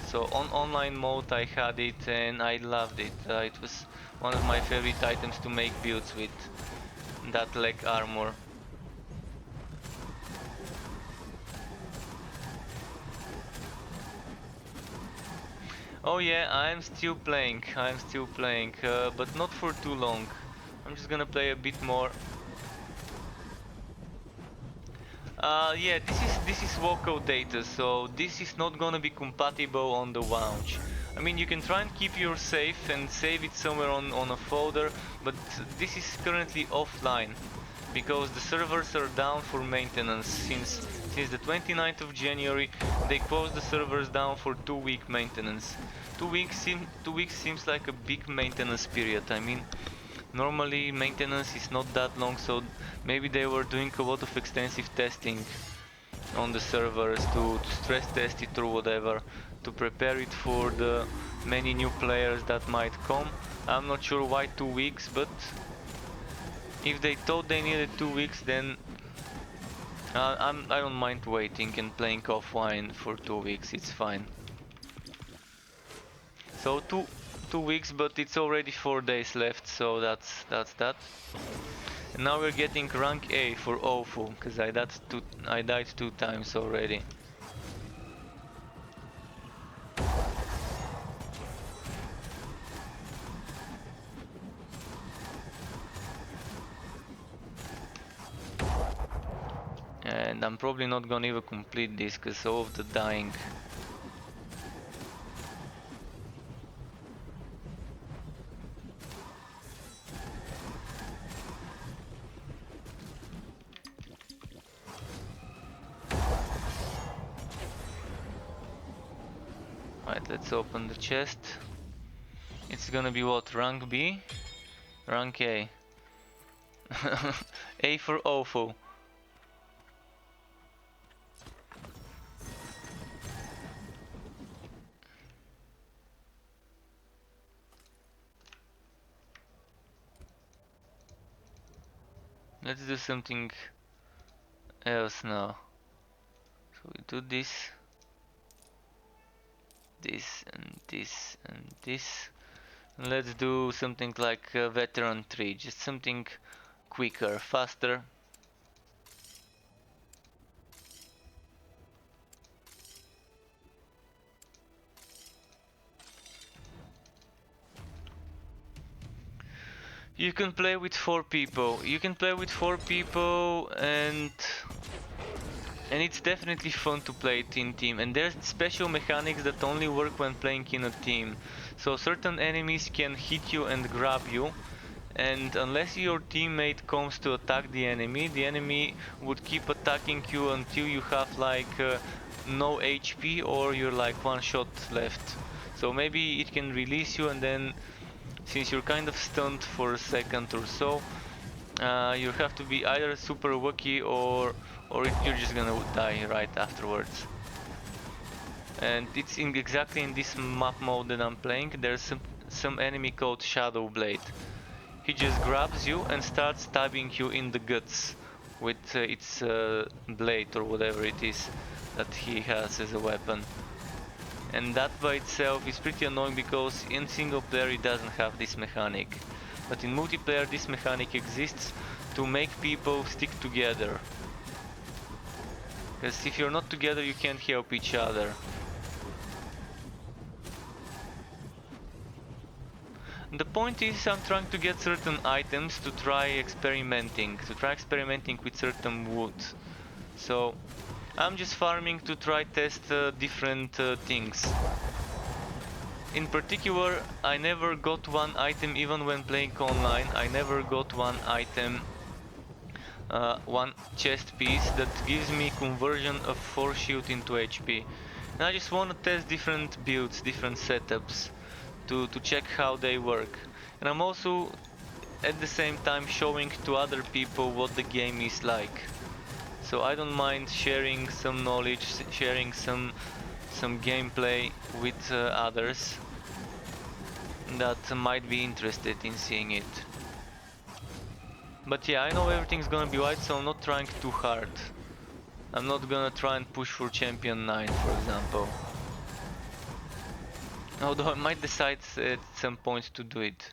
So on online mode I had it and I loved it. It was one of my favorite items to make builds with, that leg armor. Oh yeah, I'm still playing, but not for too long. I'm just gonna play a bit more. Yeah, this is local data, so this is not gonna be compatible on the launch. I mean, you can try and keep your safe and save it somewhere on a folder, but this is currently offline because the servers are down for maintenance since the 29th of January. They closed the servers down for 2-week maintenance. 2 weeks seems like a big maintenance period. I mean, normally maintenance is not that long, so maybe they were doing a lot of extensive testing on the servers to stress test it or whatever, to prepare it for the many new players that might come. I'm not sure why 2 weeks, but if they thought they needed 2 weeks, then I don't mind waiting and playing offline for 2 weeks. It's fine. So two weeks, but it's already 4 days left, so that's that. And now we're getting rank A for awful, because I died 2 times already. And I'm probably not gonna even complete this because of the dying. Right, let's open the chest. It's gonna be what? Rank B? Rank A. A for awful. Let's do something else now. So we do this, this and this and this. And let's do something like veteran 3, just something quicker, faster. You can play with 4 people. And it's definitely fun to play it in team. And there's special mechanics that only work when playing in a team. So certain enemies can hit you and grab you. And unless your teammate comes to attack the enemy would keep attacking you until you have like no HP or you're like 1 shot left. So maybe it can release you, and then since you're kind of stunned for a second or so, you have to be either super lucky or you're just gonna die right afterwards. And it's exactly in this map mode that I'm playing. There's some enemy called Shadow Blade. he just grabs you and starts stabbing you in the guts with its blade or whatever it is that he has as a weapon. And that by itself is pretty annoying because in single player it doesn't have this mechanic. But in multiplayer this mechanic exists to make people stick together. Because if you're not together you can't help each other. The point is I'm trying to get certain items to try experimenting with certain wood. So I'm just farming to try test different things. In particular, I never got one item even when playing online. I never got one item, one chest piece that gives me conversion of 4 shield into HP. And I just want to test different builds, different setups to check how they work. And I'm also at the same time showing to other people what the game is like. So I don't mind sharing some knowledge, sharing some gameplay with others that might be interested in seeing it. But yeah, I know everything's gonna be white, so I'm not trying too hard. I'm not gonna try and push for Champion 9, for example. Although I might decide at some point to do it.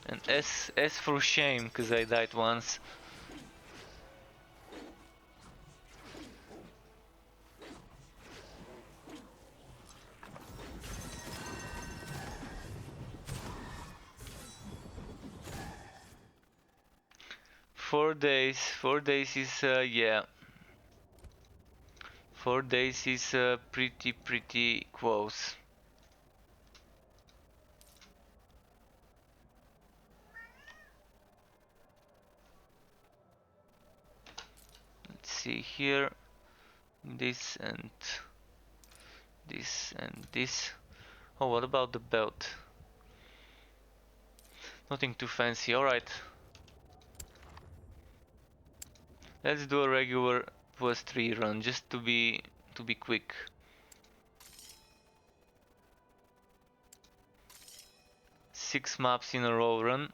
And S for shame, cause I died once. Four days is yeah. 4 days is pretty close. Let's see here. This and this and this. Oh, what about the belt? Nothing too fancy. Alright. Let's do a regular +3 run just to be quick. Six maps in a row run.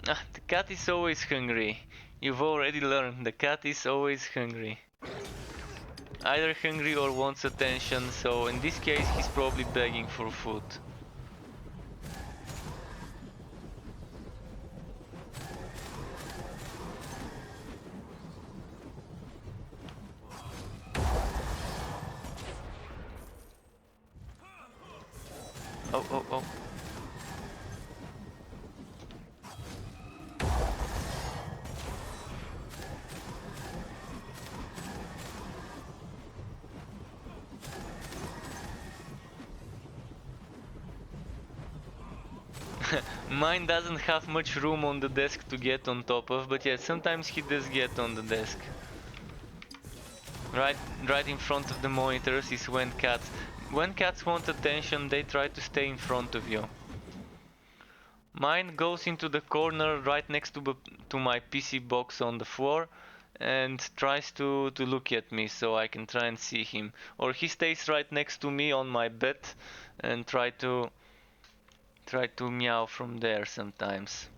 Ah, the cat is always hungry. You've already learned, the cat is always hungry. Either hungry or wants attention, so in this case he's probably begging for food. Oh, oh, oh. Mine doesn't have much room on the desk to get on top of, but yeah, sometimes he does get on the desk. Right in front of the monitors is when cats want attention, they try to stay in front of you. Mine goes into the corner right next to my PC box on the floor and tries to look at me so I can try and see him. Or he stays right next to me on my bed and try to meow from there sometimes.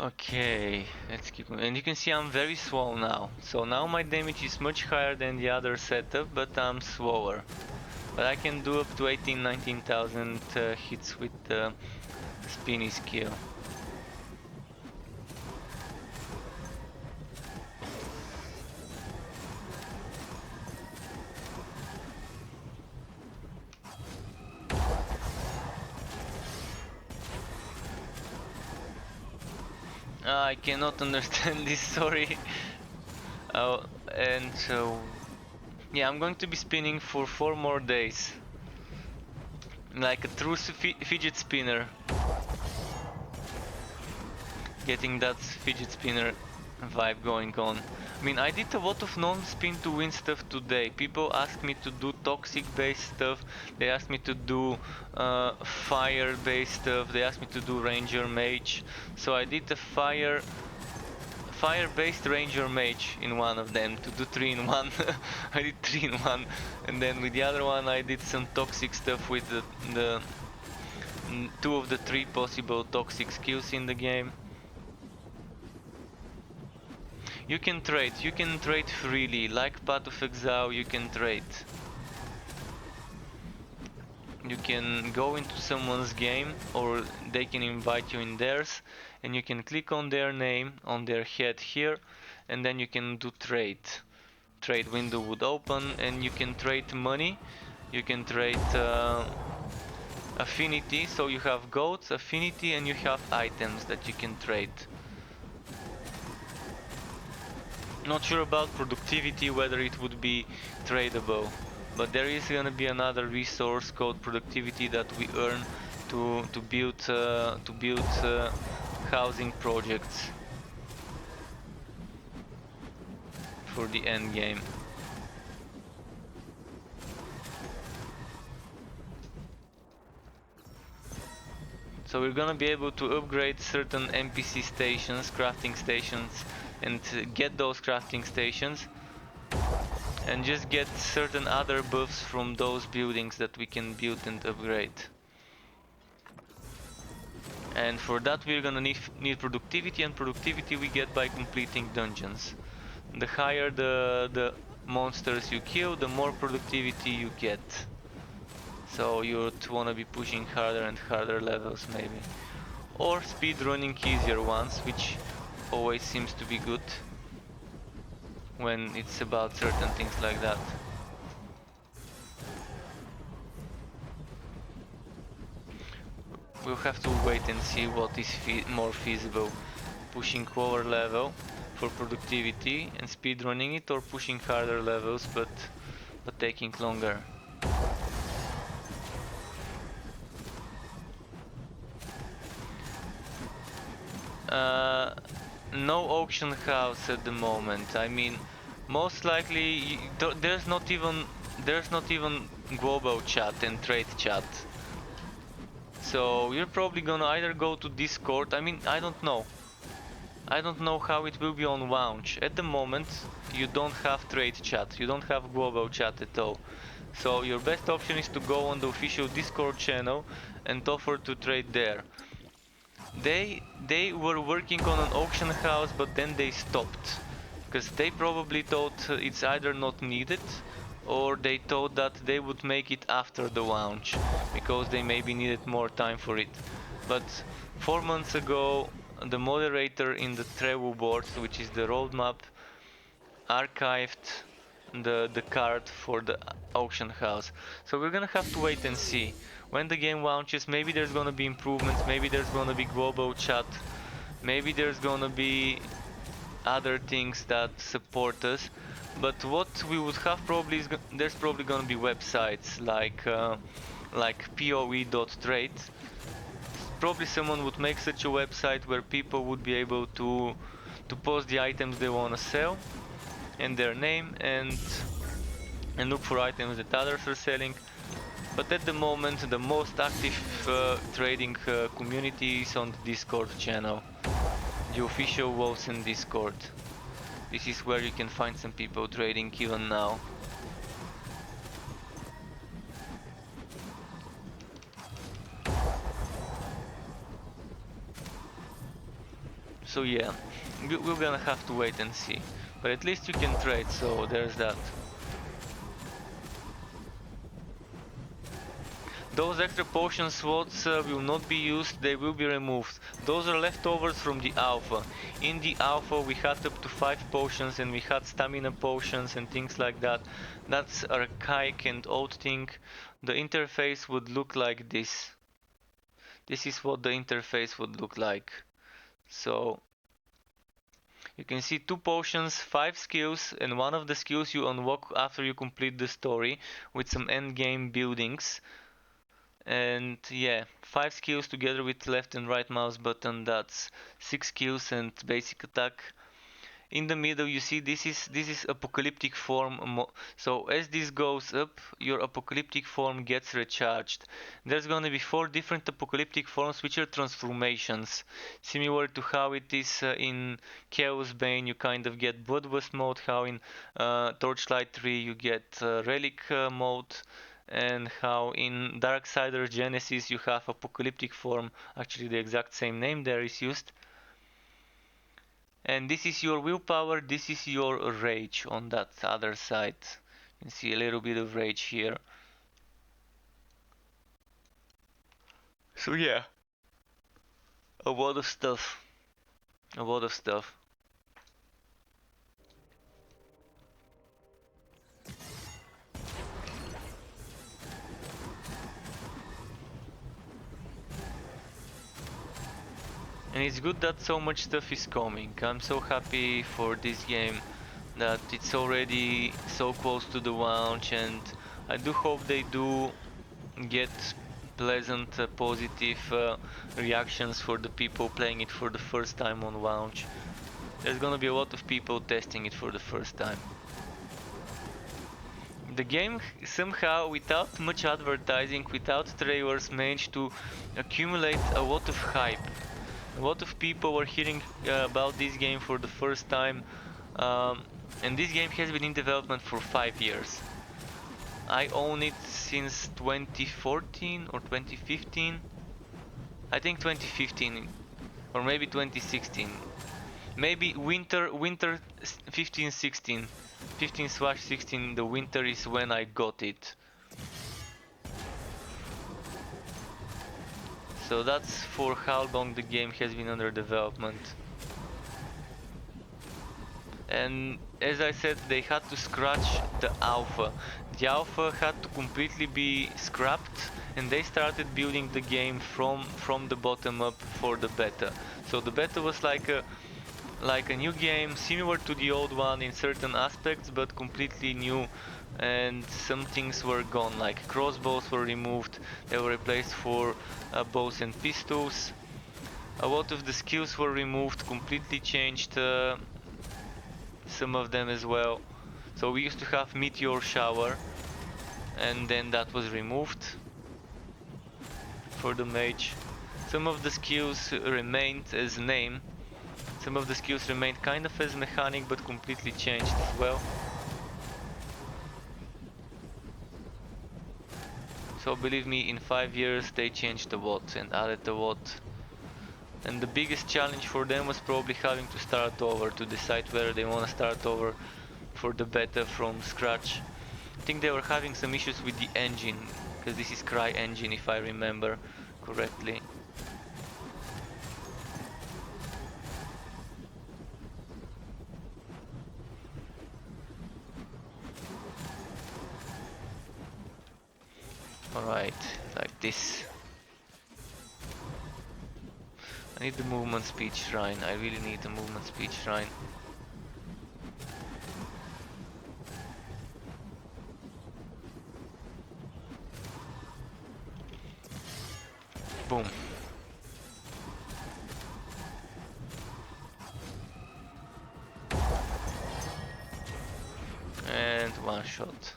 Okay, let's keep moving. And you can see I'm very slow now. So now my damage is much higher than the other setup, but I'm slower. But I can do up to 19,000 hits with the spinny skill. I cannot understand this, sorry. Oh, and yeah, I'm going to be spinning for 4 more days. Like a true fidget spinner. Getting that fidget spinner vibe going on. I mean, I did a lot of non-spin to win stuff today. People asked me to do toxic based stuff. They asked me to do fire based stuff. They asked me to do ranger mage. So I did a fire based ranger mage in one of them to do 3 in 1. I did 3 in 1, and then with the other one I did some toxic stuff with the 2 of the 3 possible toxic skills in the game. You can trade freely, like Path of Exile. You can trade. You can go into someone's game, or they can invite you in theirs, and you can click on their name on their head here, and then you can do trade. Trade window would open, and you can trade money. You can trade affinity, so you have goats, affinity, and you have items that you can trade. Not sure about productivity, whether it would be tradable, but there is gonna be another resource called productivity that we earn to build housing projects for the end game. So we're gonna be able to upgrade certain NPC stations, crafting stations, and get those crafting stations, and just get certain other buffs from those buildings that we can build and upgrade. And for that we're gonna need productivity, and productivity we get by completing dungeons. The higher the monsters you kill, the more productivity you get. So you'd wanna be pushing harder and harder levels maybe. Or speedrunning easier ones, which always seems to be good when it's about certain things like that. We'll have to wait and see what is more feasible. Pushing lower level for productivity and speedrunning it, or pushing harder levels but taking longer. No auction house at the moment. I mean, most likely there's not even global chat and trade chat. So you're probably gonna either go to Discord. I mean, I don't know. I don't know how it will be on launch. At the moment, you don't have trade chat. You don't have global chat at all. So your best option is to go on the official Discord channel and offer to trade there. They were working on an auction house, but then they stopped because they probably thought it's either not needed, or they thought that they would make it after the launch because they maybe needed more time for it. But 4 months ago, the moderator in the Trewu boards, which is the roadmap, archived the card for the auction house. So we're gonna have to wait and see. When the game launches, maybe there's gonna be improvements, maybe there's gonna be global chat, maybe there's gonna be other things that support us. But what we would have probably is there's probably gonna be websites like poe.trade. Probably someone would make such a website where people would be able to post the items they wanna sell and their name, and look for items that others are selling. But at the moment, the most active trading community is on the Discord channel, the official Wolcen Discord. This is where you can find some people trading even now. So yeah, we're gonna have to wait and see. But at least you can trade, so there's that. Those extra potion slots will not be used, they will be removed. Those are leftovers from the alpha. In the alpha we had up to 5 potions, and we had stamina potions and things like that. That's archaic and old thing. The interface would look like this. This is what the interface would look like. So You can see 2 potions, 5 skills, and one of the skills you unlock after you complete the story with some endgame buildings. And yeah, 5 skills together with left and right mouse button, that's 6 skills and basic attack. In the middle you see this is apocalyptic form, so as this goes up your apocalyptic form gets recharged. There's gonna be 4 different apocalyptic forms which are transformations, similar to how it is in Chaos Bane you kind of get Bloodlust mode, how in Torchlight 3 you get Relic mode, and how in Darksider Genesis you have apocalyptic form, actually the exact same name there is used. And this is your willpower, this is your rage on that other side. You can see a little bit of rage here. So yeah, a lot of stuff. A lot of stuff. And it's good that so much stuff is coming. I'm so happy for this game that it's already so close to the launch, and I do hope they do get pleasant, positive reactions for the people playing it for the first time on launch. There's gonna be a lot of people testing it for the first time. The game somehow, without much advertising, without trailers, managed to accumulate a lot of hype. A lot of people were hearing about this game for the first time, and this game has been in development for 5 years. I own it since 2014 or 2015. I think 2015 or maybe 2016. Maybe winter 15/16. 15/16, the winter is when I got it. So that's for how long the game has been under development. And as I said, they had to scratch the alpha. The alpha had to completely be scrapped, and they started building the game from the bottom up for the beta. So the beta was like a new game, similar to the old one in certain aspects, but completely new. And some things were gone, like crossbows were removed, they were replaced for bows and pistols. A lot of the skills were removed, completely changed some of them as well. So we used to have meteor shower, and then that was removed for the mage. Some of the skills remained as name. Some of the skills remained kind of as mechanic, but completely changed as well. So believe me, in 5 years they changed a lot and added a lot. And the biggest challenge for them was probably having to start over, to decide whether they want to start over for the beta from scratch. I think they were having some issues with the engine, because this is CryEngine if I remember correctly. Alright, like this. I need the movement speed shrine, I really need the movement speed shrine. Boom. And one shot.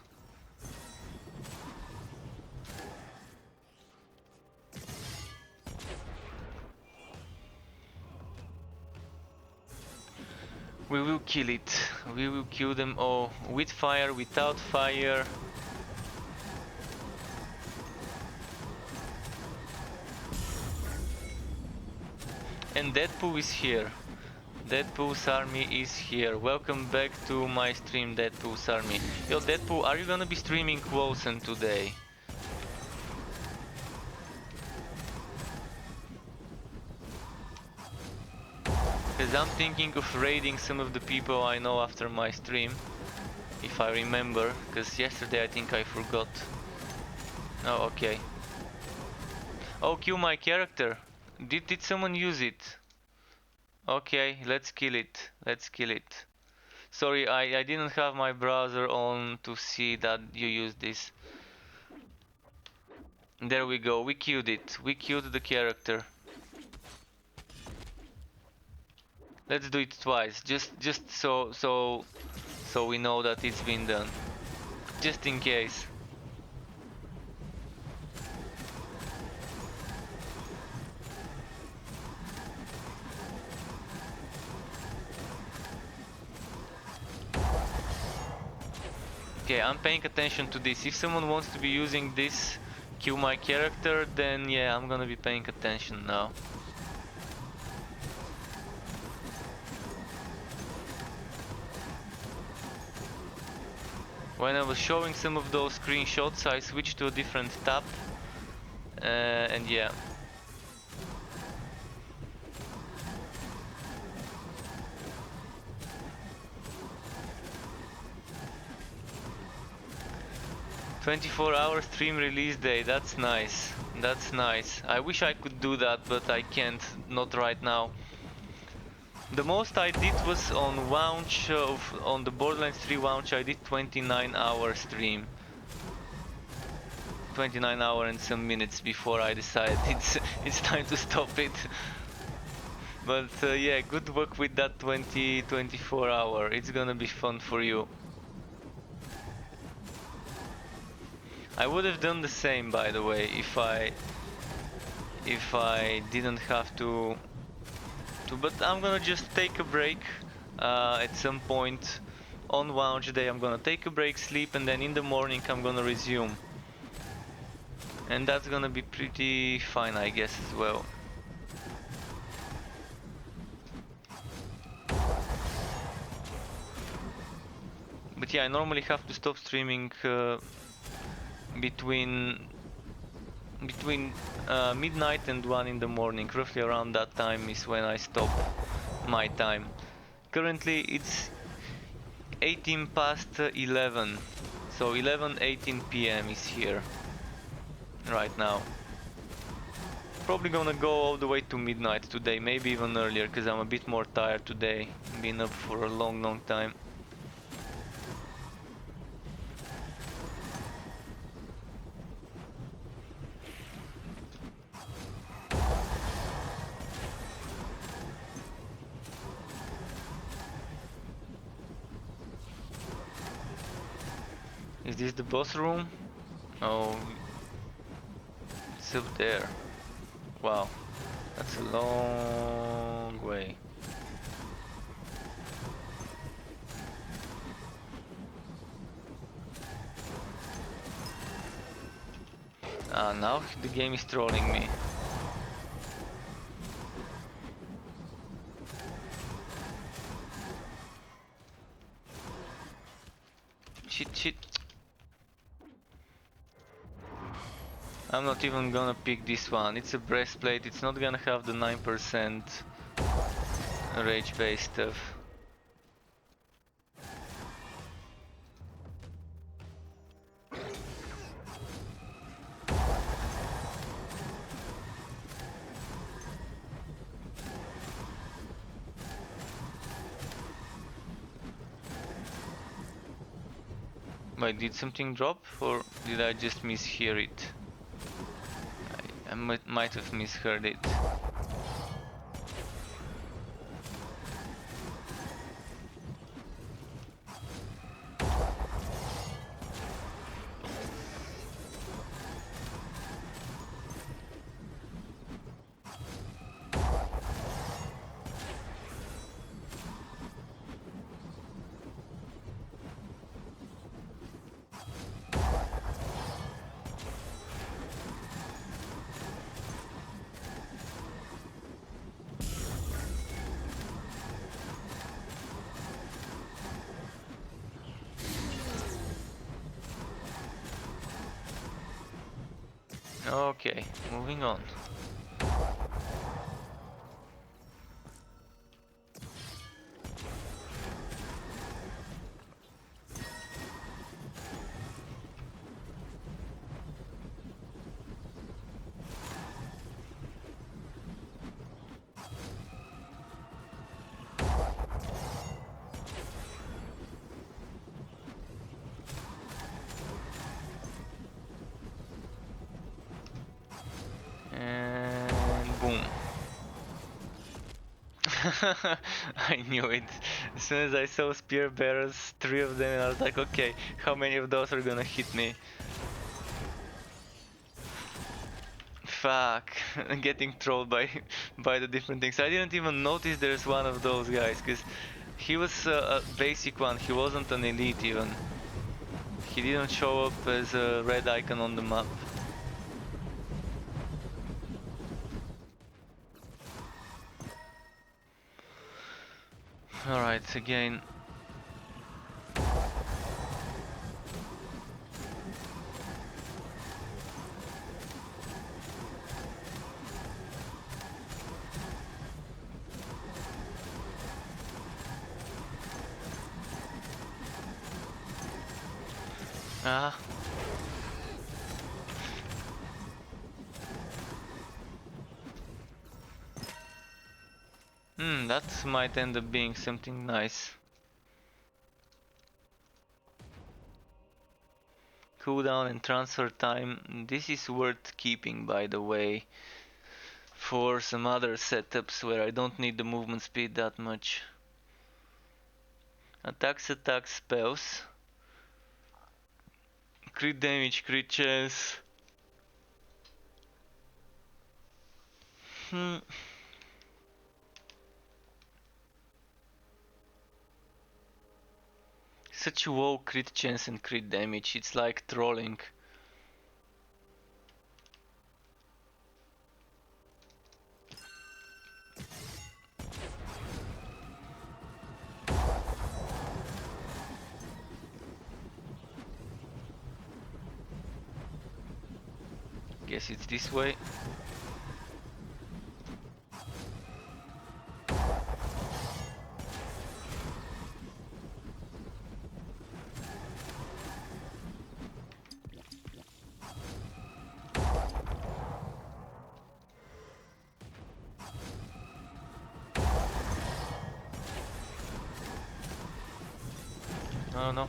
We will kill it. We will kill them all. With fire, without fire. And Deadpool is here. Deadpool's army is here. Welcome back to my stream, Deadpool's army. Yo, Deadpool, are you gonna be streaming Wolcen today? Because I'm thinking of raiding some of the people I know after my stream. If I remember, because yesterday I think I forgot. Oh, okay. Oh, kill my character. Did someone use it? Okay, let's kill it. Let's kill it. Sorry, I didn't have my browser on to see that you use this. There we go, we killed it. We killed the character. Let's do it twice, just so we know that it's been done. Just in case. Okay, I'm paying attention to this. If someone wants to be using this kill my character, then yeah, I'm gonna be paying attention now. When I was showing some of those screenshots, I switched to a different tab, and yeah. "24-hour stream release day," that's nice. That's nice. I wish I could do that, but I can't, not right now. The most I did was on launch on the Borderlands 3 launch. I did 29-hour stream. 29 hours and some minutes before I decided it's time to stop it. But yeah, good work with that 24 hour. It's gonna be fun for you. I would have done the same, by the way, if I didn't have to. But I'm gonna just take a break at some point on launch day. I'm gonna take a break, sleep, and then in the morning I'm gonna resume. And that's gonna be pretty fine, I guess, as well. But yeah, I normally have to stop streaming between midnight and 1 in the morning. Roughly around that time is when I stop my time. Currently it's 18 past 11, so 11:18 p.m. is here right now. Probably gonna go all the way to midnight today, maybe even earlier, because I'm a bit more tired today. Been up for a long time. Is this the boss room? Oh, it's up there. Wow, that's a long way. Ah, now the game is trolling me. Shit. I'm not even gonna pick this one. It's a breastplate. It's not gonna have the 9% rage based stuff. Wait, did something drop or did I just mishear it? I might have misheard it. Okay, moving on. I knew it. As soon as I saw spear bearers, 3 of them, I was like, okay, how many of those are gonna hit me? Fuck, getting trolled by by the different things. I didn't even notice there's one of those guys, because he was a basic one, he wasn't an elite even. He didn't show up as a red icon on the map. Alright, again. Ah. That might end up being something nice. Cooldown and transfer time. This is worth keeping, by the way, for some other setups where I don't need the movement speed that much. Attacks, spells. Crit damage, crit chance. Such low crit chance and crit damage, it's like trolling. Guess it's this way. Oh no.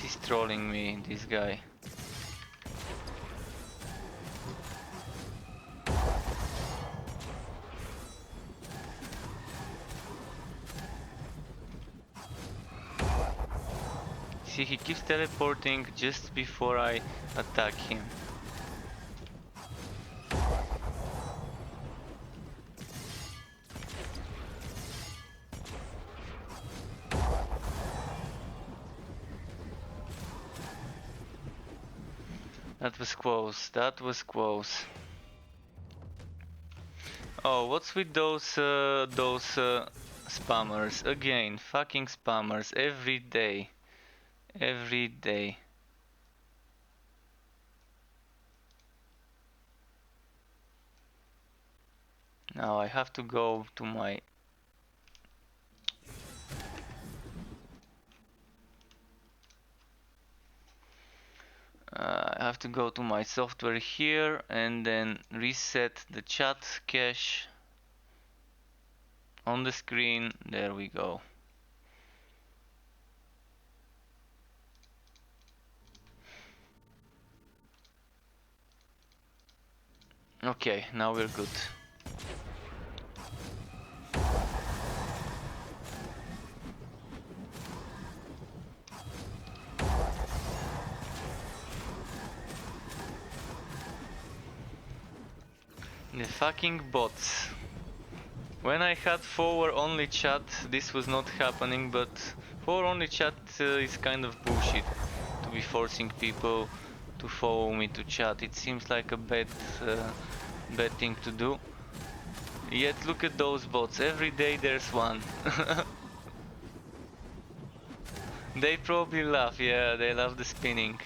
This is trolling me, this guy. See, he keeps teleporting just before I attack him. That was close, that was close. Oh, what's with those spammers? Again, fucking spammers, every day. Every day. Now I have to go to my... I have to go to my software here and then reset the chat cache on the screen. There we go. Okay, now we're good. The fucking bots. When I had forward only chat, this was not happening, but forward only chat is kind of bullshit. To be forcing people to follow me to chat, it seems like a bad thing to do. Yet look at those bots, every day there's one. They probably laugh, yeah, they love the spinning.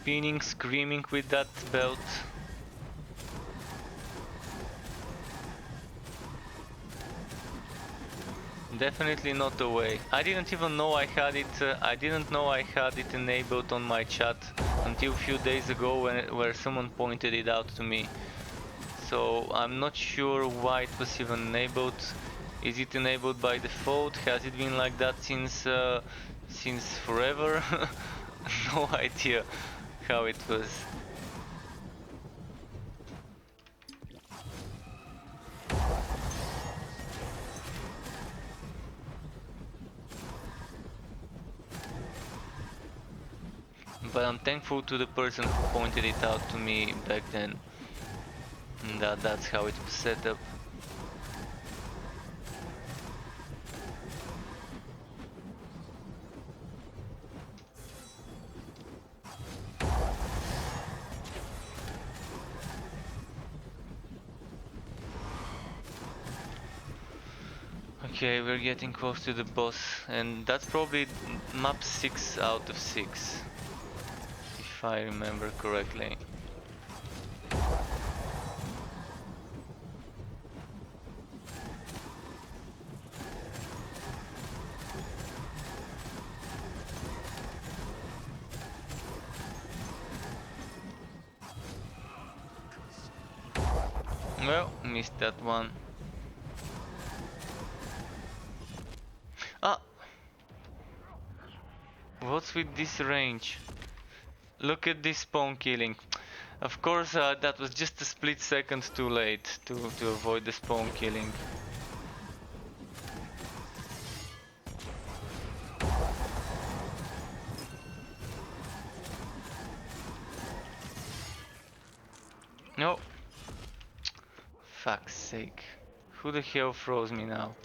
spinning, screaming with that belt. Definitely not the way. I didn't even know I had it. I didn't know I had it enabled on my chat until a few days ago where someone pointed it out to me. So I'm not sure why it was even enabled. Is it enabled by default? Has it been like that since forever? No idea how it was. But I'm thankful to the person who pointed it out to me back then. And that's how it was set up. Okay, we're getting close to the boss, and that's probably map 6 out of 6, if I remember correctly. Well, missed that one. Ah! What's with this range? Look at this spawn killing. Of course, that was just a split second too late to avoid the spawn killing. No! Fuck's sake. Who the hell froze me now?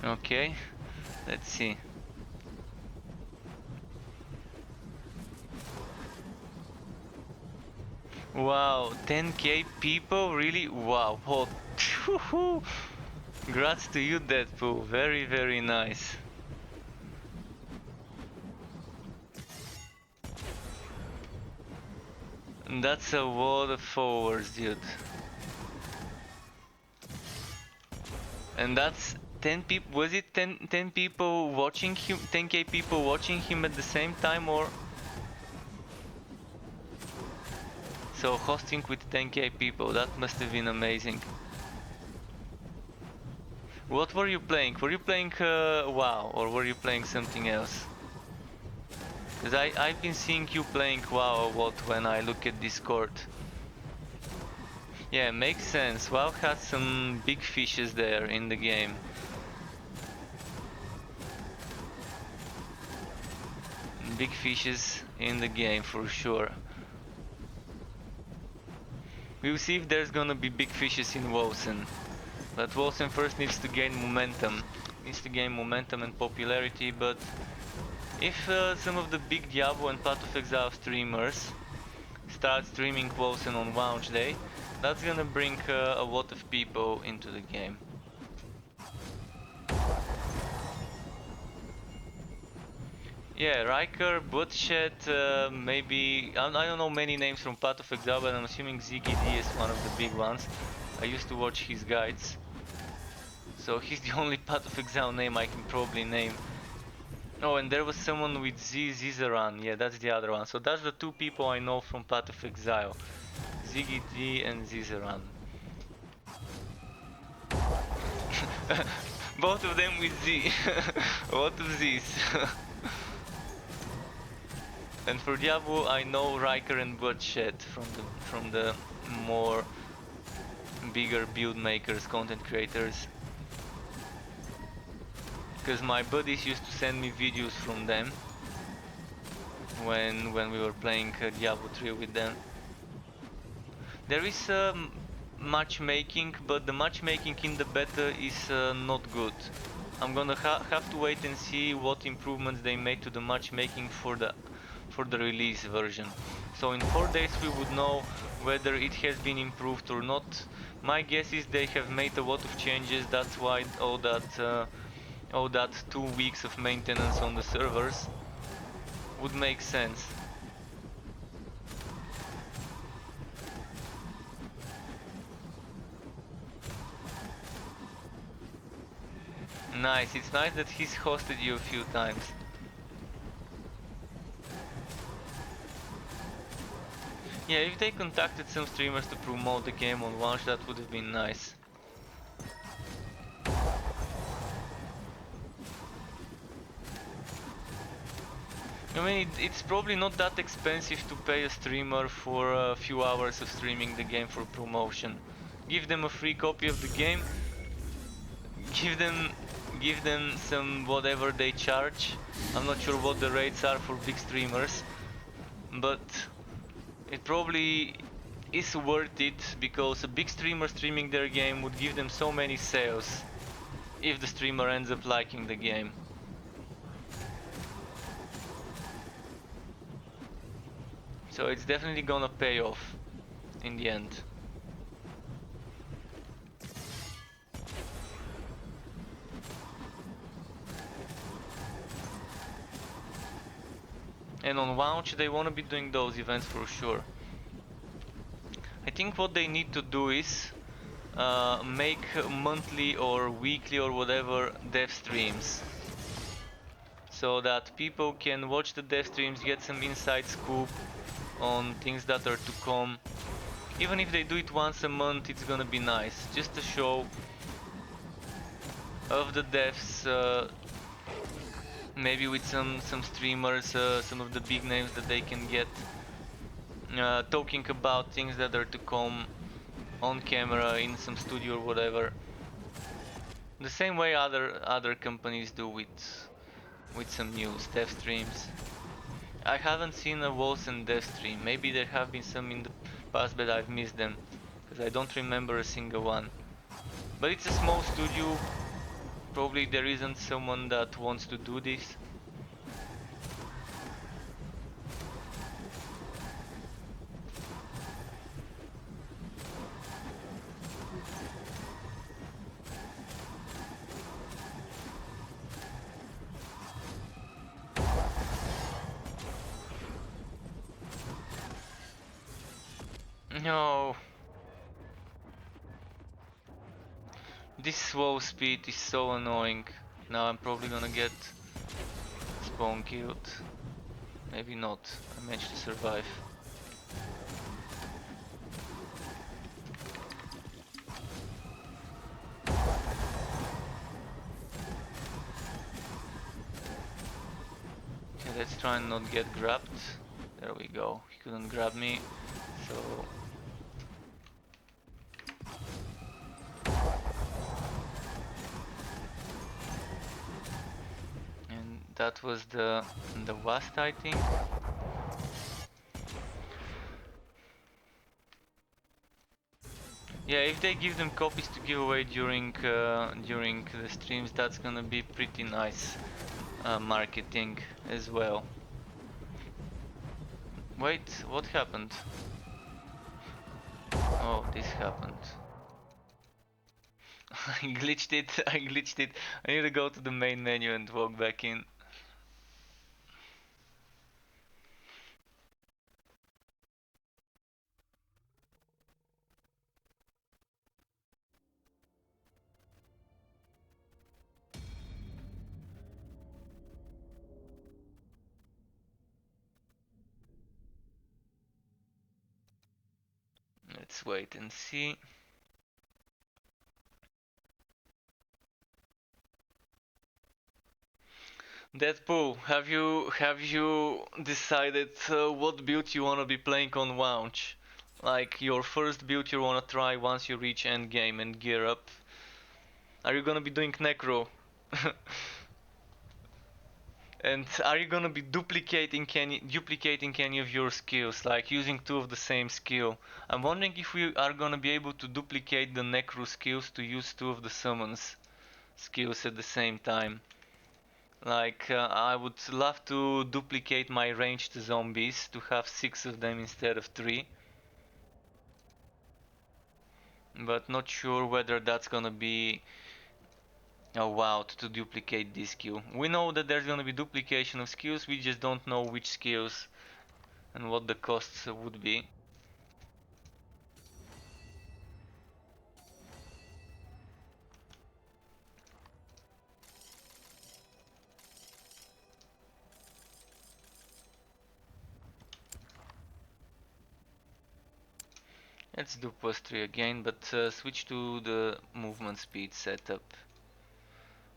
Okay, let's see. Wow, 10k people? Really? Wow, oh, Grats to you, Deadpool. Very, very nice. That's a lot of followers, dude. And that's 10 people. Was it 10 people watching him? 10k people watching him at the same time, or? So hosting with 10k people, that must have been amazing. What were you playing? Were you playing WoW, or were you playing something else? Because I've been seeing you playing WoW a lot when I look at Discord. Yeah, makes sense. WoW has some big fishes there in the game. Big fishes in the game for sure. We'll see if there's gonna be big fishes in Wolcen. But Wolcen first needs to gain momentum. Needs to gain momentum and popularity, but if some of the big Diablo and Path of Exile streamers start streaming Wolcen on launch day, that's gonna bring a lot of people into the game. Yeah, Riker, Bloodshed, maybe... I don't know many names from Path of Exile, but I'm assuming Ziggy D is one of the big ones. I used to watch his guides. So he's the only Path of Exile name I can probably name. Oh, and there was someone with Zizaran. Yeah, that's the other one. So that's the two people I know from Path of Exile. Ziggy D and Zizaran. Both of them with Z. A lot of Z's. And for Diablo, I know Riker and Bloodshed from the more bigger build makers, content creators. Because my buddies used to send me videos from them when we were playing Diablo 3 with them. There is matchmaking, but the matchmaking in the beta is not good. I'm gonna have to wait and see what improvements they made to the matchmaking for the for the release version. So in 4 days we would know whether it has been improved or not. My guess is they have made a lot of changes. That's why all that 2 weeks of maintenance on the servers would make sense. Nice, it's nice that he's hosted you a few times. Yeah, if they contacted some streamers to promote the game on launch, that would have been nice. I mean, it's probably not that expensive to pay a streamer for a few hours of streaming the game for promotion. Give them a free copy of the game, give them some whatever they charge. I'm not sure what the rates are for big streamers, but it probably is worth it because a big streamer streaming their game would give them so many sales if the streamer ends up liking the game. So it's definitely gonna pay off in the end. And on launch they wanna be doing those events for sure. I think what they need to do is make monthly or weekly or whatever dev streams, so that people can watch the dev streams, get some inside scoop on things that are to come. Even if they do it once a month, it's gonna be nice. Just a show of the devs, maybe with some streamers, some of the big names that they can get, talking about things that are to come on camera in some studio or whatever. The same way other companies do with some news dev streams. I haven't seen a Wolcen dev stream. Maybe there have been some in the past, but I've missed them because I don't remember a single one. But it's a small studio. Probably there isn't someone that wants to do this. No. This slow speed is so annoying. Now I'm probably gonna get spawn killed. Maybe not. I managed to survive. Okay, let's try and not get grabbed. There we go. He couldn't grab me, so and that was the last, I think. Yeah, if they give them copies to give away during the streams, that's gonna be pretty nice marketing as well. Wait, what happened? Oh, this happened. I glitched it, I glitched it. I need to go to the main menu and walk back in. Let's wait and see. Deadpool, have you decided what build you wanna be playing on launch? Like your first build you wanna try once you reach endgame and gear up? Are you gonna be doing Necro? And are you gonna be duplicating any of your skills, like using two of the same skill? I'm wondering if we are gonna be able to duplicate the Necro skills to use two of the summons skills at the same time. Like, I would love to duplicate my ranged zombies to have 6 of them instead of 3. But not sure whether that's gonna be allowed to duplicate this skill. We know that there's gonna be duplication of skills, we just don't know which skills and what the costs would be. Let's do +3 again, but switch to the movement speed setup.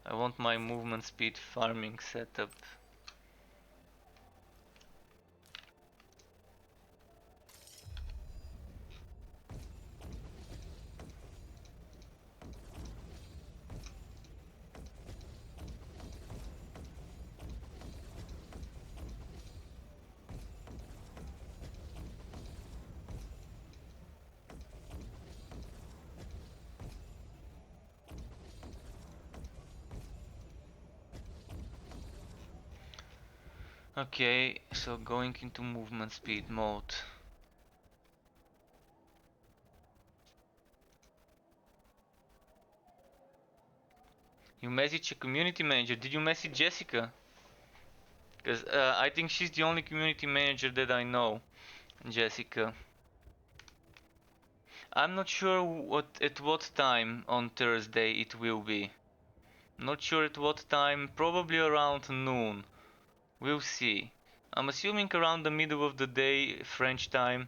I want my movement speed farming setup. Okay, so going into movement speed mode. You message a community manager. Did you message Jessica? Because I think she's the only community manager that I know. Jessica. I'm not sure at what time on Thursday it will be. Not sure at what time, probably around noon. We'll see. I'm assuming around the middle of the day, French time,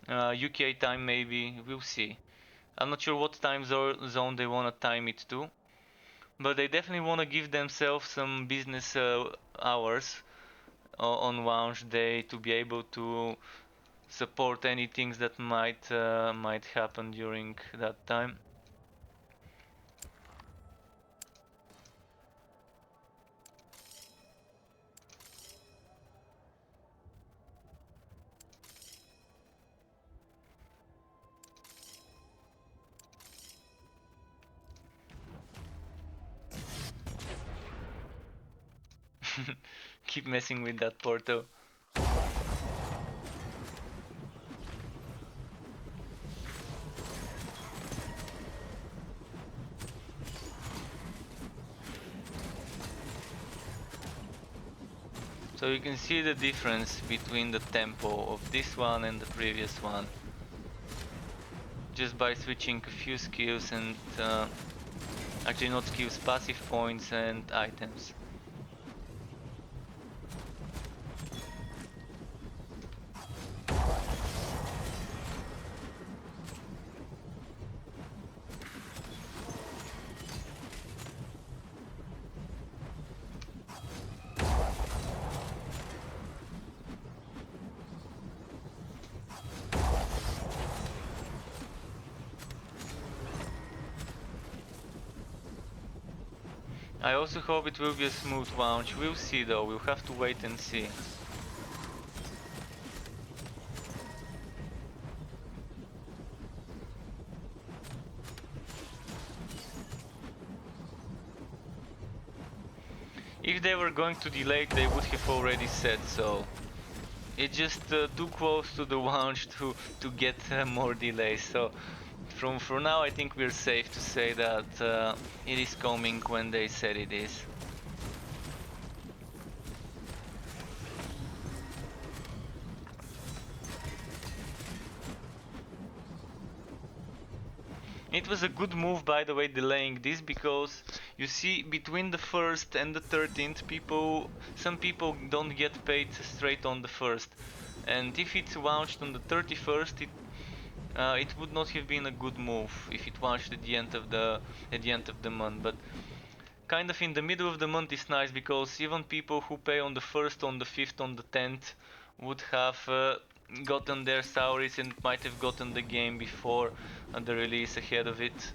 UK time maybe. We'll see. I'm not sure what time zone they wanna time it to, but they definitely wanna give themselves some business hours on launch day to be able to support any things that might happen during that time. Keep messing with that portal. So you can see the difference between the tempo of this one and the previous one. Just by switching a few skills and actually not skills, passive points and items. I also hope it will be a smooth launch. We'll see though, we'll have to wait and see. If they were going to delay it, they would have already said so. It's just too close to the launch to get more delays. So for now, I think we're safe to say that it is coming when they said it is. It was a good move, by the way, delaying this, because you see, between the 1st and the 13th, some people don't get paid straight on the 1st, and if it launched on the 31st, it would not have been a good move if it launched at the end of the month. But kind of in the middle of the month is nice, because even people who pay on the 1st, on the 5th, on the 10th would have gotten their salaries and might have gotten the game before the release, ahead of it.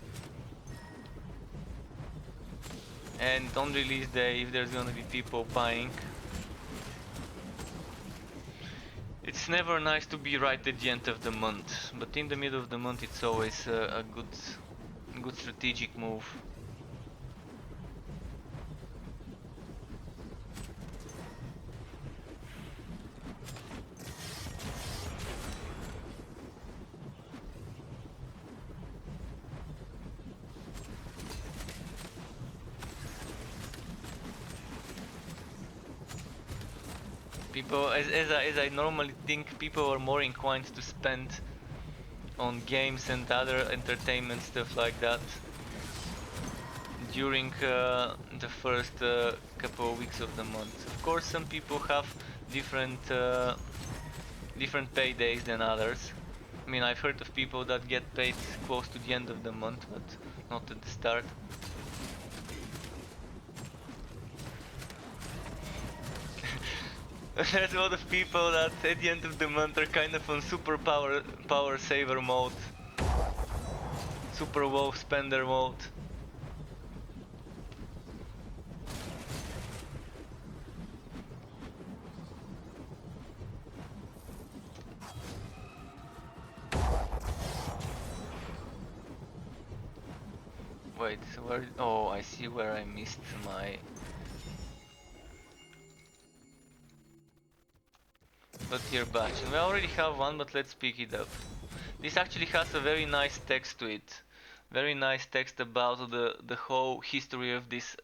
And on release day, if there's gonna be people buying, it's never nice to be right at the end of the month, but in the middle of the month it's always a good strategic move. People, as I normally think, people are more inclined to spend on games and other entertainment stuff like that during the first couple of weeks of the month. Of course, some people have different different paydays than others. I mean, I've heard of people that get paid close to the end of the month, but not at the start. There's a lot of people that at the end of the month are kind of on super power saver mode, super low spender mode. Wait, where? Oh, I see where I missed my. But here batch. We already have one, but let's pick it up. This actually has a very nice text to it. Very nice text about the whole history of this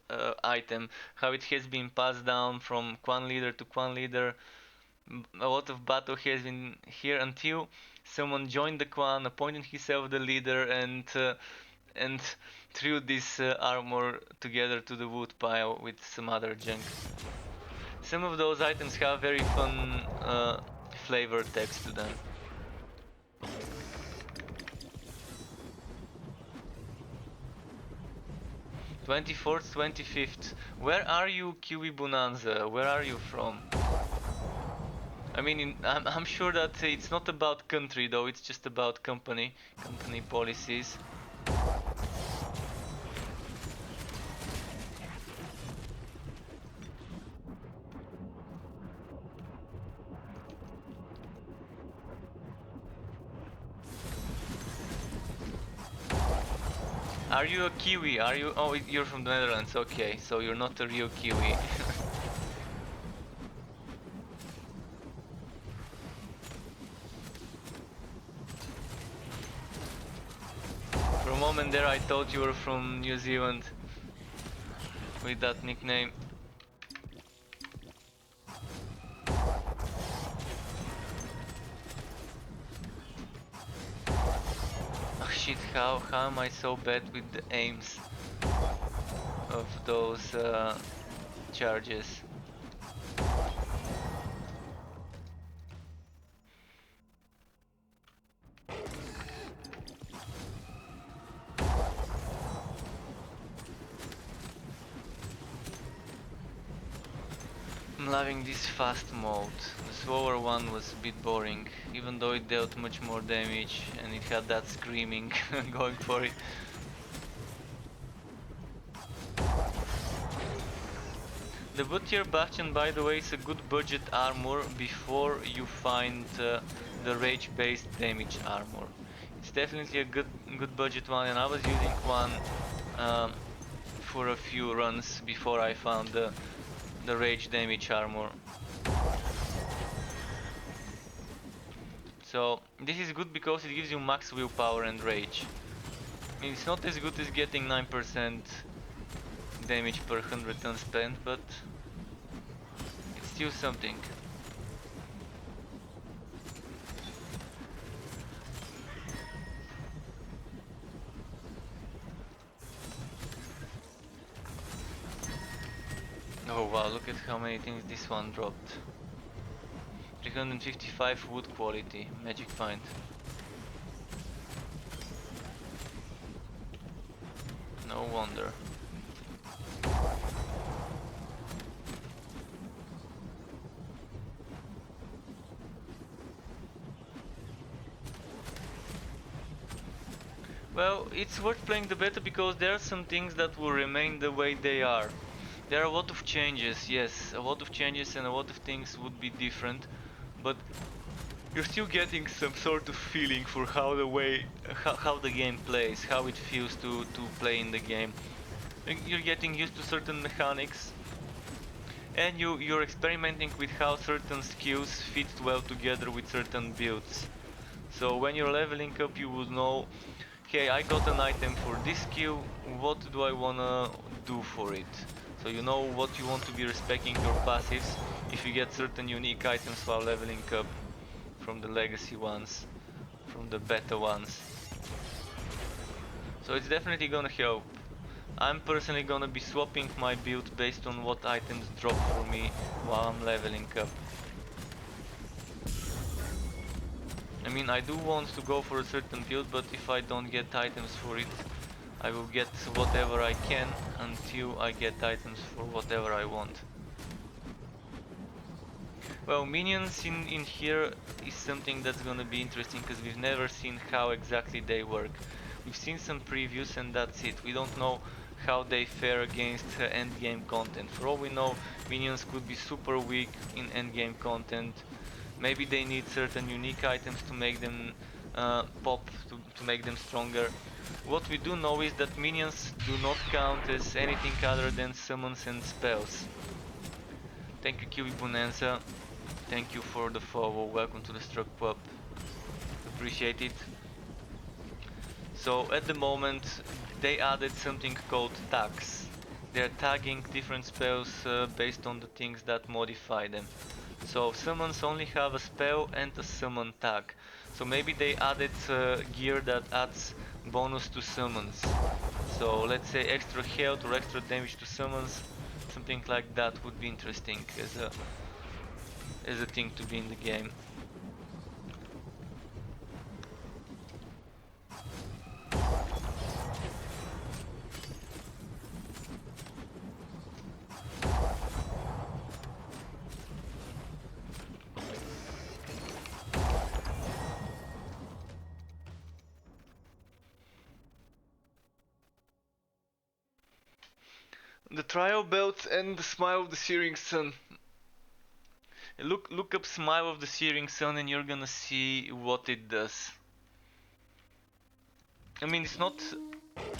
item, how it has been passed down from clan leader to clan leader. A lot of battle has been here until someone joined the clan, appointed himself the leader, and threw this armor together to the wood pile with some other junk. Some of those items have very fun flavor text to them. 24th, 25th. Where are you, Kiwi Bonanza? Where are you from? I mean, I'm sure that it's not about country though, it's just about company policies. Are you a Kiwi? Are you? Oh, you're from the Netherlands. Okay, so you're not a real Kiwi. For a moment there, I thought you were from New Zealand with that nickname. Oh shit! How am I so bad with the aims of those charges? I'm loving this fast mode. The slower one was a bit boring, even though it dealt much more damage and it had that screaming going for it. The Butcher Bastion, by the way, is a good budget armor before you find the rage based damage armor. It's definitely a good budget one, and I was using one for a few runs before I found the rage damage armor. So this is good because it gives you max willpower and rage. I mean, it's not as good as getting 9% damage per 100 unspent, but it's still something. Oh wow, look at how many things this one dropped. 355 wood quality, magic find. No wonder. Well, it's worth playing the beta because there are some things that will remain the way they are. There are a lot of changes, yes, a lot of changes, and a lot of things would be different, but you're still getting some sort of feeling for how the game plays, how it feels to play in the game. You're getting used to certain mechanics, and you're experimenting with how certain skills fit well together with certain builds. So when you're leveling up, you would know, okay, I got an item for this skill, what do I wanna do for it? So you know what you want to be respecting your passives. if you get certain unique items while leveling up from the legacy ones, from the beta ones. So it's definitely gonna help. I'm personally gonna be swapping my build based on what items drop for me while I'm leveling up. I mean, I do want to go for a certain build, but if I don't get items for it, I will get whatever I can until I get items for whatever I want. Well, minions in here is something that's gonna be interesting because we've never seen how exactly they work. We've seen some previews and that's it. We don't know how they fare against endgame content. For all we know, minions could be super weak in endgame content. Maybe they need certain unique items to make them pop, to make them stronger. What we do know is that minions do not count as anything other than summons and spells. Thank you, Kiwi Bonanza. Thank you for the follow. Welcome to the Struck Pub. Appreciate it. So at the moment they added something called tags. They're tagging different spells based on the things that modify them. So summons only have a spell and a summon tag. So maybe they added gear that adds bonus to summons. So let's say extra health or extra damage to summons. Something like that would be interesting as a thing to be in the game. The trial belt and the smile of the searing sun. Look up smile of the searing sun and you're gonna see what it does. I mean, it's not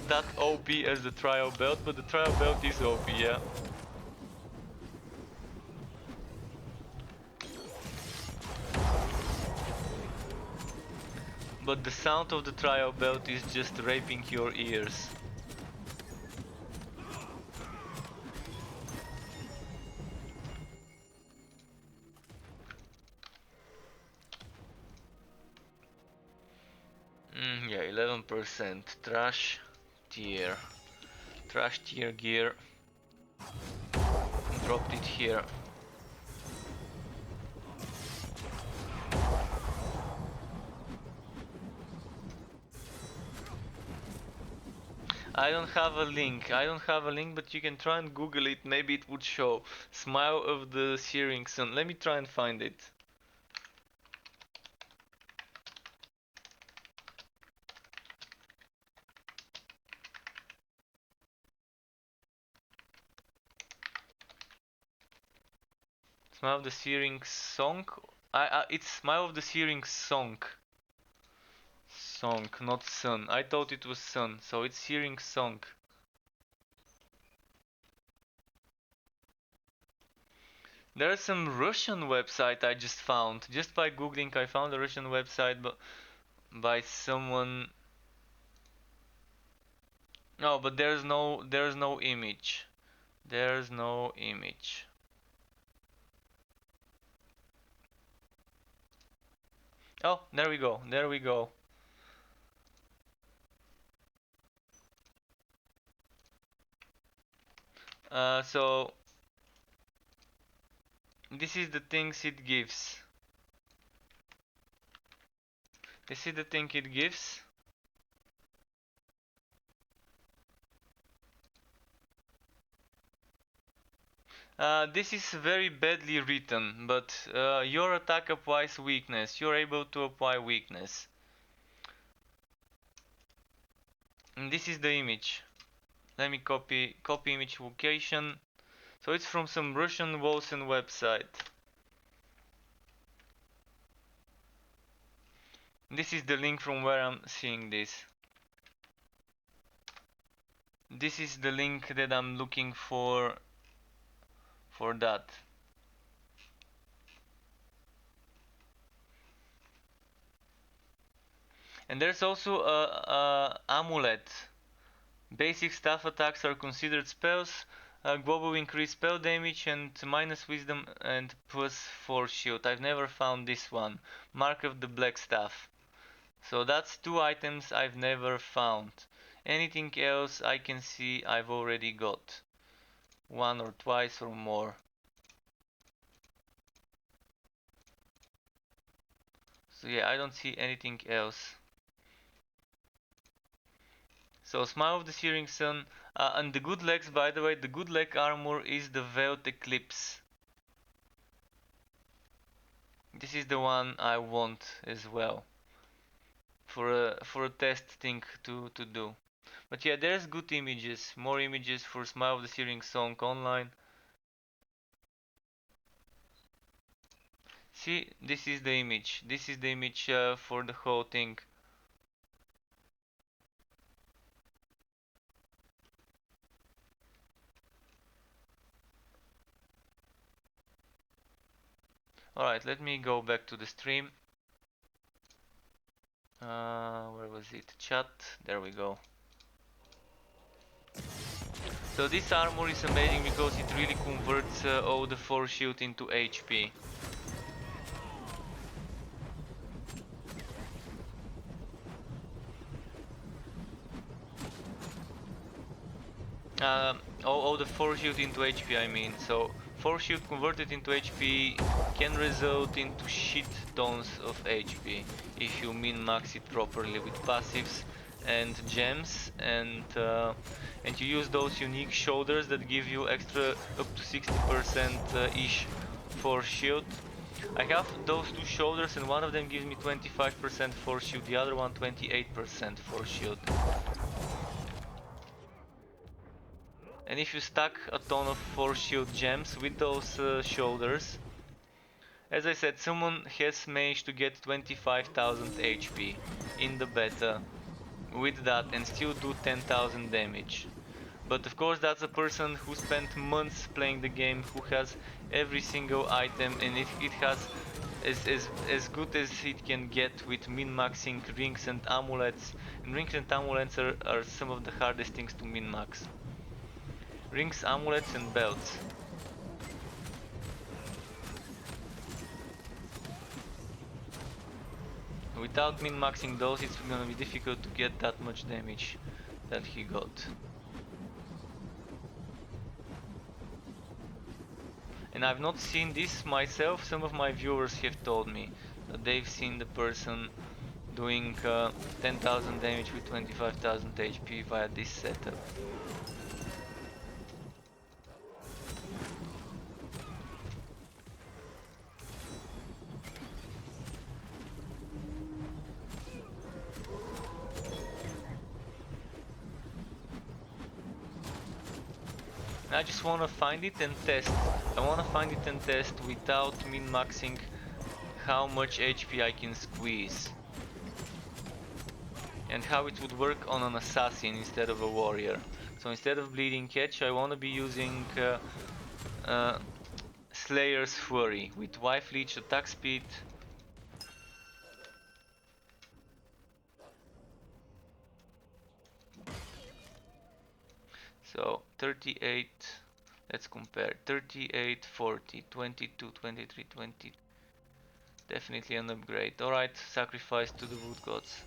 that OP as the trial belt, but the trial belt is OP, yeah. But the sound of the trial belt is just raping your ears. Yeah, 11%. Tier. Trash tier gear. Dropped it here. I don't have a link, but you can try and Google it, maybe it would show. Smile of the searing sun. Let me try and find it. Smile of the Searing Song? It's Smile of the Searing Song. Song, not sun. I thought it was sun, so it's Searing Song. There's some Russian website I just found. Just by googling I found a Russian website by someone. No, but there's no image. There's no image. Oh, there we go. There we go. So this is the things it gives. This is the thing it gives. This is very badly written, but your attack applies weakness. You're able to apply weakness. And this is the image. Let me copy image location. So it's from some Russian Wolcen website. This is the link from where I'm seeing this. This is the link that I'm looking for that. And there's also a amulet. Basic staff attacks are considered spells. Global increase spell damage and minus wisdom and plus 4 shield. I've never found this one. Mark of the Black Staff. So that's 2 items I've never found. Anything else I can see I've already got. 1 or twice or more. So yeah, I don't see anything else. So Smile of the Searing Sun, and the good legs, by the way, the good leg armor is the Veiled Eclipse. This is the one I want as well for a test thing to do. But yeah, there's good images, more images for Smile of the Searing Song online. See, this is the image. This is the image for the whole thing. Alright, let me go back to the stream. Where was it? Chat. There we go. So this armor is amazing because it really converts all the force shield into HP. All the force shield into HP, I mean. So force shield converted into HP can result into shit tons of HP if you min-max it properly with passives and gems, and you use those unique shoulders that give you extra up to 60% ish force shield. I have those 2 shoulders and one of them gives me 25% force shield, the other one 28% force shield. And if you stack a ton of force shield gems with those shoulders, as I said, someone has managed to get 25,000 HP in the beta with that and still do 10,000 damage. But of course that's a person who spent months playing the game, who has every single item, and it has as good as it can get with min-maxing rings and amulets. And rings and amulets are some of the hardest things to min-max. Rings, amulets and belts. Without min-maxing those, it's gonna be difficult to get that much damage that he got. And I've not seen this myself. Some of my viewers have told me that they've seen the person doing 10,000 damage with 25,000 HP via this setup. I just wanna find it and test. I wanna find it and test without min-maxing how much HP I can squeeze. And how it would work on an assassin instead of a warrior. So instead of bleeding catch, I wanna be using Slayer's Fury with Wife Leech attack speed. So 38, let's compare, 38, 40, 22, 23, 20, definitely an upgrade. Alright, sacrifice to the wood gods.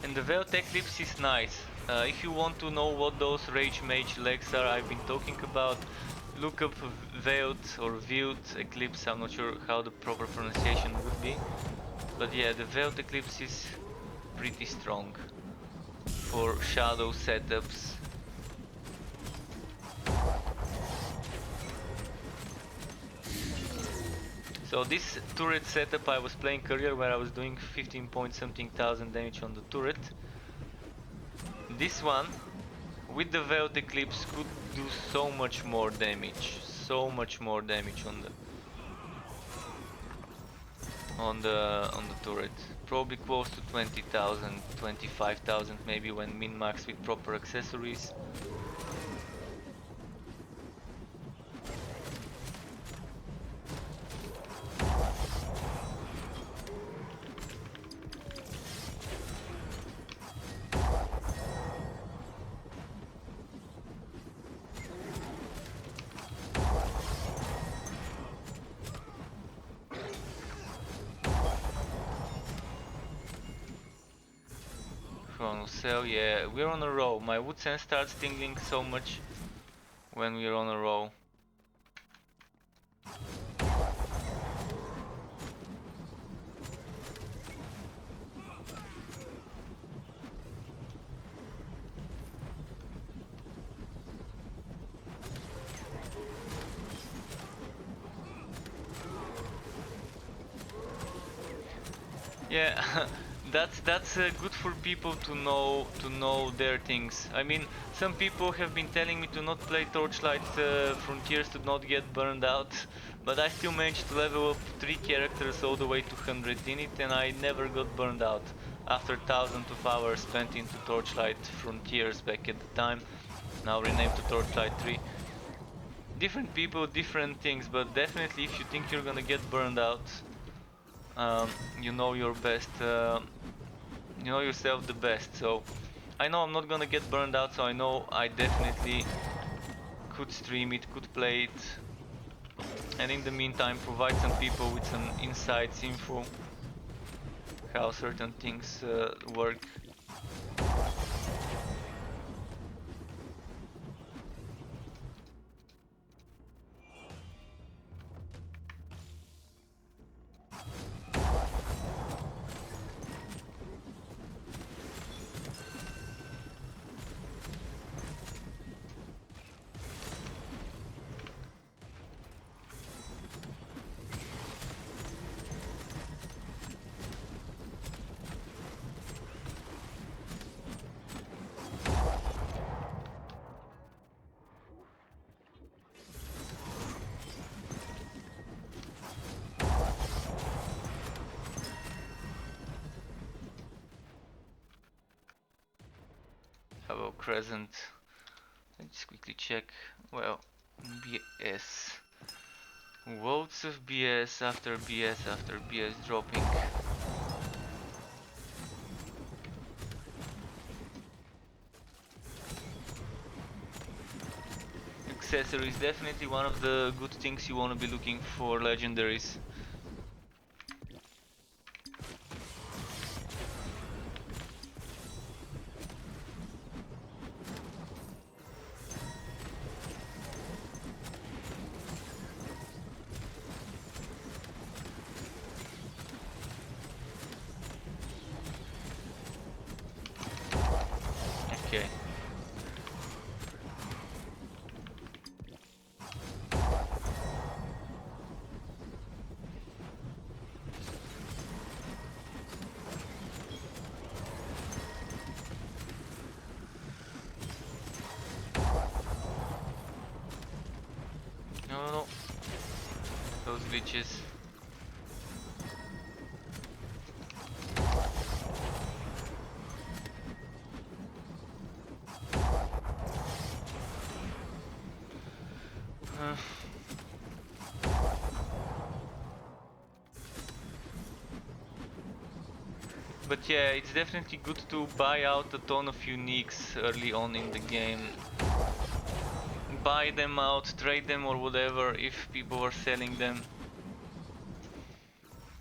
And the Veiled Eclipse is nice. If you want to know what those Rage Mage legs are I've been talking about, look up Veiled or Veiled Eclipse. I'm not sure how the proper pronunciation would be. But yeah, the Veiled Eclipse is pretty strong for shadow setups. So this turret setup I was playing earlier, where I was doing 15 point something thousand damage on the turret. This one with the Veiled Eclipse could do so much more damage. So much more damage on the turret. Probably close to 20,000, 25,000 maybe when min-max with proper accessories. Chronocell, yeah, we're on a roll. My Wolcen starts tingling so much when we're on a roll. Yeah, that's good for people to know their things. I mean, some people have been telling me to not play Torchlight Frontiers to not get burned out, but I still managed to level up 3 characters all the way to 100 in it, and I never got burned out after thousands of hours spent into Torchlight Frontiers back at the time, now renamed to Torchlight 3. Different people, different things, but definitely if you think you're gonna get burned out, you know your best, you know yourself the best. So I know I'm not gonna get burned out, so I know I definitely could stream it, could play it, and in the meantime provide some people with some insights, info, how certain things work. Hello Crescent. Let's just quickly check. Well, BS. Loads of BS after BS after BS dropping. Accessories, definitely one of the good things you want to be looking for legendaries. Okay. No. Those glitches. Uh, but yeah, it's definitely good to buy out a ton of uniques early on in the game. Buy them out, trade them or whatever if people are selling them.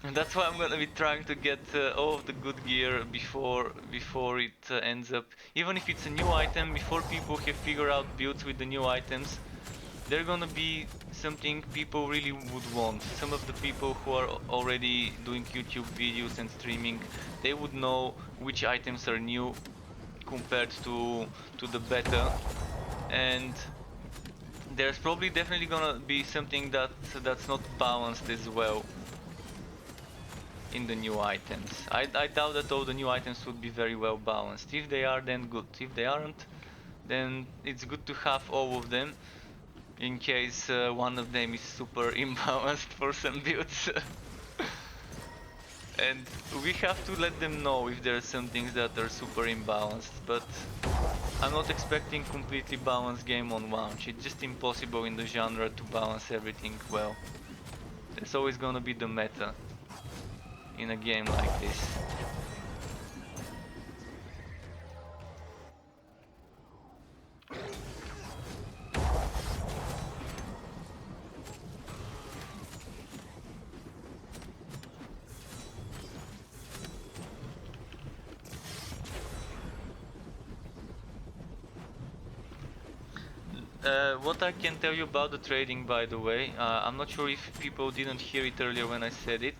And that's why I'm gonna be trying to get all of the good gear before it ends up. Even if it's a new item, before people have figured out builds with the new items, they're gonna be something people really would want. Some of the people who are already doing YouTube videos and streaming, they would know which items are new compared to the beta, and there's probably definitely gonna be something that's not balanced as well in the new items. I doubt that all the new items would be very well balanced. If they are, then good. If they aren't, then it's good to have all of them in case one of them is super imbalanced for some builds. And we have to let them know if there are some things that are super imbalanced, but I'm not expecting completely balanced game on launch. It's just impossible in the genre to balance everything well. There's always gonna be the meta in a game like this. what I can tell you about the trading, by the way, I'm not sure if people didn't hear it earlier when I said it,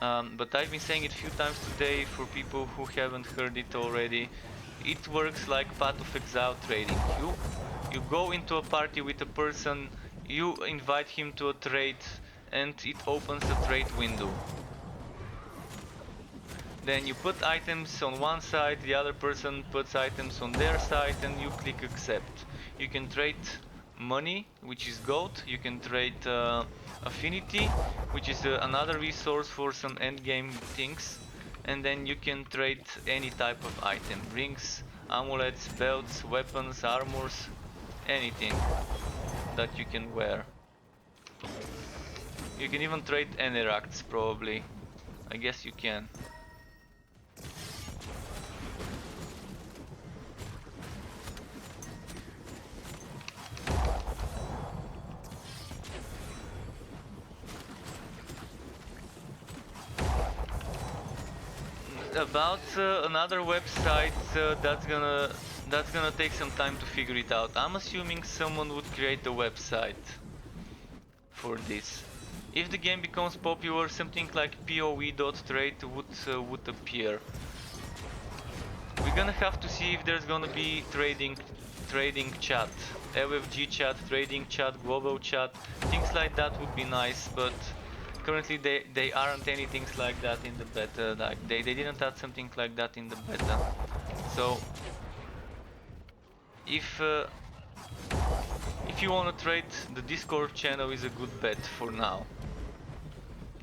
but I've been saying it a few times today for people who haven't heard it already. It works like Path of Exile trading. You go into a party with a person, you invite him to a trade, and it opens a trade window. Then you put items on one side, the other person puts items on their side, and you click accept. You can trade money, which is gold. You can trade affinity, which is another resource for some endgame things. And then you can trade any type of item. Rings, amulets, belts, weapons, armors, anything that you can wear. You can even trade eneracts, probably. I guess you can. About another website, that's gonna take some time to figure it out. I'm assuming someone would create a website for this. If the game becomes popular, something like PoE.trade would appear. We're gonna have to see if there's gonna be trading chat, LFG chat, trading chat, global chat, things like that would be nice, but currently they aren't anything like that in the beta. Like they didn't add something like that in the beta. So if you wanna trade, the Discord channel is a good bet for now.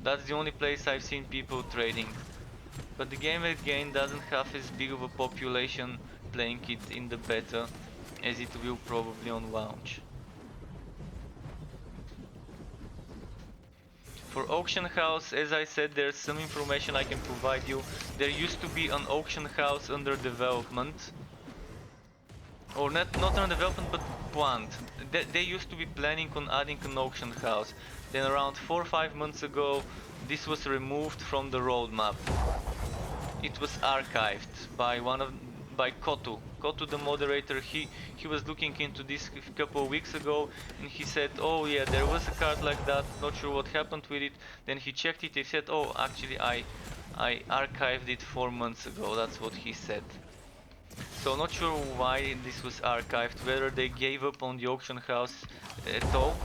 That's the only place I've seen people trading. But the game again doesn't have as big of a population playing it in the beta as it will probably on launch. For auction house, as I said, there's some information I can provide you. There used to be an auction house under development. Or not under development, but planned. They used to be planning on adding an auction house. Then around 4 or 5 months ago, this was removed from the roadmap. It was archived by Kotu. Kotu, the moderator, he was looking into this a couple of weeks ago, and he said, oh yeah, there was a card like that, not sure what happened with it. Then he checked it, he said, oh, actually I archived it 4 months ago, that's what he said. So not sure why this was archived, whether they gave up on the auction house at all,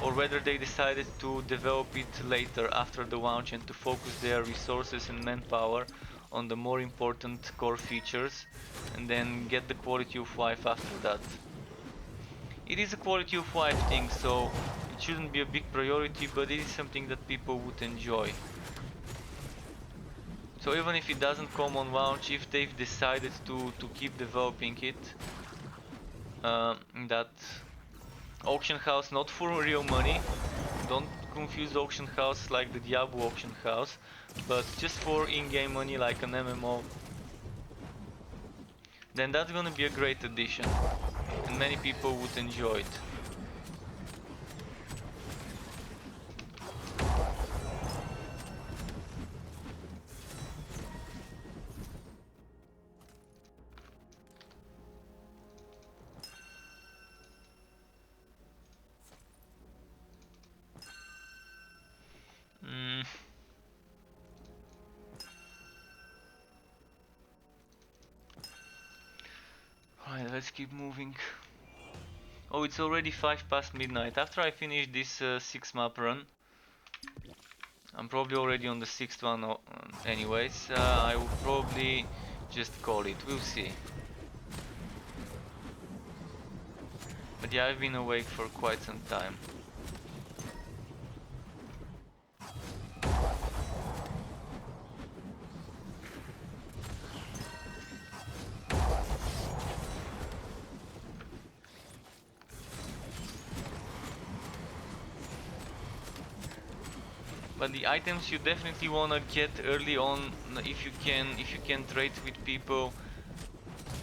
or whether they decided to develop it later after the launch and to focus their resources and manpower on the more important core features and then get the quality of life after that. It is a quality of life thing, so it shouldn't be a big priority, but it is something that people would enjoy. So even if it doesn't come on launch, if they've decided to keep developing it, that auction house, not for real money, don't confuse auction house like the Diablo auction house, but just for in-game money like an MMO, then that's gonna be a great addition, and many people would enjoy it. Alright, let's keep moving. Oh, it's already 5 past midnight. After I finish this 6 map run, I'm probably already on the 6th one anyways, I will probably just call it, we'll see. But yeah, I've been awake for quite some time. But the items you definitely wanna get early on, if you can trade with people.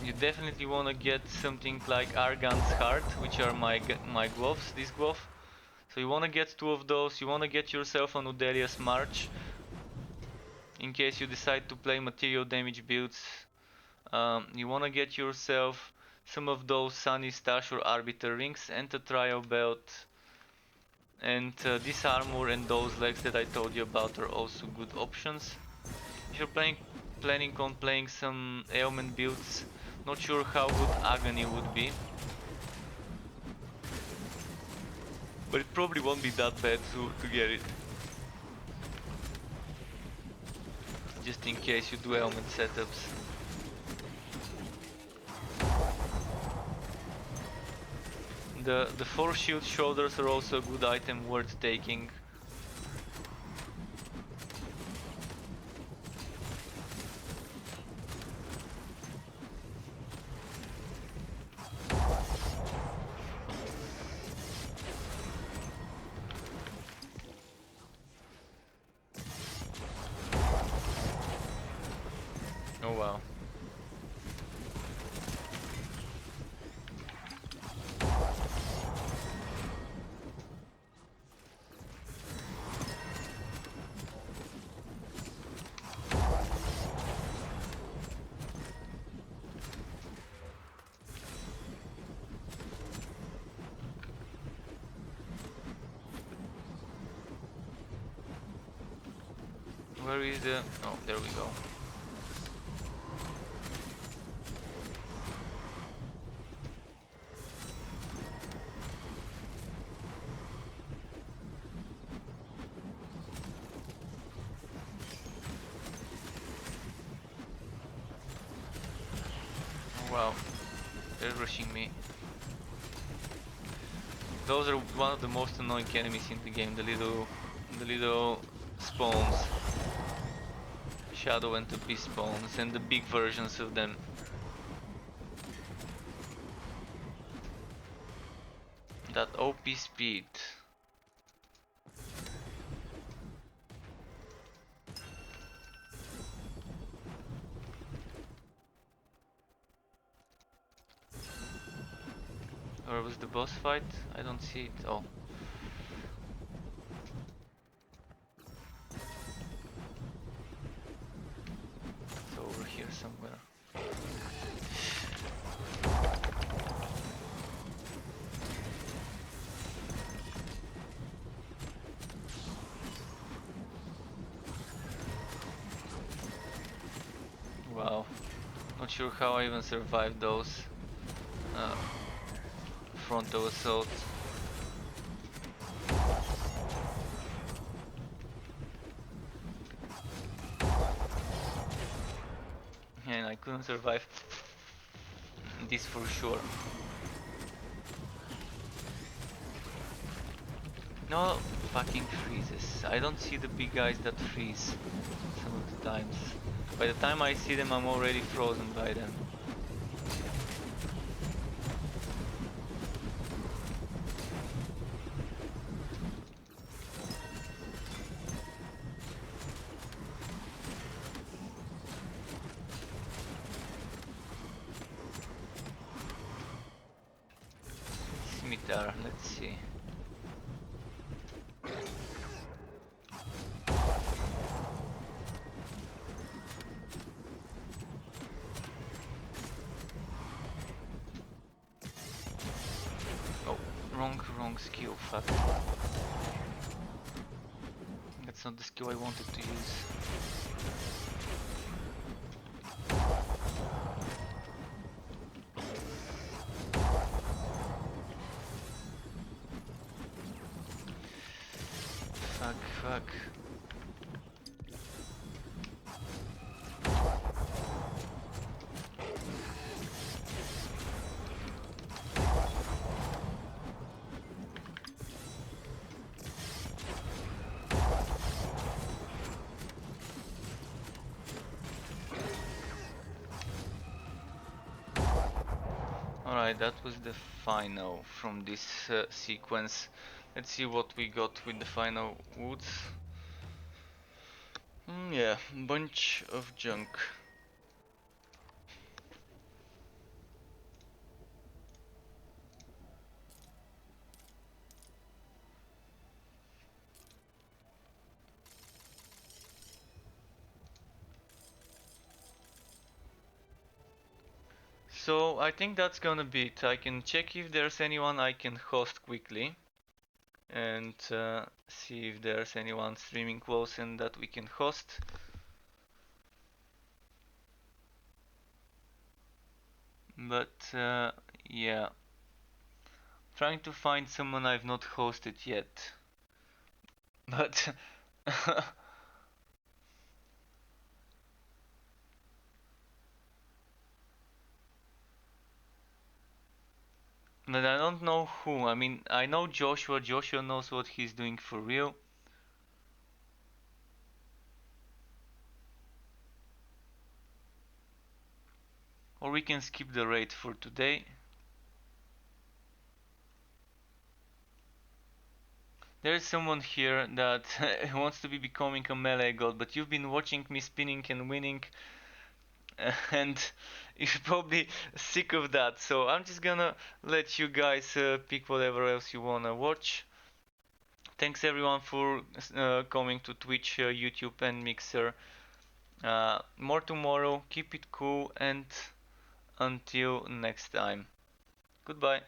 You definitely wanna get something like Argan's Heart, which are my gloves, this glove. So you wanna get 2 of those. You wanna get yourself an Udelia's March, in case you decide to play material damage builds. You wanna get yourself some of those Sunny Stash or Arbiter rings and a Trial Belt. And this armor and those legs that I told you about are also good options. If you're planning on playing some ailment builds, not sure how good Agony would be. But it probably won't be that bad to get it. Just in case you do ailment setups. The 4 shield shoulders are also a good item worth taking. Oh wow. Where is the... oh, there we go. Oh, wow, they're rushing me. Those are one of the most annoying enemies in the game, the little spawns. Shadow and Abyss spawns, and the big versions of them. That OP speed. Where was the boss fight? I don't see it. Oh. It's over here somewhere. Wow. Not sure how I even survived those frontal assaults. And I couldn't survive this for sure. No fucking freezes. I don't see the big guys that freeze some of the times. By the time I see them, I'm already frozen by them. Scimitar, let's see. Oh, wrong skill, fuck. That's not the skill I wanted to use. Fuck. Alright, that was the final from this sequence. Let's see what we got with the final woods. Yeah, bunch of junk. So I think that's gonna be it. I can check if there's anyone I can host quickly and see if there's anyone streaming Wolcen that we can host. But yeah, trying to find someone I've not hosted yet. But but I don't know who. I mean, I know Joshua. Joshua knows what he's doing for real. Or we can skip the raid for today. There's someone here that wants to be becoming a melee god, but you've been watching me spinning and winning, and you're probably sick of that. So I'm just gonna let you guys pick whatever else you wanna watch. Thanks everyone for coming to Twitch, YouTube, and Mixer. More tomorrow. Keep it cool, and until next time. Goodbye.